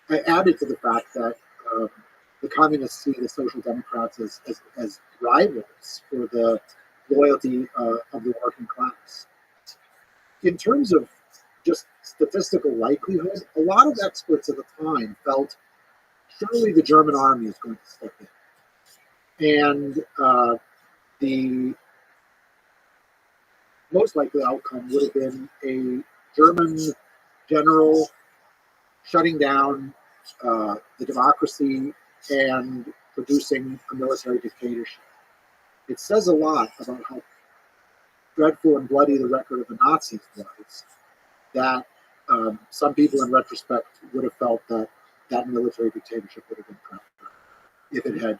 I added to the fact that the communists see the social democrats as rivals for the loyalty of the working class. In terms of just statistical likelihood, a lot of experts at the time felt surely the German army is going to step in. And the most likely outcome would have been a German general shutting down the democracy and producing a military dictatorship. It says a lot about how dreadful and bloody the record of the Nazis was, that some people in retrospect would have felt that that military dictatorship would have been preferable if it had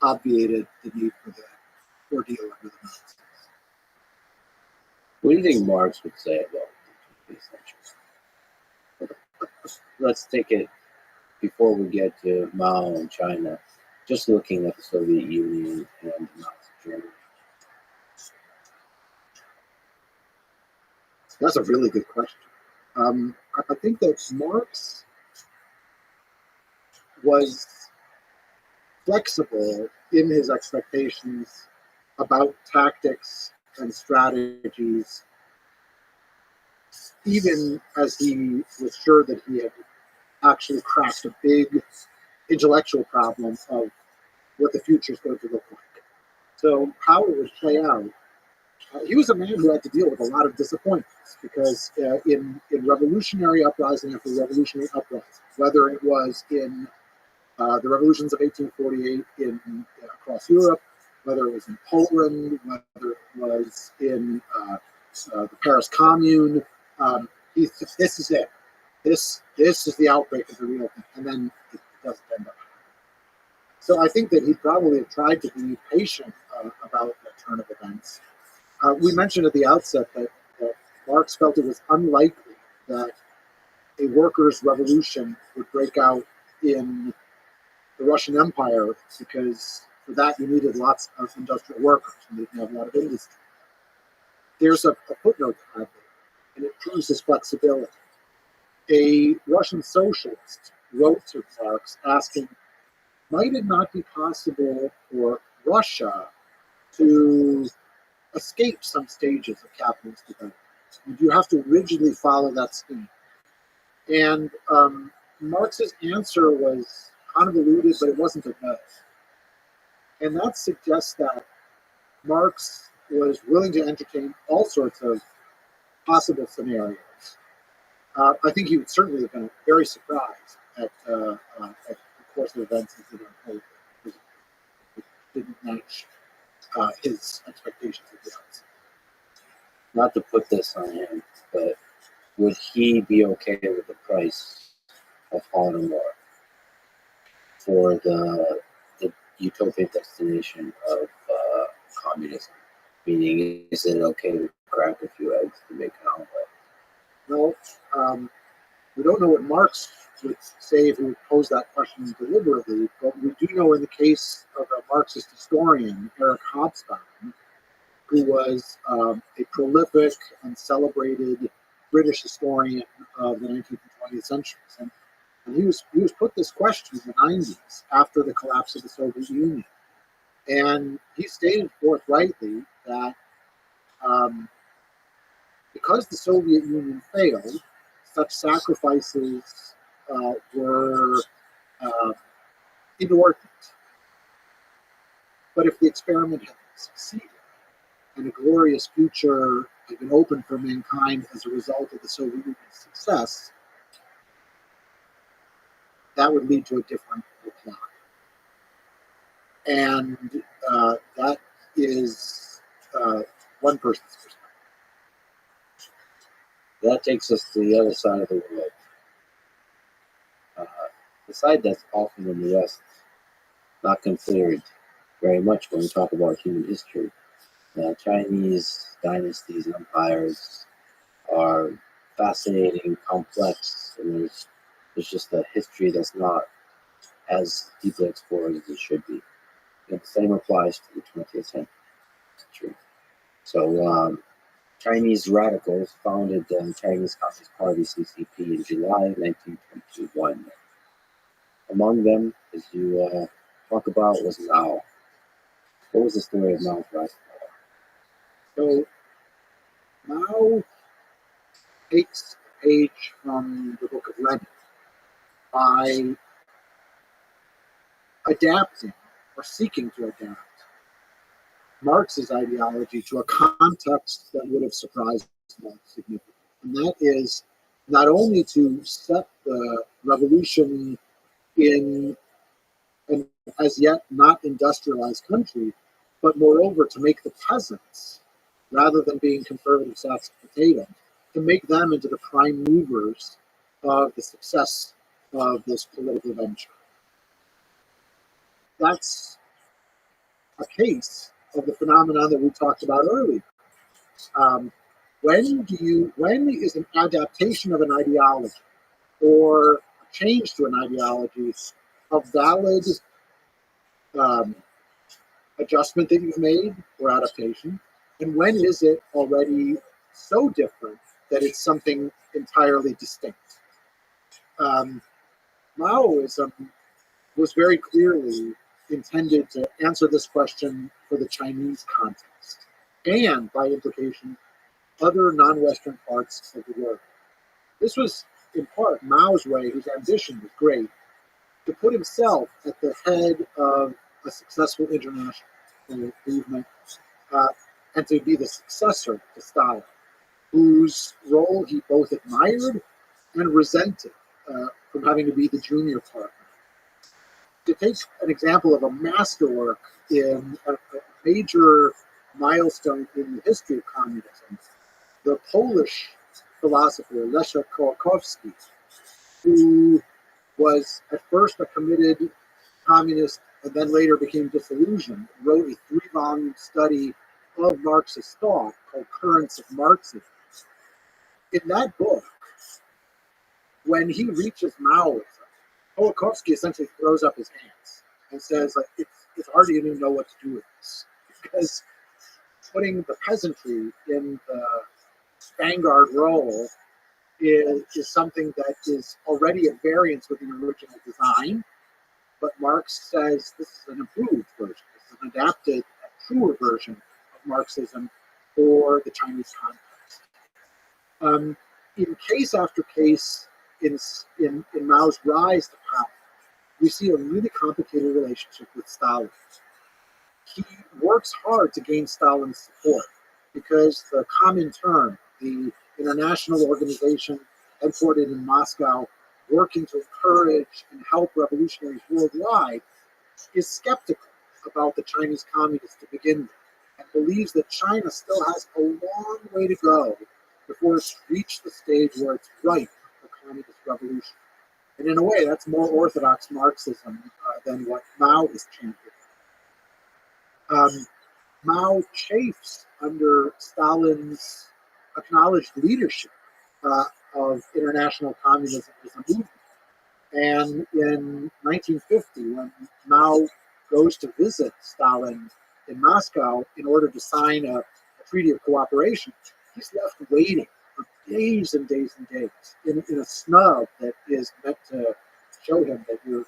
obviated the need for the ordeal under the Nazis. What do you think Marx would say about these centuries? Let's take it before we get to Mao and China, just looking at the Soviet Union and Nazi Germany. That's a really good question. I think that Marx was flexible in his expectations about tactics and strategies, even as he was sure that he had actually cracked a big intellectual problem of what the future is going to look like. So how it would play out, he was a man who had to deal with a lot of disappointments because in revolutionary uprising after revolutionary uprising, whether it was in the revolutions of 1848 across Europe, whether it was in Poland, whether it was in the Paris Commune, this is it. This is the outbreak of the real thing, and then it doesn't end up. So I think that he probably have tried to be patient about the turn of events. We mentioned at the outset that Marx felt it was unlikely that a workers' revolution would break out in the Russian Empire because for that you needed lots of industrial workers and they didn't have a lot of industry. There's a footnote to that, and it proves his flexibility. A Russian socialist wrote to Marx asking, might it not be possible for Russia to escape some stages of capitalist development? Would you have to rigidly follow that scheme? And Marx's answer was convoluted, but it wasn't a no. And that suggests that Marx was willing to entertain all sorts of possible scenarios. I think he would certainly have been very surprised at the course of events as it unfolded. It didn't match his expectations at the outset. Not to put this on him, but would he be okay with the price of Holodomor for the utopian destination of communism? Meaning, is it okay to crack a few eggs to make an omelet? No, we don't know what Marx would say if he would pose that question deliberately, but we do know in the case of a Marxist historian, Eric Hobsbawm, who was a prolific and celebrated British historian of the 19th and 20th centuries. And he was put this question in the 90s after the collapse of the Soviet Union. And he stated forthrightly that because the Soviet Union failed, such sacrifices were inordinate. But if the experiment had succeeded and a glorious future had been opened for mankind as a result of the Soviet Union's success, that would lead to a different reply. And that is one person's perspective. That takes us to the other side of the world. The side that's often in the West not considered very much when we talk about human history. Chinese dynasties and empires are fascinating, complex, and there's just a history that's not as deeply explored as it should be. And the same applies to the 20th century. So Chinese radicals founded the Chinese Communist Party (CCP) in July 1921. Among them, as you talk about, was Mao. What was the story of Mao's rise? So Mao takes a page from the book of Lenin by adapting or seeking to adapt Marx's ideology to a context that would have surprised Marx significantly. And that is not only to set the revolution in an as yet not industrialized country, but moreover to make the peasants, rather than being conservative sacks of potatoes, to make them into the prime movers of the success of this political venture. That's a case of the phenomenon that we talked about earlier. When is an adaptation of an ideology or a change to an ideology a valid adjustment that you've made or adaptation, and when is it already so different that it's something entirely distinct? Maoism was very clearly intended to answer this question for the Chinese context, and by implication, other non-Western parts of the world. This was, in part, Mao's way, whose ambition was great, to put himself at the head of a successful international movement and to be the successor to Stalin, whose role he both admired and resented from having to be the junior partner. To take an example of a masterwork in a major milestone in the history of communism, the Polish philosopher Leszek Kołakowski, who was at first a committed communist and then later became disillusioned, wrote a 3-volume study of Marxist thought called Currents of Marxism. In that book, when he reaches Maoism, Kołakowski essentially throws up his hands and says, like, it's hard to even know what to do with this, because putting the peasantry in the vanguard role is something that is already at variance with the original design. But Marx says this is an improved version. This is an adapted, a truer version of Marxism for the Chinese context. In case after case, in Mao's rise to power, we see a really complicated relationship with Stalin. He works hard to gain Stalin's support because the Comintern, the international organization headquartered in Moscow, working to encourage and help revolutionaries worldwide, is skeptical about the Chinese communists to begin with, and believes that China still has a long way to go before it's reached the stage where it's ripe for communist revolution. And in a way, that's more orthodox Marxism than what Mao is championing. Mao chafes under Stalin's acknowledged leadership of international communism as a movement. And in 1950, when Mao goes to visit Stalin in Moscow in order to sign a treaty of cooperation, he's left waiting for days and days and days in a snub that is meant to show him that you're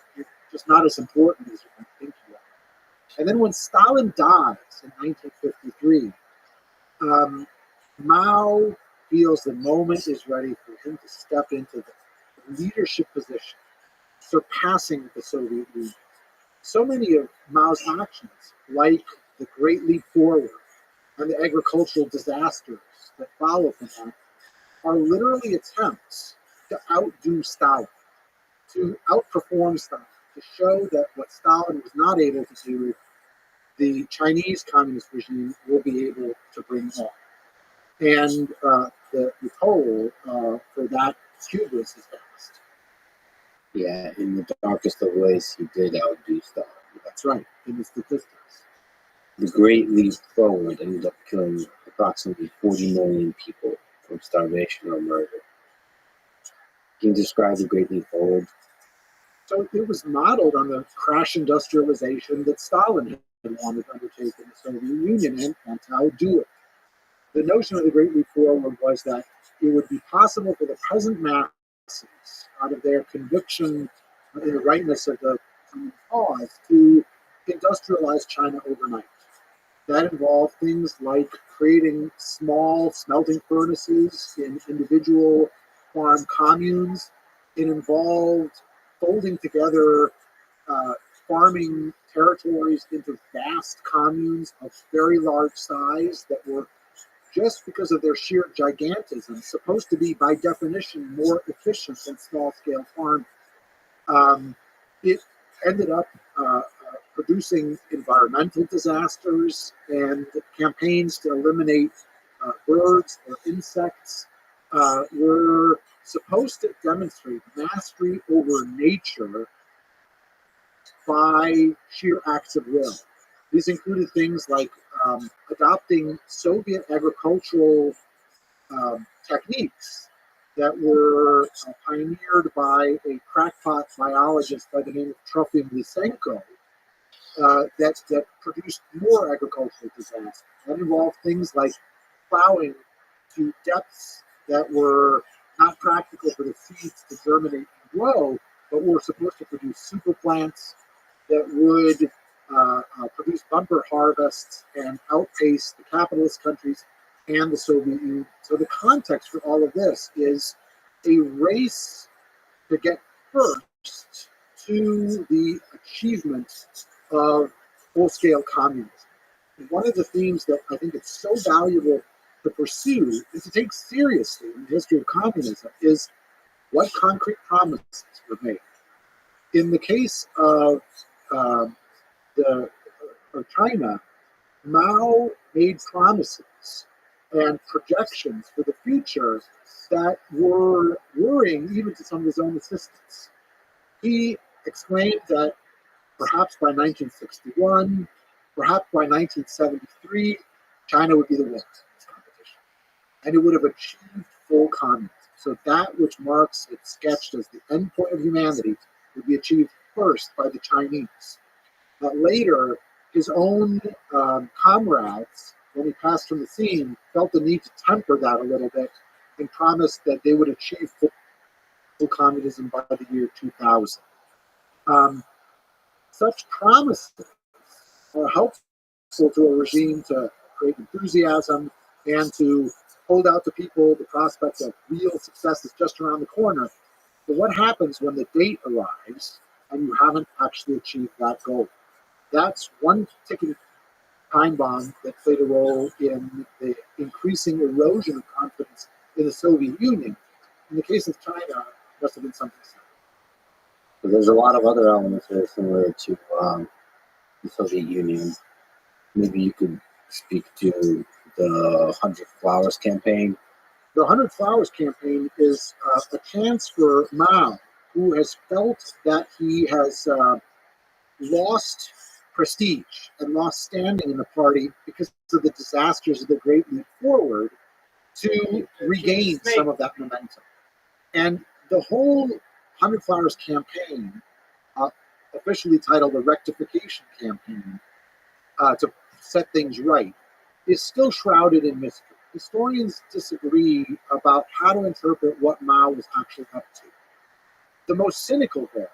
just not as important as you think you are. And then when Stalin dies in 1953, Mao feels the moment is ready for him to step into the leadership position, surpassing the Soviet Union. So many of Mao's actions, like the Great Leap Forward and the agricultural disasters that follow from that, are literally attempts to outdo Stalin, to outperform Stalin, to show that what Stalin was not able to do, the Chinese communist regime will be able to bring on. And the toll for that hubris is vast. Yeah, in the darkest of ways, he did outdo Stalin. That's right, in the statistics. The Great Leap Forward ended up killing approximately 40 million people from starvation or murder. Can you describe the Great Leap Forward? So it was modeled on the crash industrialization that Stalin had wanted to undertake in the Soviet Union and anti-do it. The notion of the Great Leap Forward was that it would be possible for the peasant masses, out of their conviction in the rightness of the common cause, to industrialize China overnight. That involved things like creating small smelting furnaces in individual farm communes. It involved folding together farming territories into vast communes of very large size that were, just because of their sheer gigantism, supposed to be by definition more efficient than small-scale farming. It ended up producing environmental disasters, and campaigns to eliminate birds or insects were supposed to demonstrate mastery over nature by sheer acts of will. These included things like adopting Soviet agricultural techniques that were pioneered by a crackpot biologist by the name of Trofim Lysenko, that produced more agricultural disasters. That involved things like plowing to depths that were not practical for the seeds to germinate and grow, but were supposed to produce super plants that would produce bumper harvests and outpace the capitalist countries and the Soviet Union. So the context for all of this is a race to get first to the achievement of full-scale communism. And one of the themes that I think it's so valuable to pursue and to take seriously in the history of communism is what concrete promises were made. In the case of China, Mao made promises and projections for the future that were worrying even to some of his own assistants. He exclaimed that perhaps by 1961, perhaps by 1973, China would be the winner in this competition. And it would have achieved full communism. So that which Marx had sketched as the end point of humanity would be achieved first by the Chinese. Later, his own comrades, when he passed from the scene, felt the need to temper that a little bit and promised that they would achieve full communism by the year 2000. Such promises are helpful to a regime to create enthusiasm and to hold out to people the prospect of real success is just around the corner. But what happens when the date arrives and you haven't actually achieved that goal? That's one ticking time bomb that played a role in the increasing erosion of confidence in the Soviet Union. In the case of China, it must have been something similar. So there's a lot of other elements that are similar to the Soviet Union. Maybe you could speak to the 100 Flowers campaign. The 100 Flowers campaign is a chance for Mao, who has felt that he has lost prestige and lost standing in the party because of the disasters of the Great Leap Forward, to regain some of that momentum. And the whole 100 Flowers campaign, officially titled the Rectification Campaign, to set things right, is still shrouded in mystery. Historians disagree about how to interpret what Mao was actually up to. The most cynical there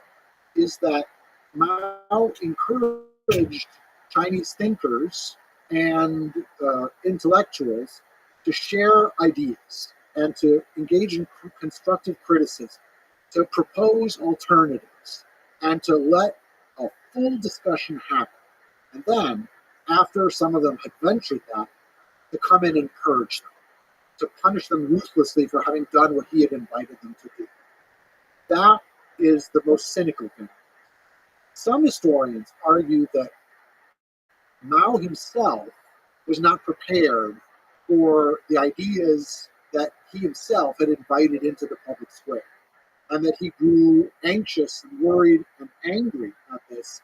is that Mao encouraged Chinese thinkers and intellectuals to share ideas and to engage in constructive criticism, to propose alternatives, and to let a full discussion happen. And then, after some of them had ventured that, to come in and purge them, to punish them ruthlessly for having done what he had invited them to do. That is the most cynical thing. Some historians argue that Mao himself was not prepared for the ideas that he himself had invited into the public square, and that he grew anxious and worried and angry at this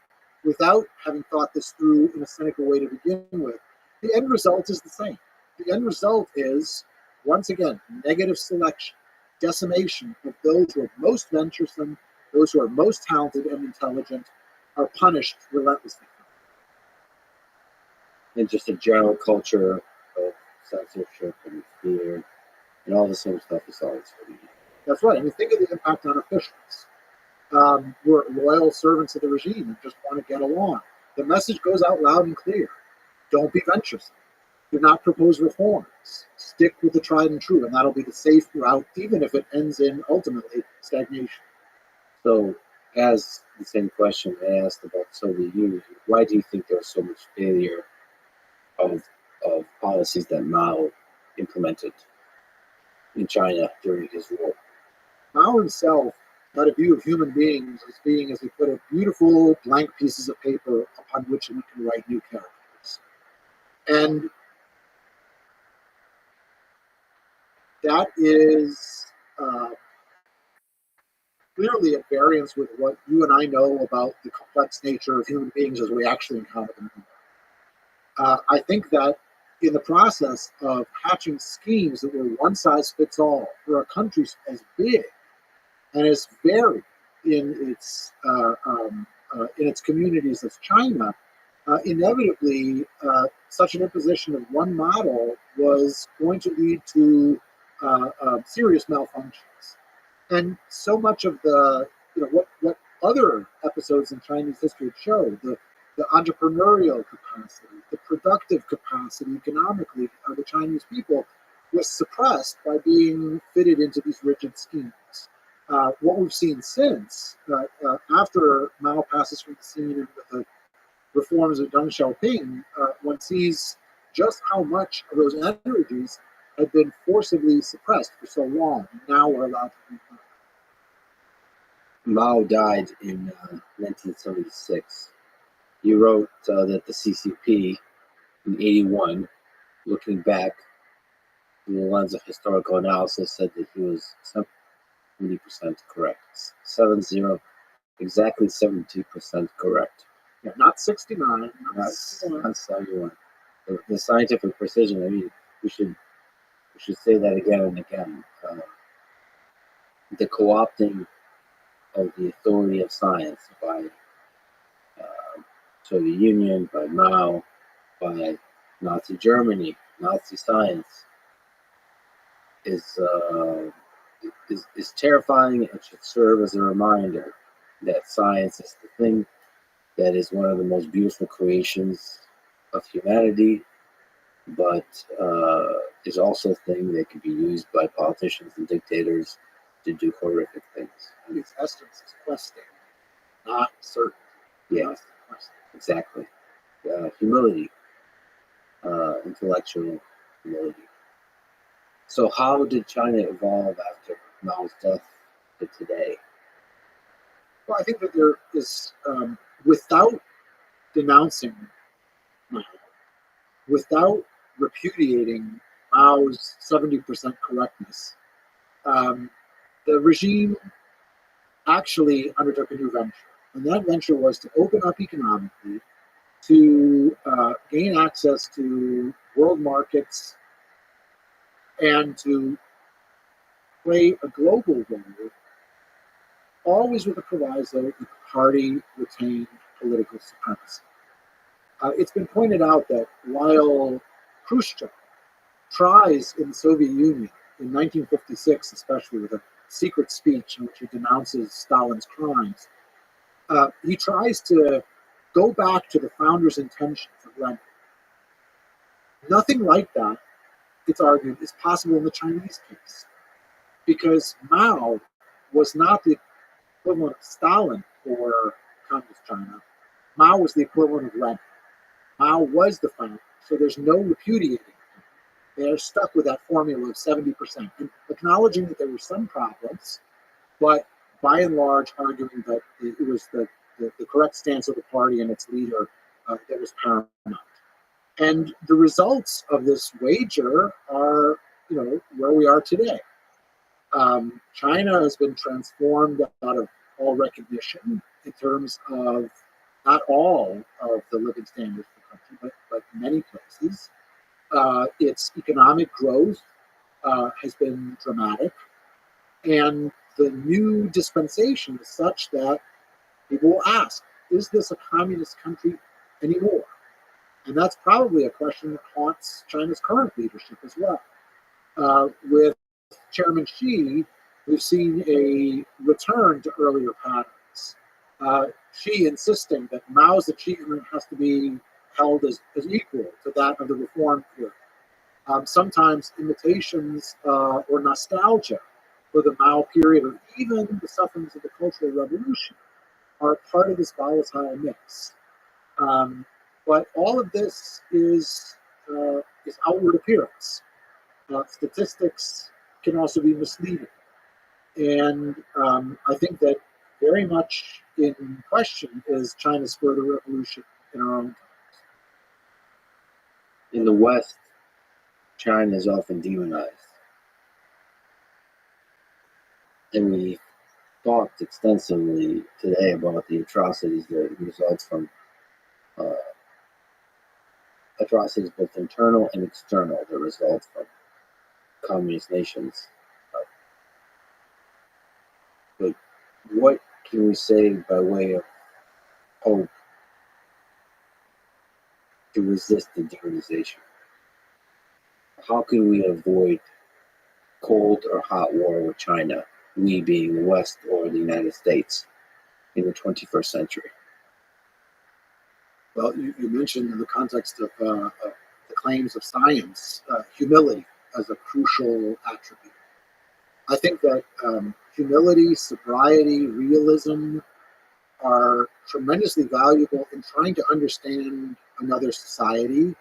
without having thought this through in a cynical way to begin with, the end result is the same. The end result is, once again, negative selection, decimation of those who are most venturesome, those who are most talented and intelligent, are punished relentlessly. And just a general culture of censorship and fear and all the same stuff is always going to be. That's right. I mean, think of the impact on officials. We're loyal servants of the regime and just want to get along. The message goes out loud and clear. Don't be venturesome. Do not propose reforms. Stick with the tried and true, and that'll be the safe route, even if it ends in, ultimately, stagnation. So, as the same question I asked about the Soviet Union, why do you think there was so much failure of policies that Mao implemented in China during his rule? Mao himself had a view of human beings as being, as he put it, beautiful blank pieces of paper upon which we can write new characters. And that is clearly at variance with what you and I know about the complex nature of human beings as we actually encounter them. I think that in the process of hatching schemes that were one size fits all for a country as big and as varied in its communities as China, inevitably such an imposition of one model was going to lead to serious malfunctions. And so much of what other episodes in Chinese history show, the entrepreneurial capacity, the productive capacity economically of the Chinese people was suppressed by being fitted into these rigid schemes. What we've seen since, after Mao passes from the scene and with the reforms of Deng Xiaoping, one sees just how much of those energies had been forcibly suppressed for so long, and now we're allowed to be. Mao died in 1976. He wrote that the CCP in 81, looking back through the lens of historical analysis, said that he was 70% correct. 70, exactly 70% correct. Yeah, not 69, not 71. The scientific precision, I mean, we should say that again and again. The co-opting of the authority of science by Soviet Union, by Mao, by Nazi Germany, Nazi science is terrifying and should serve as a reminder that science is the thing that is one of the most beautiful creations of humanity, but is also a thing that can be used by politicians and dictators to do horrific things. Its essence is questing, not certain. Yeah, exactly. Humility, intellectual humility. So how did China evolve after Mao's death to today? Well, I think that there is, without denouncing Mao, without repudiating Mao's 70% correctness, the regime actually undertook a new venture. And that venture was to open up economically, to gain access to world markets, and to play a global role, always with the proviso that the party retained political supremacy. It's been pointed out that while Khrushchev tries in the Soviet Union in 1956, especially with a secret speech in which he denounces Stalin's crimes, he tries to go back to the founder's intentions of Lenin. Nothing like that, it's argued, is possible in the Chinese case, because Mao was not the equivalent of Stalin for Communist China. Mao was the equivalent of Lenin. Mao was the founder, so there's no repudiating him. They're stuck with that formula of 70%, and acknowledging that there were some problems, but by and large arguing that it was the correct stance of the party and its leader that was paramount. And the results of this wager are, where we are today. China has been transformed out of all recognition in terms of not all of the living standards of the country, but many places. Its economic growth has been dramatic, and the new dispensation is such that people will ask, is this a communist country anymore? And that's probably a question that haunts China's current leadership as well. With Chairman Xi, we've seen a return to earlier patterns. Xi insisting that Mao's achievement has to be held as equal to that of the reform period. Sometimes imitations or nostalgia for the Mao period or even the sufferings of the Cultural Revolution are part of this volatile mix. But all of this is outward appearance. Statistics can also be misleading. And I think that very much in question is China's further revolution in our own times. In the West, China is often demonized. And we talked extensively today about the atrocities that result from atrocities both internal and external that result from communist nations. But what can we say by way of hope to resist the demonization? How can we avoid cold or hot war with China, we being the West or the United States, in the 21st century? Well, you mentioned in the context of the claims of science, humility as a crucial attribute. I think that humility, sobriety, realism are tremendously valuable in trying to understand another society,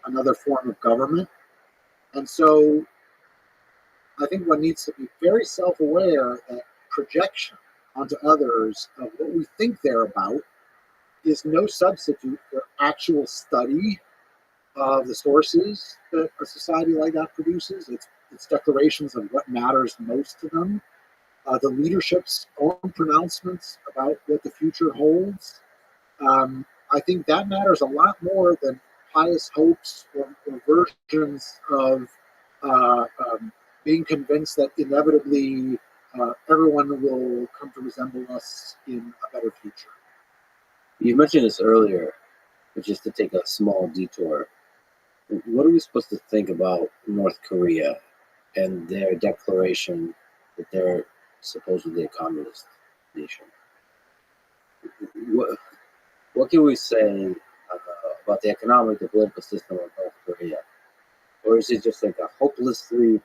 another form of government. And so I think one needs to be very self-aware that projection onto others of what we think they're about is no substitute for actual study of the sources that a society like that produces. It's declarations of what matters most to them, the leadership's own pronouncements about what the future holds. I think that matters a lot more than pious hopes or versions of being convinced that inevitably everyone will come to resemble us in a better future. You mentioned this earlier, but just to take a small detour, what are we supposed to think about North Korea and their declaration that they're supposedly a communist nation? What can we say about the economic, the political system of North Korea? Or is it just like a hopelessly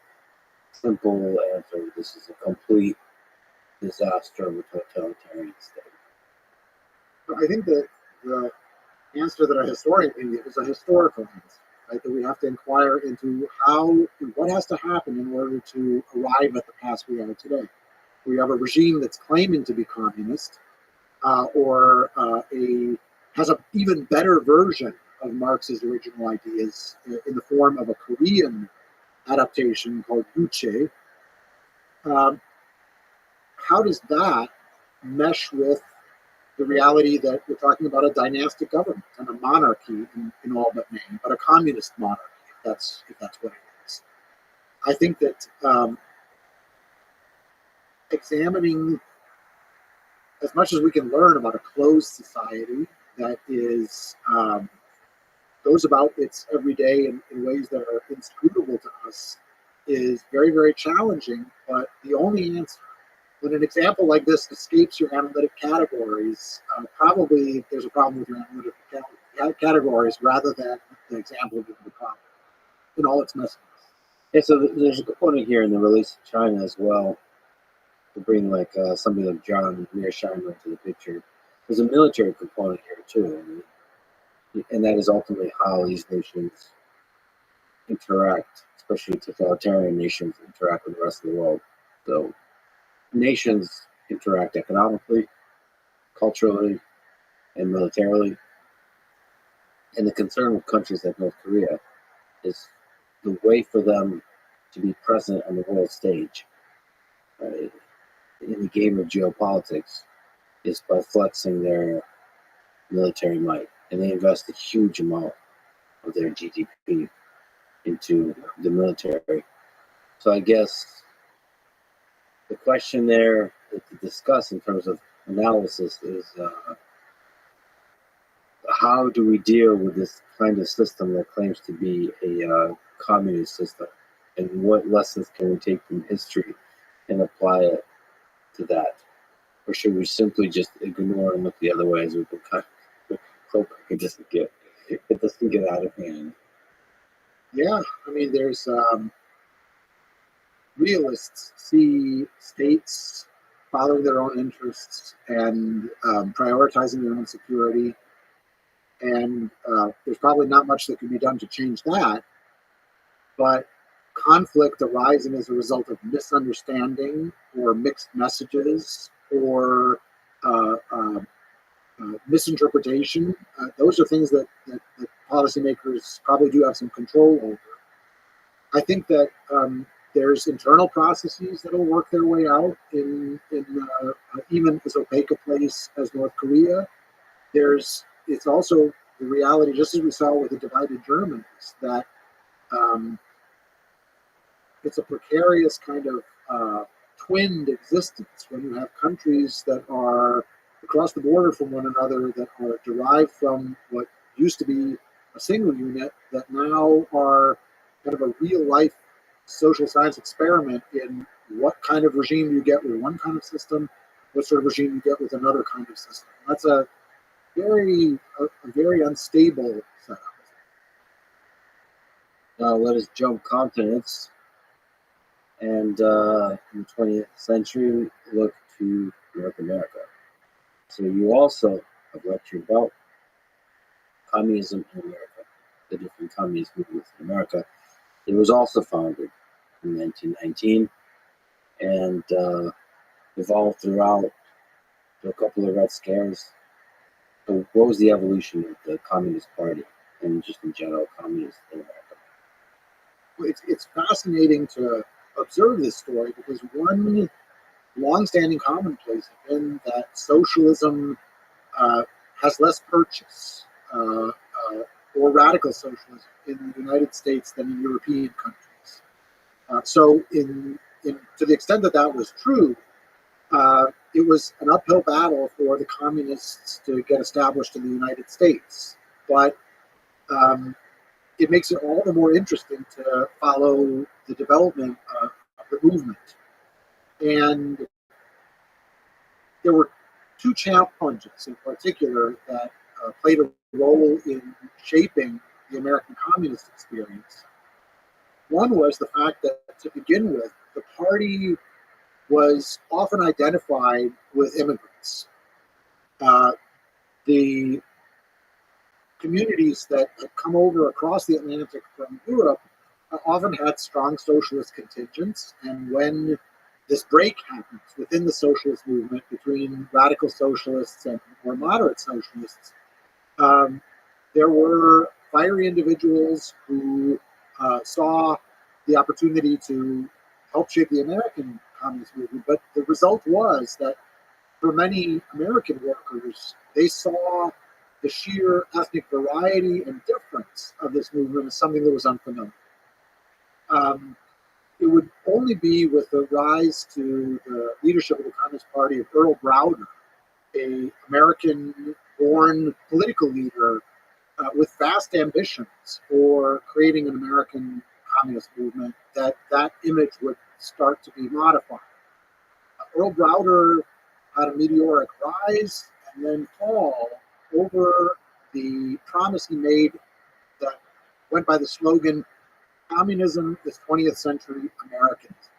simple answer? This is a complete disaster of a totalitarian state. I think that the answer that a historian can give is a historical answer, right? That we have to inquire into what has to happen in order to arrive at the pass we are today. We have a regime that's claiming to be communist, or has an even better version of Marx's original ideas in the form of a Korean adaptation called Yuche. How does that mesh with the reality that we're talking about a dynastic government and a monarchy in all but name, but a communist monarchy, if that's what it is? I think that examining as much as we can learn about a closed society that is goes about its everyday in ways that are inscrutable to us is very, very challenging. But the only answer, when an example like this escapes your analytic categories, probably there's a problem with your analytic categories rather than the example being the problem in all its messiness. Yeah, so there's a component here in the release of China as well to bring like somebody like John Mearsheimer into the picture. There's a military component here too, and that is ultimately how these nations interact, especially totalitarian nations interact with the rest of the world. So nations interact economically, culturally, and militarily. And the concern with countries like North Korea is the way for them to be present on the world stage in the game of geopolitics is by flexing their military might, and they invest a huge amount of their GDP into the military. So I guess the question there to discuss in terms of analysis is how do we deal with this kind of system that claims to be a communist system, and what lessons can we take from history and apply it to that? Or should we simply just ignore and look the other way as we can kind of hope it doesn't get out of hand? Yeah, I mean, there's realists see states following their own interests and prioritizing their own security, and there's probably not much that can be done to change that. But conflict arising as a result of misunderstanding or mixed messages or misinterpretation, those are things that policymakers probably do have some control over. I think that there's internal processes that will work their way out in even as opaque a place as North Korea. It's also the reality, just as we saw with the divided Germans, that it's a precarious kind of twinned existence when you have countries that are across the border from one another, that are derived from what used to be a single unit, that now are kind of a real life social science experiment in what kind of regime you get with one kind of system, what sort of regime you get with another kind of system. That's a very unstable setup. Now let us jump continents, and in the 20th century, look to North America. So you also have lectured about communism in America, the different communist movements in America. It was also founded in 1919 and evolved throughout a couple of Red Scares. So what was the evolution of the Communist Party and just in general communists in America? It's fascinating to observe this story because one longstanding commonplace has been that socialism has less purchase or radical socialism in the United States than in European countries. So, to the extent that that was true, it was an uphill battle for the communists to get established in the United States. But it makes it all the more interesting to follow the development of the movement. And there were two challenges in particular that played a role in shaping the American communist experience. One was the fact that, to begin with, the party was often identified with immigrants. The communities that had come over across the Atlantic from Europe often had strong socialist contingents, and when this break happens within the socialist movement between radical socialists and more moderate socialists, there were fiery individuals who saw the opportunity to help shape the American communist movement. But the result was that for many American workers, they saw the sheer ethnic variety and difference of this movement as something that was unfamiliar. It would only be with the rise to the leadership of the Communist Party of Earl Browder, an American-born political leader with vast ambitions for creating an American communist movement, that image would start to be modified. Earl Browder had a meteoric rise and then fall over the promise he made that went by the slogan, "Communism is 20th century Americanism."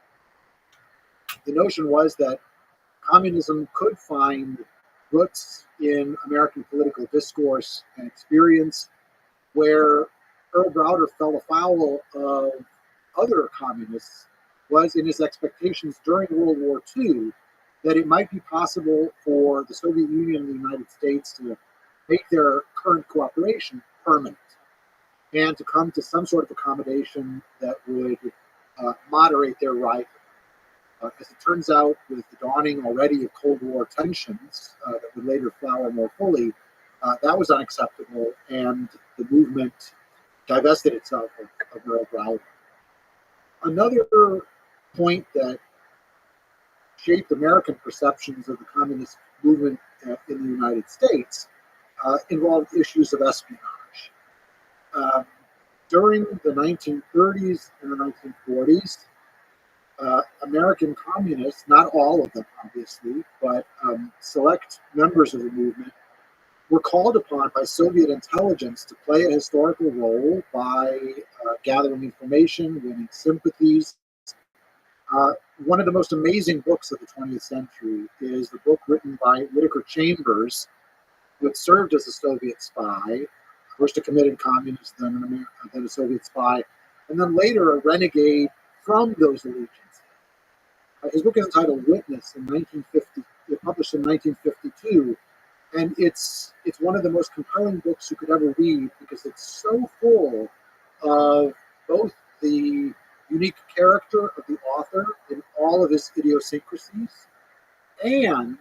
The notion was that communism could find roots in American political discourse and experience. Where Earl Browder fell afoul of other communists was in his expectations during World War II that it might be possible for the Soviet Union and the United States to make their current cooperation permanent and to come to some sort of accommodation that would moderate their rivalry. As it turns out, with the dawning already of Cold War tensions that would later flower more fully, That was unacceptable, and the movement divested itself of Earl Browder. Another point that shaped American perceptions of the communist movement in the United States involved issues of espionage. During the 1930s and the 1940s, American communists, not all of them obviously, but select members of the movement were called upon by Soviet intelligence to play a historical role by gathering information, winning sympathies. One of the most amazing books of the 20th century is the book written by Whittaker Chambers, who had served as a Soviet spy, first a committed communist, then a Soviet spy, and then later a renegade from those allegiances. His book is entitled Witness in 1950, published in 1952, and it's one of the most compelling books you could ever read because it's so full of both the unique character of the author in all of his idiosyncrasies and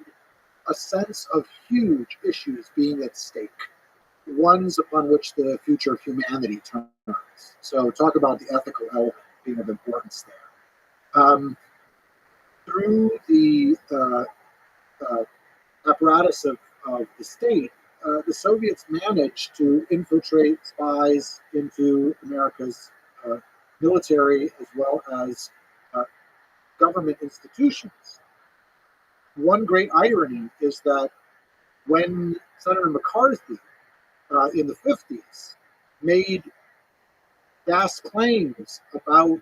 a sense of huge issues being at stake, ones upon which the future of humanity turns. So talk about the ethical element being of importance there. Through the apparatus of the state, the Soviets managed to infiltrate spies into America's military as well as government institutions. One great irony is that when Senator McCarthy in the 50s made vast claims about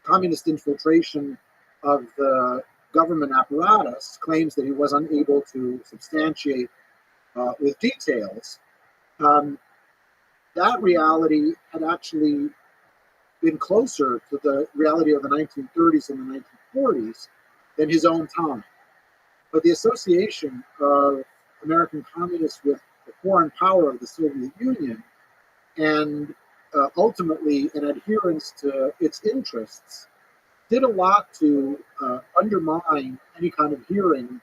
communist infiltration of the government apparatus, claims that he was unable to substantiate with details, that reality had actually been closer to the reality of the 1930s and the 1940s than his own time. But the association of American communists with the foreign power of the Soviet Union and ultimately an adherence to its interests did a lot to undermine any kind of hearing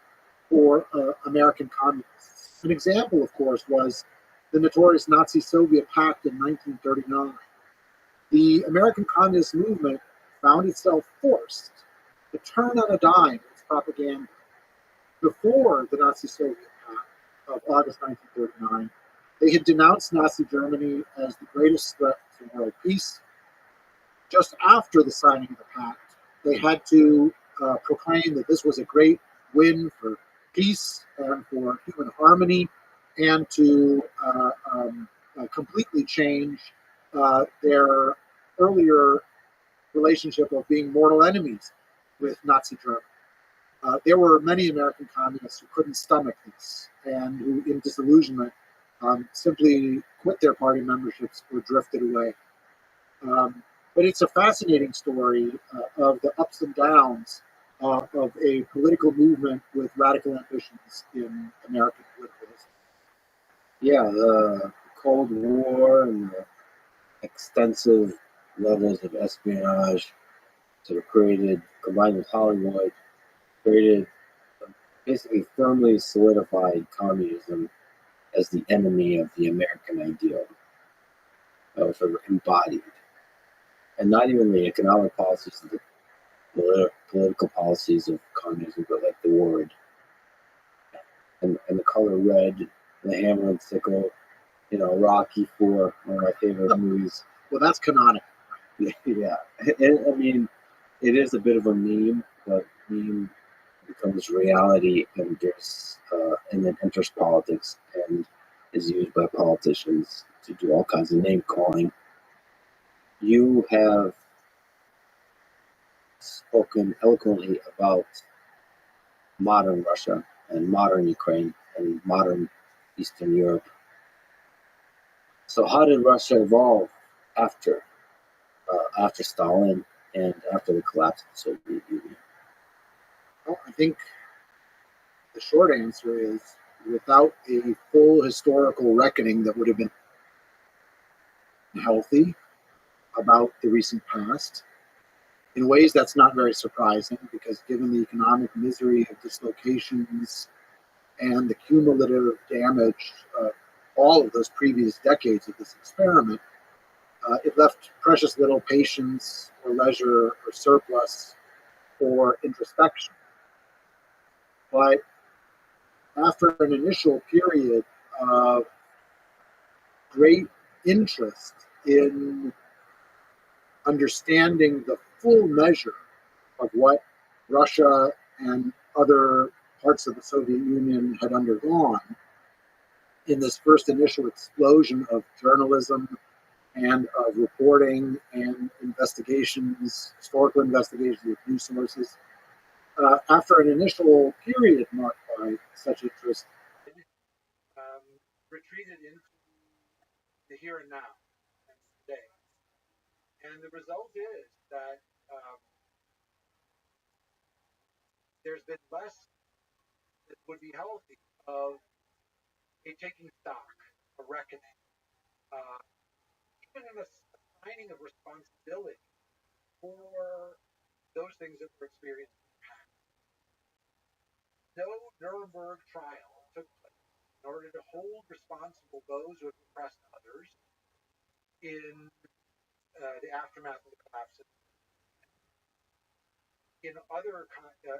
for American communists. An example, of course, was the notorious Nazi-Soviet pact in 1939. The American Communist movement found itself forced to turn on a dime its propaganda. Before the Nazi-Soviet pact of August 1939, they had denounced Nazi Germany as the greatest threat to world peace. Just after the signing of the pact, they had to proclaim that this was a great win for peace and for human harmony, and to completely change their earlier relationship of being mortal enemies with Nazi Germany. There were many American communists who couldn't stomach this and who, in disillusionment, simply quit their party memberships or drifted away. But it's a fascinating story of the ups and downs of a political movement with radical ambitions in American political history. Yeah, the Cold War and the extensive levels of espionage sort of created, combined with Hollywood, created basically firmly solidified communism as the enemy of the American ideal, sort of embodied. And not even the economic policies, the political policies of communism, but like the word and the color red, the hammer and sickle, Rocky IV, one of my favorite movies. Well, that's canonical. Yeah. And, I mean, it is a bit of a meme, but meme becomes reality, and then enters politics and is used by politicians to do all kinds of name calling. You have spoken eloquently about modern Russia and modern Ukraine and modern Eastern Europe. So how did Russia evolve after Stalin and after the collapse of the Soviet Union? Well, I think the short answer is without a full historical reckoning that would have been healthy about the recent past. In ways, that's not very surprising because given the economic misery of dislocations, and the cumulative damage of all of those previous decades of this experiment, it left precious little patience or leisure or surplus for introspection. But after an initial period of great interest in understanding the full measure of what Russia and other parts of the Soviet Union had undergone in this first initial explosion of journalism and of reporting and investigations, historical investigations with news sources. After an initial period marked by such interest, retreated into the here and now, and today. And the result is that there's been less that would be healthy of a taking stock, a reckoning, even an assigning of responsibility for those things that were experienced. No Nuremberg trial took place in order to hold responsible those who had oppressed others in the aftermath of the collapse. In other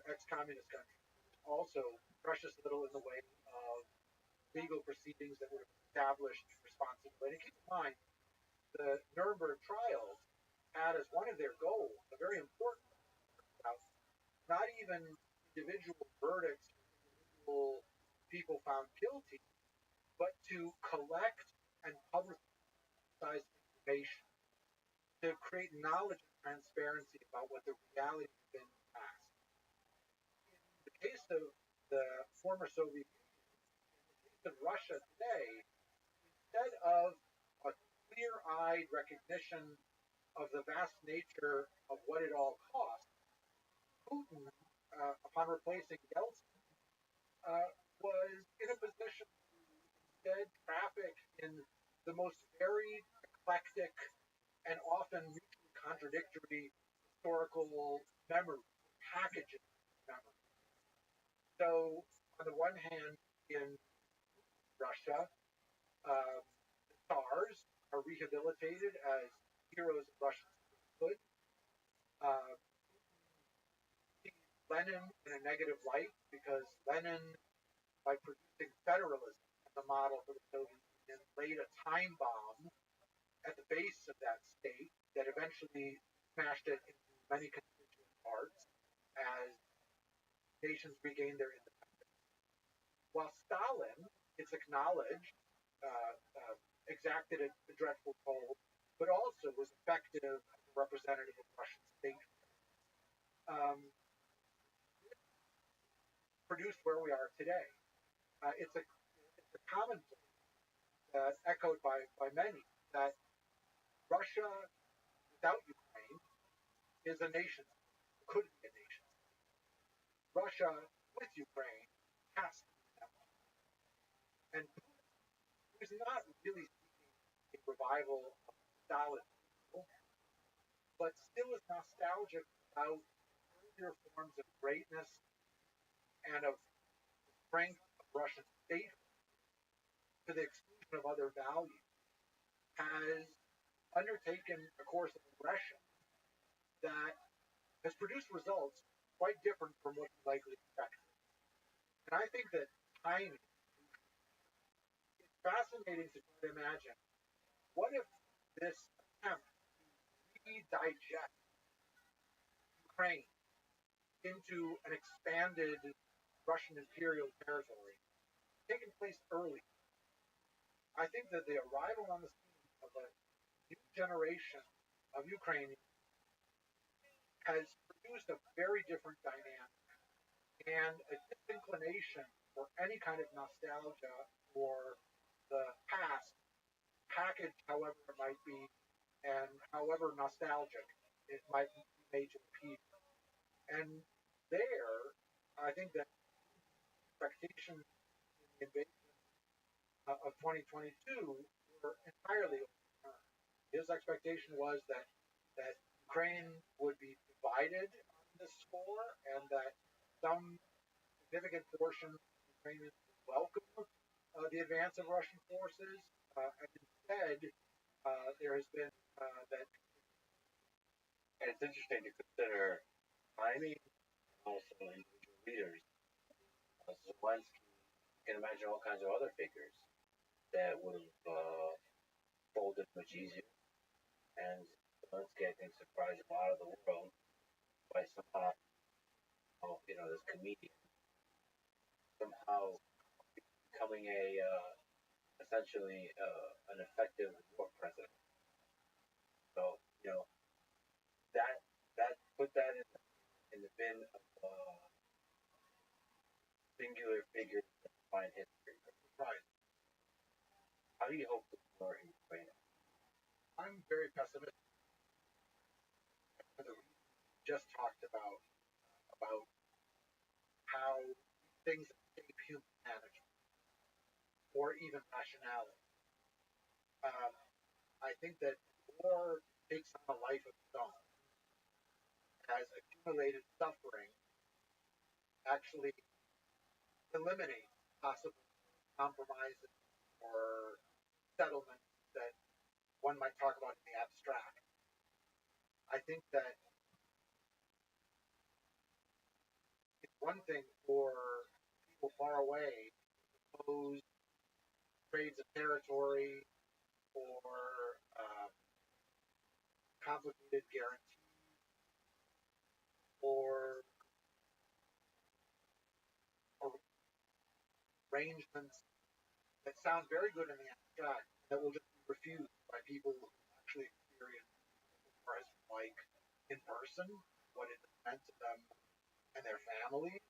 ex-communist countries, also precious little in the way of legal proceedings that would have established responsibility. Keep in mind, the Nuremberg trials had as one of their goals, a very important one, not even individual verdicts, individual people found guilty, but to collect and publicize information, to create knowledge and transparency about what the reality has been in the past. In the case of the former Soviet Union, in the case of Russia today, instead of a clear-eyed recognition of the vast nature of what it all cost, Putin, upon replacing Yeltsin, was in a position to instead traffic in the most varied, eclectic, and often mutually contradictory historical memory, packages of memory. So, on the one hand, in Russia, the Tsars are rehabilitated as heroes of Russian statehood. Uh, sees Lenin in a negative light because Lenin, by producing federalism as a model for the Soviet Union, laid a time bomb at the base of that state that eventually smashed it into many constituent parts as nations regained their independence. While Stalin, it's acknowledged, exacted a dreadful toll, but also was effective as a representative of Russian state. Um, produced where we are today. It's a commonplace echoed by many that Russia without Ukraine is a nation, could be a nation. Russia with Ukraine has to be that one. And who's not really seeking a revival of Stalin, but still is nostalgic about earlier forms of greatness and of strength of Russian state to the exclusion of other values, has undertaken a course of aggression that has produced results quite different from what we likely expected. And I think that timing, it's fascinating to try to imagine what if this attempt to re-digest Ukraine into an expanded Russian imperial territory taken place early. I think that the arrival on the scene of a new generation of Ukrainians has produced a very different dynamic and a disinclination for any kind of nostalgia for the past, packaged however it might be, and however nostalgic it might be made to appear. And there, I think that expectations in the invasion of 2022 were entirely overturned. His expectation was that Ukraine would be divided on this score, and that some significant portion of Ukrainians welcome the advance of Russian forces, and instead there has been that. And it's interesting to consider timing, also individual leaders. Zelensky, you can imagine all kinds of other figures that would have folded much easier. And Zelensky, I think, surprised a lot of the world by somehow, this comedian somehow becoming essentially an effective war president. So that put that in the bin of singular figures that define history. Right. How do you hope the war in Ukraine? I'm very pessimistic. For the reasons we just talked about how things escape human management or even rationality. I think that war takes on a life of its own, has accumulated suffering, actually eliminates possible compromises or settlements that one might talk about in the abstract. I think that it's one thing for people far away to pose trades of territory or complicated guarantees or arrangements that sound very good in the abstract that will just be refused by people who actually experience what it's like in person, what it meant to them and their families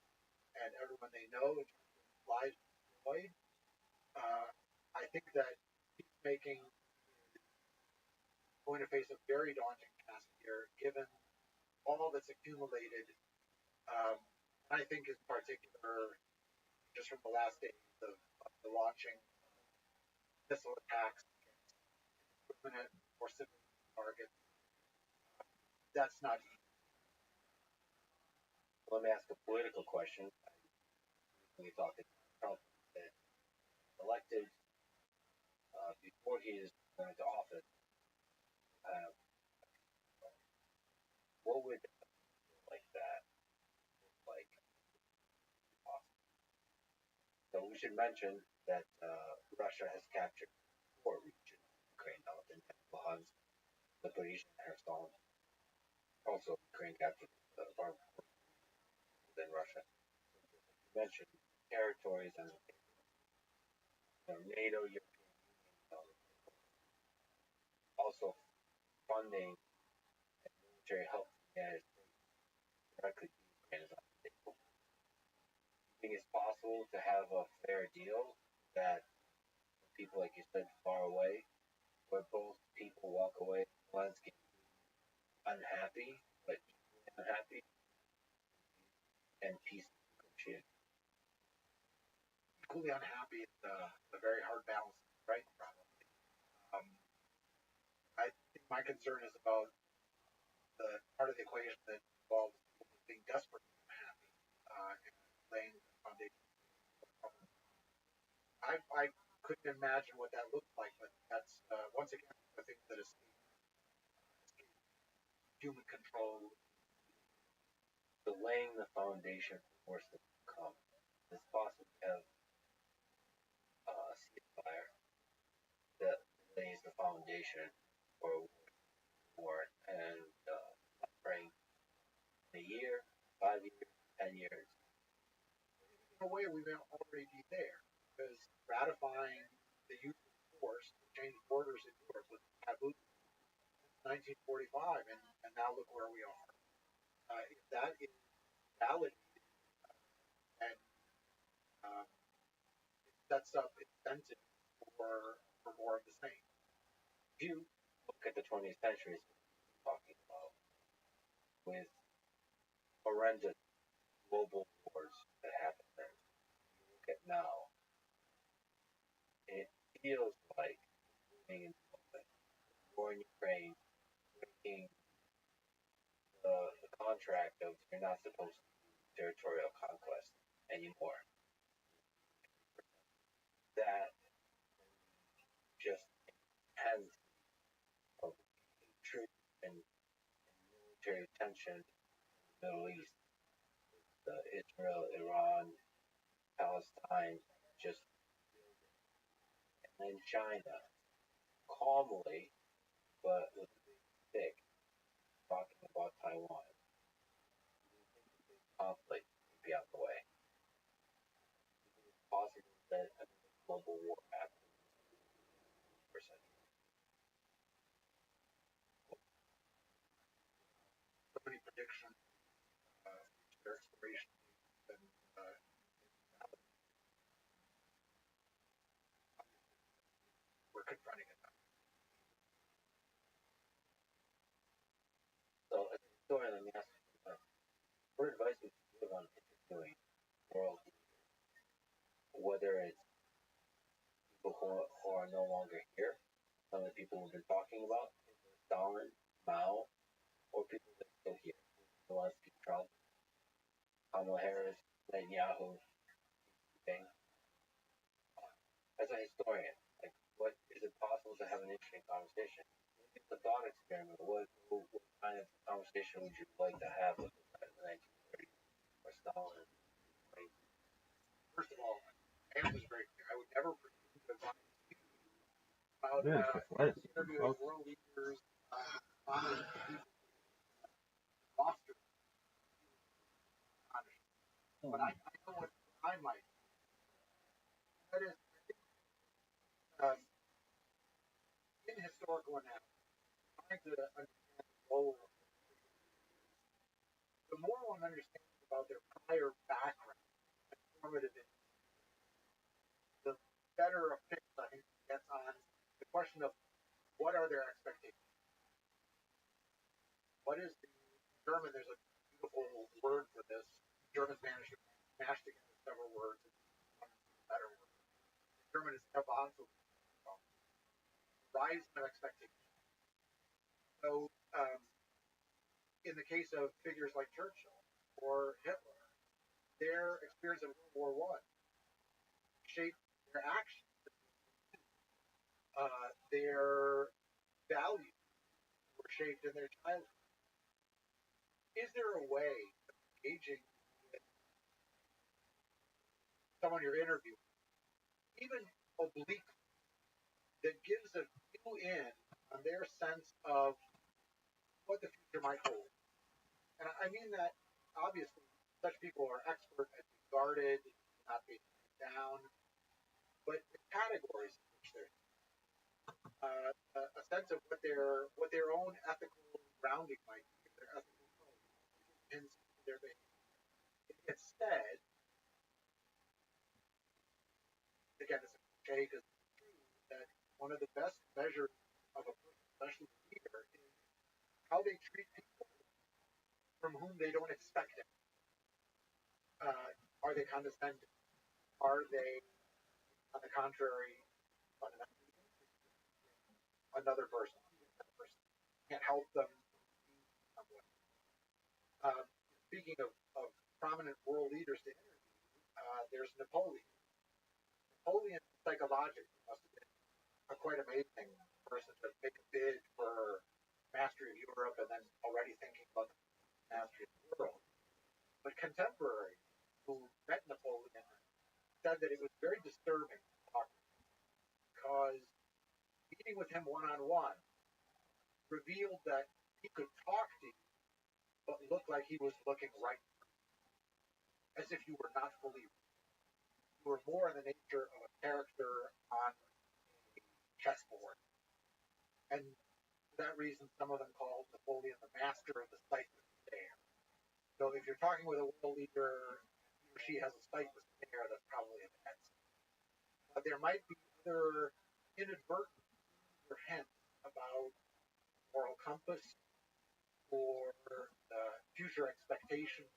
and everyone they know in terms of lives destroyed. I think that peacemaking is going to face a very daunting task here, given all that's accumulated. Um, I think, in particular, just from the last days of the launching missile attacks against permanent or civilian targets, that's not easy. Let me ask a political question. We talked about Trump that elected before he is going into office. Uh, what would like that like? So we should mention that Russia has captured 4 regions of Ukraine now, the Luhansk, Zaporizhia, and Kherson. Also, Ukraine captured far more than Russia. You mentioned territories and NATO, European Union, also funding and military help from the United States directly to Ukraine is on the table. You think it's possible to have a fair deal that people, like you said, far away, where both people walk away, Zelensky unhappy, but unhappy, and peace negotiated? Equally unhappy is a very hard balance, right? Probably. Um, I think my concern is about the part of the equation that involves people being desperate and unhappy and laying the foundation. I couldn't imagine what that looked like, but that's once again the thing that is human control. So laying the foundation for wars to come. It's possible to have a ceasefire that lays the foundation for war and praying in a year, 5 years, 10 years. In a way, we may already be there because ratifying the use of force to change borders in Europe was taboo since 1945, and now look where we are. If that is validated and it sets up incentives for more of the same. If you look at the 20th century, as we're talking about, with horrendous global wars that happened then, you look at now, it feels like being in the war in Ukraine, breaking the contract of you're not supposed to do territorial conquest anymore. mentioned Middle East, Israel, Iran, Palestine, just and then China, calmly but with a big stick, talking about Taiwan. Conflict would be out the way. It's possible that a global war happens. So many predictions, their expiration, and we're confronting it. So, as a historian, let me ask you, what advice would you give on interviewing world, whether it's people who are no longer here, some of the people we've been talking about, Stalin, Mao, or people that are still here, Zelensky, Trump, Kamala Harris, Netanyahu, thing. As a historian, like, what is it possible to have an interesting conversation? It's a thought experiment. What kind of conversation would you like to have with the 1930s or Stalin? First of all, Anne was very clear. I would never presume to advise you about interviewing world leaders, honoring people, roster. But I know what I might. That is, um, in historical analysis, trying to understand the role. The more one understands about their prior background, and formative, the better a fix I think gets on the question of what are their expectations. What is the German? There's a beautiful word for this. Germans managed to mash together several words. One better word. German is Erwartung, rise of expectation. So, in the case of figures like Churchill or Hitler, their experience of World War I shaped their actions, their values were shaped in their childhood. Is there a way of engaging with someone you're interviewing, even obliquely, that gives a view in on their sense of what the future might hold? And I mean that obviously such people are expert at being guarded, not being down, but the categories in which they're a sense of what their own ethical grounding might be, their ethical code, and their behavior. Instead, again, it's a cliche because it's true that one of the best measures of a person, especially a leader, is how they treat people from whom they don't expect it. Are they condescending? Are they, on the contrary, fundamentally another person? Can't help them in some way. Speaking of prominent world leaders to interview, there's Napoleon. Napoleon psychologically must have been a quite amazing person to make a bid for mastery of Europe and then already thinking about the mastery of the world. But contemporaries who met Napoleon said that it was very disturbing to talk to him because meeting with him one on one revealed that he could talk to you but look like he was looking right as if you were not fully. You were more in the nature of a character on a chessboard. And for that reason, some of them called Napoleon the master of the sightless stare. So if you're talking with a world leader, he or she has a sightless stare, that's probably a bad sign. But there might be other inadvertent or hints about moral compass or future expectations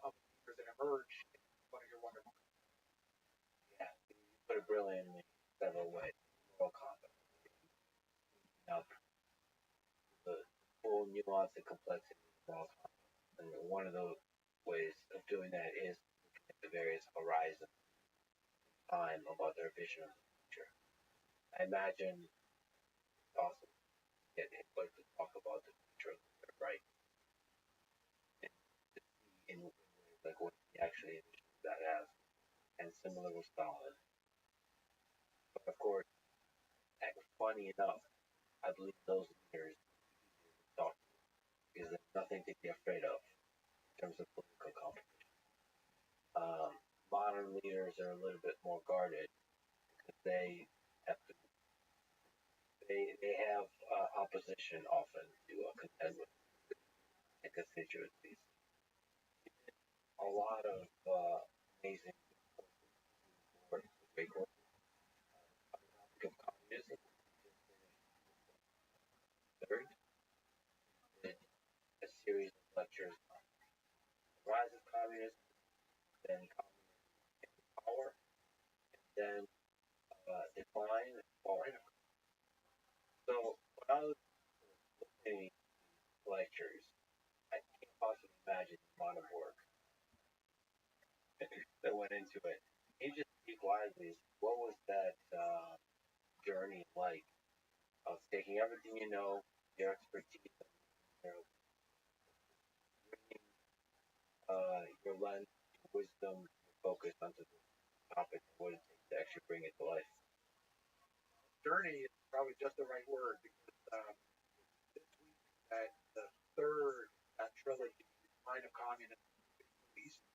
of leaders that emerge in one of your wonderful. Yeah, you put it brilliantly several ways. Moral compass. Now, the full nuance and complexity of moral compass. And one of the ways of doing that is looking at the various horizons of time about their vision of the future. I imagine it's possible to get Hitler to talk about the future, right? in like what he actually envisioned that as, and similar with Stalin. But of course, funny enough, I believe those leaders talk because there's nothing to be afraid of in terms of political competition. Modern leaders are a little bit more guarded because have to, they have opposition often to contend with and constituencies. A lot of amazing work, great work of communism. Third, did a series of lectures on the rise of communism, then communism power, and then decline and fall. So when I was listening to lectures, I can't possibly imagine the amount of work that went into it. Can you just speak widely? What was that journey like of taking everything you know, your expertise, your, bringing your lens, your wisdom, your focus onto the topic, and what it takes to actually bring it to life? Journey is probably just the right word because this week that the third trilogy, Line of Communism, released,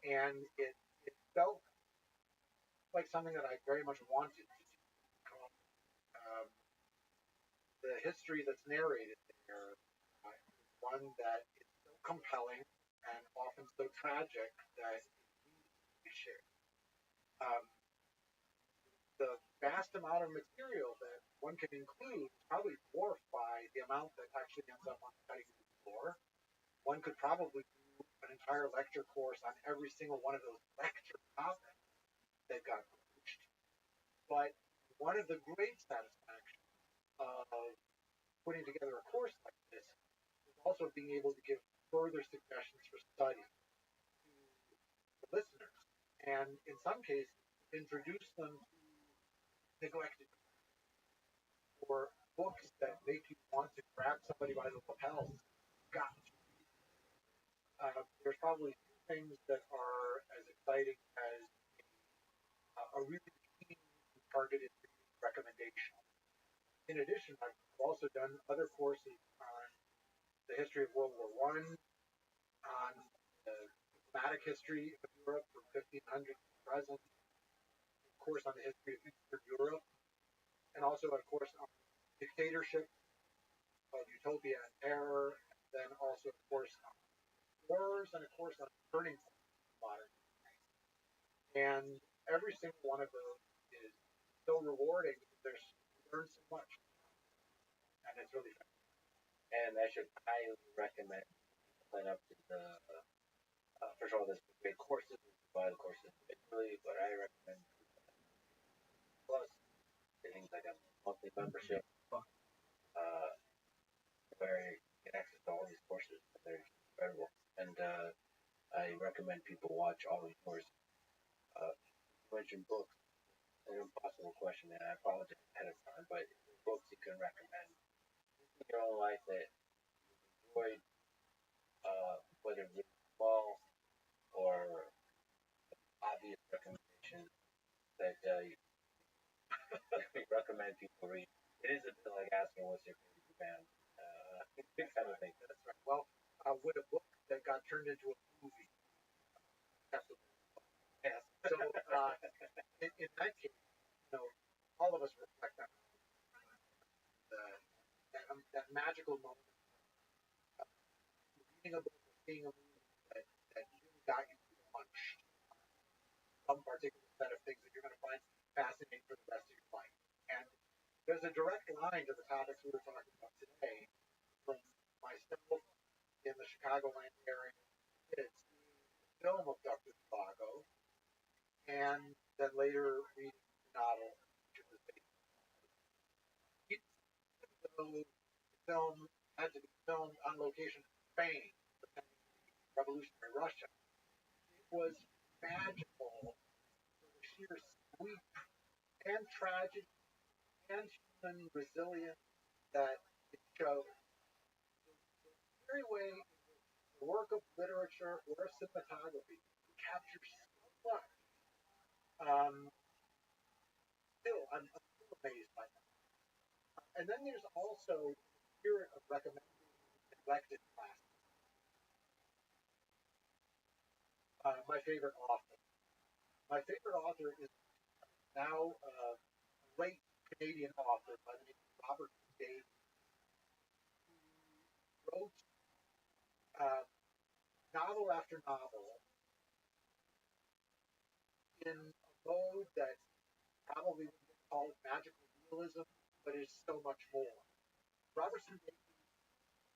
and it felt like something that I very much wanted to do. Um, the history that's narrated there is one that is so compelling and often so tragic that it needs to be shared. Um, the vast amount of material that one can include is probably dwarfed by the amount that actually ends up on the cutting room floor. One could probably do an entire lecture course on every single one of those lecture topics that got published. But one of the great satisfactions of putting together a course like this is also being able to give further suggestions for study to the listeners, and in some cases, introduce them to neglected or books that make you want to grab somebody by the lapels. Got to. There's probably few things that are as exciting as a really keen targeted recommendation. In addition, I've also done other courses on the history of World War One, on the diplomatic history of Europe from 1500 to present, a course on the history of Eastern Europe, and also a course on dictatorship, of utopia and terror, and then also a course on wars and a course on turning points in modern times. And every single one of those is so rewarding because you learn so much, and it's really fun. And I should highly recommend sign up to the. First of all, there's great courses, buy the courses individually, but I recommend Plus things like a monthly membership, where you get access to all these courses. They're incredible, and I recommend people watch all of yours. You mentioned books, an impossible question, and I apologize ahead of time, but books you can recommend in your own life that you enjoyed, whether it's small or obvious recommendations that you recommend people read. It is a bit like asking what's your favorite band. Kind of thing. That's right. Well, with a book that got turned into a movie, absolutely. Yes. So in that case, all of us reflect on that magical moment of reading a book or seeing a movie that really got you launched some particular set of things that you're going to find fascinating for the rest of your life. And there's a direct line to the topics we were talking about today from myself in the Chicagoland area, kids seeing the film of Dr. Zhivago, and then later reading the novel, which was based on the film had to be filmed on location in Spain, revolutionary Russia. It was magical for the sheer sweep and tragedy and human resilience that it showed. The very way it was work of literature or cinematography captures so much. Um, I'm still amazed by that. And then there's also the spirit of recommending neglected classes. My favorite author. My favorite author is now a late Canadian author by the name of Robert Davis, who wrote uh, novel after novel in a mode that probably would be called magical realism, but is so much more. Robertson Davies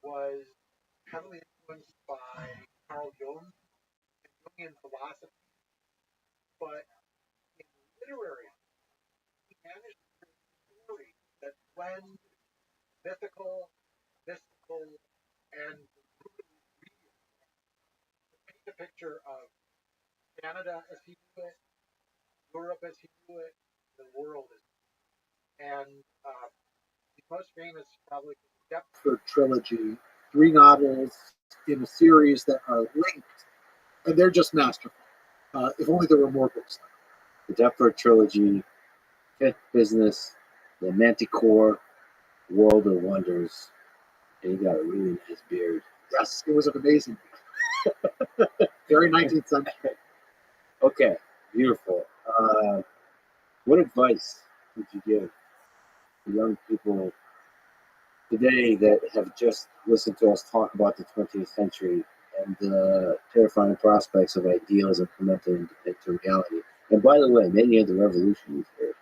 was heavily influenced by Carl Jung and Jungian philosophy, but in literary, he managed to create stories that blend mythical, mystical, and brutally real. Paint a picture of Canada as he knew it, Europe as he knew it, the world as he knew it. And the most famous probably Deptford trilogy, 3 novels in a series that are linked, and they're just masterful. If only there were more books. The Deptford trilogy, Fifth Business, The Manticore, World of Wonders, and he got a really nice beard. Yes, it was amazing. Very 19th century. Okay, beautiful. What advice would you give to young people today that have just listened to us talk about the 20th century and the terrifying prospects of ideals implemented into reality? And by the way, many of the revolutions were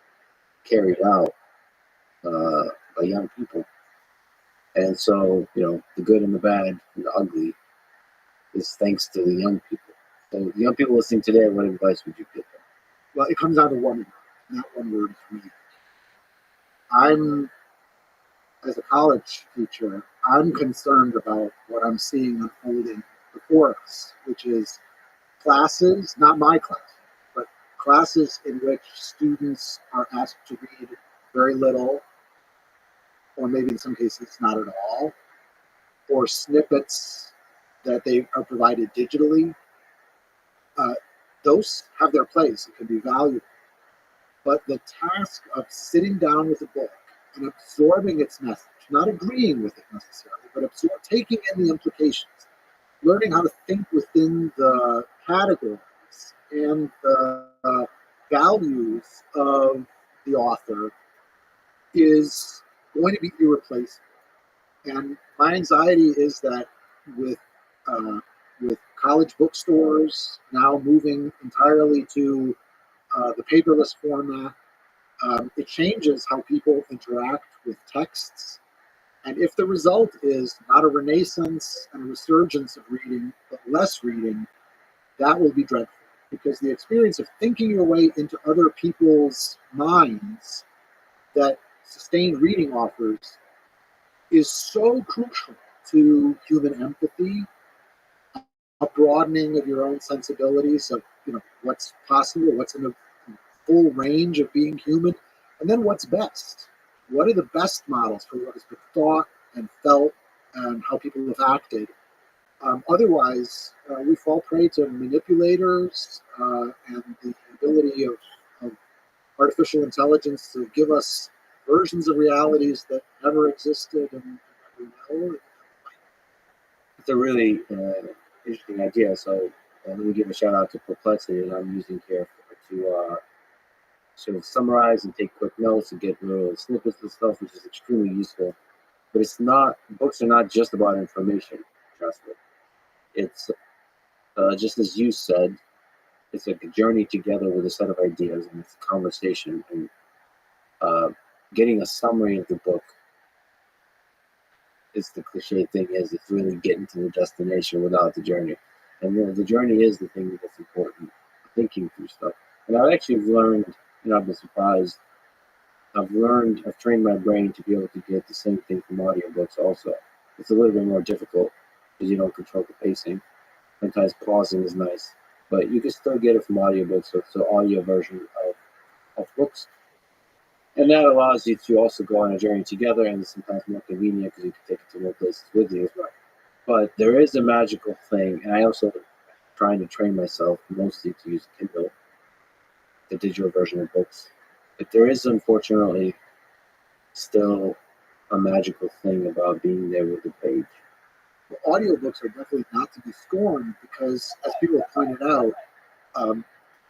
carried out by young people. And so, the good and the bad and the ugly is thanks to the young people. So, the young people listening today, what advice would you give them? Well, it comes down to one word, and that one word is read. I'm, as a college teacher, I'm concerned about what I'm seeing unfolding before us, which is classes, not my class, but classes in which students are asked to read very little, or maybe in some cases not at all, or snippets that they are provided digitally. Uh, those have their place. It can be valuable. But the task of sitting down with a book and absorbing its message, not agreeing with it necessarily, but taking in the implications, learning how to think within the categories and the values of the author is going to be irreplaceable. And my anxiety is that with uh, with college bookstores now moving entirely to the paperless format, it changes how people interact with texts. And if the result is not a renaissance and a resurgence of reading, but less reading, that will be dreadful. Because the experience of thinking your way into other people's minds that sustained reading offers is so crucial to human empathy, a broadening of your own sensibilities of what's possible, what's in the full range of being human, and then what's best. What are the best models for what has been thought and felt and how people have acted? Otherwise, we fall prey to manipulators and the ability of artificial intelligence to give us versions of realities that never existed and never will. It's a really interesting idea. So let me give a shout out to Perplexity that I'm using here to sort of summarize and take quick notes and get little snippets and stuff, which is extremely useful. But books are not just about information, trust me. It's, just as you said, it's like a journey together with a set of ideas, and it's a conversation. And getting a summary of the book is the cliche thing is it's really getting to the destination without the journey. And the journey is the thing that's important, thinking through stuff. And I've actually learned, I've been surprised, I've trained my brain to be able to get the same thing from audiobooks also. It's a little bit more difficult because you don't control the pacing. Sometimes pausing is nice, but you can still get it from audiobooks, so it's an audio version of books. And that allows you to also go on a journey together, and it's sometimes more convenient because you can take it to more places with you as well. But there is a magical thing, and I also trying to train myself mostly to use Kindle, the digital version of books. But there is unfortunately still a magical thing about being there with the page. Audiobooks are definitely not to be scorned because, as people have pointed out,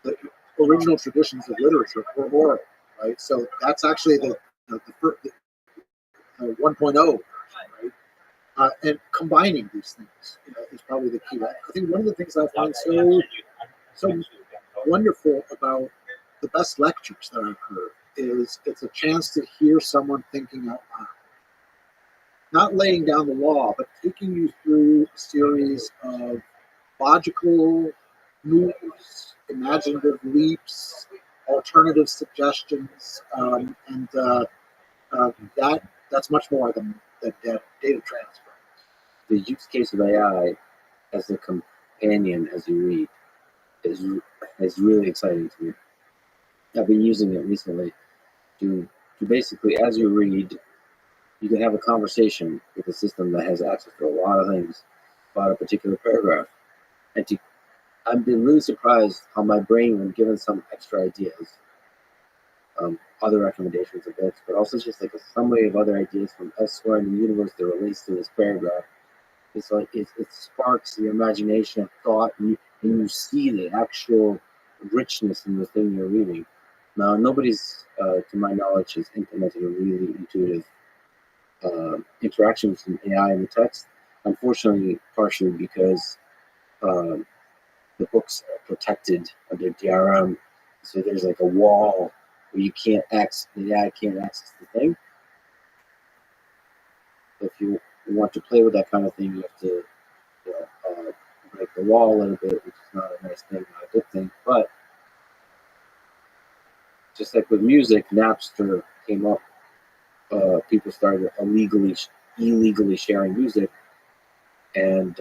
the original traditions of literature were oral, right? So that's actually the 1.0, right? And combining these things is probably the key. I think one of the things I find so wonderful about the best lectures that I've heard is it's a chance to hear someone thinking out loud, not laying down the law, but taking you through a series of logical moves, imaginative leaps, alternative suggestions, and that's much more than data transfer. The use case of AI as a companion as you read is really exciting to me. I've been using it recently to basically, as you read, you can have a conversation with a system that has access to a lot of things about a particular paragraph. And I've been really surprised how my brain, when given some extra ideas, other recommendations of books, but also just like a summary of other ideas from elsewhere in the universe that relates to this paragraph. It's like it sparks the imagination of thought, and you see the actual richness in the thing you're reading. Now, nobody's, to my knowledge, has implemented a really intuitive interaction between AI and the text. Unfortunately, partially because um, the books are protected under DRM, so there's like a wall where you can't access the AI can't access the thing. If you want to play with that kind of thing, you have to break the wall a little bit, which is not a nice thing, not a good thing. But just like with music, Napster came up. People started illegally sharing music, and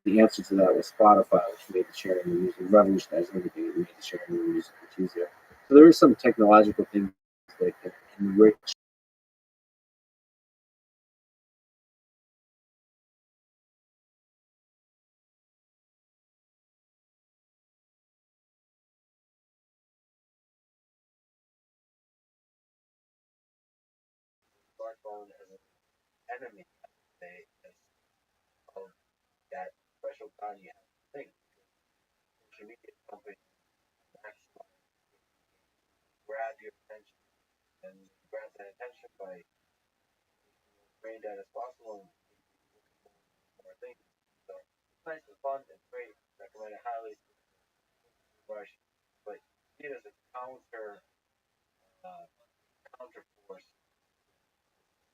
the answer to that was Spotify, which made the sharing of music revolutionized everything. It made the sharing of music much easier. So there are some technological things that can enrich. Smartphone as an enemy, I would say, as of that special time you have to think. Social media companies maximize, grab your attention and grab that attention by brain dead as possible and more things. So it's nice and fun and great. Recommend it highly. Rush, but it is a uh, counter force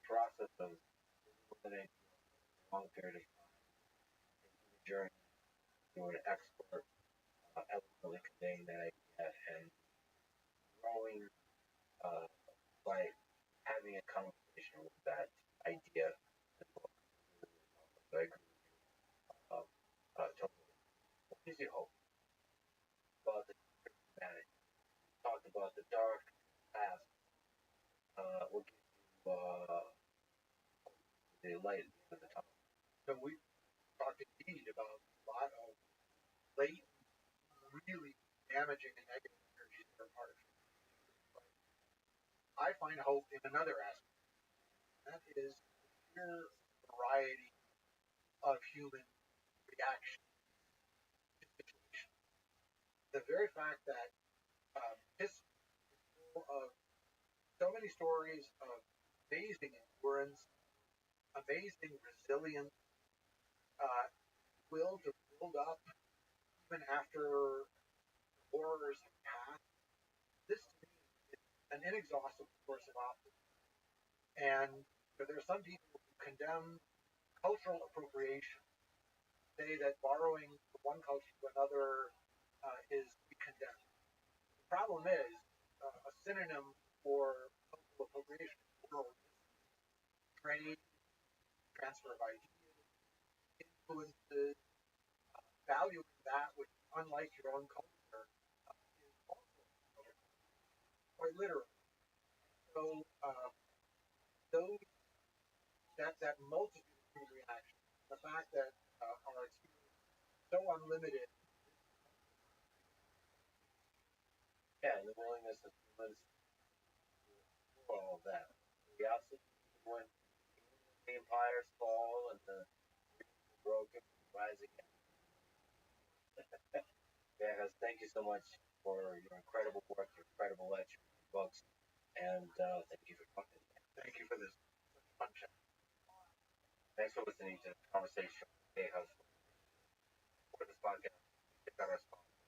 process of eliminating a long period of time into the journey to an expert, eloquently conveying that idea and growing uh, by having a conversation with that idea. So I agree totally. What gives you hope about the humanity? Talk about the dark past. What gives you the light at the top? So we talked indeed about a lot of late, really damaging and negative energies that are part of human nature. But I find hope in another aspect. That is the sheer variety of human reaction to situations. The very fact that history is full of so many stories of amazing endurance, amazing resilience, uh, will to build up even after horrors have passed. This to me is an inexhaustible source of optimism. And there are some people who condemn cultural appropriation, say that borrowing from one culture to another is to be condemned. The problem is a synonym for cultural appropriation is pluralism, trade, transfer of ideas, influences, valuing that which is unlike your own culture is also quite literally. So those that multitude of human reactions, fact that our experience is so unlimited. Yeah, and the willingness of humans to do all of that. Curiosity, when the empires fall and the broken rise again. Yeah, guys, thank you so much for your incredible work, your incredible lecture, books, and thank you for talking. Thank you for this fun chat. Thanks for listening to the conversation. Hey, how's for this podcast? Check out our sponsor.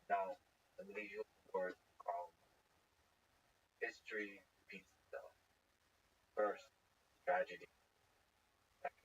Now, let me leave you with the words of Carl. History repeats itself. First, tragedy. Second,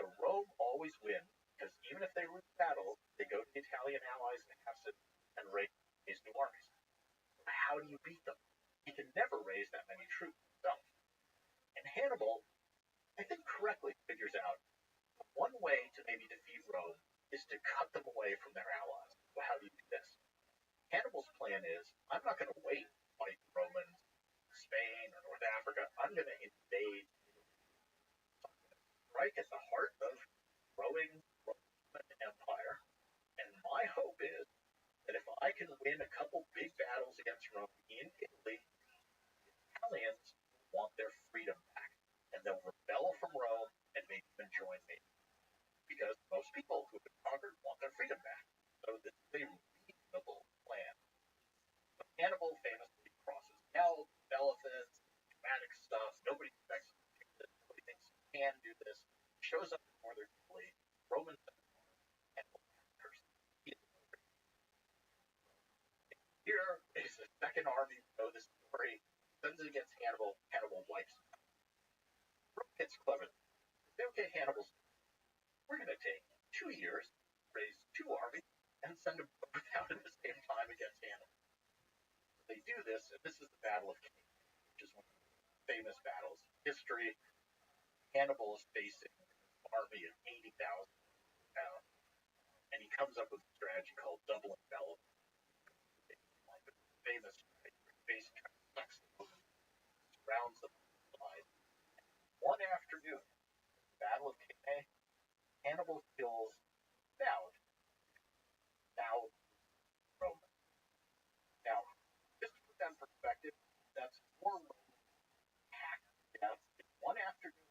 so Rome always wins because even if they lose battle, they go to the Italian allies and Hassan and raise new armies. How do you beat them? He can never raise that many troops himself. And Hannibal, I think correctly, figures out one way to maybe defeat Rome is to cut them away from their allies. Well, how do you do this? Hannibal's plan is, I'm not going to wait to fight the Romans, Spain, or North Africa. I'm going to invade, right at the heart of growing Roman Empire. And my hope is that if I can win a couple big battles against Rome in Italy, Italians want their freedom back, and they'll rebel from Rome and maybe even join me. Because most people who have been conquered want their freedom back. So this is a reasonable plan. But Hannibal famously crosses Alps, elephants, dramatic stuff. Nobody expects him to do this. Nobody thinks he can do this. He shows up in northern Italy. Romans Hannibal captures. Here is the second army. We know this story. Sends it against Hannibal. Hannibal wipes it. Rome gets clever. They say, okay, Hannibal's, we're going to take 2 years, raise 2 armies, and send them both out at the same time against Hannibal. They do this, and this is the Battle of Cannae, which is one of the famous battles in history. Hannibal is facing an army of 80,000 pounds, and he comes up with a strategy called double envelopment. Famous strategy where he basically sucks them over, surrounds them on the side. One afternoon, the Battle of Cannae, Hannibal kills about 1,000 Romans. Now, just to put that in perspective, that's 4 Romans hacked to death in one afternoon.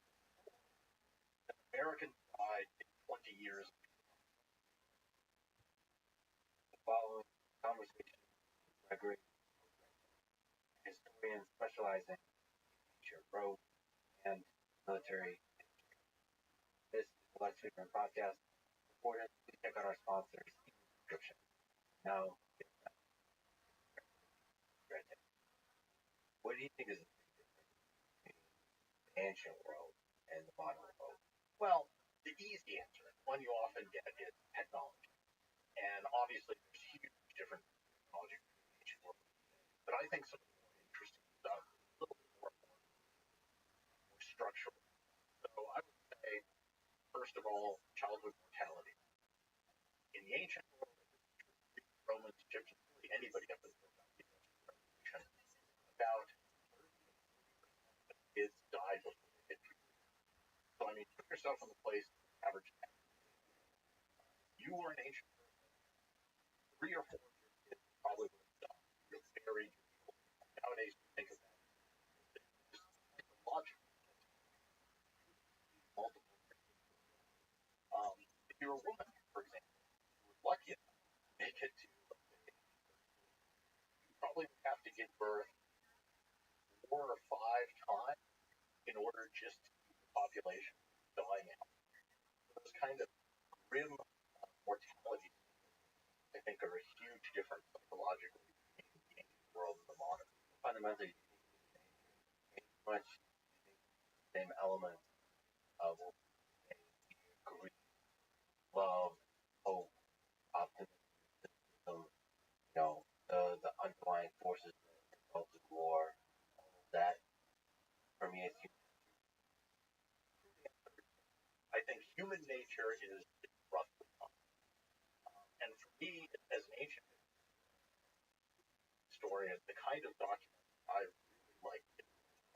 The Americans died in 20 years. The following conversation with Gregory, a historian specializing in future road and military history. This is the Let's Figure podcast. Please check out our sponsors in the description. Now, what do you think is the ancient world and the modern world? Well, the easy answer, one you often get, is technology. And obviously, there's huge difference in technology from the ancient world. But I think some of the more interesting stuff is a little bit more structural. So I would say, first of all, childhood mortality. In the ancient world, Romans, Egyptians, really anybody up until about the Revolution, about 30 to 40% of kids died before they hit puberty. So I mean, put yourself in the place of the average family. You were an ancient person, 3 or 4 of your kids probably would have died. You're very difficult. Nowadays, you think of that. It's psychological. Multiple things. If you're a woman, for example, you were lucky enough to make it to, let's say, you probably would have to give birth 4 or 5 times in order just to keep the population dying out. Those kind of grim mortality, I think, are a huge difference psychologically between the ancient world and the modern. Fundamentally, much same elements of Greek love, hope, optimism, the underlying forces that result in war, all of that permeates human. I think human nature is roughly common. And for me, as an ancient historian, the kind of document I really like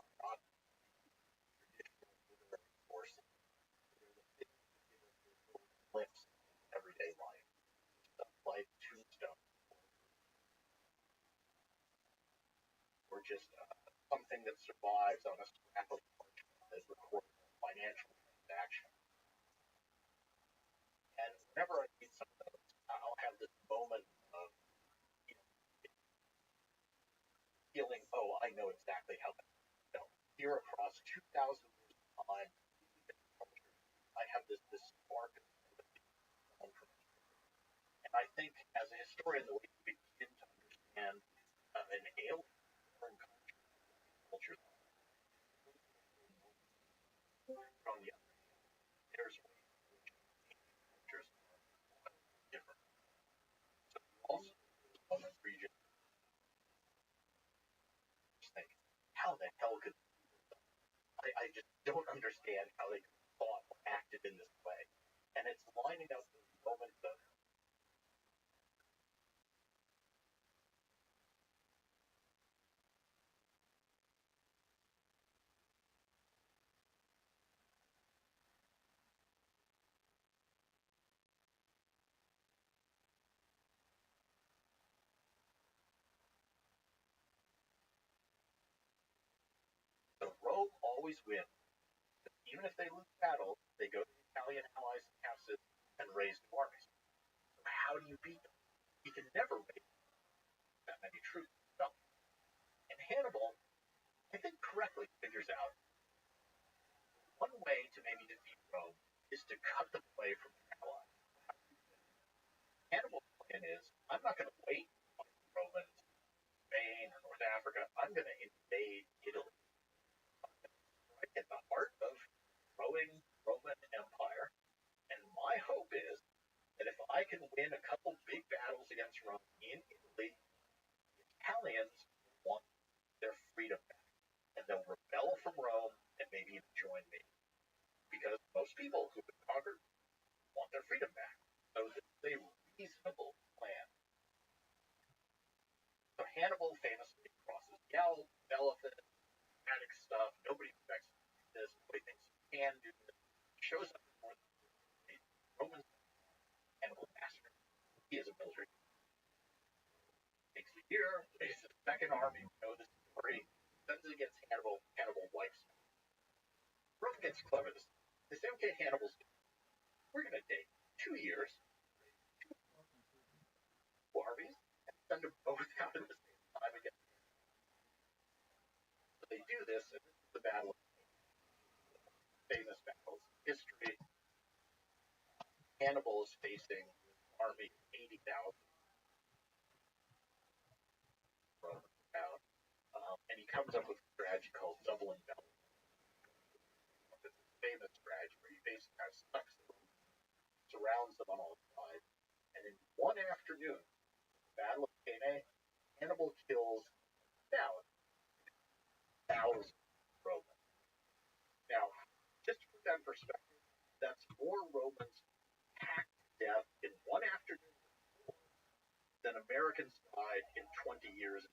are not traditional literary sources. They're the things that give us this little glimpse in everyday life, stuff like tombstones, or just something that survives on a scrap of parchment that records a financial transaction. And whenever I read some of those, I'll have this moment of you know, feeling, oh, I know exactly how that felt. Here across 2,000 years of time, I have this spark of sympathy. And I think as a historian, the way you begin to understand an alien foreign culture from the other, there's ways in which cultures are different. So you also those moments where you just think, how the hell could I just don't understand how they thought or acted in this way. And it's lining up those moments of the Rome always wins. Even if they lose battle, they go to the Italian allies and capture and raise new armies. So how do you beat them? You can never raise that many troops. No. And Hannibal, I think correctly figures out one way to maybe defeat Rome is to cut them away from their allies. Hannibal's plan is, I'm not going to wait on the Romans, Spain, or North Africa. I'm going to invade Italy. Right at the heart of growing Roman Empire. And my hope is that if I can win a couple big battles against Rome in Italy, the Italians want their freedom back. And they'll rebel from Rome and maybe even join me. Because most people who've been conquered want their freedom back. So this is a reasonable plan. So Hannibal famously crosses the Alps, elephant, dramatic stuff. Nobody expects this. Nobody thinks he can do this. Shows up in more than the Romans. Hannibal master. He is a military. Takes a year. Raises a second army. We know this story. Sends it against Hannibal. Hannibal wipes him. Rome gets clever. They say, okay, Hannibal's. We're going to take 2 years, 2 armies, and send them both out at the same time against. So they do this, and this is the battle of famous battles in history. Hannibal is facing an army of 80,000 Romans down, and he comes up with a strategy called double and double. It's a famous strategy where he basically kind of sucks them, surrounds them on all sides, and in one afternoon, the Battle of Cannae, Hannibal kills 1,000 Romans. Now, just to put that in perspective, that's more Romans hacked to death in one afternoon than Americans died in 20 years.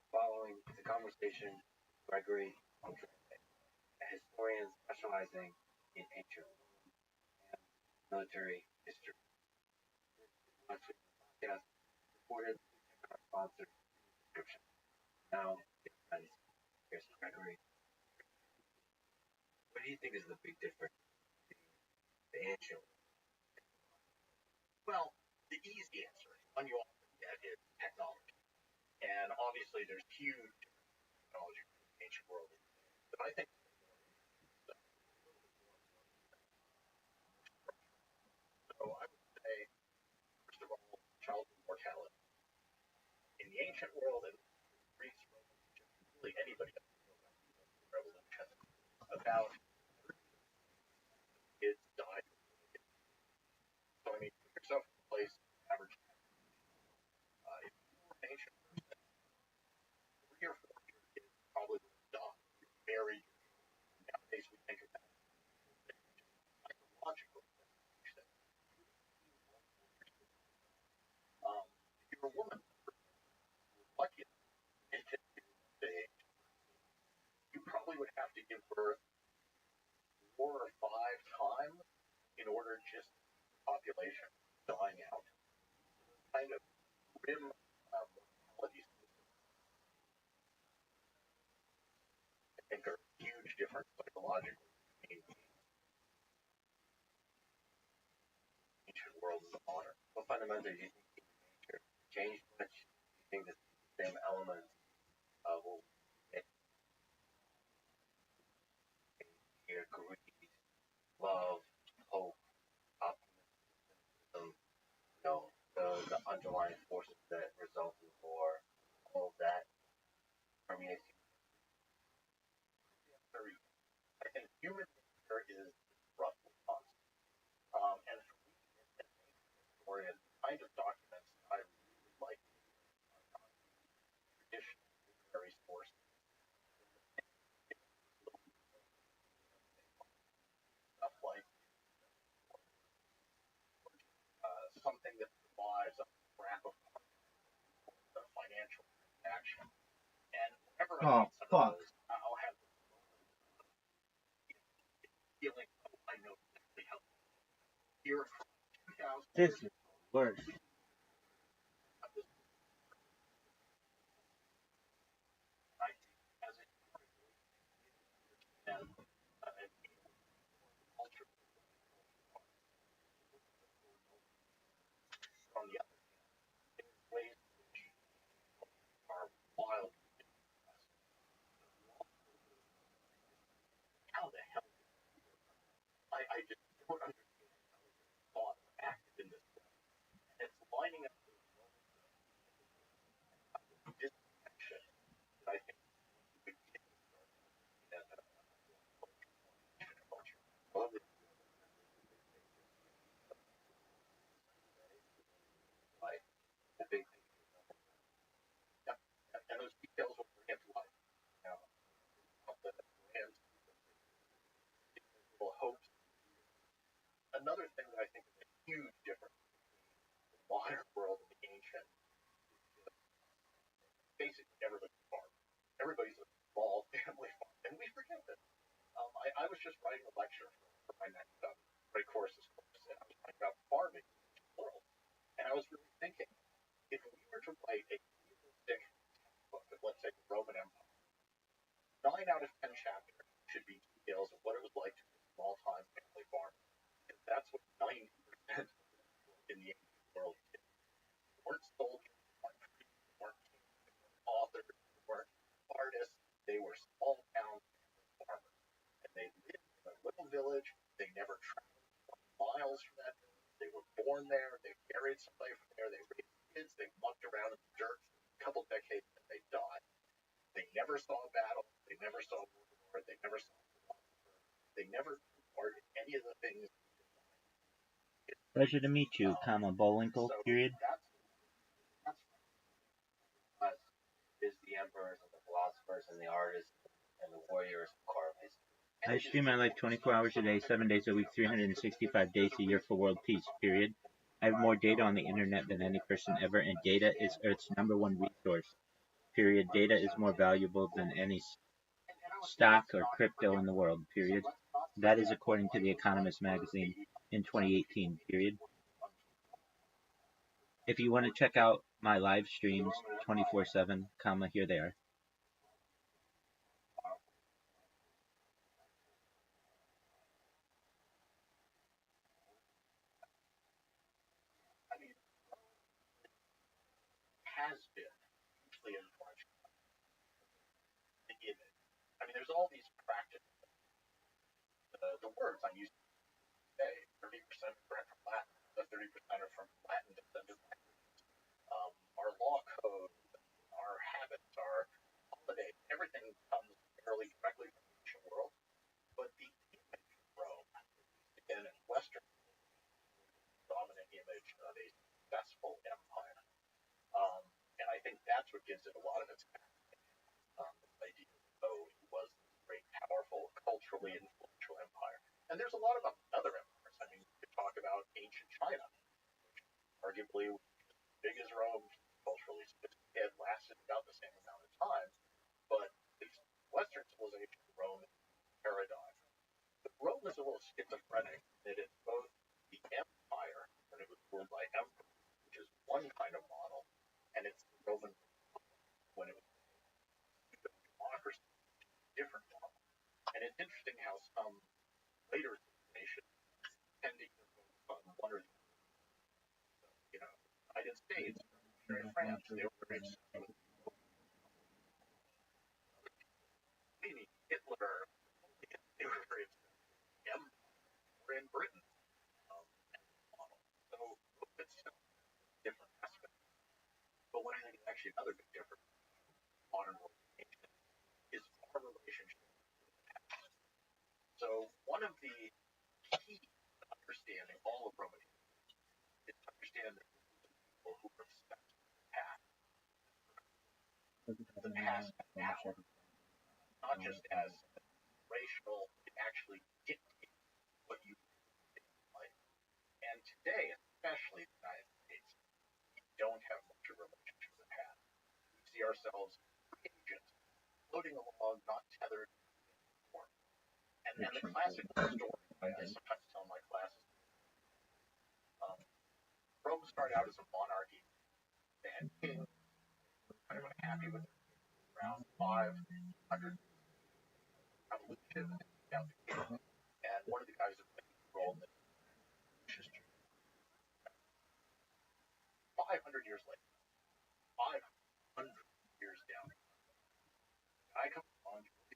Following the conversation, Gregory, a historian specializing in ancient and military history. Last week's podcast supported our sponsor description. Now, friends, here's Gregory. What do you think is the big difference between the ancient? Well, the easy answer, one you often get, is technology. And obviously, there's huge technology in the ancient world. But I think so. I would say, first of all, childhood mortality. In the ancient world, and Greece, Romans, really anybody else revolution about give birth 4 or 5 times in order just population dying out. Kind of grim mortality I think are a huge difference psychologically between the ancient world and the modern. Well, fundamentally, do you think nature changed much? Do you think that the same elements will fear, greed, love, hope, optimism, the underlying forces that result in war, all of that permeates. I think human nature is roughly constant. And for me, it's an historian kind of documents I really like traditional literary sources. Stuff like something that survives a scrap of the financial transaction. And whenever I Oh, read some fuck. of those, I'll have the feeling, oh, I know exactly how here from 2000 This is worse. as a and culture on the other ways are wild. How the hell? I just don't understand thought acted in this way. And it's lining up this action that I think we get in a culture. Well, like the big thing. Yeah. And those details will bring it to life. You know, the grand little hopes. Another thing that I think is a huge difference in the modern world and the ancient, basically everybody's a farm. Everybody's a small family farm. And we forget this. I was just writing a lecture for my next great courses course, and I was talking about farming in the world. And I was really thinking, if we were to write a realistic book of, let's say, the Roman Empire, 9 out of 10 chapters should be details of what it was like to be a small-time family farm. Because that's what 90% in the ancient world did. They weren't soldiers, they weren't priests, they weren't kings, they weren't authors, they weren't artists. They were small-town farmers. And they lived in a little village. They never traveled 20 miles from that village. They were born there. They married somebody from there. They raised kids. They mucked around in the dirt for a couple decades and they died. They never saw a battle. They never saw a war. They never saw a philosopher. They never took part in any of the things. Pleasure to meet you, Bullwinkle, So period. that's us is the emperors and the philosophers and the artists and the warriors who carve his. I stream my life 24 hours a day, 7 days a week, 365 days a year for world peace, period. I have more data on the internet than any person ever, and data is Earth's #1 resource, period. Data is more valuable than any stock or crypto in the world, period. That is according to The Economist magazine in 2018, period. If you want to check out my live streams 24/7, here they are. I mean, has been hugely influential. The image. I mean, there's all these practices. The words I'm using today, 30% are from Latin, the 30% are from Latin descended languages. Our law code, our habits, our holidays, everything comes fairly directly from the ancient world. But the image of Rome, again in Western, dominant image of a successful empire. And I think that's what gives it a lot of its this idea that, oh, it was this great, powerful, culturally influential empire. And there's a lot of other empires. I mean, you could talk about ancient China, which arguably was as big as Rome, culturally sophisticated, lasted about the same amount of time. But at least Western civilization, Rome Rome is a little schizophrenic. That it's both the empire, when it was ruled by emperor, which is one kind of model, and it's the Roman when it was democracy, different model. And it's interesting how some later civilizations tend to focus on one or the other. You know, United States, France, they were very obsessed with Hitler. They were very obsessed with the empire in Britain. Model. So it's a different aspect. But what I think is actually another big difference in modern organization is our relationship with the past. So one of the keys to understanding all of Roman history is to understand that people who are obsessed with the past now, not just as racial, it actually dictates what you think like. And today, especially in the United States, we don't have much of a relationship with the past. We see ourselves as agents floating along, not tethered anymore. And the classic story I sometimes tell my classes, Rome started out as a monarchy. They had kings, kind of unhappy with it. Around 500 revolution, down the king. And one of the guys that played the role in the history, 500 years later, 500 years down, the guy comes along, he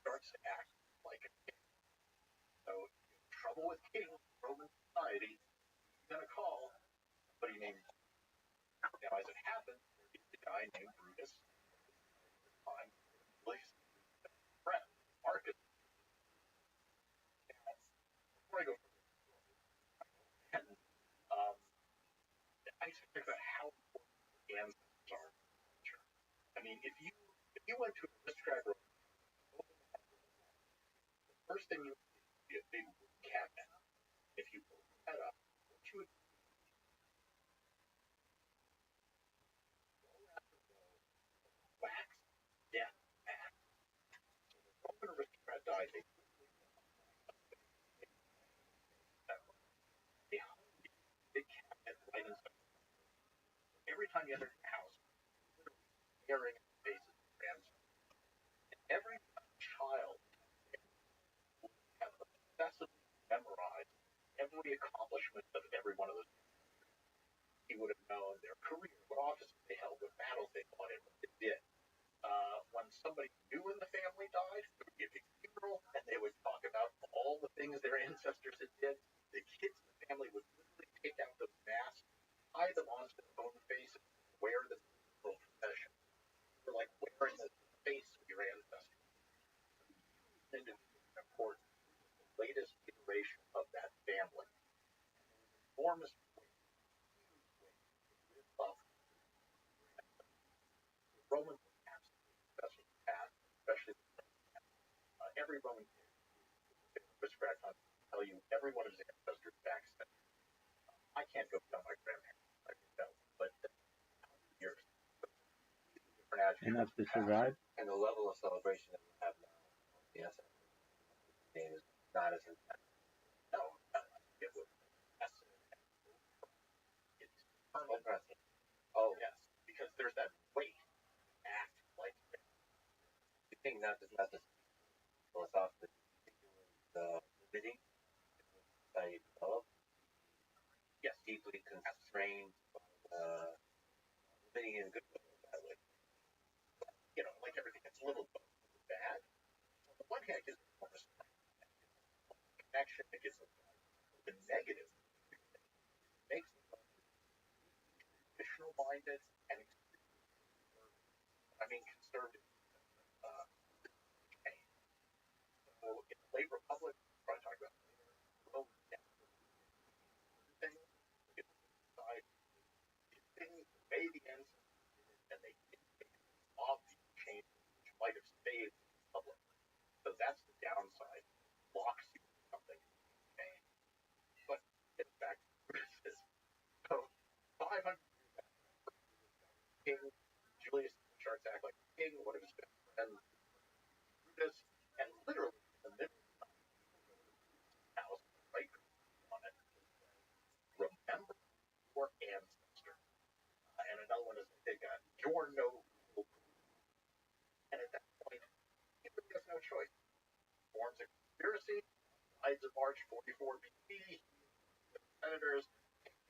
starts to act like a king. So, trouble with kings in Roman society, he's going to call somebody named. Now, as it happens, there's a guy named Brutus. Time, friend, Marcus. Now, before I go further, I talk about how important ancestors are in culture. I mean, if you went to a aristocrat room, the first thing you would see would be a big wood cabinet. If you open that up, what you would wax, death, act. So the Roman aristocrat died, they hung a big cabinet right inside. Every time you entered the house, staring at the faces of your ancestors. And every child would have obsessively memorized every accomplishment of every one of those. He would have known their career, what offices they held, what battles they fought in, what they did. When somebody new in the family died, there would be a big funeral, and they would talk about all the things their ancestors had did. The kids in the family would literally take out those masks, tie them onto their own faces, wear them in little procession. They're like wearing the face of your ancestors. Individual important, the latest iteration of that family. Enormous weight, huge weight, love. Roman especially past, especially every Roman aristocrat can tell you every one of his ancestors backstabbed. I can't go tell my grandparents, I can tell, but years. Enough to survive? And the level of celebration that we have now, yes, is not as intense. No, it would. It's Oppressive. Oh, yes, because there's that weight act like You think not just philosophically, the limiting that you develop, yes, deeply constrained, limiting in a good way, bad way. you know, like everything, it's a little bad. On the one hand, it gives us more connection, it gives us the negative. It makes us traditional minded and conservative. Change. So in the late Republic, we'll probably talk about later, Rome things, it decide things the way the ancestors did it, and they did obvious changes which might have saved the Republic. So that's the downside. Locks you into something. Okay. But get back to Brutus. So 500 years after King Julius starts to act like a king, one of his best friends, Brutus, and literally in the middle of the night, you're no real proof. And at that point, he really has no choice. He forms a conspiracy, hides of March 44 BC, senators,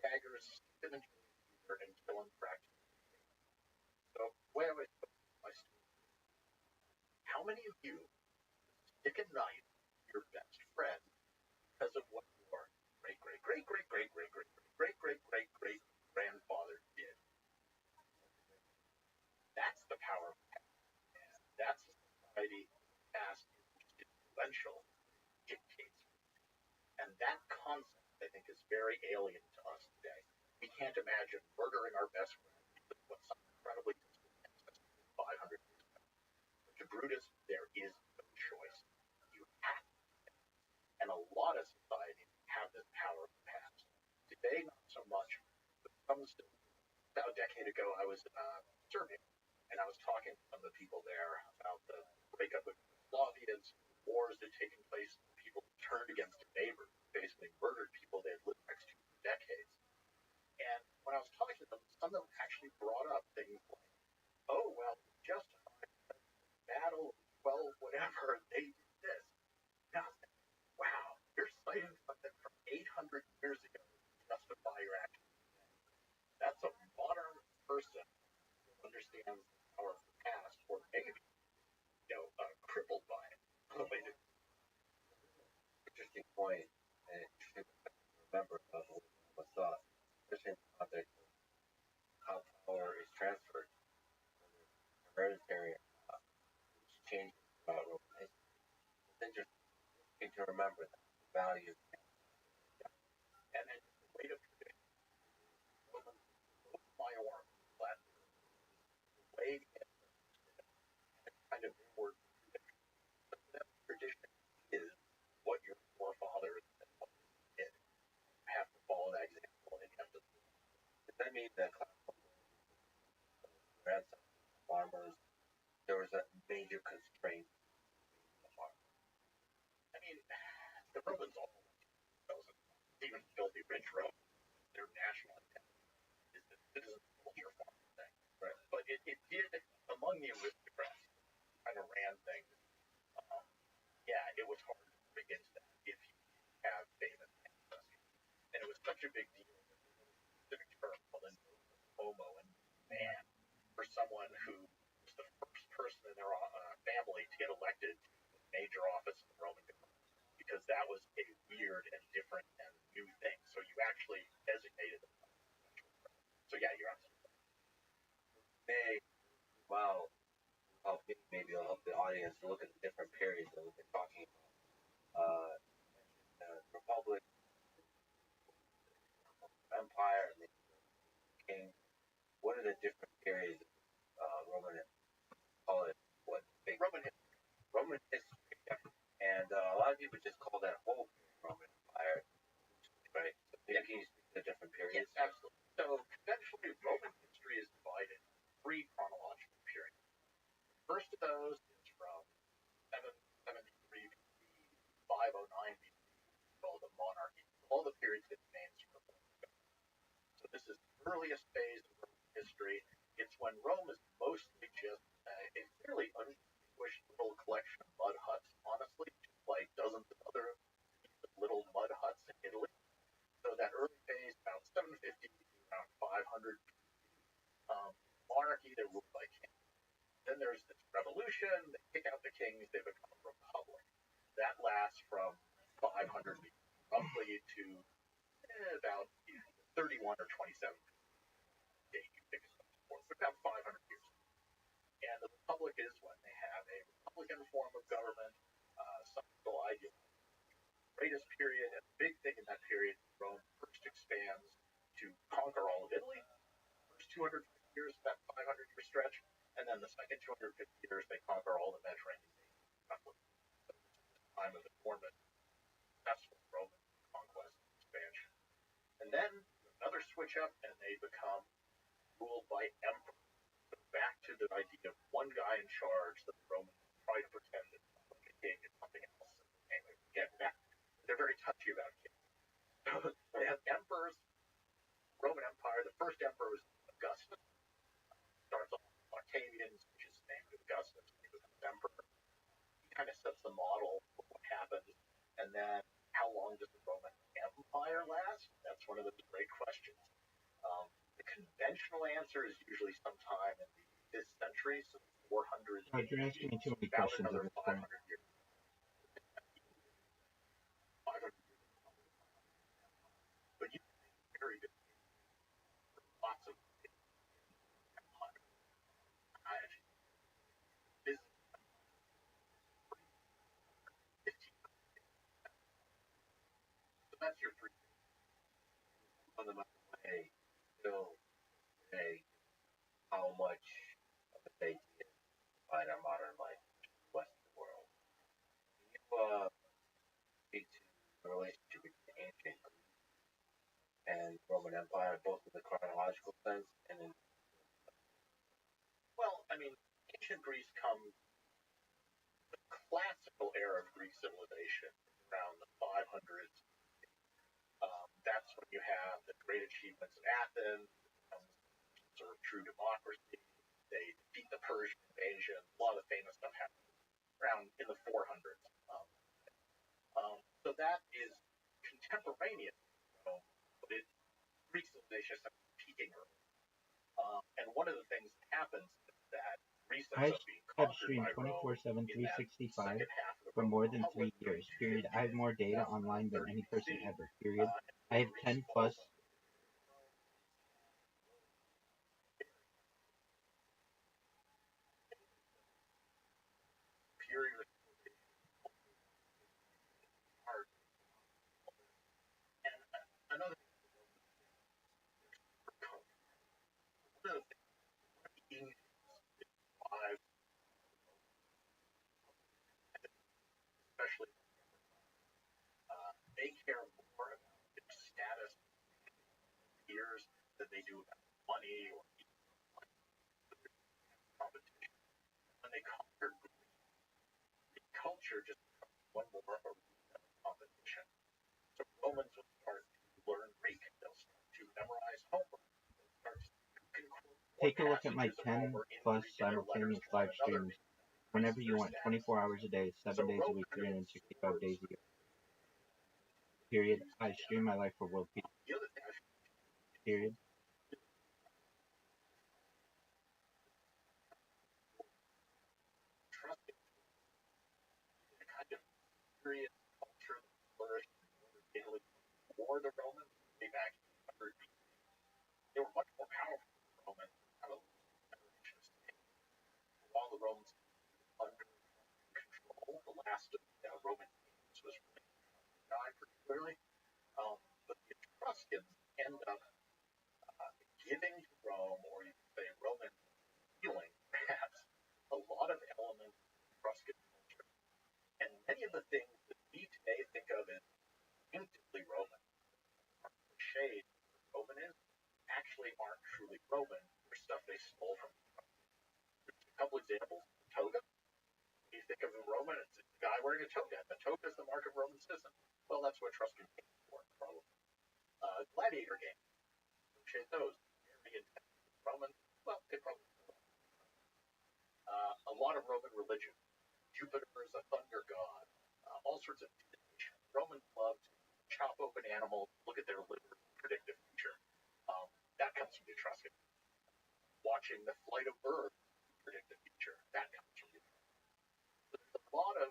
daggers, stick them in jail, and kill him practically. So, the way I always put my story, how many of you stick a knife to your best friend because of what your great great great great great great great great great great great grandfather did? That's the power of past. That's a society past is influential, dictates. And that concept, I think, is very alien to us today. We can't imagine murdering our best friend because of what some incredibly distant ancestor did 500 years ago. But to Brutus, there is no choice. You have to. And a lot of societies have this power of the past. Today, not so much, but some still. About a decade ago, I was in Serbia, and I was talking to some of the people there about the breakup of Yugoslavia and wars that had taken place. People turned against their neighbors, basically murdered people they had lived next to for decades. And when I was talking to them, some of them actually brought up things like, oh, well, justified battle, well, whatever, they did this. And I was like, wow, you're citing something from 800 years ago to justify your actions. That's a modern person who understands the power of the past, or maybe, crippled by it. Interesting point, and interesting to remember about what's thought, especially in the context of how power is transferred, hereditary, which changes throughout Roman history. It's interesting to remember that the value. And then the weight of tradition. Romans both maior, Latin, the way to get kind of word tradition. But that tradition is what your forefathers and what they did. You have to follow that example, and you have to. Does that mean that farmers, there was a major constraint in the farm? I mean, the Romans all even filthy rich Romans, their national identity is the citizen culture farming thing. Right. But it did, among the aristocrats, kind of ran things. Yeah, it was hard to break into that if you have famous ancestors. And it was such a big deal that there was a specific term called a homo, and man, for someone who was the first person in their family to get elected to a major office in the Roman government, because that was a weird and different and new thing. So you actually designated them. So yeah, you're absolutely May, well, maybe I'll help the audience to look at the different periods that we've been talking about. The Republic, Empire, and the King. What are the different periods of Roman, call it, what? Roman history. Roman history. And a lot of people just call that whole Roman Empire, right? So maybe can you speak to the different periods? Yes, absolutely. So conventionally, Roman history is divided into 3 chronological periods. The first of those is from 773 BC, 509 BC, called the monarchy. All the periods that names from the So this is the earliest phase of Roman history. It's when Rome is mostly just a fairly undistinguished little collection of mud huts, honestly, just like dozens of other little mud huts in Italy. So that early phase, about 750 to around 500, monarchy, they're ruled by kings. Then there's this revolution, they kick out the kings, they become a republic. That lasts from 500 roughly to about 31 or 27 date you pick for, but about 500 years. And the republic is when they have a republican form of government, some people ideology. Greatest period, and the big thing in that period, Rome first expands to conquer all of Italy. First 250 years, that 500-year stretch, and then the second 250 years, they conquer all the Mediterranean roughly. So this is the time of enormous successful Roman conquest and expansion. And then another switch up, and they become ruled by emperor. So back to the idea of one guy in charge that the Romans try to pretend is like a king and something else. Anyway, get back. They're very touchy about kings. So they have emperors. Roman Empire, the first emperor was Augustus. Starts off conventional answer is usually sometime in this century, so 400. You're asking me too many About questions at another this 500 point. years. 500 years. But you can make very good lots of empire. I actually visit 15. So that's your three fundamental way still say how much of a safety is by our modern life in the Western world. Can you speak to the relationship between ancient Greece and Roman Empire, both in the chronological sense and in well, I mean, ancient Greece comes the classical era of Greek civilization around the 500s. That's when you have the great achievements of Athens, sort of true democracy. They defeat the Persian invasion. A lot of the famous stuff happens around in the 400s. So that is contemporaneous, but Greek civilization is peaking early. And one of the things that happens is that Greece ends I up being have conquered streamed by Rome 24/7, in that 365 second half of the for Roman more than Republic 3 years. Period. 250 I have more data to online than 730 any person BC. ever. Period. And I have Greece 10 falls plus. superior art. And another one of the things five, especially they care more about their status peers than they do about money or competition. When they conquer Greek culture, just one more arena of competition. So Romans will start to learn Greek. They'll start to memorize Homer. They'll start to quote more Take a look at my passages of 10 Homer in plus Greek in their letters simultaneous to one live another. streams whenever you want, 24 hours a day, 7 So days a Rome week, kind of 365 days absorbs a year. Period. I stream my life for world peace. the other thing I should Period. trust in the kind of serious culture that flourished in Italy before the Romans, way back in 100 BC. They were much more powerful than the Romans. Kind of generation of state. While the Romans were under control, the last of the Roman kings was really died pretty clearly. But the Etruscans end up giving to Rome, or you could say Roman stealing, perhaps, a lot of elements of Etruscan culture. And many of the things that we today think of as distinctively Roman, are shades of Roman is, actually aren't truly Roman. They're stuff they stole from the Etruscans. There's a couple examples. Toga. When you think of a Roman, it's a guy wearing a toga. The toga is the mark of Roman citizen. Well, that's what Etruscan kings wore, probably. Gladiator games. Appreciate those. Very intense. Roman, well, they probably a lot of Roman religion. Jupiter is a thunder god. All sorts of divination. Romans loved to chop open animals, look at their liver, predict the future. That comes from the Etruscans. Watching the flight of birds, predict the future. That comes from the Etruscans. So there's a lot of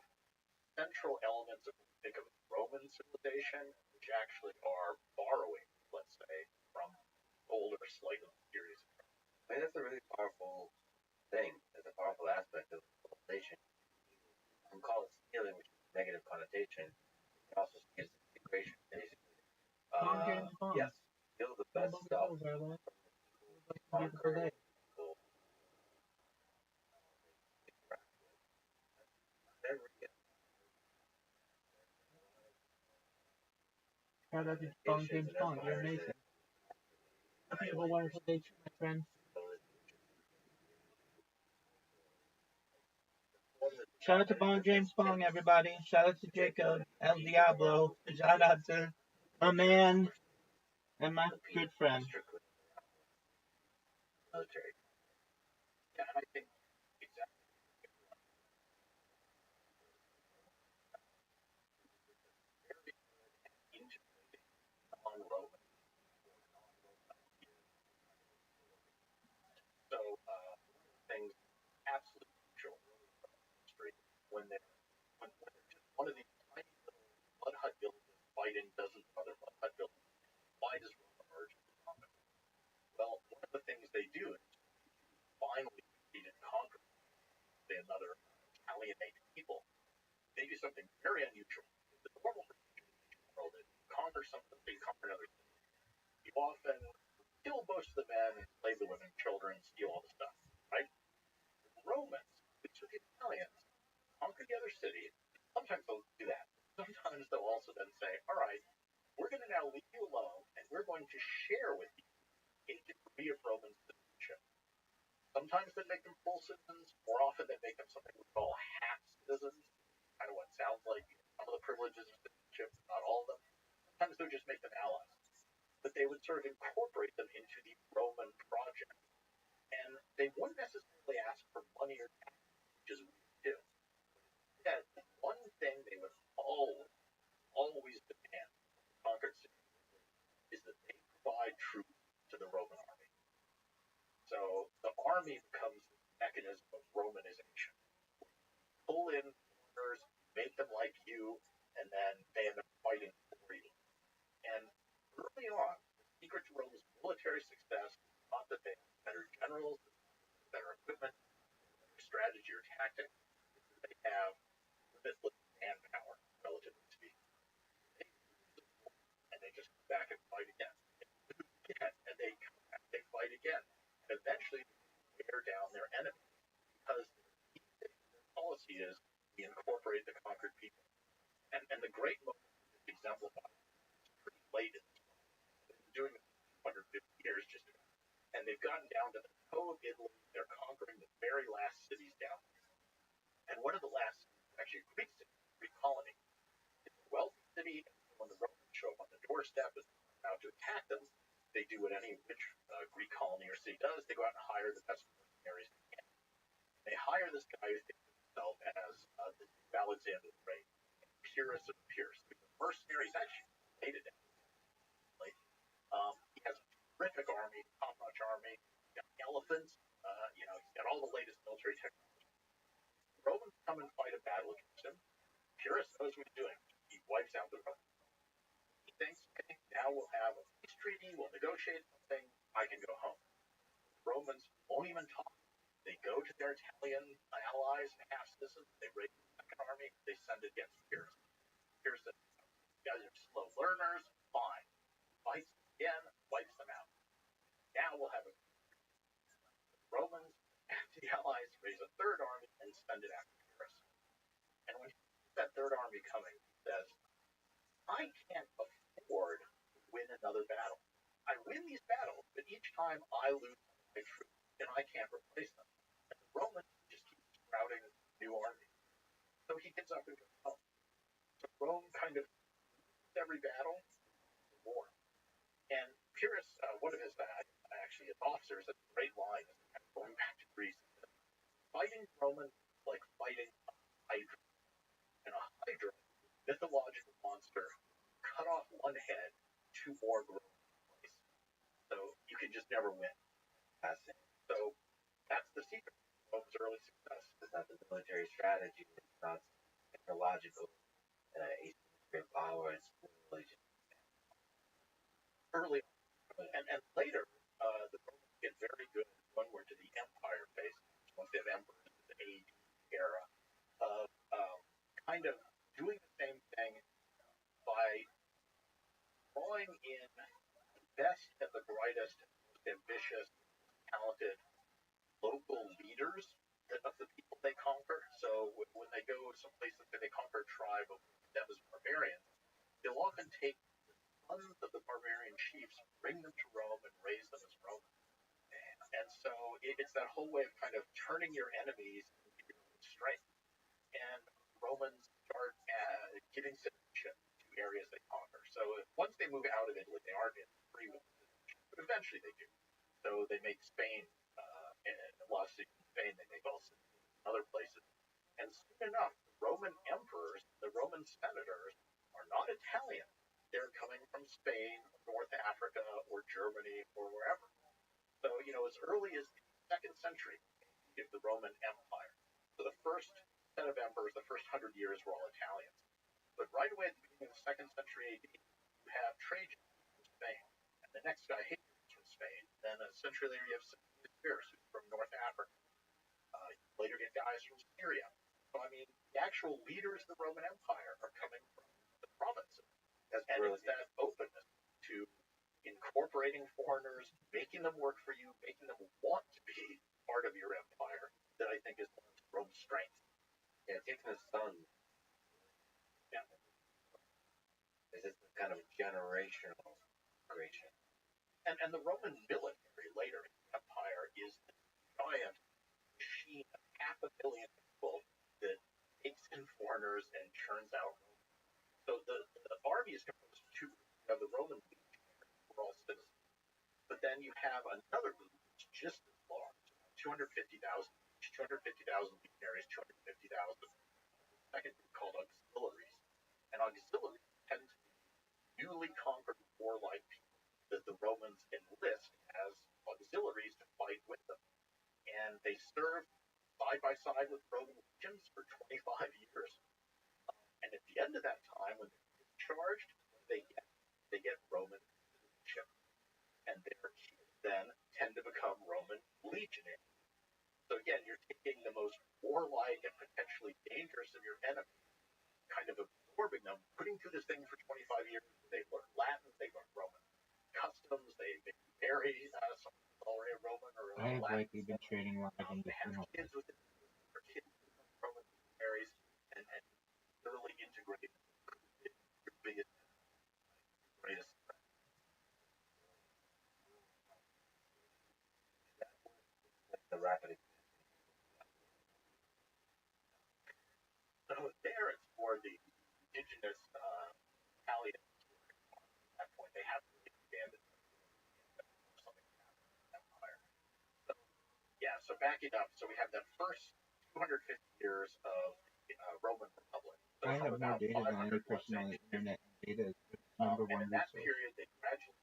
central elements of what we think of as Roman civilization, which actually are borrowing, let's say, from older, slightly mysterious. I think that's a really powerful thing. It's a powerful aspect of civilization. You can call it stealing, which is a negative connotation. You can also see it as integration, basically. Yes, steal the best stuff from the people you conquer, people interact with. Every Shout out to Bong James Bong. You're amazing. Hope you have a wonderful day, my friend. Shout out to Bong James Bong, everybody. Shout out to Jacob, El Diablo. Shout out to my man and my good friend. Military. Yeah, and I think exactly very integrating non-Roman or non-Roman ideas absolute crucial history when they're just one of these tiny little mud hut villages fighting dozens of other mud hut villages. Why does Rome emerge? Well, one of the things they do is finally defeat and conquer another alienated people. They do something very unusual. The normal world is conquer something, you conquer another city. You often kill most of the men, enslave the women, children, steal all the stuff, right? The Romans, which are the Italians, conquer the other city. Sometimes they'll do that. Sometimes they'll also then say, all right, we're going to now leave you alone, and we're going to share with you a degree of Roman citizenship. Sometimes they make them full citizens. More often they make them something we call half citizens, kind of what sounds like some of the privileges of citizenship, not all of them. Sometimes they would just make them allies. But they would sort of incorporate them into the Roman project. And they wouldn't necessarily ask for money or tax, which is what we do. Instead, one thing they would always demand from conquered cities is that they provide troops to the Roman army. So the army becomes the mechanism of Romanization. Pull in foreigners, make them like you, and then they end up fighting for you. And early on, the secret to Rome's military success was not that they had better generals, better equipment, better strategy or tactics. They have limitless manpower, relatively speaking. And they just come back and fight again. And they come back, they fight again. And eventually they wear down their enemy because their policy is we incorporate the conquered people. And the great moment exemplified pretty late in this moment. They've been doing it for 250 years just about. And they've gotten down to the toe of Italy. They're conquering the very last cities down there. And one of the last cities is actually a Greek city, a Greek colony. It's a wealthy city, and when the Romans show up on the doorstep and they're about to attack them, they do what any rich Greek colony or city does. They go out and hire the best mercenaries they can. They hire this guy who thinks of himself as the Alexander the Great, Pyrrhus of Pyrrhus. The mercenary is actually related to he has a terrific army, top-notch army. He's got elephants. He's got all the latest military technology. The Romans come and fight a battle against him. Pyrrhus knows what he's doing. He wipes out the Romans. He thinks, okay, now we'll have a peace treaty. We'll negotiate something. I can go home. The Romans won't even talk. They go to their Italian allies and half-citizens. They raise the second army. They send it against Pyrrhus. Pyrrhus says, you guys are slow learners. Fine. Fights again, wipes them out. Now we'll have a Romans and the allies raise a third army and send it after Pyrrhus. And when he sees that third army coming, he says, I can't afford to win another battle. I win these battles, but each time I lose my troops, and I can't replace them. And the Romans just keep sprouting new armies. So he gets up and goes home. So Rome kind of loses every battle for war. And Pyrrhus, one of his his officers, a great line, going back to Greece, fighting Romans like fighting a hydra. And a hydra, mythological monster, cut off one head, two more grow in place. So you can just never win. So that's the secret of Rome's early success. It's not the military strategy. It's not technological asymmetry of power. It's really just Early on. And later, the Romans get very good when we're to the empire phase. Once they have emperors in the AD era of kind of doing the same thing by drawing in the best and the brightest, most ambitious, talented local leaders of the people they conquer. So when they go someplace that they conquer a tribe of them as barbarians, they'll often take the sons of the barbarian chiefs, bring them to Rome, and raise them as Romans. And so it's that whole way of kind of turning your enemies into your own strength. And Romans start giving citizenship to areas they conquer. So once they move out of Italy, they aren't in free will citizenship, but eventually they do. So they make Spain, and a lot of cities in Spain, they make also other places. And soon enough, the Roman emperors, the Roman senators, are not Italian. They're coming from Spain, North Africa, or Germany, or wherever. So, as early as the 2nd century, of the Roman Empire. So the first set of emperors, the first 100 years were all Italians. But right away at the beginning of the 2nd century AD, you have Trajan from Spain, and the next guy, Hadrian, from Spain. Then a century later, you have Cyrus, who's from North Africa. You later get guys from Syria. So, I mean, the actual leaders of the Roman Empire are coming from the provinces. And it's that openness to incorporating foreigners, making them work for you, making them want to be part of your empire that I think is one of Rome's strengths. Yeah, taking the sun. Yeah. Is this kind of generational migration? And the Roman military later in the empire is the giant machine of 500 million people that takes in foreigners and churns out. So the army is composed of two groups. You have the Roman legionaries, who are all citizens. But then you have another group that's just as large, 250,000 legionaries, 250,000. Second group called auxiliaries. And auxiliaries tend to be newly conquered warlike people that the Romans enlist as auxiliaries to fight with them. And they serve side by side with Roman legions for 25 years. And at the end of that time, when they're discharged, they get Roman citizenship. And their kids then tend to become Roman legionaries. So again, you're taking the most warlike and potentially dangerous of your enemies, kind of absorbing them, putting through this thing for 25 years. They learn Latin, they learn Roman customs, they marry someone who's already a Roman or a I've Latin. likely been trading live in They have kids with their kids become Roman legionaries and thoroughly integrate your biggest, greatest. The rapid. So there, it's more the indigenous Italians. At that point, they haven't really expanded something empire. So, yeah. So backing up, so we have that first 250 years of Roman Republic. So I have more data than any person on the internet, and data is the number one and in that resource. period, they gradually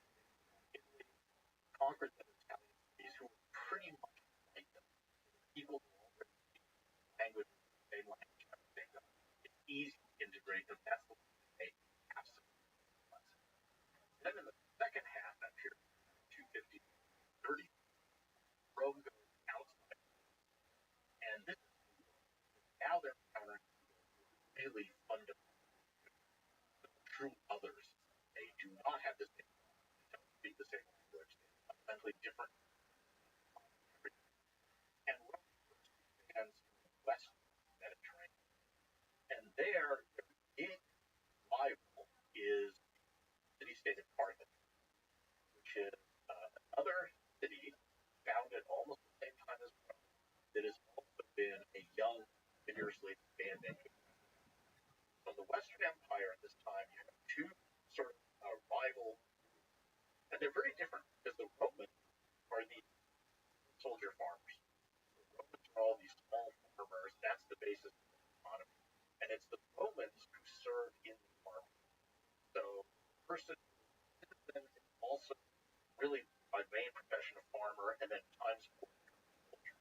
conquered the Italian cities, who were pretty much like them. People who already speak language, same language, everything. It's easy to integrate them. That's the way they absolutely was. Then in the second half, that period, 250 to 30, Rome goes outside. And this is now they're encountering really fundamental, true others. They do not have the same, they don't speak the same language, they're fundamentally different. And Rome expands to the west Mediterranean. And there, the big rival is the city-state of Carthage, which is another city founded almost at the same time as Rome that has also been a young, vigorously expanding. So in the Western Empire at this time, you have two sort of rival, and they're very different because the Romans are the soldier farmers. The Romans are all these small farmers. That's the basis of the economy. And it's the Romans who serve in the army. So the person citizen is also really my main profession of farmer, and then times four soldier.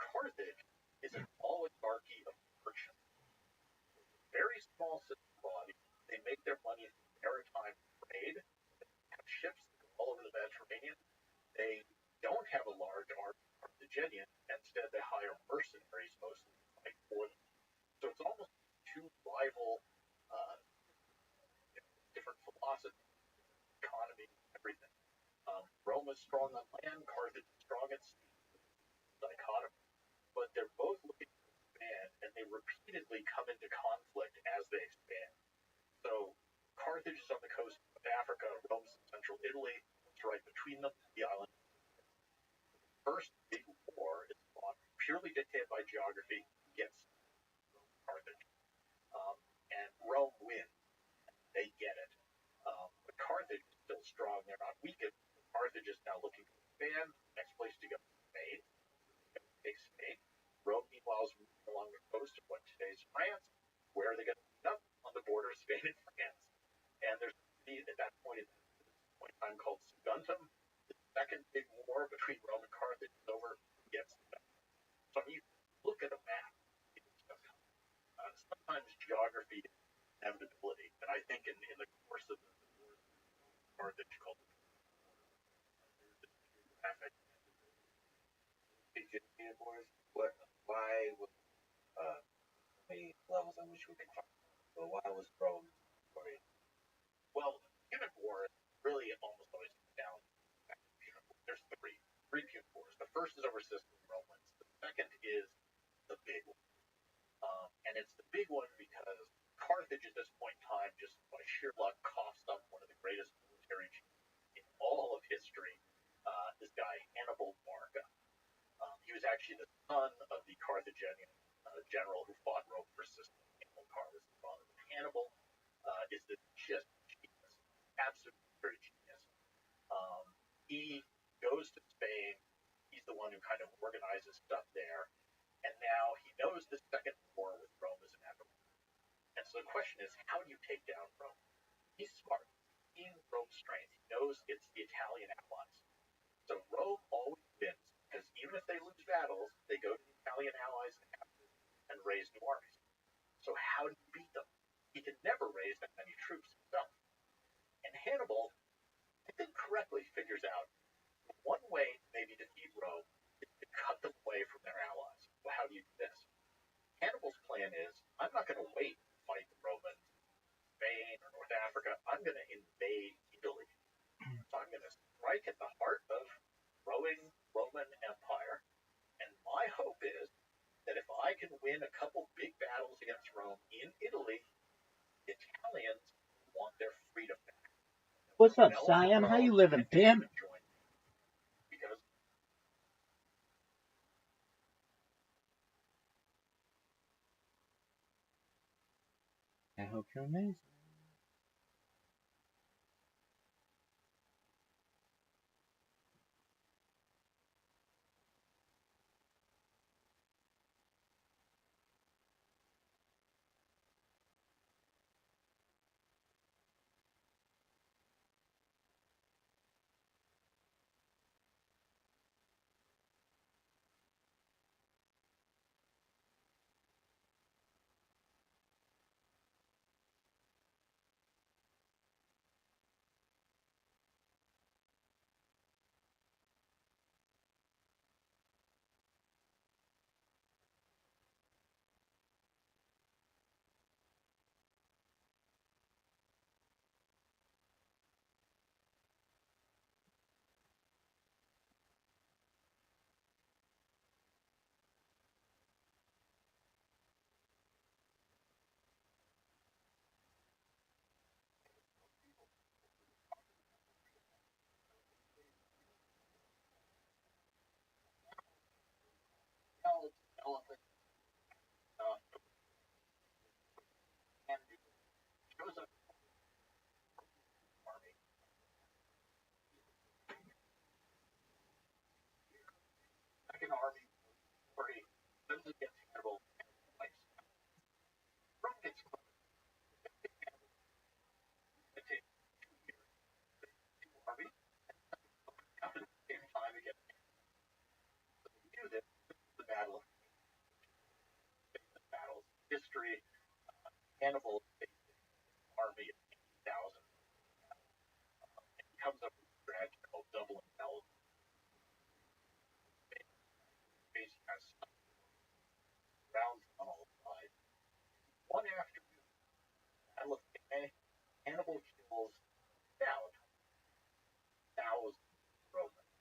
Carthage is an oligarchy of merchants. Very small citizen body. They make their money through maritime trade. They have ships that go all over the Mediterranean. They don't have a large army of Carthaginians. Instead, they hire mercenaries mostly to fight for them. So it's almost two rival, different philosophies, economy, everything. Rome is strong on land, Carthage is strong at sea. Dichotomy. But they're both looking to expand, and they repeatedly come into conflict as they expand. So Carthage is on the coast of Africa, Rome's in central Italy, it's right between them, the island. The first big war is fought purely dictated by geography against Carthage. And Rome wins. They get it. But Carthage is still strong. They're not weakened. Carthage is now looking to expand. Next place to go is Spain. Take Spain. Rome, meanwhile, is moving along the coast of what today's France. Where are they going to meet up? On the border of Spain and France. And there's a city at that point in time called Saguntum. The second big war between Rome and Carthage is over. Gets Saguntum. So punitive wars? Why was many levels on which we could find? But why was Rome story? Well, punitive war really almost always comes down back to punitive war. There's three punitive wars. The first is over Sicily and Romans. The second is the big one. And it's the big one because Carthage at this point in time, just by sheer luck, coughs up one of the greatest military chiefs in all of history, this guy Hannibal Barca. He was actually the son of the Carthaginian general who fought Rome for Sicily. Hannibal Car was the father. Hannibal is this just genius, absolute very genius. He goes to Spain. He's the one who kind of organizes stuff there. And now he knows the second war with Rome is inevitable. And so the question is, how do you take down Rome? He's smart. He's seen Rome's strength. He knows it's the Italian allies. So Rome always wins because even if they lose battles, they go to the Italian allies and raise new armies. So how do you beat them? He can never raise that many troops himself. And Hannibal, I think correctly, figures out one way to maybe defeat Rome is to cut them away from their allies. Well, how do you do this? Hannibal's plan is, I'm not going to wait to fight the Romans in Spain or North Africa. I'm going to invade Italy. So I'm going to strike at the heart of growing Roman Empire. And my hope is that if I can win a couple big battles against Rome in Italy, the Italians want their freedom back. What's up, Siam? How you living, pimp? Because I hope you're amazing. elephant and shows up army. Second army where he suddenly gets Hannibal like Rome gets take army at the same time again. We do this the battle of famous battles history. Hannibal army of 80,000 comes up with a strategy called double intelligence. Basically, has rounds on all sides. One afternoon, Battle of Cannae, Hannibal kills about 1,000 Romans.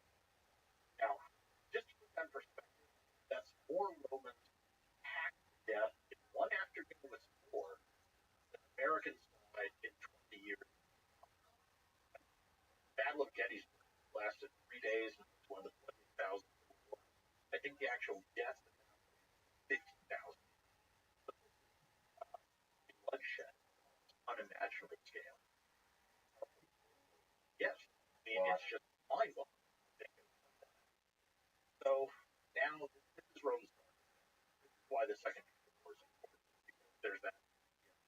Now, just to put that in perspective, that's more Romans hacked to death in one afternoon with war than Americans died in 20 years. Battle of Gettysburg lasted 3 days and was one of the 20,000. I think the actual death is 50,000. Bloodshed, unimaginable scale. Yes, I mean, it's just mind-boggling. So now this is Rome's story. This is why the second war is important. There's that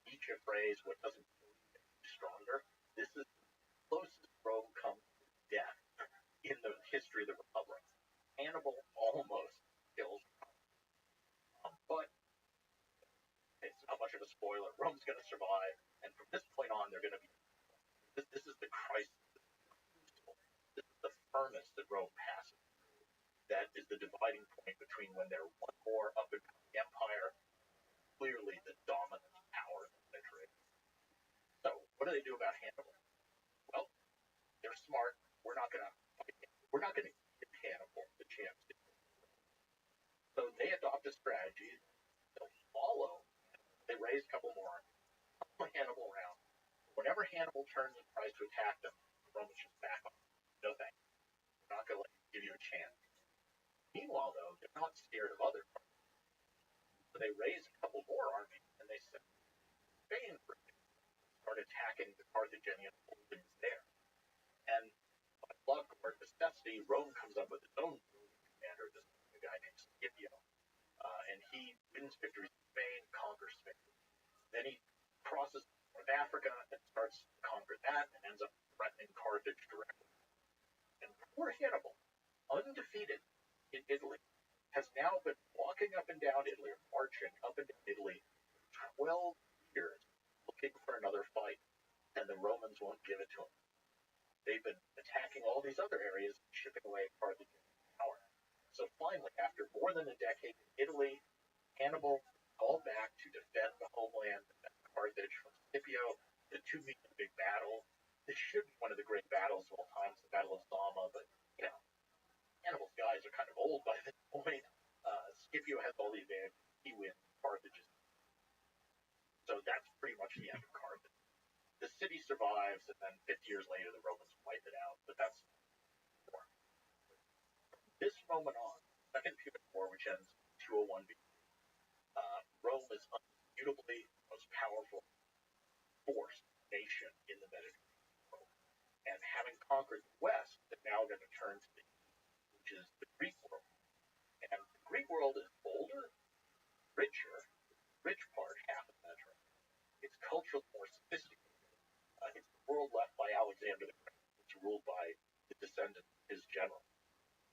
Nietzsche phrase, what doesn't kill you makes you stronger. This is the closest Rome comes to death in the history of the Republic. Hannibal almost kills but it's not much of a spoiler. Rome's going to survive, and from this point on, they're going to be. This is the crisis. This is the furnace that Rome passes through that is the dividing point between when they're one more up and down the empire, clearly the dominant power in the Mediterranean. So, what do they do about Hannibal? Well, they're smart. We're not gonna give Hannibal the chance to. So they adopt a strategy. They'll follow. They raise a couple more, follow Hannibal around. Whenever Hannibal turns and tries to attack them, the Romans just back off. No thanks. We're not gonna give you a chance. Meanwhile, though, they're not scared of other parties. So they raise a couple more armies and they send Spain for it. Start attacking the Carthaginian holdings there. And by luck or necessity, Rome comes up with its own commander, a guy named Scipio. And he wins victories in Spain, conquers Spain. Then he crosses North Africa and starts to conquer that and ends up threatening Carthage directly. And poor Hannibal, undefeated in Italy, has now been walking up and down Italy, or marching up and down Italy for 12 years, looking for another fight, and the Romans won't give it to him. They've been attacking all these other areas, chipping away at Carthage's power. So finally, after more than a decade in Italy, Hannibal called back to defend the homeland, defend Carthage from Scipio. The two meet in a big battle. This should be one of the great battles of all time, the Battle of Zama, but, Hannibal's guys are kind of old by this point. Scipio has all the advantage. He wins. Carthage is. So that's pretty much the end of Carthage. The city survives, and then 50 years later, the Romans wipe it out. But that's war. This moment on, Second Punic War, which ends 201 BC, Rome is undisputably the most powerful force, nation in the Mediterranean world. And having conquered the West, they're now going to turn to the East, which is the Greek world. And the Greek world is older, richer, rich part, half of the Mediterranean. It's culturally more sophisticated. It's the world left by Alexander the Great. It's ruled by the descendants of his general.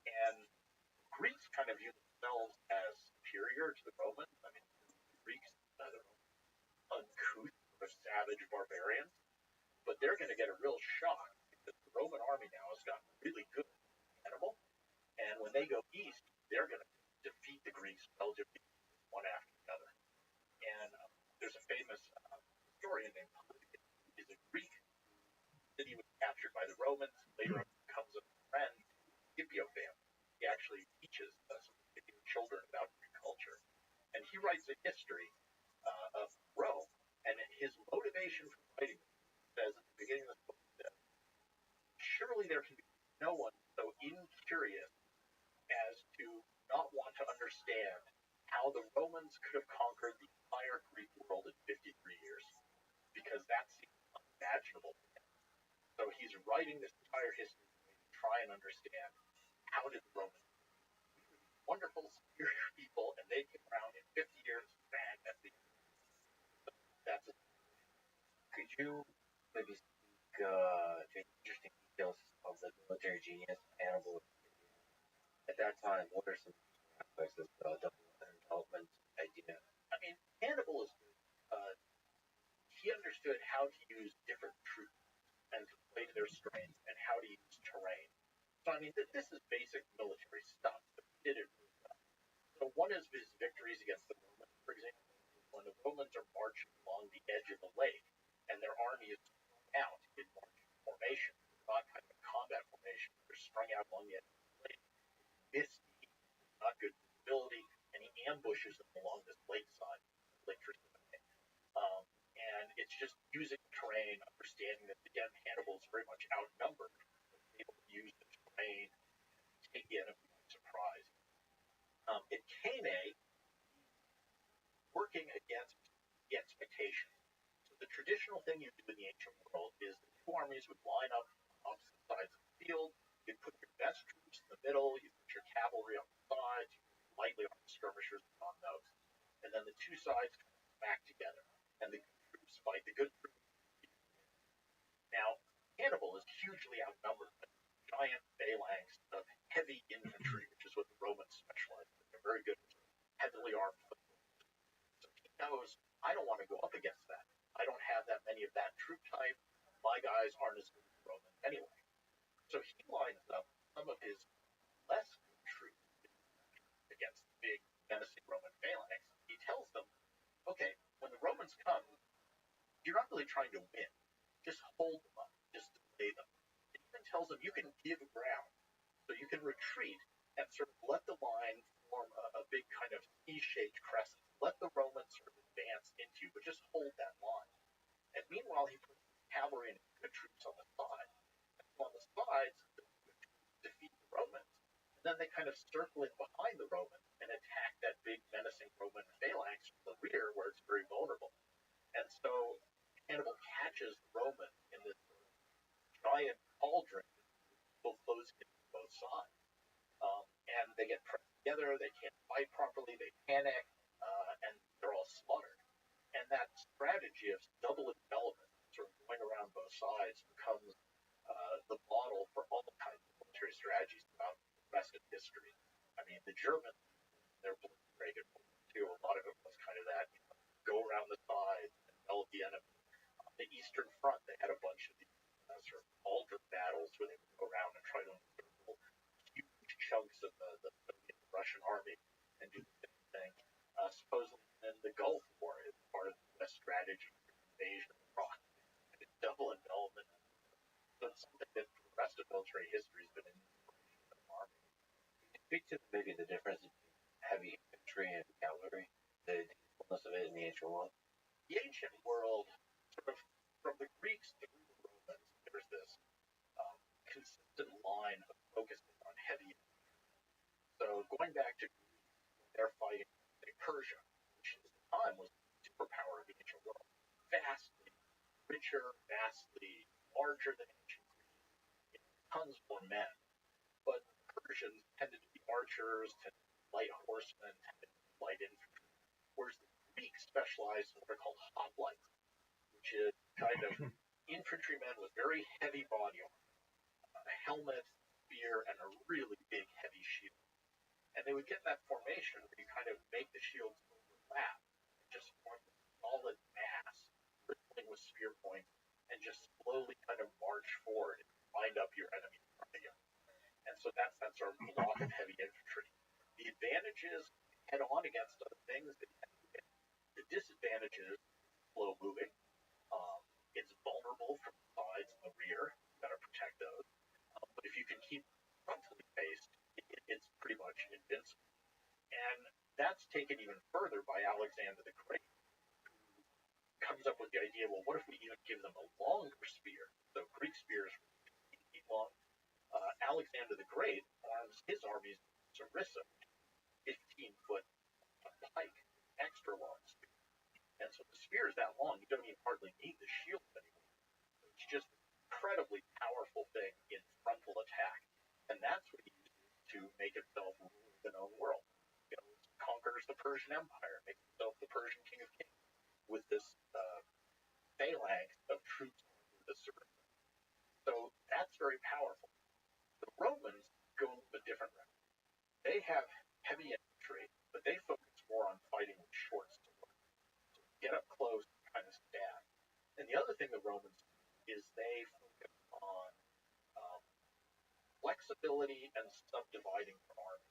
And the Greeks kind of view themselves as superior to the Romans. I mean, the Greeks, they're uncouth, sort of savage barbarians, but they're going to get a real shock because the Roman army now has gotten really good at Hannibal, and when they go east, they're going to defeat the Greeks relatively one after the other. And there's a famous historian named Polybius, who is a Greek. The city was captured by the Romans, later becomes a friend of the Scipio family. He actually teaches some Scipio children about Greek culture. And he writes a history of Rome, and his motivation for writing it says at the beginning of the book that surely there can be no one so incurious as to not want to understand how the Romans could have conquered the entire Greek world in 53 years, because that seems unimaginable to him. So he's writing this entire history to try and understand how did the Romans wonderful, superior people, and they came around in 50 years, bang, that's the end. That's it. Could you maybe speak to interesting details of the military genius of Hannibal? At that time, what are some aspects of double weapon development idea? I mean, Hannibal is he understood how to use different troops and to play to their strengths and how to use terrain. So, I mean, this is basic military stuff, but he did it really well. So one of his victories against the Romans, for example, is when the Romans are marching along the edge of the lake and their army is out in marching formation, not kind of a combat formation, they're strung out along the edge of the lake. Misty, not good visibility, and he ambushes them along this lakeside, Lake Tristan. And it's just using terrain, understanding that, again, Hannibal is very much outnumbered, able to use the terrain, take the enemy by surprise. In Cannae, working against the expectation. So the traditional thing you do in the ancient world is the two armies would line up on opposite sides of the field. You'd put your best troops in the middle, you'd put your cavalry on the sides, lightly armed skirmishers on those. And then the two sides come back together, and the good troops fight the good troops. Now, Hannibal is hugely outnumbered by giant phalanx of heavy infantry, which is what the Romans specialized in. They're very good at heavily armed foot. So he knows, I don't want to go up against that. I don't have that many of that troop type. My guys aren't as good as the Romans anyway. So he lines up some of his less good troops really trying to win. Just hold them up, just delay them. It even tells them you can give ground, so you can retreat and sort of let the line form a big kind of E-shaped crescent. Let the Romans sort of advance into you, but just hold that line. And meanwhile, he puts cavalry and good troops on the side. And on the sides, the good troops defeat the Romans. And then they kind of circle in behind the Romans and attack that big menacing Roman phalanx from the rear where it's very vulnerable. And so Hannibal catches the Romans in this giant cauldron of closing in from both sides. And they get pressed together, they can't fight properly, they panic, and they're all slaughtered. And that strategy of double development, sort of going around both sides, becomes the model for all kinds of military strategies throughout the rest of history. I mean, the Germans, their Blitzkrieg in World War II, a lot of it was kind of that, go around the sides, envelop the enemy. On the Eastern Front, they had a bunch of these sort of altered battles where they would go around and try to encircle huge chunks of the Soviet and Russian army and do the same thing. Supposedly in the Gulf War, as part of the strategy for invasion across double envelopment. So it's something that for the rest of military history has been an inspiration of the army. Speak to maybe the difference between heavy infantry and cavalry, the usefulness of it in the ancient world. The ancient world, sort of from the Greeks through the Romans, there's this consistent line of focusing on heavy infantry. So going back to Greece, they're fighting Persia, which at the time was the superpower of the ancient world, vastly richer, vastly larger than ancient Greece, tons more men. But Persians tended to be archers, tended to be light horsemen, tended to be light infantry, whereas the Greeks specialized in what are called hoplites, which is kind of infantrymen with very heavy body armor, a helmet, spear, and a really big heavy shield. And they would get that formation where you kind of make the shields overlap and just form a solid mass, bristling with spear points, and just slowly kind of march forward and wind up your enemy in front of you. And so that's that sort of block of heavy infantry. The advantages head on against other things. The disadvantages, slow moving. It's vulnerable from the sides and the rear. You've got to protect those. But if you can keep frontally faced, it's pretty much invincible. And that's taken even further by Alexander the Great, who comes up with the idea, well, what if we even give them a longer spear? So Greek spears were 15 feet long. Alexander the Great arms his armies with sarissa, 15-foot pike, extra long spear. And so the spear is that long, you don't even hardly need the shield anymore. It's just an incredibly powerful thing in frontal attack. And that's what he uses to make himself rule the known world. You know, conquers the Persian Empire, makes himself the Persian King of Kings with this phalanx of troops with the sarissa. So that's very powerful. The Romans go a different route. They have heavy infantry, but they focus more on fighting with short swords. So get up close and kind of stab. And the other thing the Romans do is they focus on flexibility and subdividing their army.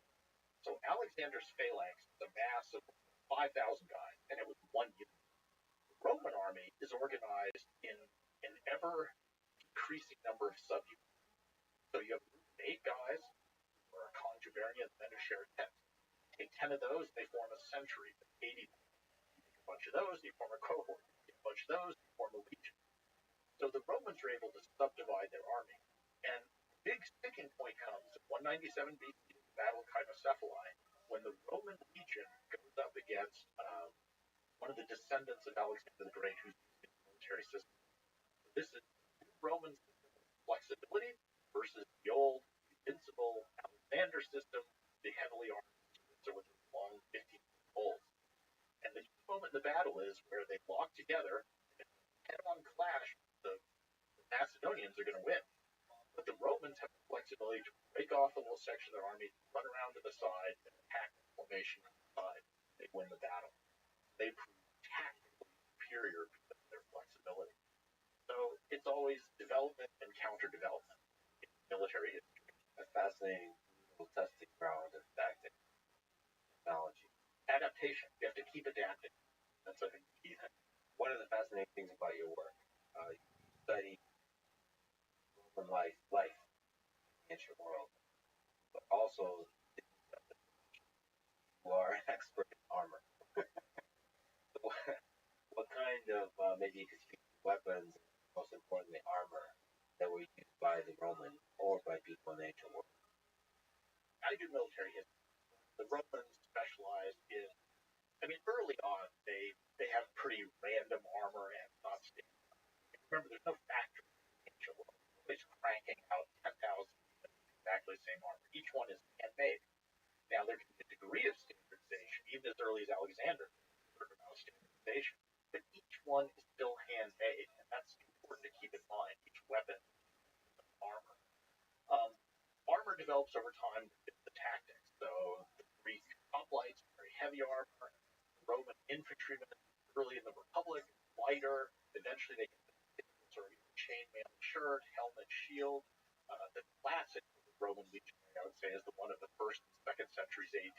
So Alexander's phalanx is a mass of 5,000 guys, and it was one unit. The Roman army is organized in an ever decreasing number of subunits. So you have 8 guys who are a conjubarian and then a shared tent. Take 10 of those, they form a century, 80. You take a bunch of those, you form a cohort. You take a bunch of those, you form a legion. So the Romans are able to subdivide their army. And the big sticking point comes in 197 BC, the Battle of Cybersecurity, when the Roman legion goes up against one of the descendants of Alexander the Great who's using the military system. So this is Roman system of flexibility versus the old invincible Alexander system, the heavily armed so with long 15-foot poles. And the key moment in the battle is where they lock together and head-on clash. The Macedonians are going to win. But the Romans have the flexibility to break off a little section of their army, run around to the side, and attack the formation from the side. They win the battle. They prove tactically superior because of their flexibility. So it's always development and counter-development in military history. A fascinating little testing ground of tactics, technology. Adaptation. You have to keep adapting. That's, I think, the key thing. One of the fascinating things about your work also you are an expert in armor. What kind of maybe you could speak to weapons, most importantly armor, that were used by the Roman or by people in ancient world? I do military history. The Romans specialized in. I mean, early on, they have pretty random armor and not standard. Remember, there's no factory in the ancient world. Nobody's cranking out 10,000 exactly the same armor. Each one is handmade. Now, there can be a degree of standardization, even as early as Alexander, certain amount of standardization. But each one is still handmade, and that's important to keep in mind. Each weapon is armor. Um, Armor develops over time with the tactics. So the Greek hoplites, very heavy armor. Roman infantrymen early in the Republic, lighter. Eventually they get sort of chainmail shirt, helmet, shield. The classic Roman legionary, I would say, is the one of the first and second centuries AD,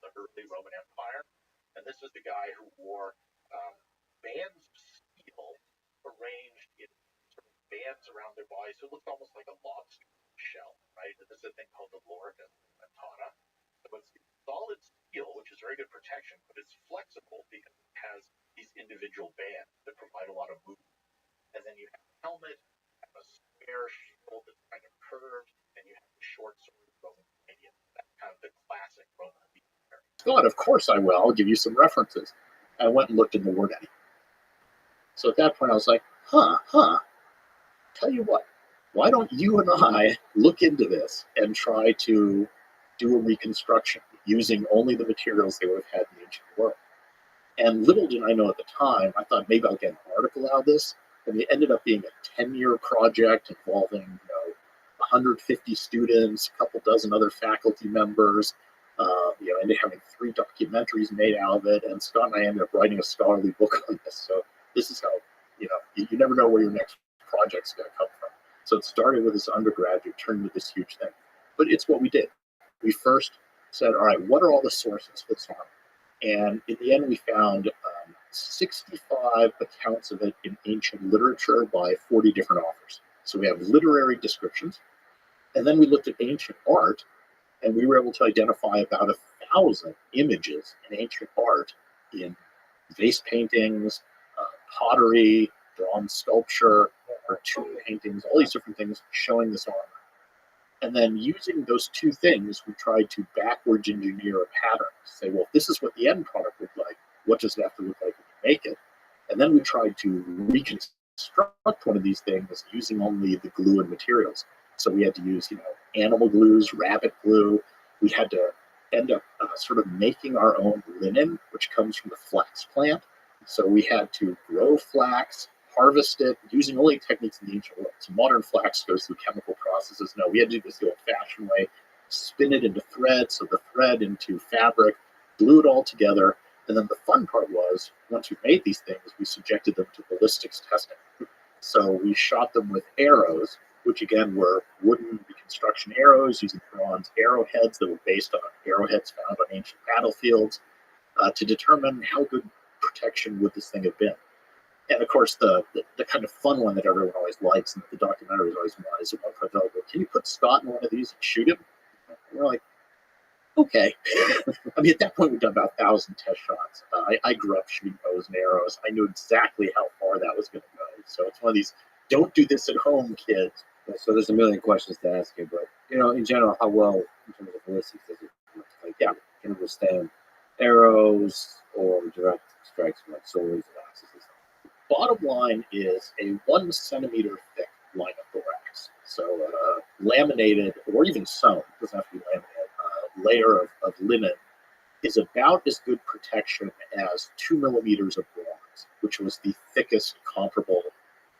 the early Roman Empire. And this is the guy who wore um, bands of steel arranged in sort of bands around their body, so it looks almost like a lobster shell, right? And this is a thing called the lorica dentata. So it's solid steel, which is very good protection, but it's flexible because it has these individual bands that provide a lot of movement. And then you have a helmet, you have a square shield that's kind of curved, and you have the short sword of Roman Canadian. That's kind of the classic Roman legionary. God, of course I will. I'll give you some references. I went and looked in the Word edit. So at that point, I was like, tell you what, why don't you and I look into this and try to do a reconstruction using only the materials they would have had in the ancient world? And little did I know at the time, I thought maybe I'll get an article out of this, and it ended up being a 10-year project involving 150 students, a couple dozen other faculty members. Ended up having 3 documentaries made out of it, and Scott and I ended up writing a scholarly book on this. So this is how, you never know where your next project's going to come from. So it started with this undergraduate, turned into this huge thing. But it's what we did. We first said, all right, what are all the sources for this armor? And in the end, we found 65 accounts of it in ancient literature by 40 different authors. So we have literary descriptions. And then we looked at ancient art, and we were able to identify about 1,000 images in ancient art in vase paintings, pottery, bronze sculpture, or tomb paintings, all these different things showing this armor. And then using those 2 things, we tried to backwards engineer a pattern. Say, well, if this is what the end product looked like, what does it have to look like when you make it? And then we tried to reconstruct one of these things using only the glue and materials. So we had to use, animal glues, rabbit glue. We had to end up sort of making our own linen, which comes from the flax plant. So we had to grow flax, harvest it using only techniques in the ancient world. So modern flax goes through chemical processes. No, we had to do this the old-fashioned way, spin it into thread, so the thread into fabric, glue it all together. And then the fun part was, once we made these things, we subjected them to ballistics testing. So we shot them with arrows, which again were wooden reconstruction arrows using bronze arrowheads that were based on arrowheads found on ancient battlefields to determine how good protection would this thing have been. And of course, the kind of fun one that everyone always likes and that the documentaries always want is at one point, they'll go, can you put Scott in one of these and shoot him? And we're like, okay. I mean, at that point, we've done about 1,000 test shots. I grew up shooting bows and arrows. I knew exactly how far that was going to go. So it's one of these, don't do this at home, kids. So there's a million questions to ask you, but, in general, how well, in terms of ballistics, does it work? Like, Yeah. can it withstand arrows or direct strikes from like swords and axes and stuff? Bottom line is a 1 centimeter thick line of thorax. So laminated or even sewn, doesn't have to be laminated, layer of linen is about as good protection as 2 millimeters of bronze, which was the thickest comparable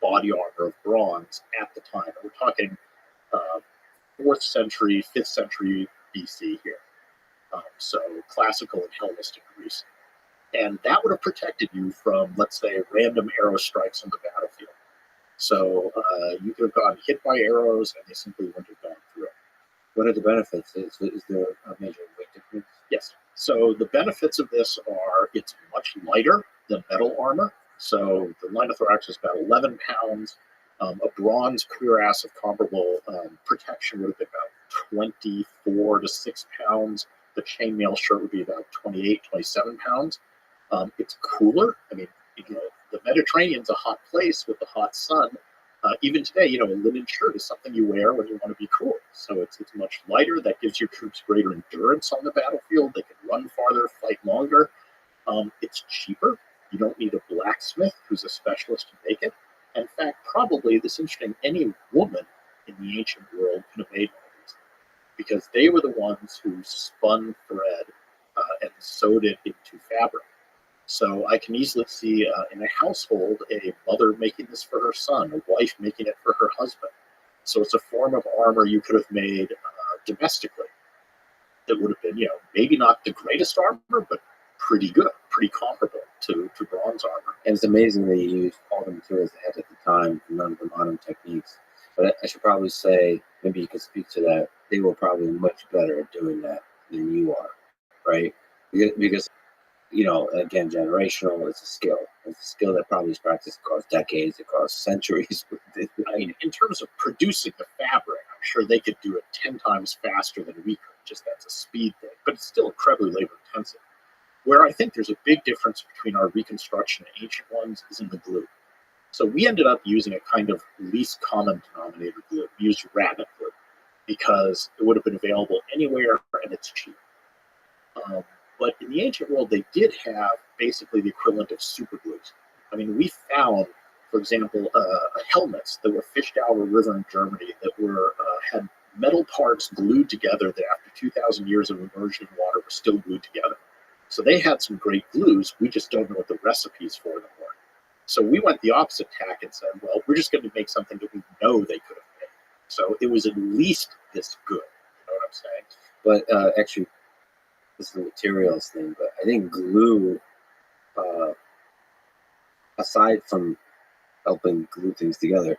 body armor of bronze at the time. And we're talking 4th century, 5th century BC here. So classical and Hellenistic Greece. And that would have protected you from, let's say, random arrow strikes on the battlefield. So you could have gotten hit by arrows and they simply wouldn't have gone through. What are the benefits? Is there a major weight difference? Yes. So the benefits of this are it's much lighter than metal armor. So the line of thorax is about 11 pounds. A bronze cuirass of comparable protection would have been about 24 to 6 pounds. The chainmail shirt would be about 28, 27 pounds. It's cooler. I mean, you know, the Mediterranean's a hot place with the hot sun. Even today, you know, a linen shirt is something you wear when you want to be cool. So it's much lighter. That gives your troops greater endurance on the battlefield. They can run farther, fight longer. It's cheaper. You don't need a blacksmith who's a specialist to make it. In fact, probably, this is interesting, any woman in the ancient world could have made one of these because they were the ones who spun thread and sewed it into fabric. So I can easily see in a household a mother making this for her son, a wife making it for her husband. So it's a form of armor you could have made domestically that would have been, you know, maybe not the greatest armor, but pretty good, pretty comparable to bronze armor. And it's amazing they used all the materials they had at the time, none of the modern techniques. But I should probably say, maybe you could speak to that, they were probably much better at doing that than you are, right? Because you know, again, generational, it's a skill. It's a skill that probably is practiced across decades, across centuries. I mean, in terms of producing the fabric, I'm sure they could do it 10 times faster than we could. Just that's a speed thing, but it's still incredibly labor intensive. Where I think there's a big difference between our reconstruction and ancient ones is in the glue. So we ended up using a kind of least common denominator glue. We used rabbit glue because it would have been available anywhere and it's cheap. But in the ancient world, they did have basically the equivalent of super glues. I mean, we found, for example, helmets that were fished out of a river in Germany that were had metal parts glued together that after 2,000 years of immersion in water were still glued together. So they had some great glues. We just don't know what the recipes for them were. So we went the opposite tack and said, well, we're just going to make something that we know they could have made. So it was at least this good. You know what I'm saying? But actually, this is a materials thing, but I think glue, aside from helping glue things together,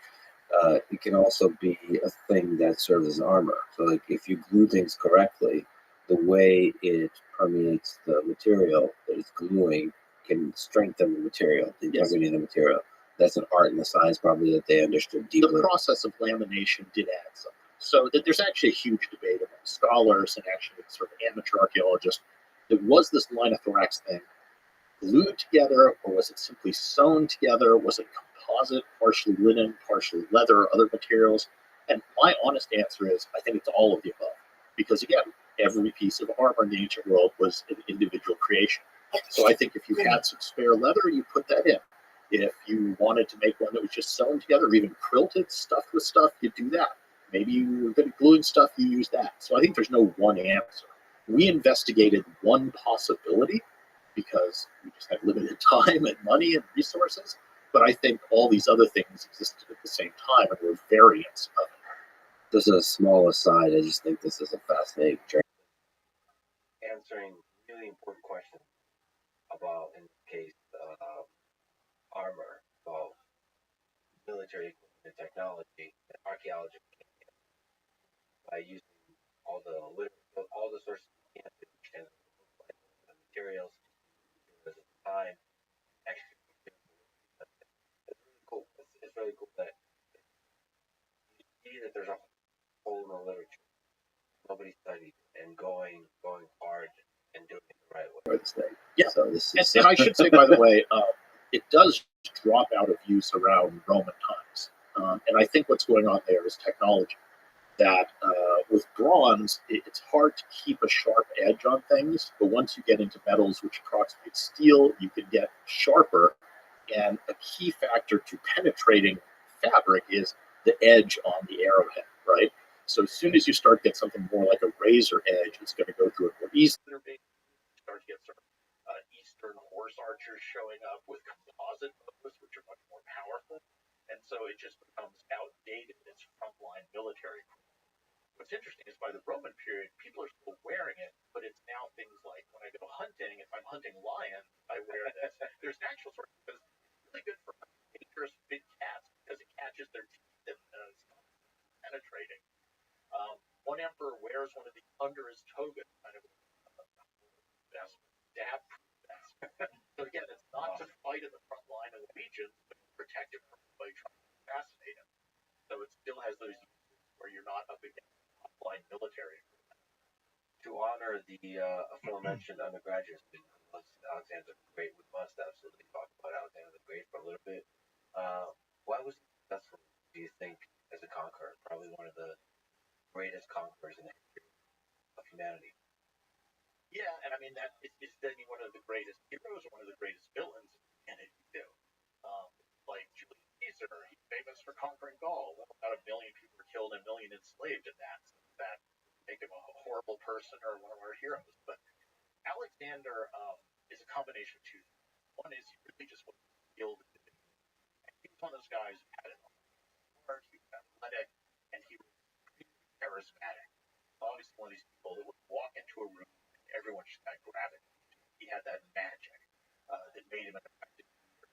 it can also be a thing that serves as armor. So, like, if you glue things correctly, the way it permeates the material that it's gluing can strengthen the material, the integrity of the material. That's an art and a science probably that they understood deeply. The process of lamination did add something. So that there's actually a huge debate among scholars and actually sort of amateur archaeologists. That was this linothorax thing glued together, or was it simply sewn together? Was it composite, partially linen, partially leather, other materials? And my honest answer is, I think it's all of the above. Because again, every piece of armor in the ancient world was an individual creation. So I think if you had some spare leather, you put that in. If you wanted to make one that was just sewn together, or even quilted, stuffed with stuff, you do that. Maybe you were good at gluing stuff, you use that. So I think there's no one answer. We investigated one possibility because we just had limited time and money and resources. But I think all these other things existed at the same time and were variants of it. Just a small aside, I just think this is a fascinating journey. Answering really important questions about, in this case, armor, about military equipment and technology, and archaeology by using all the sources we can to understand the materials, at the time, actually, it's really cool. It's really cool that you see that there's a hole in the literature. Nobody studied and going hard and doing it the right way. Yeah. So this is, And I should say, by the way, it does drop out of use around Roman times. And I think what's going on there is technology. That with bronze, it's hard to keep a sharp edge on things, but once you get into metals which approximate steel, you can get sharper. And a key factor to penetrating fabric is the edge on the arrowhead, right? So as soon as you start to get something more like a razor edge, it's going to go through it more easily. Start to get sort of Eastern horse archers showing up with composite bows, which are much more powerful, and so it just becomes outdated. It's frontline military. What's interesting is by the Roman period, people are still wearing it, but it's now things like when I go hunting, if I'm hunting lions, I wear this. There's an actual sort of, because it's really good for dangerous big cats because it catches their teeth and stops penetrating. One emperor wears one of these under his toga, kind of vest, dab vest. So again, it's not to fight in the front line of the legions, but to protect him from anybody trying to assassinate him. So it still has those uses where you're not up against blind military. To honor the aforementioned undergraduate student who was Alexander the Great, we must absolutely talk about Alexander the Great for a little bit. Why was he successful, do you think, as a conqueror? Probably one of the greatest conquerors in the history of humanity. Yeah, and I mean that is then one of the greatest heroes, one of the greatest villains in it too. Like Julius Caesar, he's famous for conquering Gaul. Well, about 1 million people were killed and 1 million enslaved in that. So that make him a horrible person or one of our heroes. But Alexander is a combination of two things. One is he really just was skilled. He was one of those guys who had it hard, he was athletic, and he was extremely charismatic. Obviously, one of these people that would walk into a room and everyone just kind of gravitate. He had that magic that made him an effective leader.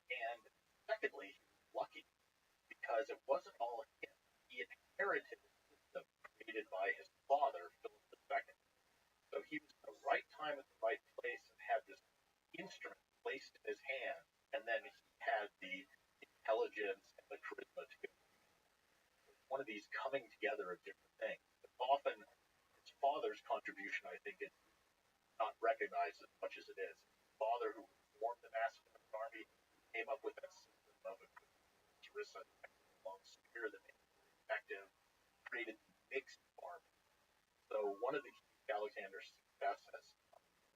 And secondly, he was lucky because it wasn't all him. He inherited a system created by his father, Philip II. So he was at the right time at the right place and had this instrument placed in his hand, and then he had the intelligence and the charisma to go. One of these coming together of different things. But often his father's contribution, I think, is not recognized as much as it is. His father, who formed the Macedonian army, came up with that system of a Larissa, long spear that made it effective, created mixed army. So one of the keys to Alexander's success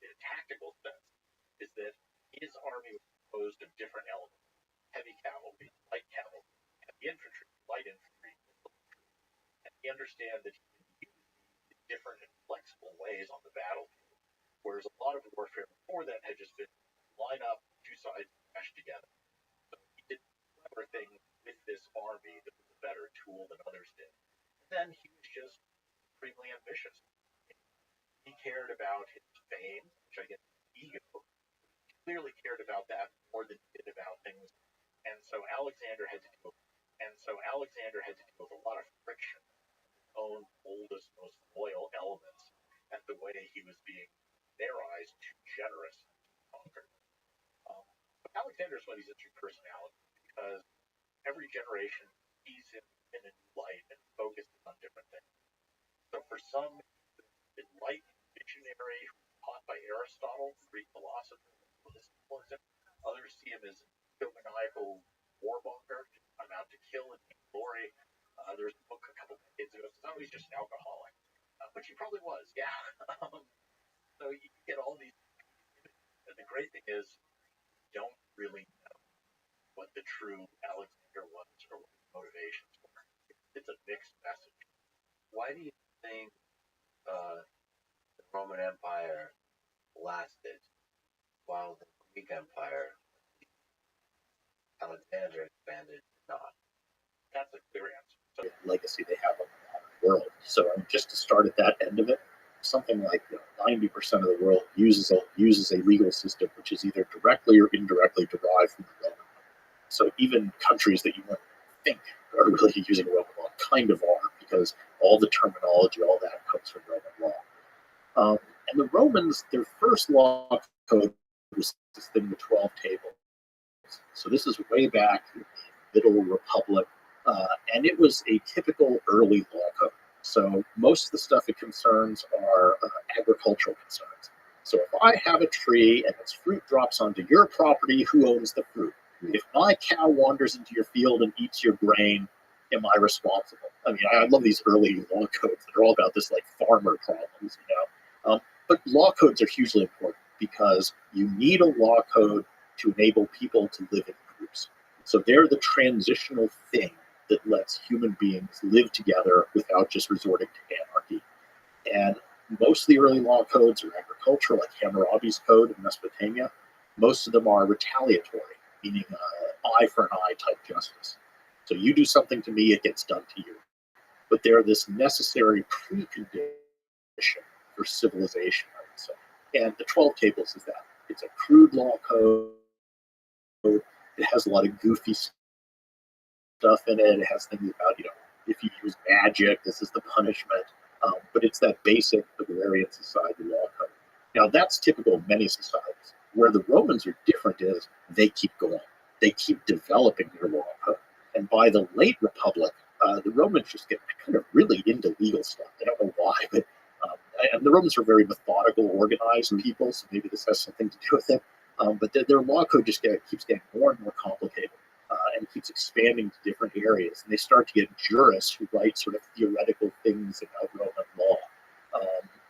in a tactical sense is that his army was composed of different elements: heavy cavalry, light cavalry, heavy infantry, light infantry, and he understand that he can use these in different and flexible ways on the battlefield. Whereas a lot of warfare before then had just been line up, two sides mashed together. So he did clever things with this army that was a better tool than others did. And then he was just supremely ambitious. He cared about his fame, which I guess is ego. He clearly cared about that more than he did about things. And so Alexander had to deal with a lot of friction, his own oldest, most loyal elements, at the way he was being, in their eyes, too generous to conquer. Um, but Alexander's one of these interesting personalities because every generation sees him in a new light and focuses on different things. So for some, the enlightened visionary who was taught by Aristotle, the Greek philosopher, others see him as a maniacal warmonger, I'm out to kill and take glory. There's a book a couple of decades ago that says, oh, he's just an alcoholic. Which he probably was, yeah. So you get all these images. And the great thing is, you don't really know what the true Alexander was or what his motivations were. It's a mixed message. Why do you think the Roman Empire lasted while the Greek Empire, Alexander expanded, not? That's a clear answer. So, legacy they have on the modern world. So just to start at that end of it, something like 90% of the world uses a legal system which is either directly or indirectly derived from the Roman. So even countries that you wouldn't think are really using Roman law kind of are, because all the terminology, all that comes from Roman law. And the Romans, their first law code was this thing, the 12 Tables. So this is way back in the Middle Republic, and it was a typical early law code. So most of the stuff it concerns are agricultural concerns. So if I have a tree and its fruit drops onto your property, who owns the fruit? If my cow wanders into your field and eats your grain, am I responsible? I mean, I love these early law codes that are all about this like farmer problems, but law codes are hugely important because you need a law code to enable people to live in groups. So they're the transitional thing that lets human beings live together without just resorting to anarchy. And most of the early law codes are agricultural, like Hammurabi's code in Mesopotamia. Most of them are retaliatory, meaning eye for an eye type justice. So you do something to me, it gets done to you. But they're this necessary precondition for civilization, I would say. And the 12 Tables is that. It's a crude law code. It has a lot of goofy stuff in it. It has things about, if you use magic, this is the punishment. But it's that basic agrarian society law code. Now, that's typical of many societies. Where the Romans are different is they keep going. They keep developing their law code. And by the late Republic, the Romans just get kind of really into legal stuff. I don't know why, but and the Romans are very methodical, organized people, so maybe this has something to do with it. But their law code just keeps getting more and more complicated and keeps expanding to different areas. And they start to get jurists who write sort of theoretical things about Roman law.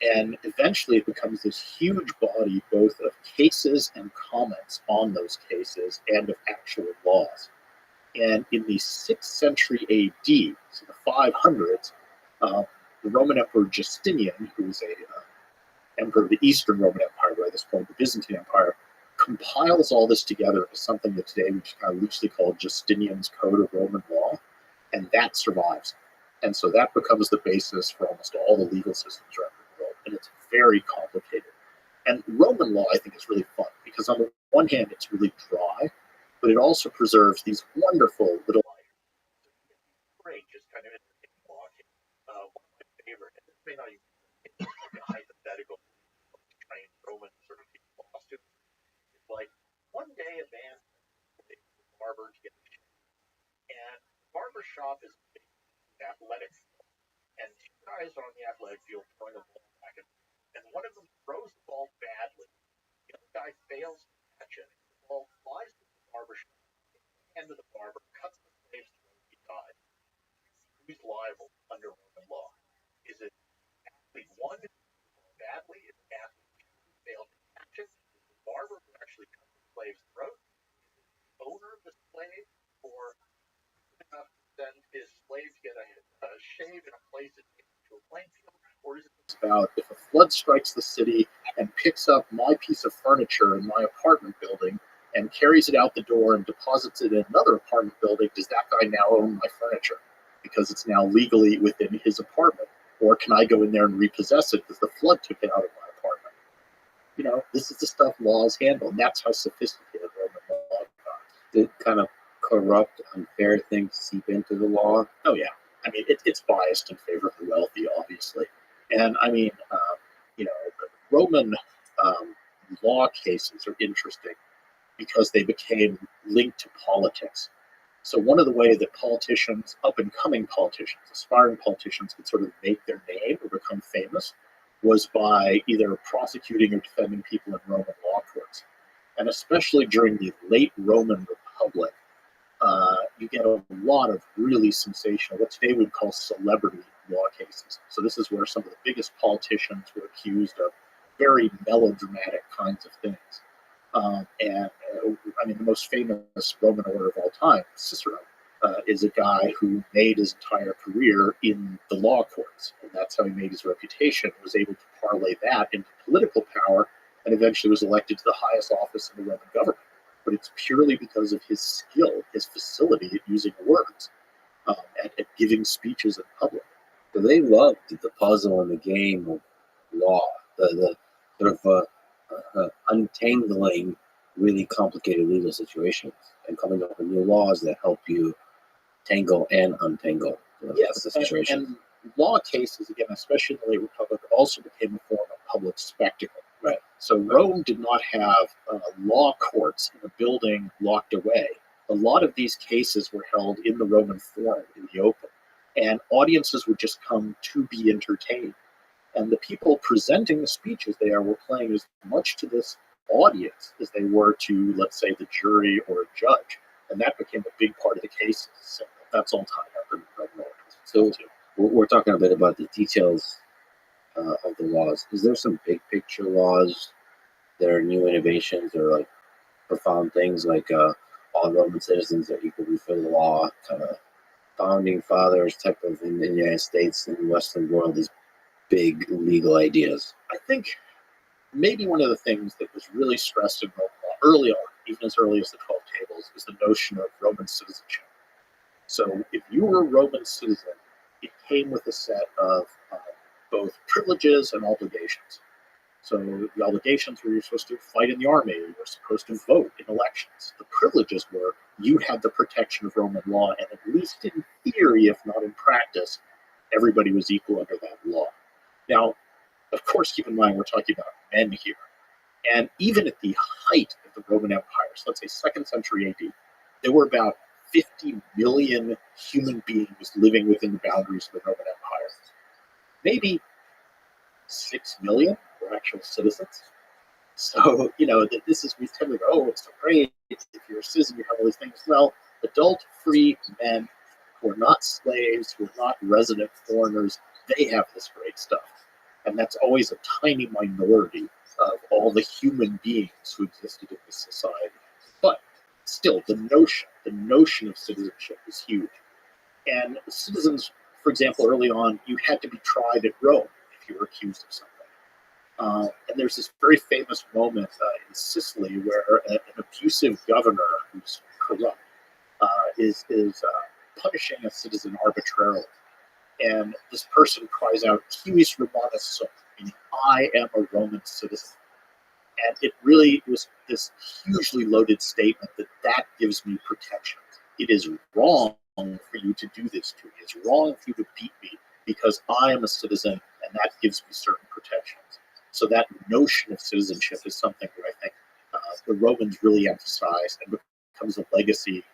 And eventually it becomes this huge body both of cases and comments on those cases and of actual laws. And in the 6th century AD, so the 500s, the Roman Emperor Justinian, who was a emperor of the Eastern Roman Empire by this point, the Byzantine Empire, compiles all this together into something that today we just kind of loosely call Justinian's Code of Roman Law, and that survives. And so that becomes the basis for almost all the legal systems around the world, and it's very complicated. And Roman law, I think, is really fun because on the one hand, it's really dry, but it also preserves these wonderful little Great, just kind of entertaining walking. One of my favorite, and this may not even be like a hypothetical trained Roman sort of law student, is like one day a man went to the barber to get a shave, and the barber shop is athletic, and two guys are on the athletic field throwing a ball back and forth, and one of them throws the ball badly. The other guy fails to catch it. The ball flies to the barber shop, and to the barber, cuts the slave's throat, he dies. Who's liable under Roman law? Is it athlete one who badly? Is it athlete two who failed to catch it? Is the barber who actually cut the slave's throat? Is it the owner of the slave or enough to send his slave to get a shave in a place that's to a playing field? Or is it about if a flood strikes the city and picks up my piece of furniture in my apartment building and carries it out the door and deposits it in another apartment building, does that guy now own my furniture because it's now legally within his apartment? Or can I go in there and repossess it because the flood took it out of my apartment? You know, this is the stuff laws handle, and that's how sophisticated Roman law are. Did kind of corrupt, unfair things seep into the law? Oh, yeah. I mean, it's biased in favor of the wealthy, obviously. And I mean, you know, Roman law cases are interesting because they became linked to politics. So one of the ways that politicians, up-and-coming politicians, aspiring politicians, could sort of make their name or become famous was by either prosecuting or defending people in Roman law courts. And especially during the late Roman Republic, you get a lot of really sensational, what today we'd call celebrity law cases. So this is where some of the biggest politicians were accused of very melodramatic kinds of things. I mean, the most famous Roman orator of all time, Cicero, is a guy who made his entire career in the law courts. And that's how he made his reputation, was able to parlay that into political power, and eventually was elected to the highest office in the Roman government. But it's purely because of his skill, his facility at using words, at giving speeches in public. So they loved the puzzle and the game of law, the sort of untangling really complicated legal situations and coming up with new laws that help you tangle and untangle the situation. And law cases, again, especially in the late Republic, also became a form of public spectacle. Right. So Rome did not have law courts in a building locked away. A lot of these cases were held in the Roman Forum in the open, and audiences would just come to be entertained. And the people presenting the speeches there were playing as much to this audience as they were to, let's say, the jury or a judge. And that became a big part of the cases. So that's all tied up in Roman law. So we're talking a bit about the details of the laws. Is there some big picture laws that are new innovations or like profound things like all Roman citizens are equal before the law, kind of founding fathers type of in the United States and the Western world, these big legal ideas? I think maybe one of the things that was really stressed in Roman law early on, even as early as the 12 Tables, is the notion of Roman citizenship. So if you were a Roman citizen, it came with a set of both privileges and obligations. So the obligations were you're supposed to fight in the army, you were supposed to vote in elections. The privileges were you had the protection of Roman law, and at least in theory, if not in practice, everybody was equal under that law. Now, of course, keep in mind we're talking about men here. And even at the height of the Roman Empire, so let's say 2nd century AD, there were about 50 million human beings living within the boundaries of the Roman Empire. Maybe 6 million were actual citizens. So, this is, we tend to go, oh, it's so great. If you're a citizen, you have all these things. Well, adult free men who are not slaves, who are not resident foreigners, they have this great stuff. And that's always a tiny minority of all the human beings who existed in this society. But still, the notion of citizenship is huge. And citizens, for example, early on, you had to be tried at Rome if you were accused of something. And there's this very famous moment in Sicily where an abusive governor who's corrupt is punishing a citizen arbitrarily. And this person cries out, "Civis Romanus sum," meaning I am a Roman citizen. And it really was this hugely loaded statement that gives me protection. It is wrong for you to do this to me. It's wrong for you to beat me because I am a citizen and that gives me certain protections. So that notion of citizenship is something that I think the Romans really emphasized and becomes a legacy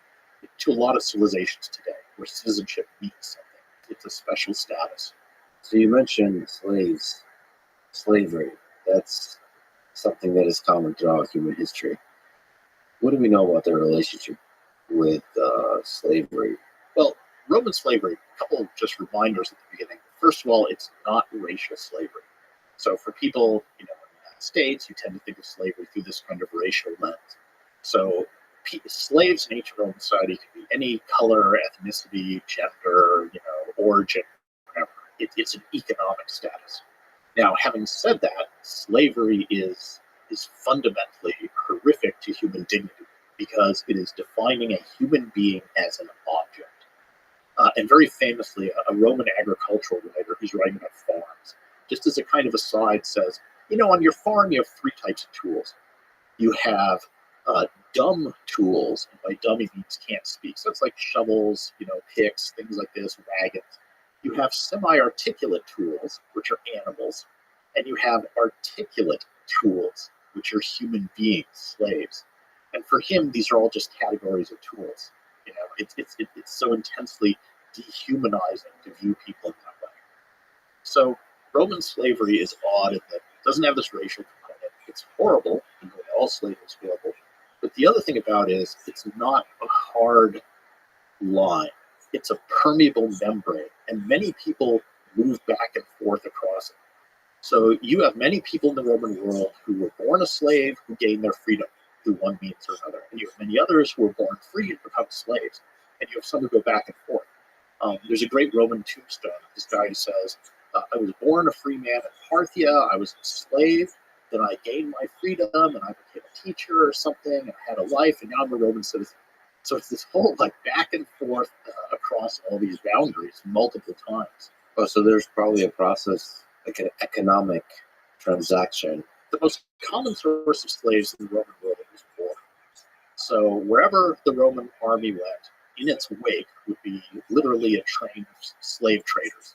to a lot of civilizations today, where citizenship means something. It's a special status. So you mentioned slavery. That's something that is common throughout human history. What do we know about their relationship with slavery? Well, Roman slavery, a couple of just reminders at the beginning. First of all, it's not racial slavery. So for people, in the United States, you tend to think of slavery through this kind of racial lens. So slaves in ancient Roman society could be any color, ethnicity, gender, origin, whatever. It's an economic status. Now, having said that, slavery is fundamentally horrific to human dignity because it is defining a human being as an object. And very famously, a Roman agricultural writer who's writing about farms, just as a kind of aside, says, on your farm you have three types of tools. You have dumb tools, and by dumb he means can't speak. So it's like shovels, picks, things like this, wagons. You have semi-articulate tools, which are animals, and you have articulate tools, which are human beings, slaves. And for him, these are all just categories of tools. It's so intensely dehumanizing to view people in that way. So Roman slavery is odd in that it doesn't have this racial component. It's horrible, and all slavery is horrible. But the other thing about it is it's not a hard line. It's a permeable membrane, and many people move back and forth across it. So you have many people in the Roman world who were born a slave who gained their freedom through one means or another. And you have many others who were born free and become slaves. And you have some who go back and forth. There's a great Roman tombstone. This guy who says, I was born a free man in Parthia, I was a slave, then I gained my freedom, and I became a teacher or something, and I had a life, and now I'm a Roman citizen. So it's this whole back and forth across all these boundaries multiple times. Oh, so there's probably a process, like an economic transaction. The most common source of slaves in the Roman world was war. So wherever the Roman army went, in its wake would be literally a train of slave traders.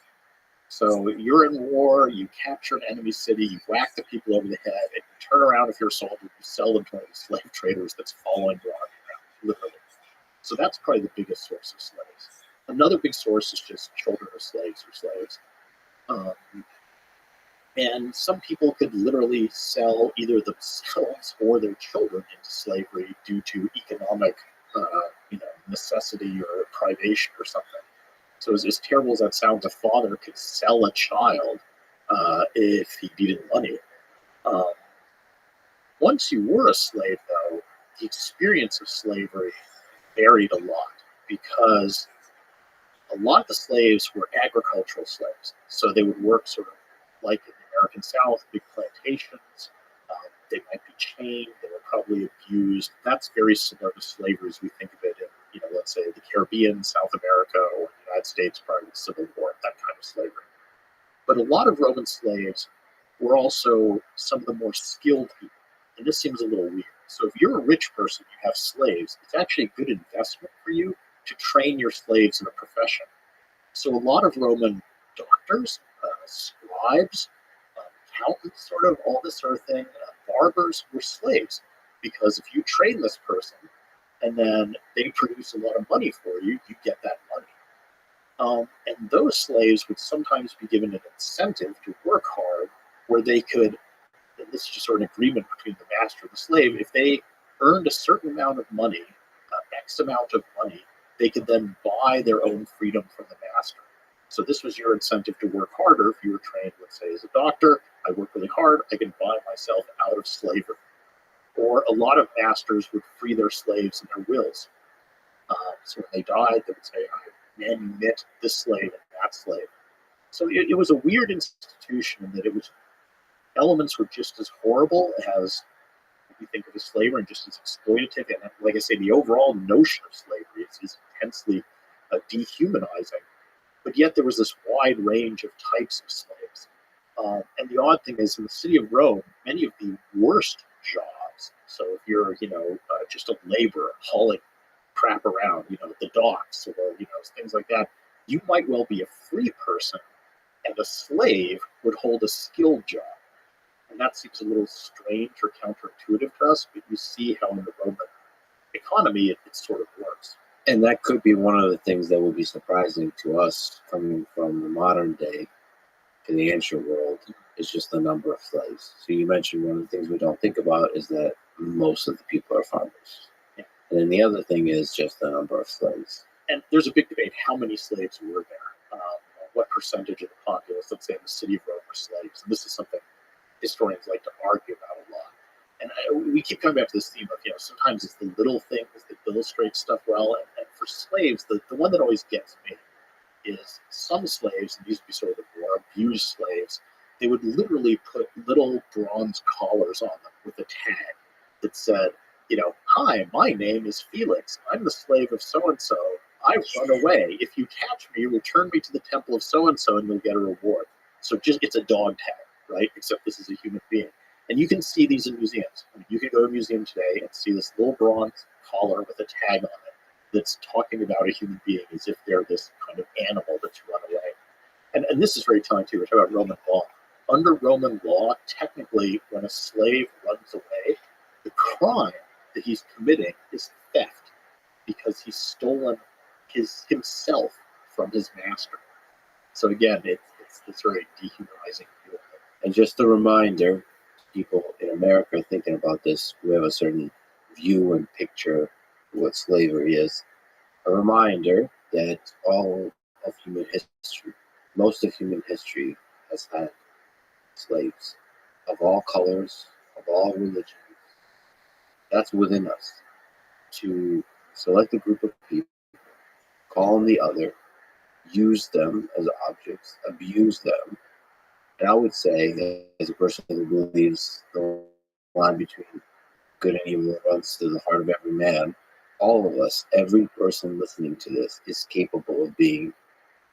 So you're in war, you capture an enemy city, you whack the people over the head, and you turn around if you're a soldier, you sell them to one of the slave traders that's following your army around, literally. So that's probably the biggest source of slaves. Another big source is just children of slaves or slaves. And some people could literally sell either themselves or their children into slavery due to economic necessity or privation or something. So as terrible as that sounds, a father could sell a child if he needed money. Once you were a slave, though, the experience of slavery varied a lot because a lot of the slaves were agricultural slaves. So they would work sort of like in the American South, big plantations. They might be chained. They were probably abused. That's very similar to slavery as we think of it in, let's say the Caribbean, South America, or the United States prior to the Civil War, that kind of slavery. But a lot of Roman slaves were also some of the more skilled people. And this seems a little weird. So if you're a rich person, you have slaves, it's actually a good investment for you to train your slaves in a profession. So a lot of Roman doctors, scribes, accountants, sort of, all this sort of thing, barbers were slaves. Because if you train this person, and then they produce a lot of money for you, you get that money. And those slaves would sometimes be given an incentive to work hard where they could, and this is just sort of an agreement between the master and the slave, if they earned a certain amount of money, X amount of money, they could then buy their own freedom from the master. So this was your incentive to work harder. If you were trained, let's say, as a doctor, I work really hard, I can buy myself out of slavery. Or a lot of masters would free their slaves in their wills. So when they died, they would say, I manumit this slave and that slave. So it was a weird institution in that it was, elements were just as horrible as we think of as slavery and just as exploitative. And like I say, the overall notion of slavery is intensely dehumanizing. But yet there was this wide range of types of slaves. And the odd thing is, in the city of Rome, many of the worst jobs, so if you're, just a laborer hauling crap around, the docks or, things like that, you might well be a free person, and a slave would hold a skilled job. And that seems a little strange or counterintuitive to us, but you see how in the Roman economy it sort of works. And that could be one of the things that would be surprising to us coming from the modern day to the ancient world is just the number of slaves. So you mentioned one of the things we don't think about is that most of the people are farmers. Yeah. And then the other thing is just the number of slaves. And there's a big debate how many slaves were there. What percentage of the populace, let's say in the city of Rome, were slaves? And this is something historians like to argue about a lot. And we keep coming back to this theme of, sometimes it's the little things that illustrate stuff well. And for slaves, the one that always gets me is some slaves, and these would be sort of the more abused slaves, they would literally put little bronze collars on them with a tag that said, hi, my name is Felix. I'm the slave of so-and-so. I've run away. If you catch me, return me to the temple of so-and-so and you'll get a reward. So it's a dog tag, right? Except this is a human being. And you can see these in museums. You can go to a museum today and see this little bronze collar with a tag on it that's talking about a human being as if they're this kind of animal that's run away. And this is very telling too. We're talking about Roman law. Under Roman law, technically, when a slave runs away, the crime that he's committing is theft because he's stolen himself from his master. So again, it's this very dehumanizing view of it. And just a reminder, people in America thinking about this, we have a certain view and picture of what slavery is. A reminder that all of human history, most of human history has had slaves of all colors, of all religions. That's within us. To select a group of people, call them the other, use them as objects, abuse them. And I would say, as a person who believes the line between good and evil runs through the heart of every man, all of us, every person listening to this, is capable of being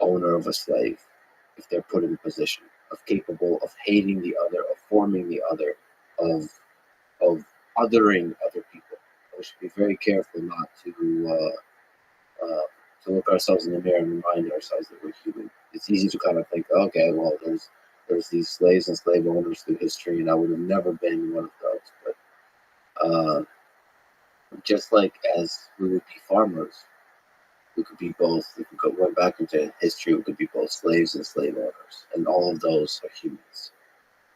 owner of a slave if they're put in a position, of capable of hating the other, of forming the other, of othering other people. We should be very careful not to look ourselves in the mirror and remind ourselves that we're human. It's easy to kind of think, okay, well, there's these slaves and slave owners through history, and I would have never been one of those. But just like as we would be farmers, we could be both. If we went back into history, we could be both slaves and slave owners, and all of those are humans.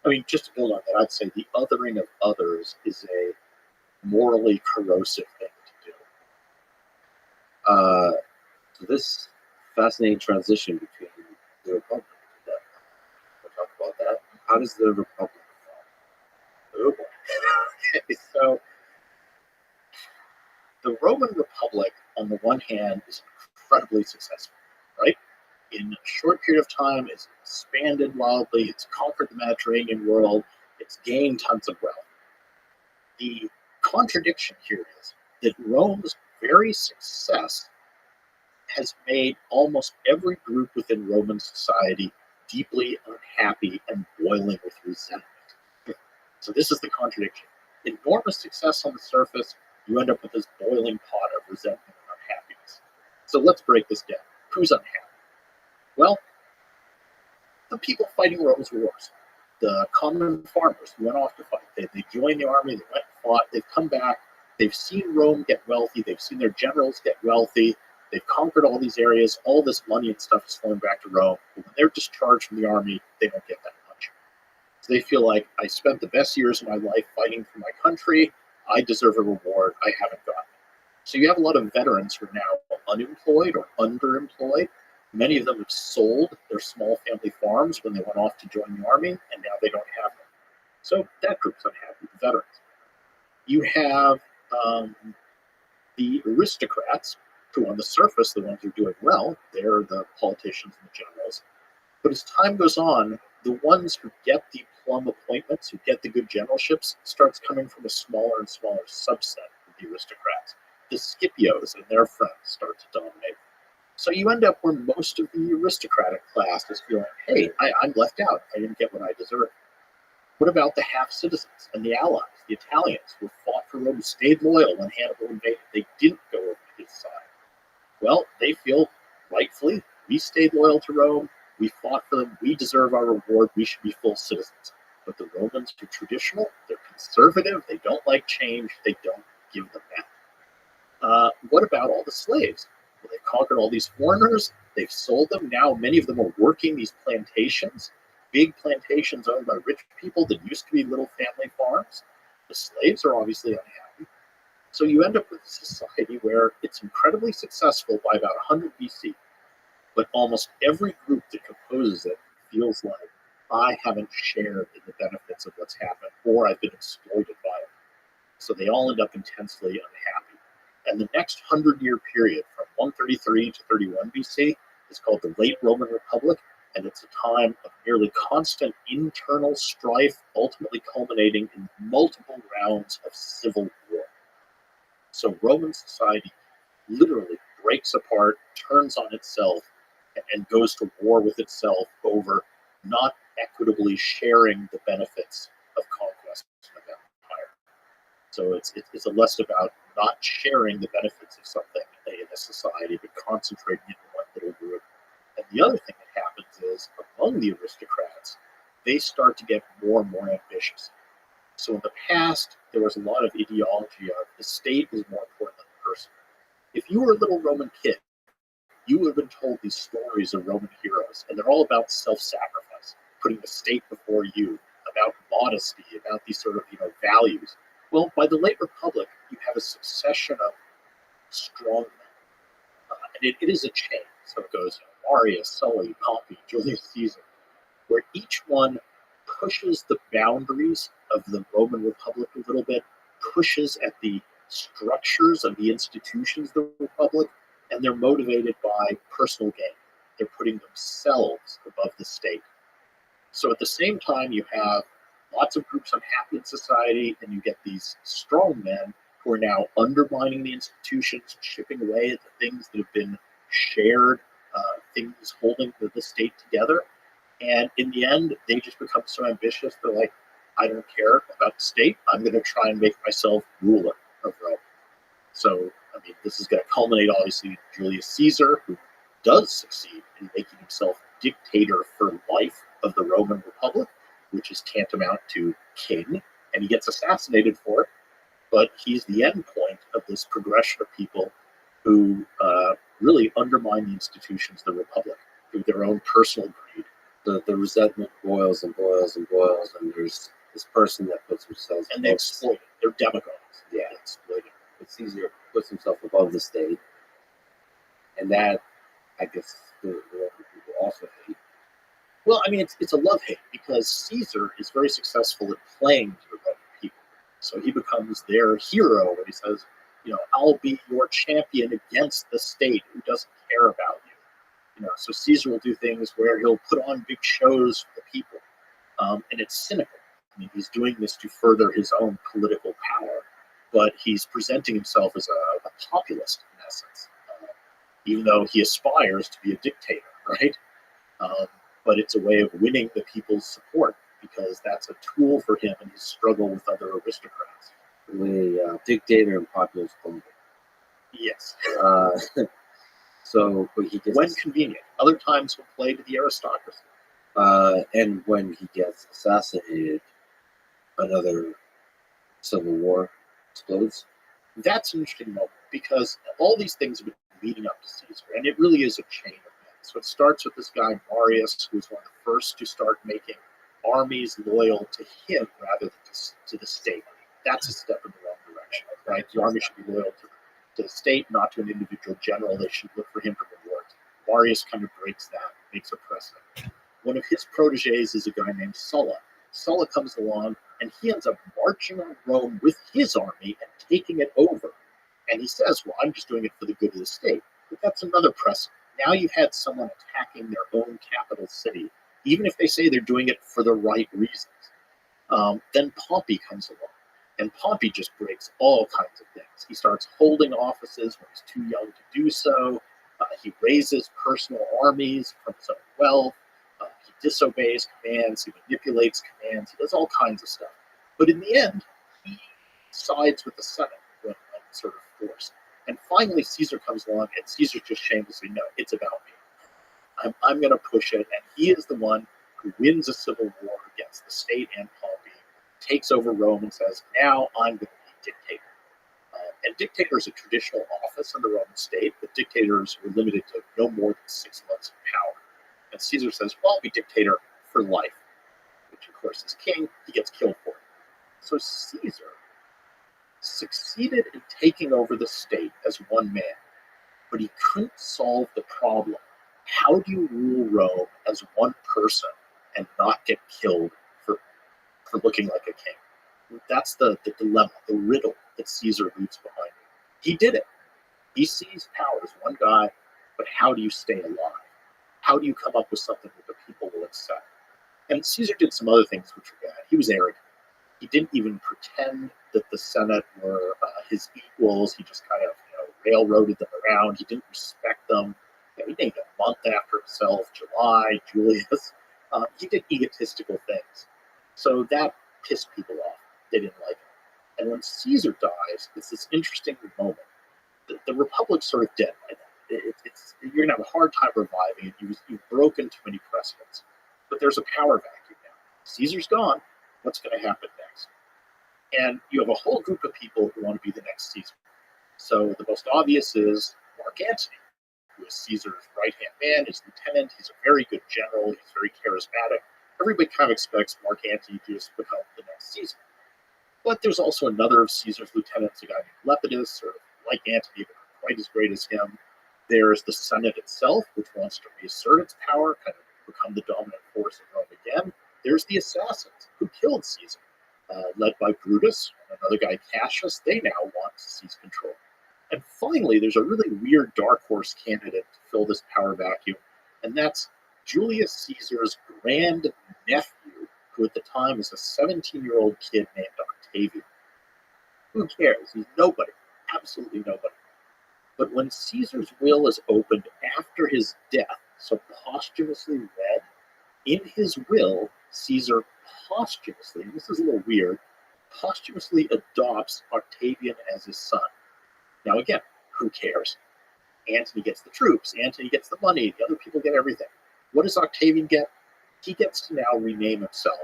I mean, just to build on that, I'd say the othering of others is a morally corrosive thing to do. So this fascinating transition between the Republic and that. We'll talk about that. How does the Republic form? Oh boy. Okay, so the Roman Republic, on the one hand, is incredibly successful, right? In a short period of time, it's expanded wildly, it's conquered the Mediterranean world, it's gained tons of wealth. The contradiction here is that Rome's very success has made almost every group within Roman society deeply unhappy and boiling with resentment. So this is the contradiction. Enormous success on the surface, you end up with this boiling pot of resentment and unhappiness. So let's break this down. Who's unhappy? Well, the people fighting Rome's wars. The common farmers who went off to fight. They joined the army, they went and fought, they've come back, They've seen Rome get wealthy. They've seen their generals get wealthy. They've conquered all these areas. All this money and stuff is flowing back to Rome. But when they're discharged from the army, they don't get that much. So they feel like, I spent the best years of my life fighting for my country. I deserve a reward. I haven't gotten it. So you have a lot of veterans who are now unemployed or underemployed. Many of them have sold their small family farms when they went off to join the army, and now they don't have them. So that group's unhappy, the veterans. You have the aristocrats, who on the surface, the ones who are doing well, they're the politicians and the generals. But as time goes on, the ones who get the plum appointments, who get the good generalships, starts coming from a smaller and smaller subset of the aristocrats. The Scipios and their friends start to dominate. So you end up where most of the aristocratic class is feeling, hey, I'm left out. I didn't get what I deserve. What about the half-citizens and the allies, the Italians, who fought for Rome, stayed loyal when Hannibal invaded? They didn't go over to his side. Well, they feel, rightfully, we stayed loyal to Rome, we fought for them, we deserve our reward, we should be full citizens. But the Romans are traditional, they're conservative, they don't like change, they don't give them that. What about all the slaves? Well, they've conquered all these foreigners, they've sold them, now many of them are working these plantations, big plantations owned by rich people that used to be little family farms. The slaves are obviously unhappy. So you end up with a society where it's incredibly successful by about 100 BC, but almost every group that composes it feels like, I haven't shared in the benefits of what's happened, or I've been exploited by it. So they all end up intensely unhappy. And the next 100-year period, from 133 to 31 BC, is called the Late Roman Republic, and it's a time of nearly constant internal strife, ultimately culminating in multiple rounds of civil war. So Roman society literally breaks apart, turns on itself, and goes to war with itself over not equitably sharing the benefits of conquest of empire. So it's less about not sharing the benefits of something in a society, but concentrating it in one little group. And the other thing that happens is, among the aristocrats, they start to get more and more ambitious. So in the past, there was a lot of ideology of the state is more important than the person. If you were a little Roman kid, you would have been told these stories of Roman heroes, and they're all about self-sacrifice, putting the state before you, about modesty, about these sort of values. Well, by the late Republic, you have a succession of strong men, and it is a chain. So it goes Marius, Sully, Pompey, Julius Caesar, where each one pushes the boundaries of the Roman Republic a little bit, pushes at the structures of the institutions of the Republic, and they're motivated by personal gain. They're putting themselves above the state. So at the same time, you have lots of groups unhappy in society, and you get these strong men who are now undermining the institutions, chipping away at the things that have been shared, things holding the state together. And in the end, they just become so ambitious, they're like, I don't care about the state. I'm going to try and make myself ruler of Rome. So, I mean, this is going to culminate, obviously, in Julius Caesar, who does succeed in making himself dictator for life of the Roman Republic, which is tantamount to king, and he gets assassinated for it. But he's the end point of this progression of people who really undermine the institutions of the Republic through their own personal greed. The resentment boils and boils and boils, and there's this person that puts themselves and they exploit it. They're demagogues. Yeah, they exploit it. It's easier puts himself above the state, and that I guess the Roman people also hate. Well, I mean, it's a love-hate because Caesar is very successful at playing to the Roman people. So he becomes their hero, and he says, I'll be your champion against the state who doesn't care about you. So Caesar will do things where he'll put on big shows for the people, and it's cynical. I mean, he's doing this to further his own political power, but he's presenting himself as a populist in essence, even though he aspires to be a dictator, right? But it's a way of winning the people's support because that's a tool for him in his struggle with other aristocrats. The dictator and populist combo. Yes. So but he gets when convenient. Other times he'll play to the aristocracy. And when he gets assassinated, another civil war explodes. That's an interesting moment because all these things have been leading up to Caesar, and it really is a chain of events. So it starts with this guy Marius, who was one of the first to start making armies loyal to him rather than to the state. That's a step in the wrong direction, right? The army should be loyal to the state, not to an individual general. They should look for him for rewards. Marius kind of breaks that, makes a precedent. One of his proteges is a guy named Sulla. Sulla comes along, and he ends up marching on Rome with his army and taking it over. And he says, well, I'm just doing it for the good of the state. But that's another precedent. Now you've had someone attacking their own capital city, even if they say they're doing it for the right reasons. Then Pompey comes along, and Pompey just breaks all kinds of things. He starts holding offices when he's too young to do so. He raises personal armies from his own wealth. He disobeys commands. He manipulates commands. He does all kinds of stuff. But in the end, he sides with the Senate when sort of forced. And finally, Caesar comes along, and Caesar just shamelessly, no, it's about me. I'm going to push it. And he is the one who wins a civil war against the state and Pompey, takes over Rome, and says, now I'm going to be dictator. And dictator is a traditional office in the Roman state, but dictators were limited to no more than 6 months of power. And Caesar says, well, I'll be dictator for life, which of course is king. He gets killed for it. So Caesar succeeded in taking over the state as one man, but he couldn't solve the problem. How do you rule Rome as one person and not get killed for looking like a king? That's the dilemma, the riddle that Caesar leaves behind him. He did it. He seized power as one guy, but how do you stay alive? How do you come up with something that the people will accept? And Caesar did some other things which were bad. He was arrogant. He didn't even pretend that the Senate were his equals. He just kind of railroaded them around. He didn't respect them. He named a month after himself, July, Julius. He did egotistical things. So that pissed people off. They didn't like it. And when Caesar dies, it's this interesting moment. The Republic's sort of dead by then. You're going to have a hard time reviving it. You've broken too many precedents. But there's a power vacuum now. Caesar's gone. What's going to happen next? And you have a whole group of people who want to be the next Caesar. So the most obvious is Mark Antony, who is Caesar's right-hand man, his lieutenant. He's a very good general. He's very charismatic. Everybody kind of expects Mark Antony to just become the next Caesar. But there's also another of Caesar's lieutenants, a guy named Lepidus, sort of like Antony, but not quite as great as him. There's the Senate itself, which wants to reassert its power, kind of become the dominant force in Rome again. There's the assassins who killed Caesar, led by Brutus and another guy, Cassius. They now want to seize control. And finally, there's a really weird dark horse candidate to fill this power vacuum, and that's Julius Caesar's grand nephew, who at the time is a 17-year-old kid named Octavian. Who cares? He's nobody, absolutely nobody. But when Caesar's will is opened after his death, so posthumously read, in his will, Caesar posthumously, and this is a little weird, posthumously adopts Octavian as his son. Now again, who cares? Antony gets the troops, Antony gets the money, the other people get everything. What does Octavian get? He gets to now rename himself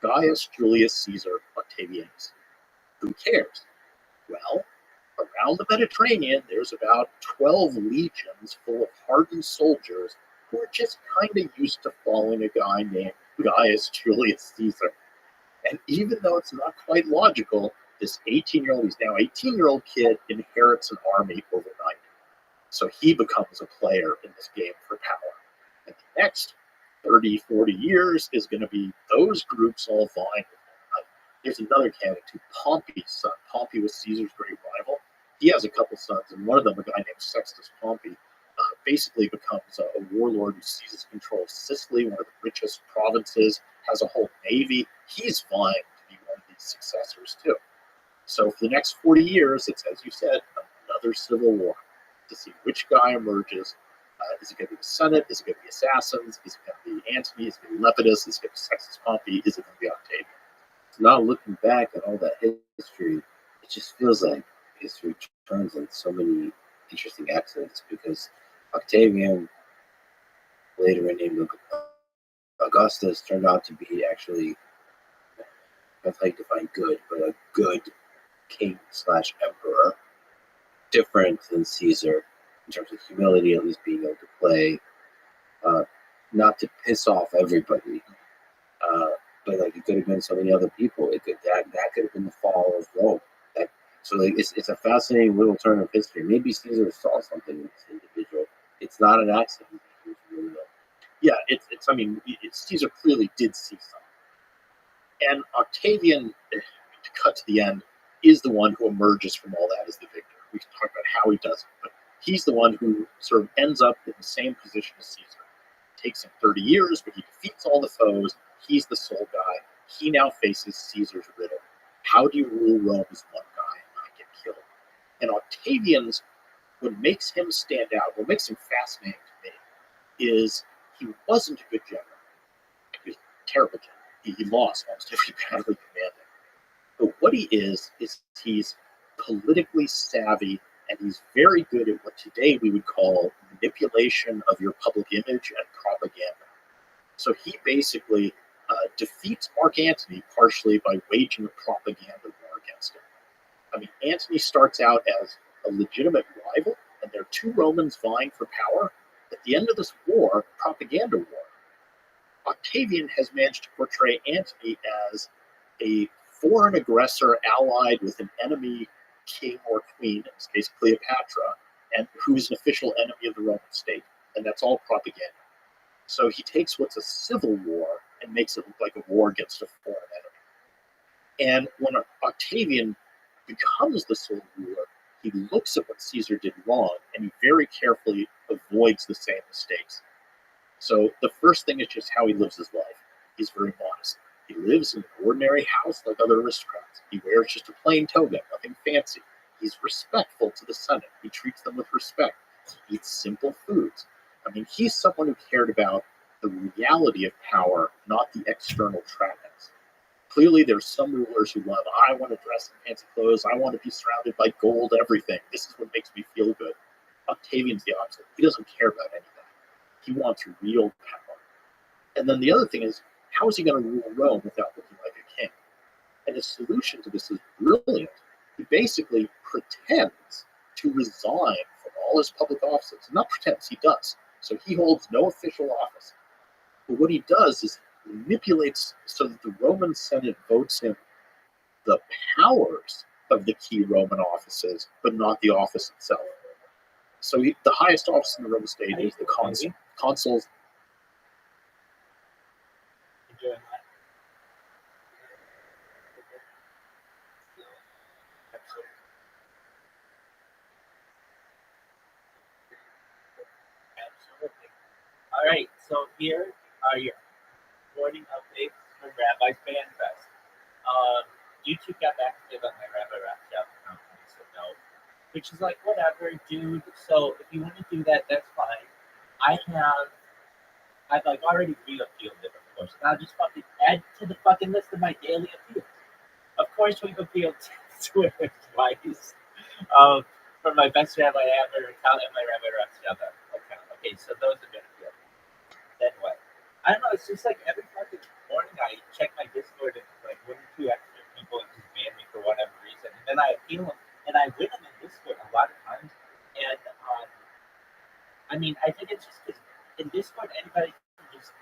Gaius Julius Caesar Octavianus. Who cares? Well, around the Mediterranean, there's about 12 legions full of hardened soldiers who are just kind of used to following a guy named Gaius Julius Caesar. And even though it's not quite logical, this 18-year-old, he's now 18-year-old kid, inherits an army overnight. So he becomes a player in this game for power. And the next 30, 40 years is going to be those groups all vying with one another. There's another candidate too, Pompey's son. Pompey was Caesar's great rival. He has a couple sons, and one of them, a guy named Sextus Pompey, basically becomes a warlord who seizes control of Sicily, one of the richest provinces, has a whole navy. He's vying to be one of these successors too. So for the next 40 years, it's, as you said, another civil war to see which guy emerges. Is it going to be the Senate? Is it going to be assassins? Is it going to be Antony? Is it going to be Lepidus? Is it going to be Sextus Pompey? Is it going to be Octavian? So now looking back at all that history, it just feels like history turns on so many interesting accidents, because Octavian, later renamed Augustus, turned out to be actually, that's how you define good, but a good king slash emperor. different than Caesar in terms of humility, at least being able to play, not to piss off everybody. But like it could have been so many other people. It could that could have been the fall of Rome. That, so like it's a fascinating little turn of history. Maybe Caesar saw something in this individual. It's not an accident. Yeah, it's. I mean, Caesar clearly did see something, and Octavian, to cut to the end, is the one who emerges from all that as the victor. We can talk about how he does it, but he's the one who sort of ends up in the same position as Caesar. It takes him 30 years, but he defeats all the foes. He's the sole guy. He now faces Caesar's riddle. How do you rule Rome as one guy and not get killed? And Octavian's, what makes him stand out, what makes him fascinating to me, is he wasn't a good general. He was a terrible general. He lost almost every battle he commanded. But what he is he's politically savvy, and he's very good at what today we would call manipulation of your public image and propaganda. So he basically defeats Mark Antony partially by waging a propaganda war against him. I mean, Antony starts out as a legitimate rival, and there are two Romans vying for power. At the end of this war, propaganda war, Octavian has managed to portray Antony as a foreign aggressor allied with an enemy king or queen, in this case Cleopatra, and who is an official enemy of the Roman state. And that's all propaganda. So he takes what's a civil war and makes it look like a war against a foreign enemy. And when Octavian becomes the sole ruler, he looks at what Caesar did wrong and he very carefully avoids the same mistakes. So the first thing is just how he lives his life. He's very modest. He lives in an ordinary house like other aristocrats. He wears just a plain toga, nothing fancy. He's respectful to the Senate. He treats them with respect. He eats simple foods. I mean, he's someone who cared about the reality of power, not the external trappings. Clearly, there's some rulers who love, I want to dress in fancy clothes, I want to be surrounded by gold, everything. This is what makes me feel good. Octavian's the opposite. He doesn't care about any of that. He wants real power. And then the other thing is, how is he going to rule Rome without looking like a king? And his solution to this is brilliant. He basically pretends to resign from all his public offices. Not pretends, he does. So he holds no official office. But what he does is manipulates so that the Roman Senate votes him the powers of the key Roman offices, but not the office itself. So the highest office in the Roman state is the consul. Consuls. Absolutely. All right, so here are your morning updates from Rabbi's Band Fest. YouTube got back to me about my Rabbi Rap Shop account, and I said no, which is like, whatever, dude. So if you want to do that, that's fine. I've like already re-appealed it, of course. Now just fucking add to the fucking list of my daily appeals. Of course, we've appealed to it twice. For my best rabbi ever account and my Rabbi Rap Shop account. Okay, so those have been appealed. Then what? I don't know. It's just like every fucking morning I check my Discord and like one or two extra people just ban me for whatever reason, and then I appeal them and I win them in Discord a lot of times. And I mean, I think it's just because in Discord anybody can just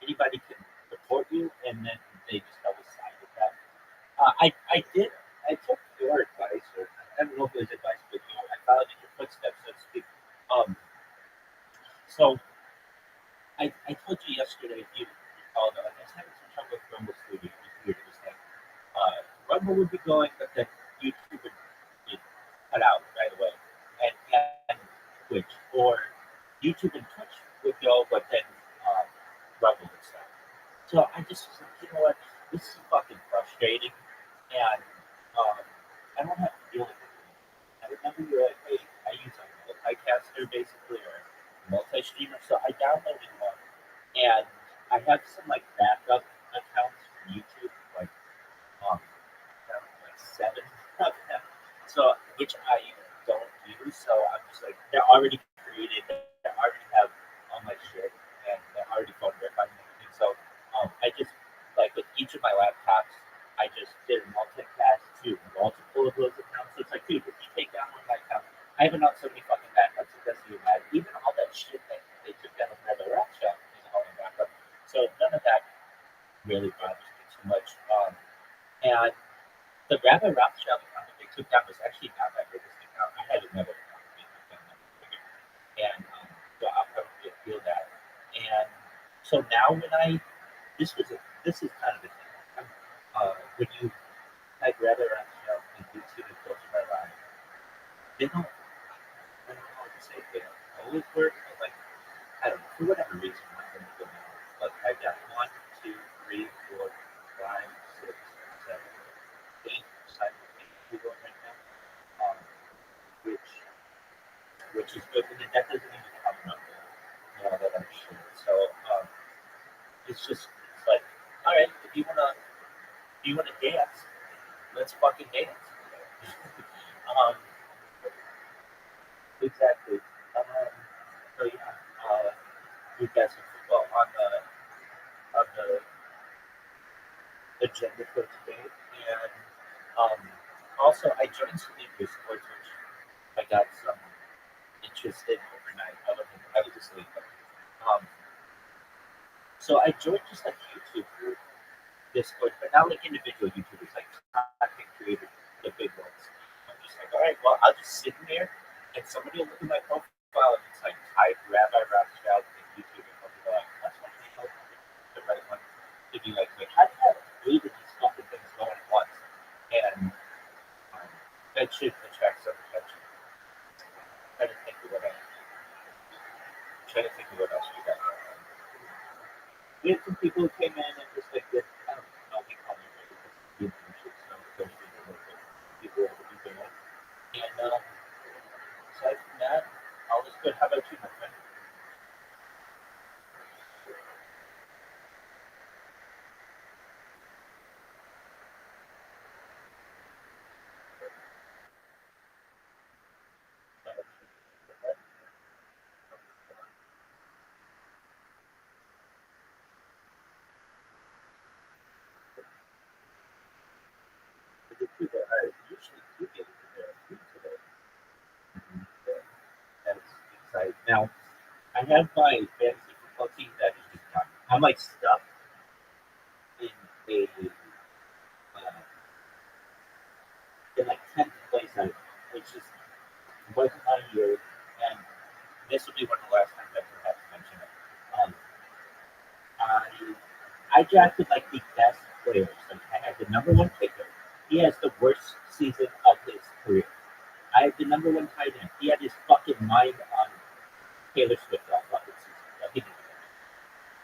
anybody can report you, and then they just always side with that. I took your advice, or I don't know if it was advice, but I followed in your footsteps, so to speak. Um, so I told you yesterday, if you recall, that I was having some trouble with Rumble Studio. It was weird. It was like Rumble would be going, but then YouTube would be cut out right away, and Twitch, or YouTube and Twitch would go, but then Rumble would stop. So I just was like, you know what, this is fucking frustrating, and I don't have to deal with it. I remember you were like, hey, I use a multicaster basically, or multi-streamer, so I downloaded one, and I have some like backup accounts from YouTube, like I don't know, like 7 of them, so which I don't use. So I'm just like, they're already created, they already have all my shit, and they're already phone verified and everything. So I just like with each of my laptops, I just did a multicast to multiple of And the Rabbi Rothschild account that they took down was actually not my biggest account. I had another account to make my account bigger. And so I'll probably appeal that. And so now when this is kind of a thing. When you type Rabbi Rothschild and YouTube and filter by line, they don't, I don't know what to say, they don't always work, but like, I don't know, for whatever reason, I'm going to go now. But I've got 1, 2, 3, 4, 5, 6, 7, 8 simultaneously going right now, which which is good, and that doesn't even count that I'm sure. So it's like, all right, if you wanna dance, let's fucking dance. um, exactly. So yeah, we've got some football on the agenda for today, and um, also I joined some new Discords, which I got some interest in overnight. I was asleep. But, so I joined just like YouTube group Discord, but not like individual YouTubers, like content creators, the big ones. I'm just like, all right, well, I'll just sit in there, and somebody will look at my profile, and it's like type Rabbi Rothschild in YouTube, and they'll be like, that's one thing, the right one. To be like, wait, how do you have 8 of these fucking things going at once? And that should attract some attention. Try to think of what else. Try to think of what else we got. We had some people who came in and just like did, I don't know, we call them the internship stuff, so people over to do it. And aside from that, all is good. How about you, my friend? I did too, but I usually do get into their food today. That's exciting. Now, I have my fantasy football team that is just done. I'm like stuck in a in like 10th place, which is wasn't my year, and this will be one of the last times I forgot to mention it. Um, I drafted like the best players. Like I had the number one kicker. He has the worst season of his career. I had the number one tight end. He had his fucking mind on Taylor Swift all fucking season. He didn't.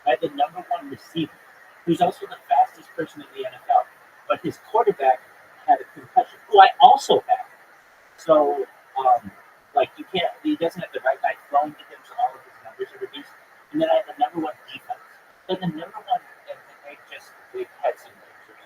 I had the number one receiver, who's also the fastest person in the NFL. But his quarterback had a concussion, who I also had. So, like, he doesn't have the right guy throwing to him, so all of his numbers are reduced. And then I had the number one defense. So the number one, and they had some